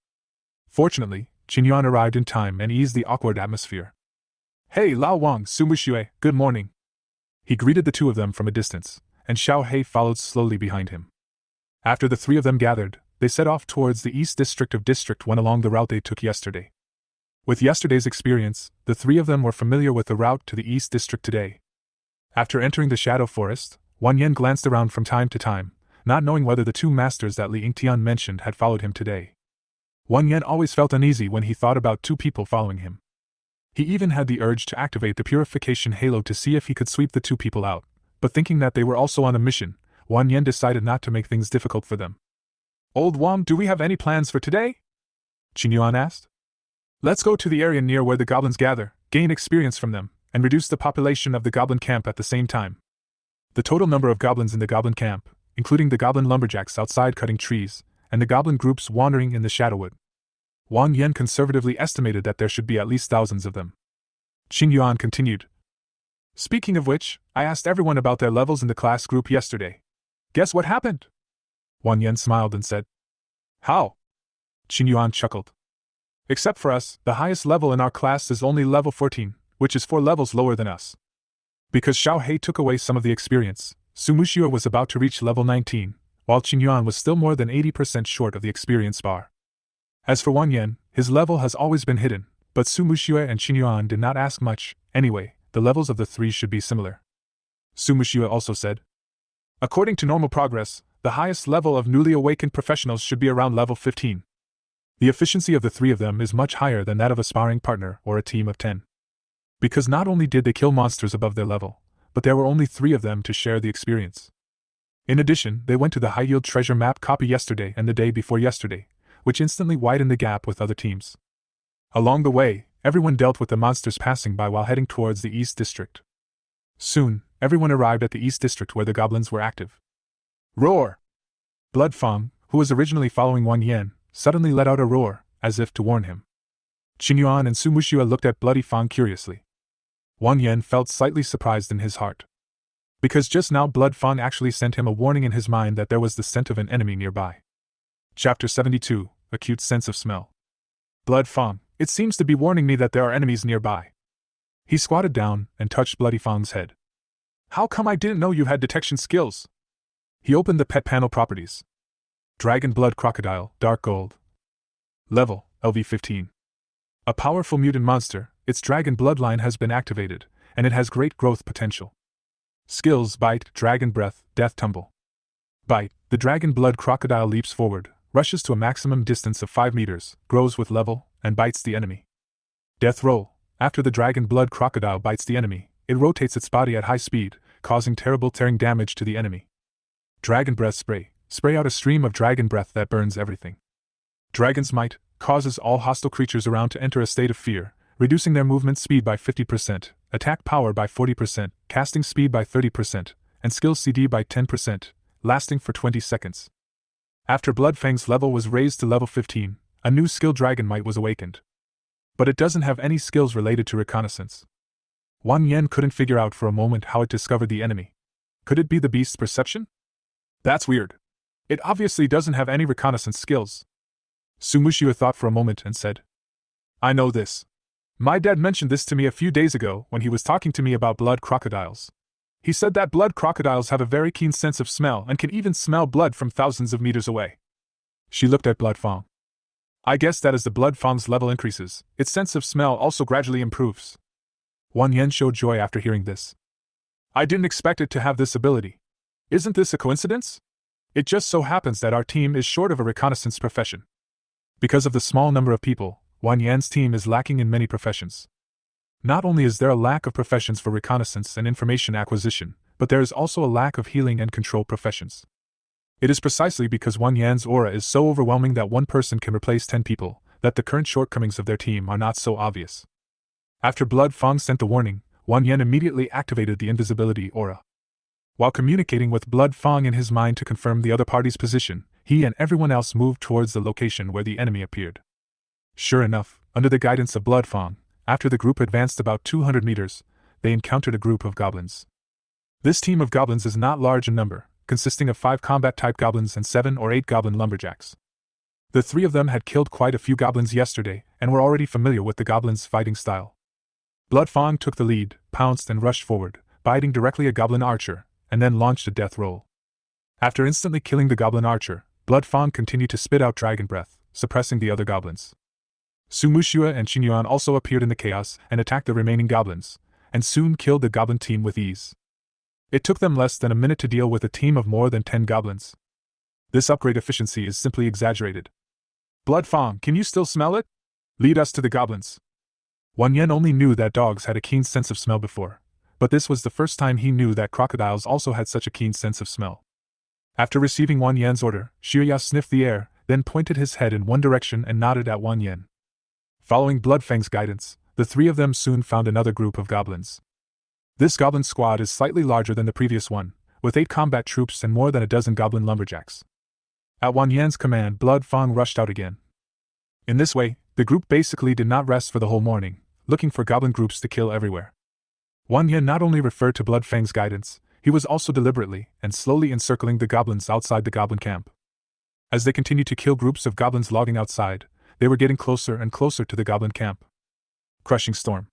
B: Fortunately, Qingyuan arrived in time and eased the awkward atmosphere. Hey Lao Wang, Su Muxue, good morning. He greeted the two of them from a distance, and Xiao Hei followed slowly behind him. After the three of them gathered, they set off towards the East District of District 1 along the route they took yesterday. With yesterday's experience, the three of them were familiar with the route to the East District today. After entering the Shadow Forest, Wang Yan glanced around from time to time, not knowing whether the two masters that Li Yingtian mentioned had followed him today. Wang Yan always felt uneasy when he thought about two people following him. He even had the urge to activate the purification halo to see if he could sweep the two people out, but thinking that they were also on a mission, Wang Yan decided not to make things difficult for them. Old Wang, do we have any plans for today? Qingyuan asked. Let's go to the area near where the goblins gather, gain experience from them, and reduce the population of the goblin camp at the same time. The total number of goblins in the goblin camp, including the goblin lumberjacks outside cutting trees, and the goblin groups wandering in the Shadowwood. Wang Yan conservatively estimated that there should be at least thousands of them. Qingyuan continued. Speaking of which, I asked everyone about their levels in the class group yesterday. Guess what happened? Wang Yan smiled and said. How? Qin Yuan chuckled. Except for us, the highest level in our class is only level 14, which is 4 levels lower than us. Because Xiao Hei took away some of the experience, Su Muxue was about to reach level 19, while Qin Yuan was still more than 80% short of the experience bar. As for Wang Yan, his level has always been hidden, but Su Muxue and Qin Yuan did not ask much. Anyway, the levels of the three should be similar. Su Muxue also said. According to normal progress, the highest level of newly awakened professionals should be around level 15. The efficiency of the three of them is much higher than that of a sparring partner or a team of 10. Because not only did they kill monsters above their level, but there were only 3 of them to share the experience. In addition, they went to the high-yield treasure map copy yesterday and the day before yesterday, which instantly widened the gap with other teams. Along the way, everyone dealt with the monsters passing by while heading towards the East District. Soon, everyone arrived at the East District where the goblins were active. Roar! Blood Fang, who was originally following Wang Yan, suddenly let out a roar, as if to warn him. Qin Yuan and Su Muxue looked at Bloody Fang curiously. Wang Yan felt slightly surprised in his heart. Because just now Blood Fang actually sent him a warning in his mind that there was the scent of an enemy nearby. Chapter 72, Acute Sense of Smell. Blood Fang, it seems to be warning me that there are enemies nearby. He squatted down and touched Bloody Fang's head. How come I didn't know you had detection skills? He opened the pet panel properties. Dragon Blood Crocodile, Dark Gold. Level, LV15. A powerful mutant monster, its dragon bloodline has been activated, and it has great growth potential. Skills: Bite, Dragon Breath, Death Tumble. Bite, the dragon blood crocodile leaps forward, rushes to a maximum distance of 5 meters, grows with level, and bites the enemy. Death Roll, after the dragon blood crocodile bites the enemy, it rotates its body at high speed, causing terrible tearing damage to the enemy. Dragon Breath Spray, spray out a stream of dragon breath that burns everything. Dragon's Might, causes all hostile creatures around to enter a state of fear, reducing their movement speed by 50%, attack power by 40%, casting speed by 30%, and skill CD by 10%, lasting for 20 seconds. After Bloodfang's level was raised to level 15, a new skill Dragon Might was awakened. But it doesn't have any skills related to reconnaissance. Wang Yan couldn't figure out for a moment how it discovered the enemy. Could it be the beast's perception? That's weird. It obviously doesn't have any reconnaissance skills. Su Muxue thought for a moment and said, I know this. My dad mentioned this to me a few days ago when he was talking to me about blood crocodiles. He said that blood crocodiles have a very keen sense of smell and can even smell blood from thousands of meters away. She looked at Blood Fang. I guess that as the Blood Fang's level increases, its sense of smell also gradually improves. Wang Yan showed joy after hearing this. I didn't expect it to have this ability. Isn't this a coincidence? It just so happens that our team is short of a reconnaissance profession. Because of the small number of people, Wang Yan's team is lacking in many professions. Not only is there a lack of professions for reconnaissance and information acquisition, but there is also a lack of healing and control professions. It is precisely because Wang Yan's aura is so overwhelming that one person can replace 10 people, that the current shortcomings of their team are not so obvious. After Blood Fang sent the warning, Wang Yan immediately activated the invisibility aura. While communicating with Blood Fang in his mind to confirm the other party's position, he and everyone else moved towards the location where the enemy appeared. Sure enough, under the guidance of Blood Fang, after the group advanced about 200 meters, they encountered a group of goblins. This team of goblins is not large in number, consisting of 5 combat-type goblins and 7 or 8 goblin lumberjacks. The 3 of them had killed quite a few goblins yesterday and were already familiar with the goblins' fighting style. Blood Fang took the lead, pounced and rushed forward, biting directly a goblin archer, and then launched a death roll. After instantly killing the goblin archer, Blood Fang continued to spit out dragon breath, suppressing the other goblins. Su Muxue and Qin Yuan also appeared in the chaos and attacked the remaining goblins, and soon killed the goblin team with ease. It took them less than a minute to deal with a team of more than 10 goblins. This upgrade efficiency is simply exaggerated. Blood Fang, can you still smell it? Lead us to the goblins. Wang Yan only knew that dogs had a keen sense of smell before, but this was the first time he knew that crocodiles also had such a keen sense of smell. After receiving Wang Yan's order, Xiuya sniffed the air, then pointed his head in one direction and nodded at Wang Yan. Following Bloodfang's guidance, the 3 of them soon found another group of goblins. This goblin squad is slightly larger than the previous one, with 8 combat troops and more than a dozen goblin lumberjacks. At Wang Yan's command, Blood Fang rushed out again. In this way, the group basically did not rest for the whole morning, looking for goblin groups to kill everywhere. Wang Yan not only referred to Blood Fang's guidance, he was also deliberately and slowly encircling the goblins outside the goblin camp. As they continued to kill groups of goblins logging outside, they were getting closer and closer to the goblin camp. Crushing storm.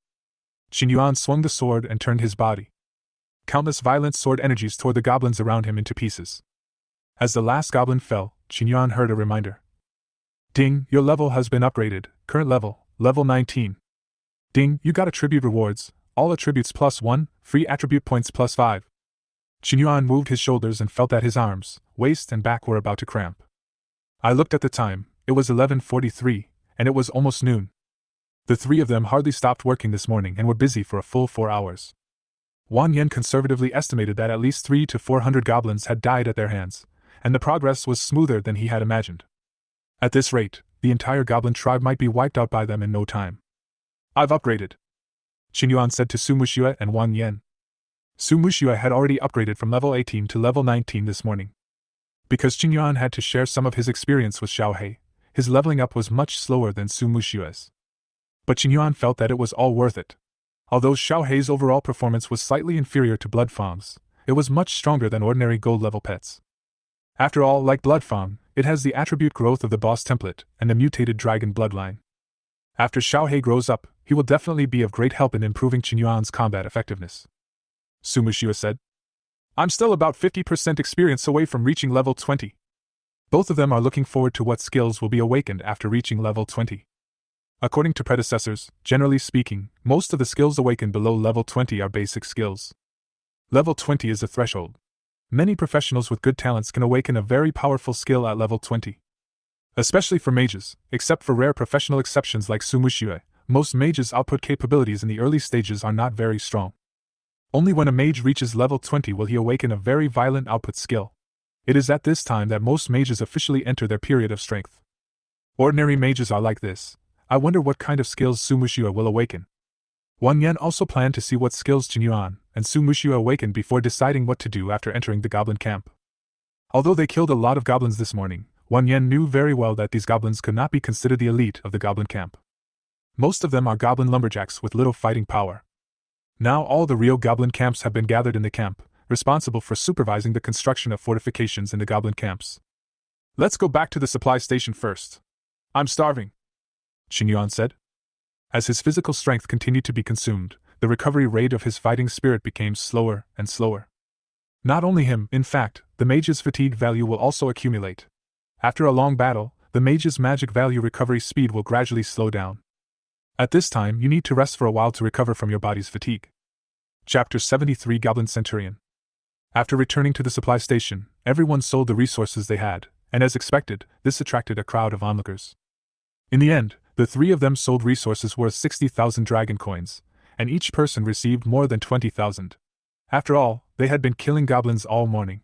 B: Qin Yuan swung the sword and turned his body. Countless violent sword energies tore the goblins around him into pieces. As the last goblin fell, Qin Yuan heard a reminder. Ding, your level has been upgraded, current level, level 19. Ding, you got attribute rewards, all attributes +1, free attribute points +5. Qin Yuan moved his shoulders and felt that his arms, waist and back were about to cramp. I looked at the time, it was 11:43, and it was almost noon. The three of them hardly stopped working this morning and were busy for a full 4 hours. Wang Yan conservatively estimated that at least 300 to 400 goblins had died at their hands, and the progress was smoother than he had imagined. At this rate, the entire goblin tribe might be wiped out by them in no time. I've upgraded, Qin Yuan said to Su Muxue and Wang Yan. Su Muxue had already upgraded from level 18 to level 19 this morning. Because Qin Yuan had to share some of his experience with Xiao He, his leveling up was much slower than Su Muxue's. But Qin Yuan felt that it was all worth it. Although Xiao Hei's overall performance was slightly inferior to Blood Fang's, it was much stronger than ordinary gold-level pets. After all, like Blood Fang, it has the attribute growth of the boss template and the mutated dragon bloodline. After Xiao He grows up, he will definitely be of great help in improving Qin Yuan's combat effectiveness. Su Muxue said. I'm still about 50% experience away from reaching level 20. Both of them are looking forward to what skills will be awakened after reaching level 20. According to predecessors, generally speaking, most of the skills awakened below level 20 are basic skills. Level 20 is a threshold. Many professionals with good talents can awaken a very powerful skill at level 20. Especially for mages, except for rare professional exceptions like Su Muxue, most mages' output capabilities in the early stages are not very strong. Only when a mage reaches level 20 will he awaken a very violent output skill. It is at this time that most mages officially enter their period of strength. Ordinary mages are like this. I wonder what kind of skills Su Muxue will awaken. Wang Yan also planned to see what skills Qin Yuan and Su Muxue awakened before deciding what to do after entering the goblin camp. Although they killed a lot of goblins this morning, Wang Yan knew very well that these goblins could not be considered the elite of the goblin camp. Most of them are goblin lumberjacks with little fighting power. Now all the real goblin camps have been gathered in the camp, responsible for supervising the construction of fortifications in the goblin camps. Let's go back to the supply station first. I'm starving, Qin Yuan said. As his physical strength continued to be consumed, the recovery rate of his fighting spirit became slower and slower. Not only him, in fact, the mage's fatigue value will also accumulate. After a long battle, the mage's magic value recovery speed will gradually slow down. At this time, you need to rest for a while to recover from your body's fatigue. Chapter 73 Goblin Centurion. After returning to the supply station, everyone sold the resources they had, and as expected, this attracted a crowd of onlookers. In the end, the three of them sold resources worth 60,000 dragon coins, and each person received more than 20,000. After all, they had been killing goblins all morning.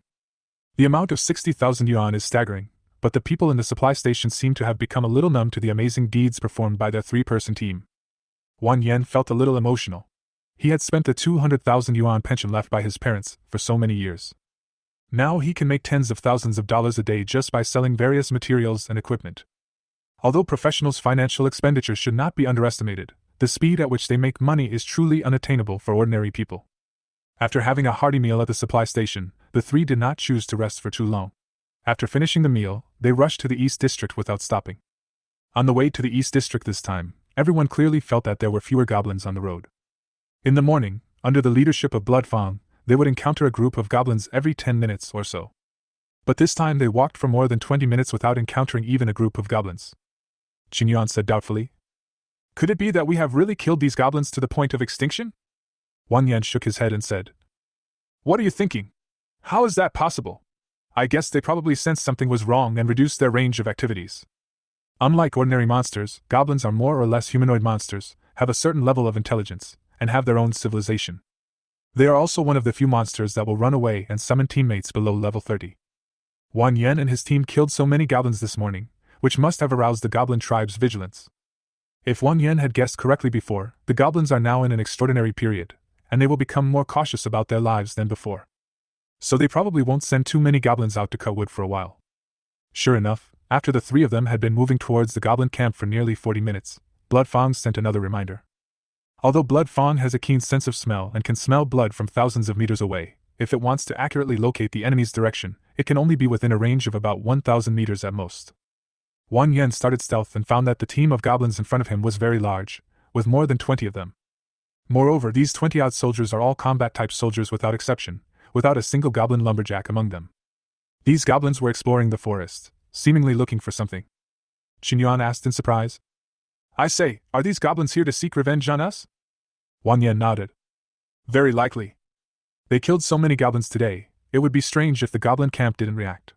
B: The amount of 60,000 yuan is staggering, but the people in the supply station seem to have become a little numb to the amazing deeds performed by their three-person team. Wang Yan felt a little emotional. He had spent the 200,000 yuan pension left by his parents for so many years. Now he can make tens of thousands of dollars a day just by selling various materials and equipment. Although professionals' financial expenditure should not be underestimated, the speed at which they make money is truly unattainable for ordinary people. After having a hearty meal at the supply station, the three did not choose to rest for too long. After finishing the meal, they rushed to the East District without stopping. On the way to the East District this time, everyone clearly felt that there were fewer goblins on the road. In the morning, under the leadership of Blood Fang, they would encounter a group of goblins every 10 minutes or so. But this time they walked for more than 20 minutes without encountering even a group of goblins. Qin Yuan said doubtfully. Could it be that we have really killed these goblins to the point of extinction? Wang Yan shook his head and said. What are you thinking? How is that possible? I guess they probably sensed something was wrong and reduced their range of activities. Unlike ordinary monsters, goblins are more or less humanoid monsters, have a certain level of intelligence, and have their own civilization. They are also one of the few monsters that will run away and summon teammates below level 30. Wang Yan and his team killed so many goblins this morning, which must have aroused the goblin tribe's vigilance. If Wang Yan had guessed correctly before, the goblins are now in an extraordinary period, and they will become more cautious about their lives than before. So they probably won't send too many goblins out to cut wood for a while. Sure enough, after the three of them had been moving towards the goblin camp for nearly 40 minutes, Blood Fang sent another reminder. Although Blood Fang has a keen sense of smell and can smell blood from thousands of meters away, if it wants to accurately locate the enemy's direction, it can only be within a range of about 1,000 meters at most. Wang Yan started stealth and found that the team of goblins in front of him was very large, with more than 20 of them. Moreover, these 20-odd soldiers are all combat-type soldiers without exception, without a single goblin lumberjack among them. These goblins were exploring the forest, seemingly looking for something. Qin asked in surprise. I say, are these goblins here to seek revenge on us? Wang Yan nodded. Very likely. They killed so many goblins today, it would be strange if the goblin camp didn't react.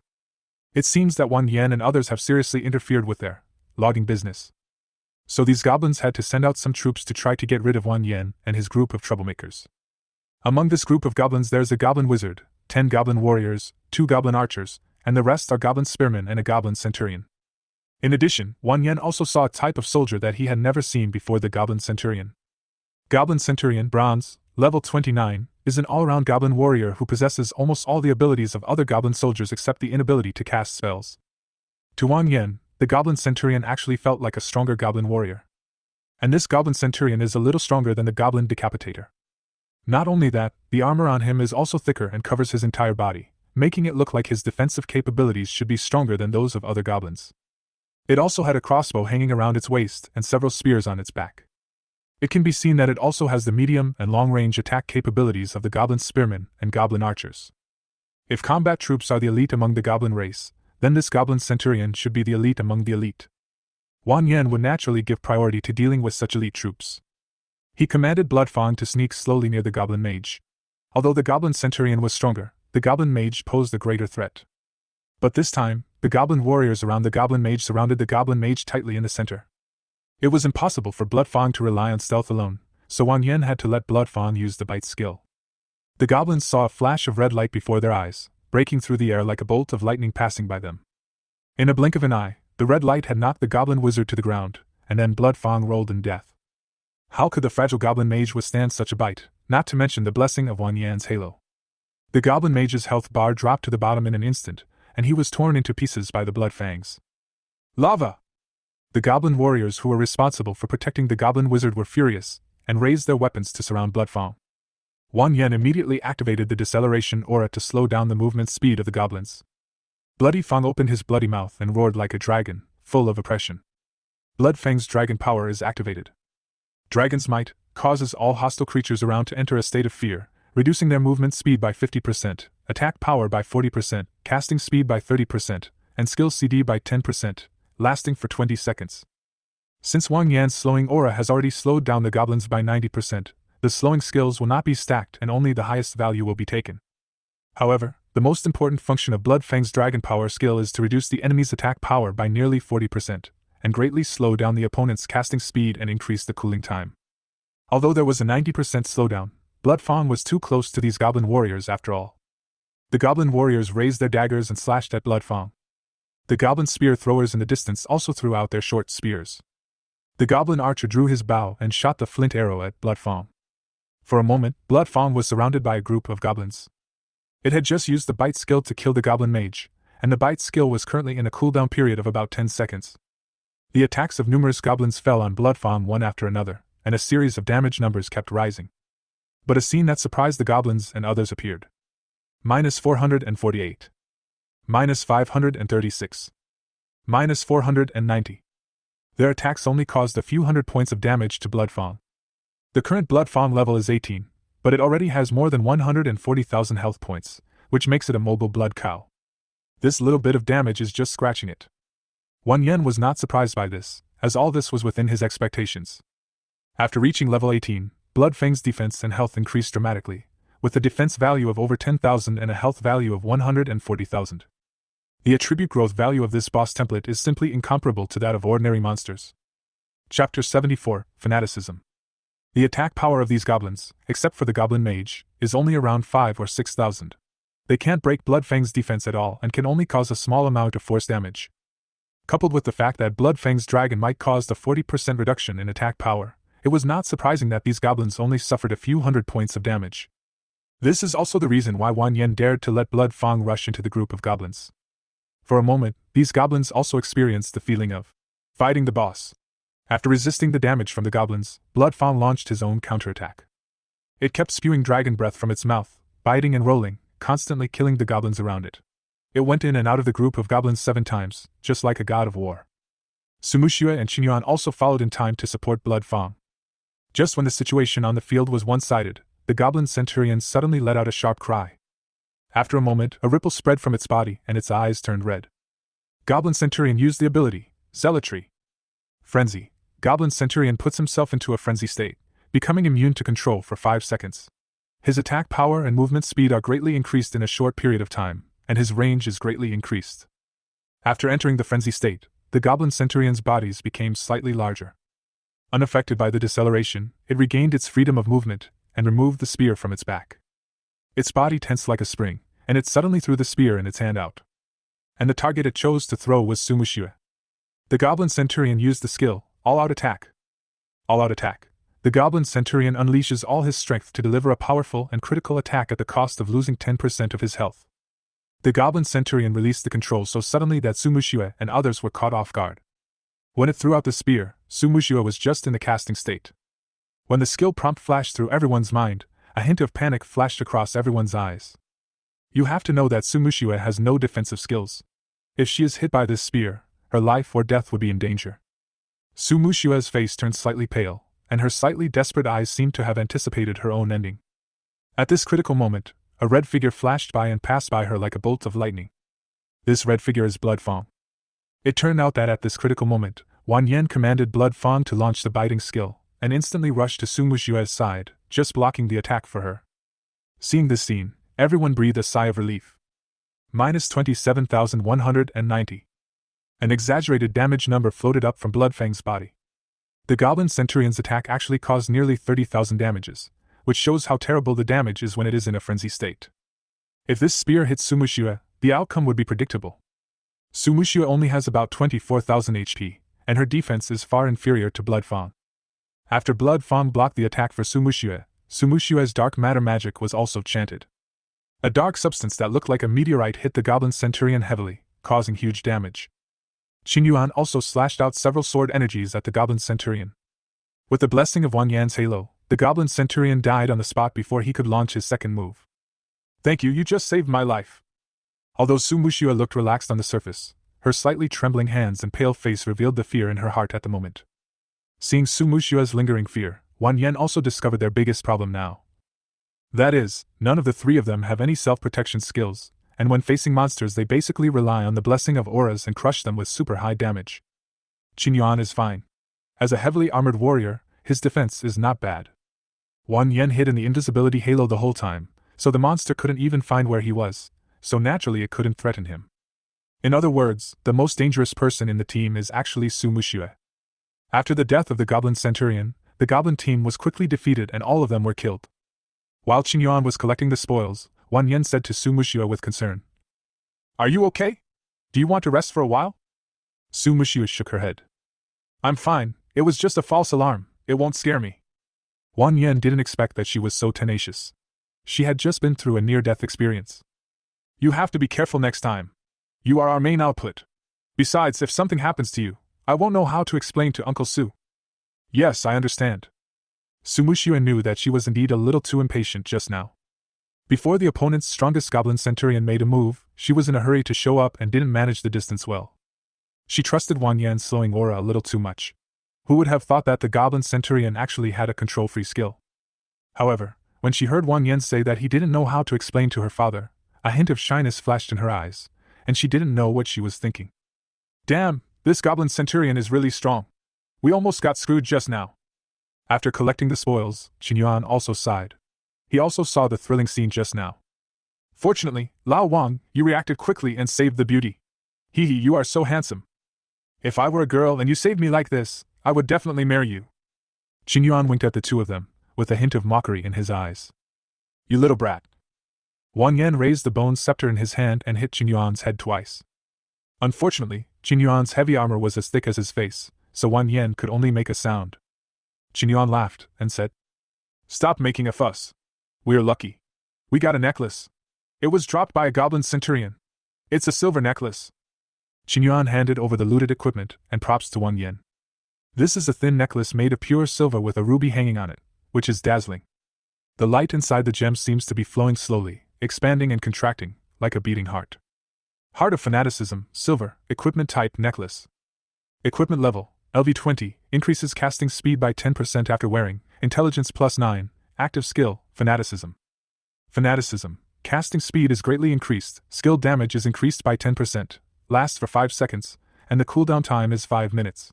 B: It seems that Wang Yan and others have seriously interfered with their logging business. So these goblins had to send out some troops to try to get rid of Wang Yan and his group of troublemakers. Among this group of goblins there's a goblin wizard, 10 goblin warriors, 2 goblin archers, and the rest are goblin spearmen and a goblin centurion. In addition, Wang Yan also saw a type of soldier that he had never seen before, the goblin centurion. Goblin centurion, bronze, level 29, is an all-around goblin warrior who possesses almost all the abilities of other goblin soldiers except the inability to cast spells. To Wang Yan, the goblin centurion actually felt like a stronger goblin warrior. And this goblin centurion is a little stronger than the goblin decapitator. Not only that, the armor on him is also thicker and covers his entire body, making it look like his defensive capabilities should be stronger than those of other goblins. It also had a crossbow hanging around its waist and several spears on its back. It can be seen that it also has the medium and long-range attack capabilities of the goblin spearmen and goblin archers. If combat troops are the elite among the goblin race, then this goblin centurion should be the elite among the elite. Wang Yan would naturally give priority to dealing with such elite troops. He commanded Blood Fang to sneak slowly near the goblin mage. Although the goblin centurion was stronger, the goblin mage posed a greater threat. But this time, the goblin warriors around the goblin mage surrounded the goblin mage tightly in the center. It was impossible for Blood Fang to rely on stealth alone, so Wang Yan had to let Blood Fang use the bite skill. The goblins saw a flash of red light before their eyes, breaking through the air like a bolt of lightning passing by them. In a blink of an eye, the red light had knocked the goblin wizard to the ground, and then Blood Fang rolled in death. How could the fragile goblin mage withstand such a bite, not to mention the blessing of Wang Yan's halo? The goblin mage's health bar dropped to the bottom in an instant, and he was torn into pieces by the blood fangs. Lava! The goblin warriors who were responsible for protecting the goblin wizard were furious, and raised their weapons to surround Blood Fang. Wang Yan immediately activated the deceleration aura to slow down the movement speed of the goblins. Bloody Fang opened his bloody mouth and roared like a dragon, full of oppression. Blood Fang's dragon power is activated. Dragon's Might causes all hostile creatures around to enter a state of fear, reducing their movement speed by 50%, attack power by 40%, casting speed by 30%, and skill CD by 10%, lasting for 20 seconds. Since Wang Yan's slowing aura has already slowed down the goblins by 90%, the slowing skills will not be stacked and only the highest value will be taken. However, the most important function of Blood Fang's dragon power skill is to reduce the enemy's attack power by nearly 40%, and greatly slow down the opponent's casting speed and increase the cooling time. Although there was a 90% slowdown, Blood Fang was too close to these goblin warriors after all. The goblin warriors raised their daggers and slashed at Blood Fang. The goblin spear throwers in the distance also threw out their short spears. The goblin archer drew his bow and shot the flint arrow at Blood Fang. For a moment, Blood Fang was surrounded by a group of goblins. It had just used the bite skill to kill the goblin mage, and the bite skill was currently in a cooldown period of about 10 seconds. The attacks of numerous goblins fell on Blood Fang one after another, and a series of damage numbers kept rising. But a scene that surprised the goblins and others appeared. -448. -536. -490. Their attacks only caused a few hundred points of damage to Blood Fang. The current Blood Fang level is 18, but it already has more than 140,000 health points, which makes it a mobile blood cow. This little bit of damage is just scratching it. Wang Yan was not surprised by this, as all this was within his expectations. After reaching level 18, Blood Fang's defense and health increased dramatically, with a defense value of over 10,000 and a health value of 140,000. The attribute growth value of this boss template is simply incomparable to that of ordinary monsters. Chapter 74, Fanaticism. The attack power of these goblins, except for the goblin mage, is only around 5 or 6,000. They can't break Blood Fang's defense at all and can only cause a small amount of force damage. Coupled with the fact that Blood Fang's dragon might cause a 40% reduction in attack power, it was not surprising that these goblins only suffered a few hundred points of damage. This is also the reason why Wang Yan dared to let Blood Fang rush into the group of goblins. For a moment, these goblins also experienced the feeling of fighting the boss. After resisting the damage from the goblins, Blood Fang launched his own counterattack. It kept spewing dragon breath from its mouth, biting and rolling, constantly killing the goblins around it. It went in and out of the group of goblins 7 times, just like a god of war. Sumushua and Qingyuan also followed in time to support Blood Fang. Just when the situation on the field was one-sided, the goblin centurion suddenly let out a sharp cry. After a moment, a ripple spread from its body and its eyes turned red. Goblin Centurion used the ability, Zealotry. Frenzy. Goblin Centurion puts himself into a frenzy state, becoming immune to control for 5 seconds. His attack power and movement speed are greatly increased in a short period of time, and his range is greatly increased. After entering the frenzy state, the Goblin Centurion's bodies became slightly larger. Unaffected by the deceleration, it regained its freedom of movement and removed the spear from its back. Its body tensed like a spring, and it suddenly threw the spear in its hand out. And the target it chose to throw was Sumushua. The Goblin Centurion used the skill, All-Out Attack. All-Out Attack. The Goblin Centurion unleashes all his strength to deliver a powerful and critical attack at the cost of losing 10% of his health. The Goblin Centurion released the control so suddenly that Sumushua and others were caught off guard. When it threw out the spear, Sumushua was just in the casting state. When the skill prompt flashed through everyone's mind, a hint of panic flashed across everyone's eyes. You have to know that Sumushua has no defensive skills. If she is hit by this spear, her life or death would be in danger. Sumushua's face turned slightly pale, and her slightly desperate eyes seemed to have anticipated her own ending. At this critical moment, a red figure flashed by and passed by her like a bolt of lightning. This red figure is Blood Fang. It turned out that at this critical moment, Wan Yen commanded Blood Fang to launch the biting skill, and instantly rushed to Sumushua's side, just blocking the attack for her. Seeing this scene, everyone breathed a sigh of relief. Minus 27,190. An exaggerated damage number floated up from Blood Fang's body. The Goblin Centurion's attack actually caused nearly 30,000 damages, which shows how terrible the damage is when it is in a frenzy state. If this spear hits Sumushua, the outcome would be predictable. Sumushua only has about 24,000 HP, and her defense is far inferior to Blood Fang. After Blood Fang blocked the attack for Sumushua, Sumushua's dark matter magic was also chanted. A dark substance that looked like a meteorite hit the Goblin Centurion heavily, causing huge damage. Qingyuan also slashed out several sword energies at the Goblin Centurion. With the blessing of Wan Yan's halo, the Goblin Centurion died on the spot before he could launch his second move. Thank you, you just saved my life. Although Sumushua looked relaxed on the surface, her slightly trembling hands and pale face revealed the fear in her heart at the moment. Seeing Sumushua's lingering fear, Wan Yan also discovered their biggest problem now. That is, none of the 3 of them have any self-protection skills, and when facing monsters they basically rely on the blessing of auras and crush them with super high damage. Qingyuan is fine. As a heavily armored warrior, his defense is not bad. Wan Yan hid in the invisibility halo the whole time, so the monster couldn't even find where he was, so naturally it couldn't threaten him. In other words, the most dangerous person in the team is actually Sumushua. After the death of the Goblin Centurion, the Goblin team was quickly defeated and all of them were killed. While Qingyuan was collecting the spoils, Wan Yan said to Sumushua with concern, "Are you okay? Do you want to rest for a while?" Sumushua shook her head. "I'm fine, it was just a false alarm, it won't scare me." Wan Yan didn't expect that she was so tenacious. She had just been through a near-death experience. "You have to be careful next time. You are our main output. Besides, if something happens to you, I won't know how to explain to Uncle Su." "Yes, I understand." Sumushua knew that she was indeed a little too impatient just now. Before the opponent's strongest Goblin Centurion made a move, she was in a hurry to show up and didn't manage the distance well. She trusted Wan Yan's slowing aura a little too much. Who would have thought that the Goblin Centurion actually had a control-free skill? However, when she heard Wan Yan say that he didn't know how to explain to her father, a hint of shyness flashed in her eyes, and she didn't know what she was thinking. "Damn, this Goblin Centurion is really strong. We almost got screwed just now." After collecting the spoils, Qingyuan also sighed. He also saw the thrilling scene just now. "Fortunately, Lao Wang, you reacted quickly and saved the beauty. Hee hee, you are so handsome. If I were a girl and you saved me like this, I would definitely marry you." Qingyuan winked at the 2 of them, with a hint of mockery in his eyes. "You little brat." Wan Yan raised the bone scepter in his hand and hit Qingyuan's head twice. Unfortunately, Qingyuan's heavy armor was as thick as his face, so Wan Yan could only make a sound. Qingyuan laughed and said, "Stop making a fuss. We're lucky. We got a necklace. It was dropped by a Goblin Centurion. It's a silver necklace." Qingyuan handed over the looted equipment and props to Wan Yan. This is a thin necklace made of pure silver with a ruby hanging on it, which is dazzling. The light inside the gem seems to be flowing slowly, expanding and contracting, like a beating heart. Heart of Fanaticism, silver, equipment type necklace. Equipment level, LV20, increases casting speed by 10% after wearing, intelligence +9, active skill, fanaticism. Fanaticism, casting speed is greatly increased, skill damage is increased by 10%, lasts for 5 seconds, and the cooldown time is 5 minutes.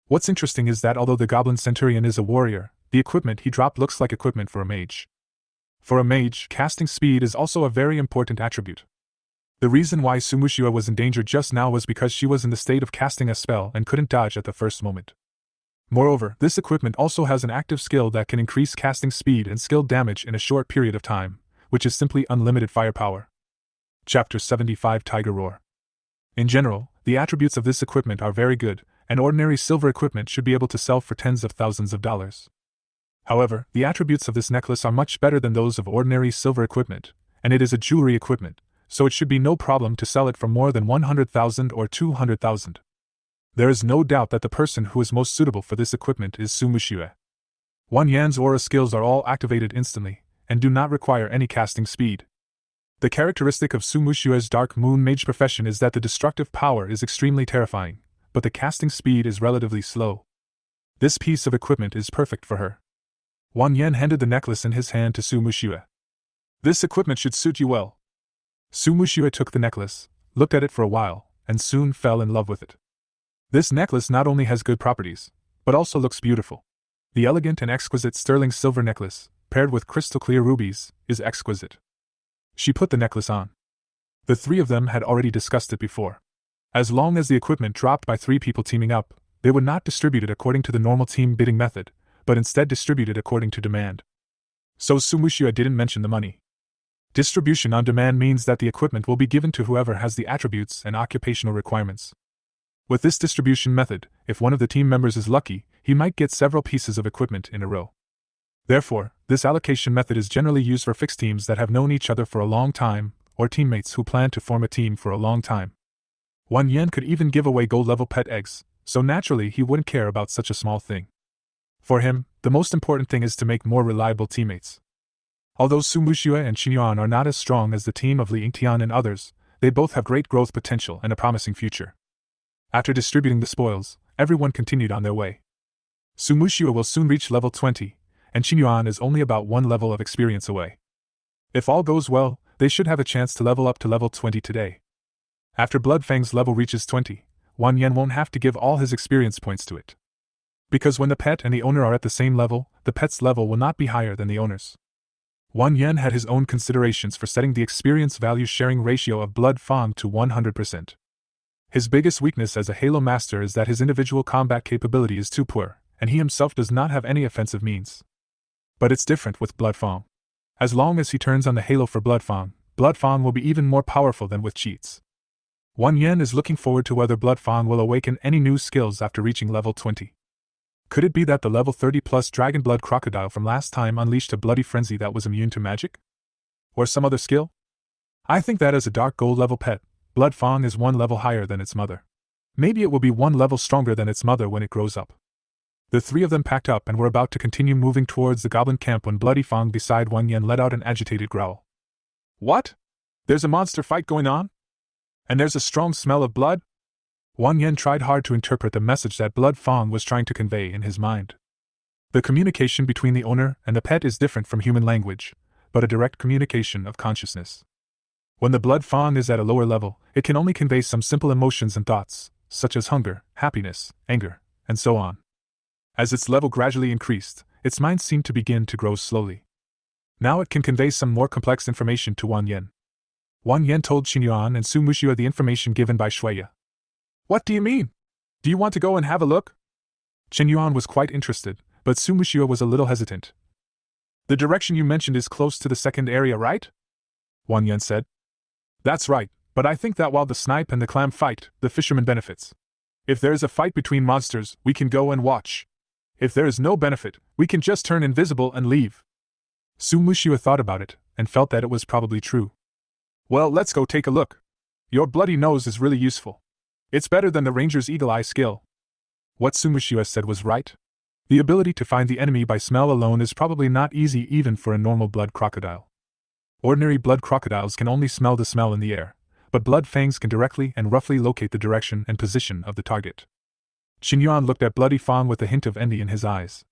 B: What's interesting is that although the Goblin Centurion is a warrior, the equipment he dropped looks like equipment for a mage. For a mage, casting speed is also a very important attribute. The reason why Sumushiwa was in danger just now was because she was in the state of casting a spell and couldn't dodge at the first moment. Moreover, this equipment also has an active skill that can increase casting speed and skill damage in a short period of time, which is simply unlimited firepower. Chapter 75 Tiger Roar. In general, the attributes of this equipment are very good, and ordinary silver equipment should be able to sell for tens of thousands of dollars. However, the attributes of this necklace are much better than those of ordinary silver equipment, and it is a jewelry equipment, so it should be no problem to sell it for more than 100,000 or 200,000. There is no doubt that the person who is most suitable for this equipment is Sumushiwa. Wan Yan's aura skills are all activated instantly, and do not require any casting speed. The characteristic of Sumushiwa's Dark Moon Mage profession is that the destructive power is extremely terrifying, but the casting speed is relatively slow. This piece of equipment is perfect for her. Wan Yan handed the necklace in his hand to Sumushiwa. This equipment should suit you well. Sumushiwa took the necklace, looked at it for a while, and soon fell in love with it. This necklace not only has good properties, but also looks beautiful. The elegant and exquisite sterling silver necklace, paired with crystal clear rubies, is exquisite. She put the necklace on. The three of them had already discussed it before. As long as the equipment dropped by 3 people teaming up, they would not distribute it according to the normal team bidding method, but instead distribute it according to demand. So Sumushiwa didn't mention the money. Distribution on demand means that the equipment will be given to whoever has the attributes and occupational requirements. With this distribution method, if one of the team members is lucky, he might get several pieces of equipment in a row. Therefore, this allocation method is generally used for fixed teams that have known each other for a long time, or teammates who plan to form a team for a long time. Wan Yan could even give away gold-level pet eggs, so naturally he wouldn't care about such a small thing. For him, the most important thing is to make more reliable teammates. Although Sumushiwa and Qinyuan are not as strong as the team of Li Yingtian and others, they both have great growth potential and a promising future. After distributing the spoils, everyone continued on their way. Sumushiwa will soon reach level 20, and Qinyuan is only about 1 level of experience away. If all goes well, they should have a chance to level up to level 20 today. After Bloodfang's level reaches 20, Wan Yan won't have to give all his experience points to it. Because when the pet and the owner are at the same level, the pet's level will not be higher than the owner's. Wan Yan had his own considerations for setting the experience value sharing ratio of Blood Fang to 100%. His biggest weakness as a Halo Master is that his individual combat capability is too poor, and he himself does not have any offensive means. But it's different with Blood Fang. As long as he turns on the Halo for Blood Fang will be even more powerful than with cheats. Wan Yan is looking forward to whether Blood Fang will awaken any new skills after reaching level 20. Could it be that the level 30 plus Dragon Blood Crocodile from last time unleashed a bloody frenzy that was immune to magic? Or some other skill? I think that as a dark gold level pet, Blood Fang is 1 level higher than its mother. Maybe it will be 1 level stronger than its mother when it grows up. The 3 of them packed up and were about to continue moving towards the goblin camp when Bloody Fang beside Wan Yan let out an agitated growl. What? There's a monster fight going on? And there's a strong smell of blood? Wan Yan tried hard to interpret the message that Blood Fang was trying to convey in his mind. The communication between the owner and the pet is different from human language, but a direct communication of consciousness. When the Blood Fang is at a lower level, it can only convey some simple emotions and thoughts, such as hunger, happiness, anger, and so on. As its level gradually increased, its mind seemed to begin to grow slowly. Now it can convey some more complex information to Wan Yan. Wan Yan told Qinyuan and Sumushiwa the information given by Shuya. What do you mean? Do you want to go and have a look? Qinyuan was quite interested, but Sumushiwa was a little hesitant. The direction you mentioned is close to the second area, right? Wan Yan said. That's right, but I think that while the snipe and the clam fight, the fisherman benefits. If there is a fight between monsters, we can go and watch. If there is no benefit, we can just turn invisible and leave. Sumushiwa thought about it, and felt that it was probably true. Well, let's go take a look. Your bloody nose is really useful. It's better than the ranger's eagle eye skill. What Sumushiwa said was right. The ability to find the enemy by smell alone is probably not easy even for a normal blood crocodile. Ordinary blood crocodiles can only smell the smell in the air, but blood fangs can directly and roughly locate the direction and position of the target. Xingyuan looked at Bloody Fang with a hint of envy in his eyes.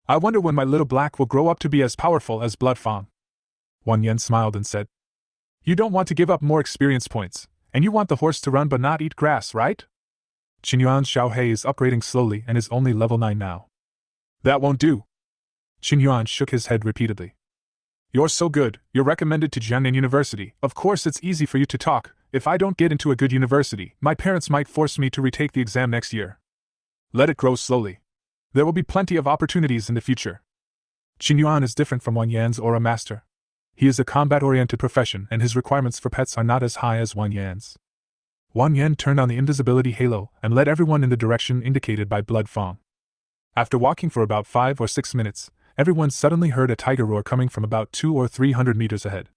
B: I wonder when my little black will grow up to be as powerful as Blood Fang. Wan Yen smiled and said, You don't want to give up more experience points, and you want the horse to run but not eat grass, right? Xingyuan's Xiaohei is upgrading slowly and is only level 9 now. That won't do. Xingyuan shook his head repeatedly. You're so good, you're recommended to Jiangnan University. Of course it's easy for you to talk. If I don't get into a good university, my parents might force me to retake the exam next year. Let it grow slowly. There will be plenty of opportunities in the future. Xingyuan is different from Wan Yan's Aura Master. He is a combat-oriented profession and his requirements for pets are not as high as Wan Yan's. Wan Yan turned on the invisibility halo and led everyone in the direction indicated by Blood Fang. After walking for about 5 or 6 minutes, everyone suddenly heard a tiger roar coming from about 200 or 300 meters ahead.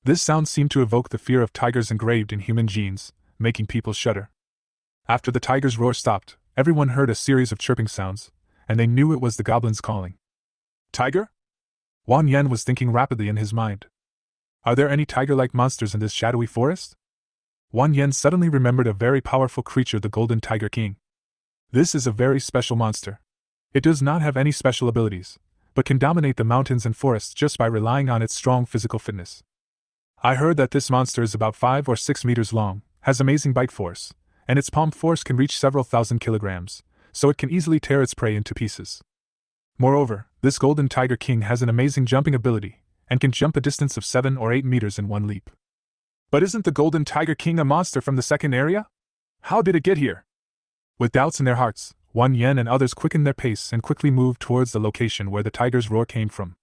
B: This sound seemed to evoke the fear of tigers engraved in human genes, making people shudder. After the tiger's roar stopped, everyone heard a series of chirping sounds, and they knew it was the goblins calling. Tiger? Wan Yan was thinking rapidly in his mind. Are there any tiger-like monsters in this shadowy forest? Wan Yan suddenly remembered a very powerful creature, the Golden Tiger King. This is a very special monster. It does not have any special abilities, but can dominate the mountains and forests just by relying on its strong physical fitness. I heard that this monster is about 5 or 6 meters long, has amazing bite force, and its palm force can reach several thousand kilograms, so it can easily tear its prey into pieces. Moreover, this Golden Tiger King has an amazing jumping ability, and can jump a distance of 7 or 8 meters in one leap. But isn't the Golden Tiger King a monster from the second area? How did it get here? With doubts in their hearts, Wan Yan and others quickened their pace and quickly moved towards the location where the tiger's roar came from.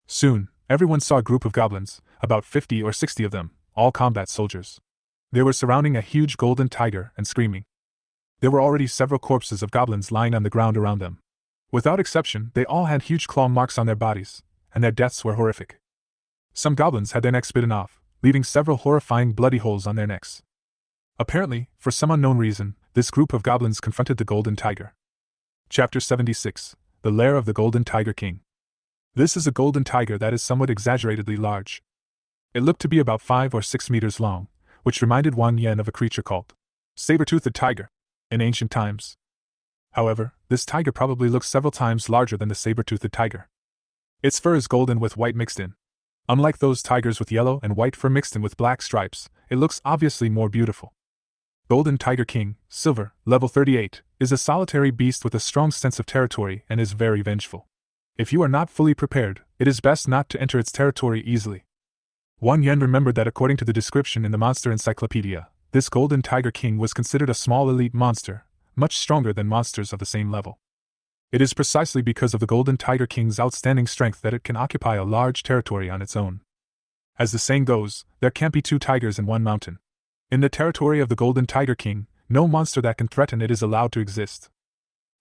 B: Soon, everyone saw a group of goblins, about 50 or 60 of them, all combat soldiers. They were surrounding a huge golden tiger and screaming. There were already several corpses of goblins lying on the ground around them. Without exception, they all had huge claw marks on their bodies, and their deaths were horrific. Some goblins had their necks bitten off, leaving several horrifying bloody holes on their necks. Apparently, for some unknown reason, this group of goblins confronted the Golden Tiger. Chapter 76, The Lair of the Golden Tiger King. This is a golden tiger that is somewhat exaggeratedly large. It looked to be about 5 or 6 meters long, which reminded Wan Yan of a creature called saber-toothed tiger in ancient times. However, this tiger probably looks several times larger than the saber-toothed tiger. Its fur is golden with white mixed in. Unlike those tigers with yellow and white fur mixed in with black stripes, it looks obviously more beautiful. Golden Tiger King, Silver, level 38, is a solitary beast with a strong sense of territory and is very vengeful. If you are not fully prepared, it is best not to enter its territory easily. Wan Yan remembered that according to the description in the Monster Encyclopedia, this Golden Tiger King was considered a small elite monster, much stronger than monsters of the same level. It is precisely because of the Golden Tiger King's outstanding strength that it can occupy a large territory on its own. As the saying goes, there can't be 2 tigers in one mountain. In the territory of the Golden Tiger King, no monster that can threaten it is allowed to exist.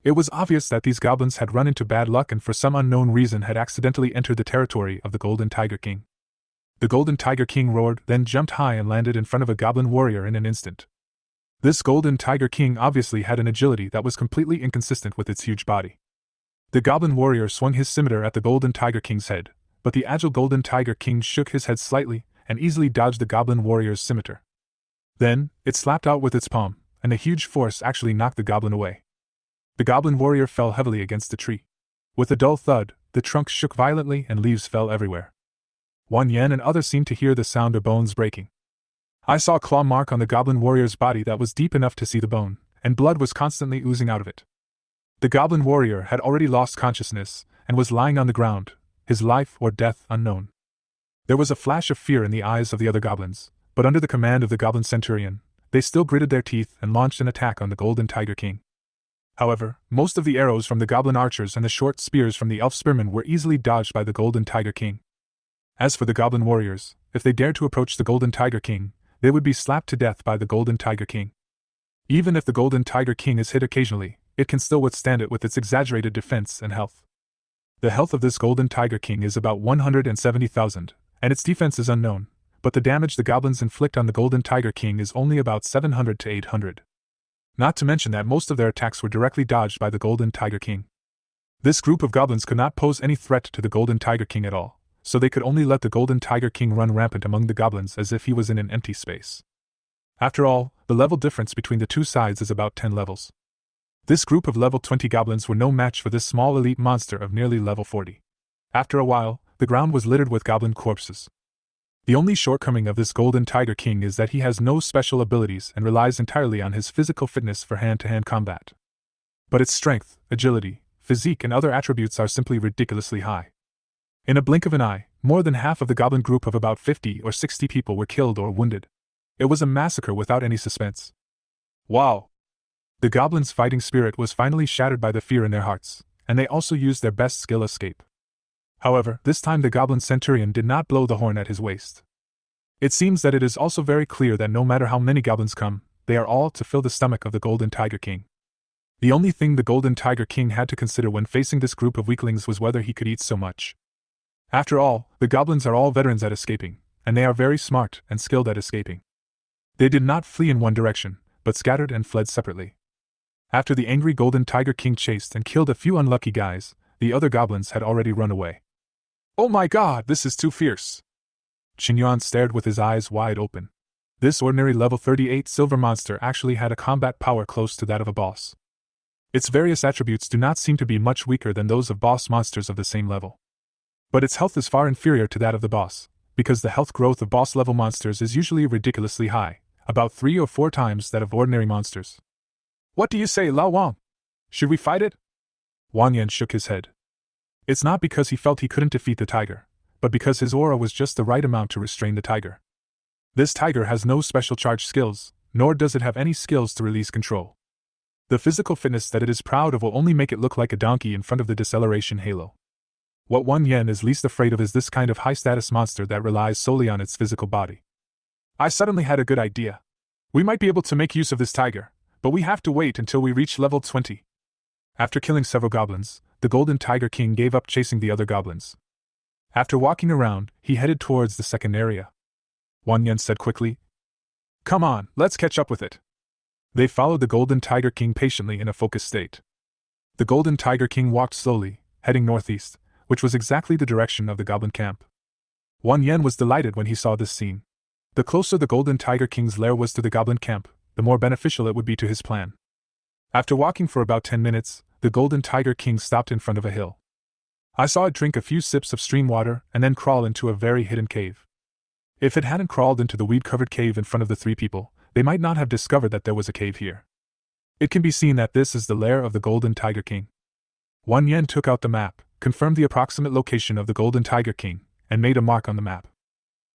B: It was obvious that these goblins had run into bad luck and for some unknown reason had accidentally entered the territory of the Golden Tiger King. The Golden Tiger King roared, then jumped high and landed in front of a goblin warrior in an instant. This Golden Tiger King obviously had an agility that was completely inconsistent with its huge body. The goblin warrior swung his scimitar at the Golden Tiger King's head, but the agile Golden Tiger King shook his head slightly and easily dodged the goblin warrior's scimitar. Then, it slapped out with its palm, and the huge force actually knocked the goblin away. The goblin warrior fell heavily against the tree. With a dull thud, the trunk shook violently and leaves fell everywhere. Wan Yan and others seemed to hear the sound of bones breaking. I saw a claw mark on the goblin warrior's body that was deep enough to see the bone, and blood was constantly oozing out of it. The goblin warrior had already lost consciousness, and was lying on the ground, his life or death unknown. There was a flash of fear in the eyes of the other goblins, but under the command of the goblin centurion, they still gritted their teeth and launched an attack on the Golden Tiger King. However, most of the arrows from the goblin archers and the short spears from the elf spearmen were easily dodged by the Golden Tiger King. As for the goblin warriors, if they dared to approach the Golden Tiger King, they would be slapped to death by the Golden Tiger King. Even if the Golden Tiger King is hit occasionally, it can still withstand it with its exaggerated defense and health. The health of this Golden Tiger King is about 170,000, and its defense is unknown, but the damage the goblins inflict on the Golden Tiger King is only about 700 to 800. Not to mention that most of their attacks were directly dodged by the Golden Tiger King. This group of goblins could not pose any threat to the Golden Tiger King at all, so they could only let the Golden Tiger King run rampant among the goblins as if he was in an empty space. After all, the level difference between the two sides is about 10 levels. This group of level 20 goblins were no match for this small elite monster of nearly level 40. After a while, the ground was littered with goblin corpses. The only shortcoming of this Golden Tiger King is that he has no special abilities and relies entirely on his physical fitness for hand-to-hand combat. But its strength, agility, physique and other attributes are simply ridiculously high. In a blink of an eye, more than half of the goblin group of about 50 or 60 people were killed or wounded. It was a massacre without any suspense. Wow! The goblins' fighting spirit was finally shattered by the fear in their hearts, and they also used their best skill escape. However, this time the goblin centurion did not blow the horn at his waist. It seems that it is also very clear that no matter how many goblins come, they are all to fill the stomach of the Golden Tiger King. The only thing the Golden Tiger King had to consider when facing this group of weaklings was whether he could eat so much. After all, the goblins are all veterans at escaping, and they are very smart and skilled at escaping. They did not flee in one direction, but scattered and fled separately. After the angry Golden Tiger King chased and killed a few unlucky guys, the other goblins had already run away. Oh my god, this is too fierce! Qin stared with his eyes wide open. This ordinary level 38 silver monster actually had a combat power close to that of a boss. Its various attributes do not seem to be much weaker than those of boss monsters of the same level. But its health is far inferior to that of the boss, because the health growth of boss level monsters is usually ridiculously high, about 3 or 4 times that of ordinary monsters. What do you say, Lao Wang? Should we fight it? Wang Yan shook his head. It's not because he felt he couldn't defeat the tiger, but because his aura was just the right amount to restrain the tiger. This tiger has no special charge skills, nor does it have any skills to release control. The physical fitness that it is proud of will only make it look like a donkey in front of the deceleration halo. What Wang Yan is least afraid of is this kind of high-status monster that relies solely on its physical body. I suddenly had a good idea. We might be able to make use of this tiger, but we have to wait until we reach level 20. After killing several goblins, the Golden Tiger King gave up chasing the other goblins. After walking around, he headed towards the second area. Wang Yan said quickly, "Come on, let's catch up with it." They followed the Golden Tiger King patiently in a focused state. The Golden Tiger King walked slowly, heading northeast, which was exactly the direction of the goblin camp. Wang Yan was delighted when he saw this scene. The closer the Golden Tiger King's lair was to the goblin camp, the more beneficial it would be to his plan. After walking for about 10 minutes, the Golden Tiger King stopped in front of a hill. I saw it drink a few sips of stream water and then crawl into a very hidden cave. If it hadn't crawled into the weed-covered cave in front of the 3 people, they might not have discovered that there was a cave here. It can be seen that this is the lair of the Golden Tiger King. Wang Yan took out the map, confirmed the approximate location of the Golden Tiger King, and made a mark on the map.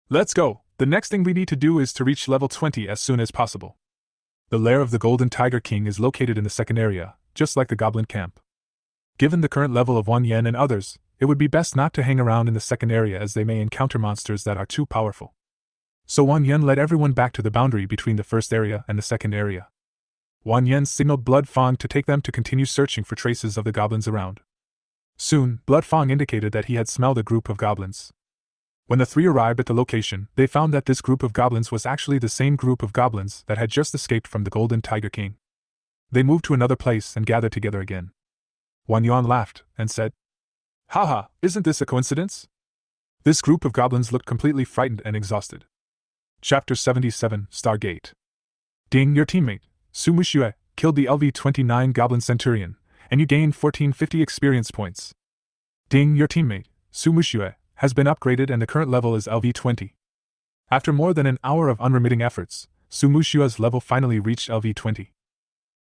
B: Let's go! The next thing we need to do is to reach level 20 as soon as possible. The lair of the Golden Tiger King is located in the second area, just like the goblin camp. Given the current level of Wang Yan and others, it would be best not to hang around in the second area as they may encounter monsters that are too powerful. So Wang Yan led everyone back to the boundary between the first area and the second area. Wang Yan signaled Blood Fang to take them to continue searching for traces of the goblins around. Soon, Blood Fang indicated that he had smelled a group of goblins. When the 3 arrived at the location, they found that this group of goblins was actually the same group of goblins that had just escaped from the Golden Tiger King. They moved to another place and gathered together again. Wang Yan laughed and said, "Haha, isn't this a coincidence?" This group of goblins looked completely frightened and exhausted. Chapter 77, Stargate. Ding, your teammate, Su Muxue, killed the LV-29 Goblin Centurion, and you gained 1450 experience points. Ding, your teammate, Su Muxue, has been upgraded and the current level is LV-20. After more than an hour of unremitting efforts, Su Muxue's level finally reached LV-20.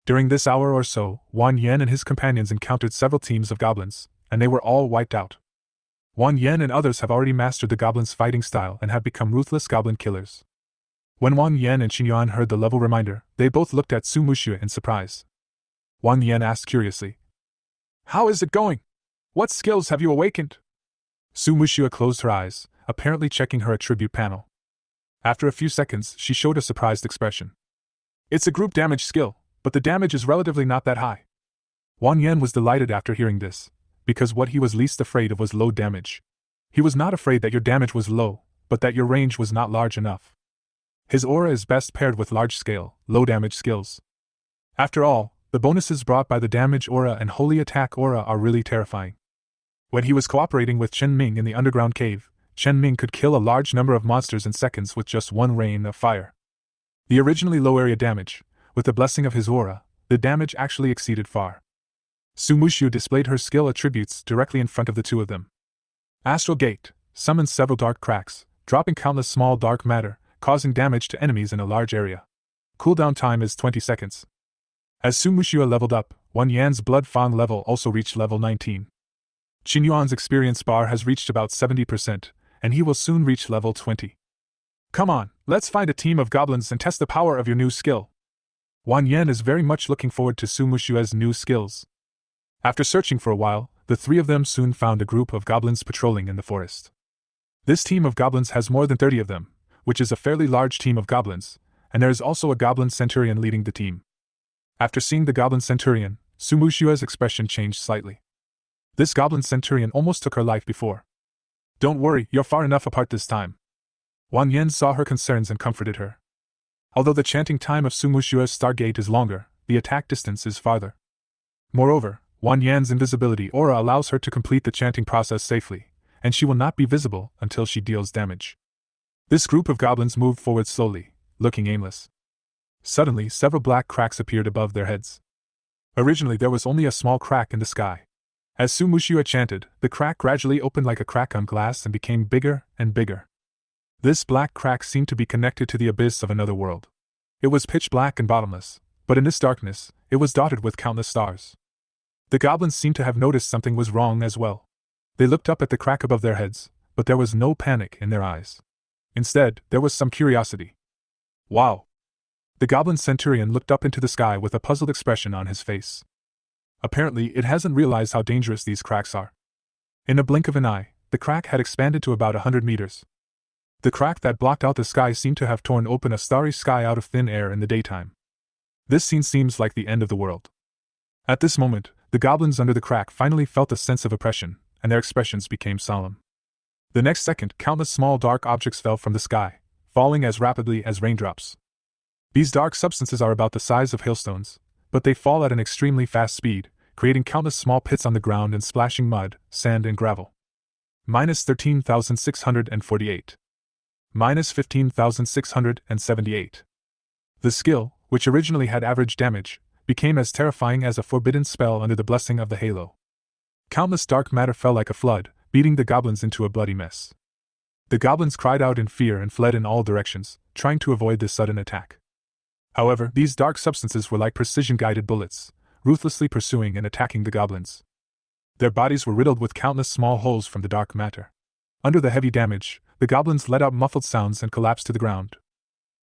B: During this hour or so, Wang Yan and his companions encountered several teams of goblins, and they were all wiped out. Wang Yan and others have already mastered the goblins' fighting style and have become ruthless goblin killers. When Wang Yan and Qin heard the level reminder, they both looked at Su Muxue in surprise. Wang Yan asked curiously, "How is it going? What skills have you awakened?" Su Muxue closed her eyes, apparently checking her attribute panel. After a few seconds, she showed a surprised expression. "It's a group damage skill, but the damage is relatively not that high." Wang Yan was delighted after hearing this, because what he was least afraid of was low damage. He was not afraid that your damage was low, but that your range was not large enough. His aura is best paired with large-scale, low-damage skills. After all, the bonuses brought by the damage aura and holy attack aura are really terrifying. When he was cooperating with Chen Ming in the underground cave, Chen Ming could kill a large number of monsters in seconds with just one rain of fire. The originally low area damage, with the blessing of his aura, the damage actually exceeded far. Su Mushu displayed her skill attributes directly in front of the two of them. Astral Gate summons several dark cracks, dropping countless small dark matter, causing damage to enemies in a large area. Cooldown time is 20 seconds. As Su Mushu leveled up, Wan Yan's Blood Fang level also reached level 19. Qin Yuan's experience bar has reached about 70%, and he will soon reach level 20. Come on, let's find a team of goblins and test the power of your new skill. Wan Yan is very much looking forward to Su Mushu's new skills. After searching for a while, the three of them soon found a group of goblins patrolling in the forest. This team of goblins has more than 30 of them, which is a fairly large team of goblins, and there is also a goblin centurion leading the team. After seeing the goblin centurion, Su Mushu's expression changed slightly. This goblin centurion almost took her life before. Don't worry, you're far enough apart this time. Wan Yan saw her concerns and comforted her. Although the chanting time of Su Mushu's Stargate is longer, the attack distance is farther. Moreover, Wan Yan's invisibility aura allows her to complete the chanting process safely, and she will not be visible until she deals damage. This group of goblins moved forward slowly, looking aimless. Suddenly, several black cracks appeared above their heads. Originally, there was only a small crack in the sky. As Su Mushu chanted, the crack gradually opened like a crack on glass and became bigger and bigger. This black crack seemed to be connected to the abyss of another world. It was pitch black and bottomless, but in this darkness, it was dotted with countless stars. The goblins seemed to have noticed something was wrong as well. They looked up at the crack above their heads, but there was no panic in their eyes. Instead, there was some curiosity. Wow! The goblin centurion looked up into the sky with a puzzled expression on his face. Apparently, it hasn't realized how dangerous these cracks are. In a blink of an eye, the crack had expanded to about 100 meters. The crack that blocked out the sky seemed to have torn open a starry sky out of thin air in the daytime. This scene seems like the end of the world. At this moment, the goblins under the crack finally felt a sense of oppression, and their expressions became solemn. The next second, countless small dark objects fell from the sky, falling as rapidly as raindrops. These dark substances are about the size of hailstones, but they fall at an extremely fast speed, creating countless small pits on the ground and splashing mud, sand and gravel. Minus 13,648. Minus 15,678. The skill, which originally had average damage, became as terrifying as a forbidden spell under the blessing of the halo. Countless dark matter fell like a flood, beating the goblins into a bloody mess. The goblins cried out in fear and fled in all directions, trying to avoid this sudden attack. However, these dark substances were like precision-guided bullets, ruthlessly pursuing and attacking the goblins. Their bodies were riddled with countless small holes from the dark matter. Under the heavy damage, the goblins let out muffled sounds and collapsed to the ground.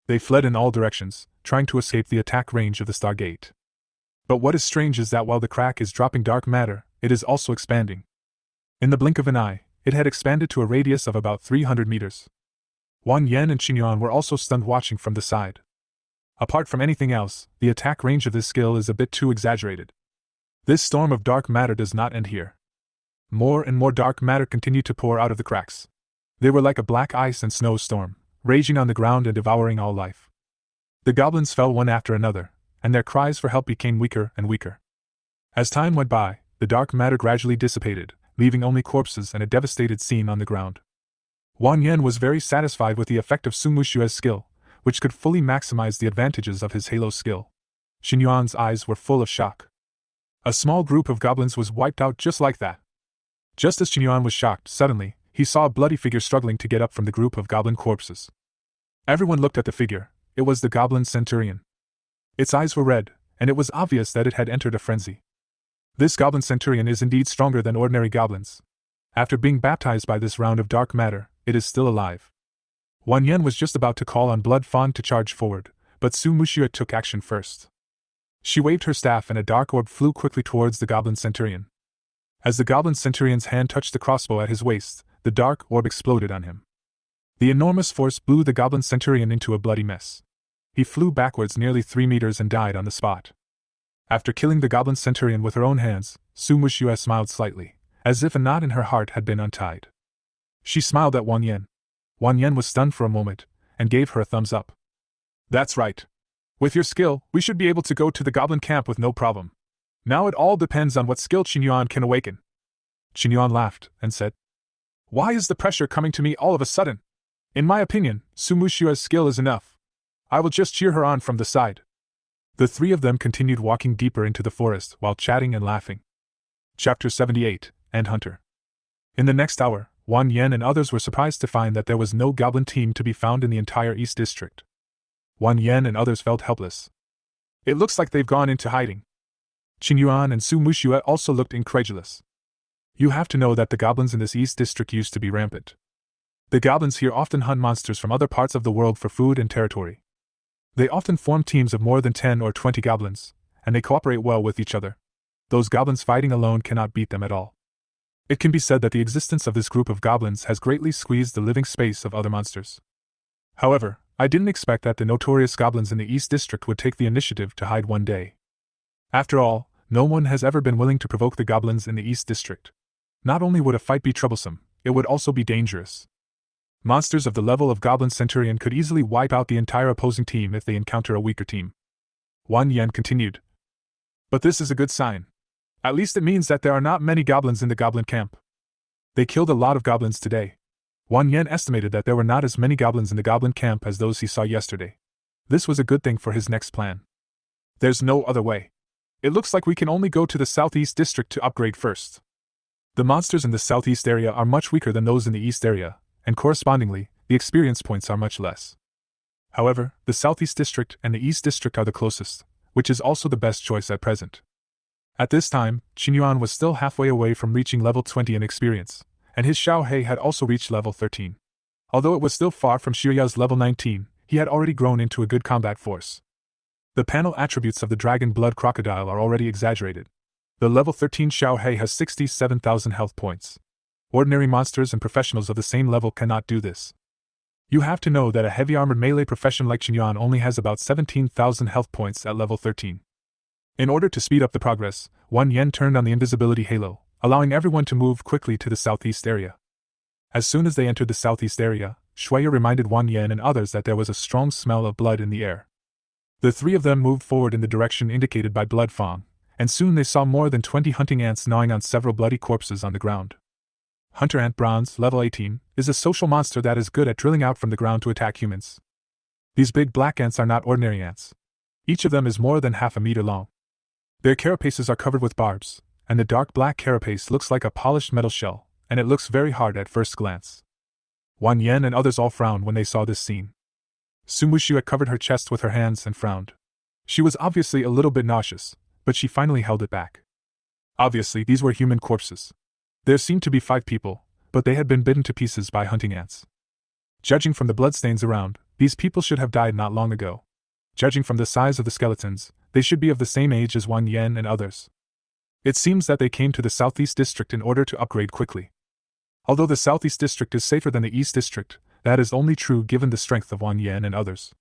B: They fled in all directions, trying to escape the attack range of the Stargate. But what is strange is that while the crack is dropping dark matter, it is also expanding. In the blink of an eye, it had expanded to a radius of about 300 meters. Wan Yan and Qin Yuan were also stunned watching from the side. Apart from anything else, the attack range of this skill is a bit too exaggerated. This storm of dark matter does not end here. More and more dark matter continued to pour out of the cracks. They were like a black ice and snow storm, raging on the ground and devouring all life. The goblins fell one after another, and their cries for help became weaker and weaker. As time went by, the dark matter gradually dissipated, leaving only corpses and a devastated scene on the ground. Wan Yan was very satisfied with the effect of Su Mushu's skill, which could fully maximize the advantages of his halo skill. Qin Yuan's eyes were full of shock. A small group of goblins was wiped out just like that. Just as Qin Yuan was shocked, suddenly, he saw a bloody figure struggling to get up from the group of goblin corpses. Everyone looked at the figure. It was the goblin centurion. Its eyes were red, and it was obvious that it had entered a frenzy. This goblin centurion is indeed stronger than ordinary goblins. After being baptized by this round of dark matter, it is still alive. Wan Yan was just about to call on Blood Fawn to charge forward, but Su Mushu took action first. She waved her staff and a dark orb flew quickly towards the goblin centurion. As the goblin centurion's hand touched the crossbow at his waist, the dark orb exploded on him. The enormous force blew the goblin centurion into a bloody mess. He flew backwards nearly 3 meters and died on the spot. After killing the goblin centurion with her own hands, Su Mushu smiled slightly, as if a knot in her heart had been untied. She smiled at Wan Yan. Wan Yan was stunned for a moment, and gave her a thumbs up. That's right. With your skill, we should be able to go to the goblin camp with no problem. Now it all depends on what skill Qingyuan can awaken. Qingyuan laughed and said, Why is the pressure coming to me all of a sudden? In my opinion, Su Mushua's skill is enough. I will just cheer her on from the side. The three of them continued walking deeper into the forest while chatting and laughing. Chapter 78, End Hunter. In the next hour, Wang Yan and others were surprised to find that there was no goblin team to be found in the entire East District. Wang Yan and others felt helpless. It looks like they've gone into hiding. Qingyuan and Su Mushua also looked incredulous. You have to know that the goblins in this East District used to be rampant. The goblins here often hunt monsters from other parts of the world for food and territory. They often form teams of more than 10 or 20 goblins, and they cooperate well with each other. Those goblins fighting alone cannot beat them at all. It can be said that the existence of this group of goblins has greatly squeezed the living space of other monsters. However, I didn't expect that the notorious goblins in the East District would take the initiative to hide one day. After all, no one has ever been willing to provoke the goblins in the East District. Not only would a fight be troublesome, it would also be dangerous. Monsters of the level of Goblin Centurion could easily wipe out the entire opposing team if they encounter a weaker team. Wang Yan continued. But this is a good sign. At least it means that there are not many goblins in the goblin camp. They killed a lot of goblins today. Wang Yan estimated that there were not as many goblins in the goblin camp as those he saw yesterday. This was a good thing for his next plan. There's no other way. It looks like we can only go to the Southeast District to upgrade first. The monsters in the Southeast area are much weaker than those in the East area, and correspondingly, the experience points are much less. However, the Southeast District and the East District are the closest, which is also the best choice at present. At this time, Qingyuan was still halfway away from reaching level 20 in experience, and his Xiaohei had also reached level 13. Although it was still far from Shiya's level 19, he had already grown into a good combat force. The panel attributes of the dragon blood crocodile are already exaggerated. The level 13 Xiaohei has 67,000 health points. Ordinary monsters and professionals of the same level cannot do this. You have to know that a heavy-armored melee professional like Qingyuan only has about 17,000 health points at level 13. In order to speed up the progress, Wang Yan turned on the invisibility halo, allowing everyone to move quickly to the southeast area. As soon as they entered the southeast area, Shuya reminded Wang Yan and others that there was a strong smell of blood in the air. The three of them moved forward in the direction indicated by Blood Fang, and soon they saw more than 20 hunting ants gnawing on several bloody corpses on the ground. Hunter Ant Bronze, level 18, is a social monster that is good at drilling out from the ground to attack humans. These big black ants are not ordinary ants. Each of them is more than half a meter long. Their carapaces are covered with barbs, and the dark black carapace looks like a polished metal shell, and it looks very hard at first glance. Wang Yan and others all frowned when they saw this scene. Su Mushua covered her chest with her hands and frowned. She was obviously a little bit nauseous, but she finally held it back. Obviously, these were human corpses. There seemed to be 5 people, but they had been bitten to pieces by hunting ants. Judging from the bloodstains around, these people should have died not long ago. Judging from the size of the skeletons, they should be of the same age as Wang Yan and others. It seems that they came to the Southeast District in order to upgrade quickly. Although the Southeast District is safer than the East District, that is only true given the strength of Wang Yan and others.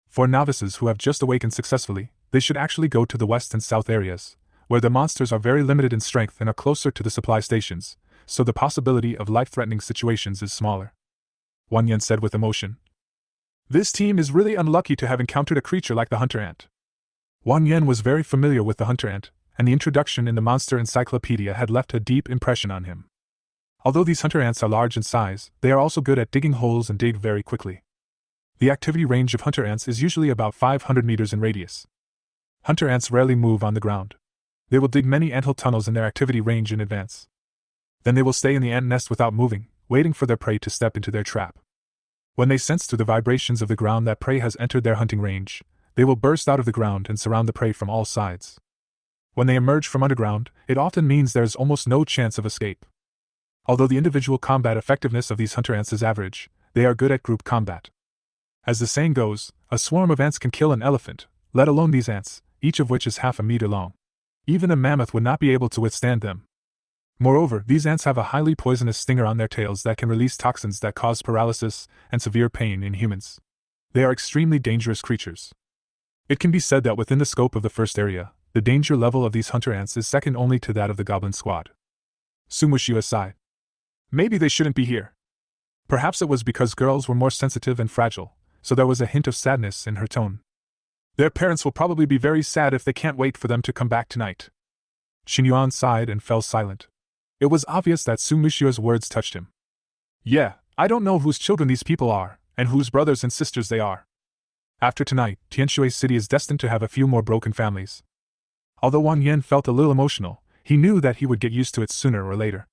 B: For novices who have just awakened successfully, they should actually go to the West and South areas, where the monsters are very limited in strength and are closer to the supply stations, so the possibility of life-threatening situations is smaller. Wang Yan said with emotion. This team is really unlucky to have encountered a creature like the hunter ant. Wang Yan was very familiar with the hunter ant, and the introduction in the monster encyclopedia had left a deep impression on him. Although these hunter ants are large in size, they are also good at digging holes and dig very quickly. The activity range of hunter ants is usually about 500 meters in radius. Hunter ants rarely move on the ground. They will dig many anthill tunnels in their activity range in advance. Then they will stay in the ant nest without moving, waiting for their prey to step into their trap. When they sense through the vibrations of the ground that prey has entered their hunting range, they will burst out of the ground and surround the prey from all sides. When they emerge from underground, it often means there is almost no chance of escape. Although the individual combat effectiveness of these hunter ants is average, they are good at group combat. As the saying goes, a swarm of ants can kill an elephant, let alone these ants, each of which is half a meter long. Even a mammoth would not be able to withstand them. Moreover, these ants have a highly poisonous stinger on their tails that can release toxins that cause paralysis and severe pain in humans. They are extremely dangerous creatures. It can be said that within the scope of the first area, the danger level of these hunter ants is second only to that of the goblin squad. Su Mushua sighed. Maybe they shouldn't be here. Perhaps it was because girls were more sensitive and fragile, so there was a hint of sadness in her tone. Their parents will probably be very sad if they can't wait for them to come back tonight. Xinyuan sighed and fell silent. It was obvious that Su Mushua's words touched him. Yeah, I don't know whose children these people are, and whose brothers and sisters they are. After tonight, Tianshui City is destined to have a few more broken families. Although Wang Yan felt a little emotional, he knew that he would get used to it sooner or later.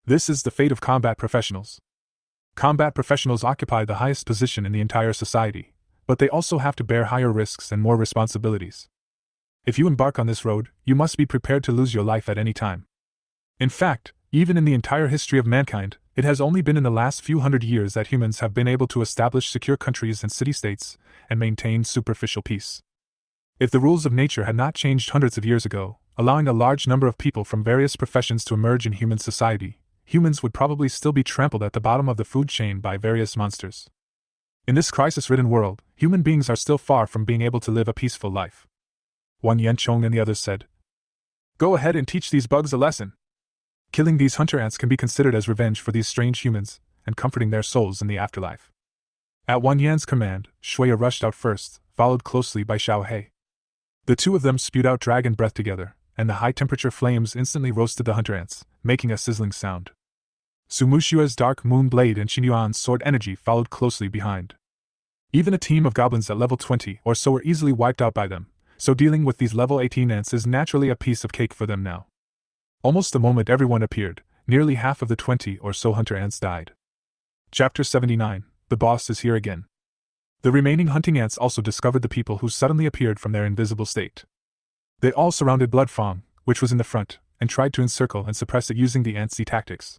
B: This is the fate of combat professionals. Combat professionals occupy the highest position in the entire society, but they also have to bear higher risks and more responsibilities. If you embark on this road, you must be prepared to lose your life at any time. In fact, even in the entire history of mankind, it has only been in the last few hundred years that humans have been able to establish secure countries and city-states, and maintain superficial peace. If the rules of nature had not changed hundreds of years ago, allowing a large number of people from various professions to emerge in human society, humans would probably still be trampled at the bottom of the food chain by various monsters. In this crisis-ridden world, human beings are still far from being able to live a peaceful life. Wang Yanchong and the others said, "Go ahead and teach these bugs a lesson. Killing these hunter ants can be considered as revenge for these strange humans, and comforting their souls in the afterlife." At Wang Yan's command, Shuya rushed out first, followed closely by Xiao He. The two of them spewed out dragon breath together, and the high-temperature flames instantly roasted the hunter ants, making a sizzling sound. Su Mushua's dark moon blade and Xinyuan's sword energy followed closely behind. Even a team of goblins at level 20 or so were easily wiped out by them, so dealing with these level 18 ants is naturally a piece of cake for them now. Almost the moment everyone appeared, nearly half of the 20 or so hunter ants died. Chapter 79, The Boss is Here Again. The remaining hunting ants also discovered the people who suddenly appeared from their invisible state. They all surrounded Blood Fang, which was in the front, and tried to encircle and suppress it using the ant-sea tactics.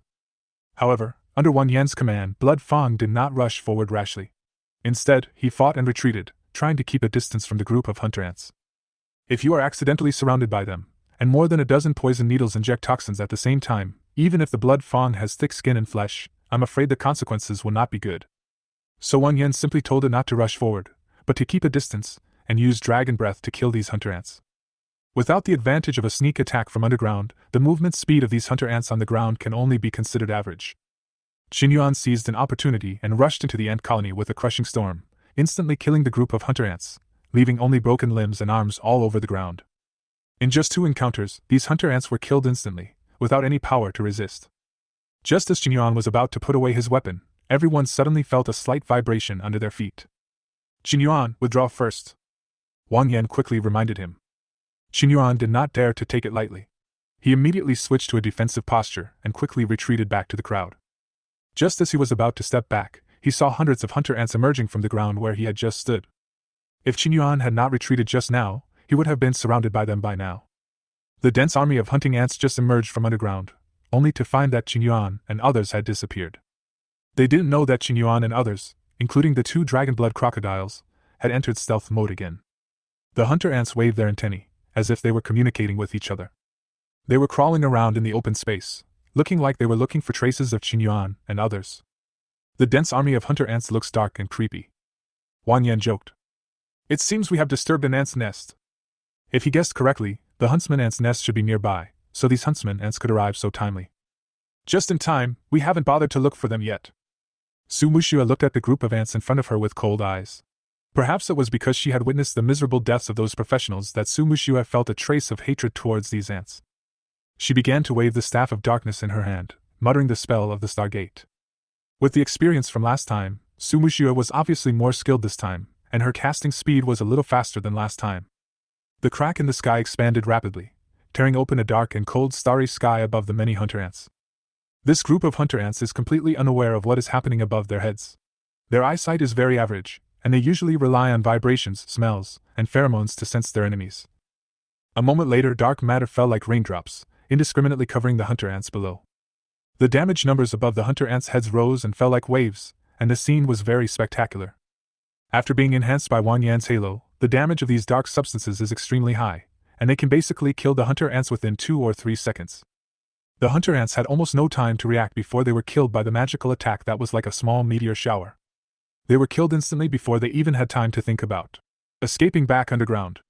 B: However, under Wang Yan's command, Blood Fang did not rush forward rashly. Instead, he fought and retreated, trying to keep a distance from the group of hunter ants. If you are accidentally surrounded by them, and more than a dozen poison needles inject toxins at the same time, even if the Blood Fang has thick skin and flesh, I'm afraid the consequences will not be good. So Wang Yan simply told it not to rush forward, but to keep a distance, and use dragon breath to kill these hunter ants. Without the advantage of a sneak attack from underground, the movement speed of these hunter ants on the ground can only be considered average. Xinyuan seized an opportunity and rushed into the ant colony with a crushing storm, instantly killing the group of hunter ants, leaving only broken limbs and arms all over the ground. In just 2 encounters, these hunter ants were killed instantly, without any power to resist. Just as Xinyuan was about to put away his weapon, everyone suddenly felt a slight vibration under their feet. "Xinyuan, withdraw first," Wang Yan quickly reminded him. Xinyuan did not dare to take it lightly. He immediately switched to a defensive posture and quickly retreated back to the crowd. Just as he was about to step back, he saw hundreds of hunter ants emerging from the ground where he had just stood. If Xinyuan had not retreated just now, he would have been surrounded by them by now. The dense army of hunting ants just emerged from underground, only to find that Xinyuan and others had disappeared. They didn't know that Xinyuan and others, including the 2 dragon-blood crocodiles, had entered stealth mode again. The hunter ants waved their antennae, as if they were communicating with each other. They were crawling around in the open space, looking like they were looking for traces of Xinyuan and others. The dense army of hunter ants looks dark and creepy. Wang Yan joked. "It seems we have disturbed an ant's nest." If he guessed correctly, the huntsman ant's nest should be nearby, so these huntsman ants could arrive so timely. "Just in time, we haven't bothered to look for them yet." Su Mushua looked at the group of ants in front of her with cold eyes. Perhaps it was because she had witnessed the miserable deaths of those professionals that Su Mushua felt a trace of hatred towards these ants. She began to wave the staff of darkness in her hand, muttering the spell of the Stargate. With the experience from last time, Su Mushua was obviously more skilled this time, and her casting speed was a little faster than last time. The crack in the sky expanded rapidly, tearing open a dark and cold starry sky above the many hunter ants. This group of hunter ants is completely unaware of what is happening above their heads. Their eyesight is very average, and they usually rely on vibrations, smells, and pheromones to sense their enemies. A moment later, dark matter fell like raindrops, indiscriminately covering the hunter ants below. The damage numbers above the hunter ants' heads rose and fell like waves, and the scene was very spectacular. After being enhanced by Wang Yan's halo, the damage of these dark substances is extremely high, and they can basically kill the hunter ants within 2 or 3 seconds. The hunter ants had almost no time to react before they were killed by the magical attack that was like a small meteor shower. They were killed instantly before they even had time to think about escaping back underground.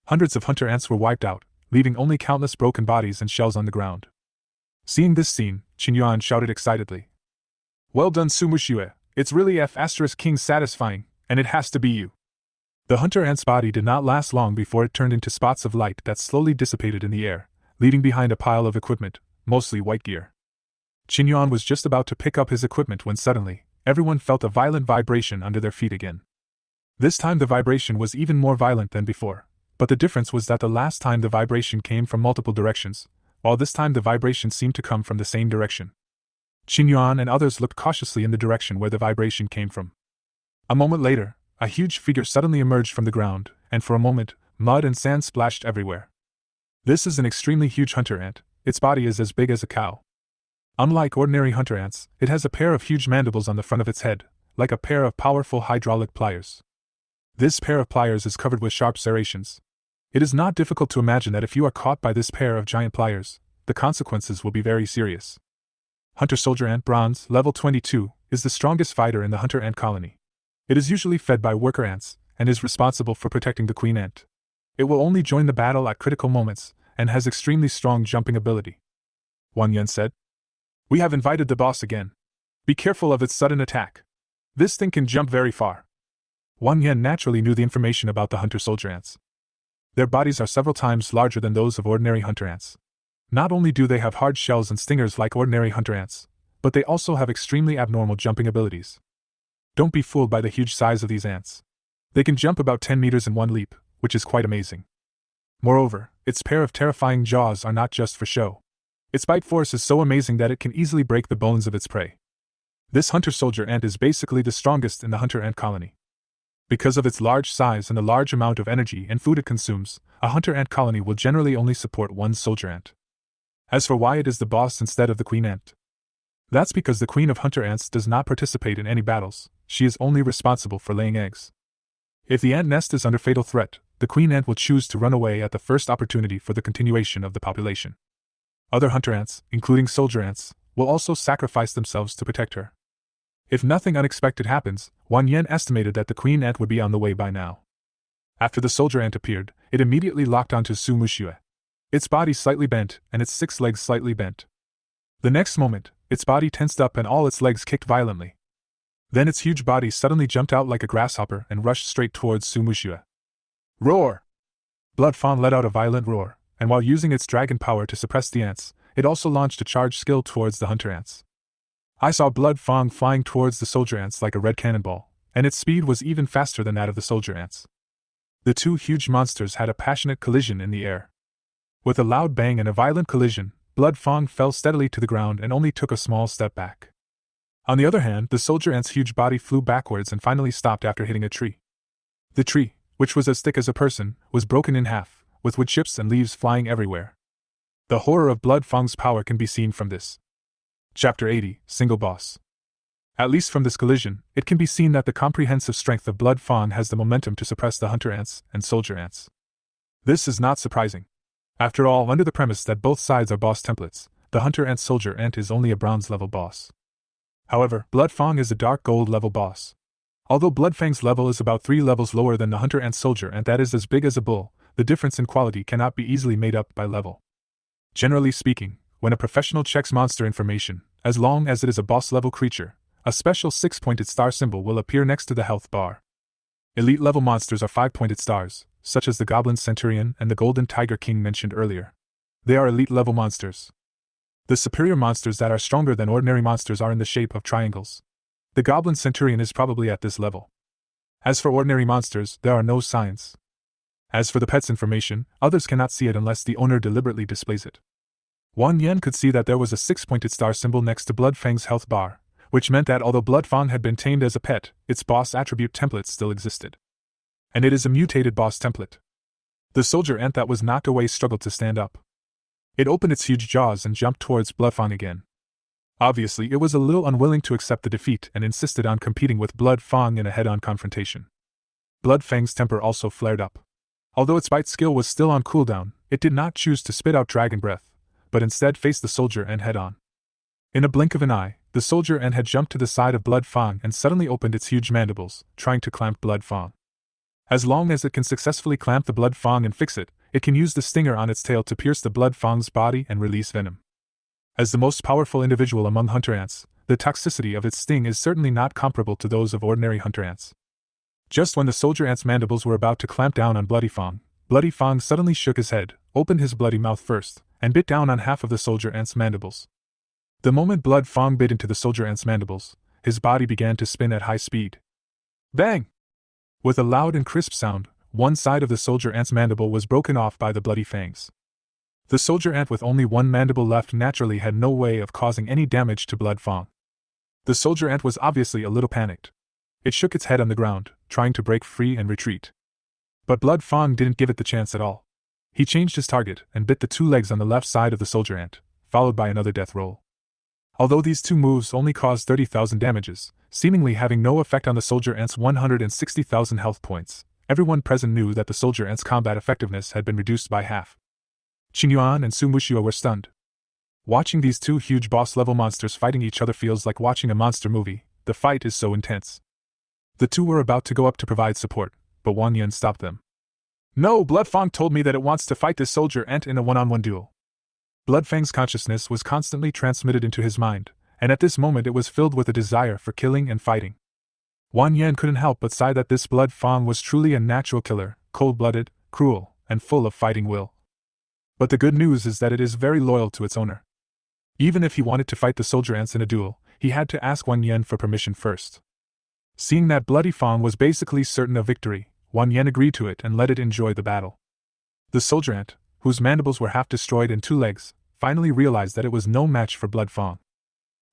B: Hundreds of hunter ants were wiped out, leaving only countless broken bodies and shells on the ground. Seeing this scene, Xinyuan shouted excitedly. "Well done, Su Mushue, it's really F***ing satisfying, and it has to be you." The hunter ant's body did not last long before it turned into spots of light that slowly dissipated in the air, leaving behind a pile of equipment, mostly white gear. Qin Yuan was just about to pick up his equipment when suddenly, everyone felt a violent vibration under their feet again. This time the vibration was even more violent than before, but the difference was that the last time the vibration came from multiple directions, while this time the vibration seemed to come from the same direction. Qin Yuan and others looked cautiously in the direction where the vibration came from. A moment later, a huge figure suddenly emerged from the ground, and for a moment, mud and sand splashed everywhere. This is an extremely huge hunter ant. Its body is as big as a cow. Unlike ordinary hunter ants, it has a pair of huge mandibles on the front of its head, like a pair of powerful hydraulic pliers. This pair of pliers is covered with sharp serrations. It is not difficult to imagine that if you are caught by this pair of giant pliers, the consequences will be very serious. Hunter Soldier Ant Bronze, level 22, is the strongest fighter in the hunter ant colony. It is usually fed by worker ants, and is responsible for protecting the queen ant. It will only join the battle at critical moments, and has extremely strong jumping ability. Wang Yan said. We have invited the boss again. Be careful of its sudden attack. This thing can jump very far. Wang Yan naturally knew the information about the hunter soldier ants. Their bodies are several times larger than those of ordinary hunter ants. Not only do they have hard shells and stingers like ordinary hunter ants, but they also have extremely abnormal jumping abilities. Don't be fooled by the huge size of these ants. They can jump about 10 meters in one leap, which is quite amazing. Moreover, its pair of terrifying jaws are not just for show. Its bite force is so amazing that it can easily break the bones of its prey. This hunter soldier ant is basically the strongest in the hunter ant colony. Because of its large size and the large amount of energy and food it consumes, a hunter ant colony will generally only support one soldier ant. As for why it is the boss instead of the queen ant, that's because the queen of hunter ants does not participate in any battles. She is only responsible for laying eggs. If the ant nest is under fatal threat, the queen ant will choose to run away at the first opportunity for the continuation of the population. Other hunter ants, including soldier ants, will also sacrifice themselves to protect her. If nothing unexpected happens, Wang Yan estimated that the queen ant would be on the way by now. After the soldier ant appeared, it immediately locked onto Su Muxue. Its body slightly bent, and its 6 legs slightly bent. The next moment, its body tensed up and all its legs kicked violently. Then its huge body suddenly jumped out like a grasshopper and rushed straight towards Su Muxue. Roar! Blood Fawn let out a violent roar, and while using its dragon power to suppress the ants, it also launched a charge skill towards the hunter ants. I saw Blood Fawn flying towards the soldier ants like a red cannonball, and its speed was even faster than that of the soldier ants. The two huge monsters had a passionate collision in the air. With a loud bang and a violent collision, Blood Fawn fell steadily to the ground and only took a small step back. On the other hand, the soldier ant's huge body flew backwards and finally stopped after hitting a tree. The tree, which was as thick as a person, was broken in half, with wood chips and leaves flying everywhere. The horror of Blood Fawn's power can be seen from this. Chapter 80, Single Boss. At least from this collision, it can be seen that the comprehensive strength of Blood Fawn has the momentum to suppress the hunter ants and soldier ants. This is not surprising. After all, under the premise that both sides are boss templates, the hunter ant soldier ant is only a bronze level boss. However, Blood Fawn is a dark gold level boss. Although Bloodfang's level is about 3 levels lower than the hunter ant soldier ant that is as big as a bull, the difference in quality cannot be easily made up by level. Generally speaking, when a professional checks monster information, as long as it is a boss-level creature, a special 6-pointed star symbol will appear next to the health bar. Elite-level monsters are 5-pointed stars, such as the Goblin Centurion and the Golden Tiger King mentioned earlier. They are elite-level monsters. The superior monsters that are stronger than ordinary monsters are in the shape of triangles. The Goblin Centurion is probably at this level. As for ordinary monsters, there are no signs. As for the pet's information, others cannot see it unless the owner deliberately displays it. Wang Yan could see that there was a 6-pointed star symbol next to Bloodfang's health bar, which meant that although Bloodfang had been tamed as a pet, its boss attribute template still existed. And it is a mutated boss template. The soldier ant that was knocked away struggled to stand up. It opened its huge jaws and jumped towards Bloodfang again. Obviously, it was a little unwilling to accept the defeat and insisted on competing with Bloodfang in a head-on confrontation. Bloodfang's temper also flared up. Although its bite skill was still on cooldown, it did not choose to spit out dragon breath, but instead faced the soldier ant head-on. In a blink of an eye, the soldier ant had jumped to the side of Bloodfang and suddenly opened its huge mandibles, trying to clamp Bloodfang. As long as it can successfully clamp the Bloodfang and fix it, it can use the stinger on its tail to pierce the Bloodfang's body and release venom. As the most powerful individual among hunter ants, the toxicity of its sting is certainly not comparable to those of ordinary hunter ants. Just when the soldier ant's mandibles were about to clamp down on Bloody Fong suddenly shook his head, opened his bloody mouth first, and bit down on half of the soldier ant's mandibles. The moment Blood Fong bit into the soldier ant's mandibles, his body began to spin at high speed. Bang! With a loud and crisp sound, one side of the soldier ant's mandible was broken off by the bloody fangs. The soldier ant with only one mandible left naturally had no way of causing any damage to Blood Fong. The soldier ant was obviously a little panicked. It shook its head on the ground, trying to break free and retreat. But Blood Fong didn't give it the chance at all. He changed his target and bit the two legs on the left side of the soldier ant, followed by another death roll. Although these two moves only caused 30,000 damages, seemingly having no effect on the soldier ant's 160,000 health points, everyone present knew that the soldier ant's combat effectiveness had been reduced by half. Qingyuan and Su Muxue were stunned. Watching these two huge boss-level monsters fighting each other feels like watching a monster movie. The fight is so intense. The two were about to go up to provide support, but Wang Yan stopped them. No, Blood Fang told me that it wants to fight this soldier ant in a one-on-one duel. Blood Fang's consciousness was constantly transmitted into his mind, and at this moment it was filled with a desire for killing and fighting. Wang Yan couldn't help but sigh that this Blood Fang was truly a natural killer, cold-blooded, cruel, and full of fighting will. But the good news is that it is very loyal to its owner. Even if he wanted to fight the soldier ants in a duel, he had to ask Wang Yan for permission first. Seeing that Bloody Fang was basically certain of victory, Wang Yan agreed to it and let it enjoy the battle. The soldier ant, whose mandibles were half destroyed and two legs, finally realized that it was no match for Blood Fang.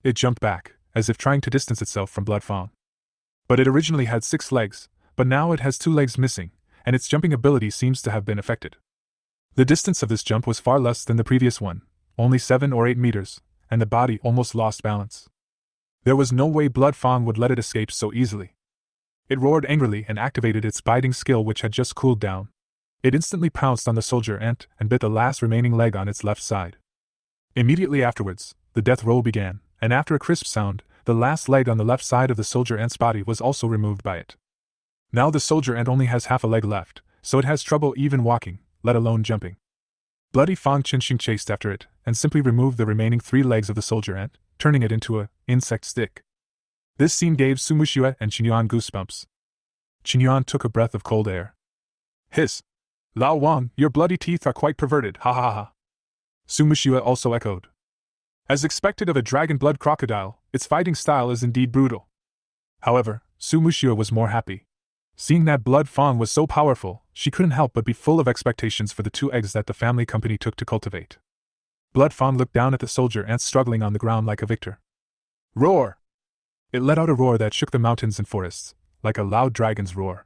B: It jumped back, as if trying to distance itself from Blood Fang. But it originally had 6 legs, but now it has 2 legs missing, and its jumping ability seems to have been affected. The distance of this jump was far less than the previous one, only 7 or 8 meters, and the body almost lost balance. There was no way Blood Fang would let it escape so easily. It roared angrily and activated its biting skill, which had just cooled down. It instantly pounced on the soldier ant and bit the last remaining leg on its left side. Immediately afterwards, the death roll began, and after a crisp sound, the last leg on the left side of the soldier ant's body was also removed by it. Now the soldier ant only has half a leg left, so it has trouble even walking, let alone jumping. Bloody Fang Qinxing chased after it, and simply removed the remaining 3 legs of the soldier ant, turning it into an insect stick. This scene gave Su Muxue and Qingyuan goosebumps. Qingyuan took a breath of cold air. Hiss! Lao Wang, your bloody teeth are quite perverted, ha ha ha. Su Muxue also echoed. As expected of a dragon blood crocodile, its fighting style is indeed brutal. However, Su Muxue was more happy. Seeing that Blood Fang was so powerful, she couldn't help but be full of expectations for the 2 eggs that the family company took to cultivate. Blood Fang looked down at the soldier ants struggling on the ground like a victor. Roar! It let out a roar that shook the mountains and forests, like a loud dragon's roar.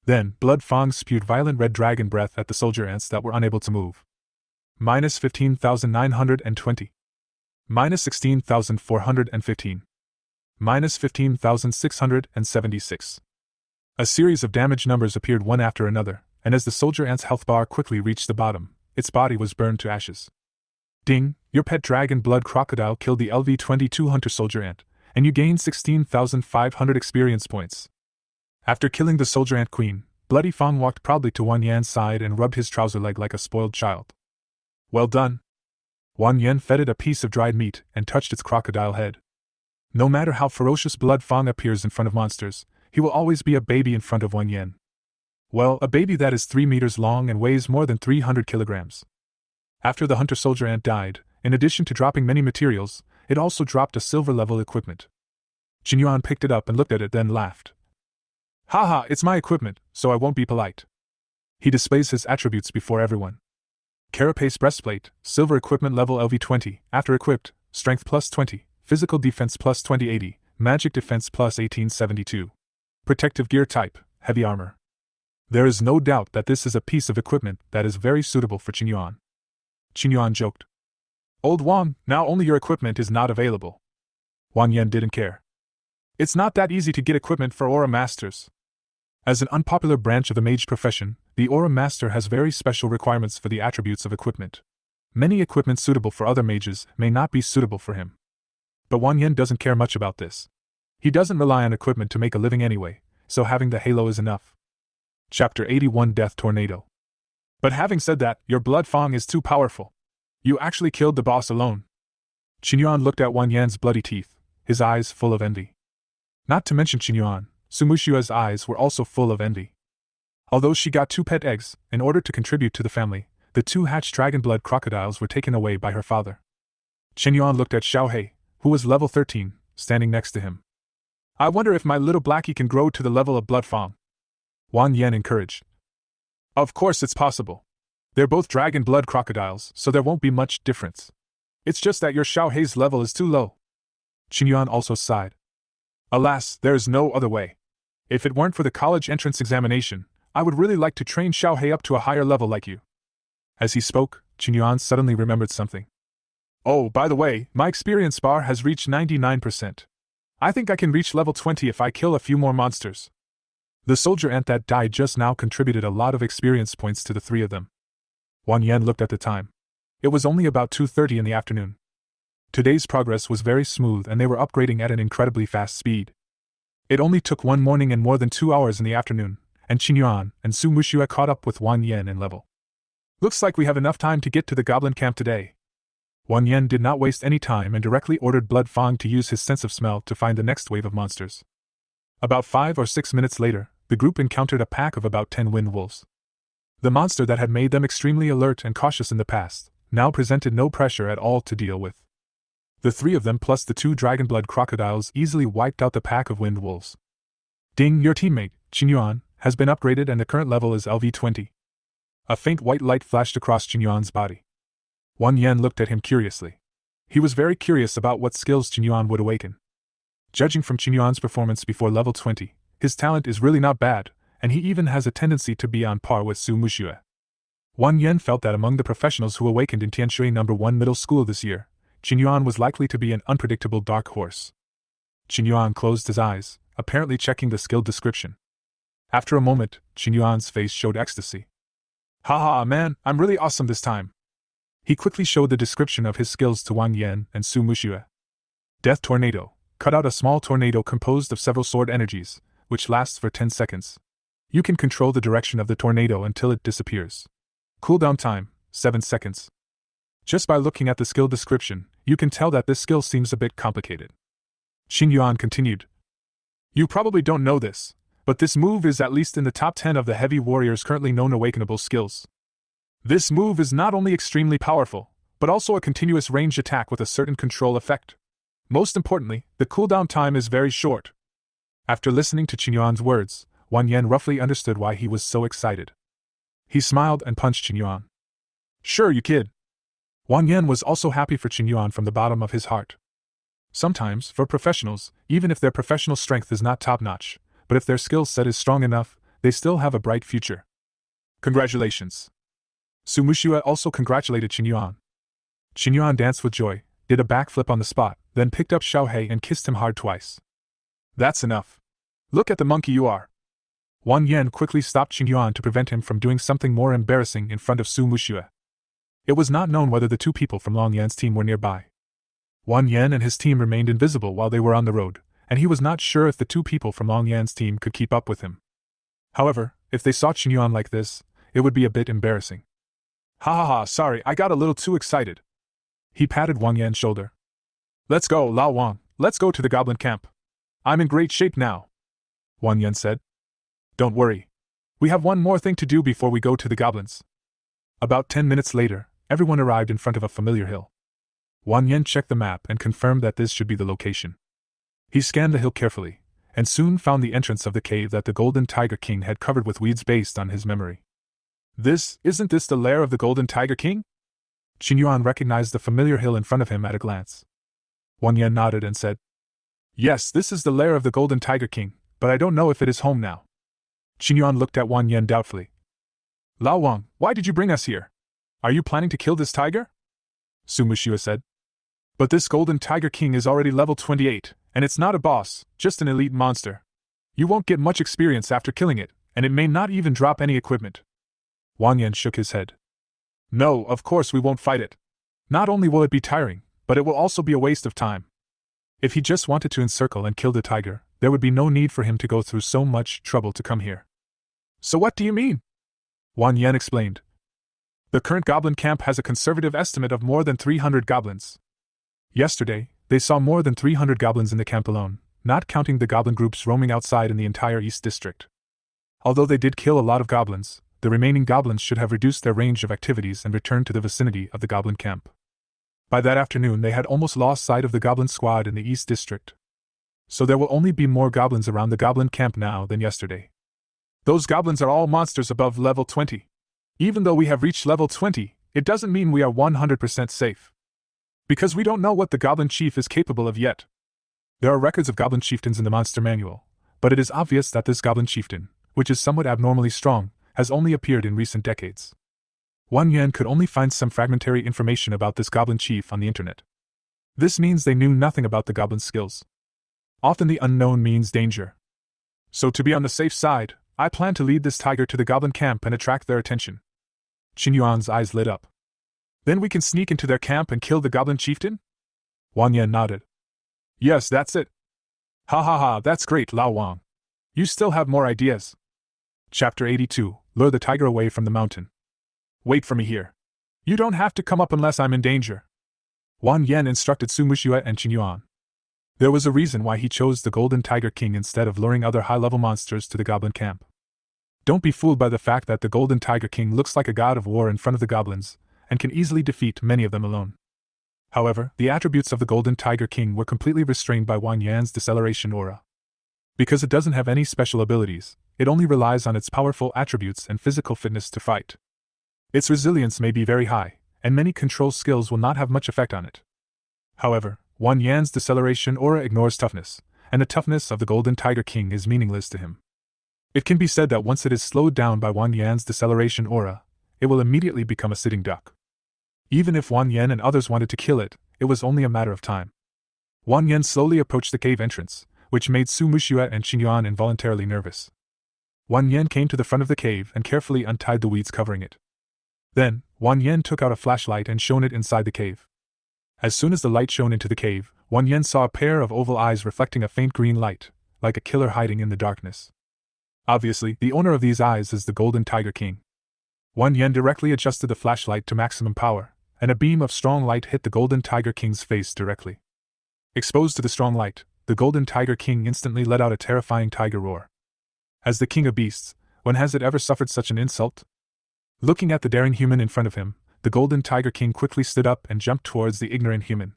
B: Then, Blood Fang spewed violent red dragon breath at the soldier ants that were unable to move. Minus 15,920. Minus 16,415. Minus 15,676. A series of damage numbers appeared one after another, and as the soldier ant's health bar quickly reached the bottom, its body was burned to ashes. Ding! Your pet dragon blood crocodile killed the LV-22 hunter soldier ant, and you gained 16,500 experience points. After killing the soldier ant queen, Bloody Fang walked proudly to Wang Yan's side and rubbed his trouser leg like a spoiled child. Well done. Wang Yan fed it a piece of dried meat and touched its crocodile head. No matter how ferocious Blood Fang appears in front of monsters, he will always be a baby in front of Wang Yan. Well, a baby that is 3 meters long and weighs more than 300 kilograms. After the hunter soldier ant died, in addition to dropping many materials, it also dropped a silver-level equipment. Qingyuan picked it up and looked at it, then laughed. Haha, it's my equipment, so I won't be polite. He displays his attributes before everyone. Carapace breastplate, silver equipment level LV20, after equipped, strength plus 20, physical defense plus 2080, magic defense plus 1872. Protective gear type, heavy armor. There is no doubt that this is a piece of equipment that is very suitable for Qingyuan. Qingyuan joked. Old Wang, now only your equipment is not available. Wang Yan didn't care. It's not that easy to get equipment for Aura Masters. As an unpopular branch of the mage profession, the Aura Master has very special requirements for the attributes of equipment. Many equipment suitable for other mages may not be suitable for him. But Wang Yan doesn't care much about this. He doesn't rely on equipment to make a living anyway, so having the halo is enough. Chapter 81 Death Tornado. But having said that, your Blood Fang is too powerful. You actually killed the boss alone. Qingyuan looked at Wang Yan's bloody teeth, his eyes full of envy. Not to mention Qingyuan, Sumushua's eyes were also full of envy. Although she got 2 pet eggs, in order to contribute to the family, the 2 hatched dragon blood crocodiles were taken away by her father. Qinyuan looked at Xiaohei, who was level 13, standing next to him. I wonder if my little blackie can grow to the level of Blood Fang. Wang Yan encouraged. Of course it's possible. They're both dragon blood crocodiles, so there won't be much difference. It's just that your Xiaohei's level is too low. Qinyuan also sighed. Alas, there is no other way. If it weren't for the college entrance examination, I would really like to train Xiaohei up to a higher level like you. As he spoke, Qinyuan suddenly remembered something. Oh, by the way, my experience bar has reached 99%. I think I can reach level 20 if I kill a few more monsters. The soldier ant that died just now contributed a lot of experience points to the 3 of them. Wang Yan looked at the time. It was only about 2:30 in the afternoon. Today's progress was very smooth and they were upgrading at an incredibly fast speed. It only took one morning and more than 2 hours in the afternoon, and Qinyuan and Su Muxue caught up with Wang Yan in level. Looks like we have enough time to get to the goblin camp today. Wang Yan did not waste any time and directly ordered Blood Fang to use his sense of smell to find the next wave of monsters. About 5 or 6 minutes later, the group encountered a pack of about 10 wind wolves. The monster that had made them extremely alert and cautious in the past now presented no pressure at all to deal with. The 3 of them plus the 2 dragonblood crocodiles easily wiped out the pack of wind wolves. Ding, your teammate, Qinyuan, has been upgraded and the current level is LV20. A faint white light flashed across Qinyuan's body. Wang Yan looked at him curiously. He was very curious about what skills Qinyuan would awaken. Judging from Qinyuan's performance before level 20, his talent is really not bad, and he even has a tendency to be on par with Su Muxue. Wang Yan felt that among the professionals who awakened in Tianshui No. 1 middle school this year, Qinyuan was likely to be an unpredictable dark horse. Qinyuan closed his eyes, apparently checking the skill description. After a moment, Qinyuan's face showed ecstasy. Haha, man, I'm really awesome this time. He quickly showed the description of his skills to Wang Yan and Su Muxue. Death Tornado. Cut out a small tornado composed of several sword energies, which lasts for 10 seconds. You can control the direction of the tornado until it disappears. Cooldown time, 7 seconds. Just by looking at the skill description, you can tell that this skill seems a bit complicated. Qinyuan continued. You probably don't know this, but this move is at least in the top 10 of the heavy warriors' currently known awakenable skills. This move is not only extremely powerful, but also a continuous ranged attack with a certain control effect. Most importantly, the cooldown time is very short. After listening to Qinyuan's words, Wang Yan roughly understood why he was so excited. He smiled and punched Qinyuan. Sure, you kid. Wang Yan was also happy for Qinyuan from the bottom of his heart. Sometimes, for professionals, even if their professional strength is not top-notch, but if their skill set is strong enough, they still have a bright future. Congratulations. Su Muxue also congratulated Qinyuan. Qinyuan danced with joy, did a backflip on the spot, then picked up Xiaohei and kissed him hard twice. That's enough. Look at the monkey you are. Wang Yan quickly stopped Qinyuan to prevent him from doing something more embarrassing in front of Su Muxue. It was not known whether the 2 people from Long Yan's team were nearby. Wang Yan and his team remained invisible while they were on the road, and he was not sure if the 2 people from Long Yan's team could keep up with him. However, if they saw Qinyuan like this, it would be a bit embarrassing. Ha ha ha, sorry, I got a little too excited. He patted Wang Yan's shoulder. Let's go, Lao Wang, let's go to the goblin camp. I'm in great shape now. Wang Yan said. Don't worry. We have one more thing to do before we go to the goblins. About 10 minutes later, everyone arrived in front of a familiar hill. Wang Yan checked the map and confirmed that this should be the location. He scanned the hill carefully, and soon found the entrance of the cave that the Golden Tiger King had covered with weeds based on his memory. Isn't this the lair of the Golden Tiger King? Qinyuan recognized the familiar hill in front of him at a glance. Wang Yan nodded and said, Yes, this is the lair of the Golden Tiger King, but I don't know if it is home now. Qinyuan looked at Wang Yan doubtfully. Lao Wang, why did you bring us here? Are you planning to kill this tiger? Su Muxue said. But this Golden Tiger King is already level 28, and it's not a boss, just an elite monster. You won't get much experience after killing it, and it may not even drop any equipment. Wang Yan shook his head. No, of course we won't fight it. Not only will it be tiring, but it will also be a waste of time. If he just wanted to encircle and kill the tiger, there would be no need for him to go through so much trouble to come here. So what do you mean? Wang Yan explained. The current goblin camp has a conservative estimate of more than 300 goblins. Yesterday, they saw more than 300 goblins in the camp alone, not counting the goblin groups roaming outside in the entire East District. Although they did kill a lot of goblins, the remaining goblins should have reduced their range of activities and returned to the vicinity of the goblin camp. By that afternoon they had almost lost sight of the goblin squad in the East District. So there will only be more goblins around the goblin camp now than yesterday. Those goblins are all monsters above level 20. Even though we have reached level 20, it doesn't mean we are 100% safe. Because we don't know what the goblin chief is capable of yet. There are records of goblin chieftains in the monster manual, but it is obvious that this goblin chieftain, which is somewhat abnormally strong, has only appeared in recent decades. Wang Yan could only find some fragmentary information about this goblin chief on the internet. This means they knew nothing about the goblin's skills. Often the unknown means danger. So to be on the safe side, I plan to lead this tiger to the goblin camp and attract their attention. Qin Yuan's eyes lit up. Then we can sneak into their camp and kill the goblin chieftain? Wang Yan nodded. Yes, that's it. Ha ha ha, that's great, Lao Wang. You still have more ideas. Chapter 82, Lure the Tiger Away from the Mountain. Wait for me here. You don't have to come up unless I'm in danger. Wang Yan instructed Su Muxue and Qin Yuan. There was a reason why he chose the Golden Tiger King instead of luring other high-level monsters to the goblin camp. Don't be fooled by the fact that the Golden Tiger King looks like a god of war in front of the goblins, and can easily defeat many of them alone. However, the attributes of the Golden Tiger King were completely restrained by Wang Yan's deceleration aura. Because it doesn't have any special abilities, it only relies on its powerful attributes and physical fitness to fight. Its resilience may be very high, and many control skills will not have much effect on it. However, Wang Yan's deceleration aura ignores toughness, and the toughness of the Golden Tiger King is meaningless to him. It can be said that once it is slowed down by Wang Yan's deceleration aura, it will immediately become a sitting duck. Even if Wang Yan and others wanted to kill it, it was only a matter of time. Wang Yan slowly approached the cave entrance, which made Su Muxue and Qin Yuan involuntarily nervous. Wang Yan came to the front of the cave and carefully untied the weeds covering it. Then, Wang Yan took out a flashlight and shone it inside the cave. As soon as the light shone into the cave, Wang Yan saw a pair of oval eyes reflecting a faint green light, like a killer hiding in the darkness. Obviously, the owner of these eyes is the Golden Tiger King. Wang Yan directly adjusted the flashlight to maximum power, and a beam of strong light hit the Golden Tiger King's face directly. Exposed to the strong light, the Golden Tiger King instantly let out a terrifying tiger roar. As the king of beasts, when has it ever suffered such an insult? Looking at the daring human in front of him, the Golden Tiger King quickly stood up and jumped towards the ignorant human.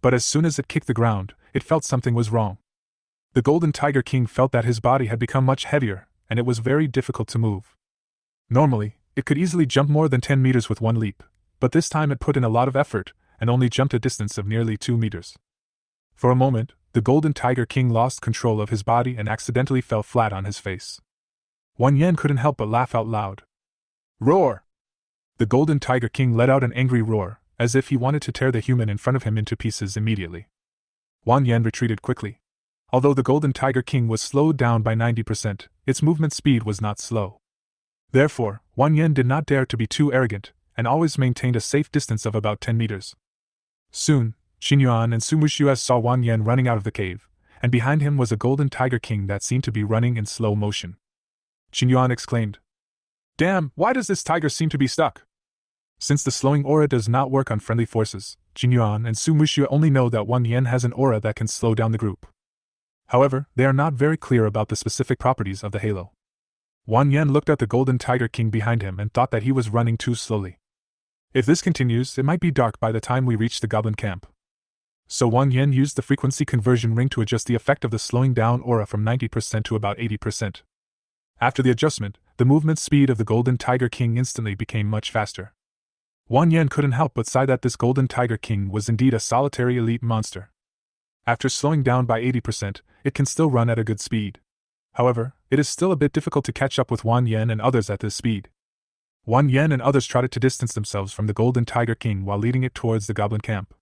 B: But as soon as it kicked the ground, it felt something was wrong. The Golden Tiger King felt that his body had become much heavier, and it was very difficult to move. Normally, it could easily jump more than 10 meters with one leap, but this time it put in a lot of effort, and only jumped a distance of nearly 2 meters. For a moment, the Golden Tiger King lost control of his body and accidentally fell flat on his face. Wang Yan couldn't help but laugh out loud. Roar! The Golden Tiger King let out an angry roar, as if he wanted to tear the human in front of him into pieces immediately. Wang Yan retreated quickly. Although the Golden Tiger King was slowed down by 90%, its movement speed was not slow. Therefore, Wang Yan did not dare to be too arrogant, and always maintained a safe distance of about 10 meters. Soon, Qin Yuan and Su Muxue saw Wang Yan running out of the cave, and behind him was a Golden Tiger King that seemed to be running in slow motion. Qin Yuan exclaimed, "Damn, why does this tiger seem to be stuck?" Since the slowing aura does not work on friendly forces, Qin Yuan and Su Muxue only know that Wang Yan has an aura that can slow down the group. However, they are not very clear about the specific properties of the halo. Wang Yan looked at the Golden Tiger King behind him and thought that he was running too slowly. If this continues, it might be dark by the time we reach the goblin camp. So Wang Yan used the frequency conversion ring to adjust the effect of the slowing down aura from 90% to about 80%. After the adjustment, the movement speed of the Golden Tiger King instantly became much faster. Wang Yan couldn't help but sigh that this Golden Tiger King was indeed a solitary elite monster. After slowing down by 80%, it can still run at a good speed. However, it is still a bit difficult to catch up with Wang Yan and others at this speed. Wang Yan and others tried to distance themselves from the Golden Tiger King while leading it towards the goblin camp.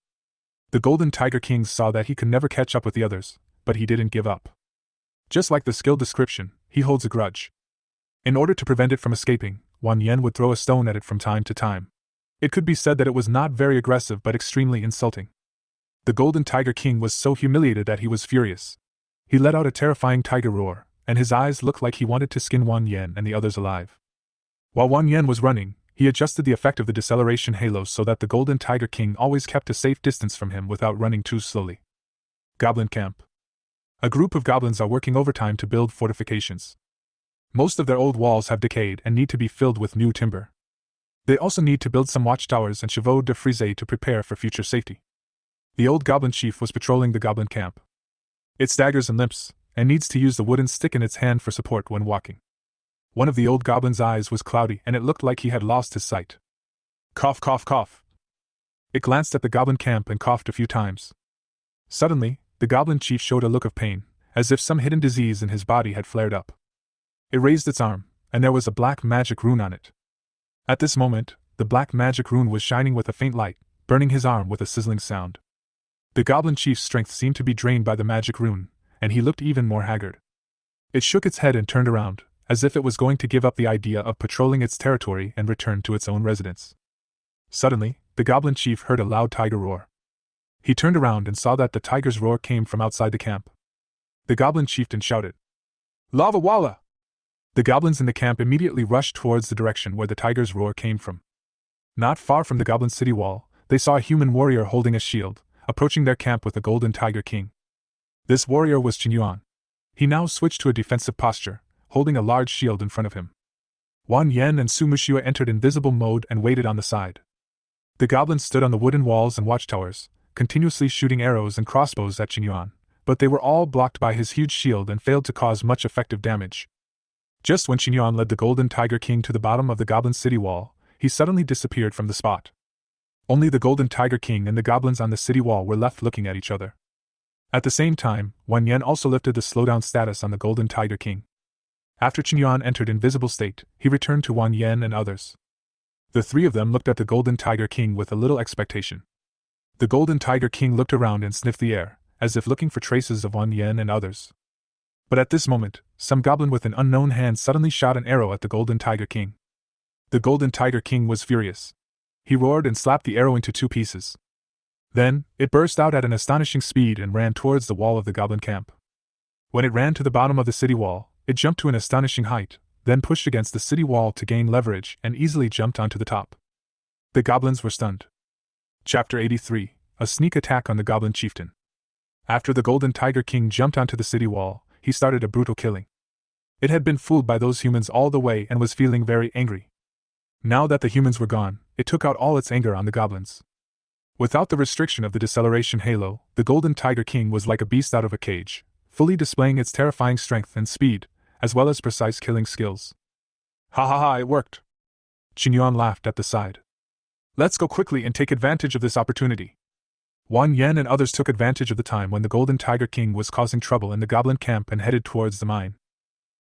B: The Golden Tiger King saw that he could never catch up with the others, but he didn't give up. Just like the skill description, he holds a grudge. In order to prevent it from escaping, Wang Yan would throw a stone at it from time to time. It could be said that it was not very aggressive but extremely insulting. The Golden Tiger King was so humiliated that he was furious. He let out a terrifying tiger roar, and his eyes looked like he wanted to skin Wang Yan and the others alive. While Wang Yan was running, he adjusted the effect of the deceleration halo so that the Golden Tiger King always kept a safe distance from him without running too slowly. Goblin Camp. A group of goblins are working overtime to build fortifications. Most of their old walls have decayed and need to be filled with new timber. They also need to build some watchtowers and chevaux de frise to prepare for future safety. The old goblin chief was patrolling the goblin camp. It staggers and limps, and needs to use the wooden stick in its hand for support when walking. One of the old goblin's eyes was cloudy and it looked like he had lost his sight. Cough, cough, cough. It glanced at the goblin camp and coughed a few times. Suddenly, the goblin chief showed a look of pain, as if some hidden disease in his body had flared up. It raised its arm, and there was a black magic rune on it. At this moment, the black magic rune was shining with a faint light, burning his arm with a sizzling sound. The goblin chief's strength seemed to be drained by the magic rune, and he looked even more haggard. It shook its head and turned around, as if it was going to give up the idea of patrolling its territory and return to its own residence. Suddenly, the goblin chief heard a loud tiger roar. He turned around and saw that the tiger's roar came from outside the camp. The goblin chieftain shouted, "Lava Walla!" The goblins in the camp immediately rushed towards the direction where the tiger's roar came from. Not far from the goblin city wall, they saw a human warrior holding a shield, approaching their camp with a golden tiger king. This warrior was Qinyuan. He now switched to a defensive posture, holding a large shield in front of him. Wan Yen and Su Mushua entered invisible mode and waited on the side. The goblins stood on the wooden walls and watchtowers, continuously shooting arrows and crossbows at Qinyuan, but they were all blocked by his huge shield and failed to cause much effective damage. Just when Qinyuan led the golden tiger king to the bottom of the goblin city wall, he suddenly disappeared from the spot. Only the golden tiger king and the goblins on the city wall were left looking at each other. At the same time, Wan Yen also lifted the slowdown status on the golden tiger king. After Qinyuan entered invisible state, he returned to Wan Yen and others. The three of them looked at the golden tiger king with a little expectation. The golden tiger king looked around and sniffed the air, as if looking for traces of Wan Yen and others. But at this moment, some goblin with an unknown hand suddenly shot an arrow at the golden tiger king. The golden tiger king was furious. He roared and slapped the arrow into 2 pieces. Then, it burst out at an astonishing speed and ran towards the wall of the goblin camp. When it ran to the bottom of the city wall, it jumped to an astonishing height, then pushed against the city wall to gain leverage and easily jumped onto the top. The goblins were stunned. Chapter 83: A Sneak Attack on the Goblin Chieftain. After the golden tiger king jumped onto the city wall, he started a brutal killing. It had been fooled by those humans all the way and was feeling very angry. Now that the humans were gone, it took out all its anger on the goblins. Without the restriction of the deceleration halo, the golden tiger king was like a beast out of a cage, fully displaying its terrifying strength and speed, as well as precise killing skills. Ha ha ha, it worked! Qinyuan laughed at the side. Let's go quickly and take advantage of this opportunity. Wan Yen and others took advantage of the time when the golden tiger king was causing trouble in the goblin camp and headed towards the mine.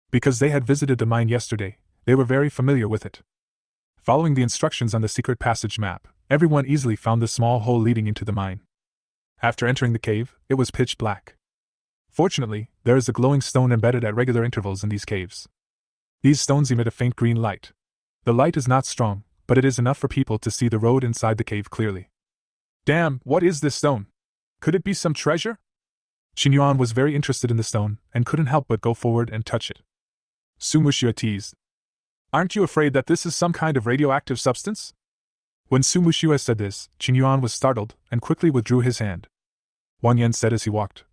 B: Because they had visited the mine yesterday, they were very familiar with it. Following the instructions on the secret passage map, everyone easily found the small hole leading into the mine. After entering the cave, it was pitch black. Fortunately, there is a glowing stone embedded at regular intervals in these caves. These stones emit a faint green light. The light is not strong, but it is enough for people to see the road inside the cave clearly. Damn, what is this stone? Could it be some treasure? Qinyuan was very interested in the stone and couldn't help but go forward and touch it. Su Mushua teased. Aren't you afraid that this is some kind of radioactive substance? When Su Mushua said this, Qinyuan was startled and quickly withdrew his hand. Wan Yen said as he walked.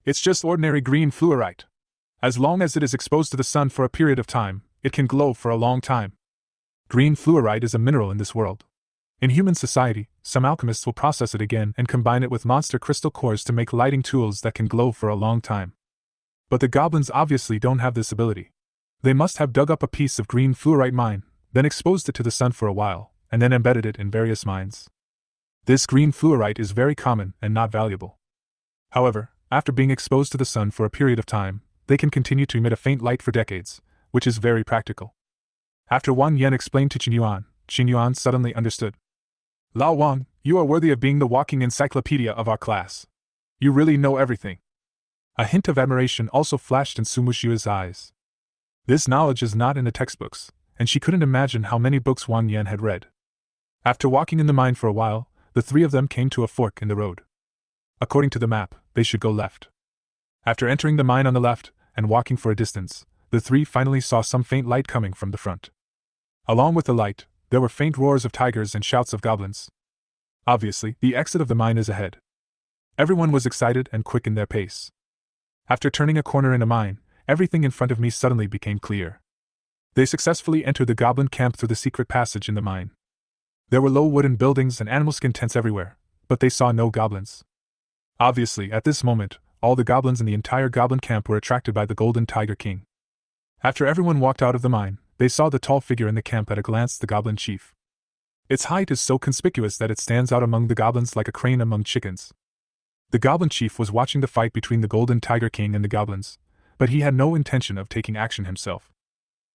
B: It's just ordinary green fluorite. As long as it is exposed to the sun for a period of time, it can glow for a long time. Green fluorite is a mineral in this world. In human society, some alchemists will process it again and combine it with monster crystal cores to make lighting tools that can glow for a long time. But the goblins obviously don't have this ability. They must have dug up a piece of green fluorite mine, then exposed it to the sun for a while, and then embedded it in various mines. This green fluorite is very common and not valuable. However, after being exposed to the sun for a period of time, they can continue to emit a faint light for decades, which is very practical. After Wan Yen explained to Qinyuan suddenly understood. Lao Wang, you are worthy of being the walking encyclopedia of our class. You really know everything. A hint of admiration also flashed in Su Mushua's eyes. This knowledge is not in the textbooks, and she couldn't imagine how many books Wan Yen had read. After walking in the mine for a while, the three of them came to a fork in the road. According to the map, they should go left. After entering the mine on the left, and walking for a distance, the three finally saw some faint light coming from the front. Along with the light, there were faint roars of tigers and shouts of goblins. Obviously, the exit of the mine is ahead. Everyone was excited and quickened their pace. After turning a corner in a mine, everything in front of me suddenly became clear. They successfully entered the goblin camp through the secret passage in the mine. There were low wooden buildings and animal skin tents everywhere, but they saw no goblins. Obviously, at this moment, all the goblins in the entire goblin camp were attracted by the Golden Tiger King. After everyone walked out of the mine, they saw the tall figure in the camp at a glance, the goblin chief. Its height is so conspicuous that it stands out among the goblins like a crane among chickens. The goblin chief was watching the fight between the Golden Tiger King and the goblins, but he had no intention of taking action himself.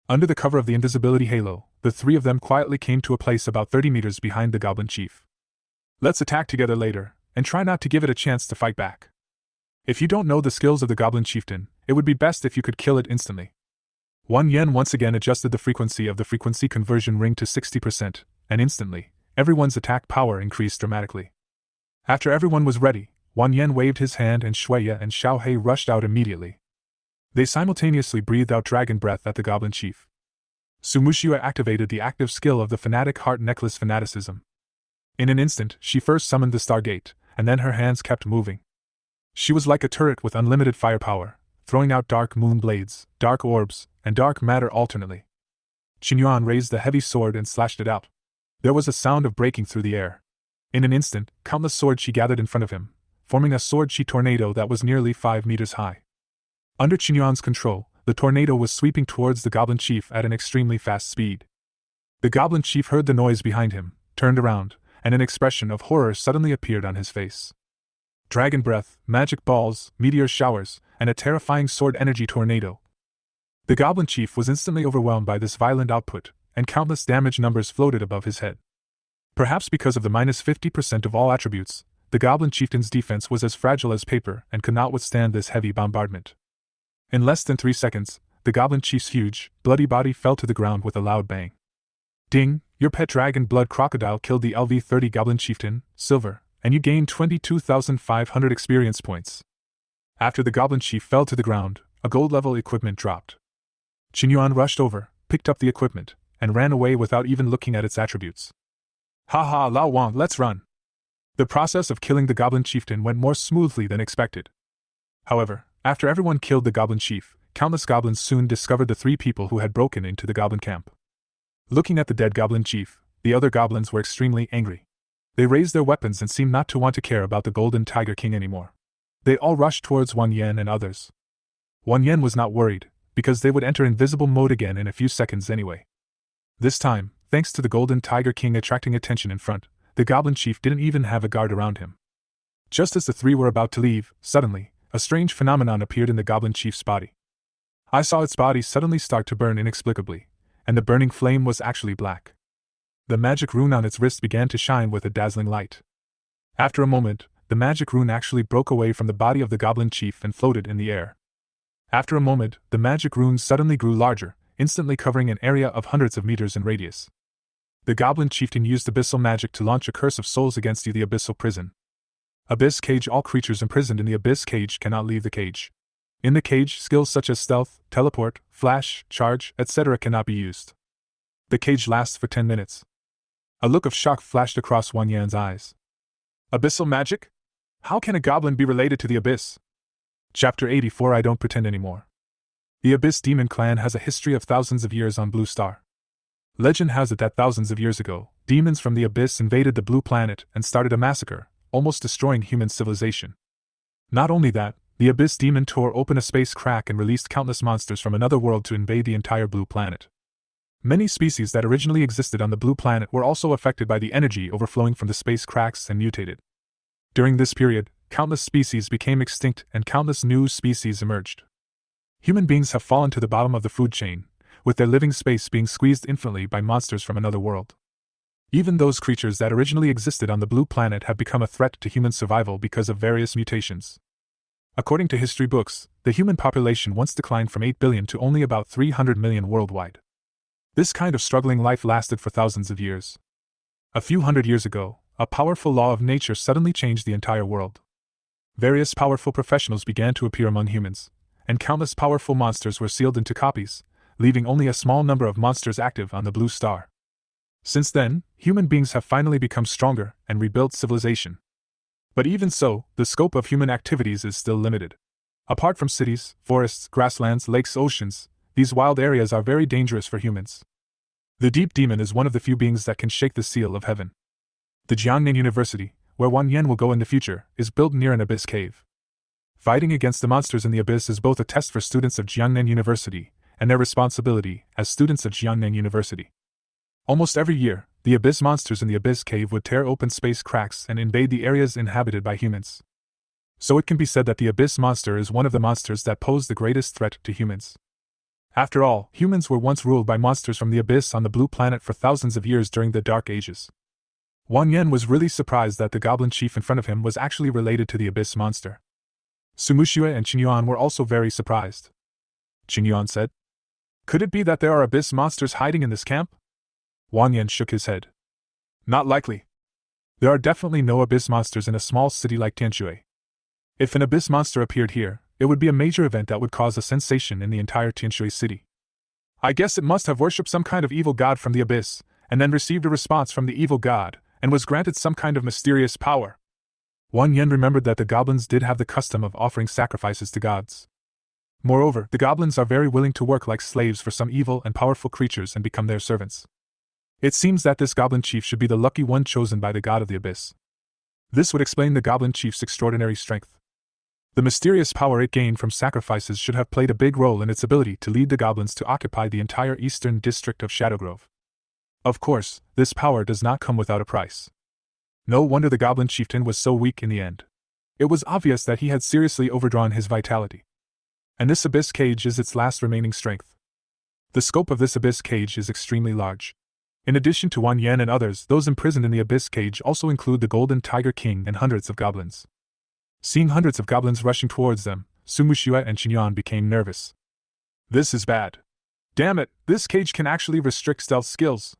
B: Under the cover of the invisibility halo, the three of them quietly came to a place about 30 meters behind the goblin chief. Let's attack together later, and try not to give it a chance to fight back. If you don't know the skills of the goblin chieftain, it would be best if you could kill it instantly. Wang Yan once again adjusted the frequency of the frequency conversion ring to 60%, and instantly, everyone's attack power increased dramatically. After everyone was ready, Wang Yan waved his hand and Shuiya and Xiao He rushed out immediately. They simultaneously breathed out dragon breath at the goblin chief. Sumushua activated the active skill of the fanatic heart necklace fanaticism. In an instant, she first summoned the Stargate, and then her hands kept moving. She was like a turret with unlimited firepower, throwing out dark moon blades, dark orbs, and dark matter alternately. Qinyuan raised the heavy sword and slashed it out. There was a sound of breaking through the air. In an instant, countless swords she gathered in front of him, forming a sword-chi tornado that was nearly 5 meters high. Under Qinyuan's control, the tornado was sweeping towards the goblin chief at an extremely fast speed. The goblin chief heard the noise behind him, turned around, and an expression of horror suddenly appeared on his face. Dragon breath, magic balls, meteor showers, and a terrifying sword energy tornado. The goblin chief was instantly overwhelmed by this violent output, and countless damage numbers floated above his head. Perhaps because of the -50% of all attributes, the goblin chieftain's defense was as fragile as paper and could not withstand this heavy bombardment. In less than 3 seconds, the goblin chief's huge, bloody body fell to the ground with a loud bang. Ding, your pet dragon blood crocodile killed the LV-30 goblin chieftain, Silver, and you gained 22,500 experience points. After the goblin chief fell to the ground, a gold-level equipment dropped. Qinyuan rushed over, picked up the equipment, and ran away without even looking at its attributes. Haha, Lao Wang, let's run! The process of killing the goblin chieftain went more smoothly than expected. However, after everyone killed the goblin chief, countless goblins soon discovered the 3 people who had broken into the goblin camp. Looking at the dead goblin chief, the other goblins were extremely angry. They raised their weapons and seemed not to want to care about the Golden Tiger King anymore. They all rushed towards Wang Yan and others. Wang Yan was not worried, because they would enter invisible mode again in a few seconds anyway. This time, thanks to the Golden Tiger King attracting attention in front, the goblin chief didn't even have a guard around him. Just as the 3 were about to leave, suddenly, a strange phenomenon appeared in the goblin chief's body. I saw its body suddenly start to burn inexplicably, and the burning flame was actually black. The magic rune on its wrist began to shine with a dazzling light. After a moment, the magic rune actually broke away from the body of the goblin chief and floated in the air. After a moment, the magic rune suddenly grew larger, instantly covering an area of hundreds of meters in radius. The goblin chieftain used abyssal magic to launch a curse of souls against you, the abyssal prison. Abyss cage. All creatures imprisoned in the abyss cage cannot leave the cage. In the cage, skills such as stealth, teleport, flash, charge, etc. cannot be used. The cage lasts for 10 minutes. A look of shock flashed across Wang Yan's eyes. Abyssal magic? How can a goblin be related to the abyss? Chapter 84. I don't pretend anymore. The Abyss Demon Clan has a history of thousands of years on Blue Star. Legend has it that thousands of years ago, demons from the Abyss invaded the Blue Planet and started a massacre, almost destroying human civilization. Not only that, the Abyss Demon tore open a space crack and released countless monsters from another world to invade the entire Blue Planet. Many species that originally existed on the Blue Planet were also affected by the energy overflowing from the space cracks and mutated. During this period, countless species became extinct and countless new species emerged. Human beings have fallen to the bottom of the food chain, with their living space being squeezed infinitely by monsters from another world. Even those creatures that originally existed on the Blue Planet have become a threat to human survival because of various mutations. According to history books, the human population once declined from 8 billion to only about 300 million worldwide. This kind of struggling life lasted for thousands of years. A few hundred years ago, a powerful law of nature suddenly changed the entire world. Various powerful professionals began to appear among humans, and countless powerful monsters were sealed into copies, leaving only a small number of monsters active on the Blue Star. Since then, human beings have finally become stronger and rebuilt civilization. But even so, the scope of human activities is still limited. Apart from cities, forests, grasslands, lakes, oceans, these wild areas are very dangerous for humans. The Deep Demon is one of the few beings that can shake the seal of heaven. The Jiangnan University, where Wan Yen will go in the future, is built near an abyss cave. Fighting against the monsters in the abyss is both a test for students of Jiangnan University and their responsibility as students of Jiangnan University. Almost every year, the abyss monsters in the abyss cave would tear open space cracks and invade the areas inhabited by humans. So it can be said that the abyss monster is one of the monsters that pose the greatest threat to humans. After all, humans were once ruled by monsters from the abyss on the blue planet for thousands of years during the Dark Ages. Wan Yen was really surprised that the goblin chief in front of him was actually related to the abyss monster. Sumushue and Qingyuan were also very surprised. Qingyuan said, "Could it be that there are abyss monsters hiding in this camp?" Wan Yen shook his head. "Not likely. There are definitely no abyss monsters in a small city like Tianshui. If an abyss monster appeared here, it would be a major event that would cause a sensation in the entire Tianshui city. I guess it must have worshipped some kind of evil god from the abyss, and then received a response from the evil god, and was granted some kind of mysterious power." Wan Yen remembered that the goblins did have the custom of offering sacrifices to gods. Moreover, the goblins are very willing to work like slaves for some evil and powerful creatures and become their servants. It seems that this goblin chief should be the lucky one chosen by the god of the abyss. This would explain the goblin chief's extraordinary strength. The mysterious power it gained from sacrifices should have played a big role in its ability to lead the goblins to occupy the entire eastern district of Shadowgrove. Of course, this power does not come without a price. No wonder the goblin chieftain was so weak in the end. It was obvious that he had seriously overdrawn his vitality. And this abyss cage is its last remaining strength. The scope of this abyss cage is extremely large. In addition to Wan Yen and others, those imprisoned in the abyss cage also include the Golden Tiger King and hundreds of goblins. Seeing hundreds of goblins rushing towards them, Sumushue and Qingyuan became nervous. "This is bad. Damn it, this cage can actually restrict stealth skills.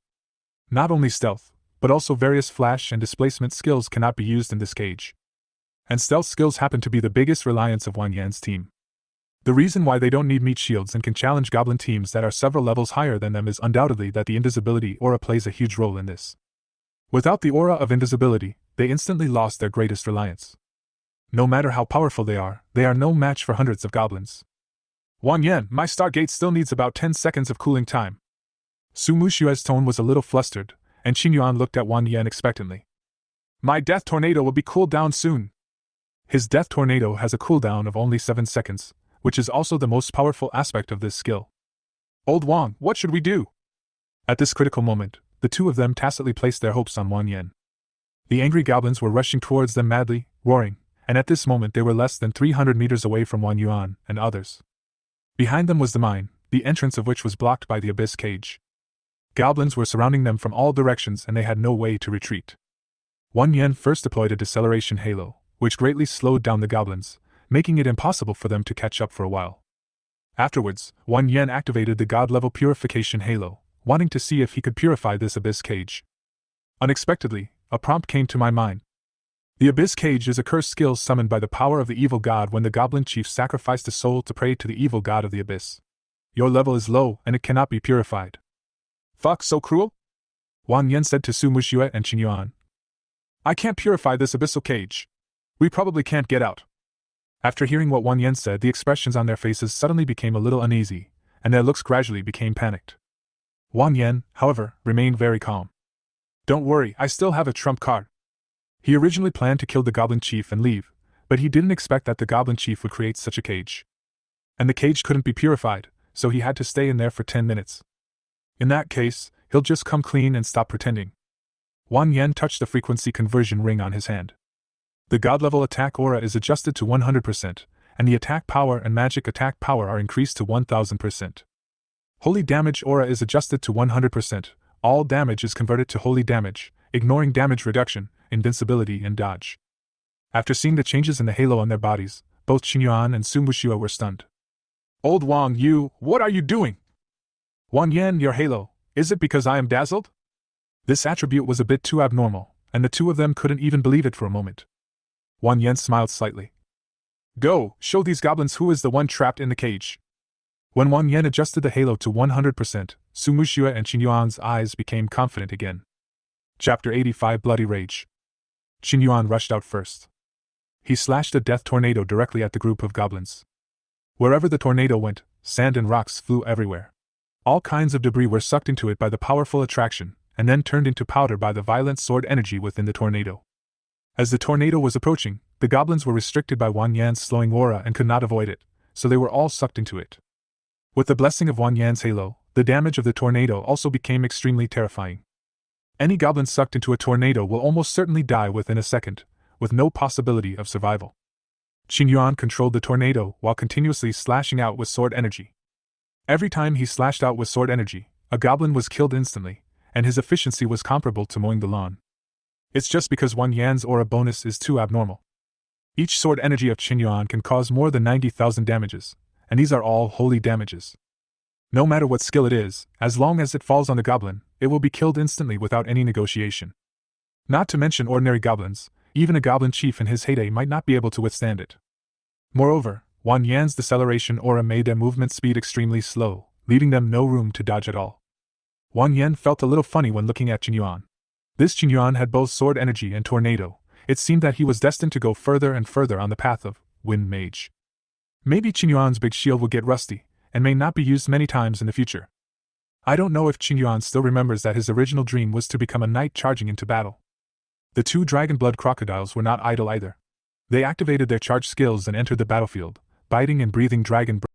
B: Not only stealth, but also various flash and displacement skills cannot be used in this cage. And stealth skills happen to be the biggest reliance of Wan Yan's team. The reason why they don't need meat shields and can challenge goblin teams that are several levels higher than them is undoubtedly that the invisibility aura plays a huge role in this. Without the aura of invisibility, they instantly lost their greatest reliance. No matter how powerful they are no match for hundreds of goblins. Wan Yen, my Stargate still needs about 10 seconds of cooling time." Sumushue's tone was a little flustered, and Qingyuan looked at Wan Yen expectantly. "My death tornado will be cooled down soon." His death tornado has a cooldown of only 7 seconds, which is also the most powerful aspect of this skill. "Old Wang, what should we do?" At this critical moment, the two of them tacitly placed their hopes on Wan Yen. The angry goblins were rushing towards them madly, roaring, and at this moment they were less than 300 meters away from Wan Yuan and others. Behind them was the mine, the entrance of which was blocked by the abyss cage. Goblins were surrounding them from all directions and they had no way to retreat. Wan Yen first deployed a deceleration halo, which greatly slowed down the goblins, making it impossible for them to catch up for a while. Afterwards, Wan Yen activated the god-level purification halo, wanting to see if he could purify this abyss cage. Unexpectedly, a prompt came to my mind. The abyss cage is a cursed skill summoned by the power of the evil god when the goblin chief sacrificed a soul to pray to the evil god of the abyss. Your level is low and it cannot be purified. "Fuck, so cruel?" Wan Yen said to Sumushue and Qingyuan. "I can't purify this abyssal cage. We probably can't get out." After hearing what Wan Yen said, the expressions on their faces suddenly became a little uneasy, and their looks gradually became panicked. Wan Yen, however, remained very calm. "Don't worry, I still have a trump card." He originally planned to kill the goblin chief and leave, but he didn't expect that the goblin chief would create such a cage. And the cage couldn't be purified, so he had to stay in there for 10 minutes. In that case, he'll just come clean and stop pretending. Wan Yen touched the frequency conversion ring on his hand. The god-level attack aura is adjusted to 100%, and the attack power and magic attack power are increased to 1000%. Holy damage aura is adjusted to 100%, all damage is converted to holy damage, ignoring damage reduction, invincibility and dodge. After seeing the changes in the halo on their bodies, both Qingyuan and Sumushue were stunned. "Old Wang, what are you doing?" "Wan Yen, your halo, is it because I am dazzled?" This attribute was a bit too abnormal, and the two of them couldn't even believe it for a moment. Wan Yen smiled slightly. "Go, show these goblins who is the one trapped in the cage." When Wan Yen adjusted the halo to 100%, Sumushue and Qingyuan's eyes became confident again. Chapter 85 Bloody Rage. Qingyuan rushed out first. He slashed a death tornado directly at the group of goblins. Wherever the tornado went, sand and rocks flew everywhere. All kinds of debris were sucked into it by the powerful attraction, and then turned into powder by the violent sword energy within the tornado. As the tornado was approaching, the goblins were restricted by Wan Yan's slowing aura and could not avoid it, so they were all sucked into it. With the blessing of Wan Yan's halo, the damage of the tornado also became extremely terrifying. Any goblin sucked into a tornado will almost certainly die within a second, with no possibility of survival. Qin Yuan controlled the tornado while continuously slashing out with sword energy. Every time he slashed out with sword energy, a goblin was killed instantly, and his efficiency was comparable to mowing the lawn. It's just because Wan Yan's aura bonus is too abnormal. Each sword energy of Qin Yuan can cause more than 90,000 damages, and these are all holy damages. No matter what skill it is, as long as it falls on the goblin, it will be killed instantly without any negotiation. Not to mention ordinary goblins, even a goblin chief in his heyday might not be able to withstand it. Moreover, Wan Yan's deceleration aura made their movement speed extremely slow, leaving them no room to dodge at all. Wan Yan felt a little funny when looking at Qin Yuan. This Qin Yuan had both sword energy and tornado. It seemed that he was destined to go further and further on the path of Wind Mage. Maybe Qin Yuan's big shield will get rusty, and may not be used many times in the future. I don't know if Qin Yuan still remembers that his original dream was to become a knight charging into battle. The two dragon blood crocodiles were not idle either. They activated their charge skills and entered the battlefield, biting and breathing dragon breath.